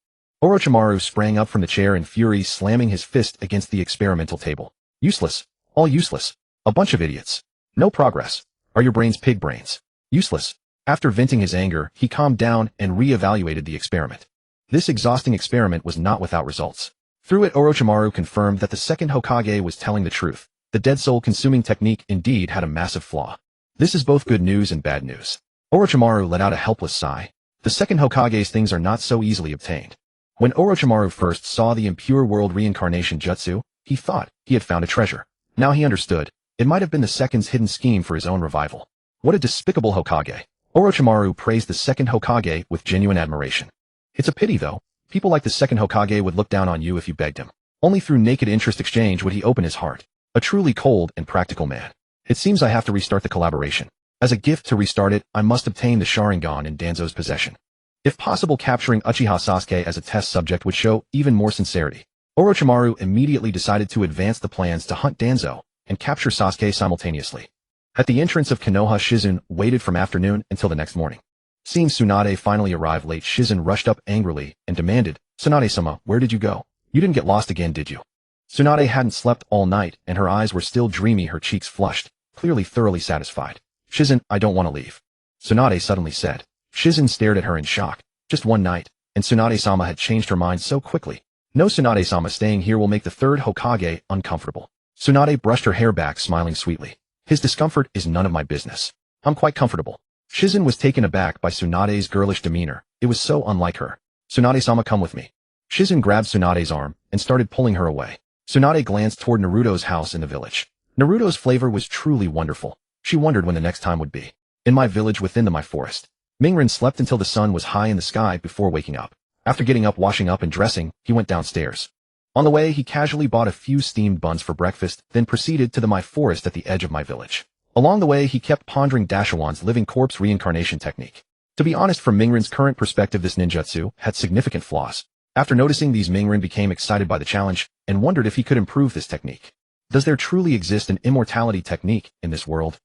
Orochimaru sprang up from the chair in fury, slamming his fist against the experimental table. Useless. All useless. A bunch of idiots. No progress. Are your brains pig brains? Useless. After venting his anger, he calmed down and re-evaluated the experiment. This exhausting experiment was not without results. Through it, Orochimaru confirmed that the second Hokage was telling the truth. The dead soul consuming technique indeed had a massive flaw. This is both good news and bad news. Orochimaru let out a helpless sigh. The second Hokage's things are not so easily obtained. When Orochimaru first saw the impure world reincarnation jutsu, he thought he had found a treasure. Now he understood. It might have been the second's hidden scheme for his own revival. What a despicable Hokage. Orochimaru praised the second Hokage with genuine admiration. It's a pity, though. People like the second Hokage would look down on you if you begged him. Only through naked interest exchange would he open his heart. A truly cold and practical man. It seems I have to restart the collaboration. As a gift to restart it, I must obtain the Sharingan in Danzo's possession. If possible, capturing Uchiha Sasuke as a test subject would show even more sincerity. Orochimaru immediately decided to advance the plans to hunt Danzo and capture Sasuke simultaneously. At the entrance of Konoha, Shizun waited from afternoon until the next morning. Seeing Tsunade finally arrive late, Shizun rushed up angrily and demanded, "Tsunade-sama, where did you go? You didn't get lost again, did you?" Tsunade hadn't slept all night, and her eyes were still dreamy, her cheeks flushed, clearly thoroughly satisfied. "Shizun, I don't want to leave," Tsunade suddenly said. Shizun stared at her in shock. Just one night, and Tsunade-sama had changed her mind so quickly. "No, Tsunade-sama, staying here will make the third Hokage uncomfortable." Tsunade brushed her hair back, smiling sweetly. "His discomfort is none of my business. I'm quite comfortable." Shizun was taken aback by Tsunade's girlish demeanor. It was so unlike her. "Tsunade-sama, come with me." Shizun grabbed Tsunade's arm and started pulling her away. Tsunade glanced toward Naruto's house in the village. Naruto's flavor was truly wonderful. She wondered when the next time would be. "In my village within my forest." Mingren slept until the sun was high in the sky before waking up. After getting up, washing up, and dressing, he went downstairs. On the way, he casually bought a few steamed buns for breakfast, then proceeded to my forest at the edge of my village. Along the way, he kept pondering Dashawan's living corpse reincarnation technique. To be honest, from Mingren's current perspective, this ninjutsu had significant flaws. After noticing these, Mingren became excited by the challenge and wondered if he could improve this technique. Does there truly exist an immortality technique in this world?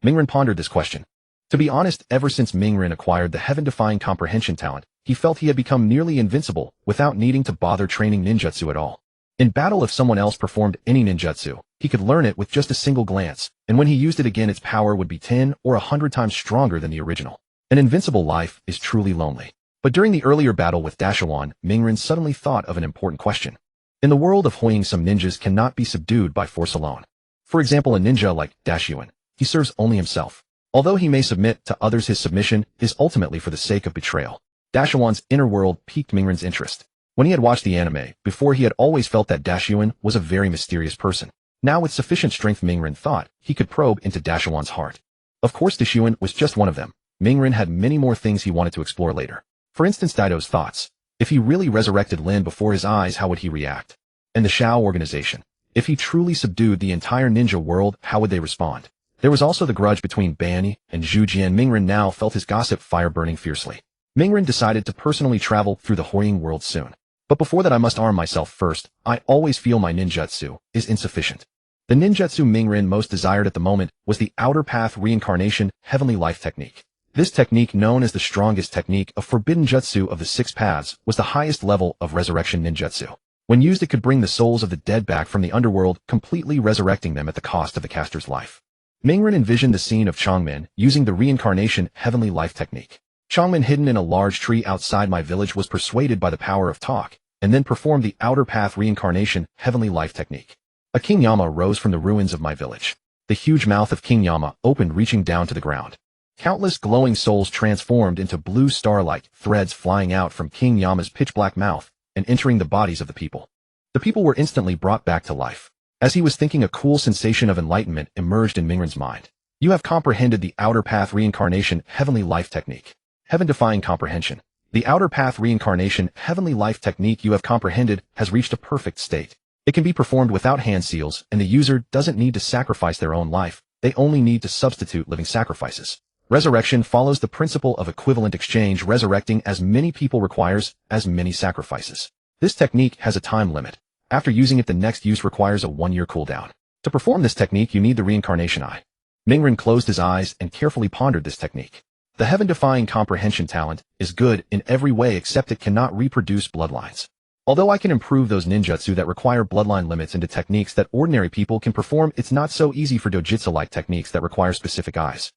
Mingren pondered this question. To be honest, ever since Mingren acquired the heaven-defying comprehension talent, he felt he had become nearly invincible without needing to bother training ninjutsu at all. In battle, if someone else performed any ninjutsu, he could learn it with just a single glance, and when he used it again, its power would be 10 or 100 times stronger than the original. An invincible life is truly lonely. But during the earlier battle with Dashawan, Mingren suddenly thought of an important question. In the world of Hoying, some ninjas cannot be subdued by force alone. For example, a ninja like Dashyuan, he serves only himself. Although he may submit to others, his submission is ultimately for the sake of betrayal. Dashawan's inner world piqued Mingren's interest. When he had watched the anime, before he had always felt that Dashyuan was a very mysterious person. Now with sufficient strength, Mingren thought he could probe into Dashawan's heart. Of course, Dashyuan was just one of them. Mingren had many more things he wanted to explore later. For instance, Daido's thoughts. If he really resurrected Lin before his eyes, how would he react? And the Shao organization. If he truly subdued the entire ninja world, how would they respond? There was also the grudge between Bani and Zhu Jian. Mingren now felt his gossip fire burning fiercely. Mingren decided to personally travel through the Hoying world soon. But before that, I must arm myself first. I always feel my ninjutsu is insufficient. The ninjutsu Mingren most desired at the moment was the outer path reincarnation heavenly life technique. This technique, known as the strongest technique of forbidden jutsu of the 6 paths, was the highest level of resurrection ninjutsu. When used, it could bring the souls of the dead back from the underworld, completely resurrecting them at the cost of the caster's life. Mingren envisioned the scene of Changmin using the reincarnation heavenly life technique. Changmin, hidden in a large tree outside my village, was persuaded by the power of talk, and then performed the outer path reincarnation heavenly life technique. A King Yama rose from the ruins of my village. The huge mouth of King Yama opened, reaching down to the ground. Countless glowing souls transformed into blue star-like threads, flying out from King Yama's pitch-black mouth and entering the bodies of the people. The people were instantly brought back to life. As he was thinking, a cool sensation of enlightenment emerged in Mingren's mind. You have comprehended the outer path reincarnation heavenly life technique. Heaven-defying comprehension. The outer path reincarnation heavenly life technique you have comprehended has reached a perfect state. It can be performed without hand seals, and the user doesn't need to sacrifice their own life, They only need to substitute living sacrifices. Resurrection follows the principle of equivalent exchange, resurrecting as many people requires as many sacrifices. This technique has a time limit. After using it, the next use requires a 1-year cooldown. To perform this technique, you need the reincarnation eye. Mingren closed his eyes and carefully pondered this technique. The heaven-defying comprehension talent is good in every way except it cannot reproduce bloodlines. Although I can improve those ninjutsu that require bloodline limits into techniques that ordinary people can perform, it's not so easy for dojutsu-like techniques that require specific eyes.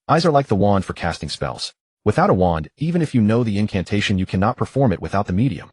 Eyes are like the wand for casting spells. Without a wand, even if you know the incantation, you cannot perform it without the medium.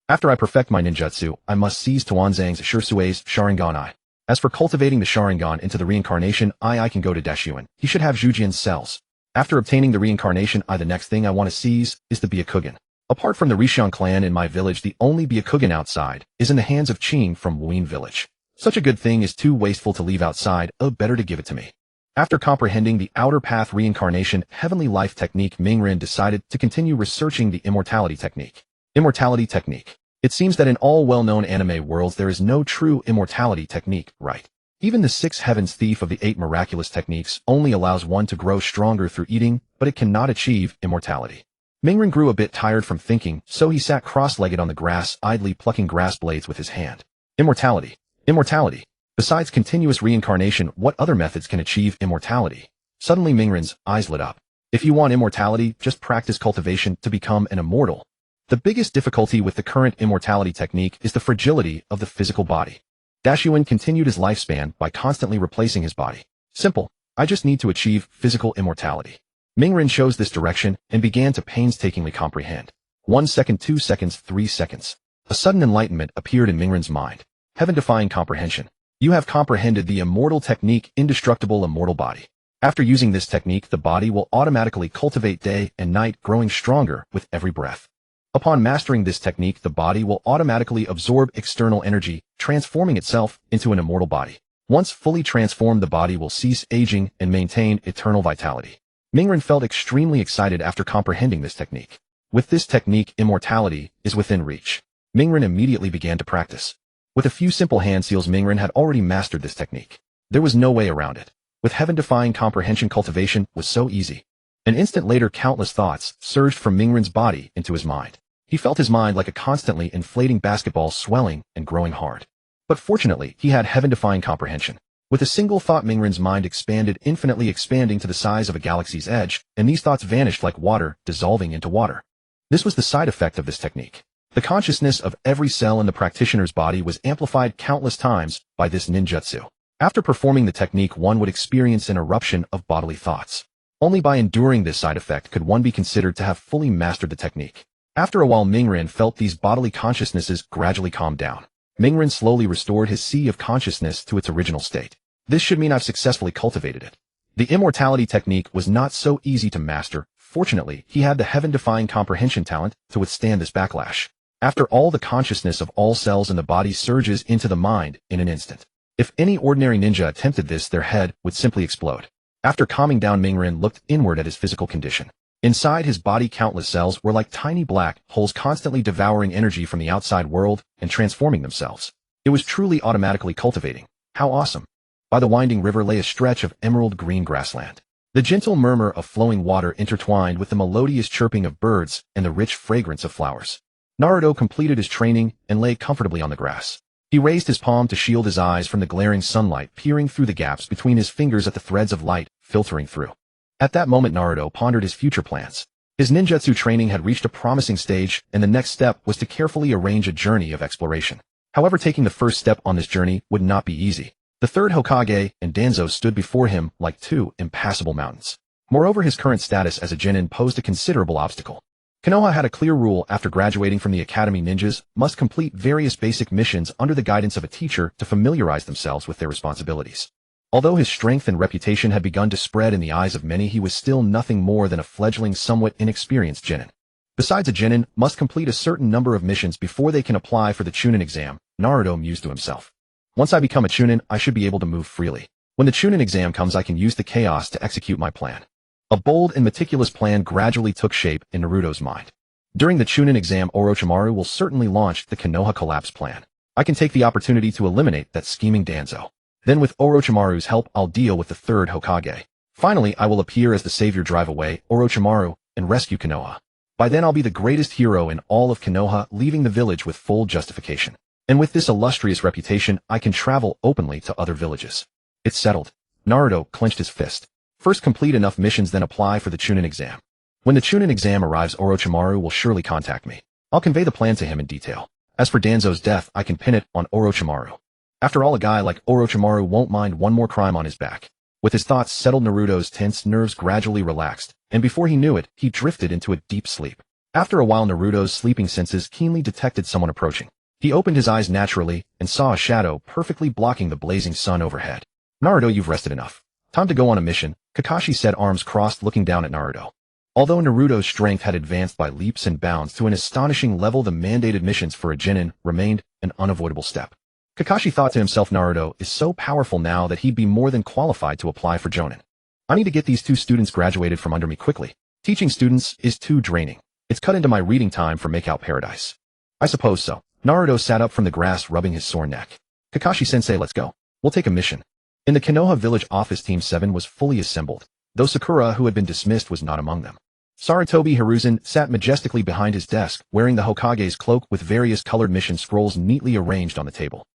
After I perfect my ninjutsu, I must seize Tuanzang's Shirsui's Sharingan eye. As for cultivating the Sharingan into the reincarnation eye, I can go to Dashuin. He should have Jujian's cells. After obtaining the reincarnation eye, the next thing I want to seize is the Byakugan. Apart from the Rishan clan in my village, the only Byakugan outside is in the hands of Qing from Wuin village. Such a good thing is too wasteful to leave outside, better to give it to me. After comprehending the outer path reincarnation heavenly life technique, Mingren decided to continue researching the immortality technique. Immortality technique. It seems that in all well-known anime worlds there is no true immortality technique, right? Even the 6 heavens thief of the 8 miraculous techniques only allows one to grow stronger through eating, but it cannot achieve immortality. Mingren grew a bit tired from thinking, so he sat cross-legged on the grass, idly plucking grass blades with his hand. Immortality. Immortality. Besides continuous reincarnation, what other methods can achieve immortality? Suddenly Mingren's eyes lit up. If you want immortality, just practice cultivation to become an immortal. The biggest difficulty with the current immortality technique is the fragility of the physical body. Dashuin continued his lifespan by constantly replacing his body. Simple. I just need to achieve physical immortality. Mingren chose this direction and began to painstakingly comprehend. 1 second, 2 seconds, 3 seconds. A sudden enlightenment appeared in Mingren's mind. Heaven-defying comprehension. You have comprehended the immortal technique, indestructible immortal body. After using this technique, the body will automatically cultivate day and night, growing stronger with every breath. Upon mastering this technique, the body will automatically absorb external energy, transforming itself into an immortal body. Once fully transformed, the body will cease aging and maintain eternal vitality. Mingren felt extremely excited after comprehending this technique. With this technique, immortality is within reach. Mingren immediately began to practice. With a few simple hand seals, Mingren had already mastered this technique. There was no way around it. With heaven-defying comprehension, cultivation was so easy. An instant later, countless thoughts surged from Mingren's body into his mind. He felt his mind like a constantly inflating basketball, swelling and growing hard. But fortunately, he had heaven-defying comprehension. With a single thought, Mingren's mind expanded, infinitely expanding to the size of a galaxy's edge, and these thoughts vanished like water, dissolving into water. This was the side effect of this technique. The consciousness of every cell in the practitioner's body was amplified countless times by this ninjutsu. After performing the technique, one would experience an eruption of bodily thoughts. Only by enduring this side effect could one be considered to have fully mastered the technique. After a while, Mingren felt these bodily consciousnesses gradually calm down. Mingren slowly restored his sea of consciousness to its original state. This should mean I've successfully cultivated it. The immortality technique was not so easy to master. Fortunately, he had the heaven-defying comprehension talent to withstand this backlash. After all, the consciousness of all cells in the body surges into the mind in an instant. If any ordinary ninja attempted this, their head would simply explode. After calming down, Mingren looked inward at his physical condition. Inside his body, countless cells were like tiny black holes, constantly devouring energy from the outside world and transforming themselves. It was truly automatically cultivating. How awesome! By the winding river lay a stretch of emerald green grassland. The gentle murmur of flowing water intertwined with the melodious chirping of birds and the rich fragrance of flowers. Naruto completed his training and lay comfortably on the grass. He raised his palm to shield his eyes from the glaring sunlight peering through the gaps between his fingers at the threads of light filtering through. At that moment, Naruto pondered his future plans. His ninjutsu training had reached a promising stage, and the next step was to carefully arrange a journey of exploration. However, taking the first step on this journey would not be easy. The third Hokage and Danzo stood before him like two impassable mountains. Moreover, his current status as a genin posed a considerable obstacle. Konoha had a clear rule: after graduating from the academy, ninjas must complete various basic missions under the guidance of a teacher to familiarize themselves with their responsibilities. Although his strength and reputation had begun to spread in the eyes of many, he was still nothing more than a fledgling, somewhat inexperienced genin. Besides, a genin must complete a certain number of missions before they can apply for the Chunin exam, Naruto mused to himself. Once I become a Chunin, I should be able to move freely. When the Chunin exam comes, I can use the chaos to execute my plan. A bold and meticulous plan gradually took shape in Naruto's mind. During the Chunin exam, Orochimaru will certainly launch the Konoha collapse plan. I can take the opportunity to eliminate that scheming Danzo. Then with Orochimaru's help I'll deal with the third Hokage. Finally, I will appear as the savior, drive away Orochimaru and rescue Konoha. By then I'll be the greatest hero in all of Konoha, leaving the village with full justification. And with this illustrious reputation, I can travel openly to other villages. It's settled. Naruto clenched his fist. First complete enough missions, then apply for the Chunin exam. When the Chunin exam arrives, Orochimaru will surely contact me. I'll convey the plan to him in detail. As for Danzo's death, I can pin it on Orochimaru. After all, a guy like Orochimaru won't mind one more crime on his back. With his thoughts settled, Naruto's tense nerves gradually relaxed, and before he knew it, he drifted into a deep sleep. After a while, Naruto's sleeping senses keenly detected someone approaching. He opened his eyes naturally and saw a shadow perfectly blocking the blazing sun overhead. Naruto, you've rested enough. Time to go on a mission, Kakashi said, arms crossed, looking down at Naruto. Although Naruto's strength had advanced by leaps and bounds to an astonishing level, the mandated missions for a genin remained an unavoidable step. Kakashi thought to himself, Naruto is so powerful now that he'd be more than qualified to apply for jonin. I need to get these two students graduated from under me quickly. Teaching students is too draining. It's cut into my reading time for Makeout Paradise. I suppose so. Naruto sat up from the grass, rubbing his sore neck. Kakashi-sensei, let's go. We'll take a mission. In the Konoha village office, Team 7 was fully assembled, though Sakura, who had been dismissed, was not among them. Sarutobi Hiruzen sat majestically behind his desk, wearing the Hokage's cloak with various colored mission scrolls neatly arranged on the table.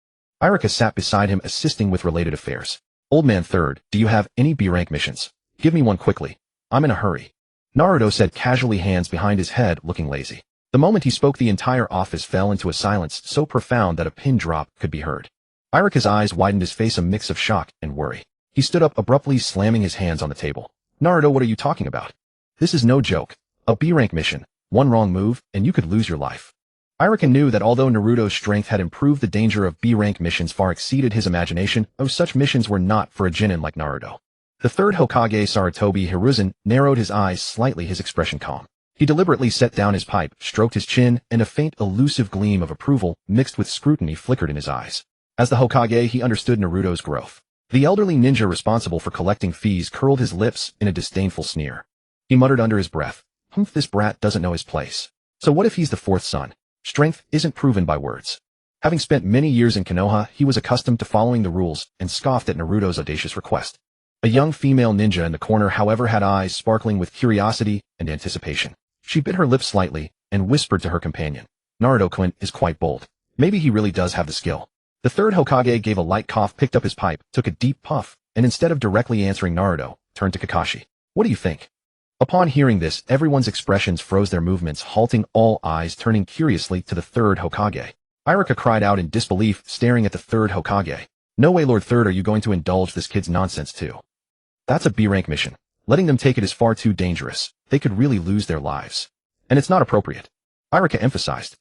Irika sat beside him, assisting with related affairs. Old man third, do you have any B-rank missions? Give me one quickly. I'm in a hurry. Naruto said casually, hands behind his head, looking lazy. The moment he spoke, the entire office fell into a silence so profound that a pin drop could be heard. Irika's eyes widened, his face a mix of shock and worry. He stood up abruptly, slamming his hands on the table. Naruto, what are you talking about? This is no joke. A B-rank mission. One wrong move, and you could lose your life. Irika knew that although Naruto's strength had improved, the danger of B-rank missions far exceeded his imagination. Such missions were not for a genin like Naruto. The third Hokage, Sarutobi Hiruzen, narrowed his eyes slightly, his expression calm. He deliberately set down his pipe, stroked his chin, and a faint, elusive gleam of approval, mixed with scrutiny, flickered in his eyes. As the Hokage, he understood Naruto's growth. The elderly ninja responsible for collecting fees curled his lips in a disdainful sneer. He muttered under his breath, "Humph, this brat doesn't know his place. So what if he's the fourth son? Strength isn't proven by words." Having spent many years in Konoha, he was accustomed to following the rules and scoffed at Naruto's audacious request. A young female ninja in the corner, however, had eyes sparkling with curiosity and anticipation. She bit her lips slightly and whispered to her companion, Naruto-kun is quite bold. Maybe he really does have the skill. The third Hokage gave a light cough, picked up his pipe, took a deep puff, and instead of directly answering Naruto, turned to Kakashi. What do you think? Upon hearing this, everyone's expressions froze, their movements halting, all eyes turning curiously to the third Hokage. Irika cried out in disbelief, staring at the third Hokage. No way, Lord Third, are you going to indulge this kid's nonsense too? That's a B-rank mission. Letting them take it is far too dangerous. They could really lose their lives. And it's not appropriate. Irika emphasized.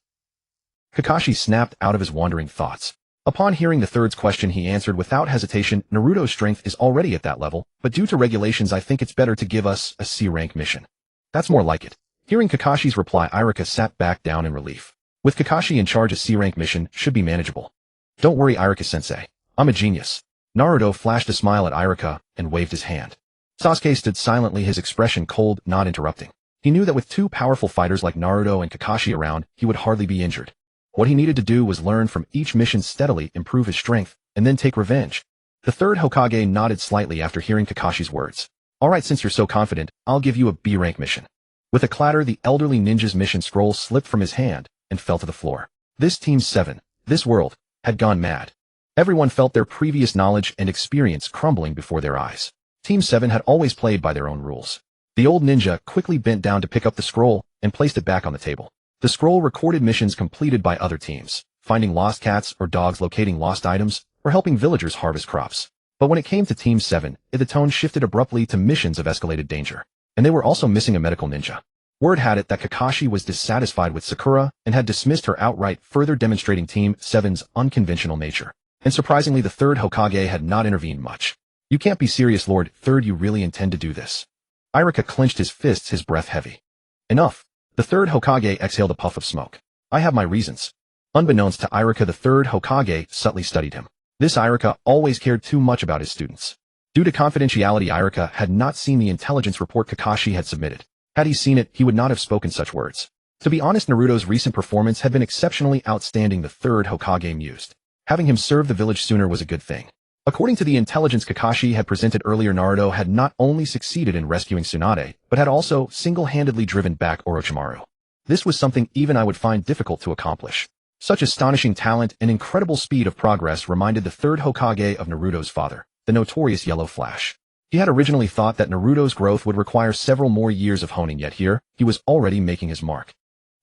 Kakashi snapped out of his wandering thoughts. Upon hearing the third's question, he answered without hesitation, Naruto's strength is already at that level, but due to regulations I think it's better to give us a C-rank mission. That's more like it. Hearing Kakashi's reply, Irika sat back down in relief. With Kakashi in charge, a C-rank mission should be manageable. Don't worry, Irika-sensei. I'm a genius. Naruto flashed a smile at Irika and waved his hand. Sasuke stood silently, his expression cold, not interrupting. He knew that with two powerful fighters like Naruto and Kakashi around, he would hardly be injured. What he needed to do was learn from each mission steadily, improve his strength, and then take revenge. The third Hokage nodded slightly after hearing Kakashi's words. Alright, since you're so confident, I'll give you a B-rank mission. With a clatter, the elderly ninja's mission scroll slipped from his hand and fell to the floor. This Team 7, this world, had gone mad. Everyone felt their previous knowledge and experience crumbling before their eyes. Team 7 had always played by their own rules. The old ninja quickly bent down to pick up the scroll and placed it back on the table. The scroll recorded missions completed by other teams, finding lost cats or dogs, locating lost items, or helping villagers harvest crops. But when it came to Team 7, the tone shifted abruptly to missions of escalated danger. And they were also missing a medical ninja. Word had it that Kakashi was dissatisfied with Sakura and had dismissed her outright, further demonstrating Team 7's unconventional nature. And surprisingly, the third Hokage had not intervened much. You can't be serious, Lord Third, you really intend to do this? Irika clenched his fists, his breath heavy. Enough. The third Hokage exhaled a puff of smoke. I have my reasons. Unbeknownst to Irika, the third Hokage subtly studied him. This Irika always cared too much about his students. Due to confidentiality, Irika had not seen the intelligence report Kakashi had submitted. Had he seen it, he would not have spoken such words. To be honest, Naruto's recent performance had been exceptionally outstanding, the third Hokage mused. Having him serve the village sooner was a good thing. According to the intelligence Kakashi had presented earlier, Naruto had not only succeeded in rescuing Tsunade, but had also single-handedly driven back Orochimaru. This was something even I would find difficult to accomplish. Such astonishing talent and incredible speed of progress reminded the third Hokage of Naruto's father, the notorious Yellow Flash. He had originally thought that Naruto's growth would require several more years of honing, yet here, he was already making his mark.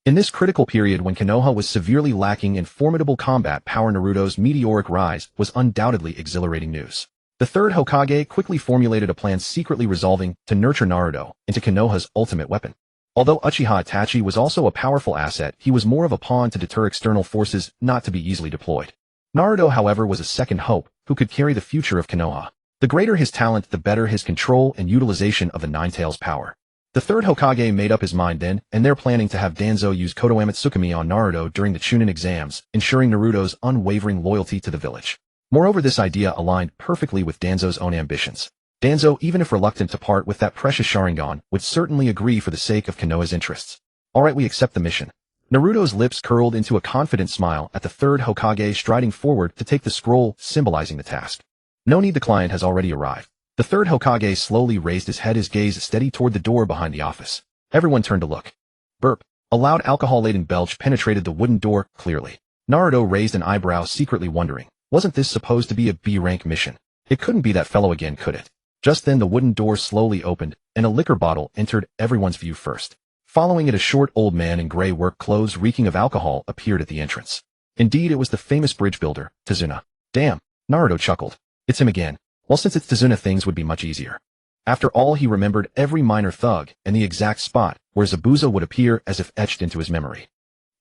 In this critical period when Konoha was severely lacking in formidable combat power, Naruto's meteoric rise was undoubtedly exhilarating news. The third Hokage quickly formulated a plan secretly resolving to nurture Naruto into Konoha's ultimate weapon. Although Uchiha Itachi was also a powerful asset, he was more of a pawn to deter external forces not to be easily deployed. Naruto, however, was a second hope who could carry the future of Konoha. The greater his talent, the better his control and utilization of the Nine Tails power. The third Hokage made up his mind then, and they're planning to have Danzo use Kotoame Tsukumi on Naruto during the Chunin exams, ensuring Naruto's unwavering loyalty to the village. Moreover, this idea aligned perfectly with Danzo's own ambitions. Danzo, even if reluctant to part with that precious Sharingan, would certainly agree for the sake of Konoha's interests. Alright, we accept the mission. Naruto's lips curled into a confident smile at the third Hokage striding forward to take the scroll symbolizing the task. No need, the client has already arrived. The third Hokage slowly raised his head, his gaze steady toward the door behind the office. Everyone turned to look. Burp. A loud alcohol-laden belch penetrated the wooden door clearly. Naruto raised an eyebrow, secretly wondering, wasn't this supposed to be a B-rank mission? It couldn't be that fellow again, could it? Just then the wooden door slowly opened, and a liquor bottle entered everyone's view first. Following it, a short old man in gray work clothes reeking of alcohol appeared at the entrance. Indeed, it was the famous bridge builder, Tazuna. Damn, Naruto chuckled. It's him again. Well, since it's Tazuna, things would be much easier. After all, he remembered every minor thug and the exact spot where Zabuza would appear as if etched into his memory.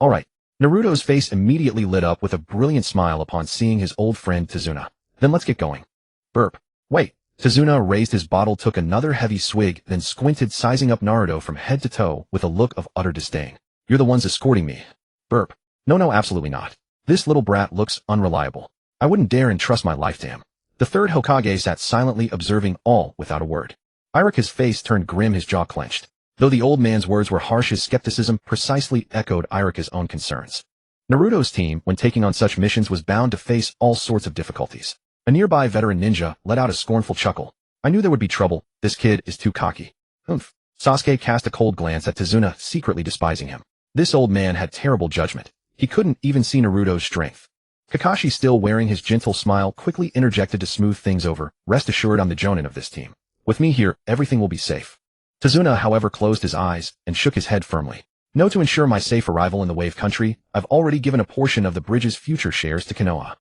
Alright. Naruto's face immediately lit up with a brilliant smile upon seeing his old friend Tazuna. Then let's get going. Burp. Wait. Tazuna raised his bottle, took another heavy swig, then squinted, sizing up Naruto from head to toe with a look of utter disdain. You're the ones escorting me. Burp. No, absolutely not. This little brat looks unreliable. I wouldn't dare entrust my life to him. The third Hokage sat silently observing all without a word. Irika's face turned grim, his jaw clenched. Though the old man's words were harsh, his skepticism precisely echoed Irika's own concerns. Naruto's team, when taking on such missions, was bound to face all sorts of difficulties. A nearby veteran ninja let out a scornful chuckle. I knew there would be trouble. This kid is too cocky. Oomph. Sasuke cast a cold glance at Tazuna, secretly despising him. This old man had terrible judgment. He couldn't even see Naruto's strength. Kakashi, still wearing his gentle smile, quickly interjected to smooth things over. Rest assured, I'm the Jonin of this team. With me here, everything will be safe. Tazuna, however, closed his eyes and shook his head firmly. No, to ensure my safe arrival in the Wave Country, I've already given a portion of the bridge's future shares to Konoha.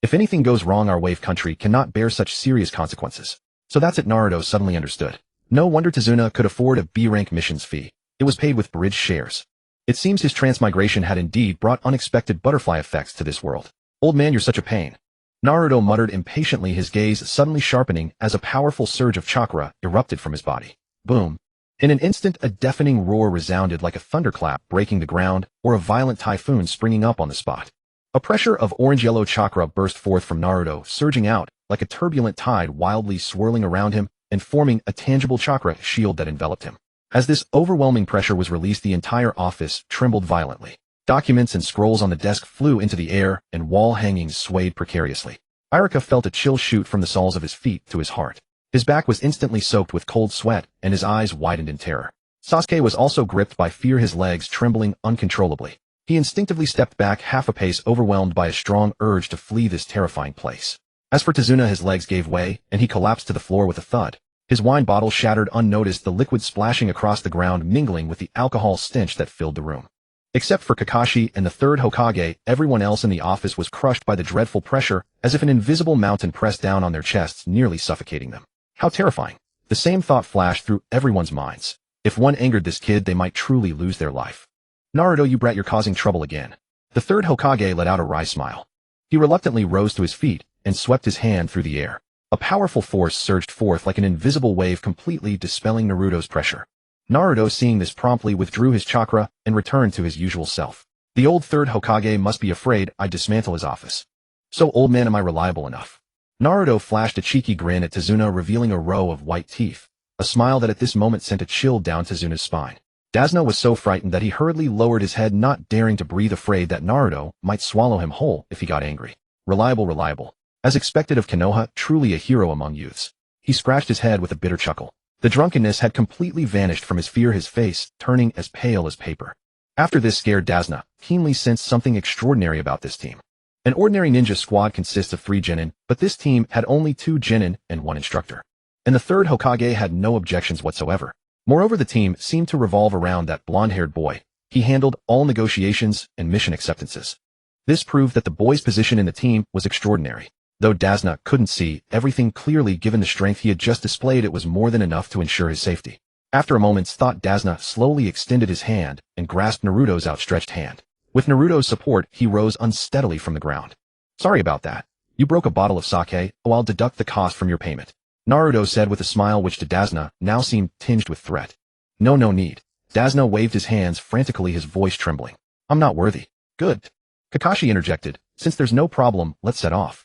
If anything goes wrong, our Wave Country cannot bear such serious consequences. So that's it, Naruto suddenly understood. No wonder Tazuna could afford a B-rank missions fee. It was paid with bridge shares. It seems his transmigration had indeed brought unexpected butterfly effects to this world. Old man, you're such a pain. Naruto muttered impatiently, his gaze suddenly sharpening as a powerful surge of chakra erupted from his body. Boom. In an instant, a deafening roar resounded like a thunderclap breaking the ground or a violent typhoon springing up on the spot. A pressure of orange-yellow chakra burst forth from Naruto, surging out like a turbulent tide, wildly swirling around him and forming a tangible chakra shield that enveloped him. As this overwhelming pressure was released, the entire office trembled violently. Documents and scrolls on the desk flew into the air, and wall hangings swayed precariously. Irika felt a chill shoot from the soles of his feet to his heart. His back was instantly soaked with cold sweat, and his eyes widened in terror. Sasuke was also gripped by fear, his legs trembling uncontrollably. He instinctively stepped back half a pace, overwhelmed by a strong urge to flee this terrifying place. As for Tazuna, his legs gave way, and he collapsed to the floor with a thud. His wine bottle shattered unnoticed, the liquid splashing across the ground, mingling with the alcohol stench that filled the room. Except for Kakashi and the third Hokage, everyone else in the office was crushed by the dreadful pressure, as if an invisible mountain pressed down on their chests, nearly suffocating them. How terrifying. The same thought flashed through everyone's minds. If one angered this kid, they might truly lose their life. Naruto, you brat, you're causing trouble again. The third Hokage let out a wry smile. He reluctantly rose to his feet and swept his hand through the air. A powerful force surged forth like an invisible wave, completely dispelling Naruto's pressure. Naruto, seeing this, promptly withdrew his chakra and returned to his usual self. The old third Hokage must be afraid I'd dismantle his office. So, old man, am I reliable enough? Naruto flashed a cheeky grin at Tazuna, revealing a row of white teeth, a smile that at this moment sent a chill down Tazuna's spine. Tazuna was so frightened that he hurriedly lowered his head, not daring to breathe, afraid that Naruto might swallow him whole if he got angry. Reliable. As expected of Konoha, truly a hero among youths. He scratched his head with a bitter chuckle. The drunkenness had completely vanished from his fear, his face turning as pale as paper. After this scared Dazna keenly sensed something extraordinary about this team. An ordinary ninja squad consists of 3 genin, but this team had only 2 genin and 1 instructor. And the third Hokage had no objections whatsoever. Moreover, the team seemed to revolve around that blonde-haired boy. He handled all negotiations and mission acceptances. This proved that the boy's position in the team was extraordinary. Though Dazna couldn't see everything clearly given the strength he had just displayed, it was more than enough to ensure his safety. After a moment's thought, Dazna slowly extended his hand and grasped Naruto's outstretched hand. With Naruto's support, he rose unsteadily from the ground. Sorry about that. You broke a bottle of sake, oh, I'll deduct the cost from your payment, Naruto said with a smile which to Dazna now seemed tinged with threat. No need. Dazna waved his hands frantically, his voice trembling. I'm not worthy. Good. Kakashi interjected. Since there's no problem, let's set off.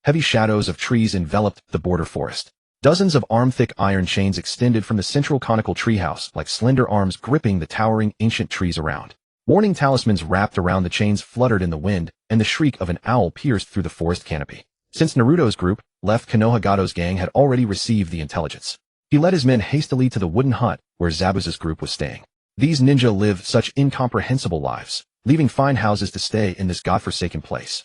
Heavy shadows of trees enveloped the border forest. Dozens of arm-thick iron chains extended from the central conical treehouse like slender arms gripping the towering ancient trees around. Warning talismans wrapped around the chains fluttered in the wind, and the shriek of an owl pierced through the forest canopy. Since Naruto's group left, Konoha Gato's gang had already received the intelligence. He led his men hastily to the wooden hut where Zabuza's group was staying. These ninja live such incomprehensible lives, leaving fine houses to stay in this godforsaken place.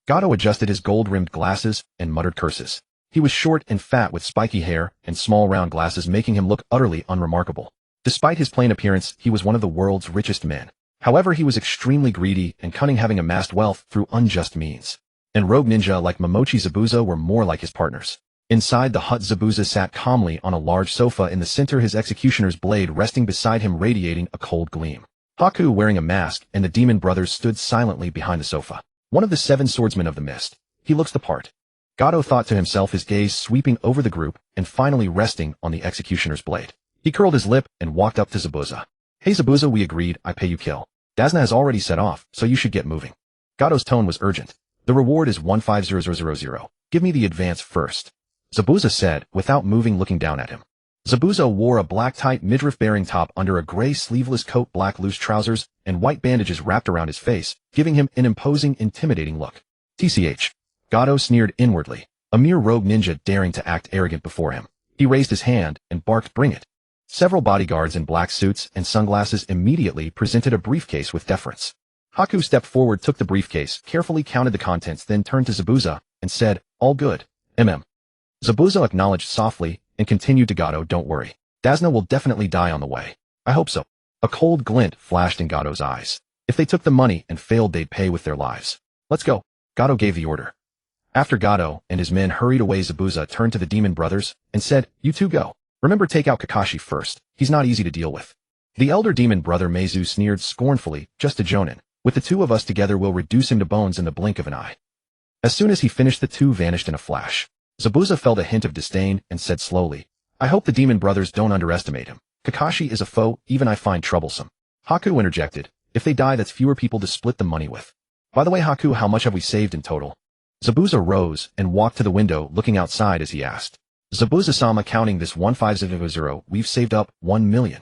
Gato adjusted his gold-rimmed glasses and muttered curses. He was short and fat with spiky hair and small round glasses, making him look utterly unremarkable. Despite his plain appearance, he was one of the world's richest men. However, he was extremely greedy and cunning, having amassed wealth through unjust means. And rogue ninja like Momochi Zabuza were more like his partners. Inside the hut, Zabuza sat calmly on a large sofa in the center, his executioner's blade resting beside him, radiating a cold gleam. Haku, wearing a mask, and the demon brothers stood silently behind the sofa. One of the 7 swordsmen of the mist. He looks the part. Gato thought to himself, his gaze sweeping over the group and finally resting on the executioner's blade. He curled his lip and walked up to Zabuza. Hey Zabuza, we agreed, I pay you kill. Dazna has already set off, so you should get moving. Gato's tone was urgent. The reward is 150000. Give me the advance first, Zabuza said, without moving, looking down at him. Zabuza wore a black tight midriff-bearing top under a gray sleeveless coat, black loose trousers, and white bandages wrapped around his face, giving him an imposing, intimidating look. TCH. Gato sneered inwardly, a mere rogue ninja daring to act arrogant before him. He raised his hand and barked, bring it. Several bodyguards in black suits and sunglasses immediately presented a briefcase with deference. Haku stepped forward, took the briefcase, carefully counted the contents, then turned to Zabuza and said, all good, Zabuza acknowledged softly and continued to Gato, don't worry. Dazna will definitely die on the way. I hope so. A cold glint flashed in Gato's eyes. If they took the money and failed, they'd pay with their lives. Let's go. Gato gave the order. After Gato and his men hurried away, Zabuza turned to the demon brothers and said, you two go. Remember, take out Kakashi first. He's not easy to deal with. The elder demon brother Meizu sneered scornfully, just a jonin. With the 2 of us together, we'll reduce him to bones in the blink of an eye. As soon as he finished, the 2 vanished in a flash. Zabuza felt a hint of disdain and said slowly, I hope the demon brothers don't underestimate him. Kakashi is a foe even I find troublesome. Haku interjected, if they die, that's fewer people to split the money with. By the way, Haku, how much have we saved in total? Zabuza rose and walked to the window, looking outside as he asked. Zabuza-sama, counting this 1500, we've saved up 1 million.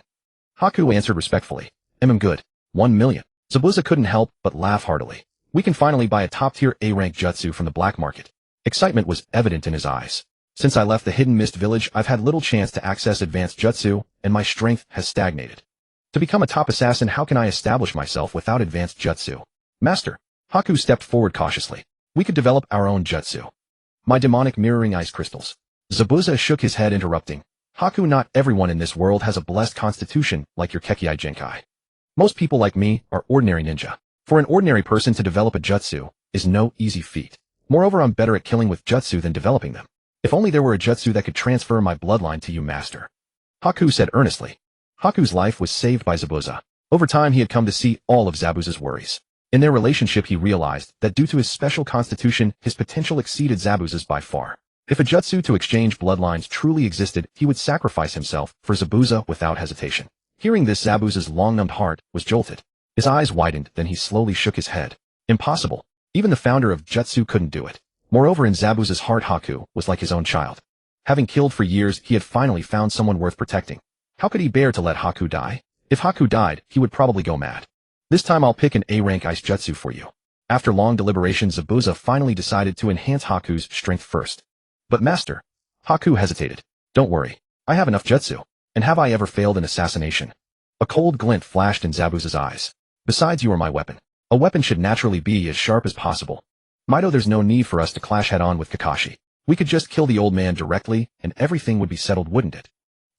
Haku answered respectfully, good. 1 million. Zabuza couldn't help but laugh heartily. We can finally buy a top-tier A-rank jutsu from the black market. Excitement was evident in his eyes. Since I left the Hidden Mist Village, I've had little chance to access advanced jutsu, and my strength has stagnated. To become a top assassin, how can I establish myself without advanced jutsu? Master. Haku stepped forward cautiously. We could develop our own jutsu. My demonic mirroring ice crystals. Zabuza shook his head, interrupting. Haku, not everyone in this world has a blessed constitution like your Kekkei Genkai. Most people like me are ordinary ninja. For an ordinary person to develop a jutsu is no easy feat. Moreover, I'm better at killing with jutsu than developing them. If only there were a jutsu that could transfer my bloodline to you, master. Haku said earnestly. Haku's life was saved by Zabuza. Over time, he had come to see all of Zabuza's worries. In their relationship, he realized that due to his special constitution, his potential exceeded Zabuza's by far. If a jutsu to exchange bloodlines truly existed, he would sacrifice himself for Zabuza without hesitation. Hearing this, Zabuza's long-numbed heart was jolted. His eyes widened, then he slowly shook his head. Impossible. Even the founder of jutsu couldn't do it. Moreover, in Zabuza's heart, Haku was like his own child. Having killed for years, he had finally found someone worth protecting. How could he bear to let Haku die? If Haku died, he would probably go mad. This time I'll pick an A-rank ice jutsu for you. After long deliberations, Zabuza finally decided to enhance Haku's strength first. But master, Haku hesitated. Don't worry, I have enough jutsu. And have I ever failed an assassination? A cold glint flashed in Zabuza's eyes. Besides, you are my weapon. A weapon should naturally be as sharp as possible. Mito, there's no need for us to clash head-on with Kakashi. We could just kill the old man directly, and everything would be settled, wouldn't it?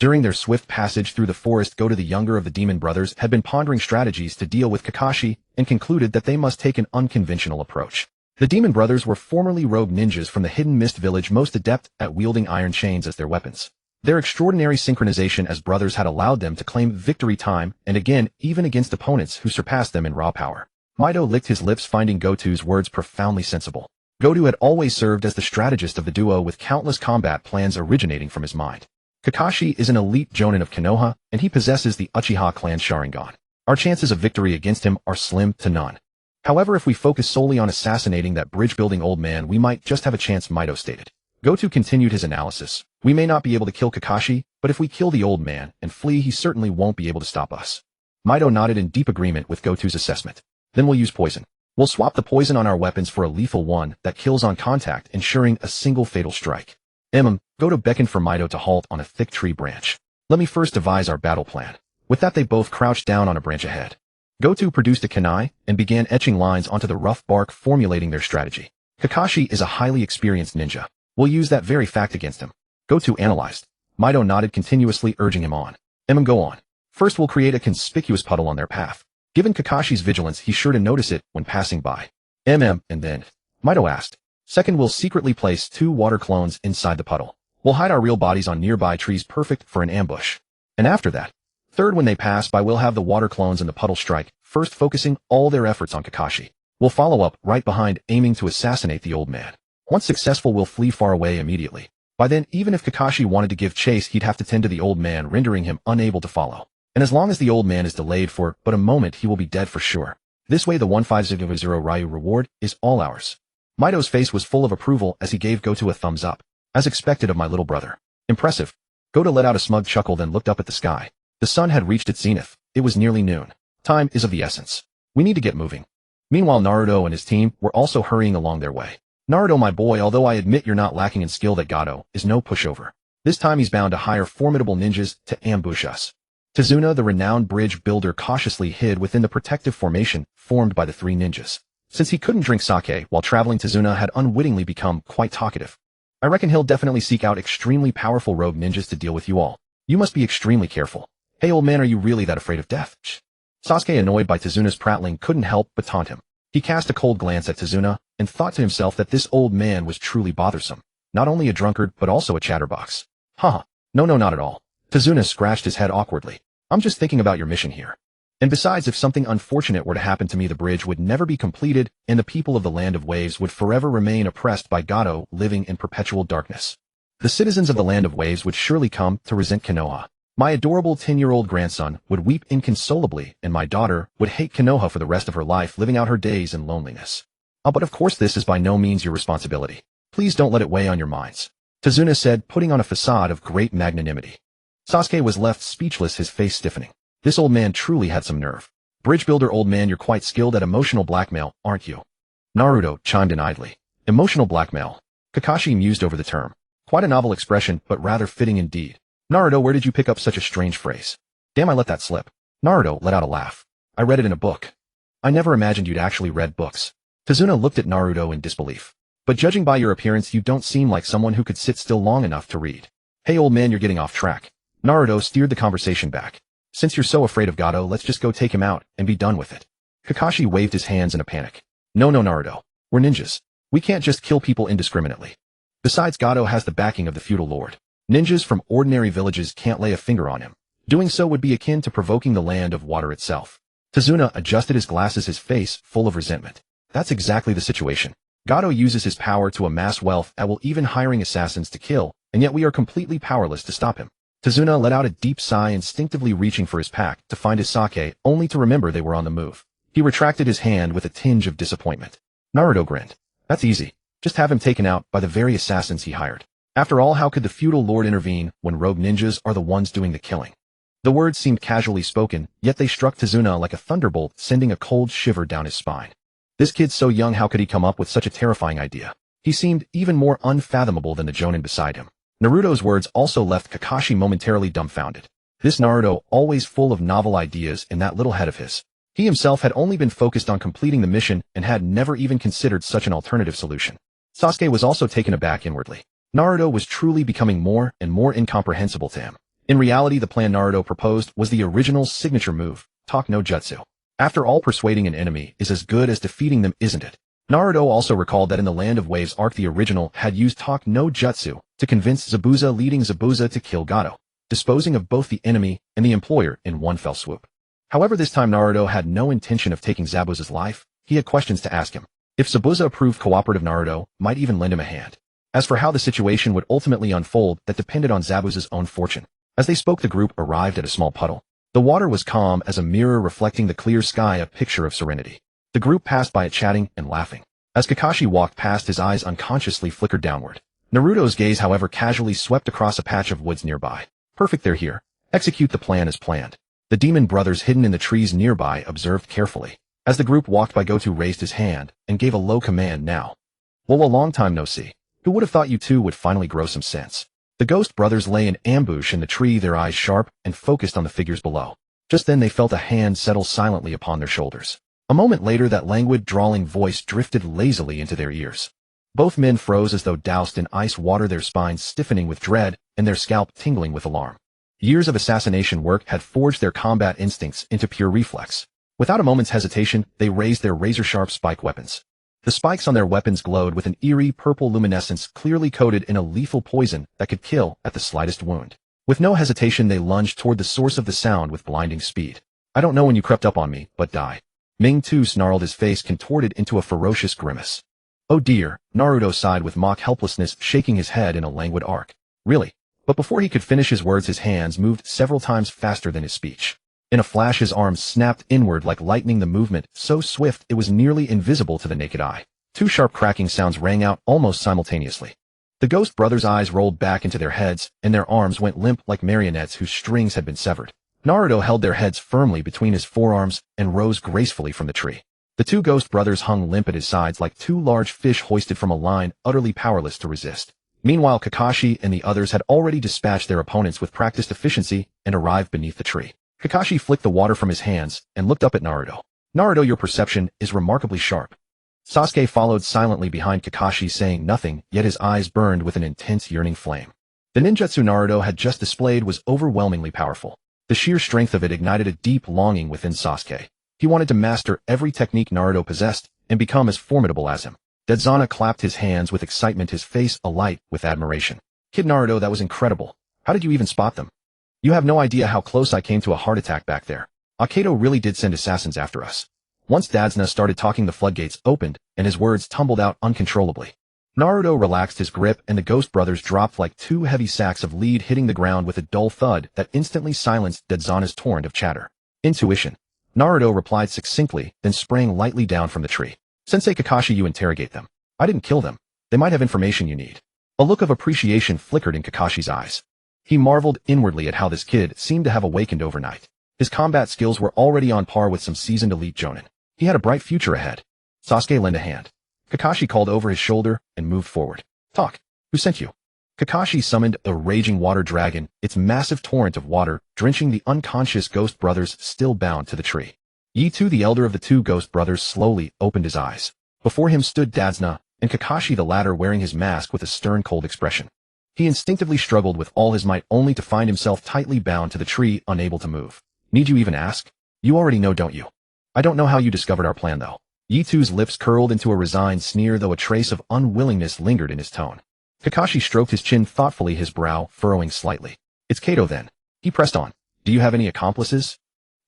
During their swift passage through the forest, Goto, the younger of the demon brothers, had been pondering strategies to deal with Kakashi and concluded that they must take an unconventional approach. The demon brothers were formerly rogue ninjas from the Hidden Mist village, most adept at wielding iron chains as their weapons. Their extraordinary synchronization as brothers had allowed them to claim victory time and again, even against opponents who surpassed them in raw power. Mito licked his lips, finding Goto's words profoundly sensible. Goto had always served as the strategist of the duo, with countless combat plans originating from his mind. Kakashi is an elite jonin of Konoha, and he possesses the Uchiha clan Sharingan. Our chances of victory against him are slim to none. However, if we focus solely on assassinating that bridge-building old man, we might just have a chance, Mito stated. Goto continued his analysis. We may not be able to kill Kakashi, but if we kill the old man and flee, he certainly won't be able to stop us. Mito nodded in deep agreement with Goto's assessment. Then we'll use poison. We'll swap the poison on our weapons for a lethal one that kills on contact, ensuring a single fatal strike. Goto beckoned for Mito to halt on a thick tree branch. Let me first devise our battle plan. With that, they both crouched down on a branch ahead. Goto produced a kunai and began etching lines onto the rough bark, formulating their strategy. Kakashi is a highly experienced ninja. We'll use that very fact against him. Goto analyzed. Mito nodded, continuously urging him on. Go on. First, we'll create a conspicuous puddle on their path. Given Kakashi's vigilance, he's sure to notice it when passing by. And then? Mito asked. Second, we'll secretly place 2 water clones inside the puddle. We'll hide our real bodies on nearby trees, perfect for an ambush. And after that, third, when they pass by, we'll have the water clones in the puddle strike, first focusing all their efforts on Kakashi. We'll follow up right behind, aiming to assassinate the old man. Once successful, we'll flee far away immediately. By then, even if Kakashi wanted to give chase, he'd have to tend to the old man, rendering him unable to follow. And as long as the old man is delayed for but a moment, he will be dead for sure. This way, the 150 Ryu reward is all ours. Mito's face was full of approval as he gave Goto a thumbs up. As expected of my little brother. Impressive. Goto let out a smug chuckle, then looked up at the sky. The sun had reached its zenith. It was nearly noon. Time is of the essence. We need to get moving. Meanwhile, Naruto and his team were also hurrying along their way. Naruto, my boy, although I admit you're not lacking in skill, that Goto is no pushover. This time he's bound to hire formidable ninjas to ambush us. Tazuna, the renowned bridge builder, cautiously hid within the protective formation formed by the 3 ninjas. Since he couldn't drink sake while traveling, Tazuna had unwittingly become quite talkative. I reckon he'll definitely seek out extremely powerful rogue ninjas to deal with you all. You must be extremely careful. Hey old man, are you really that afraid of death? Sasuke, annoyed by Tazuna's prattling, couldn't help but taunt him. He cast a cold glance at Tazuna and thought to himself that this old man was truly bothersome. Not only a drunkard, but also a chatterbox. No, not at all. Tazuna scratched his head awkwardly. I'm just thinking about your mission here. And besides, if something unfortunate were to happen to me, the bridge would never be completed, and the people of the Land of Waves would forever remain oppressed by Goto, living in perpetual darkness. The citizens of the Land of Waves would surely come to resent Konoha. My adorable 10-year-old grandson would weep inconsolably, and my daughter would hate Konoha for the rest of her life, living out her days in loneliness. But of course this is by no means your responsibility. Please don't let it weigh on your minds. Tazuna said, putting on a facade of great magnanimity. Sasuke was left speechless, his face stiffening. This old man truly had some nerve. Bridge builder, old man, you're quite skilled at emotional blackmail, aren't you? Naruto chimed in idly. Emotional blackmail. Kakashi mused over the term. Quite a novel expression, but rather fitting indeed. Naruto, where did you pick up such a strange phrase? Damn, I let that slip. Naruto let out a laugh. I read it in a book. I never imagined you'd actually read books. Tazuna looked at Naruto in disbelief. But judging by your appearance, you don't seem like someone who could sit still long enough to read. Hey old man, you're getting off track. Naruto steered the conversation back. Since you're so afraid of Goto, let's just go take him out and be done with it. Kakashi waved his hands in a panic. No, Naruto. We're ninjas. We can't just kill people indiscriminately. Besides, Goto has the backing of the feudal lord. Ninjas from ordinary villages can't lay a finger on him. Doing so would be akin to provoking the Land of Water itself. Tazuna adjusted his glasses, his face full of resentment. That's exactly the situation. Goto uses his power to amass wealth while even hiring assassins to kill, and yet we are completely powerless to stop him. Tazuna let out a deep sigh, instinctively reaching for his pack to find his sake, only to remember they were on the move. He retracted his hand with a tinge of disappointment. Naruto grinned. That's easy. Just have him taken out by the very assassins he hired. After all, how could the feudal lord intervene when rogue ninjas are the ones doing the killing? The words seemed casually spoken, yet they struck Tazuna like a thunderbolt, sending a cold shiver down his spine. This kid's so young, how could he come up with such a terrifying idea? He seemed even more unfathomable than the Jonin beside him. Naruto's words also left Kakashi momentarily dumbfounded. This Naruto, always full of novel ideas in that little head of his. He himself had only been focused on completing the mission and had never even considered such an alternative solution. Sasuke was also taken aback inwardly. Naruto was truly becoming more and more incomprehensible to him. In reality, the plan Naruto proposed was the original signature move, Talk no Jutsu. After all, persuading an enemy is as good as defeating them, isn't it? Naruto also recalled that in the Land of Waves arc, the original had used Talk no Jutsu to convince Zabuza, leading Zabuza to kill Gato, disposing of both the enemy and the employer in one fell swoop. However, this time Naruto had no intention of taking Zabuza's life. He had questions to ask him. If Zabuza approved cooperative, Naruto might even lend him a hand. As for how the situation would ultimately unfold, that depended on Zabuza's own fortune. As they spoke, the group arrived at a small puddle. The water was calm as a mirror reflecting the clear sky, a picture of serenity. The group passed by it chatting and laughing. As Kakashi walked past, his eyes unconsciously flickered downward. Naruto's gaze, however, casually swept across a patch of woods nearby. Perfect, they're here. Execute the plan as planned. The demon brothers hidden in the trees nearby observed carefully. As the group walked by, Goto raised his hand and gave a low command. Now. Well, a long time no see. Who would have thought you two would finally grow some sense? The ghost brothers lay in ambush in the tree, their eyes sharp and focused on the figures below. Just then they felt a hand settle silently upon their shoulders. A moment later, that languid, drawling voice drifted lazily into their ears. Both men froze as though doused in ice water, their spines stiffening with dread and their scalp tingling with alarm. Years of assassination work had forged their combat instincts into pure reflex. Without a moment's hesitation, they raised their razor-sharp spike weapons. The spikes on their weapons glowed with an eerie purple luminescence, clearly coated in a lethal poison that could kill at the slightest wound. With no hesitation, they lunged toward the source of the sound with blinding speed. I don't know when you crept up on me, but die. Ming Tu snarled, his face contorted into a ferocious grimace. Oh dear, Naruto sighed with mock helplessness, shaking his head in a languid arc. Really? But before he could finish his words, his hands moved several times faster than his speech. In a flash, his arms snapped inward like lightning, the movement so swift it was nearly invisible to the naked eye. Two sharp cracking sounds rang out almost simultaneously. The ghost brothers' eyes rolled back into their heads, and their arms went limp like marionettes whose strings had been severed. Naruto held their heads firmly between his forearms and rose gracefully from the tree. The two ghost brothers hung limp at his sides like two large fish hoisted from a line, utterly powerless to resist. Meanwhile, Kakashi and the others had already dispatched their opponents with practiced efficiency and arrived beneath the tree. Kakashi flicked the water from his hands and looked up at Naruto. Naruto, your perception is remarkably sharp. Sasuke followed silently behind Kakashi, saying nothing, yet his eyes burned with an intense yearning flame. The ninjutsu Naruto had just displayed was overwhelmingly powerful. The sheer strength of it ignited a deep longing within Sasuke. He wanted to master every technique Naruto possessed and become as formidable as him. Dezana clapped his hands with excitement, his face alight with admiration. Kid Naruto, that was incredible. How did you even spot them? You have no idea how close I came to a heart attack back there. Akato really did send assassins after us. Once Dazna started talking, the floodgates opened, and his words tumbled out uncontrollably. Naruto relaxed his grip, and the ghost brothers dropped like two heavy sacks of lead, hitting the ground with a dull thud that instantly silenced Dezana's torrent of chatter. Intuition. Naruto replied succinctly, then sprang lightly down from the tree. Sensei Kakashi, you interrogate them. I didn't kill them. They might have information you need. A look of appreciation flickered in Kakashi's eyes. He marveled inwardly at how this kid seemed to have awakened overnight. His combat skills were already on par with some seasoned elite jonin. He had a bright future ahead. Sasuke, lend a hand. Kakashi called over his shoulder and moved forward. Talk. Who sent you? Kakashi summoned a raging water dragon, its massive torrent of water drenching the unconscious ghost brothers still bound to the tree. Yitu, the elder of the two ghost brothers, slowly opened his eyes. Before him stood Dazna, and Kakashi, the latter wearing his mask with a stern, cold expression. He instinctively struggled with all his might, only to find himself tightly bound to the tree, unable to move. Need you even ask? You already know, don't you? I don't know how you discovered our plan, though. Yitu's lips curled into a resigned sneer, though a trace of unwillingness lingered in his tone. Kakashi stroked his chin thoughtfully, his brow furrowing slightly. It's Kato, then. He pressed on. Do you have any accomplices?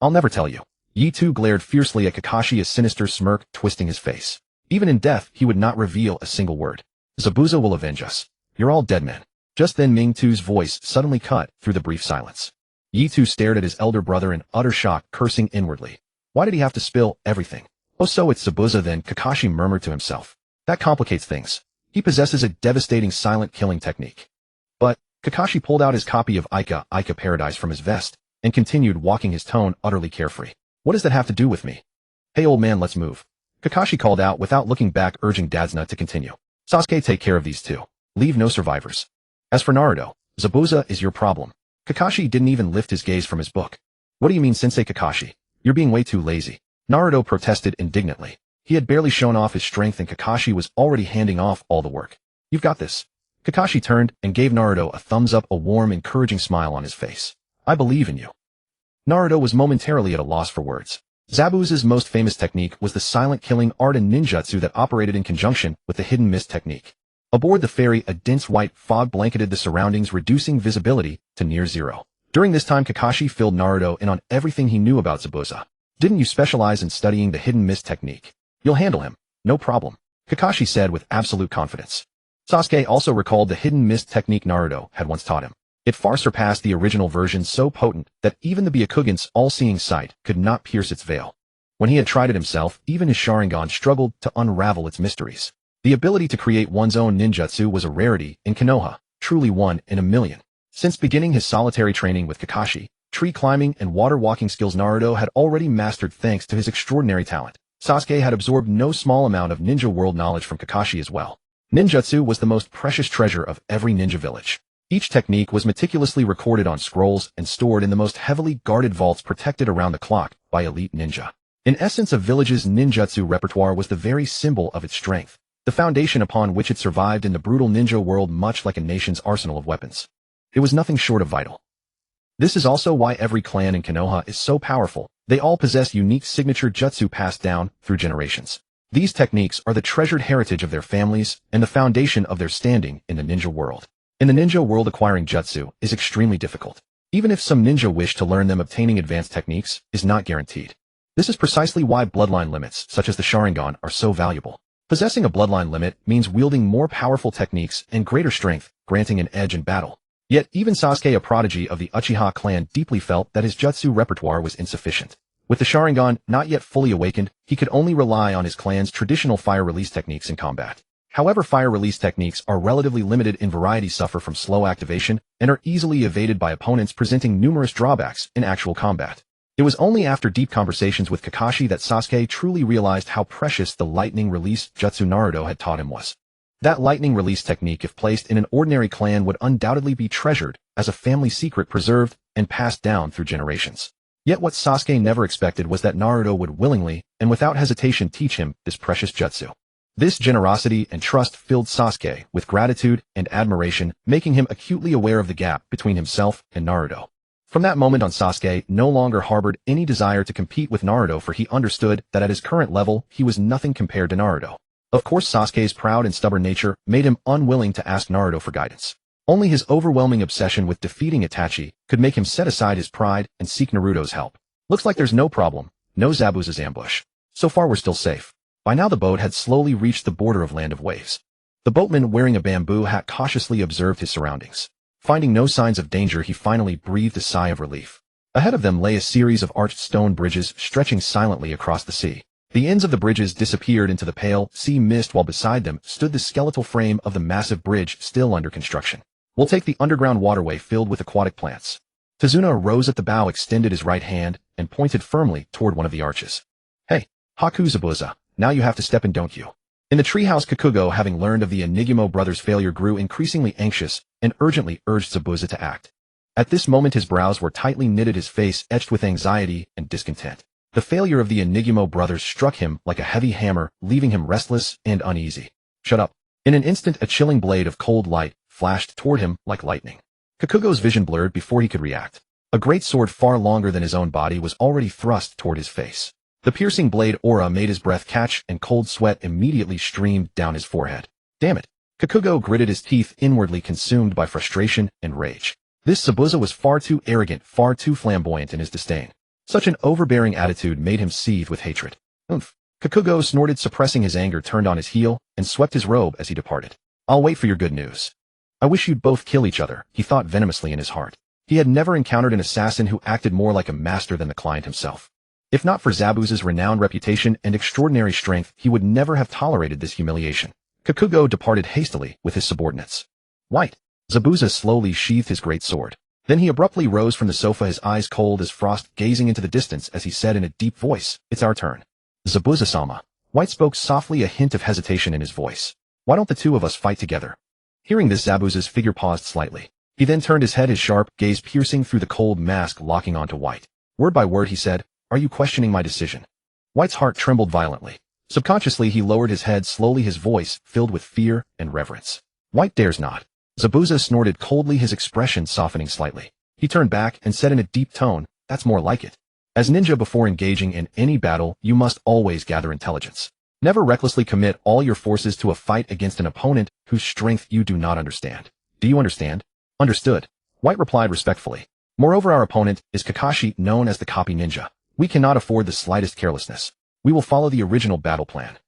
I'll never tell you. Yitu glared fiercely at Kakashi, a sinister smirk twisting his face. Even in death, he would not reveal a single word. Zabuza will avenge us. You're all dead men. Just then Ming Tu's voice suddenly cut through the brief silence. Yitu stared at his elder brother in utter shock, cursing inwardly. Why did he have to spill everything? Oh, so it's Zabuza then, Kakashi murmured to himself. That complicates things. He possesses a devastating silent killing technique. But, Kakashi pulled out his copy of Ica Paradise from his vest, and continued walking, his tone utterly carefree. What does that have to do with me? Hey old man, let's move. Kakashi called out without looking back, urging Dazna to continue. Sasuke, take care of these two. Leave no survivors. As for Naruto, Zabuza is your problem. Kakashi didn't even lift his gaze from his book. What do you mean, Sensei Kakashi? You're being way too lazy. Naruto protested indignantly. He had barely shown off his strength and Kakashi was already handing off all the work. You've got this. Kakashi turned and gave Naruto a thumbs up, a warm, encouraging smile on his face. I believe in you. Naruto was momentarily at a loss for words. Zabuza's most famous technique was the silent killing art and ninjutsu that operated in conjunction with the hidden mist technique. Aboard the ferry, a dense white fog blanketed the surroundings, reducing visibility to near zero. During this time, Kakashi filled Naruto in on everything he knew about Zabuza. Didn't you specialize in studying the hidden mist technique? You'll handle him. No problem. Kakashi said with absolute confidence. Sasuke also recalled the hidden mist technique Naruto had once taught him. It far surpassed the original version, so potent that even the Byakugan's all-seeing sight could not pierce its veil. When he had tried it himself, even his Sharingan struggled to unravel its mysteries. The ability to create one's own ninjutsu was a rarity in Konoha, truly one in a million. Since beginning his solitary training with Kakashi, tree climbing and water walking skills Naruto had already mastered thanks to his extraordinary talent. Sasuke had absorbed no small amount of ninja world knowledge from Kakashi as well. Ninjutsu was the most precious treasure of every ninja village. Each technique was meticulously recorded on scrolls and stored in the most heavily guarded vaults protected around the clock by elite ninja. In essence, a village's ninjutsu repertoire was the very symbol of its strength, the foundation upon which it survived in the brutal ninja world, much like a nation's arsenal of weapons. It was nothing short of vital. This is also why every clan in Konoha is so powerful. They all possess unique signature jutsu passed down through generations. These techniques are the treasured heritage of their families and the foundation of their standing in the ninja world. In the ninja world, acquiring jutsu is extremely difficult. Even if some ninja wish to learn them, obtaining advanced techniques is not guaranteed. This is precisely why bloodline limits, such as the Sharingan, are so valuable. Possessing a bloodline limit means wielding more powerful techniques and greater strength, granting an edge in battle. Yet, even Sasuke, a prodigy of the Uchiha clan, deeply felt that his jutsu repertoire was insufficient. With the Sharingan not yet fully awakened, he could only rely on his clan's traditional fire release techniques in combat. However, fire release techniques are relatively limited in variety, suffer from slow activation, and are easily evaded by opponents, presenting numerous drawbacks in actual combat. It was only after deep conversations with Kakashi that Sasuke truly realized how precious the lightning release jutsu Naruto had taught him was. That lightning release technique, if placed in an ordinary clan, would undoubtedly be treasured as a family secret, preserved and passed down through generations. Yet what Sasuke never expected was that Naruto would willingly and without hesitation teach him this precious jutsu. This generosity and trust filled Sasuke with gratitude and admiration, making him acutely aware of the gap between himself and Naruto. From that moment on, Sasuke no longer harbored any desire to compete with Naruto, for he understood that at his current level, he was nothing compared to Naruto. Of course, Sasuke's proud and stubborn nature made him unwilling to ask Naruto for guidance. Only his overwhelming obsession with defeating Itachi could make him set aside his pride and seek Naruto's help. Looks like there's no problem, no Zabuza's ambush. So far we're still safe. By now the boat had slowly reached the border of Land of Waves. The boatman, wearing a bamboo hat, cautiously observed his surroundings. Finding no signs of danger, he finally breathed a sigh of relief. Ahead of them lay a series of arched stone bridges stretching silently across the sea. The ends of the bridges disappeared into the pale sea mist, while beside them stood the skeletal frame of the massive bridge still under construction. We'll take the underground waterway filled with aquatic plants. Tazuna rose at the bow, extended his right hand, and pointed firmly toward one of the arches. Hey, Haku Zabuza, now you have to step in, don't you? In the treehouse, Kikugo, having learned of the Enigmo brothers' failure, grew increasingly anxious and urgently urged Zabuza to act. At this moment his brows were tightly knitted, his face etched with anxiety and discontent. The failure of the Enigmo brothers struck him like a heavy hammer, leaving him restless and uneasy. Shut up. In an instant, a chilling blade of cold light flashed toward him like lightning. Kikugo's vision blurred before he could react. A great sword far longer than his own body was already thrust toward his face. The piercing blade aura made his breath catch, and cold sweat immediately streamed down his forehead. Damn it. Kikugo gritted his teeth inwardly, consumed by frustration and rage. This Zabuza was far too arrogant, far too flamboyant in his disdain. Such an overbearing attitude made him seethe with hatred. Oomph. Kikugo snorted, suppressing his anger, turned on his heel, and swept his robe as he departed. I'll wait for your good news. I wish you'd both kill each other, he thought venomously in his heart. He had never encountered an assassin who acted more like a master than the client himself. If not for Zabuza's renowned reputation and extraordinary strength, he would never have tolerated this humiliation. Kikugo departed hastily with his subordinates. White. Zabuza slowly sheathed his great sword. Then he abruptly rose from the sofa, his eyes cold as frost, gazing into the distance as he said in a deep voice, It's our turn. Zabuza-sama. White spoke softly, a hint of hesitation in his voice. Why don't the two of us fight together? Hearing this, Zabuza's figure paused slightly. He then turned his head, his sharp gaze piercing through the cold mask locking onto White. Word by word he said, "Are you questioning my decision?" White's heart trembled violently. Subconsciously he lowered his head slowly, his voice filled with fear and reverence. "White dares not." Zabuza snorted coldly, his expression softening slightly. He turned back and said in a deep tone, "That's more like it. As ninja, before engaging in any battle, you must always gather intelligence. Never recklessly commit all your forces to a fight against an opponent whose strength you do not understand. Do you understand?" "Understood," White replied respectfully. "Moreover, our opponent is Kakashi, known as the Copy Ninja. We cannot afford the slightest carelessness. We will follow the original battle plan,"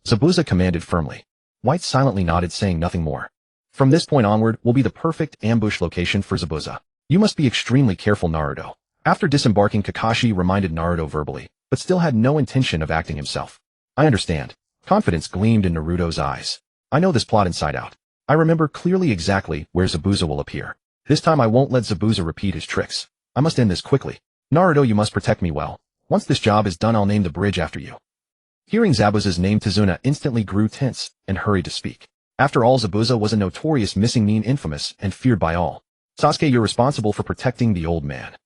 Zabuza commanded firmly. White silently nodded, saying nothing more. "From this point onward will be the perfect ambush location for Zabuza. You must be extremely careful, Naruto." After disembarking, Kakashi reminded Naruto verbally, but still had no intention of acting himself. "I understand." Confidence gleamed in Naruto's eyes. "I know this plot inside out. I remember clearly exactly where Zabuza will appear. This time I won't let Zabuza repeat his tricks. I must end this quickly. Naruto, you must protect me well. Once this job is done, I'll name the bridge after you." Hearing Zabuza's name, Tazuna instantly grew tense and hurried to speak. After all, Zabuza was a notorious missing nin, infamous and feared by all. "Sasuke, you're responsible for protecting the old man."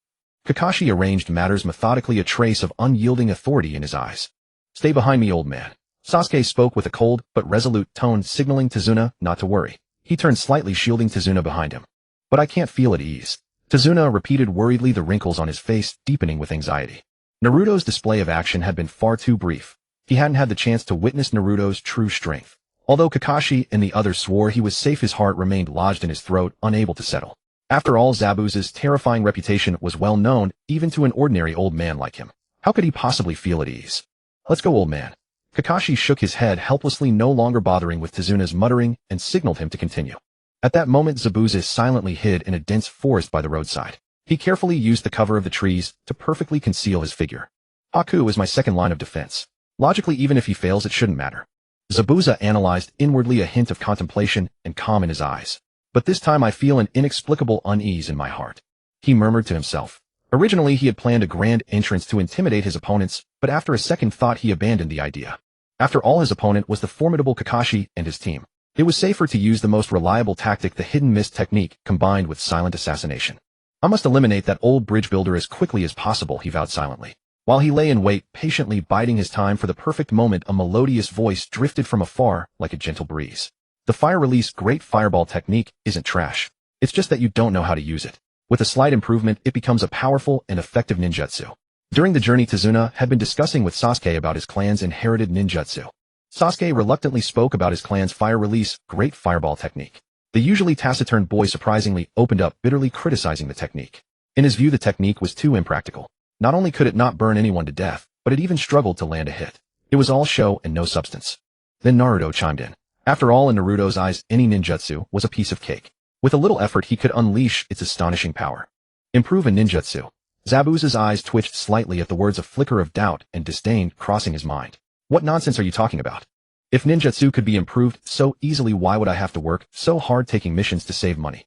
Kakashi arranged matters methodically, a trace of unyielding authority in his eyes. "Stay behind me, old man." Sasuke spoke with a cold but resolute tone, signaling Tazuna not to worry. He turned slightly, shielding Tazuna behind him. "But I can't feel at ease." Tazuna repeated worriedly, the wrinkles on his face deepening with anxiety. Naruto's display of action had been far too brief. He hadn't had the chance to witness Naruto's true strength. Although Kakashi and the others swore he was safe, his heart remained lodged in his throat, unable to settle. After all, Zabuza's terrifying reputation was well known, even to an ordinary old man like him. How could he possibly feel at ease? "Let's go, old man." Kakashi shook his head helplessly, no longer bothering with Tazuna's muttering, and signaled him to continue. At that moment, Zabuza silently hid in a dense forest by the roadside. He carefully used the cover of the trees to perfectly conceal his figure. "Haku is my second line of defense. Logically, even if he fails, it shouldn't matter." Zabuza analyzed inwardly, a hint of contemplation and calm in his eyes. "But this time I feel an inexplicable unease in my heart," he murmured to himself. Originally, he had planned a grand entrance to intimidate his opponents, but after a second thought, he abandoned the idea. After all, his opponent was the formidable Kakashi and his team. It was safer to use the most reliable tactic, the hidden mist technique, combined with silent assassination. "I must eliminate that old bridge builder as quickly as possible," he vowed silently. While he lay in wait, patiently biding his time for the perfect moment, a melodious voice drifted from afar like a gentle breeze. "The fire release great fireball technique isn't trash. It's just that you don't know how to use it. With a slight improvement, it becomes a powerful and effective ninjutsu." During the journey, Tazuna had been discussing with Sasuke about his clan's inherited ninjutsu. Sasuke reluctantly spoke about his clan's fire release great fireball technique. The usually taciturn boy surprisingly opened up, bitterly criticizing the technique. In his view, the technique was too impractical. Not only could it not burn anyone to death, but it even struggled to land a hit. It was all show and no substance. Then Naruto chimed in. After all, in Naruto's eyes, any ninjutsu was a piece of cake. With a little effort, he could unleash its astonishing power. "Improve a ninjutsu." Zabuza's eyes twitched slightly at the words, a flicker of doubt and disdain crossing his mind. "What nonsense are you talking about? If ninjutsu could be improved so easily, why would I have to work so hard taking missions to save money?"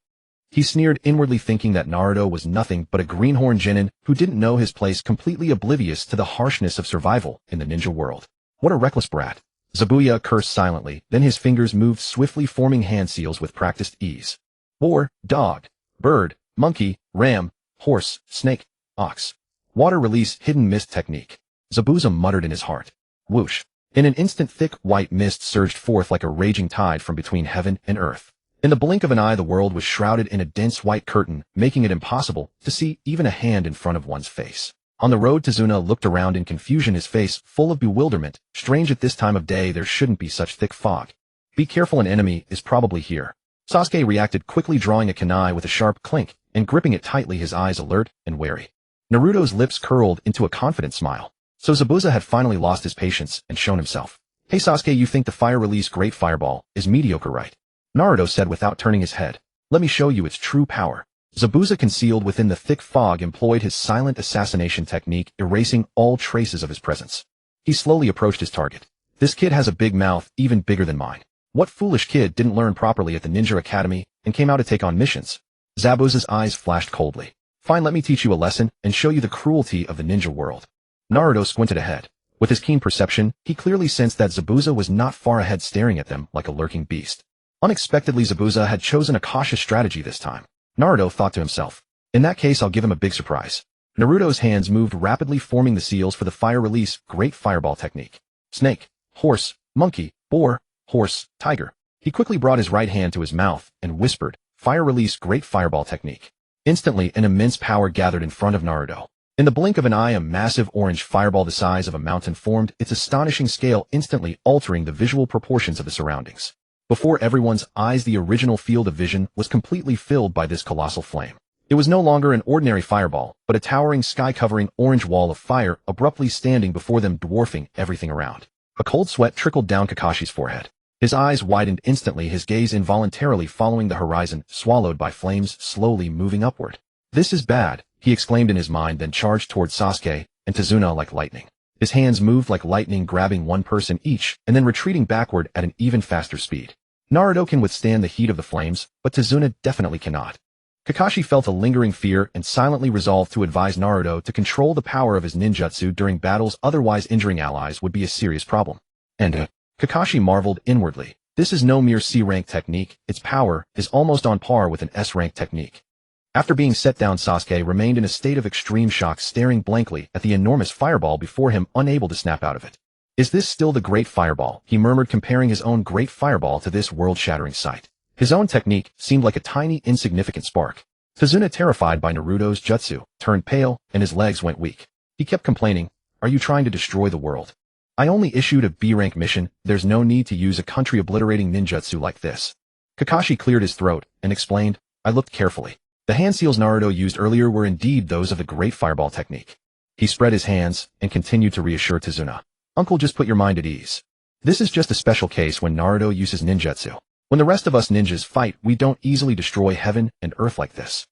He sneered inwardly, thinking that Naruto was nothing but a greenhorn genin who didn't know his place, completely oblivious to the harshness of survival in the ninja world. What a reckless brat. Zabuya cursed silently, then his fingers moved swiftly, forming hand seals with practiced ease. Boar, dog, bird, monkey, ram, horse, snake, ox. Water release hidden mist technique. Zabuza muttered in his heart. Whoosh. In an instant, thick white mist surged forth like a raging tide from between heaven and earth. In the blink of an eye, the world was shrouded in a dense white curtain, making it impossible to see even a hand in front of one's face. On the road, Tazuna looked around in confusion, his face full of bewilderment. Strange, at this time of day there shouldn't be such thick fog. "Be careful, an enemy is probably here." Sasuke reacted quickly, drawing a kunai with a sharp clink and gripping it tightly, his eyes alert and wary. Naruto's lips curled into a confident smile. So Zabuza had finally lost his patience and shown himself. "Hey Sasuke, you think the fire release great fireball is mediocre, right?" Naruto said without turning his head. "Let me show you its true power." Zabuza, concealed within the thick fog, employed his silent assassination technique, erasing all traces of his presence. He slowly approached his target. "This kid has a big mouth, even bigger than mine. What foolish kid didn't learn properly at the Ninja Academy and came out to take on missions?" Zabuza's eyes flashed coldly. "Fine, let me teach you a lesson and show you the cruelty of the ninja world." Naruto squinted ahead. With his keen perception, he clearly sensed that Zabuza was not far ahead, staring at them like a lurking beast. Unexpectedly, Zabuza had chosen a cautious strategy this time. Naruto thought to himself, in that case I'll give him a big surprise. Naruto's hands moved rapidly, forming the seals for the fire release great fireball technique. Snake, horse, monkey, boar, horse, tiger. He quickly brought his right hand to his mouth and whispered, fire release great fireball technique. Instantly, an immense power gathered in front of Naruto. In the blink of an eye, a massive orange fireball the size of a mountain formed its astonishing scale, instantly altering the visual proportions of the surroundings. Before everyone's eyes, the original field of vision was completely filled by this colossal flame. It was no longer an ordinary fireball, but a towering sky-covering orange wall of fire abruptly standing before them, dwarfing everything around. A cold sweat trickled down Kakashi's forehead. His eyes widened instantly, his gaze involuntarily following the horizon, swallowed by flames slowly moving upward. This is bad, he exclaimed in his mind, then charged toward Sasuke and Tazuna like lightning. His hands moved like lightning, grabbing one person each and then retreating backward at an even faster speed. Naruto can withstand the heat of the flames, but Tazuna definitely cannot. Kakashi felt a lingering fear and silently resolved to advise Naruto to control the power of his ninjutsu during battles, otherwise injuring allies would be a serious problem. And Kakashi marveled inwardly. This is no mere C-rank technique, its power is almost on par with an S-rank technique. After being set down, Sasuke remained in a state of extreme shock, staring blankly at the enormous fireball before him, unable to snap out of it. Is this still the great fireball? He murmured, comparing his own great fireball to this world-shattering sight. His own technique seemed like a tiny, insignificant spark. Tazuna, terrified by Naruto's jutsu, turned pale and his legs went weak. He kept complaining, "Are you trying to destroy the world? I only issued a B-rank mission, there's no need to use a country-obliterating ninjutsu like this." Kakashi cleared his throat and explained, "I looked carefully. The hand seals Naruto used earlier were indeed those of the great fireball technique." He spread his hands and continued to reassure Tazuna. "Uncle, just put your mind at ease. This is just a special case when Naruto uses ninjutsu. When the rest of us ninjas fight, we don't easily destroy heaven and earth like this."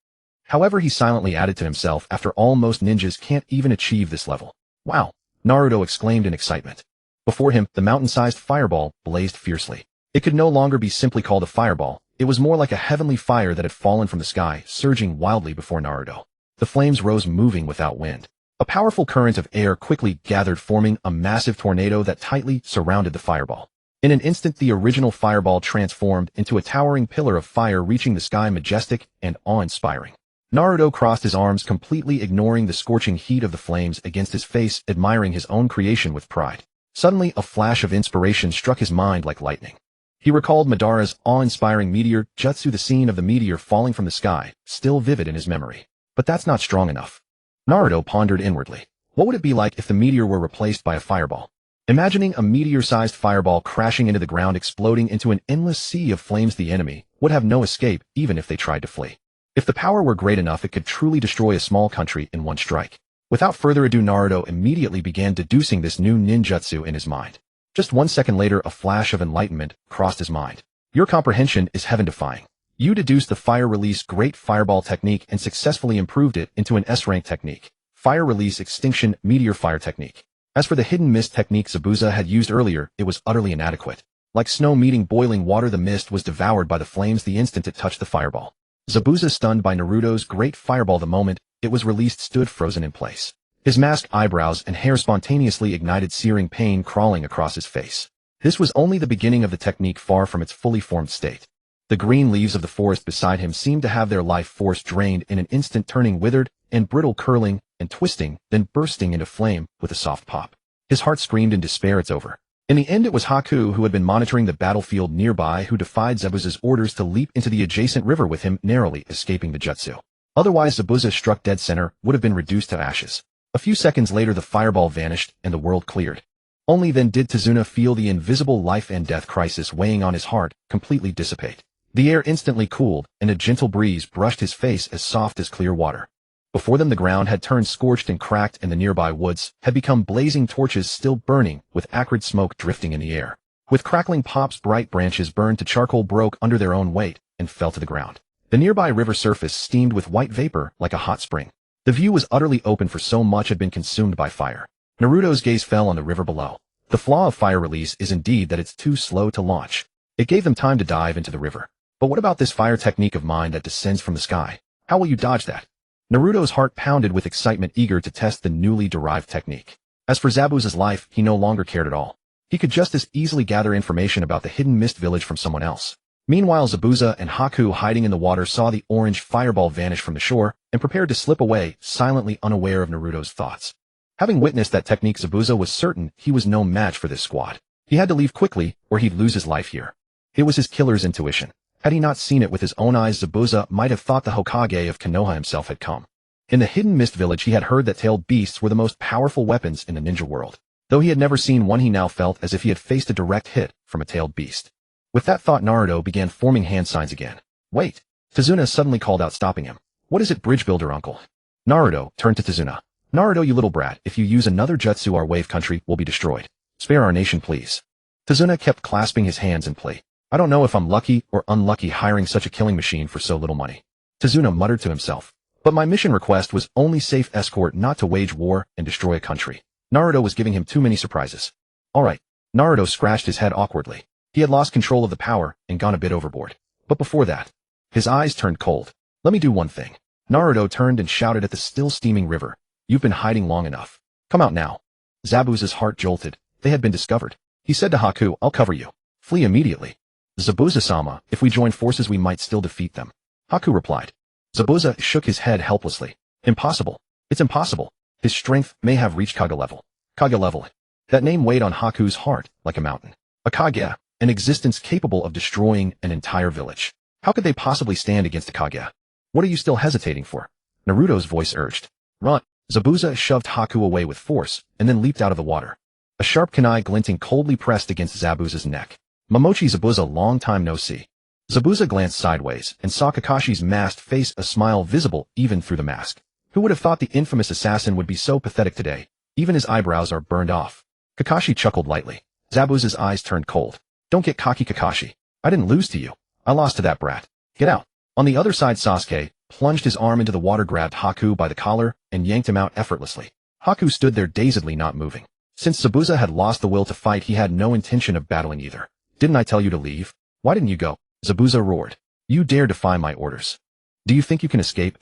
However, he silently added to himself, after all, most ninjas can't even achieve this level. "Wow!" Naruto exclaimed in excitement. Before him, the mountain-sized fireball blazed fiercely. It could no longer be simply called a fireball. It was more like a heavenly fire that had fallen from the sky, surging wildly before Naruto. The flames rose, moving without wind. A powerful current of air quickly gathered, forming a massive tornado that tightly surrounded the fireball. In an instant, the original fireball transformed into a towering pillar of fire, reaching the sky, majestic and awe-inspiring. Naruto crossed his arms, completely ignoring the scorching heat of the flames against his face, admiring his own creation with pride. Suddenly, a flash of inspiration struck his mind like lightning. He recalled Madara's awe-inspiring meteor jutsu, the scene of the meteor falling from the sky, still vivid in his memory. But that's not strong enough. Naruto pondered inwardly. What would it be like if the meteor were replaced by a fireball? Imagining a meteor-sized fireball crashing into the ground, exploding into an endless sea of flames, the enemy would have no escape even if they tried to flee. If the power were great enough, it could truly destroy a small country in one strike. Without further ado, Naruto immediately began deducing this new ninjutsu in his mind. Just 1 second later, a flash of enlightenment crossed his mind. Your comprehension is heaven-defying. You deduced the fire release great fireball technique and successfully improved it into an S-rank technique. Fire release extinction meteor fire technique. As for the hidden mist technique Zabuza had used earlier, it was utterly inadequate. Like snow meeting boiling water, the mist was devoured by the flames the instant it touched the fireball. Zabuza, stunned by Naruto's great fireball the moment it was released, stood frozen in place. His masked eyebrows and hair spontaneously ignited, searing pain crawling across his face. This was only the beginning of the technique, far from its fully formed state. The green leaves of the forest beside him seemed to have their life force drained in an instant, turning withered and brittle, curling and twisting, then bursting into flame with a soft pop. His heart screamed in despair, "It's over." In the end, it was Haku, who had been monitoring the battlefield nearby, who defied Zabuza's orders to leap into the adjacent river with him, narrowly escaping the jutsu. Otherwise, Zabuza, struck dead center, would have been reduced to ashes. A few seconds later, the fireball vanished and the world cleared. Only then did Tazuna feel the invisible life and death crisis weighing on his heart completely dissipate. The air instantly cooled, and a gentle breeze brushed his face, as soft as clear water. Before them, the ground had turned scorched and cracked, and the nearby woods had become blazing torches, still burning, with acrid smoke drifting in the air. With crackling pops, bright branches burned to charcoal broke under their own weight and fell to the ground. The nearby river surface steamed with white vapor like a hot spring. The view was utterly open, for so much had been consumed by fire. Naruto's gaze fell on the river below. The flaw of fire release is indeed that it's too slow to launch. It gave them time to dive into the river. But what about this fire technique of mine that descends from the sky? How will you dodge that? Naruto's heart pounded with excitement, eager to test the newly derived technique. As for Zabuza's life, he no longer cared at all. He could just as easily gather information about the hidden mist village from someone else. Meanwhile, Zabuza and Haku, hiding in the water, saw the orange fireball vanish from the shore and prepared to slip away, silently unaware of Naruto's thoughts. Having witnessed that technique, Zabuza was certain he was no match for this squad. He had to leave quickly or he'd lose his life here. It was his killer's intuition. Had he not seen it with his own eyes, Zabuza might have thought the Hokage of Konoha himself had come. In the hidden mist village, he had heard that tailed beasts were the most powerful weapons in the ninja world. Though he had never seen one, he now felt as if he had faced a direct hit from a tailed beast. With that thought, Naruto began forming hand signs again. Wait! Tazuna suddenly called out, stopping him. What is it, bridge builder uncle? Naruto turned to Tazuna. Naruto, you little brat, if you use another jutsu, our wave country will be destroyed. Spare our nation, please. Tazuna kept clasping his hands in plea. I don't know if I'm lucky or unlucky hiring such a killing machine for so little money. Tazuna muttered to himself. But my mission request was only safe escort, not to wage war and destroy a country. Naruto was giving him too many surprises. Alright. Naruto scratched his head awkwardly. He had lost control of the power and gone a bit overboard. But before that, his eyes turned cold. Let me do one thing. Naruto turned and shouted at the still steaming river. You've been hiding long enough. Come out now. Zabuza's heart jolted. They had been discovered. He said to Haku, I'll cover you. Flee immediately. Zabuza-sama, if we join forces we might still defeat them. Haku replied. Zabuza shook his head helplessly. Impossible. It's impossible. His strength may have reached Kage level. Kage level. That name weighed on Haku's heart like a mountain. A Kage, an existence capable of destroying an entire village. How could they possibly stand against a Kage? What are you still hesitating for? Naruto's voice urged. Run. Zabuza shoved Haku away with force and then leaped out of the water. A sharp kunai glinting coldly pressed against Zabuza's neck. Momochi, Zabuza, long time no see. Zabuza glanced sideways and saw Kakashi's masked face, a smile visible even through the mask. Who would have thought the infamous assassin would be so pathetic today? Even his eyebrows are burned off. Kakashi chuckled lightly. Zabuza's eyes turned cold. Don't get cocky, Kakashi. I didn't lose to you. I lost to that brat. Get out. On the other side, Sasuke plunged his arm into the water, grabbed Haku by the collar, and yanked him out effortlessly. Haku stood there dazedly, not moving. Since Zabuza had lost the will to fight, he had no intention of battling either. Didn't I tell you to leave? Why didn't you go? Zabuza roared. You dare defy my orders. Do you think you can escape?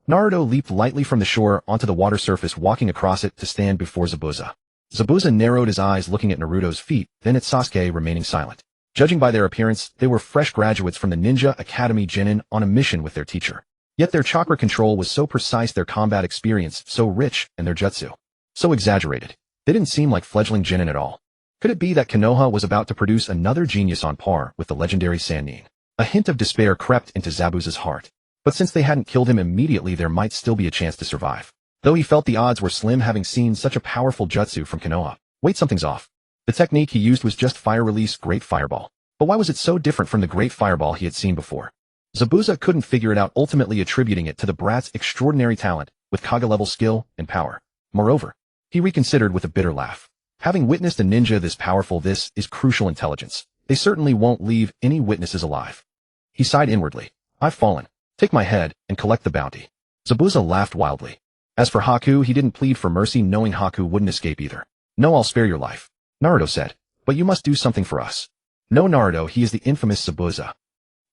Naruto leaped lightly from the shore onto the water surface, walking across it to stand before Zabuza. Zabuza narrowed his eyes, looking at Naruto's feet, then at Sasuke, remaining silent. Judging by their appearance, they were fresh graduates from the Ninja Academy Genin on a mission with their teacher. Yet their chakra control was so precise, their combat experience so rich, and their jutsu so exaggerated. They didn't seem like fledgling Genin at all. Could it be that Konoha was about to produce another genius on par with the legendary Sannin? A hint of despair crept into Zabuza's heart. But since they hadn't killed him immediately, there might still be a chance to survive. Though he felt the odds were slim, having seen such a powerful jutsu from Konoha. Wait, something's off. The technique he used was just fire release, Great Fireball. But why was it so different from the Great Fireball he had seen before? Zabuza couldn't figure it out, ultimately attributing it to the brat's extraordinary talent with Kage-level skill and power. Moreover, he reconsidered with a bitter laugh. Having witnessed a ninja this powerful, this is crucial intelligence. They certainly won't leave any witnesses alive. He sighed inwardly. I've fallen. Take my head and collect the bounty. Zabuza laughed wildly. As for Haku, he didn't plead for mercy, knowing Haku wouldn't escape either. No, I'll spare your life, Naruto said. But you must do something for us. No, Naruto, he is the infamous Zabuza.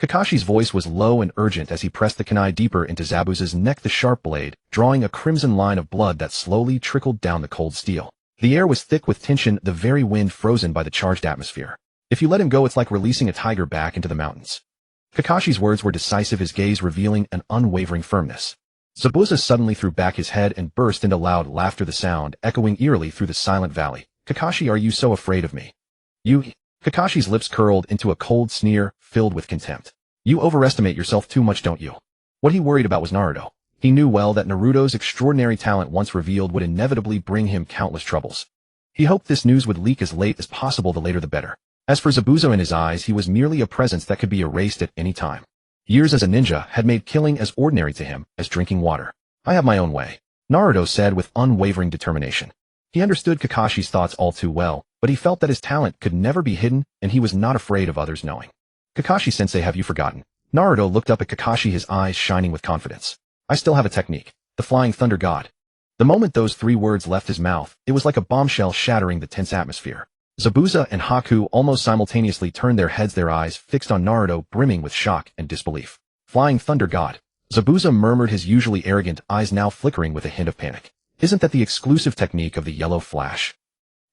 Kakashi's voice was low and urgent as he pressed the kunai deeper into Zabuza's neck, the sharp blade drawing a crimson line of blood that slowly trickled down the cold steel. The air was thick with tension, the very wind frozen by the charged atmosphere. If you let him go, it's like releasing a tiger back into the mountains. Kakashi's words were decisive, his gaze revealing an unwavering firmness. Zabuza suddenly threw back his head and burst into loud laughter, the sound echoing eerily through the silent valley. Kakashi, are you so afraid of me? You... Kakashi's lips curled into a cold sneer, filled with contempt. You overestimate yourself too much, don't you? What he worried about was Naruto. He knew well that Naruto's extraordinary talent, once revealed, would inevitably bring him countless troubles. He hoped this news would leak as late as possible, the later the better. As for Zabuza, in his eyes, he was merely a presence that could be erased at any time. Years as a ninja had made killing as ordinary to him as drinking water. I have my own way, Naruto said with unwavering determination. He understood Kakashi's thoughts all too well, but he felt that his talent could never be hidden, and he was not afraid of others knowing. Kakashi-sensei, have you forgotten? Naruto looked up at Kakashi, his eyes shining with confidence. I still have a technique, the Flying Thunder God. The moment those 3 words left his mouth, it was like a bombshell shattering the tense atmosphere. Zabuza and Haku almost simultaneously turned their heads, their eyes fixed on Naruto, brimming with shock and disbelief. Flying Thunder God. Zabuza murmured, his usually arrogant eyes now flickering with a hint of panic. Isn't that the exclusive technique of the yellow flash?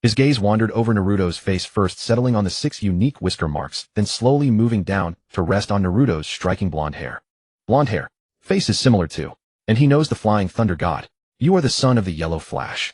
His gaze wandered over Naruto's face, first settling on the 6 unique whisker marks, then slowly moving down to rest on Naruto's striking blonde hair. Blonde hair. Face is similar too. And he knows the flying thunder god. You are the son of the yellow flash.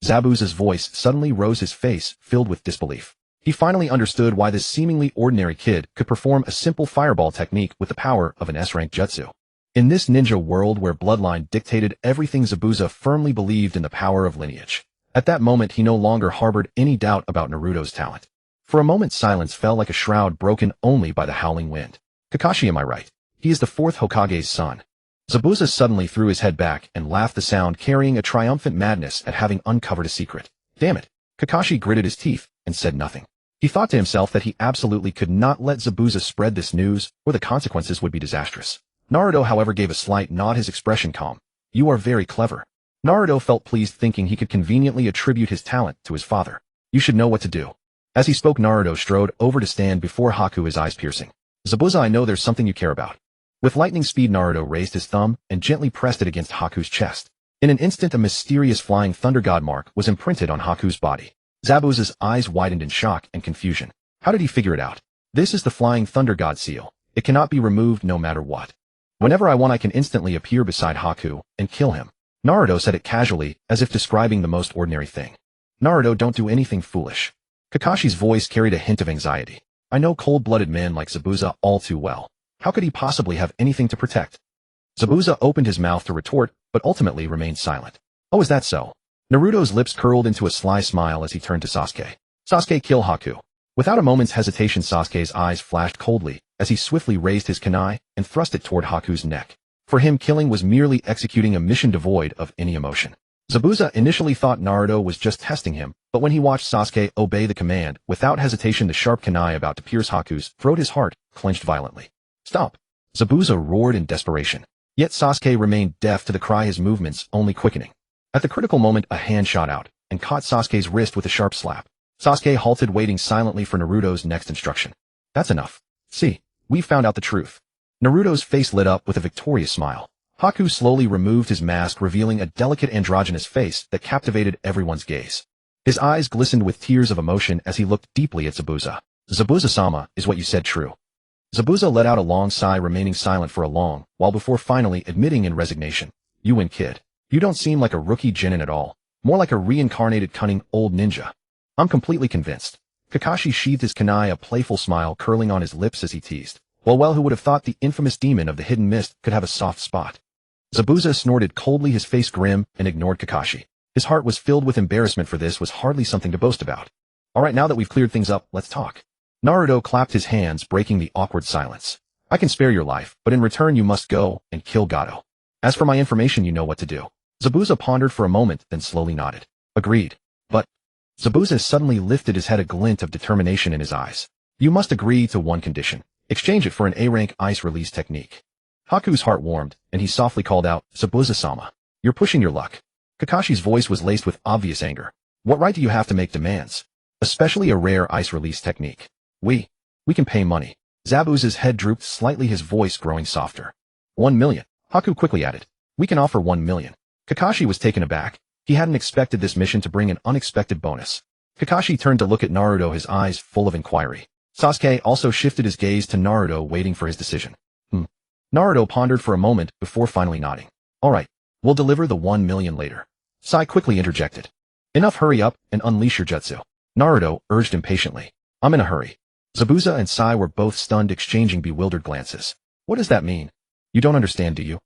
Zabuza's voice suddenly rose, his face filled with disbelief. He finally understood why this seemingly ordinary kid could perform a simple fireball technique with the power of an S-rank jutsu. In this ninja world where bloodline dictated everything, Zabuza firmly believed in the power of lineage. At that moment, he no longer harbored any doubt about Naruto's talent. For a moment, silence fell like a shroud broken only by the howling wind. Kakashi, am I right? He is the 4th Hokage's son. Zabuza suddenly threw his head back and laughed, the sound carrying a triumphant madness at having uncovered a secret. Damn it. Kakashi gritted his teeth and said nothing. He thought to himself that he absolutely could not let Zabuza spread this news, or the consequences would be disastrous. Naruto, however, gave a slight nod, his expression calm. You are very clever. Naruto felt pleased, thinking he could conveniently attribute his talent to his father. You should know what to do. As he spoke, Naruto strode over to stand before Haku, his eyes piercing. Zabuza, I know there's something you care about. With lightning speed, Naruto raised his thumb and gently pressed it against Haku's chest. In an instant, a mysterious flying thunder god mark was imprinted on Haku's body. Zabuza's eyes widened in shock and confusion. How did he figure it out? This is the flying thunder god seal. It cannot be removed no matter what. Whenever I want, I can instantly appear beside Haku and kill him. Naruto said it casually, as if describing the most ordinary thing. Naruto, don't do anything foolish. Kakashi's voice carried a hint of anxiety. I know cold-blooded men like Zabuza all too well. How could he possibly have anything to protect? Zabuza opened his mouth to retort, but ultimately remained silent. Oh, is that so? Naruto's lips curled into a sly smile as he turned to Sasuke. Sasuke, kill Haku. Without a moment's hesitation, Sasuke's eyes flashed coldly as he swiftly raised his kunai and thrust it toward Haku's neck. For him, killing was merely executing a mission devoid of any emotion. Zabuza initially thought Naruto was just testing him, but when he watched Sasuke obey the command, without hesitation, the sharp kunai about to pierce Haku's throat, his heart clenched violently. Stop! Zabuza roared in desperation. Yet Sasuke remained deaf to the cry, his movements only quickening. At the critical moment, a hand shot out and caught Sasuke's wrist with a sharp slap. Sasuke halted, waiting silently for Naruto's next instruction. That's enough. See, we found out the truth. Naruto's face lit up with a victorious smile. Haku slowly removed his mask, revealing a delicate androgynous face that captivated everyone's gaze. His eyes glistened with tears of emotion as he looked deeply at Zabuza. Zabuza-sama, is what you said true? Zabuza let out a long sigh, remaining silent for a long while before finally admitting in resignation. You win, kid. You don't seem like a rookie genin at all. More like a reincarnated cunning old ninja. I'm completely convinced. Kakashi sheathed his kunai, a playful smile curling on his lips as he teased. Well, who would have thought the infamous demon of the hidden mist could have a soft spot? Zabuza snorted coldly, his face grim, and ignored Kakashi. His heart was filled with embarrassment, for this was hardly something to boast about. Alright, now that we've cleared things up, let's talk. Naruto clapped his hands, breaking the awkward silence. I can spare your life, but in return you must go and kill Gato. As for my information, you know what to do. Zabuza pondered for a moment, then slowly nodded. Agreed. But Zabuza suddenly lifted his head, a glint of determination in his eyes. You must agree to one condition. Exchange it for an A-rank ice release technique. Haku's heart warmed, and he softly called out, Zabuza-sama. You're pushing your luck. Kakashi's voice was laced with obvious anger. What right do you have to make demands? Especially a rare ice release technique. We can pay money. Zabuza's head drooped slightly, his voice growing softer. 1 million. Haku quickly added. We can offer 1 million. Kakashi was taken aback. He hadn't expected this mission to bring an unexpected bonus. Kakashi turned to look at Naruto, his eyes full of inquiry. Sasuke also shifted his gaze to Naruto, waiting for his decision. Naruto pondered for a moment before finally nodding. Alright, we'll deliver the 1 million later. Sai quickly interjected. Enough, hurry up and unleash your jutsu. Naruto urged impatiently. I'm in a hurry. Zabuza and Sai were both stunned, exchanging bewildered glances. What does that mean? You don't understand, do you?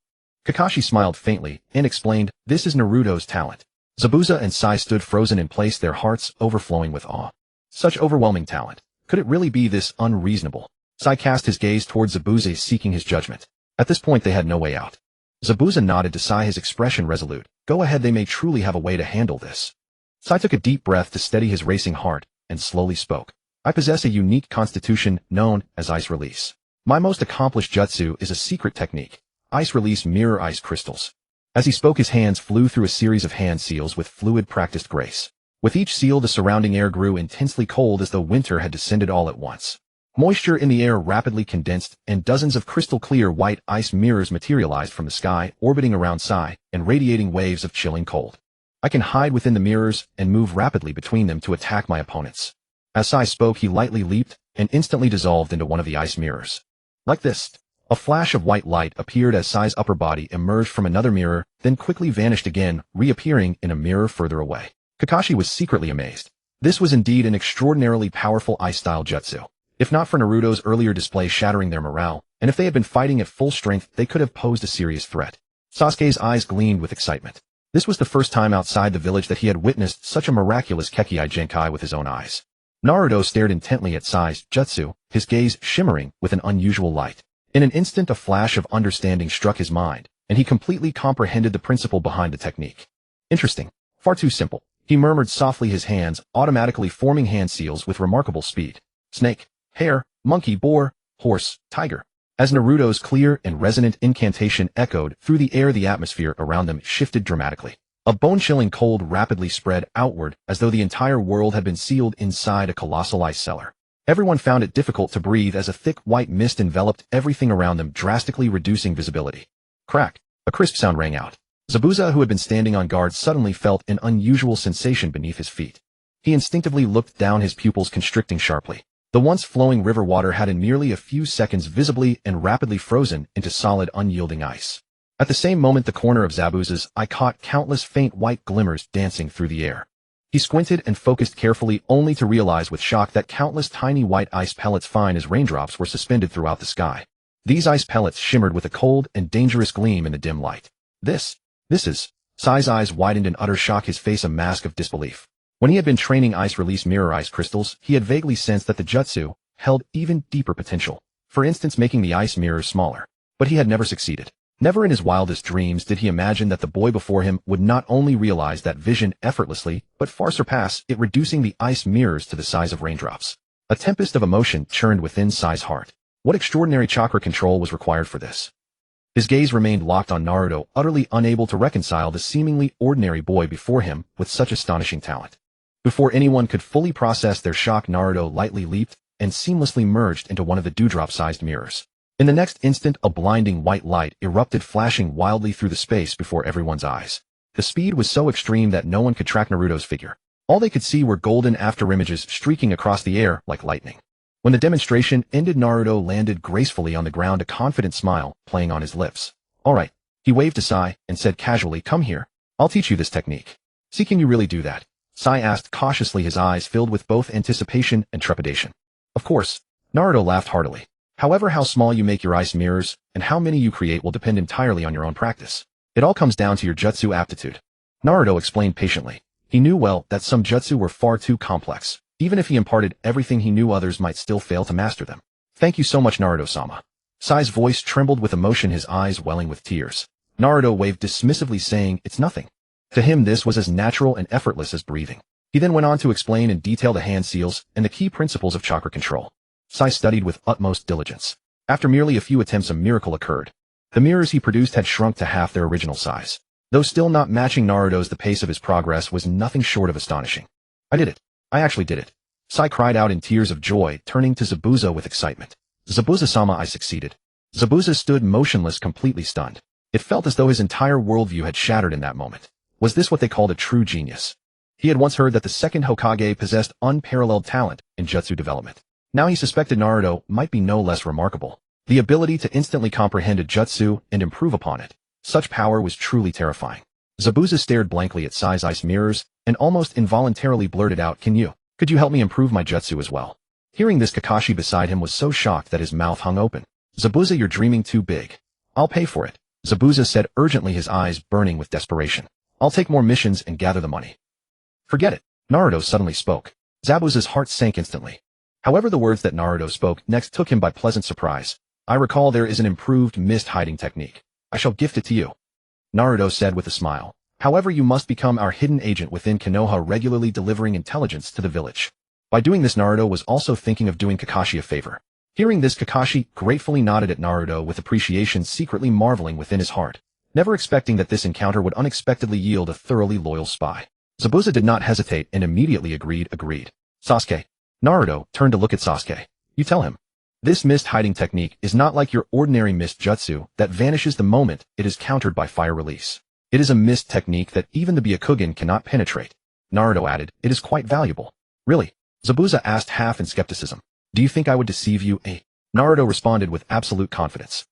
Kakashi smiled faintly and explained, this is Naruto's talent. Zabuza and Sai stood frozen in place, their hearts overflowing with awe. Such overwhelming talent. Could it really be this unreasonable? Sai cast his gaze towards Zabuza, seeking his judgment. At this point, they had no way out. Zabuza nodded to Sai, his expression resolute. Go ahead, they may truly have a way to handle this. Sai took a deep breath to steady his racing heart and slowly spoke. I possess a unique constitution known as ice release. My most accomplished jutsu is a secret technique. Ice release mirror ice crystals. As he spoke, his hands flew through a series of hand seals with fluid, practiced grace. With each seal, the surrounding air grew intensely cold, as though winter had descended all at once. Moisture in the air rapidly condensed, and dozens of crystal-clear white ice mirrors materialized from the sky, orbiting around Sai and radiating waves of chilling cold. I can hide within the mirrors and move rapidly between them to attack my opponents. As Sai spoke, he lightly leaped and instantly dissolved into one of the ice mirrors. Like this, a flash of white light appeared as Sai's upper body emerged from another mirror, then quickly vanished again, reappearing in a mirror further away. Kakashi was secretly amazed. This was indeed an extraordinarily powerful ice-style jutsu. If not for Naruto's earlier display shattering their morale, and if they had been fighting at full strength, they could have posed a serious threat. Sasuke's eyes gleamed with excitement. This was the first time outside the village that he had witnessed such a miraculous Kekkai Genkai with his own eyes. Naruto stared intently at Sai's jutsu, his gaze shimmering with an unusual light. In an instant, a flash of understanding struck his mind, and he completely comprehended the principle behind the technique. Interesting. Far too simple. He murmured softly, his hands automatically forming hand seals with remarkable speed. Snake, hare, monkey, boar, horse, tiger. As Naruto's clear and resonant incantation echoed through the air, the atmosphere around them shifted dramatically. A bone-chilling cold rapidly spread outward as though the entire world had been sealed inside a colossal ice cellar. Everyone found it difficult to breathe as a thick white mist enveloped everything around them, drastically reducing visibility. Crack! A crisp sound rang out. Zabuza, who had been standing on guard, suddenly felt an unusual sensation beneath his feet. He instinctively looked down, his pupils constricting sharply. The once flowing river water had in merely a few seconds visibly and rapidly frozen into solid, unyielding ice. At the same moment, the corner of Zabuza's eye caught countless faint white glimmers dancing through the air. He squinted and focused carefully, only to realize with shock that countless tiny white ice pellets fine as raindrops were suspended throughout the sky. These ice pellets shimmered with a cold and dangerous gleam in the dim light. This is... Sai's eyes widened in utter shock, his face a mask of disbelief. When he had been training ice-release mirror ice crystals, he had vaguely sensed that the jutsu held even deeper potential, for instance making the ice mirrors smaller. But he had never succeeded. Never in his wildest dreams did he imagine that the boy before him would not only realize that vision effortlessly, but far surpass it, reducing the ice mirrors to the size of raindrops. A tempest of emotion churned within Sai's heart. What extraordinary chakra control was required for this? His gaze remained locked on Naruto, utterly unable to reconcile the seemingly ordinary boy before him with such astonishing talent. Before anyone could fully process their shock, Naruto lightly leaped and seamlessly merged into one of the dewdrop-sized mirrors. In the next instant, a blinding white light erupted, flashing wildly through the space before everyone's eyes. The speed was so extreme that no one could track Naruto's figure. All they could see were golden afterimages streaking across the air like lightning. When the demonstration ended, Naruto landed gracefully on the ground, a confident smile playing on his lips. All right. He waved to Sai and said casually, "Come here. I'll teach you this technique." "See, can you really do that?" Sai asked cautiously, his eyes filled with both anticipation and trepidation. "Of course." Naruto laughed heartily. "However, how small you make your ice mirrors and how many you create will depend entirely on your own practice. It all comes down to your jutsu aptitude." Naruto explained patiently. He knew well that some jutsu were far too complex. Even if he imparted everything he knew, others might still fail to master them. "Thank you so much, Naruto-sama." Sai's voice trembled with emotion, his eyes welling with tears. Naruto waved dismissively, saying, "It's nothing." To him, this was as natural and effortless as breathing. He then went on to explain in detail the hand seals and the key principles of chakra control. Sai studied with utmost diligence. After merely a few attempts, a miracle occurred. The mirrors he produced had shrunk to half their original size. Though still not matching Naruto's, the pace of his progress was nothing short of astonishing. "I did it. I actually did it." Sai cried out in tears of joy, turning to Zabuza with excitement. "Zabuza-sama, I succeeded." Zabuza stood motionless, completely stunned. It felt as though his entire worldview had shattered in that moment. Was this what they called a true genius? He had once heard that the second Hokage possessed unparalleled talent in jutsu development. Now he suspected Naruto might be no less remarkable. The ability to instantly comprehend a jutsu and improve upon it. Such power was truly terrifying. Zabuza stared blankly at Sai's ice mirrors and almost involuntarily blurted out, Could you help me improve my jutsu as well?" Hearing this, Kakashi beside him was so shocked that his mouth hung open. "Zabuza, you're dreaming too big." "I'll pay for it," Zabuza said urgently, his eyes burning with desperation. "I'll take more missions and gather the money." "Forget it," Naruto suddenly spoke. Zabuza's heart sank instantly. However, the words that Naruto spoke next took him by pleasant surprise. "I recall there is an improved mist hiding technique. I shall gift it to you," Naruto said with a smile. "However, you must become our hidden agent within Konoha, regularly delivering intelligence to the village." By doing this, Naruto was also thinking of doing Kakashi a favor. Hearing this, Kakashi gratefully nodded at Naruto with appreciation, secretly marveling within his heart, never expecting that this encounter would unexpectedly yield a thoroughly loyal spy. Zabuza did not hesitate and immediately agreed. "Sasuke." Naruto turned to look at Sasuke. "You tell him. This mist hiding technique is not like your ordinary mist jutsu that vanishes the moment it is countered by fire release. It is a mist technique that even the Byakugan cannot penetrate. Naruto added, it is quite valuable. Really? Zabuza asked half in skepticism. Do you think I would deceive you, eh? Naruto responded with absolute confidence.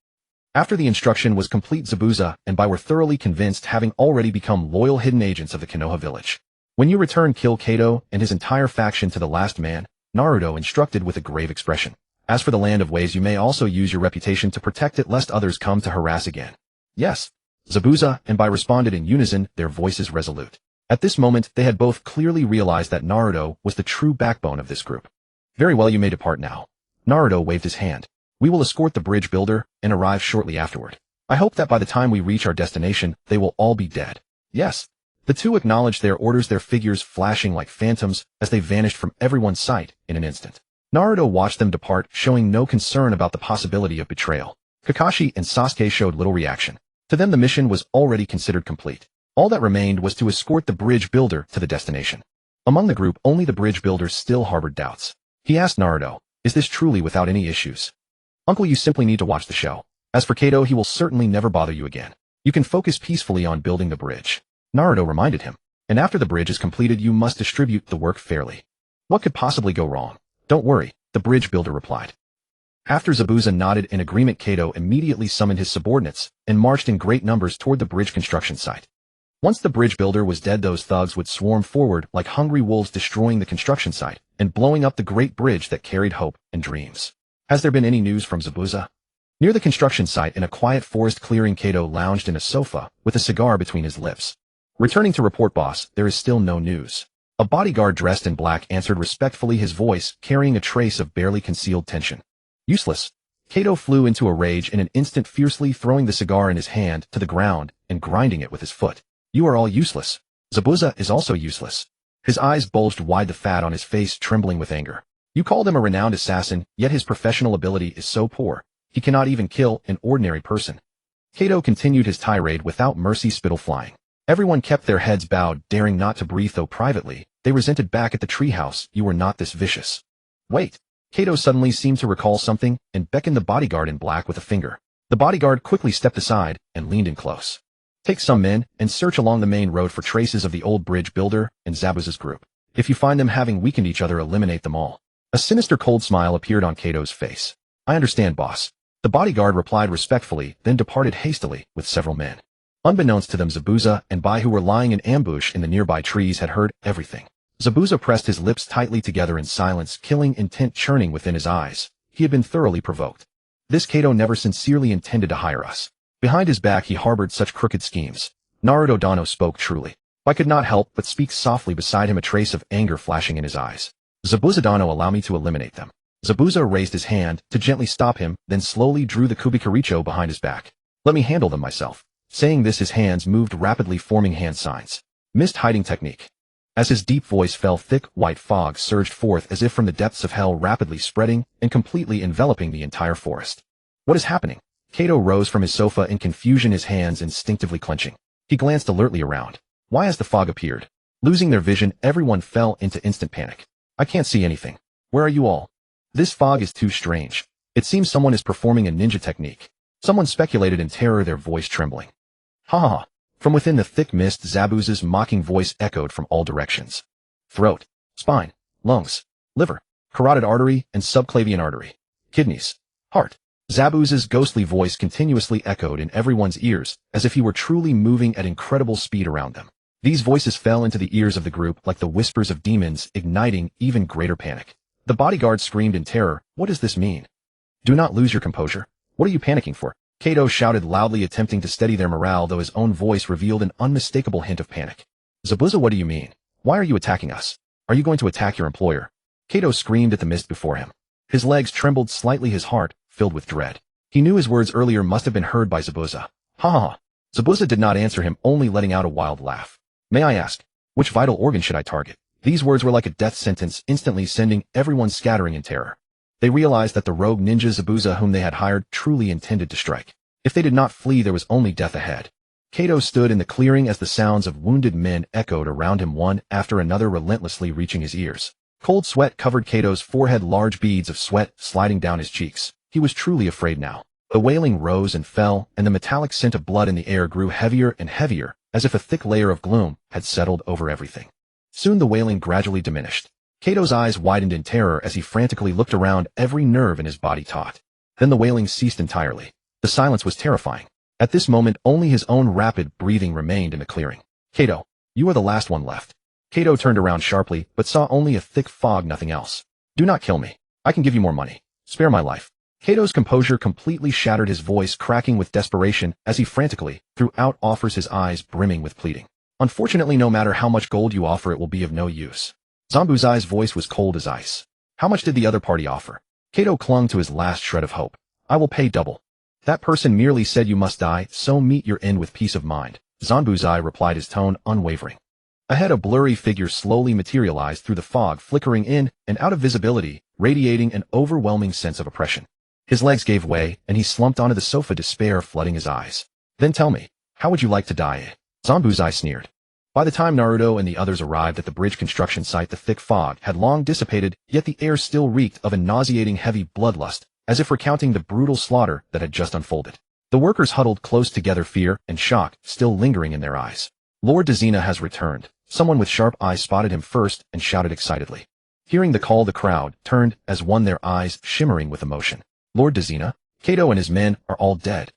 After the instruction was complete, Zabuza and Bai were thoroughly convinced, having already become loyal hidden agents of the Konoha village. When you return, kill Kato and his entire faction to the last man, Naruto instructed with a grave expression. As for the land of ways, you may also use your reputation to protect it lest others come to harass again. Yes. Zabuza and Bai responded in unison, their voices resolute. At this moment, they had both clearly realized that Naruto was the true backbone of this group. Very well, you may depart now. Naruto waved his hand. We will escort the bridge builder and arrive shortly afterward. I hope that by the time we reach our destination, they will all be dead. Yes. The two acknowledged their orders, their figures flashing like phantoms as they vanished from everyone's sight in an instant. Naruto watched them depart, showing no concern about the possibility of betrayal. Kakashi and Sasuke showed little reaction. To them, the mission was already considered complete. All that remained was to escort the bridge builder to the destination. Among the group, only the bridge builder still harbored doubts. He asked Naruto, is this truly without any issues? Uncle, you simply need to watch the show. As for Kato, he will certainly never bother you again. You can focus peacefully on building the bridge. Naruto reminded him. And after the bridge is completed, you must distribute the work fairly. What could possibly go wrong? Don't worry, the bridge builder replied. After Zabuza nodded in agreement, Kato immediately summoned his subordinates and marched in great numbers toward the bridge construction site. Once the bridge builder was dead, those thugs would swarm forward like hungry wolves, destroying the construction site and blowing up the great bridge that carried hope and dreams. Has there been any news from Zabuza? Near the construction site, in a quiet forest clearing, Kato lounged in a sofa with a cigar between his lips. Returning to report, boss, there is still no news. A bodyguard dressed in black answered respectfully, his voice carrying a trace of barely concealed tension. Useless. Kato flew into a rage in an instant, fiercely throwing the cigar in his hand to the ground and grinding it with his foot. You are all useless. Zabuza is also useless. His eyes bulged wide, the fat on his face trembling with anger. You called him a renowned assassin, yet his professional ability is so poor. He cannot even kill an ordinary person. Kato continued his tirade without mercy, spittle flying. Everyone kept their heads bowed, daring not to breathe, though privately they resented back at the treehouse. You were not this vicious. Wait. Kato suddenly seemed to recall something and beckoned the bodyguard in black with a finger. The bodyguard quickly stepped aside and leaned in close. Take some men and search along the main road for traces of the old bridge builder and Zabuza's group. If you find them having weakened each other, eliminate them all. A sinister cold smile appeared on Kato's face. I understand, boss. The bodyguard replied respectfully, then departed hastily with several men. Unbeknownst to them, Zabuza and Bai, who were lying in ambush in the nearby trees, had heard everything. Zabuza pressed his lips tightly together in silence, killing intent churning within his eyes. He had been thoroughly provoked. This Kato never sincerely intended to hire us. Behind his back he harbored such crooked schemes. Naruto Dano spoke truly. I could not help but speak softly beside him, a trace of anger flashing in his eyes. Zabuza Dano, allow me to eliminate them. Zabuza raised his hand to gently stop him, then slowly drew the Kubikaricho behind his back. Let me handle them myself. Saying this, his hands moved rapidly, forming hand signs. Mist hiding technique. As his deep voice fell, thick, white fog surged forth as if from the depths of hell, rapidly spreading and completely enveloping the entire forest. What is happening? Kato rose from his sofa in confusion, his hands instinctively clenching. He glanced alertly around. Why has the fog appeared? Losing their vision, everyone fell into instant panic. I can't see anything. Where are you all? This fog is too strange. It seems someone is performing a ninja technique. Someone speculated in terror, their voice trembling. Ha ha ha. From within the thick mist, Zabuza's mocking voice echoed from all directions. Throat, spine, lungs, liver, carotid artery, and subclavian artery, kidneys, heart. Zabuza's ghostly voice continuously echoed in everyone's ears, as if he were truly moving at incredible speed around them. These voices fell into the ears of the group like the whispers of demons, igniting even greater panic. The bodyguard screamed in terror. What does this mean? Do not lose your composure. What are you panicking for? Kato shouted loudly, attempting to steady their morale, though his own voice revealed an unmistakable hint of panic. Zabuza, what do you mean? Why are you attacking us? Are you going to attack your employer? Kato screamed at the mist before him. His legs trembled slightly, his heart filled with dread. He knew his words earlier must have been heard by Zabuza. Ha ha ha. Zabuza did not answer him, only letting out a wild laugh. May I ask, which vital organ should I target? These words were like a death sentence, instantly sending everyone scattering in terror. They realized that the rogue ninja Zabuza, whom they had hired, truly intended to strike. If they did not flee, there was only death ahead. Kato stood in the clearing as the sounds of wounded men echoed around him, one after another, relentlessly reaching his ears. Cold sweat covered Kato's forehead, large beads of sweat sliding down his cheeks. He was truly afraid now. The wailing rose and fell, and the metallic scent of blood in the air grew heavier and heavier, as if a thick layer of gloom had settled over everything. Soon the wailing gradually diminished. Kato's eyes widened in terror as he frantically looked around, every nerve in his body taut. Then the wailing ceased entirely. The silence was terrifying. At this moment, only his own rapid breathing remained in the clearing. Kato, you are the last one left. Kato turned around sharply, but saw only a thick fog, nothing else. Do not kill me. I can give you more money. Spare my life. Kato's composure completely shattered, his voice cracking with desperation as he frantically threw out offers, his eyes brimming with pleading. Unfortunately, no matter how much gold you offer, it will be of no use. Zanbuzai's voice was cold as ice. How much did the other party offer? Kato clung to his last shred of hope. I will pay double. That person merely said you must die, so meet your end with peace of mind. Zanbuzai replied, his tone unwavering. Ahead, a blurry figure slowly materialized through the fog, flickering in and out of visibility, radiating an overwhelming sense of oppression. His legs gave way, and he slumped onto the sofa, despair flooding his eyes. Then tell me, how would you like to die? Zanbuzai sneered. By the time Naruto and the others arrived at the bridge construction site, the thick fog had long dissipated, yet the air still reeked of a nauseating heavy bloodlust, as if recounting the brutal slaughter that had just unfolded. The workers huddled close together, fear and shock still lingering in their eyes. Lord Dezina has returned. Someone with sharp eyes spotted him first and shouted excitedly. Hearing the call, the crowd turned as one, their eyes shimmering with emotion. Lord Dezina, Kato and his men are all dead.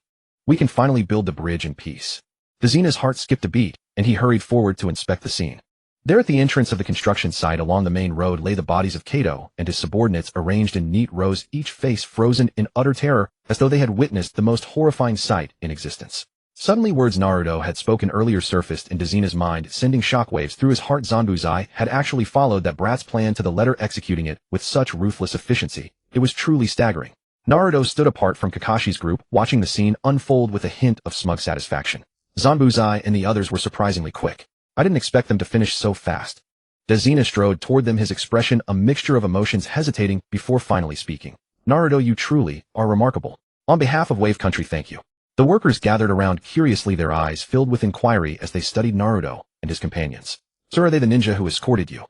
We can finally build the bridge in peace. Dezina's heart skipped a beat, and he hurried forward to inspect the scene. There at the entrance of the construction site along the main road lay the bodies of Kato and his subordinates, arranged in neat rows, each face frozen in utter terror, as though they had witnessed the most horrifying sight in existence. Suddenly, words Naruto had spoken earlier surfaced in Dezina's mind, sending shockwaves through his heart. Zanbuzai had actually followed that brat's plan to the letter, executing it with such ruthless efficiency. It was truly staggering. Naruto stood apart from Kakashi's group, watching the scene unfold with a hint of smug satisfaction. Zanbuzai and the others were surprisingly quick. I didn't expect them to finish so fast. Dezina strode toward them, his expression a mixture of emotions, hesitating before finally speaking. Naruto, you truly are remarkable. On behalf of Wave Country, thank you. The workers gathered around curiously, their eyes filled with inquiry as they studied Naruto and his companions. Sir, are they the ninja who escorted you?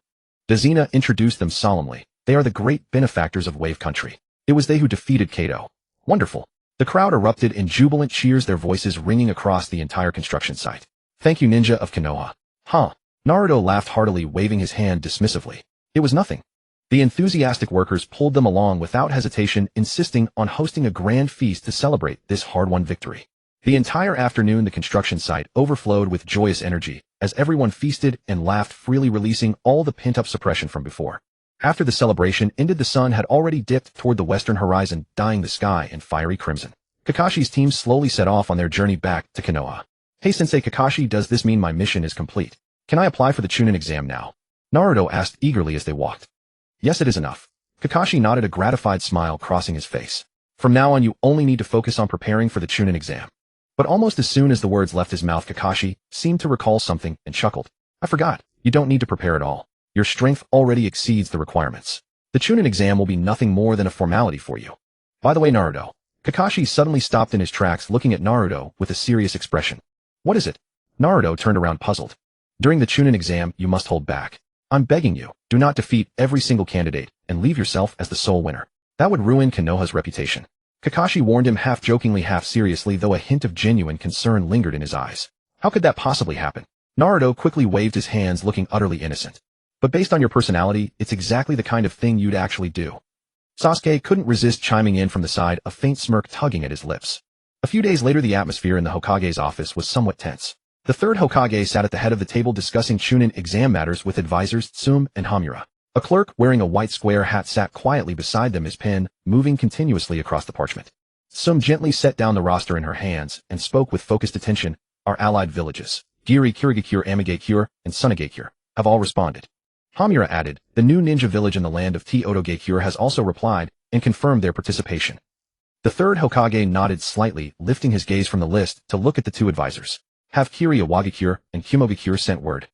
Dezina introduced them solemnly. They are the great benefactors of Wave Country. It was they who defeated Kato. Wonderful. The crowd erupted in jubilant cheers, their voices ringing across the entire construction site. Thank you, ninja of Konoha. Huh. Naruto laughed heartily, waving his hand dismissively. It was nothing. The enthusiastic workers pulled them along without hesitation, insisting on hosting a grand feast to celebrate this hard-won victory. The entire afternoon, the construction site overflowed with joyous energy, as everyone feasted and laughed freely, releasing all the pent-up suppression from before. After the celebration ended, the sun had already dipped toward the western horizon, dyeing the sky in fiery crimson. Kakashi's team slowly set off on their journey back to Konoha. Hey Sensei Kakashi, does this mean my mission is complete? Can I apply for the Chunin exam now? Naruto asked eagerly as they walked. Yes, it is enough. Kakashi nodded, a gratified smile crossing his face. From now on, you only need to focus on preparing for the Chunin exam. But almost as soon as the words left his mouth, Kakashi seemed to recall something and chuckled. I forgot. You don't need to prepare at all. Your strength already exceeds the requirements. The Chunin exam will be nothing more than a formality for you. By the way, Naruto. Kakashi suddenly stopped in his tracks, looking at Naruto with a serious expression. What is it? Naruto turned around, puzzled. During the Chunin exam, you must hold back. I'm begging you, do not defeat every single candidate and leave yourself as the sole winner. That would ruin Konoha's reputation. Kakashi warned him, half jokingly, half seriously, though a hint of genuine concern lingered in his eyes. How could that possibly happen? Naruto quickly waved his hands, looking utterly innocent. But based on your personality, it's exactly the kind of thing you'd actually do. Sasuke couldn't resist chiming in from the side, a faint smirk tugging at his lips. A few days later, the atmosphere in the Hokage's office was somewhat tense. The third Hokage sat at the head of the table discussing Chunin exam matters with advisors Tsum and Hamura. A clerk wearing a white square hat sat quietly beside them, his pen moving continuously across the parchment. Tsum gently set down the roster in her hands and spoke with focused attention. Our allied villages, Giri, Kirigakure, Amigakure, and Sunagakure, have all responded. Hamura added, the new ninja village in the land of Otogakure has also replied and confirmed their participation. The third Hokage nodded slightly, lifting his gaze from the list to look at the two advisors. Have Kiri Awagakure and Kumogakure sent word?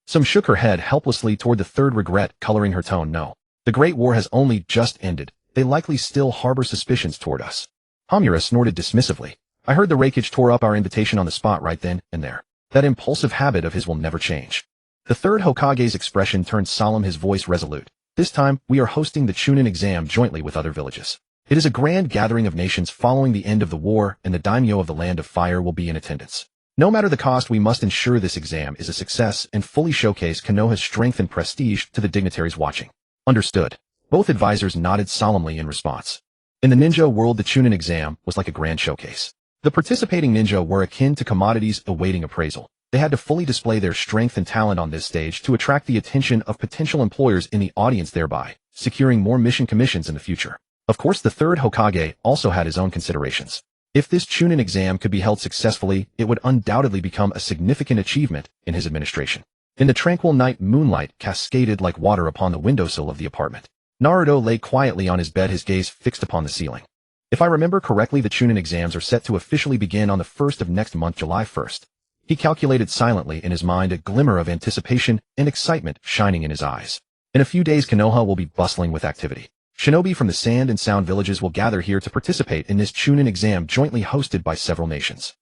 Some shook her head helplessly toward the third, regret coloring her tone. No. The Great War has only just ended. They likely still harbor suspicions toward us. Hamura snorted dismissively. I heard the Raikage tore up our invitation on the spot right then and there. That impulsive habit of his will never change. The third Hokage's expression turned solemn, his voice resolute. This time, we are hosting the Chunin exam jointly with other villages. It is a grand gathering of nations following the end of the war, and the daimyo of the Land of Fire will be in attendance. No matter the cost, we must ensure this exam is a success and fully showcase Konoha's strength and prestige to the dignitaries watching. Understood. Both advisors nodded solemnly in response. In the ninja world, the Chunin exam was like a grand showcase. The participating ninja were akin to commodities awaiting appraisal. They had to fully display their strength and talent on this stage to attract the attention of potential employers in the audience, thereby securing more mission commissions in the future. Of course, the third Hokage also had his own considerations. If this Chunin exam could be held successfully, it would undoubtedly become a significant achievement in his administration. In the tranquil night, moonlight cascaded like water upon the windowsill of the apartment. Naruto lay quietly on his bed, his gaze fixed upon the ceiling. If I remember correctly, the Chunin exams are set to officially begin on the 1st of next month, July 1st. He calculated silently in his mind, a glimmer of anticipation and excitement shining in his eyes. In a few days, Konoha will be bustling with activity. Shinobi from the Sand and Sound villages will gather here to participate in this Chunin exam jointly hosted by several nations.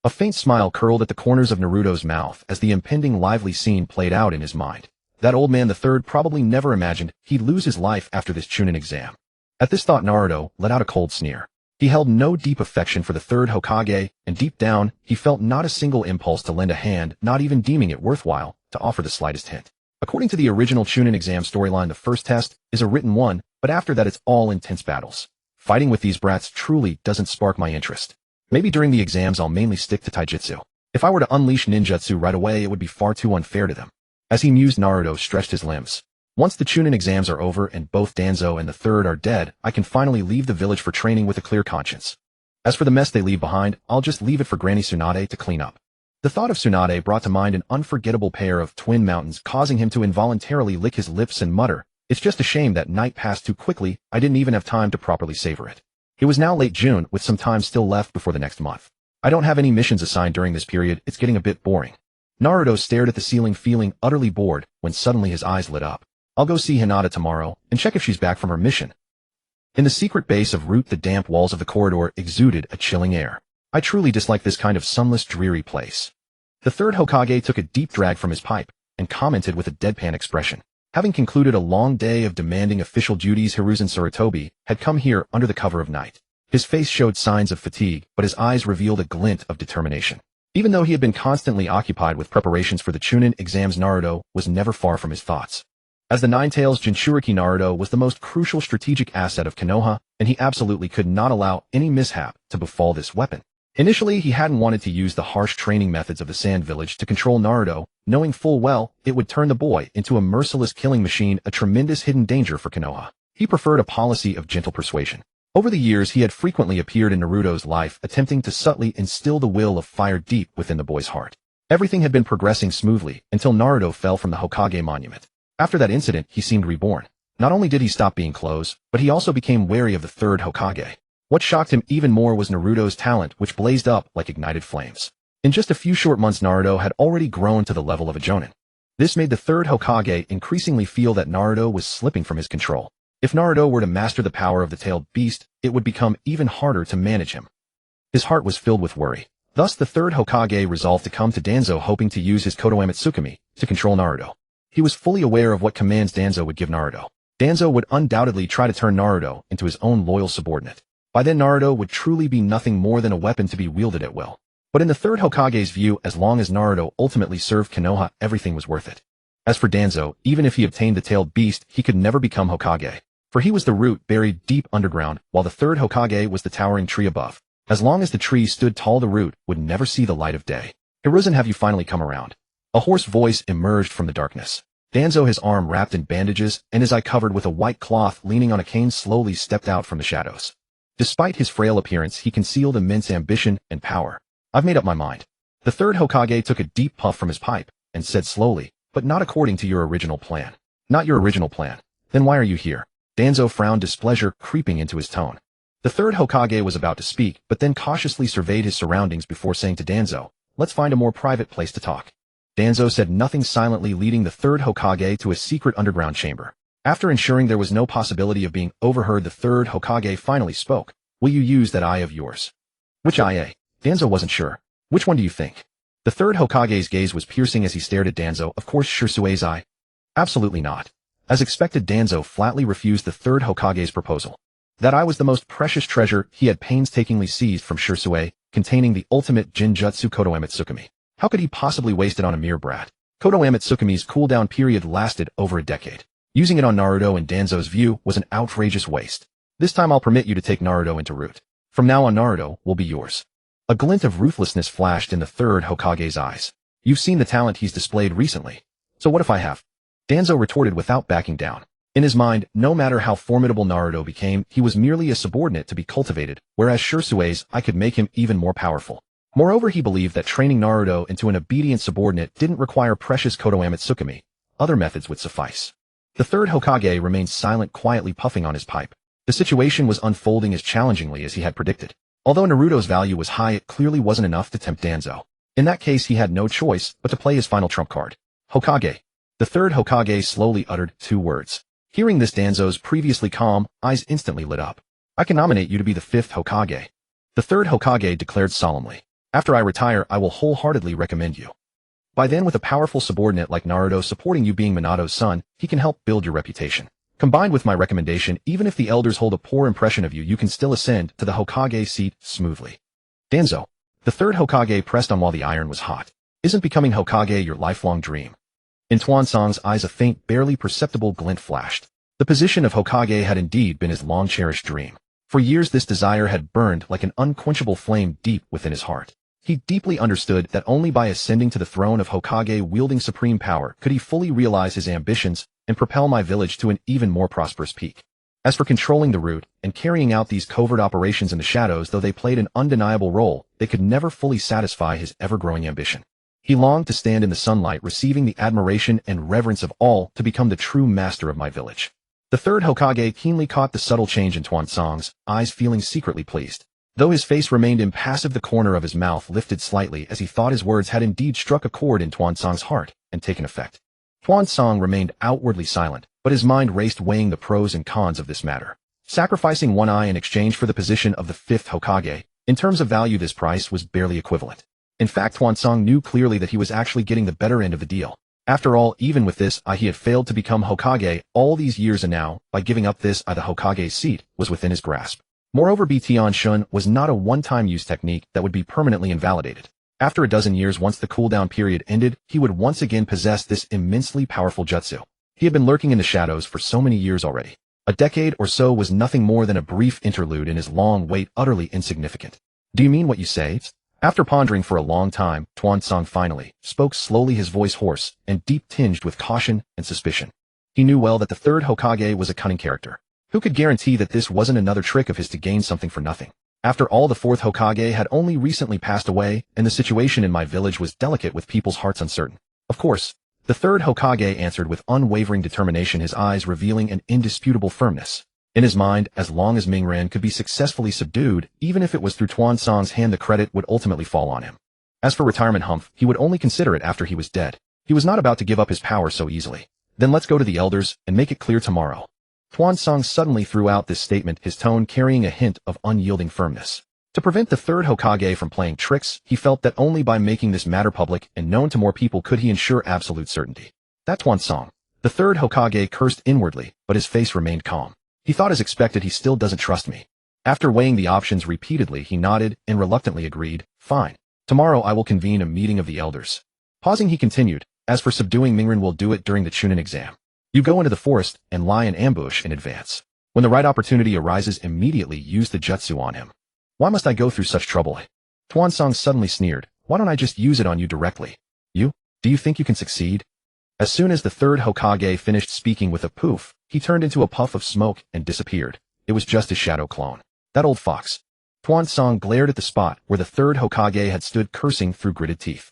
A faint smile curled at the corners of Naruto's mouth as the impending lively scene played out in his mind. That old man, the third, probably never imagined he'd lose his life after this Chunin exam. At this thought, Naruto let out a cold sneer. He held no deep affection for the third Hokage, and deep down, he felt not a single impulse to lend a hand, not even deeming it worthwhile to offer the slightest hint. According to the original Chunin exam storyline, the first test is a written one, but after that it's all intense battles. Fighting with these brats truly doesn't spark my interest. Maybe during the exams I'll mainly stick to taijutsu. If I were to unleash ninjutsu right away, it would be far too unfair to them. As he mused, Naruto stretched his limbs. Once the Chunin exams are over and both Danzo and the third are dead, I can finally leave the village for training with a clear conscience. As for the mess they leave behind, I'll just leave it for Granny Tsunade to clean up. The thought of Tsunade brought to mind an unforgettable pair of twin mountains, causing him to involuntarily lick his lips and mutter, "It's just a shame that night passed too quickly, I didn't even have time to properly savor it." It was now late June, with some time still left before the next month. I don't have any missions assigned during this period, it's getting a bit boring. Naruto stared at the ceiling, feeling utterly bored, when suddenly his eyes lit up. I'll go see Hinata tomorrow, and check if she's back from her mission. In the secret base of Root, the damp walls of the corridor exuded a chilling air. I truly dislike this kind of sunless, dreary place. The third Hokage took a deep drag from his pipe, and commented with a deadpan expression. Having concluded a long day of demanding official duties, Hiruzen Sarutobi had come here under the cover of night. His face showed signs of fatigue, but his eyes revealed a glint of determination. Even though he had been constantly occupied with preparations for the Chunin exams, Naruto was never far from his thoughts. As the Nine-Tails, Jinchuriki, Naruto was the most crucial strategic asset of Konoha, and he absolutely could not allow any mishap to befall this weapon. Initially, he hadn't wanted to use the harsh training methods of the Sand Village to control Naruto, knowing full well it would turn the boy into a merciless killing machine, a tremendous hidden danger for Konoha. He preferred a policy of gentle persuasion. Over the years, he had frequently appeared in Naruto's life, attempting to subtly instill the will of fire deep within the boy's heart. Everything had been progressing smoothly until Naruto fell from the Hokage monument. After that incident, he seemed reborn. Not only did he stop being close, but he also became wary of the third Hokage. What shocked him even more was Naruto's talent, which blazed up like ignited flames. In just a few short months, Naruto had already grown to the level of a Jonin. This made the third Hokage increasingly feel that Naruto was slipping from his control. If Naruto were to master the power of the tailed beast, it would become even harder to manage him. His heart was filled with worry. Thus, the third Hokage resolved to come to Danzo, hoping to use his Kodoame Tsukumi to control Naruto. He was fully aware of what commands Danzo would give Naruto. Danzo would undoubtedly try to turn Naruto into his own loyal subordinate. By then, Naruto would truly be nothing more than a weapon to be wielded at will. But in the third Hokage's view, as long as Naruto ultimately served Konoha, everything was worth it. As for Danzo, even if he obtained the tailed beast, he could never become Hokage. For he was the root buried deep underground, while the third Hokage was the towering tree above. As long as the tree stood tall, the root would never see the light of day. Hiruzen, have you finally come around? A hoarse voice emerged from the darkness. Danzo, his arm wrapped in bandages and his eye covered with a white cloth, leaning on a cane, slowly stepped out from the shadows. Despite his frail appearance, he concealed immense ambition and power. I've made up my mind. The third Hokage took a deep puff from his pipe and said slowly, but not according to your original plan. Not your original plan. Then why are you here? Danzo frowned, displeasure creeping into his tone. The third Hokage was about to speak, but then cautiously surveyed his surroundings before saying to Danzo, let's find a more private place to talk. Danzo said nothing, silently leading the third Hokage to a secret underground chamber. After ensuring there was no possibility of being overheard, the third Hokage finally spoke. Will you use that eye of yours? Which eye? Danzo wasn't sure. Which one do you think? The third Hokage's gaze was piercing as he stared at Danzo. Of course, Shirsue's eye. Absolutely not. As expected, Danzo flatly refused the third Hokage's proposal. That eye was the most precious treasure he had painstakingly seized from Shirsue, containing the ultimate Jinjutsu Kodoame Tsukumi. How could he possibly waste it on a mere brat? Kodoame Tsukumi's cooldown period lasted over a decade. Using it on Naruto in Danzo's view was an outrageous waste. This time I'll permit you to take Naruto into root. From now on Naruto will be yours. A glint of ruthlessness flashed in the third Hokage's eyes. You've seen the talent he's displayed recently. So what if I have? Danzo retorted without backing down. In his mind, no matter how formidable Naruto became, he was merely a subordinate to be cultivated, whereas Shirsue's I could make him even more powerful. Moreover, he believed that training Naruto into an obedient subordinate didn't require precious Kodoame Tsukumi. Other methods would suffice. The third Hokage remained silent, quietly puffing on his pipe. The situation was unfolding as challengingly as he had predicted. Although Naruto's value was high, it clearly wasn't enough to tempt Danzo. In that case, he had no choice but to play his final trump card. Hokage. The third Hokage slowly uttered 2 words. Hearing this, Danzo's previously calm eyes instantly lit up. I can nominate you to be the 5th Hokage. The third Hokage declared solemnly. After I retire, I will wholeheartedly recommend you. By then, with a powerful subordinate like Naruto supporting you being Minato's son, he can help build your reputation. Combined with my recommendation, even if the elders hold a poor impression of you, you can still ascend to the Hokage seat smoothly. Danzo. The third Hokage pressed on while the iron was hot. Isn't becoming Hokage your lifelong dream? In Tuansang's eyes a faint, barely perceptible glint flashed. The position of Hokage had indeed been his long-cherished dream. For years this desire had burned like an unquenchable flame deep within his heart. He deeply understood that only by ascending to the throne of Hokage wielding supreme power could he fully realize his ambitions and propel my village to an even more prosperous peak. As for controlling the root and carrying out these covert operations in the shadows, though they played an undeniable role, they could never fully satisfy his ever-growing ambition. He longed to stand in the sunlight, receiving the admiration and reverence of all, to become the true master of my village. The third Hokage keenly caught the subtle change in Tuansang's eyes, feeling secretly pleased. Though his face remained impassive, the corner of his mouth lifted slightly as he thought his words had indeed struck a chord in Tuansang's heart and taken effect. Tuansang remained outwardly silent, but his mind raced, weighing the pros and cons of this matter. Sacrificing one eye in exchange for the position of the 5th Hokage, in terms of value this price was barely equivalent. In fact, Tuansang knew clearly that he was actually getting the better end of the deal. After all, even with this eye he had failed to become Hokage all these years, and now, by giving up this eye, the Hokage's seat was within his grasp. Moreover, Bitian Shun was not a one-time use technique that would be permanently invalidated. After a dozen years, once the cooldown period ended, he would once again possess this immensely powerful jutsu. He had been lurking in the shadows for so many years already. A decade or so was nothing more than a brief interlude in his long wait, utterly insignificant. Do you mean what you say? After pondering for a long time, Tuansang finally spoke slowly, his voice hoarse and deep, tinged with caution and suspicion. He knew well that the third Hokage was a cunning character. Who could guarantee that this wasn't another trick of his to gain something for nothing? After all, the 4th Hokage had only recently passed away, and the situation in my village was delicate, with people's hearts uncertain. Of course, the 3rd Hokage answered with unwavering determination, his eyes revealing an indisputable firmness. In his mind, as long as Mingren could be successfully subdued, even if it was through Tuansang's hand, the credit would ultimately fall on him. As for retirement, humph, he would only consider it after he was dead. He was not about to give up his power so easily. Then let's go to the elders and make it clear tomorrow. Tuansang suddenly threw out this statement, his tone carrying a hint of unyielding firmness. To prevent the 3rd Hokage from playing tricks, he felt that only by making this matter public and known to more people could he ensure absolute certainty. That Tuansang. The 3rd Hokage cursed inwardly, but his face remained calm. He thought, as expected, he still doesn't trust me. After weighing the options repeatedly, he nodded and reluctantly agreed. Fine. Tomorrow I will convene a meeting of the elders. Pausing, he continued, as for subduing Mingren, we'll do it during the Chunin exam. You go into the forest and lie in ambush in advance. When the right opportunity arises, immediately use the jutsu on him. Why must I go through such trouble? Tuansang suddenly sneered. Why don't I just use it on you directly? You? Do you think you can succeed? As soon as the 3rd Hokage finished speaking, with a poof, he turned into a puff of smoke and disappeared. It was just his shadow clone. That old fox. Tuansang glared at the spot where the 3rd Hokage had stood, cursing through gritted teeth.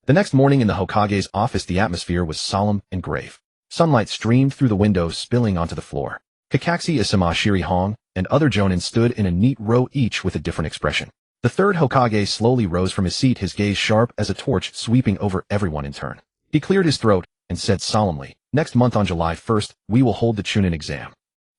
The next morning in the Hokage's office, the atmosphere was solemn and grave. Sunlight streamed through the windows, spilling onto the floor. Kakashi, Isama, Shirihong, and other jonin stood in a neat row, each with a different expression. The 3rd Hokage slowly rose from his seat, his gaze sharp as a torch, sweeping over everyone in turn. He cleared his throat and said solemnly, next month on July 1st, we will hold the Chunin exam.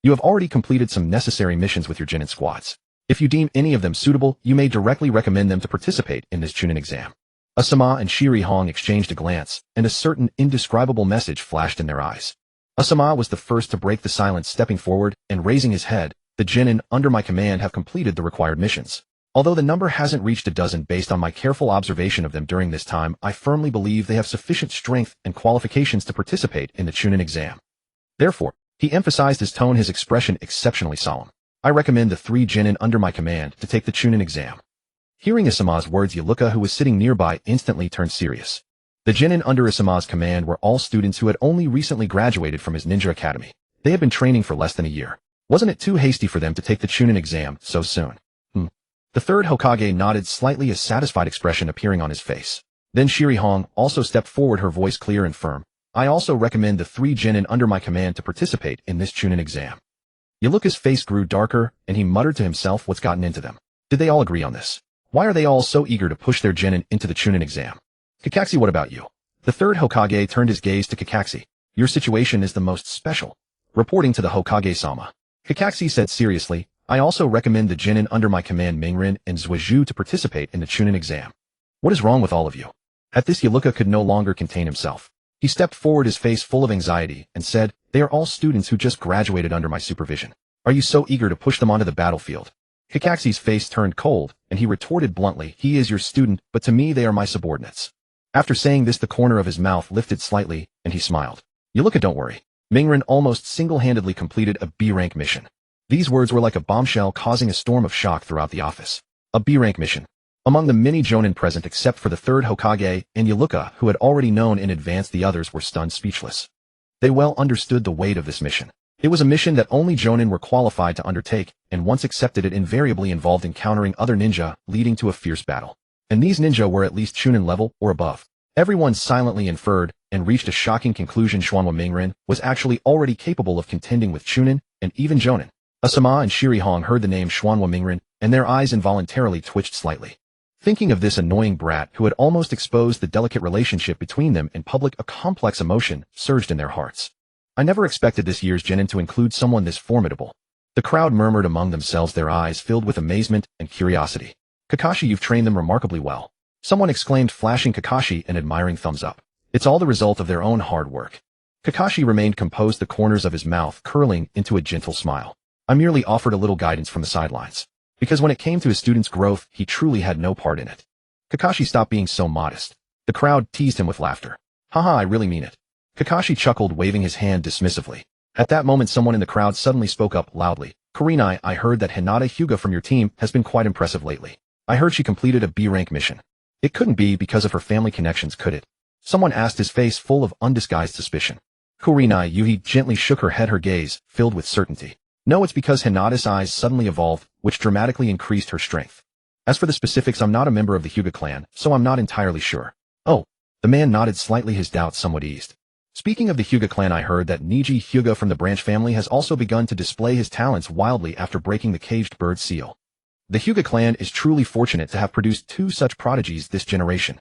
You have already completed some necessary missions with your Genin squads. If you deem any of them suitable, you may directly recommend them to participate in this Chunin exam. Asama and Shirihong exchanged a glance, and a certain indescribable message flashed in their eyes. Asama was the first to break the silence, stepping forward and raising his head. The genin under my command have completed the required missions. Although the number hasn't reached a dozen based on my careful observation of them during this time, I firmly believe they have sufficient strength and qualifications to participate in the Chunin exam. Therefore, he emphasized his tone, his expression exceptionally solemn. I recommend the 3 genin under my command to take the Chunin exam. Hearing Isama's words, Yaluka, who was sitting nearby, instantly turned serious. The genin under Isama's command were all students who had only recently graduated from his ninja academy. They had been training for less than a year. Wasn't it too hasty for them to take the Chunin exam so soon? The third Hokage nodded slightly, a satisfied expression appearing on his face. Then Shirihong also stepped forward, her voice clear and firm. I also recommend the 3 genin under my command to participate in this Chunin exam. Yaluka's face grew darker, and he muttered to himself, what's gotten into them? Did they all agree on this? Why are they all so eager to push their genin into the Chunin exam? Kakashi, what about you? The third Hokage turned his gaze to Kakashi. Your situation is the most special. Reporting to the Hokage-sama, Kakashi said seriously, I also recommend the genin under my command Mingren and Zuiju to participate in the Chunin exam. What is wrong with all of you? At this, Yaluka could no longer contain himself. He stepped forward, his face full of anxiety, and said, they are all students who just graduated under my supervision. Are you so eager to push them onto the battlefield? Kakashi's face turned cold, and he retorted bluntly, he is your student, but to me they are my subordinates. After saying this, the corner of his mouth lifted slightly, and he smiled. Yaluka, don't worry. Mingren almost single-handedly completed a B-rank mission. These words were like a bombshell, causing a storm of shock throughout the office. A B-rank mission. Among the many jonin present except for the third Hokage and Yaluka, who had already known in advance, the others were stunned speechless. They well understood the weight of this mission. It was a mission that only jonin were qualified to undertake, and once accepted it invariably involved encountering other ninja, leading to a fierce battle. And these ninja were at least Chunin level or above. Everyone silently inferred and reached a shocking conclusion: Xuanhua Mingren was actually already capable of contending with Chunin and even jonin. Asama and Shirihong heard the name Xuanhua Mingren, and their eyes involuntarily twitched slightly. Thinking of this annoying brat who had almost exposed the delicate relationship between them in public, a complex emotion surged in their hearts. I never expected this year's genin to include someone this formidable. The crowd murmured among themselves, their eyes filled with amazement and curiosity. Kakashi, you've trained them remarkably well. Someone exclaimed, flashing Kakashi an admiring thumbs up. It's all the result of their own hard work. Kakashi remained composed, the corners of his mouth curling into a gentle smile. I merely offered a little guidance from the sidelines. Because when it came to his students' growth, he truly had no part in it. Kakashi, stop being so modest. The crowd teased him with laughter. Haha, I really mean it. Kakashi chuckled, waving his hand dismissively. At that moment, someone in the crowd suddenly spoke up loudly. Kurenai, I heard that Hinata Hyuga from your team has been quite impressive lately. I heard she completed a B-rank mission. It couldn't be because of her family connections, could it? Someone asked, his face full of undisguised suspicion. Kurenai Yuhi gently shook her head, her gaze filled with certainty. No, it's because Hinata's eyes suddenly evolved, which dramatically increased her strength. As for the specifics, I'm not a member of the Hyuga clan, so I'm not entirely sure. Oh, the man nodded slightly, his doubts somewhat eased. Speaking of the Hyuga clan, I heard that Niji Hyuga from the branch family has also begun to display his talents wildly after breaking the caged bird seal. The Hyuga clan is truly fortunate to have produced 2 such prodigies this generation.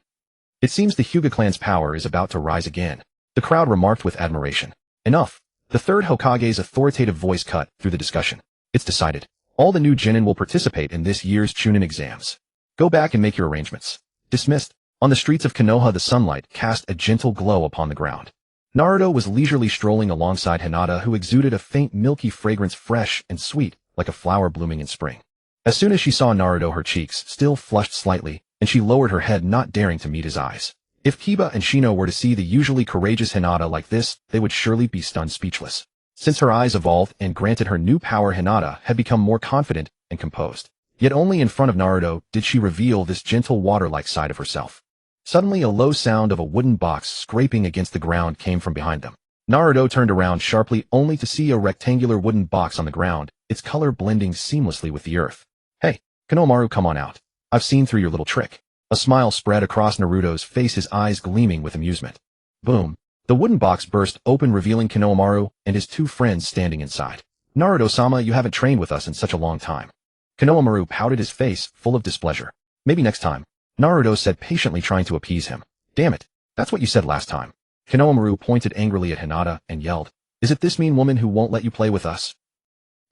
It seems the Hyuga clan's power is about to rise again. The crowd remarked with admiration. Enough. The third Hokage's authoritative voice cut through the discussion. It's decided. All the new genin will participate in this year's Chunin exams. Go back and make your arrangements. Dismissed. On the streets of Konoha, the sunlight cast a gentle glow upon the ground. Naruto was leisurely strolling alongside Hinata, who exuded a faint milky fragrance, fresh and sweet, like a flower blooming in spring. As soon as she saw Naruto, her cheeks still flushed slightly, and she lowered her head, not daring to meet his eyes. If Kiba and Shino were to see the usually courageous Hinata like this, they would surely be stunned speechless. Since her eyes evolved and granted her new power, Hinata had become more confident and composed. Yet only in front of Naruto did she reveal this gentle water-like side of herself. Suddenly, a low sound of a wooden box scraping against the ground came from behind them. Naruto turned around sharply, only to see a rectangular wooden box on the ground, its color blending seamlessly with the earth. Hey, Konohamaru, come on out. I've seen through your little trick. A smile spread across Naruto's face, his eyes gleaming with amusement. Boom. The wooden box burst open, revealing Konohamaru and his 2 friends standing inside. Naruto-sama, you haven't trained with us in such a long time. Konohamaru pouted, his face full of displeasure. Maybe next time, Naruto said patiently, trying to appease him. Damn it. That's what you said last time. Konohamaru pointed angrily at Hinata and yelled, is it this mean woman who won't let you play with us?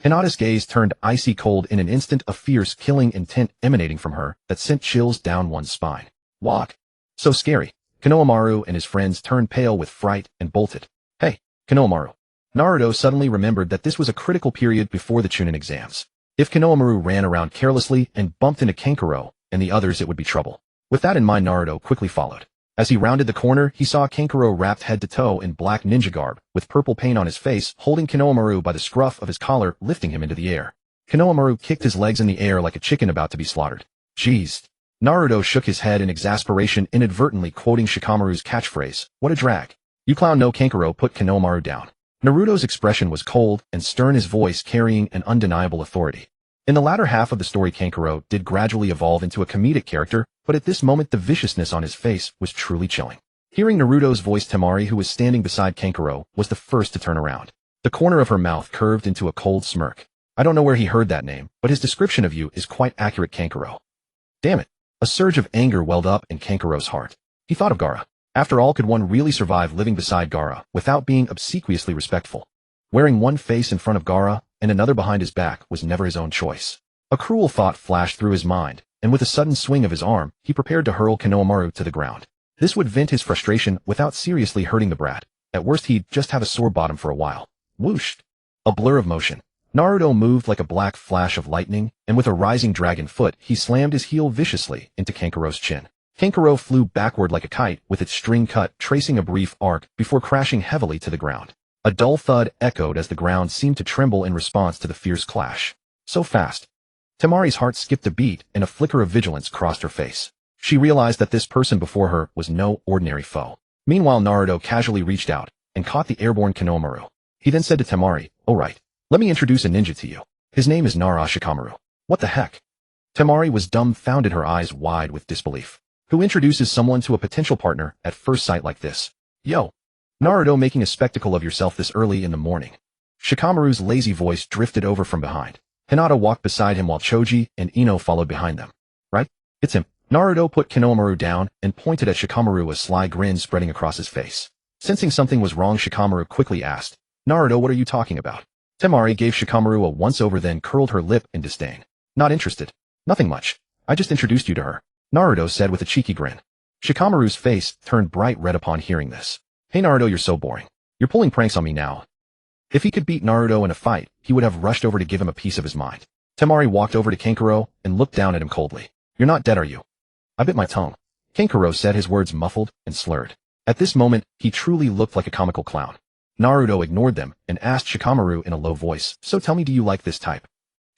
Hinata's gaze turned icy cold in an instant, a fierce, killing intent emanating from her that sent chills down one's spine. Walk. So scary. Konohamaru and his friends turned pale with fright and bolted. Hey, Konohamaru. Naruto suddenly remembered that this was a critical period before the Chunin exams. If Konohamaru ran around carelessly and bumped into Kankuro and the others, it would be trouble. With that in mind, Naruto quickly followed. As he rounded the corner, he saw Kankuro wrapped head to toe in black ninja garb, with purple paint on his face, holding Konohamaru by the scruff of his collar, lifting him into the air. Konohamaru kicked his legs in the air like a chicken about to be slaughtered. Jeez. Naruto shook his head in exasperation, inadvertently quoting Shikamaru's catchphrase, "What a drag." "You clown." No. Kankuro put Konohamaru down. Naruto's expression was cold and stern, his voice carrying an undeniable authority. In the latter half of the story, Kankuro did gradually evolve into a comedic character, but at this moment the viciousness on his face was truly chilling. Hearing Naruto's voice, Temari, who was standing beside Kankuro, was the first to turn around. The corner of her mouth curved into a cold smirk. "I don't know where he heard that name, but his description of you is quite accurate, Kankuro." Damn it. A surge of anger welled up in Kankuro's heart. He thought of Gaara. After all, could one really survive living beside Gaara without being obsequiously respectful? Wearing one face in front of Gaara and another behind his back was never his own choice. A cruel thought flashed through his mind, and with a sudden swing of his arm, he prepared to hurl Konohamaru to the ground. This would vent his frustration without seriously hurting the brat. At worst, he'd just have a sore bottom for a while. Whoosh! A blur of motion. Naruto moved like a black flash of lightning, and with a rising dragon foot, he slammed his heel viciously into Kankuro's chin. Kankuro flew backward like a kite, with its string cut, tracing a brief arc before crashing heavily to the ground. A dull thud echoed as the ground seemed to tremble in response to the fierce clash. So fast. Temari's heart skipped a beat, and a flicker of vigilance crossed her face. She realized that this person before her was no ordinary foe. Meanwhile, Naruto casually reached out and caught the airborne Konohamaru. He then said to Temari, "All right, let me introduce a ninja to you. His name is Shikamaru." "What the heck?" Temari was dumbfounded, her eyes wide with disbelief. Who introduces someone to a potential partner at first sight like this? "Yo, Naruto, making a spectacle of yourself this early in the morning." Shikamaru's lazy voice drifted over from behind. Hinata walked beside him while Choji and Ino followed behind them. "Right? It's him." Naruto put Konohamaru down and pointed at Shikamaru, a sly grin spreading across his face. Sensing something was wrong, Shikamaru quickly asked, "Naruto, what are you talking about?" Temari gave Shikamaru a once-over, then curled her lip in disdain. "Not interested. Nothing much. I just introduced you to her," Naruto said with a cheeky grin. Shikamaru's face turned bright red upon hearing this. "Hey Naruto, you're so boring. You're pulling pranks on me now." If he could beat Naruto in a fight, he would have rushed over to give him a piece of his mind. Temari walked over to Kankuro and looked down at him coldly. "You're not dead, are you?" "I bit my tongue." Kankuro said, his words muffled and slurred. At this moment, he truly looked like a comical clown. Naruto ignored them and asked Shikamaru in a low voice, "So tell me, do you like this type?"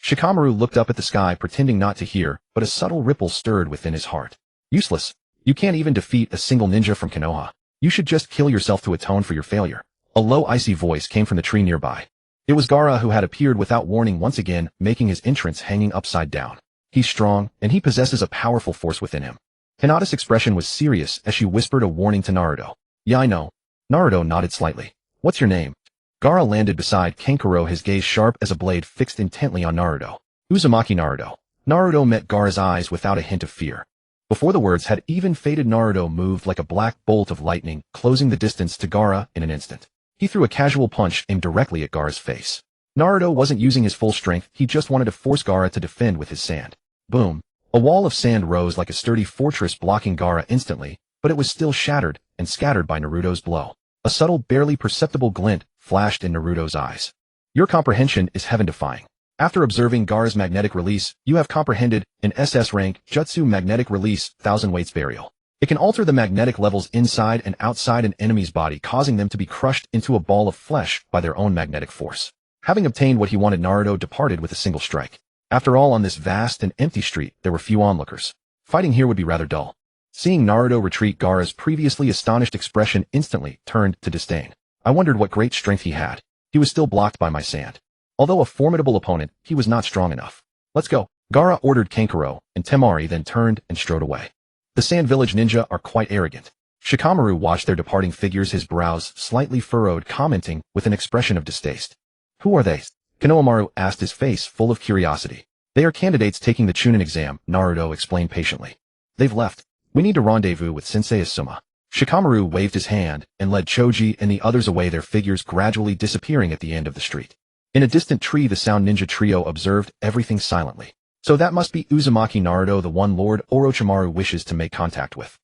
Shikamaru looked up at the sky, pretending not to hear, but a subtle ripple stirred within his heart. "Useless. You can't even defeat a single ninja from Konoha. You should just kill yourself to atone for your failure." A low, icy voice came from the tree nearby. It was Gaara, who had appeared without warning once again, making his entrance hanging upside down. He's strong, and he possesses a powerful force within him. Hinata's expression was serious as she whispered a warning to Naruto. "Yeah, I know." Naruto nodded slightly. "What's your name?" Gaara landed beside Kankuro, his gaze sharp as a blade fixed intently on Naruto. "Uzumaki Naruto." Naruto met Gaara's eyes without a hint of fear. Before the words had even faded, Naruto moved like a black bolt of lightning, closing the distance to Gaara in an instant. He threw a casual punch aimed directly at Gaara's face. Naruto wasn't using his full strength, he just wanted to force Gaara to defend with his sand. Boom. A wall of sand rose like a sturdy fortress, blocking Gaara instantly, but it was still shattered and scattered by Naruto's blow. A subtle, barely perceptible glint flashed in Naruto's eyes. "Your comprehension is heaven-defying. After observing Gaara's magnetic release, you have comprehended an SS rank jutsu magnetic release 1000 weights burial. It can alter the magnetic levels inside and outside an enemy's body, causing them to be crushed into a ball of flesh by their own magnetic force." Having obtained what he wanted, Naruto departed with a single strike. After all, on this vast and empty street, there were few onlookers. Fighting here would be rather dull. Seeing Naruto retreat, Gaara's previously astonished expression instantly turned to disdain. "I wondered what great strength he had. He was still blocked by my sand. Although a formidable opponent, he was not strong enough. Let's go." Gaara ordered Kankuro, and Temari then turned and strode away. The Sand Village ninja are quite arrogant. Shikamaru watched their departing figures, his brows slightly furrowed, commenting with an expression of distaste. "Who are they?" Konohamaru asked, his face full of curiosity. "They are candidates taking the Chunin exam," Naruto explained patiently. "They've left. We need to rendezvous with Sensei Asuma." Shikamaru waved his hand and led Choji and the others away, their figures gradually disappearing at the end of the street. In a distant tree, the Sound Ninja trio observed everything silently. "So that must be Uzumaki Naruto, the one Lord Orochimaru wishes to make contact with."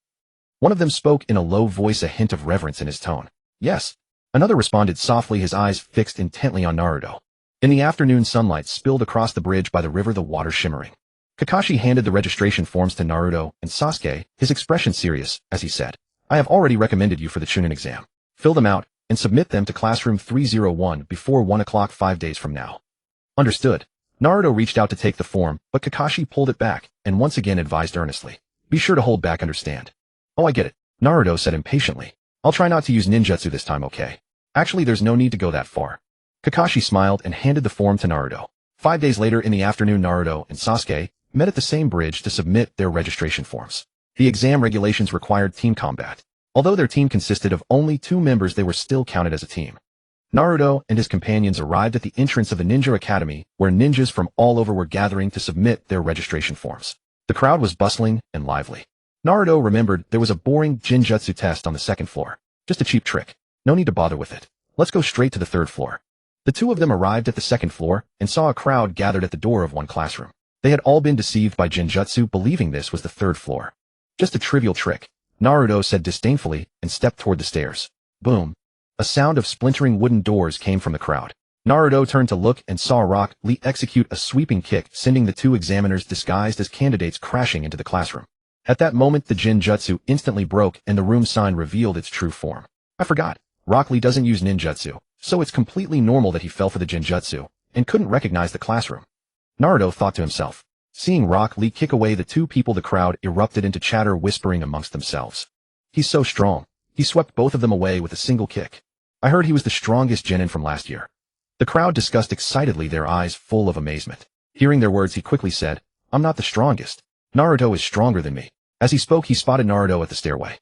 One of them spoke in a low voice, a hint of reverence in his tone. "Yes." Another responded softly, his eyes fixed intently on Naruto. In the afternoon, sunlight spilled across the bridge by the river, the water shimmering. Kakashi handed the registration forms to Naruto and Sasuke, his expression serious, as he said, I have already recommended you for the Chunin exam. Fill them out and submit them to classroom 301 before 1 o'clock 5 days from now. Understood. Naruto reached out to take the form, but Kakashi pulled it back and once again advised earnestly. Be sure to hold back, understand? Oh, I get it, Naruto said impatiently. I'll try not to use ninjutsu this time, okay? Actually, there's no need to go that far. Kakashi smiled and handed the form to Naruto. 5 days later in the afternoon, Naruto and Sasuke met at the same bridge to submit their registration forms. The exam regulations required team combat. Although their team consisted of only 2 members, they were still counted as a team. Naruto and his companions arrived at the entrance of the Ninja Academy, where ninjas from all over were gathering to submit their registration forms. The crowd was bustling and lively. Naruto remembered there was a boring Jinjutsu test on the 2nd floor. Just a cheap trick. No need to bother with it. Let's go straight to the 3rd floor. The 2 of them arrived at the 2nd floor and saw a crowd gathered at the door of one classroom. They had all been deceived by Jinjutsu, believing this was the 3rd floor. Just a trivial trick, Naruto said disdainfully and stepped toward the stairs. Boom. A sound of splintering wooden doors came from the crowd. Naruto turned to look and saw Rock Lee execute a sweeping kick, sending the 2 examiners disguised as candidates crashing into the classroom. At that moment, the Jinjutsu instantly broke and the room sign revealed its true form. I forgot. Rock Lee doesn't use ninjutsu, so it's completely normal that he fell for the Jinjutsu and couldn't recognize the classroom. Naruto thought to himself. Seeing Rock Lee kick away the 2 people, the crowd erupted into chatter, whispering amongst themselves. He's so strong. He swept both of them away with a single kick. I heard he was the strongest genin from last year. The crowd discussed excitedly, their eyes full of amazement. Hearing their words, he quickly said, I'm not the strongest. Naruto is stronger than me. As he spoke, he spotted Naruto at the stairway.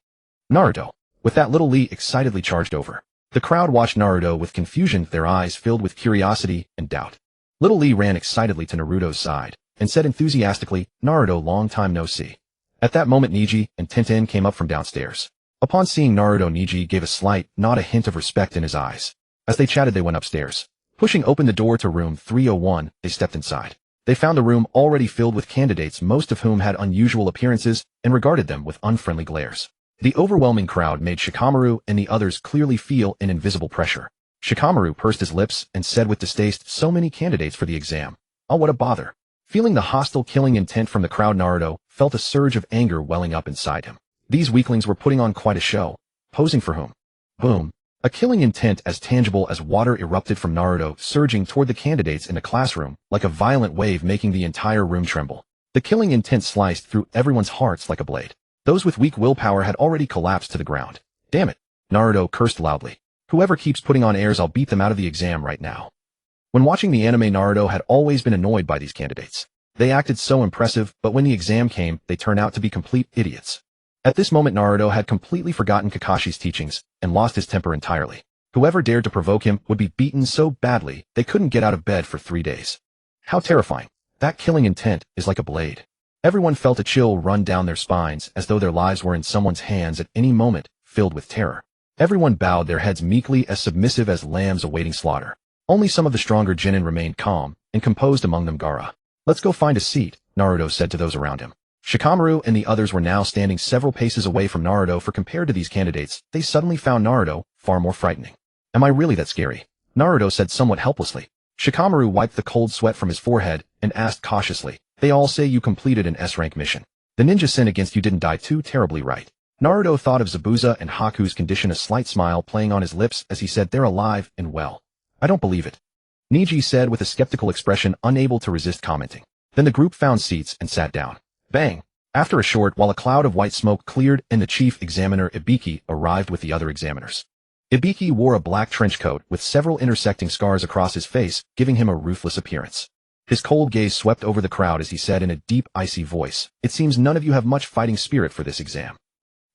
Naruto. With that, little Lee excitedly charged over. The crowd watched Naruto with confusion, their eyes filled with curiosity and doubt. Little Lee ran excitedly to Naruto's side and said enthusiastically, Naruto, long time no see. At that moment, Neji and Tenten came up from downstairs. Upon seeing Naruto, Neji gave a slight, not a hint of respect in his eyes. As they chatted, they went upstairs. Pushing open the door to room 301, they stepped inside. They found the room already filled with candidates, most of whom had unusual appearances and regarded them with unfriendly glares. The overwhelming crowd made Shikamaru and the others clearly feel an invisible pressure. Shikamaru pursed his lips and said with distaste, so many candidates for the exam. Oh, what a bother. Feeling the hostile killing intent from the crowd, Naruto felt a surge of anger welling up inside him. These weaklings were putting on quite a show. Posing for whom? Boom. A killing intent as tangible as water erupted from Naruto, surging toward the candidates in the classroom like a violent wave, making the entire room tremble. The killing intent sliced through everyone's hearts like a blade. Those with weak willpower had already collapsed to the ground. Damn it. Naruto cursed loudly. Whoever keeps putting on airs, I'll beat them out of the exam right now. When watching the anime, Naruto had always been annoyed by these candidates. They acted so impressive, but when the exam came, they turned out to be complete idiots. At this moment, Naruto had completely forgotten Kakashi's teachings and lost his temper entirely. Whoever dared to provoke him would be beaten so badly they couldn't get out of bed for 3 days. How terrifying. That killing intent is like a blade. Everyone felt a chill run down their spines, as though their lives were in someone's hands at any moment, filled with terror. Everyone bowed their heads meekly, as submissive as lambs awaiting slaughter. Only some of the stronger genin remained calm and composed, among them Gaara. Let's go find a seat, Naruto said to those around him. Shikamaru and the others were now standing several paces away from Naruto, for compared to these candidates, they suddenly found Naruto far more frightening. Am I really that scary? Naruto said somewhat helplessly. Shikamaru wiped the cold sweat from his forehead and asked cautiously, they all say you completed an S-rank mission. The ninja sin against you didn't die too terribly, right? Naruto thought of Zabuza and Haku's condition, a slight smile playing on his lips as he said, they're alive and well. I don't believe it. Neji said with a skeptical expression, unable to resist commenting. Then the group found seats and sat down. Bang! After a short while, a cloud of white smoke cleared and the chief examiner Ibiki arrived with the other examiners. Ibiki wore a black trench coat with several intersecting scars across his face, giving him a ruthless appearance. His cold gaze swept over the crowd as he said in a deep, icy voice, it seems none of you have much fighting spirit for this exam.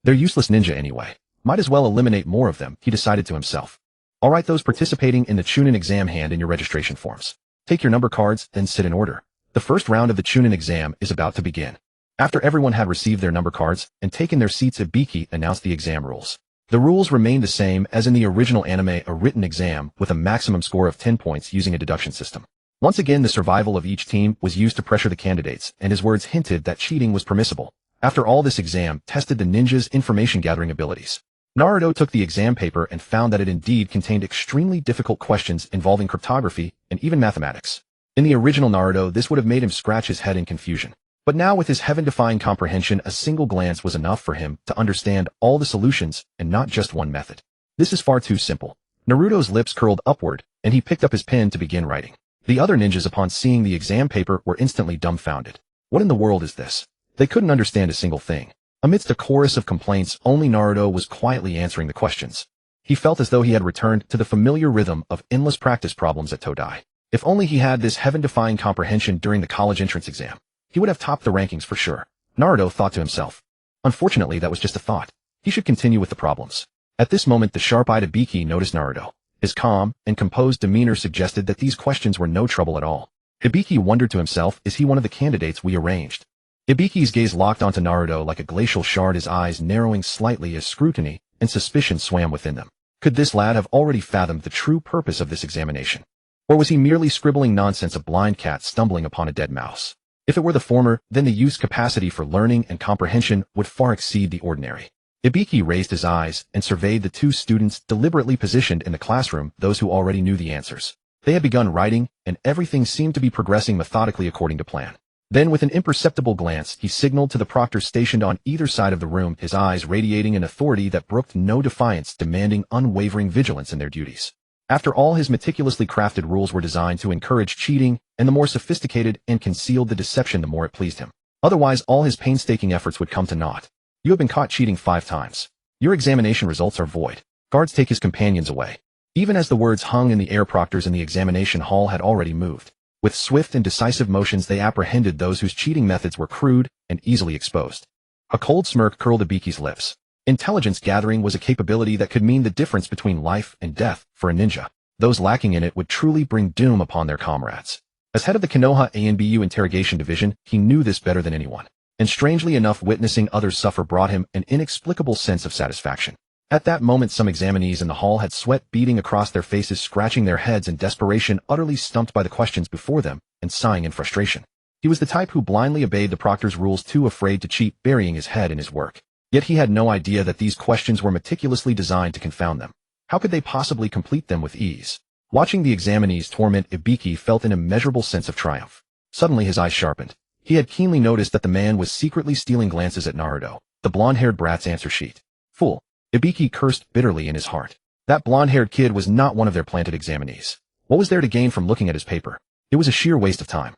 They're useless ninja anyway. Might as well eliminate more of them, he decided to himself. Alright, those participating in the Chunin exam, hand in your registration forms. Take your number cards, then sit in order. The first round of the Chunin exam is about to begin. After everyone had received their number cards and taken their seats, Ibiki announced the exam rules. The rules remained the same as in the original anime, a written exam with a maximum score of 10 points using a deduction system. Once again, the survival of each team was used to pressure the candidates, and his words hinted that cheating was permissible. After all, this exam tested the ninjas' information-gathering abilities. Naruto took the exam paper and found that it indeed contained extremely difficult questions involving cryptography and even mathematics. In the original Naruto, this would have made him scratch his head in confusion. But now with his heaven-defying comprehension, a single glance was enough for him to understand all the solutions and not just one method. This is far too simple. Naruto's lips curled upward, and he picked up his pen to begin writing. The other ninjas, upon seeing the exam paper, were instantly dumbfounded. What in the world is this? They couldn't understand a single thing. Amidst a chorus of complaints, only Naruto was quietly answering the questions. He felt as though he had returned to the familiar rhythm of endless practice problems at Todai. If only he had this heaven-defying comprehension during the college entrance exam, he would have topped the rankings for sure. Naruto thought to himself. Unfortunately, that was just a thought. He should continue with the problems. At this moment, the sharp-eyed Ibiki noticed Naruto. His calm and composed demeanor suggested that these questions were no trouble at all. Ibiki wondered to himself, is he one of the candidates we arranged? Ibiki's gaze locked onto Naruto like a glacial shard, his eyes narrowing slightly as scrutiny and suspicion swam within them. Could this lad have already fathomed the true purpose of this examination? Or was he merely scribbling nonsense, a blind cat stumbling upon a dead mouse? If it were the former, then the youth's capacity for learning and comprehension would far exceed the ordinary. Ibiki raised his eyes and surveyed the two students deliberately positioned in the classroom, those who already knew the answers. They had begun writing, and everything seemed to be progressing methodically according to plan. Then, with an imperceptible glance, he signaled to the proctors stationed on either side of the room, his eyes radiating an authority that brooked no defiance, demanding unwavering vigilance in their duties. After all, his meticulously crafted rules were designed to encourage cheating, and the more sophisticated and concealed the deception, the more it pleased him. Otherwise, all his painstaking efforts would come to naught. You have been caught cheating 5 times. Your examination results are void. Guards take his companions away. Even as the words hung in the air, proctors in the examination hall had already moved. With swift and decisive motions, they apprehended those whose cheating methods were crude and easily exposed. A cold smirk curled Ibiki's lips. Intelligence gathering was a capability that could mean the difference between life and death for a ninja. Those lacking in it would truly bring doom upon their comrades. As head of the Konoha ANBU Interrogation Division, he knew this better than anyone. And strangely enough, witnessing others suffer brought him an inexplicable sense of satisfaction. At that moment, some examinees in the hall had sweat beading across their faces, scratching their heads in desperation, utterly stumped by the questions before them, and sighing in frustration. He was the type who blindly obeyed the proctor's rules, too afraid to cheat, burying his head in his work. Yet he had no idea that these questions were meticulously designed to confound them. How could they possibly complete them with ease? Watching the examinees torment, Ibiki felt an immeasurable sense of triumph. Suddenly his eyes sharpened. He had keenly noticed that the man was secretly stealing glances at Naruto, the blonde-haired brat's answer sheet. Fool! Ibiki cursed bitterly in his heart. That blonde-haired kid was not one of their planted examinees. What was there to gain from looking at his paper? It was a sheer waste of time.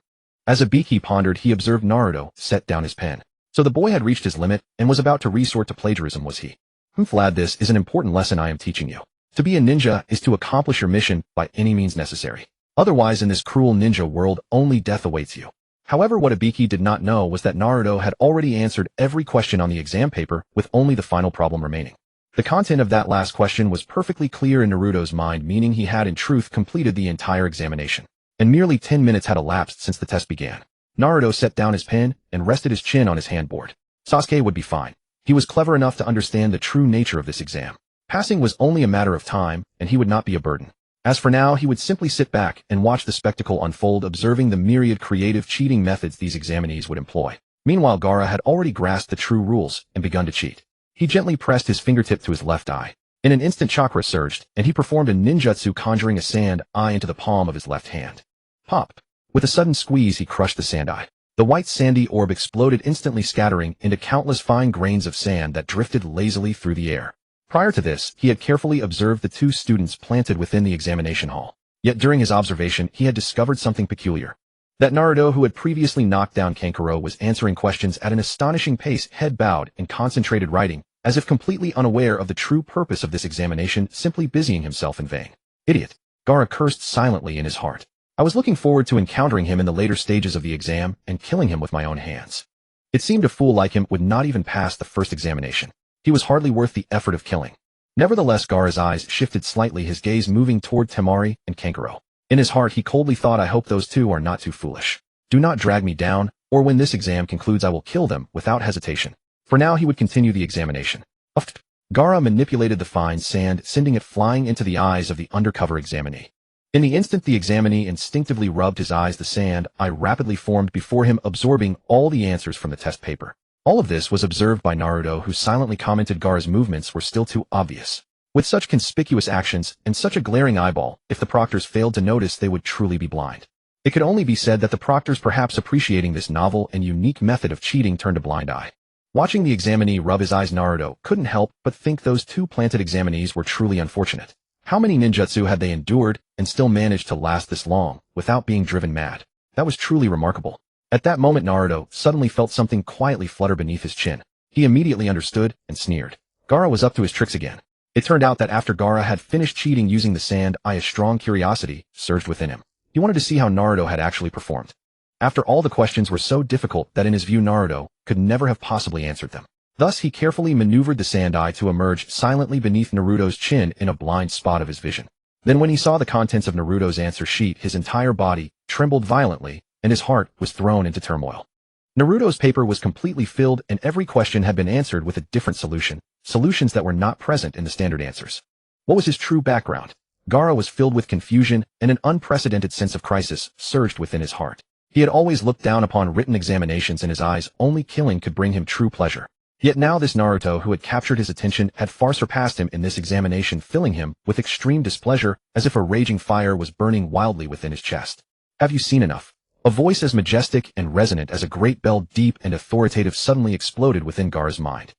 As Ibiki pondered, he observed Naruto set down his pen. So the boy had reached his limit and was about to resort to plagiarism, was he? Lad, this is an important lesson I am teaching you. To be a ninja is to accomplish your mission by any means necessary. Otherwise, in this cruel ninja world, only death awaits you. However, what Ibiki did not know was that Naruto had already answered every question on the exam paper, with only the final problem remaining. The content of that last question was perfectly clear in Naruto's mind, meaning he had in truth completed the entire examination. And merely 10 minutes had elapsed since the test began. Naruto set down his pen and rested his chin on his handboard. Sasuke would be fine. He was clever enough to understand the true nature of this exam. Passing was only a matter of time, and he would not be a burden. As for now, he would simply sit back and watch the spectacle unfold, observing the myriad creative cheating methods these examinees would employ. Meanwhile, Gaara had already grasped the true rules and begun to cheat. He gently pressed his fingertip to his left eye. In an instant, chakra surged, and he performed a ninjutsu, conjuring a sand eye into the palm of his left hand. Pop! With a sudden squeeze, he crushed the sand eye. The white sandy orb exploded, instantly scattering into countless fine grains of sand that drifted lazily through the air. Prior to this, he had carefully observed the two students planted within the examination hall. Yet during his observation, he had discovered something peculiar. That Naruto, who had previously knocked down Kankuro, was answering questions at an astonishing pace, head bowed and concentrated writing, as if completely unaware of the true purpose of this examination, simply busying himself in vain. Idiot! Gaara cursed silently in his heart. I was looking forward to encountering him in the later stages of the exam and killing him with my own hands. It seemed a fool like him would not even pass the first examination. He was hardly worth the effort of killing. Nevertheless, Gaara's eyes shifted slightly, his gaze moving toward Temari and Kankuro. In his heart, he coldly thought, I hope those two are not too foolish. Do not drag me down, or when this exam concludes I will kill them without hesitation. For now he would continue the examination. Gaara manipulated the fine sand, sending it flying into the eyes of the undercover examinee. In the instant the examinee instinctively rubbed his eyes, the sand eye rapidly formed before him, absorbing all the answers from the test paper. All of this was observed by Naruto, who silently commented Gaara's movements were still too obvious. With such conspicuous actions and such a glaring eyeball, if the proctors failed to notice, they would truly be blind. It could only be said that the proctors, perhaps appreciating this novel and unique method of cheating, turned a blind eye. Watching the examinee rub his eyes, Naruto couldn't help but think those two planted examinees were truly unfortunate. How many ninjutsu had they endured and still managed to last this long without being driven mad? That was truly remarkable. At that moment, Naruto suddenly felt something quietly flutter beneath his chin. He immediately understood and sneered. Gaara was up to his tricks again. It turned out that after Gaara had finished cheating using the sand eye, a strong curiosity surged within him. He wanted to see how Naruto had actually performed. After all, the questions were so difficult that in his view Naruto could never have possibly answered them. Thus he carefully maneuvered the sand eye to emerge silently beneath Naruto's chin in a blind spot of his vision. Then when he saw the contents of Naruto's answer sheet, his entire body trembled violently and his heart was thrown into turmoil. Naruto's paper was completely filled and every question had been answered with a different solution, solutions that were not present in the standard answers. What was his true background? Gaara was filled with confusion and an unprecedented sense of crisis surged within his heart. He had always looked down upon written examinations in his eyes, only killing could bring him true pleasure. Yet now this Naruto who had captured his attention had far surpassed him in this examination, filling him with extreme displeasure as if a raging fire was burning wildly within his chest. Have you seen enough? A voice as majestic and resonant as a great bell, deep and authoritative, suddenly exploded within Gaara's mind.